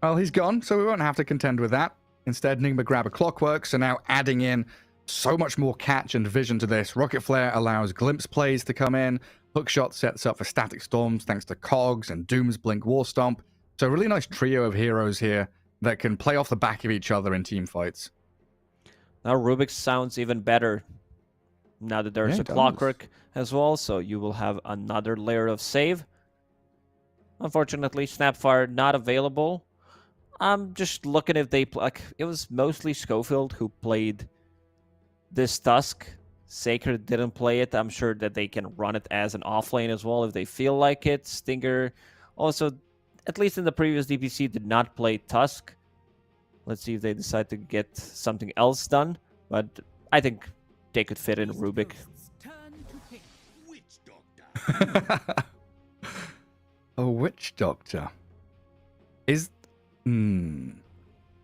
Well, he's gone, so we won't have to contend with that. Instead, Nigma grab a Clockwork, so now adding in so much more catch and vision to this. Rocket Flare allows Glimpse plays to come in. Hookshot sets up for Static Storms thanks to Cogs and Doom's Blink War Stomp. So a really nice trio of heroes here that can play off the back of each other in team fights. Now Rubik sounds even better now that there's a Clockwork as well, so you will have another layer of save. Unfortunately, Snapfire not available. I'm just looking if they like. It was mostly Schofield who played this Tusk. Sacred didn't play it. I'm sure that they can run it as an offlane as well if they feel like it. Stinger also, at least in the previous DPC, did not play Tusk. Let's see if they decide to get something else done. But I think they could fit in Rubik. A Witch Doctor. I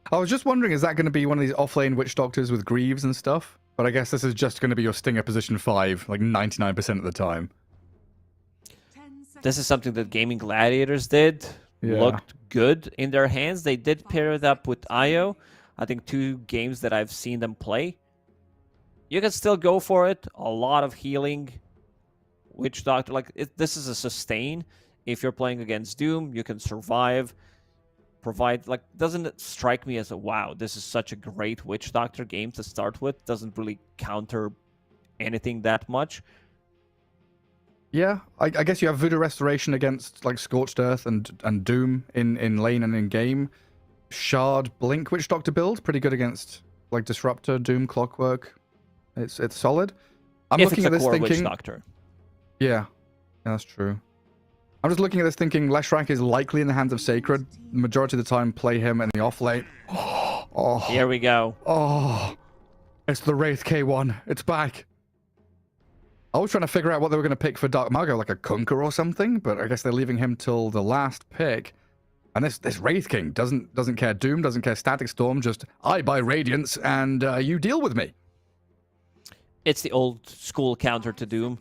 was just wondering, is that going to be one of these offlane Witch Doctors with Greaves and stuff? But I guess this is just going to be your Stinger position 5, like 99% of the time. This is something that Gaming Gladiators did. Yeah. Looked good in their hands. They did pair it up with IO. I think 2 games that I've seen them play. You can still go for it. A lot of healing. Witch Doctor, this is a sustain. If you're playing against Doom, you can survive. Provide, doesn't it strike me as wow, this is such a great Witch Doctor game to start with. Doesn't really counter anything that much. Yeah, I guess you have Voodoo Restoration against like Scorched Earth and Doom in lane and in game. Shard Blink Witch Doctor build, pretty good against like Disruptor, Doom, Clockwork. It's solid. I'm If looking it's at a this core thinking, Witch Doctor. yeah, that's true. I'm just looking at this thinking Leshrac is likely in the hands of Sacred. The majority of the time, play him in the off lane. Oh, Here we go. oh, it's the Wraith K1. It's back. I was trying to figure out what they were going to pick for Dark Mago, like a Kunkka or something, but I guess they're leaving him till the last pick. And this Wraith King doesn't care Doom, doesn't care Static Storm, just I buy Radiance and you deal with me. It's the old school counter to Doom.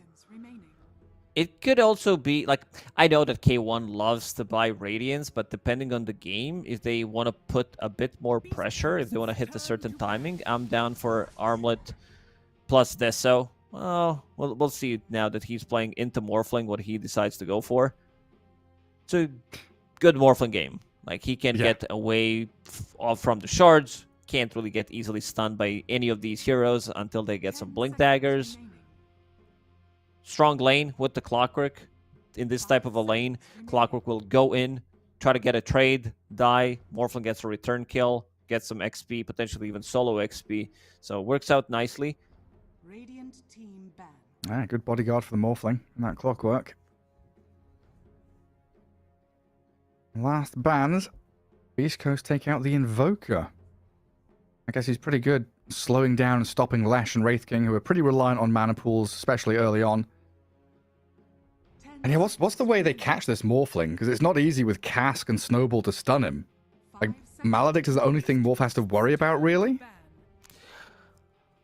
It could also be, like, I know that K1 loves to buy Radiance, but depending on the game, if they want to put a bit more pressure, if they want to hit a certain timing, I'm down for Armlet plus Deso. Well, we'll see now that he's playing into Morphling, what he decides to go for. It's a good Morphling game. Like, he can get away from the shards, can't really get easily stunned by any of these heroes until they get some Blink Daggers. Strong lane with the Clockwork. In this type of a lane, Clockwork will go in, try to get a trade, die, Morphling gets a return kill, get some XP, potentially even solo XP. So it works out nicely. Radiant team ban. Ah, good bodyguard for the Morphling in that Clockwork. Last bans. Beast Coast take out the Invoker. I guess he's pretty good slowing down and stopping Lesh and Wraith King, who are pretty reliant on mana pools, especially early on. And yeah, what's the way they catch this Morphling? Because it's not easy with Cask and Snowball to stun him. Like, Maledict is the only thing Morph has to worry about, really?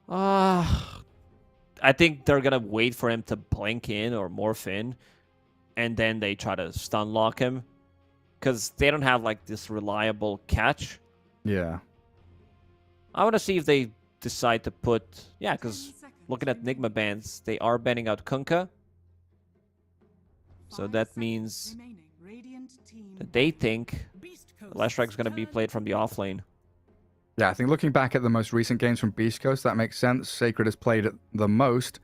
I think they're going to wait for him to blink in or morph in, and then they try to stun lock him. Because they don't have, like, this reliable catch. Yeah. I want to see if they decide to put... Yeah, because looking at Nigma bans, they are banning out Kunkka. So that means that they think Leshrac is going to be played from the offlane. Yeah, I think looking back at the most recent games from Beast Coast, that makes sense. Sacred has played it the most.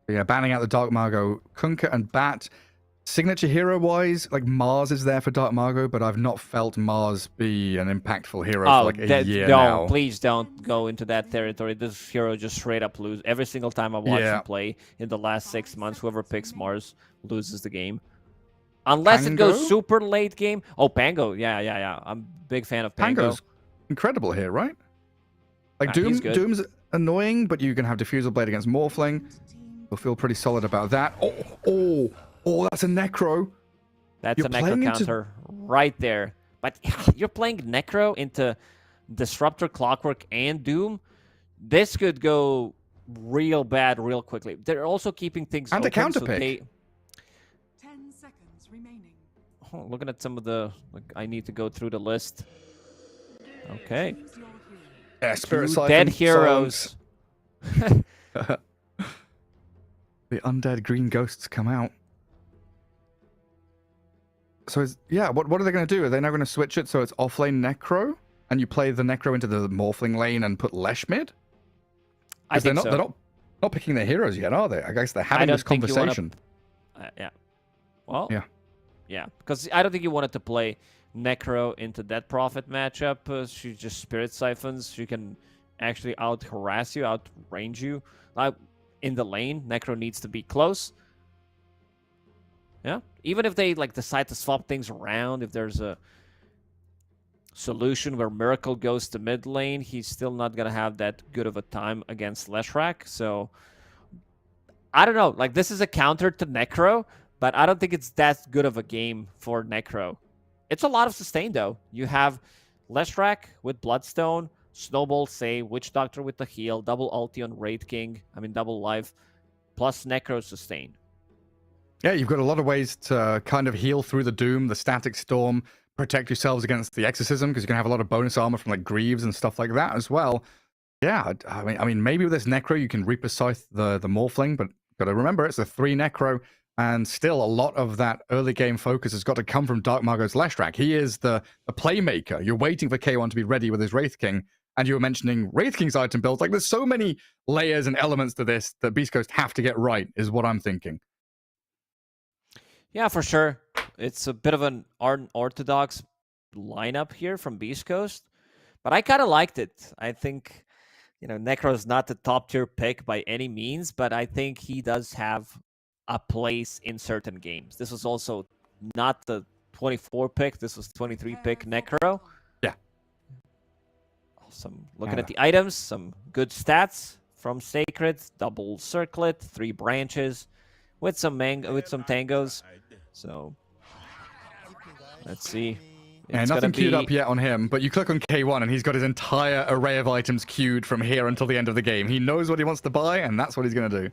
But yeah, banning out the Dark Margo, Kunkka and Bat. Signature hero-wise, like Mars is there for Dark Margo, but I've not felt Mars be an impactful hero for like a year now. Please don't go into that territory. This hero just straight up lose. Every single time I watch him play in the last 6 months, whoever picks Mars loses the game. Unless it goes super late game. Oh, Pango. Yeah. I'm a big fan of Pango. Pango's incredible here, right? Like Doom's annoying, but you can have Diffusal Blade against Morphling. You'll feel pretty solid about that. Oh, that's a Necro. That's a Necro counter right there. But you're playing Necro into Disruptor, Clockwork, and Doom. This could go real bad real quickly. They're also keeping things and open. A counter so pick. 10 seconds remaining. Oh, looking at some of the... I need to go through the list. Okay. Yeah, Spirit Two Siphon, dead heroes. The undead green ghosts come out. So, what are they going to do? Are they now going to switch it so it's offlane Necro? And you play the Necro into the Morphling lane and put Lesh mid? I think they're not picking their heroes yet, are they? I guess they're having this conversation. Yeah. Well, yeah. Because I don't think you wanted to play Necro into Dead Prophet matchup. She just Spirit Siphons. She can actually out-harass you, out-range you. In the lane, Necro needs to be close. Yeah, even if they decide to swap things around, if there's a solution where Miracle goes to mid lane, he's still not gonna have that good of a time against Leshrac. So I don't know. This is a counter to Necro, but I don't think it's that good of a game for Necro. It's a lot of sustain though. You have Leshrac with Bloodstone, Snowball save, Witch Doctor with the heal, double ulti on Wraith King. Double life, plus Necro sustain. Yeah, you've got a lot of ways to kind of heal through the Doom, the Static Storm, protect yourselves against the Exorcism, because you can have a lot of bonus armor from Greaves and stuff like that as well. Yeah, I mean, maybe with this Necro you can Reaper Scythe the Morphling, but got to remember it's a 3 Necro, and still a lot of that early game focus has got to come from Dark Margo's Leshrac. He is the playmaker. You're waiting for K1 to be ready with his Wraith King, And you were mentioning Wraith King's item builds. Like, there's so many layers and elements to this that Beast Coast have to get right, is what I'm thinking. Yeah, for sure. It's a bit of an unorthodox lineup here from Beast Coast, but I kind of liked it. I think, Necro is not the top tier pick by any means, but I think he does have a place in certain games. This was also not the 24 pick. This was 23 pick Necro. Yeah. Looking at the items, some good stats from Sacred. Double circlet, 3 branches, with some tangos. So let's see. Yeah, nothing queued up yet on him, but you click on K1 and he's got his entire array of items queued from here until the end of the game. He knows what he wants to buy, and that's what he's going to do.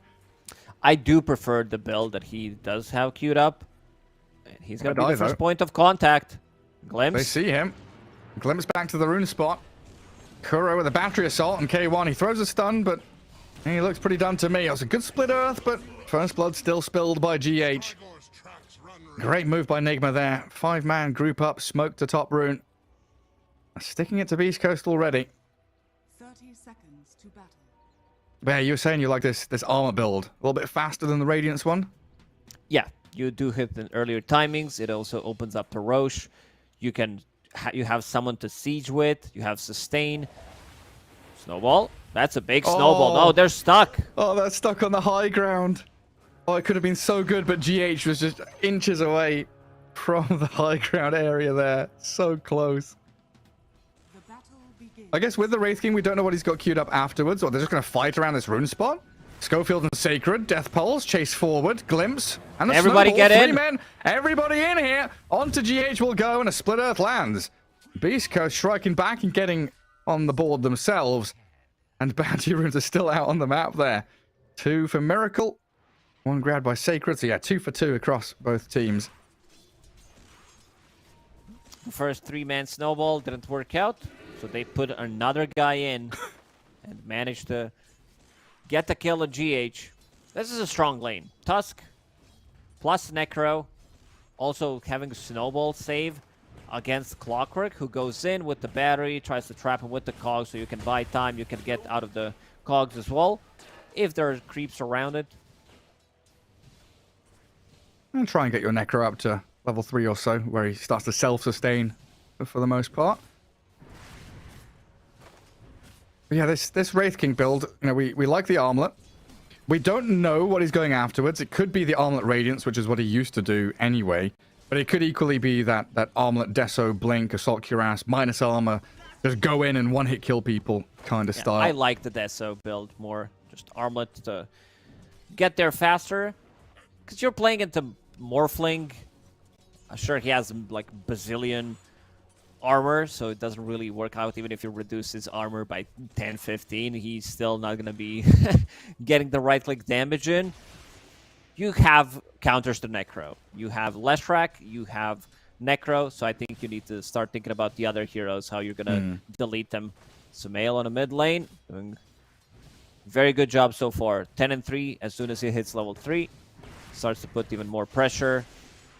I do prefer the build that he does have queued up. And he's going to be the first point of contact. Glimpse. They see him. Glimpse back to the rune spot. Kuro with a battery assault on K1. He throws a stun, but he looks pretty done to me. It was a good split earth, but first blood still spilled by GH. Great move by Nigma there. 5-man group up, smoke to top rune. Sticking it to Beast Coast already. 30 seconds to battle. Yeah, you were saying you like this armor build. A little bit faster than the Radiance one? Yeah, you do hit the earlier timings. It also opens up to Roche. You can you have someone to siege with. You have sustain. Snowball. That's a big snowball. Oh, they're stuck. Oh, they're stuck on the high ground. Oh, it could have been so good, but GH was just inches away from the high ground area there. So close. The battle begins. I guess with the Wraith King, we don't know what he's got queued up afterwards, or they're just going to fight around this rune spot. Schofield and Sacred, Death Pulse, chase forward, Glimpse, and everybody snowball. get 3 in. men, everybody in here. Onto GH will go, and a split earth lands. Beast Coast striking back and getting on the board themselves. And bounty runes are still out on the map there. 2 for Miracle. 1 grabbed by Sacred. So yeah, 2 for 2 across both teams. First 3-man snowball didn't work out. So they put another guy in and managed to get the kill on GH. This is a strong lane. Tusk plus Necro. Also having a snowball save against Clockwork, who goes in with the battery, tries to trap him with the cogs so you can buy time. You can get out of the cogs as well if there are creeps around it. And try and get your Necro up to level 3 or so, where he starts to self-sustain for the most part. But yeah, this Wraith King build, we like the armlet. We don't know what he's going afterwards. It could be the armlet Radiance, which is what he used to do anyway. But it could equally be that armlet Deso, Blink, Assault Cuirass, minus armor, just go in and one-hit kill people kind of style. I like the Deso build more. Just armlet to get there faster. Because you're playing into Morphling. Sure, he has like bazillion armor, so it doesn't really work out. Even if you reduce his armor by 10, 15, he's still not going to be getting the right-click damage in. You have counters to Necro. You have Leshrac, you have Necro, so I think you need to start thinking about the other heroes, how you're going to delete them. Sumail on the mid lane, doing very good job so far. 10 and 3 as soon as he hits level 3. Starts to put even more pressure.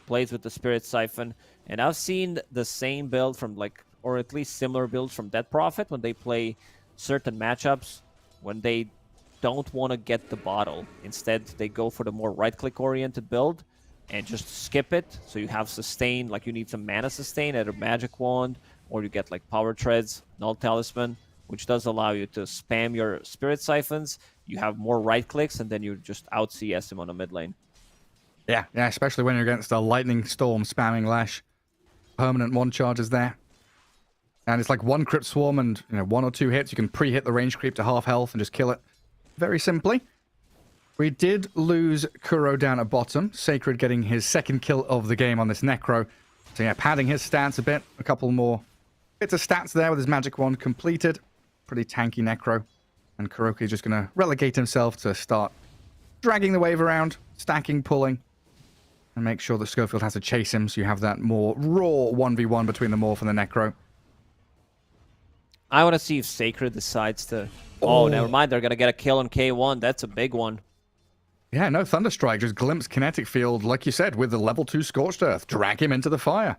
Plays with the Spirit Siphon. And I've seen the same build from or at least similar builds from Dead Prophet when they play certain matchups, when they don't want to get the bottle. Instead, they go for the more right-click oriented build and just skip it. So you have sustain, like you need some mana sustain, either Magic Wand, or you get like Power Treads, Null Talisman, which does allow you to spam your Spirit Siphons. You have more right-clicks, and then you just out-CS him on the mid lane. Yeah, especially when you're against a Lightning Storm spamming Lash. Permanent 1 charges there. And it's like 1 Crypt Swarm and 1 or 2 hits. You can pre-hit the range creep to half health and just kill it. Very simply. We did lose Kuro down at bottom. Sacred getting his 2nd kill of the game on this Necro. So yeah, padding his stats a bit. A couple more bits of stats there with his Magic Wand completed. Pretty tanky Necro. And Kuroki is just going to relegate himself to start dragging the wave around, stacking, pulling. And make sure that Schofield has to chase him, so you have that more raw 1v1 between the Morph and the Necro. I want to see if Sacred decides to... Oh, never mind. They're going to get a kill on K1. That's a big one. Yeah, no Thunderstrike. Just glimpse Kinetic Field, like you said, with the level 2 Scorched Earth. Drag him into the fire.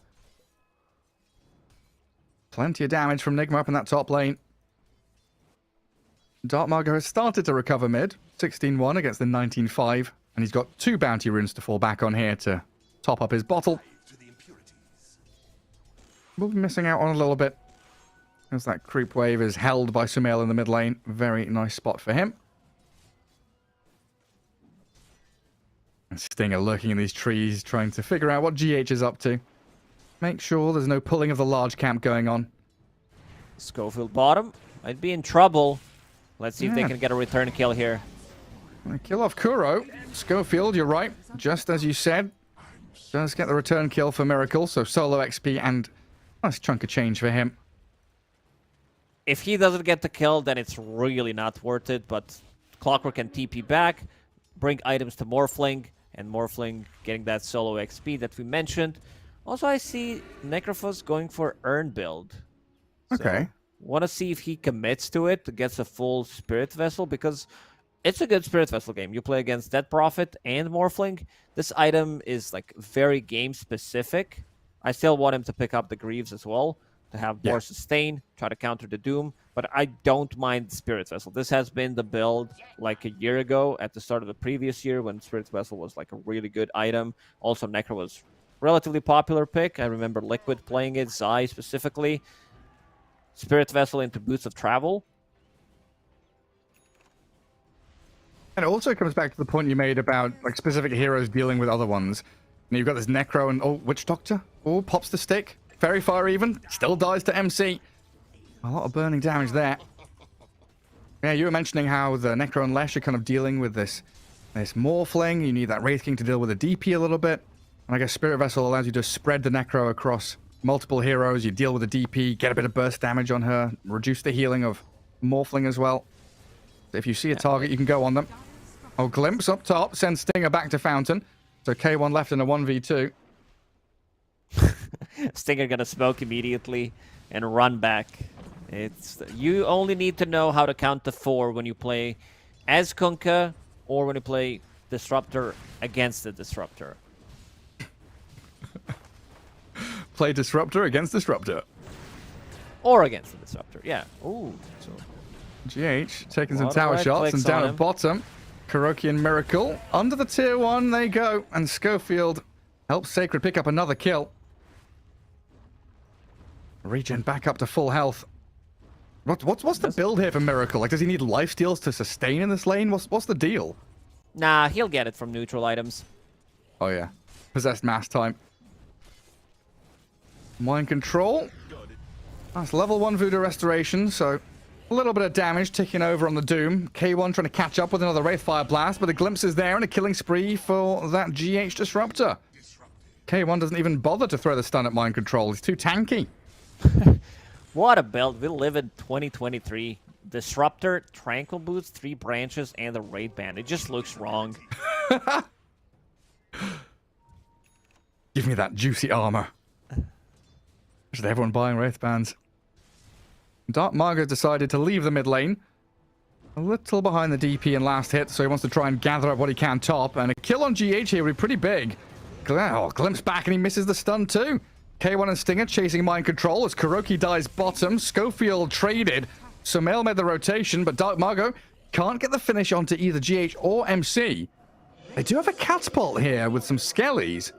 Plenty of damage from Nigma up in that top lane. Dark Margo has started to recover mid. 16-1 against the 19-5. And he's got 2 bounty runes to fall back on here to top up his bottle. We'll be missing out on a little bit, as that creep wave is held by Sumail in the mid lane. Very nice spot for him. And Stinger lurking in these trees, trying to figure out what GH is up to. Make sure there's no pulling of the large camp going on. Schofield bottom. Might be in trouble. Let's see if they can get a return kill here. Kill off Kuro. Schofield, you're right. Just as you said. Does get the return kill for Miracle, so solo XP and a nice chunk of change for him. If he doesn't get the kill, then it's really not worth it, but Clockwork can TP back, bring items to Morphling, and Morphling getting that solo XP that we mentioned. Also, I see Necrophos going for Earn build. Okay. Want to see if he commits to it, gets a full Spirit Vessel, because it's a good Spirit Vessel game. You play against Dead Prophet and Morphling. This item is like very game specific. I still want him to pick up the Greaves as well, to have more sustain, try to counter the Doom, but I don't mind Spirit Vessel. This has been the build like a year ago at the start of the previous year when Spirit Vessel was like a really good item. Also, Necro was relatively popular pick. I remember Liquid playing it, Zai specifically. Spirit Vessel into Boots of Travel. And it also comes back to the point you made about like specific heroes dealing with other ones. And you've got this Necro and Witch Doctor. Oh, pops the stick. Very far even. Still dies to MC. A lot of burning damage there. Yeah, you were mentioning how the Necro and Lesh are kind of dealing with this Morphling. You need that Wraith King to deal with the DP a little bit. And I guess Spirit Vessel allows you to spread the Necro across multiple heroes. You deal with the DP, get a bit of burst damage on her, reduce the healing of Morphling as well. If you see a target, you can go on them. Oh, Glimpse up top, sends Stinger back to Fountain. So K1 left in a 1v2. Stinger gonna smoke immediately and run back. You only need to know how to count to 4 when you play as Kunkka or when you play Disruptor against the Disruptor. Play Disruptor against Disruptor. Or against the Disruptor, yeah. Ooh. So GH taking some tower shots and down at bottom. Kuroki and Miracle under the tier 1 they go, and Schofield helps Sacred pick up another kill. Regen back up to full health. What's the build here for Miracle? Like, does he need life steals to sustain in this lane? What's the deal? Nah, he'll get it from neutral items. Oh yeah, possessed mass time. Mind control. That's level 1 Voodoo Restoration, so a little bit of damage ticking over on the Doom. K1 trying to catch up with another Wraithfire Blast, but a glimpse is there and a killing spree for that GH Disruptor. K1 doesn't even bother to throw the stun at Mind Control. He's too tanky. What a build. We live in 2023. Disruptor, Tranquil Boots, 3 branches, and the Raid Band. It just looks wrong. Give me that juicy armor. Should everyone buying Wraith Bands? Dark Margo decided to leave the mid lane. A little behind the DP in last hit, so he wants to try and gather up what he can top. And a kill on GH here would be pretty big. Glimpse back and he misses the stun too. K1 and Stinger chasing Mind Control as Kuroki dies bottom. Schofield traded. Sumail made the rotation, but Dark Margo can't get the finish onto either GH or MC. They do have a catapult here with some skellies,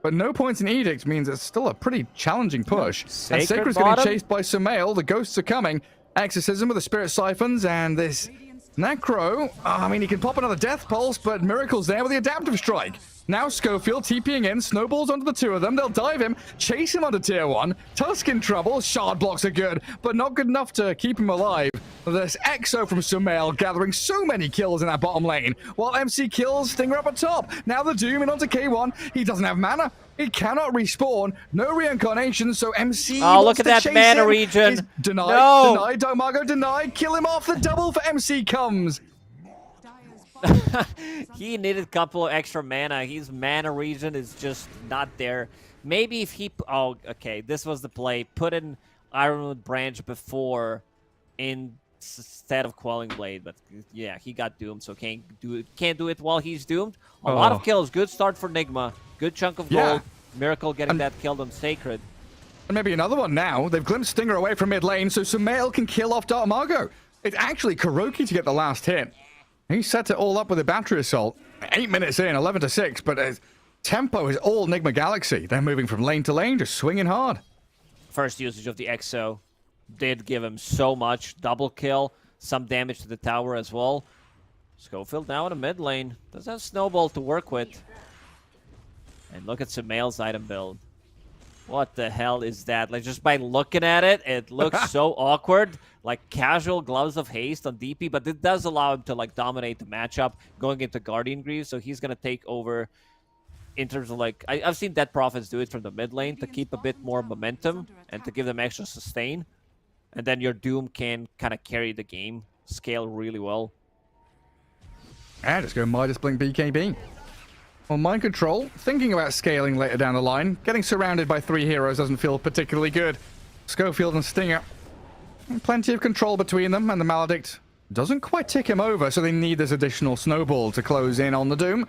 but no points in Edict means it's still a pretty challenging push. And Sacred's getting chased by Sumail. The ghosts are coming. Exorcism with the Spirit Siphons, and this Necro, I mean, he can pop another Death Pulse, but Miracle's there with the Adaptive Strike. Now Schofield TPing in, snowballs onto the 2 of them. They'll dive him, chase him onto tier 1. Tusk in trouble, shard blocks are good, but not good enough to keep him alive. There's Exo from Sumail gathering so many kills in that bottom lane, while MC kills Stinger up at top. Now the Doom in onto K1. He doesn't have mana. He cannot respawn. No reincarnation, so MC look at that mana regen. Denied, no. denied, Dark Margo denied. Kill him off. The double for MC comes. He needed a couple of extra mana. His mana regen is just not there. Maybe if he... Oh, okay. This was the play. Put in Ironwood Branch before instead of Quelling Blade. But yeah, he got doomed, so can't do it while he's doomed. A lot of kills. Good start for Nigma. Good chunk of gold. Miracle getting that killed on Sacred. And maybe another one now. They've glimpsed Stinger away from mid lane, so Sumail can kill off Dark Margo. It's actually Kuroki to get the last hit. He set it all up with a battery assault. 8 minutes in, 11-6, but tempo is all Nigma Galaxy. They're moving from lane to lane, just swinging hard. First usage of the EXO did give him so much. Double kill, some damage to the tower as well. Schofield now in the mid lane. Does have Snowball to work with. And look at Sumail's item build. What the hell is that? Like, just by looking at it, it looks so awkward. Like, casual Gloves of Haste on DP, but it does allow him to, like, dominate the matchup going into Guardian Greaves, so he's going to take over in terms of, like... I've seen Dead Prophets do it from the mid lane to keep a bit more momentum and to give them extra sustain. And then your Doom can kind of carry the game, scale really well. And just go Midas Blink BKB. Well, Mind Control, thinking about scaling later down the line. Getting surrounded by 3 heroes doesn't feel particularly good. Schofield and Stinger. Plenty of control between them, and the Maledict doesn't quite tick him over, so they need this additional snowball to close in on the Doom.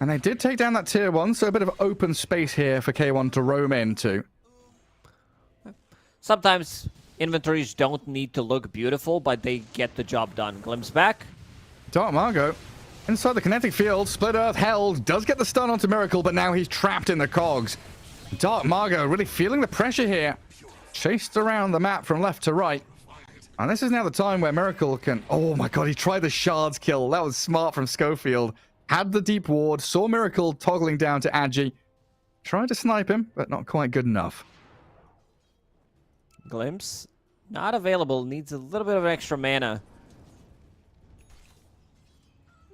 And they did take down that tier 1, so a bit of open space here for K1 to roam into. Sometimes inventories don't need to look beautiful, but they get the job done. Glimpse back. Dark Margot. Inside the kinetic field, Split Earth held, does get the stun onto Miracle, but now he's trapped in the cogs. Dark Margot really feeling the pressure here. Chased around the map from left to right. And this is now the time where Miracle can... Oh my god, he tried the shards kill. That was smart from Schofield. Had the deep ward, saw Miracle toggling down to Agi. Tried to snipe him, but not quite good enough. Glimpse. Not available. Needs a little bit of extra mana.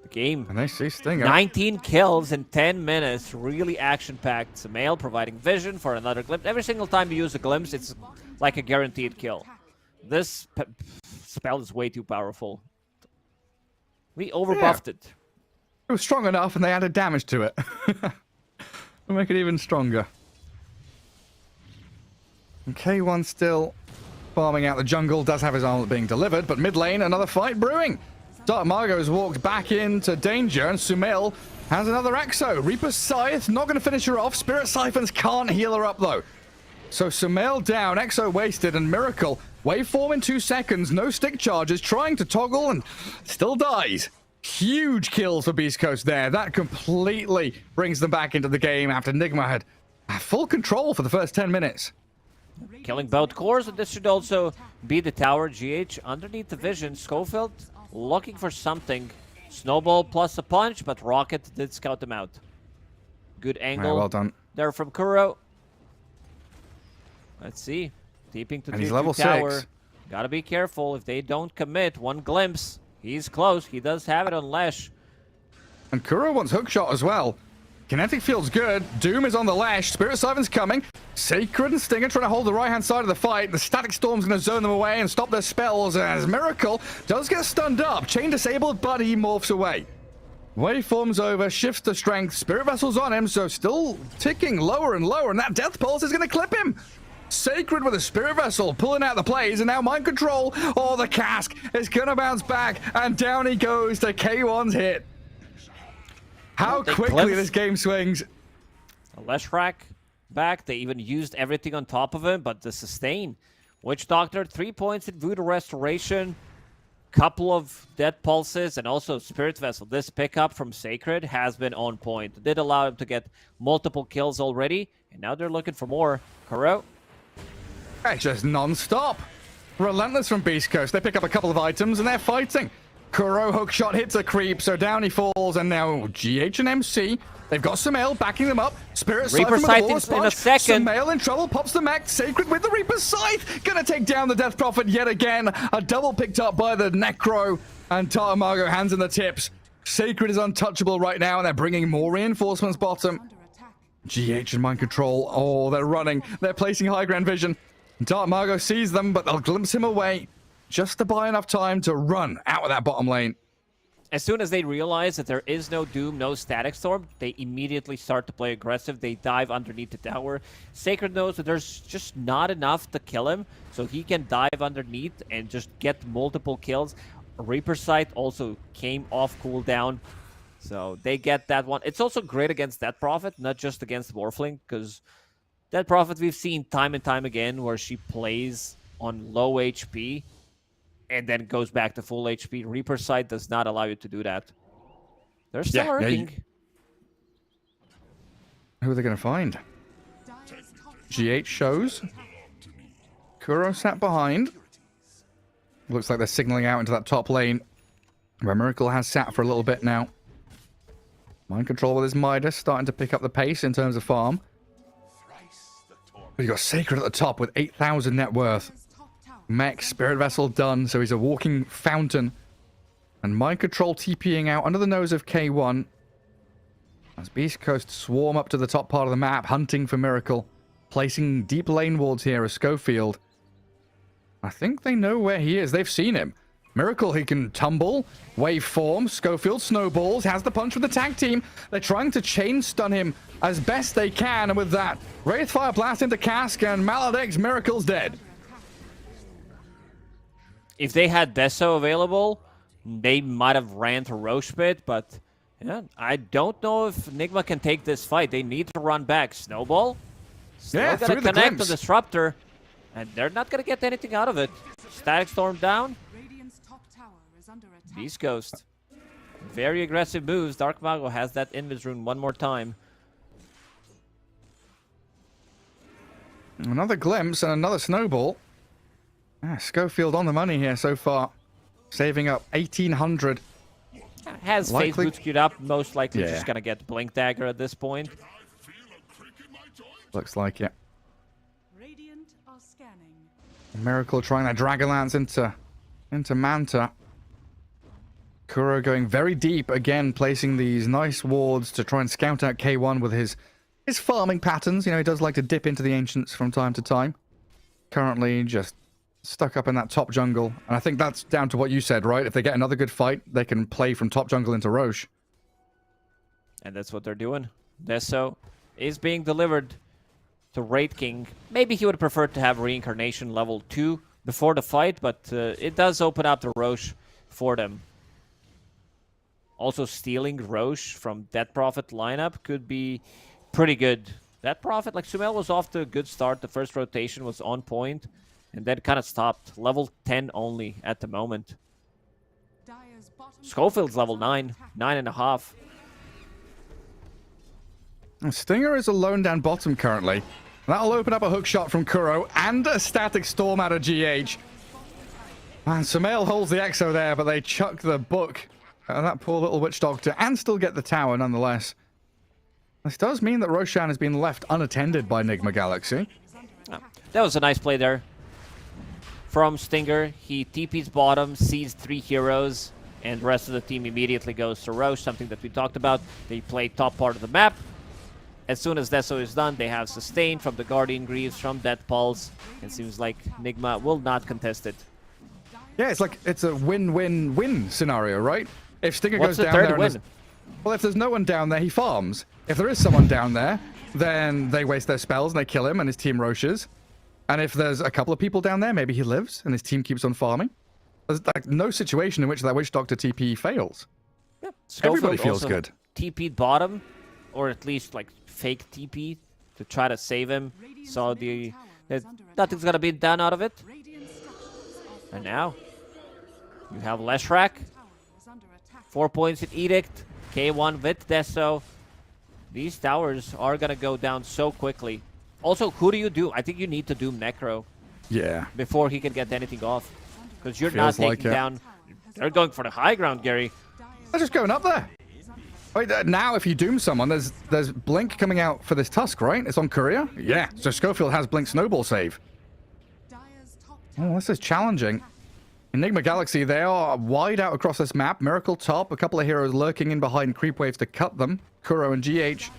Game. And they see Stinger. 19 kills in 10 minutes. Really action-packed. Sumail providing vision for another glimpse. Every single time you use a glimpse, it's like a guaranteed kill. This spell is way too powerful. We overbuffed it. It was strong enough and they added damage to it. We'll make it even stronger. And K1 still farming out the jungle. Does have his armor being delivered, but mid lane, another fight brewing. Dark Margot has walked back into danger, and Sumail has another Exo. Reaper's Scythe, not going to finish her off. Spirit Siphons can't heal her up, though. So Sumail down, Exo wasted, and Miracle, waveform in 2 seconds, no stick charges, trying to toggle, and still dies. Huge kills for Beast Coast there. That completely brings them back into the game after Nigma had full control for the first 10 minutes. Killing both cores, and this should also be the tower. GH underneath the vision. Schofield looking for something. Snowball plus a punch, but Rocket did scout them out. Good angle. Well done. There from Kuro. Let's see. Deeping to and he's the level tower. 6. Gotta be careful if they don't commit. One glimpse. He's close. He does have it on Lesh. And Kuro wants hookshot as well. Kinetic field's good. Doom is on the lash. Spirit Siphon's coming. Sacred and Stinger trying to hold the right-hand side of the fight. The Static Storm's going to zone them away and stop their spells as Miracle does get stunned up. Chain disabled, but he morphs away. Waveform's over. Shifts to strength. Spirit Vessel's on him, so still ticking lower and lower. And that Death Pulse is going to clip him. Sacred with a Spirit Vessel pulling out the plays, and now Mind Control. Oh, the cask is going to bounce back, and down he goes to K1's hit. How quickly this game swings. A Leshrac back. They even used everything on top of him, but the sustain. Witch Doctor, 3 points in Voodoo Restoration. Couple of Dead Pulses, and also Spirit Vessel. This pickup from Sacred has been on point. It did allow him to get multiple kills already, and now they're looking for more. Kuro. It's just non-stop. Relentless from Beast Coast. They pick up a couple of items, and they're fighting. Kuro hookshot hits a creep, so down he falls, and now GH and MC, they've got Sumail backing them up. Spirit Reaper Scythe Scythe in a second. Sumail in trouble, pops the mech. Sacred with the Reaper Scythe, gonna take down the Death Prophet yet again. A double picked up by the Necro, and Dark Margot hands in the tips. Sacred is untouchable right now, and they're bringing more reinforcements bottom. GH and Mind Control, oh, they're running. They're placing high ground vision. Dark Margot sees them, but they'll glimpse him away. Just to buy enough time to run out of that bottom lane. As soon as they realize that there is no Doom, no Static Storm, they immediately start to play aggressive. They dive underneath the tower. Sacred knows that there's just not enough to kill him, so he can dive underneath and just get multiple kills. Reaper Sight also came off cooldown, so they get that one. It's also great against Dead Prophet, not just against Morphling, because Dead Prophet we've seen time and time again where she plays on low HP. and then goes back to full HP. Reaper's Sight does not allow you to do that. They're still Yeah, lurking. Who are they going to find? GH shows. Kuro sat behind. Looks like they're signaling out into that top lane, where Miracle has sat for a little bit now. Mind control with his Midas, starting to pick up the pace in terms of farm. But you got Sacred at the top with 8,000 net worth. Mech, Spirit Vessel done, so he's a walking fountain. And Mind Control TPing out under the nose of K1. As Beast Coast swarm up to the top part of the map, hunting for Miracle. Placing deep lane wards here as Schofield. I think they know where he is. They've seen him. Miracle, he can tumble, wave form, Schofield snowballs, has the punch with the tag team. They're trying to chain stun him as best they can, and with that, Wraithfire blast into Cask, and Maledict's Miracle's dead. If they had Deso available, they might have ran to Roche Pit, but yeah, I don't know if Nigma can take this fight. They need to run back. Snowball, still Yeah, gotta through the connect glimpse. the Disruptor, and they're not gonna get anything out of it. Static Storm down. Radiant's top tower is under attack. Beast Ghost. Very aggressive moves. Dark Mago has that Invis rune one more time. Another glimpse and another snowball. Schofield on the money here so far. Saving up 1,800. Has Phase Likely- Boot queued up. Most likely Yeah. just gonna get Blink Dagger at this point. Looks like it. Radiant are scanning. Miracle trying that Dragonlance into Manta. Kuro going very deep again, placing these nice wards to try and scout out K1 with his farming patterns. You know, he does like to dip into the Ancients from time to time. Currently just stuck up in that top jungle. And I think that's down to what you said, right? If they get another good fight, they can play from top jungle into Roche. And that's what they're doing. Deso is being delivered to Wraith King. Maybe he would have preferred to have Reincarnation level 2 before the fight, but it does open up the Roche for them. Also, stealing Roche from Death Prophet lineup could be pretty good. Death Prophet, like Sumail was off to a good start. The first rotation was on point, and then kind of stopped. Level 10 only at the moment. Dire's bottom Schofield's tower level is under 9, attack. 9.5. And Stinger is alone down bottom currently. That'll open up a hook shot from Kuro and a static storm out of GH. And Sumail holds the Exo there, but they chuck the book at that poor little witch doctor and still get the tower nonetheless. This does mean that Roshan has been left unattended by Nigma Galaxy. That was a nice play there from Stinger. He TP's bottom, sees 3 heroes, and the rest of the team immediately goes to Roche, something that we talked about. They play top part of the map. As soon as Deso is done, they have Sustain from the Guardian Greaves, from Death Pulse. It seems like Nigma will not contest it. Yeah, it's a win-win-win scenario, right? If Stinger What's goes the down third there, and win? well, if there's no one down there, he farms. If there is someone down there, then they waste their spells and they kill him and his team Roches. And if there's a couple of people down there, maybe he lives and his team keeps on farming. There's like no situation in which that Witch Doctor TP fails. Yeah. Everybody Schofield feels also good. TP'd bottom, or at least like fake TP to try to save him. So nothing's gonna be done out of it. Radiant structures are And now you have Leshrac, tower is under attack. 4 points in Edict, K1 with Deso. These towers are gonna go down so quickly. Also, who do you do? I think you need to do Necro Yeah. before he can get anything off. Because you're not Feels like taking it. down... They're going for the high ground, Gary. They're just going up there. Wait, now if you doom someone, there's Blink coming out for this Tusk, right? It's on Courier? Yeah, so Schofield has Blink Snowball save. Dire's top Oh, tower this is challenging. Enigma Galaxy, they are wide out across this map. Miracle top, a couple of heroes lurking in behind creep waves to cut them. Kuro and GH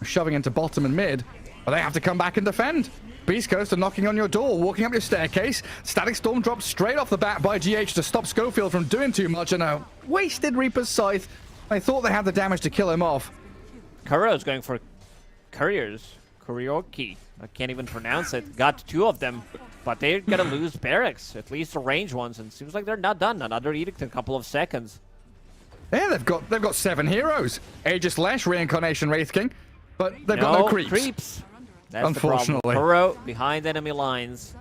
are shoving into bottom and mid, but they have to come back and defend. Beast Coast are knocking on your door, walking up your staircase. Static Storm drops straight off the bat by GH to stop Schofield from doing too much, and a wasted Reaper's Scythe. They thought they had the damage to kill him off. Kuro's going for Couriers. Kurioki. I can't even pronounce it. Got 2 of them, but they're gonna lose barracks. At least the range ones, and seems like they're not done. Another Edict in a couple of seconds. Yeah, they've got 7 heroes. Aegis Lash, Reincarnation Wraith King, but they've got no creeps. That's Unfortunately. the problem. Kuro behind enemy lines.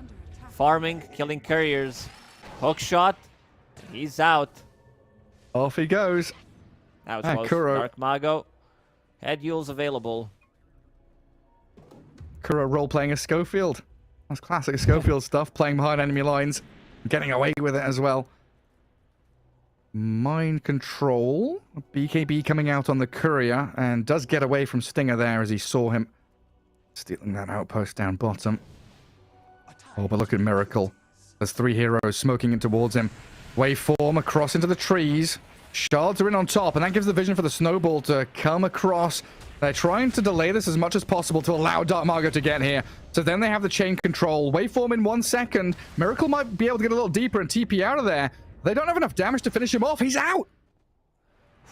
Farming, killing couriers. Hook shot. He's out. Off he goes. That was Ah, close. Kuro. Dark Mago. Head Yule's available. Kuro role-playing as Schofield. That's classic Schofield stuff, playing behind enemy lines, getting away with it as well. Mind control. BKB coming out on the courier, and does get away from Stinger there as he saw him stealing that outpost down bottom. Oh, but look at Miracle. There's 3 heroes smoking in towards him. Waveform across into the trees. Shards are in on top, and that gives the vision for the snowball to come across. They're trying to delay this as much as possible to allow Dark Margo to get here. So then they have the chain control. Waveform in 1 second. Miracle might be able to get a little deeper and TP out of there. They don't have enough damage to finish him off. He's out.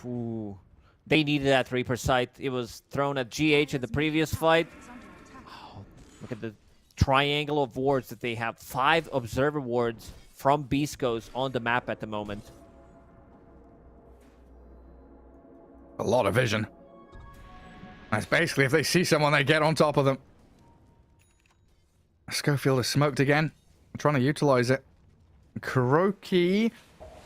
Ooh. They needed that Reaper sight. It was thrown at GH in the previous fight. Oh, look at the triangle of wards that they have. 5 observer wards from Beast Coast on the map at the moment. A lot of vision. That's basically if they see someone, they get on top of them. Schofield is smoked again. I'm trying to utilize it. Kuroki.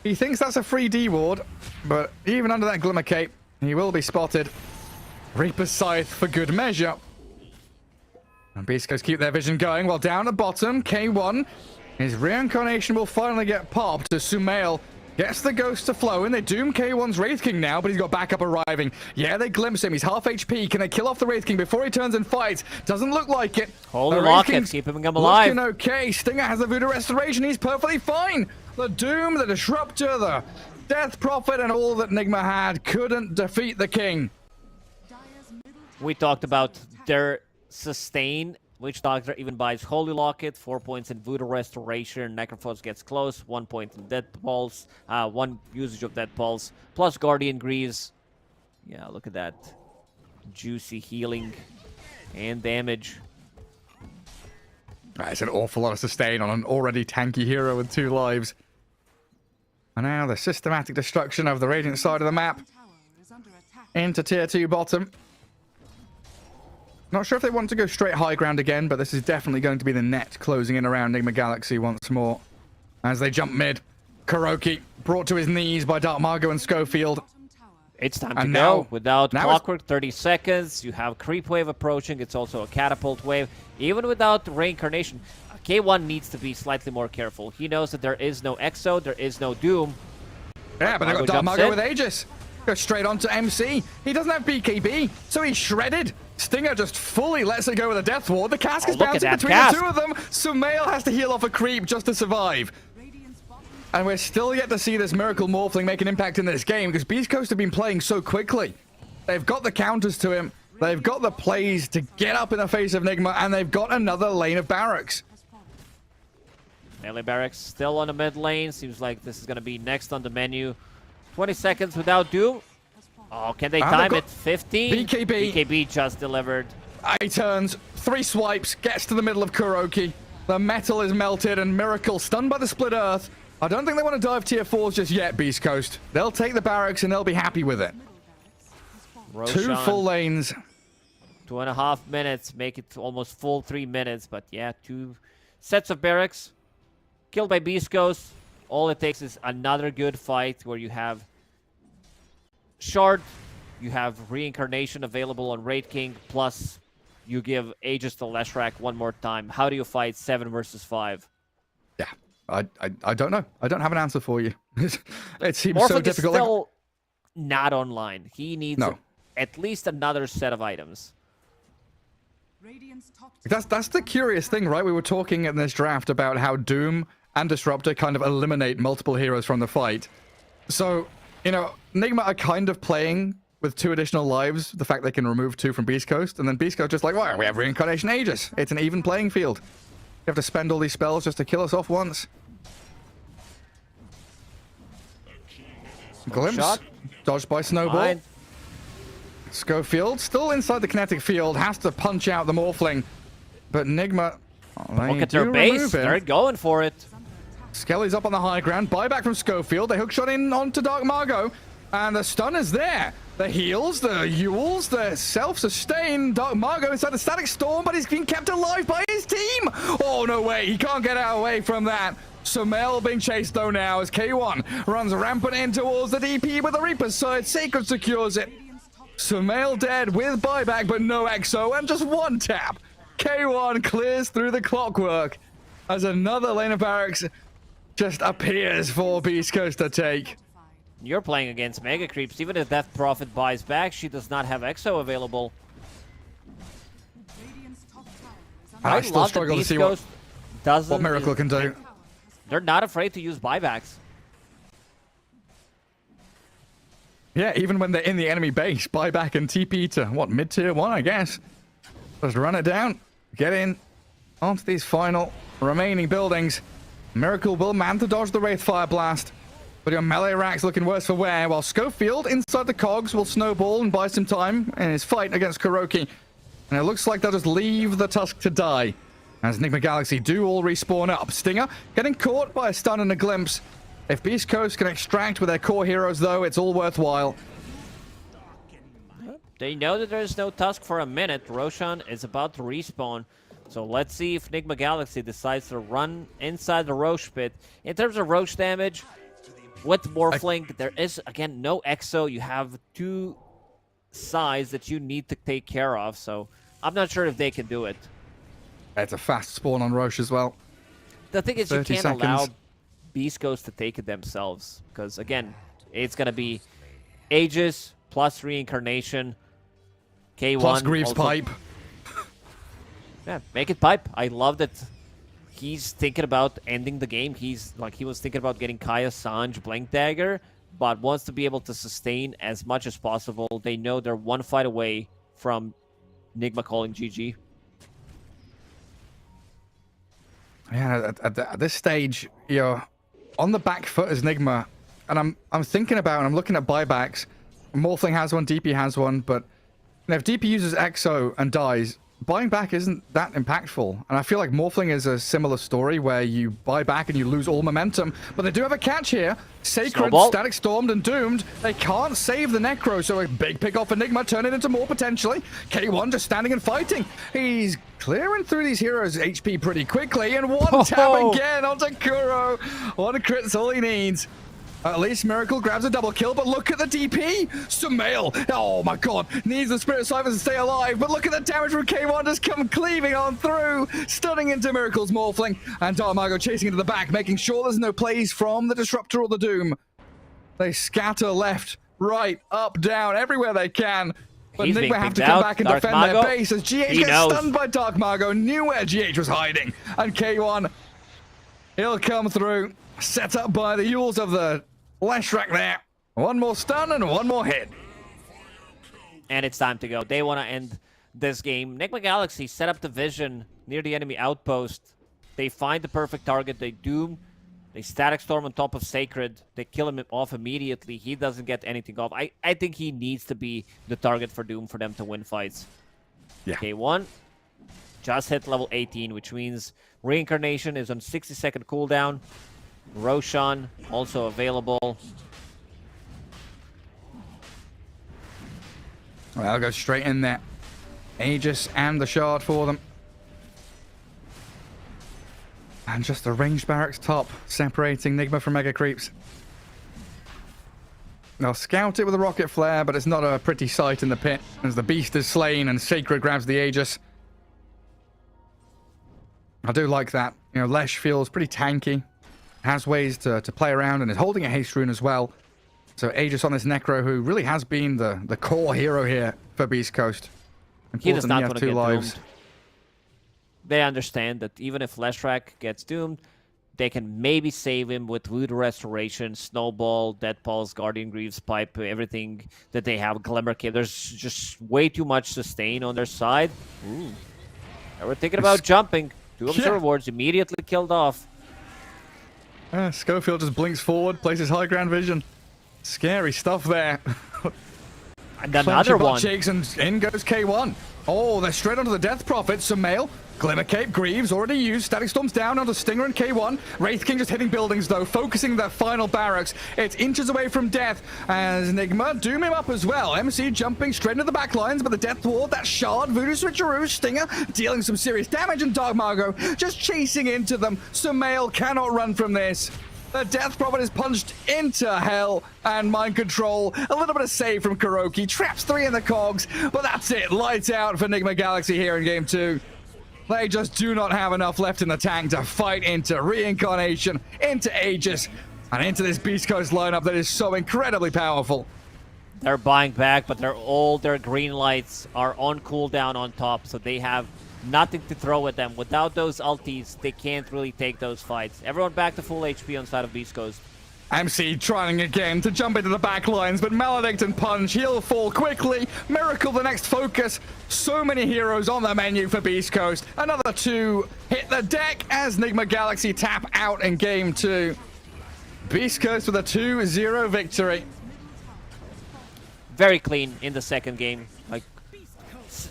He thinks that's a free D ward, but even under that Glimmer Cape, he will be spotted. Reaper's Scythe for good measure. And Beast Coast keep their vision going. While down at bottom, K1. His reincarnation will finally get popped as Sumail gets the ghost to flow in. They doom K1's Wraith King now, but he's got backup arriving. Yeah, they glimpse him. He's half HP. Can they kill off the Wraith King before he turns and fights? Doesn't look like it. Hold the rockets, keep him alive. Looking okay. Stinger has the Voodoo Restoration. He's perfectly fine. The Doom, the Disruptor, the Death Prophet, and all that Nigma had couldn't defeat the King. We talked about their sustain. Witch Doctor even buys Holy Locket, 4 points in Voodoo Restoration. Necrophos gets close, 1 point in Dead Pulse, 1 usage of Dead Pulse, plus Guardian Greaves. Yeah, look at that. Juicy healing and damage. That's an awful lot of sustain on an already tanky hero with 2 lives. And now the systematic destruction of the Radiant side of the map. Into tier 2 bottom. Not sure if they want to go straight high ground again, but this is definitely going to be the net closing in around Nigma Galaxy once more. As they jump mid, Kuroki brought to his knees by Dark Margo and Schofield. It's time to go. Without Clockwork, 30 seconds. You have Creep Wave approaching. It's also a Catapult Wave. Even without Reincarnation, K1 needs to be slightly more careful. He knows that there is no Exo, there is no Doom. Yeah, but they got Dark Margo with Aegis. Go straight on to MC. He doesn't have BKB, so he's shredded. Stinger just fully lets it go with a Death Ward. The cask is bouncing between the 2 of them. Sumail has to heal off a creep just to survive. And we're still yet to see this Miracle Morphling make an impact in this game because Beast Coast have been playing so quickly. They've got the counters to him. They've got the plays to get up in the face of Nigma, and they've got another lane of barracks. Melee barracks still on the mid lane. Seems like this is going to be next on the menu. 20 seconds without Doom. Oh, can they time it? 15? BKB just delivered. 8 turns, 3 swipes, gets to the middle of Kuroki. The metal is melted, and Miracle stunned by the split earth. I don't think they want to dive tier 4s just yet, Beast Coast. They'll take the barracks, and they'll be happy with it. Roshan, 2 full lanes. 2.5 minutes, make it almost full 3 minutes. But yeah, 2 sets of barracks. Killed by Beast Coast. All it takes is another good fight where you have Shard, you have Reincarnation available on Wraith King, plus you give Aegis to Leshrac 1 more time. How do you fight 7 versus 5? Yeah, I don't know. I don't have an answer for you. It seems Morphling so difficult. Is still not online. He needs at least another set of items. That's the curious thing, right? We were talking in this draft about how Doom and Disruptor kind of eliminate multiple heroes from the fight. So, you know, Nigma are kind of playing with 2 additional lives, the fact they can remove 2 from Beast Coast, and then Beast Coast just like, well, we have Reincarnation Aegis. It's an even playing field. You have to spend all these spells just to kill us off once. Glimpse. Shot. Dodged by Snowball. Fine. Schofield, still inside the kinetic field, has to punch out the Morphling. But Nigma... Look at their base. They're going for it. Skelly's up on the high ground. Buyback from Schofield. They hookshot in onto Dark Margo. And the stun is there. The heals, the Yules, the self-sustain. Dark Margo inside the Static Storm, but he's been kept alive by his team. Oh, no way. He can't get out away from that. Sumail being chased though now as K1 runs rampant in towards the DP, but the Reaper's side, Sacred secures it. Sumail dead with buyback, but no EXO, and just one tap. K1 clears through the clockwork as another lane of barracks just appears for Beast Coast to take. You're playing against Mega Creeps. Even if Death Prophet buys back, she does not have EXO available. I still love struggle that to see Beast Coast doesn't what Miracle can do. They're not afraid to use buybacks. Yeah, even when they're in the enemy base, buyback and TP to, what, mid-tier 1, I guess. Just run it down, get in onto these final remaining buildings. Miracle will man to dodge the Wraithfire Blast, but your melee rack's looking worse for wear, while Schofield inside the cogs will snowball and buy some time in his fight against Kuroki. And it looks like they'll just leave the Tusk to die, as Nigma Galaxy do all respawn up. Stinger getting caught by a stun and a glimpse. If Beast Coast can extract with their core heroes, though, it's all worthwhile. They know that there's no Tusk for a minute. Roshan is about to respawn. So let's see if Nigma Galaxy decides to run inside the Roche pit. In terms of Roche damage, with Morphling, there is, again, no EXO. You have two sides that you need to take care of. So I'm not sure if they can do it. It's a fast spawn on Roche as well. The thing is, you 30 can't allow seconds. Beast Coast to take it themselves. Because, again, it's going to be Aegis plus Reincarnation. K1 Plus Greaves also, Pipe. Yeah, make it pipe. I love that he's thinking about ending the game. He was thinking about getting Kaya Sanj Blank Dagger, but wants to be able to sustain as much as possible. They know they're one fight away from Nigma calling GG. Yeah, at this stage, you're on the back foot as Nigma, and I'm thinking about, and I'm looking at buybacks. Morphling has one, DP has one, but if DP uses EXO and dies, buying back isn't that impactful. And I feel like Morphling is a similar story where you buy back and you lose all momentum. But they do have a catch here. Sacred, Snowball. Static Stormed, and Doomed. They can't save the Necro, so a big pick off Enigma, turn it into more potentially. K1 just standing and fighting. He's clearing through these heroes' HP pretty quickly, and one tap again onto Kuro. One crit's all he needs. At least Miracle grabs a double kill, but look at the DP! Sumail, oh my god, needs the Spirit Ciphers to stay alive, but look at the damage from K1 just come cleaving on through, stunning into Miracle's Morphling, and Darmago chasing into the back, making sure there's no plays from the Disruptor or the Doom. They scatter left, right, up, down, everywhere they can, but He's being Nigma have to picked come out. back and Dark defend Mago, their base as GH he gets knows. stunned by Dark Mago, knew where GH was hiding, and K1, he'll come through, set up by the Yules of the Leshrac there. One more stun and one more hit. And it's time to go. They want to end this game. Nigma Galaxy set up the vision near the enemy outpost. They find the perfect target. They Doom. They Static Storm on top of Sacred. They kill him off immediately. He doesn't get anything off. I think he needs to be the target for Doom for them to win fights. Yeah. K1 just hit level 18, which means Reincarnation is on 60-second cooldown. Roshan also available. Well, I'll go straight in there. Aegis and the shard for them. And just a ranged barracks top, separating Nigma from Mega Creeps. They'll scout it with a rocket flare, but it's not a pretty sight in the pit, as the beast is slain and Sacred grabs the Aegis. I do like that. You know, Lesh feels pretty tanky. Has ways to play around and is holding a haste rune as well. So Aegis on this Necro, who really has been the core hero here for Beast Coast. He does not Important want to he get has 2 lives. doomed. They understand that even if Leshrac gets doomed, they can maybe save him with Voodoo Restoration, Snowball, Dead Pulse, Guardian Greaves, Pipe, everything that they have, Glimmer Cave. There's just way too much sustain on their side. Ooh. They were thinking about jumping. 2 Observer Wards immediately killed off. Schofield just blinks forward, places high ground vision. Scary stuff there. And another one. Cheeks and in goes K1. Oh, they're straight onto the Death Prophet. Sumail Glimmer Cape, Greaves already used. Static Storm's down onto Stinger and K1. Wraith King just hitting buildings though, focusing their final barracks. It's inches away from death as Nigma doom him up as well. MC jumping straight into the back lines, but the Death Ward, that shard, Voodoo Switcheroo, Stinger dealing some serious damage, and Dark Margot just chasing into them. Sumail cannot run from this. The Death Prophet is punched into hell, and Mind Control, a little bit of save from Kuroki, traps 3 in the cogs, but that's it. Lights out for Nigma Galaxy here in game 2. They just do not have enough left in the tank to fight into Reincarnation, into Aegis, and into this Beast Coast lineup that is so incredibly powerful. They're buying back, but all their green lights are on cooldown on top, so they have nothing to throw at them. Without those ultis, they can't really take those fights. Everyone back to full HP on side of Beast Coast. MC trying again to jump into the back lines, but Maledict and Punch, he'll fall quickly. Miracle the next focus. So many heroes on the menu for Beast Coast. Another 2 hit the deck as Nigma Galaxy tap out in game 2. Beast Coast with a 2-0 victory. Very clean in the second game. Like,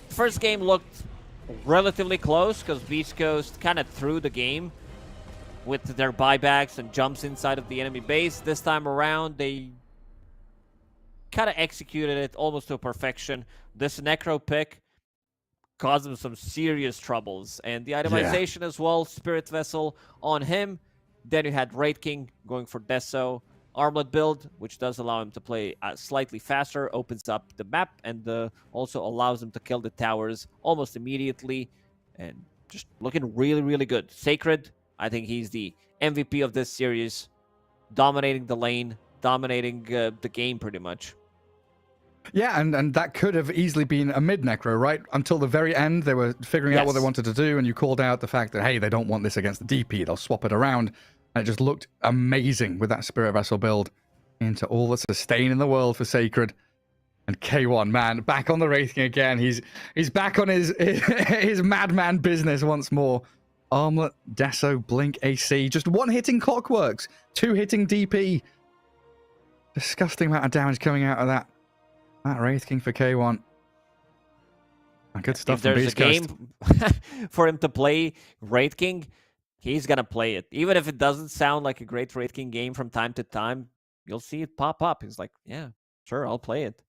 first game looked relatively close because Beast Coast kind of threw the game with their buybacks and jumps inside of the enemy base. This time around, they kind of executed it almost to perfection. This Necro pick caused them some serious troubles. And the itemization as well, Spirit Vessel on him. Then you had Wraith King going for Deso. Armlet build, which does allow him to play slightly faster, opens up the map, and also allows him to kill the towers almost immediately. And just looking really, really good. Sacred, I think he's the MVP of this series, dominating the lane, dominating the game pretty much. Yeah, and that could have easily been a mid-necro, right? Until the very end, they were figuring out what they wanted to do, and you called out the fact that, hey, they don't want this against the DP, they'll swap it around. And it just looked amazing with that Spirit Vessel build into all the sustain in the world for Sacred. And K1, man, back on the Wraith King again. He's back on his madman business once more. Armlet, Deso, Blink, AC. Just one hitting Clockworks. 2 hitting DP. Disgusting amount of damage coming out of that Wraith King for K1. Good stuff. If there's a game for him to play Wraith King, he's going to play it. Even if it doesn't sound like a great Wraith King game from time to time, you'll see it pop up. He's like, yeah, sure, I'll play it.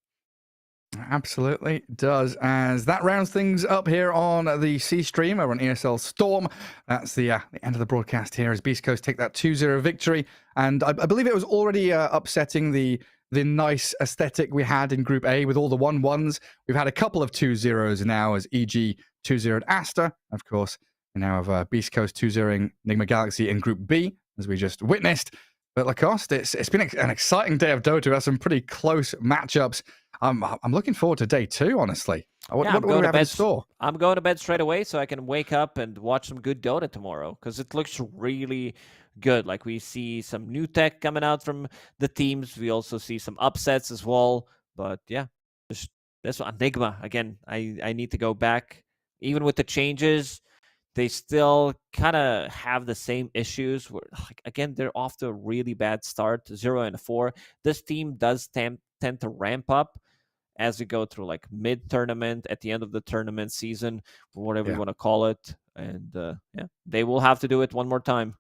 Absolutely does. As that rounds things up here on the C stream over on ESL Storm. That's the end of the broadcast here as Beast Coast take that 2-0 victory. And I believe it was already upsetting the nice aesthetic we had in Group A with all the 1-1s. We've had a couple of 2-0s now as EG 2-0'd Asta. Of course, we now have Beast Coast 2-0ing Nigma Galaxy in Group B, as we just witnessed. But Lacoste, it's been an exciting day of Dota. We have some pretty close matchups. I'm looking forward to day 2, honestly. What do we have in store? I'm going to bed straight away so I can wake up and watch some good Dota tomorrow because it looks really good. Like, we see some new tech coming out from the teams. We also see some upsets as well. But yeah, just this one. Nigma, again, I need to go back. Even with the changes, they still kind of have the same issues. Where, again, they're off to a really bad start, 0-4. This team does tend to ramp up as we go through like mid-tournament, at the end of the tournament season, whatever you want to call it. And they will have to do it one more time.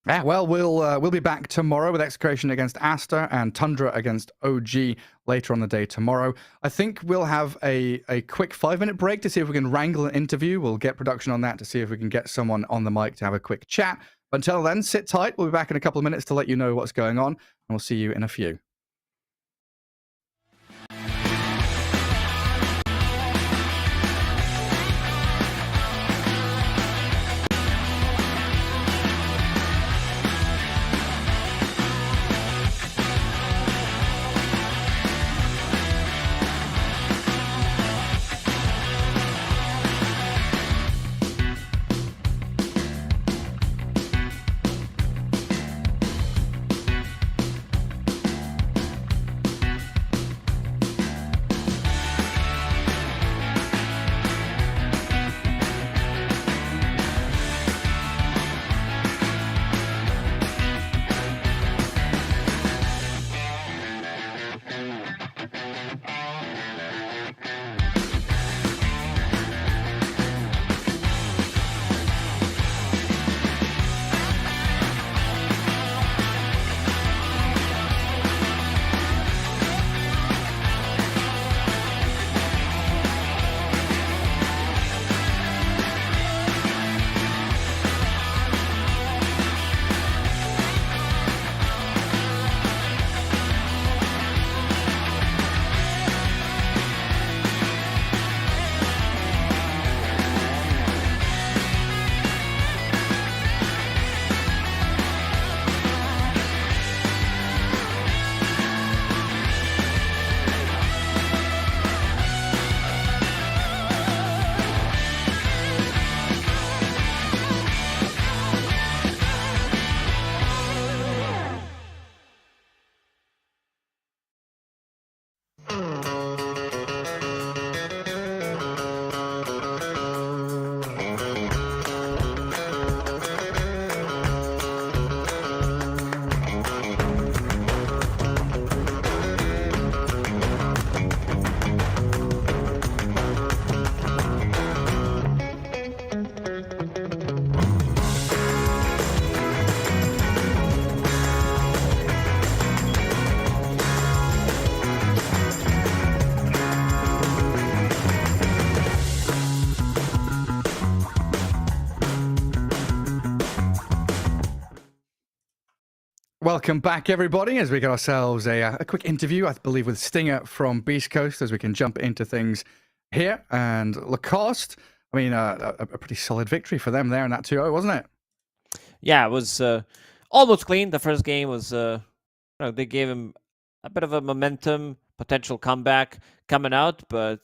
Yeah, well, we'll be back tomorrow with Execration against Asta and Tundra against OG later on the day tomorrow. I think we'll have a quick 5-minute break to see if we can wrangle an interview. We'll get production on that to see if we can get someone on the mic to have a quick chat. But until then, sit tight. We'll be back in a couple of minutes to let you know what's going on, and we'll see you in a few. Welcome back, everybody, as we get ourselves a quick interview, I believe, with Stinger from Beast Coast, as we can jump into things here. And Lacoste, I mean, a pretty solid victory for them there in that 2-0, wasn't it? Yeah, it was almost clean. The first game was, they gave him a bit of a momentum, potential comeback coming out, but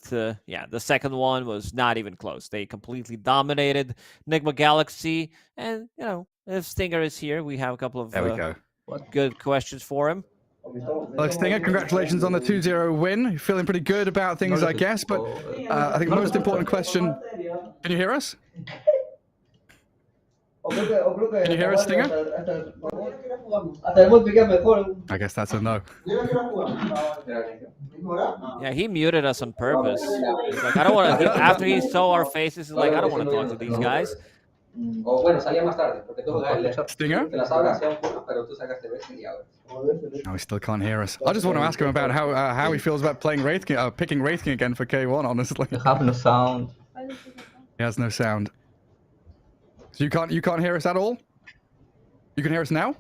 yeah, the second one was not even close. They completely dominated Nigma Galaxy, and, if Stinger is here, we have a couple of There we go. good questions for him. Well, Stinger, congratulations on the 2-0 win. You're feeling pretty good about things, I guess, but I think the most important question... Can you hear us? Can you hear us, Stinger? I guess that's a no. Yeah, he muted us on purpose. He's like, I don't want to... After he saw our faces, he's like, I don't want to talk to these guys. Stinger? No, he still can't hear us. I just want to ask him about how he feels about playing Wraith King, picking Wraith King again for K1, honestly. You have no sound. He has no sound. So you can't hear us at all? You can hear us now?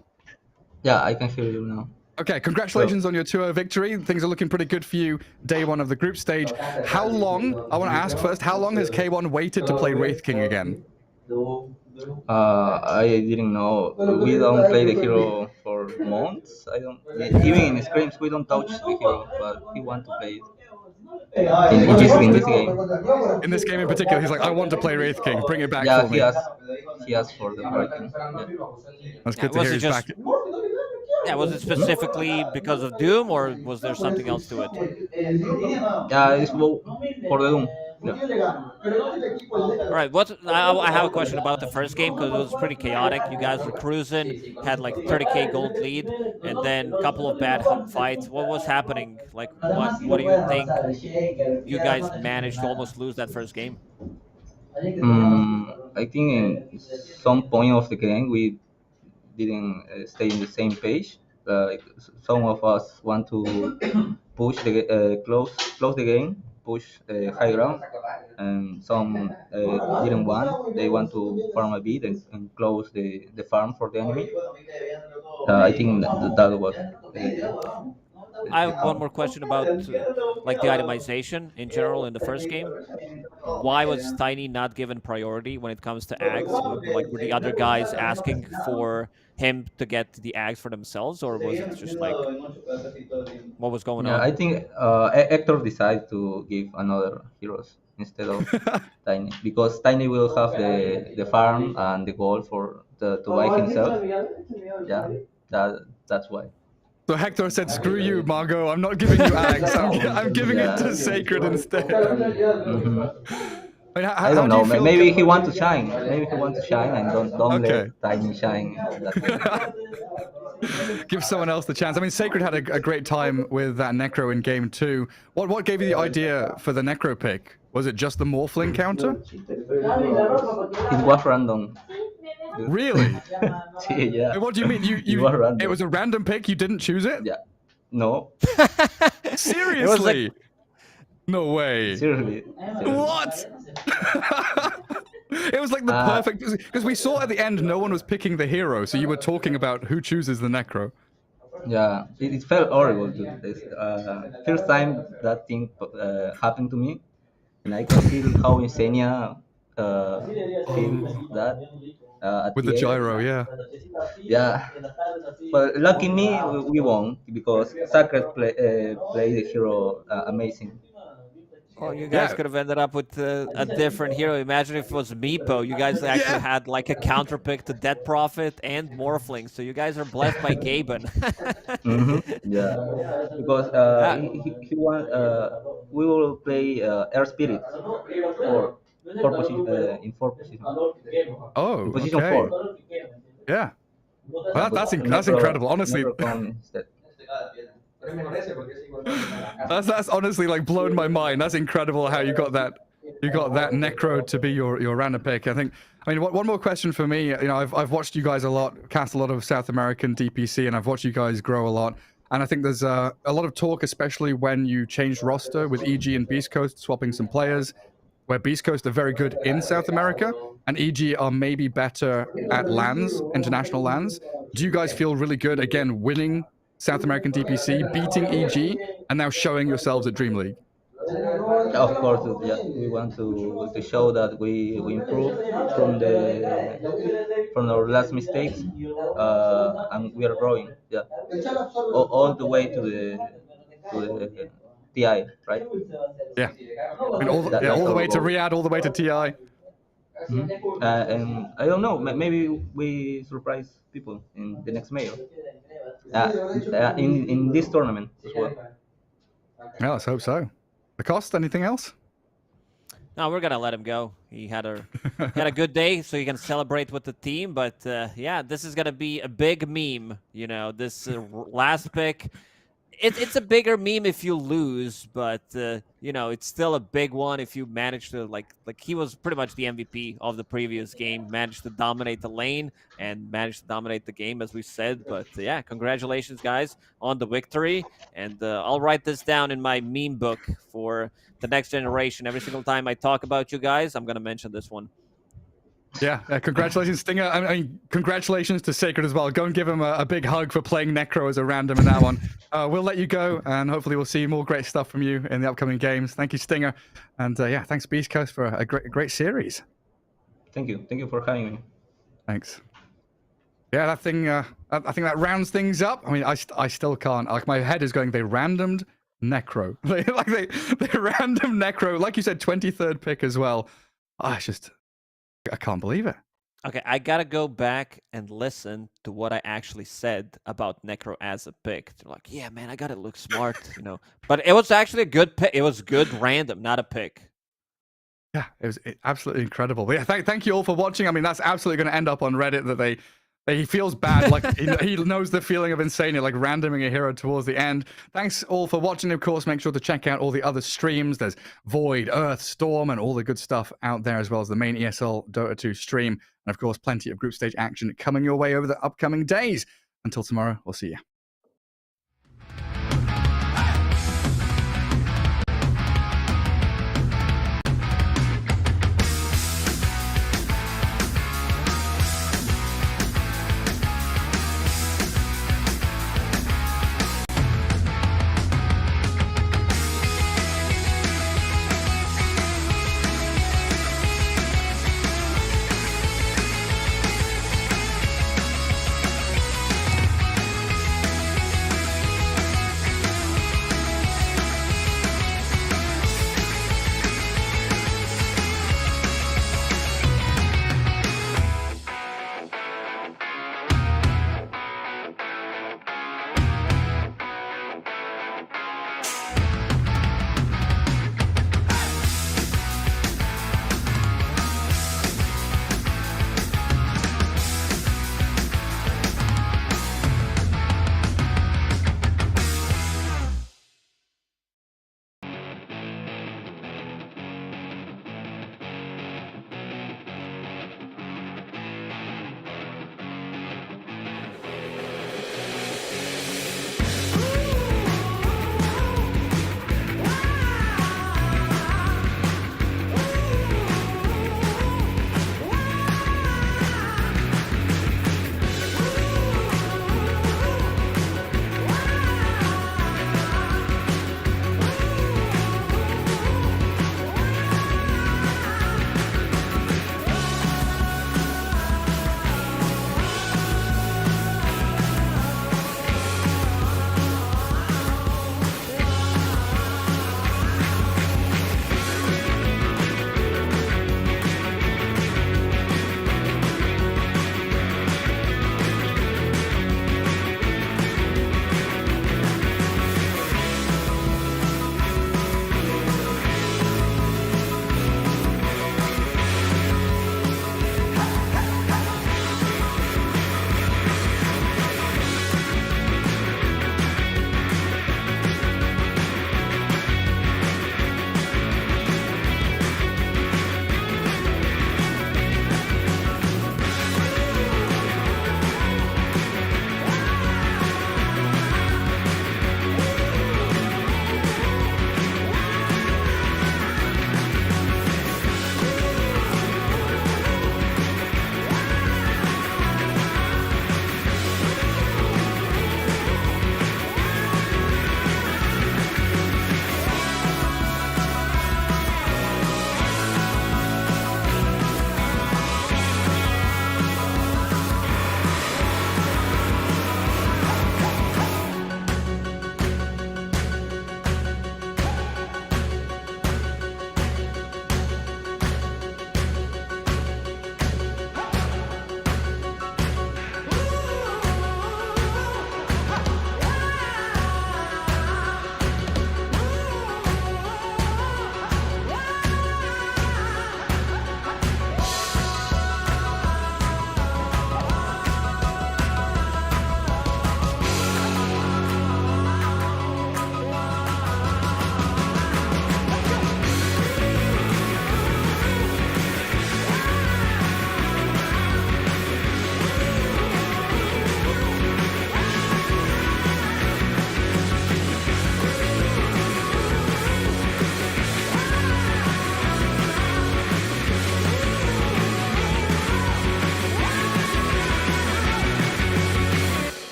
Yeah, I can hear you now. Okay, congratulations on your 2-0 victory. Things are looking pretty good for you day one of the group stage. How long, I want to ask first, how long has K1 waited to play Wraith King again? I didn't know. We don't play the hero for months. Even in scrims we don't touch the hero, but he wants to play it. In this game. In this game in particular, he's like, I want to play Wraith King. Bring it back for me. He asked for the breaking. That's good to hear he's back. Yeah, was it specifically because of Doom, or was there something else to it? Yeah, it's for the Doom. Yeah. All right, I have a question about the first game, because it was pretty chaotic. You guys were cruising, had like 30k gold lead, and then a couple of bad fights. What was happening? Like, what do you think you guys managed to almost lose that first game? I think in some point of the game we didn't stay in the same page. Some of us want to push the close the game, push high ground, and some didn't want. They want to farm a bit and close the farm for the enemy. I think that was. I have one more question about like the itemization in general in the first game. Why was Tiny not given priority when it comes to Ags? Like, were the other guys asking for him to get the Ags for themselves, or was it just like, what was going on? I think Hector decided to give another heroes instead of Tiny, because Tiny will have the farm and the gold to buy himself. Yeah, that's why. So Hector said, screw you, Margot, I'm not giving you Ags, I'm giving it to Sacred instead. Mm-hmm. I mean, I don't know, maybe he wants to shine. Maybe he wants to shine, and don't let Tiny shine. Give someone else the chance. I mean, Sacred had a great time with that Necro in game 2. What gave you the idea for the Necro pick? Was it just the Morphling counter? It was random. Really? Yeah. What do you mean? It was a random pick? You didn't choose it? Yeah. No. Seriously? No way. Seriously. What? It was like the perfect... Because we saw at the end no one was picking the hero, so you were talking about who chooses the Necro. Yeah, it felt horrible. First time that thing happened to me, and I can feel how Insania feels that. With the gyro, yeah. Yeah. But lucky me, we won, because Sacred played the hero amazing. Oh, you guys could have ended up with a different hero. Imagine if it was Meepo. You guys actually had like a counter pick to Dead Prophet and Morphling. So you guys are blessed by Gaben. Yeah, because he want, we will play Air Spirit in 4 position. Oh, in position okay. 4. Yeah. Well, that's incredible, honestly. That's honestly like blown my mind. That's incredible how you got that Necro to be your random pick. I mean, one more question for me. You know, I've watched you guys a lot, cast a lot of South American DPC, and I've watched you guys grow a lot. And I think there's a lot of talk, especially when you changed roster with EG and Beast Coast swapping some players, where Beast Coast are very good in South America, and EG are maybe better at LANs, international LANs. Do you guys feel really good, again, winning South American DPC, beating EG, and now showing yourselves at DreamLeague? Of course, yeah, we want to show that we improve from our last mistakes, and we are growing. Yeah, all the way to the TI, right? Yeah, and all the way to Riyadh, all the way to TI. And I don't know, maybe we surprise people in the next major, in this tournament as well. Yeah, let's hope so. The cost, anything else? No, we're gonna let him go. He had a good day, so he can celebrate with the team. But yeah, this is gonna be a big meme. You know, this last pick. It's a bigger meme if you lose, but you know, it's still a big one if you manage to like he was pretty much the MVP of the previous game, managed to dominate the lane and managed to dominate the game, as we said. But yeah, congratulations, guys, on the victory. And I'll write this down in my meme book for the next generation. Every single time I talk about you guys, I'm gonna mention this one. Yeah, congratulations, Stinger. I mean, congratulations to Sacred as well. Go and give him a big hug for playing Necro as a random in that one. We'll let you go, and hopefully we'll see more great stuff from you in the upcoming games. Thank you, Stinger. And yeah, thanks, Beast Coast, for a great series. Thank you for having me. Thanks. Yeah, that thing, I think that rounds things up. I mean, I still can't. Like, my head is going, they randomed Necro. they random Necro. Like you said, 23rd pick as well. I can't believe it. Okay, I gotta go back and listen to what I actually said about Necro as a pick. They're like, yeah, man, I gotta look smart, you know. But it was actually a good pick. It was good random, not a pick. Yeah, it was absolutely incredible. But yeah, thank you all for watching. I mean, that's absolutely going to end up on Reddit that he feels bad, like he knows the feeling of Insania, like randoming a hero towards the end. Thanks all for watching. Of course, make sure to check out all the other streams. There's Void, Earth, Storm, and all the good stuff out there, as well as the main ESL Dota 2 stream. And of course, plenty of group stage action coming your way over the upcoming days. Until tomorrow, we'll see you.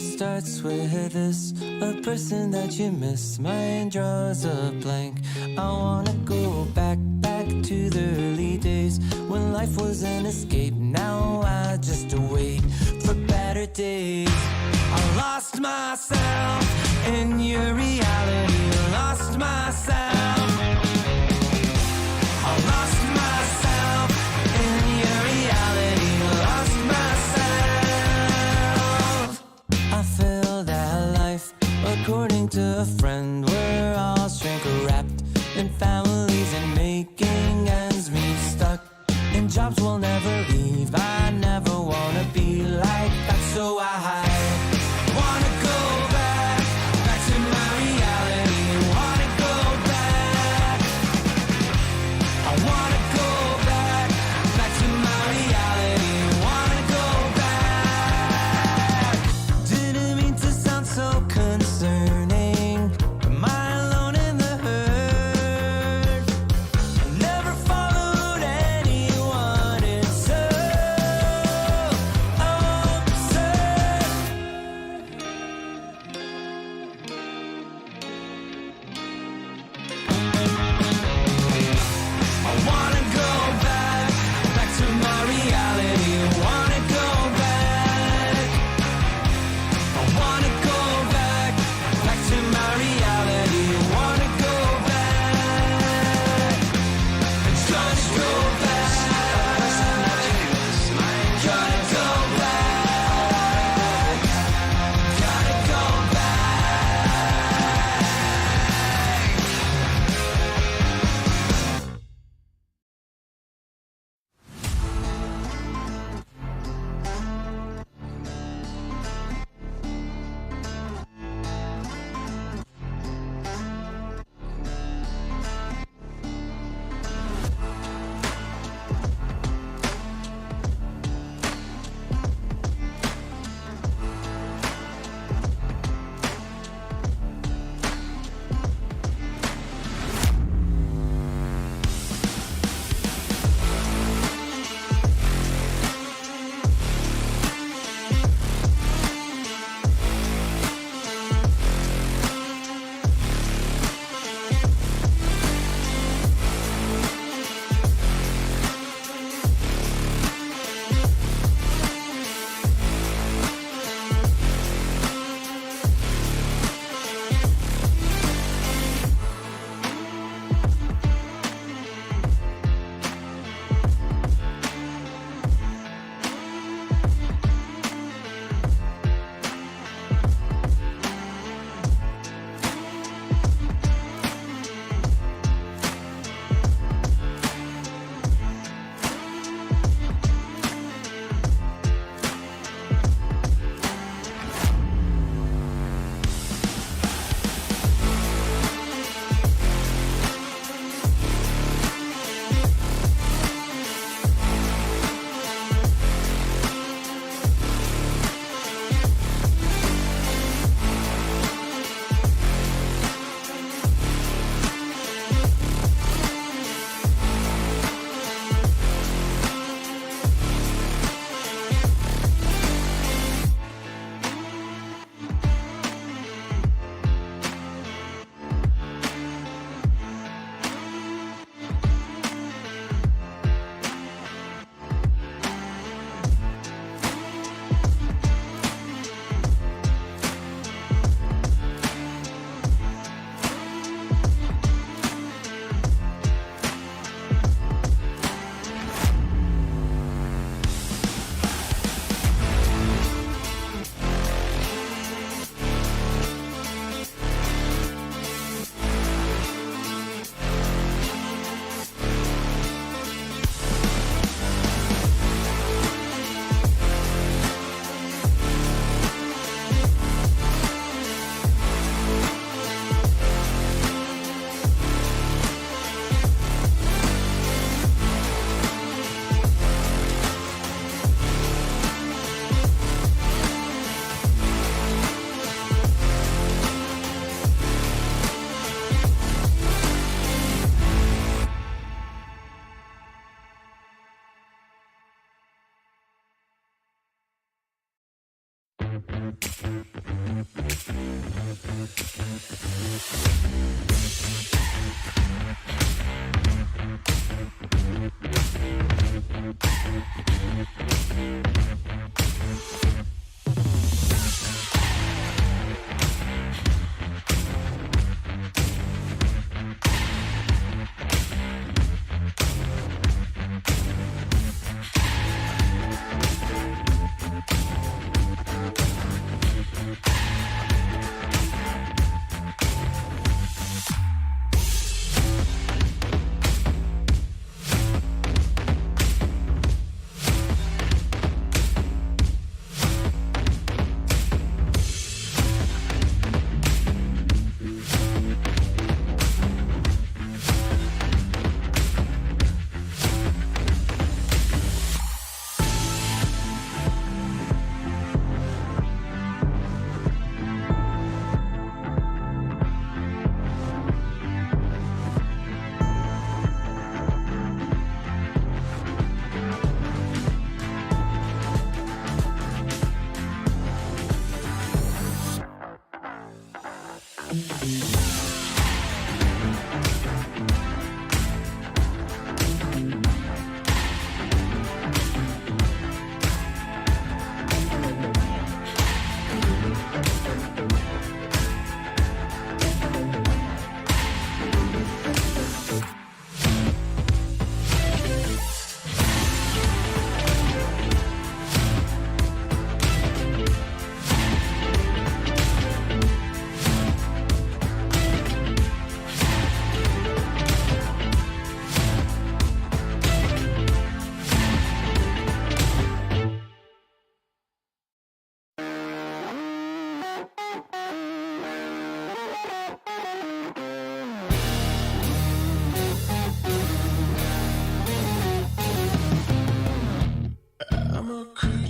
It starts with this, a person that you miss. Mine draws a blank. I wanna go back to the early days when life was an escape. Now I just wait for better days. I lost myself in your reality. Lost myself. I lost myself in your reality. Lost myself. I feel that life, according to a friend, we're all shrink wrapped in families and making ends meet. Stuck in jobs we'll never leave. I never wanna be like that, so I wanna go back to my reality. Wanna go back. I wanna go back to my reality. Wanna go back. Didn't mean to sound so concerning. Am I alone in the hurt?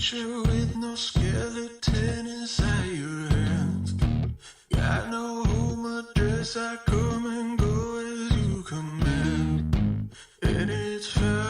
creature with no skeleton inside your hands. Got no home address, I come and go as you command. And it's fine.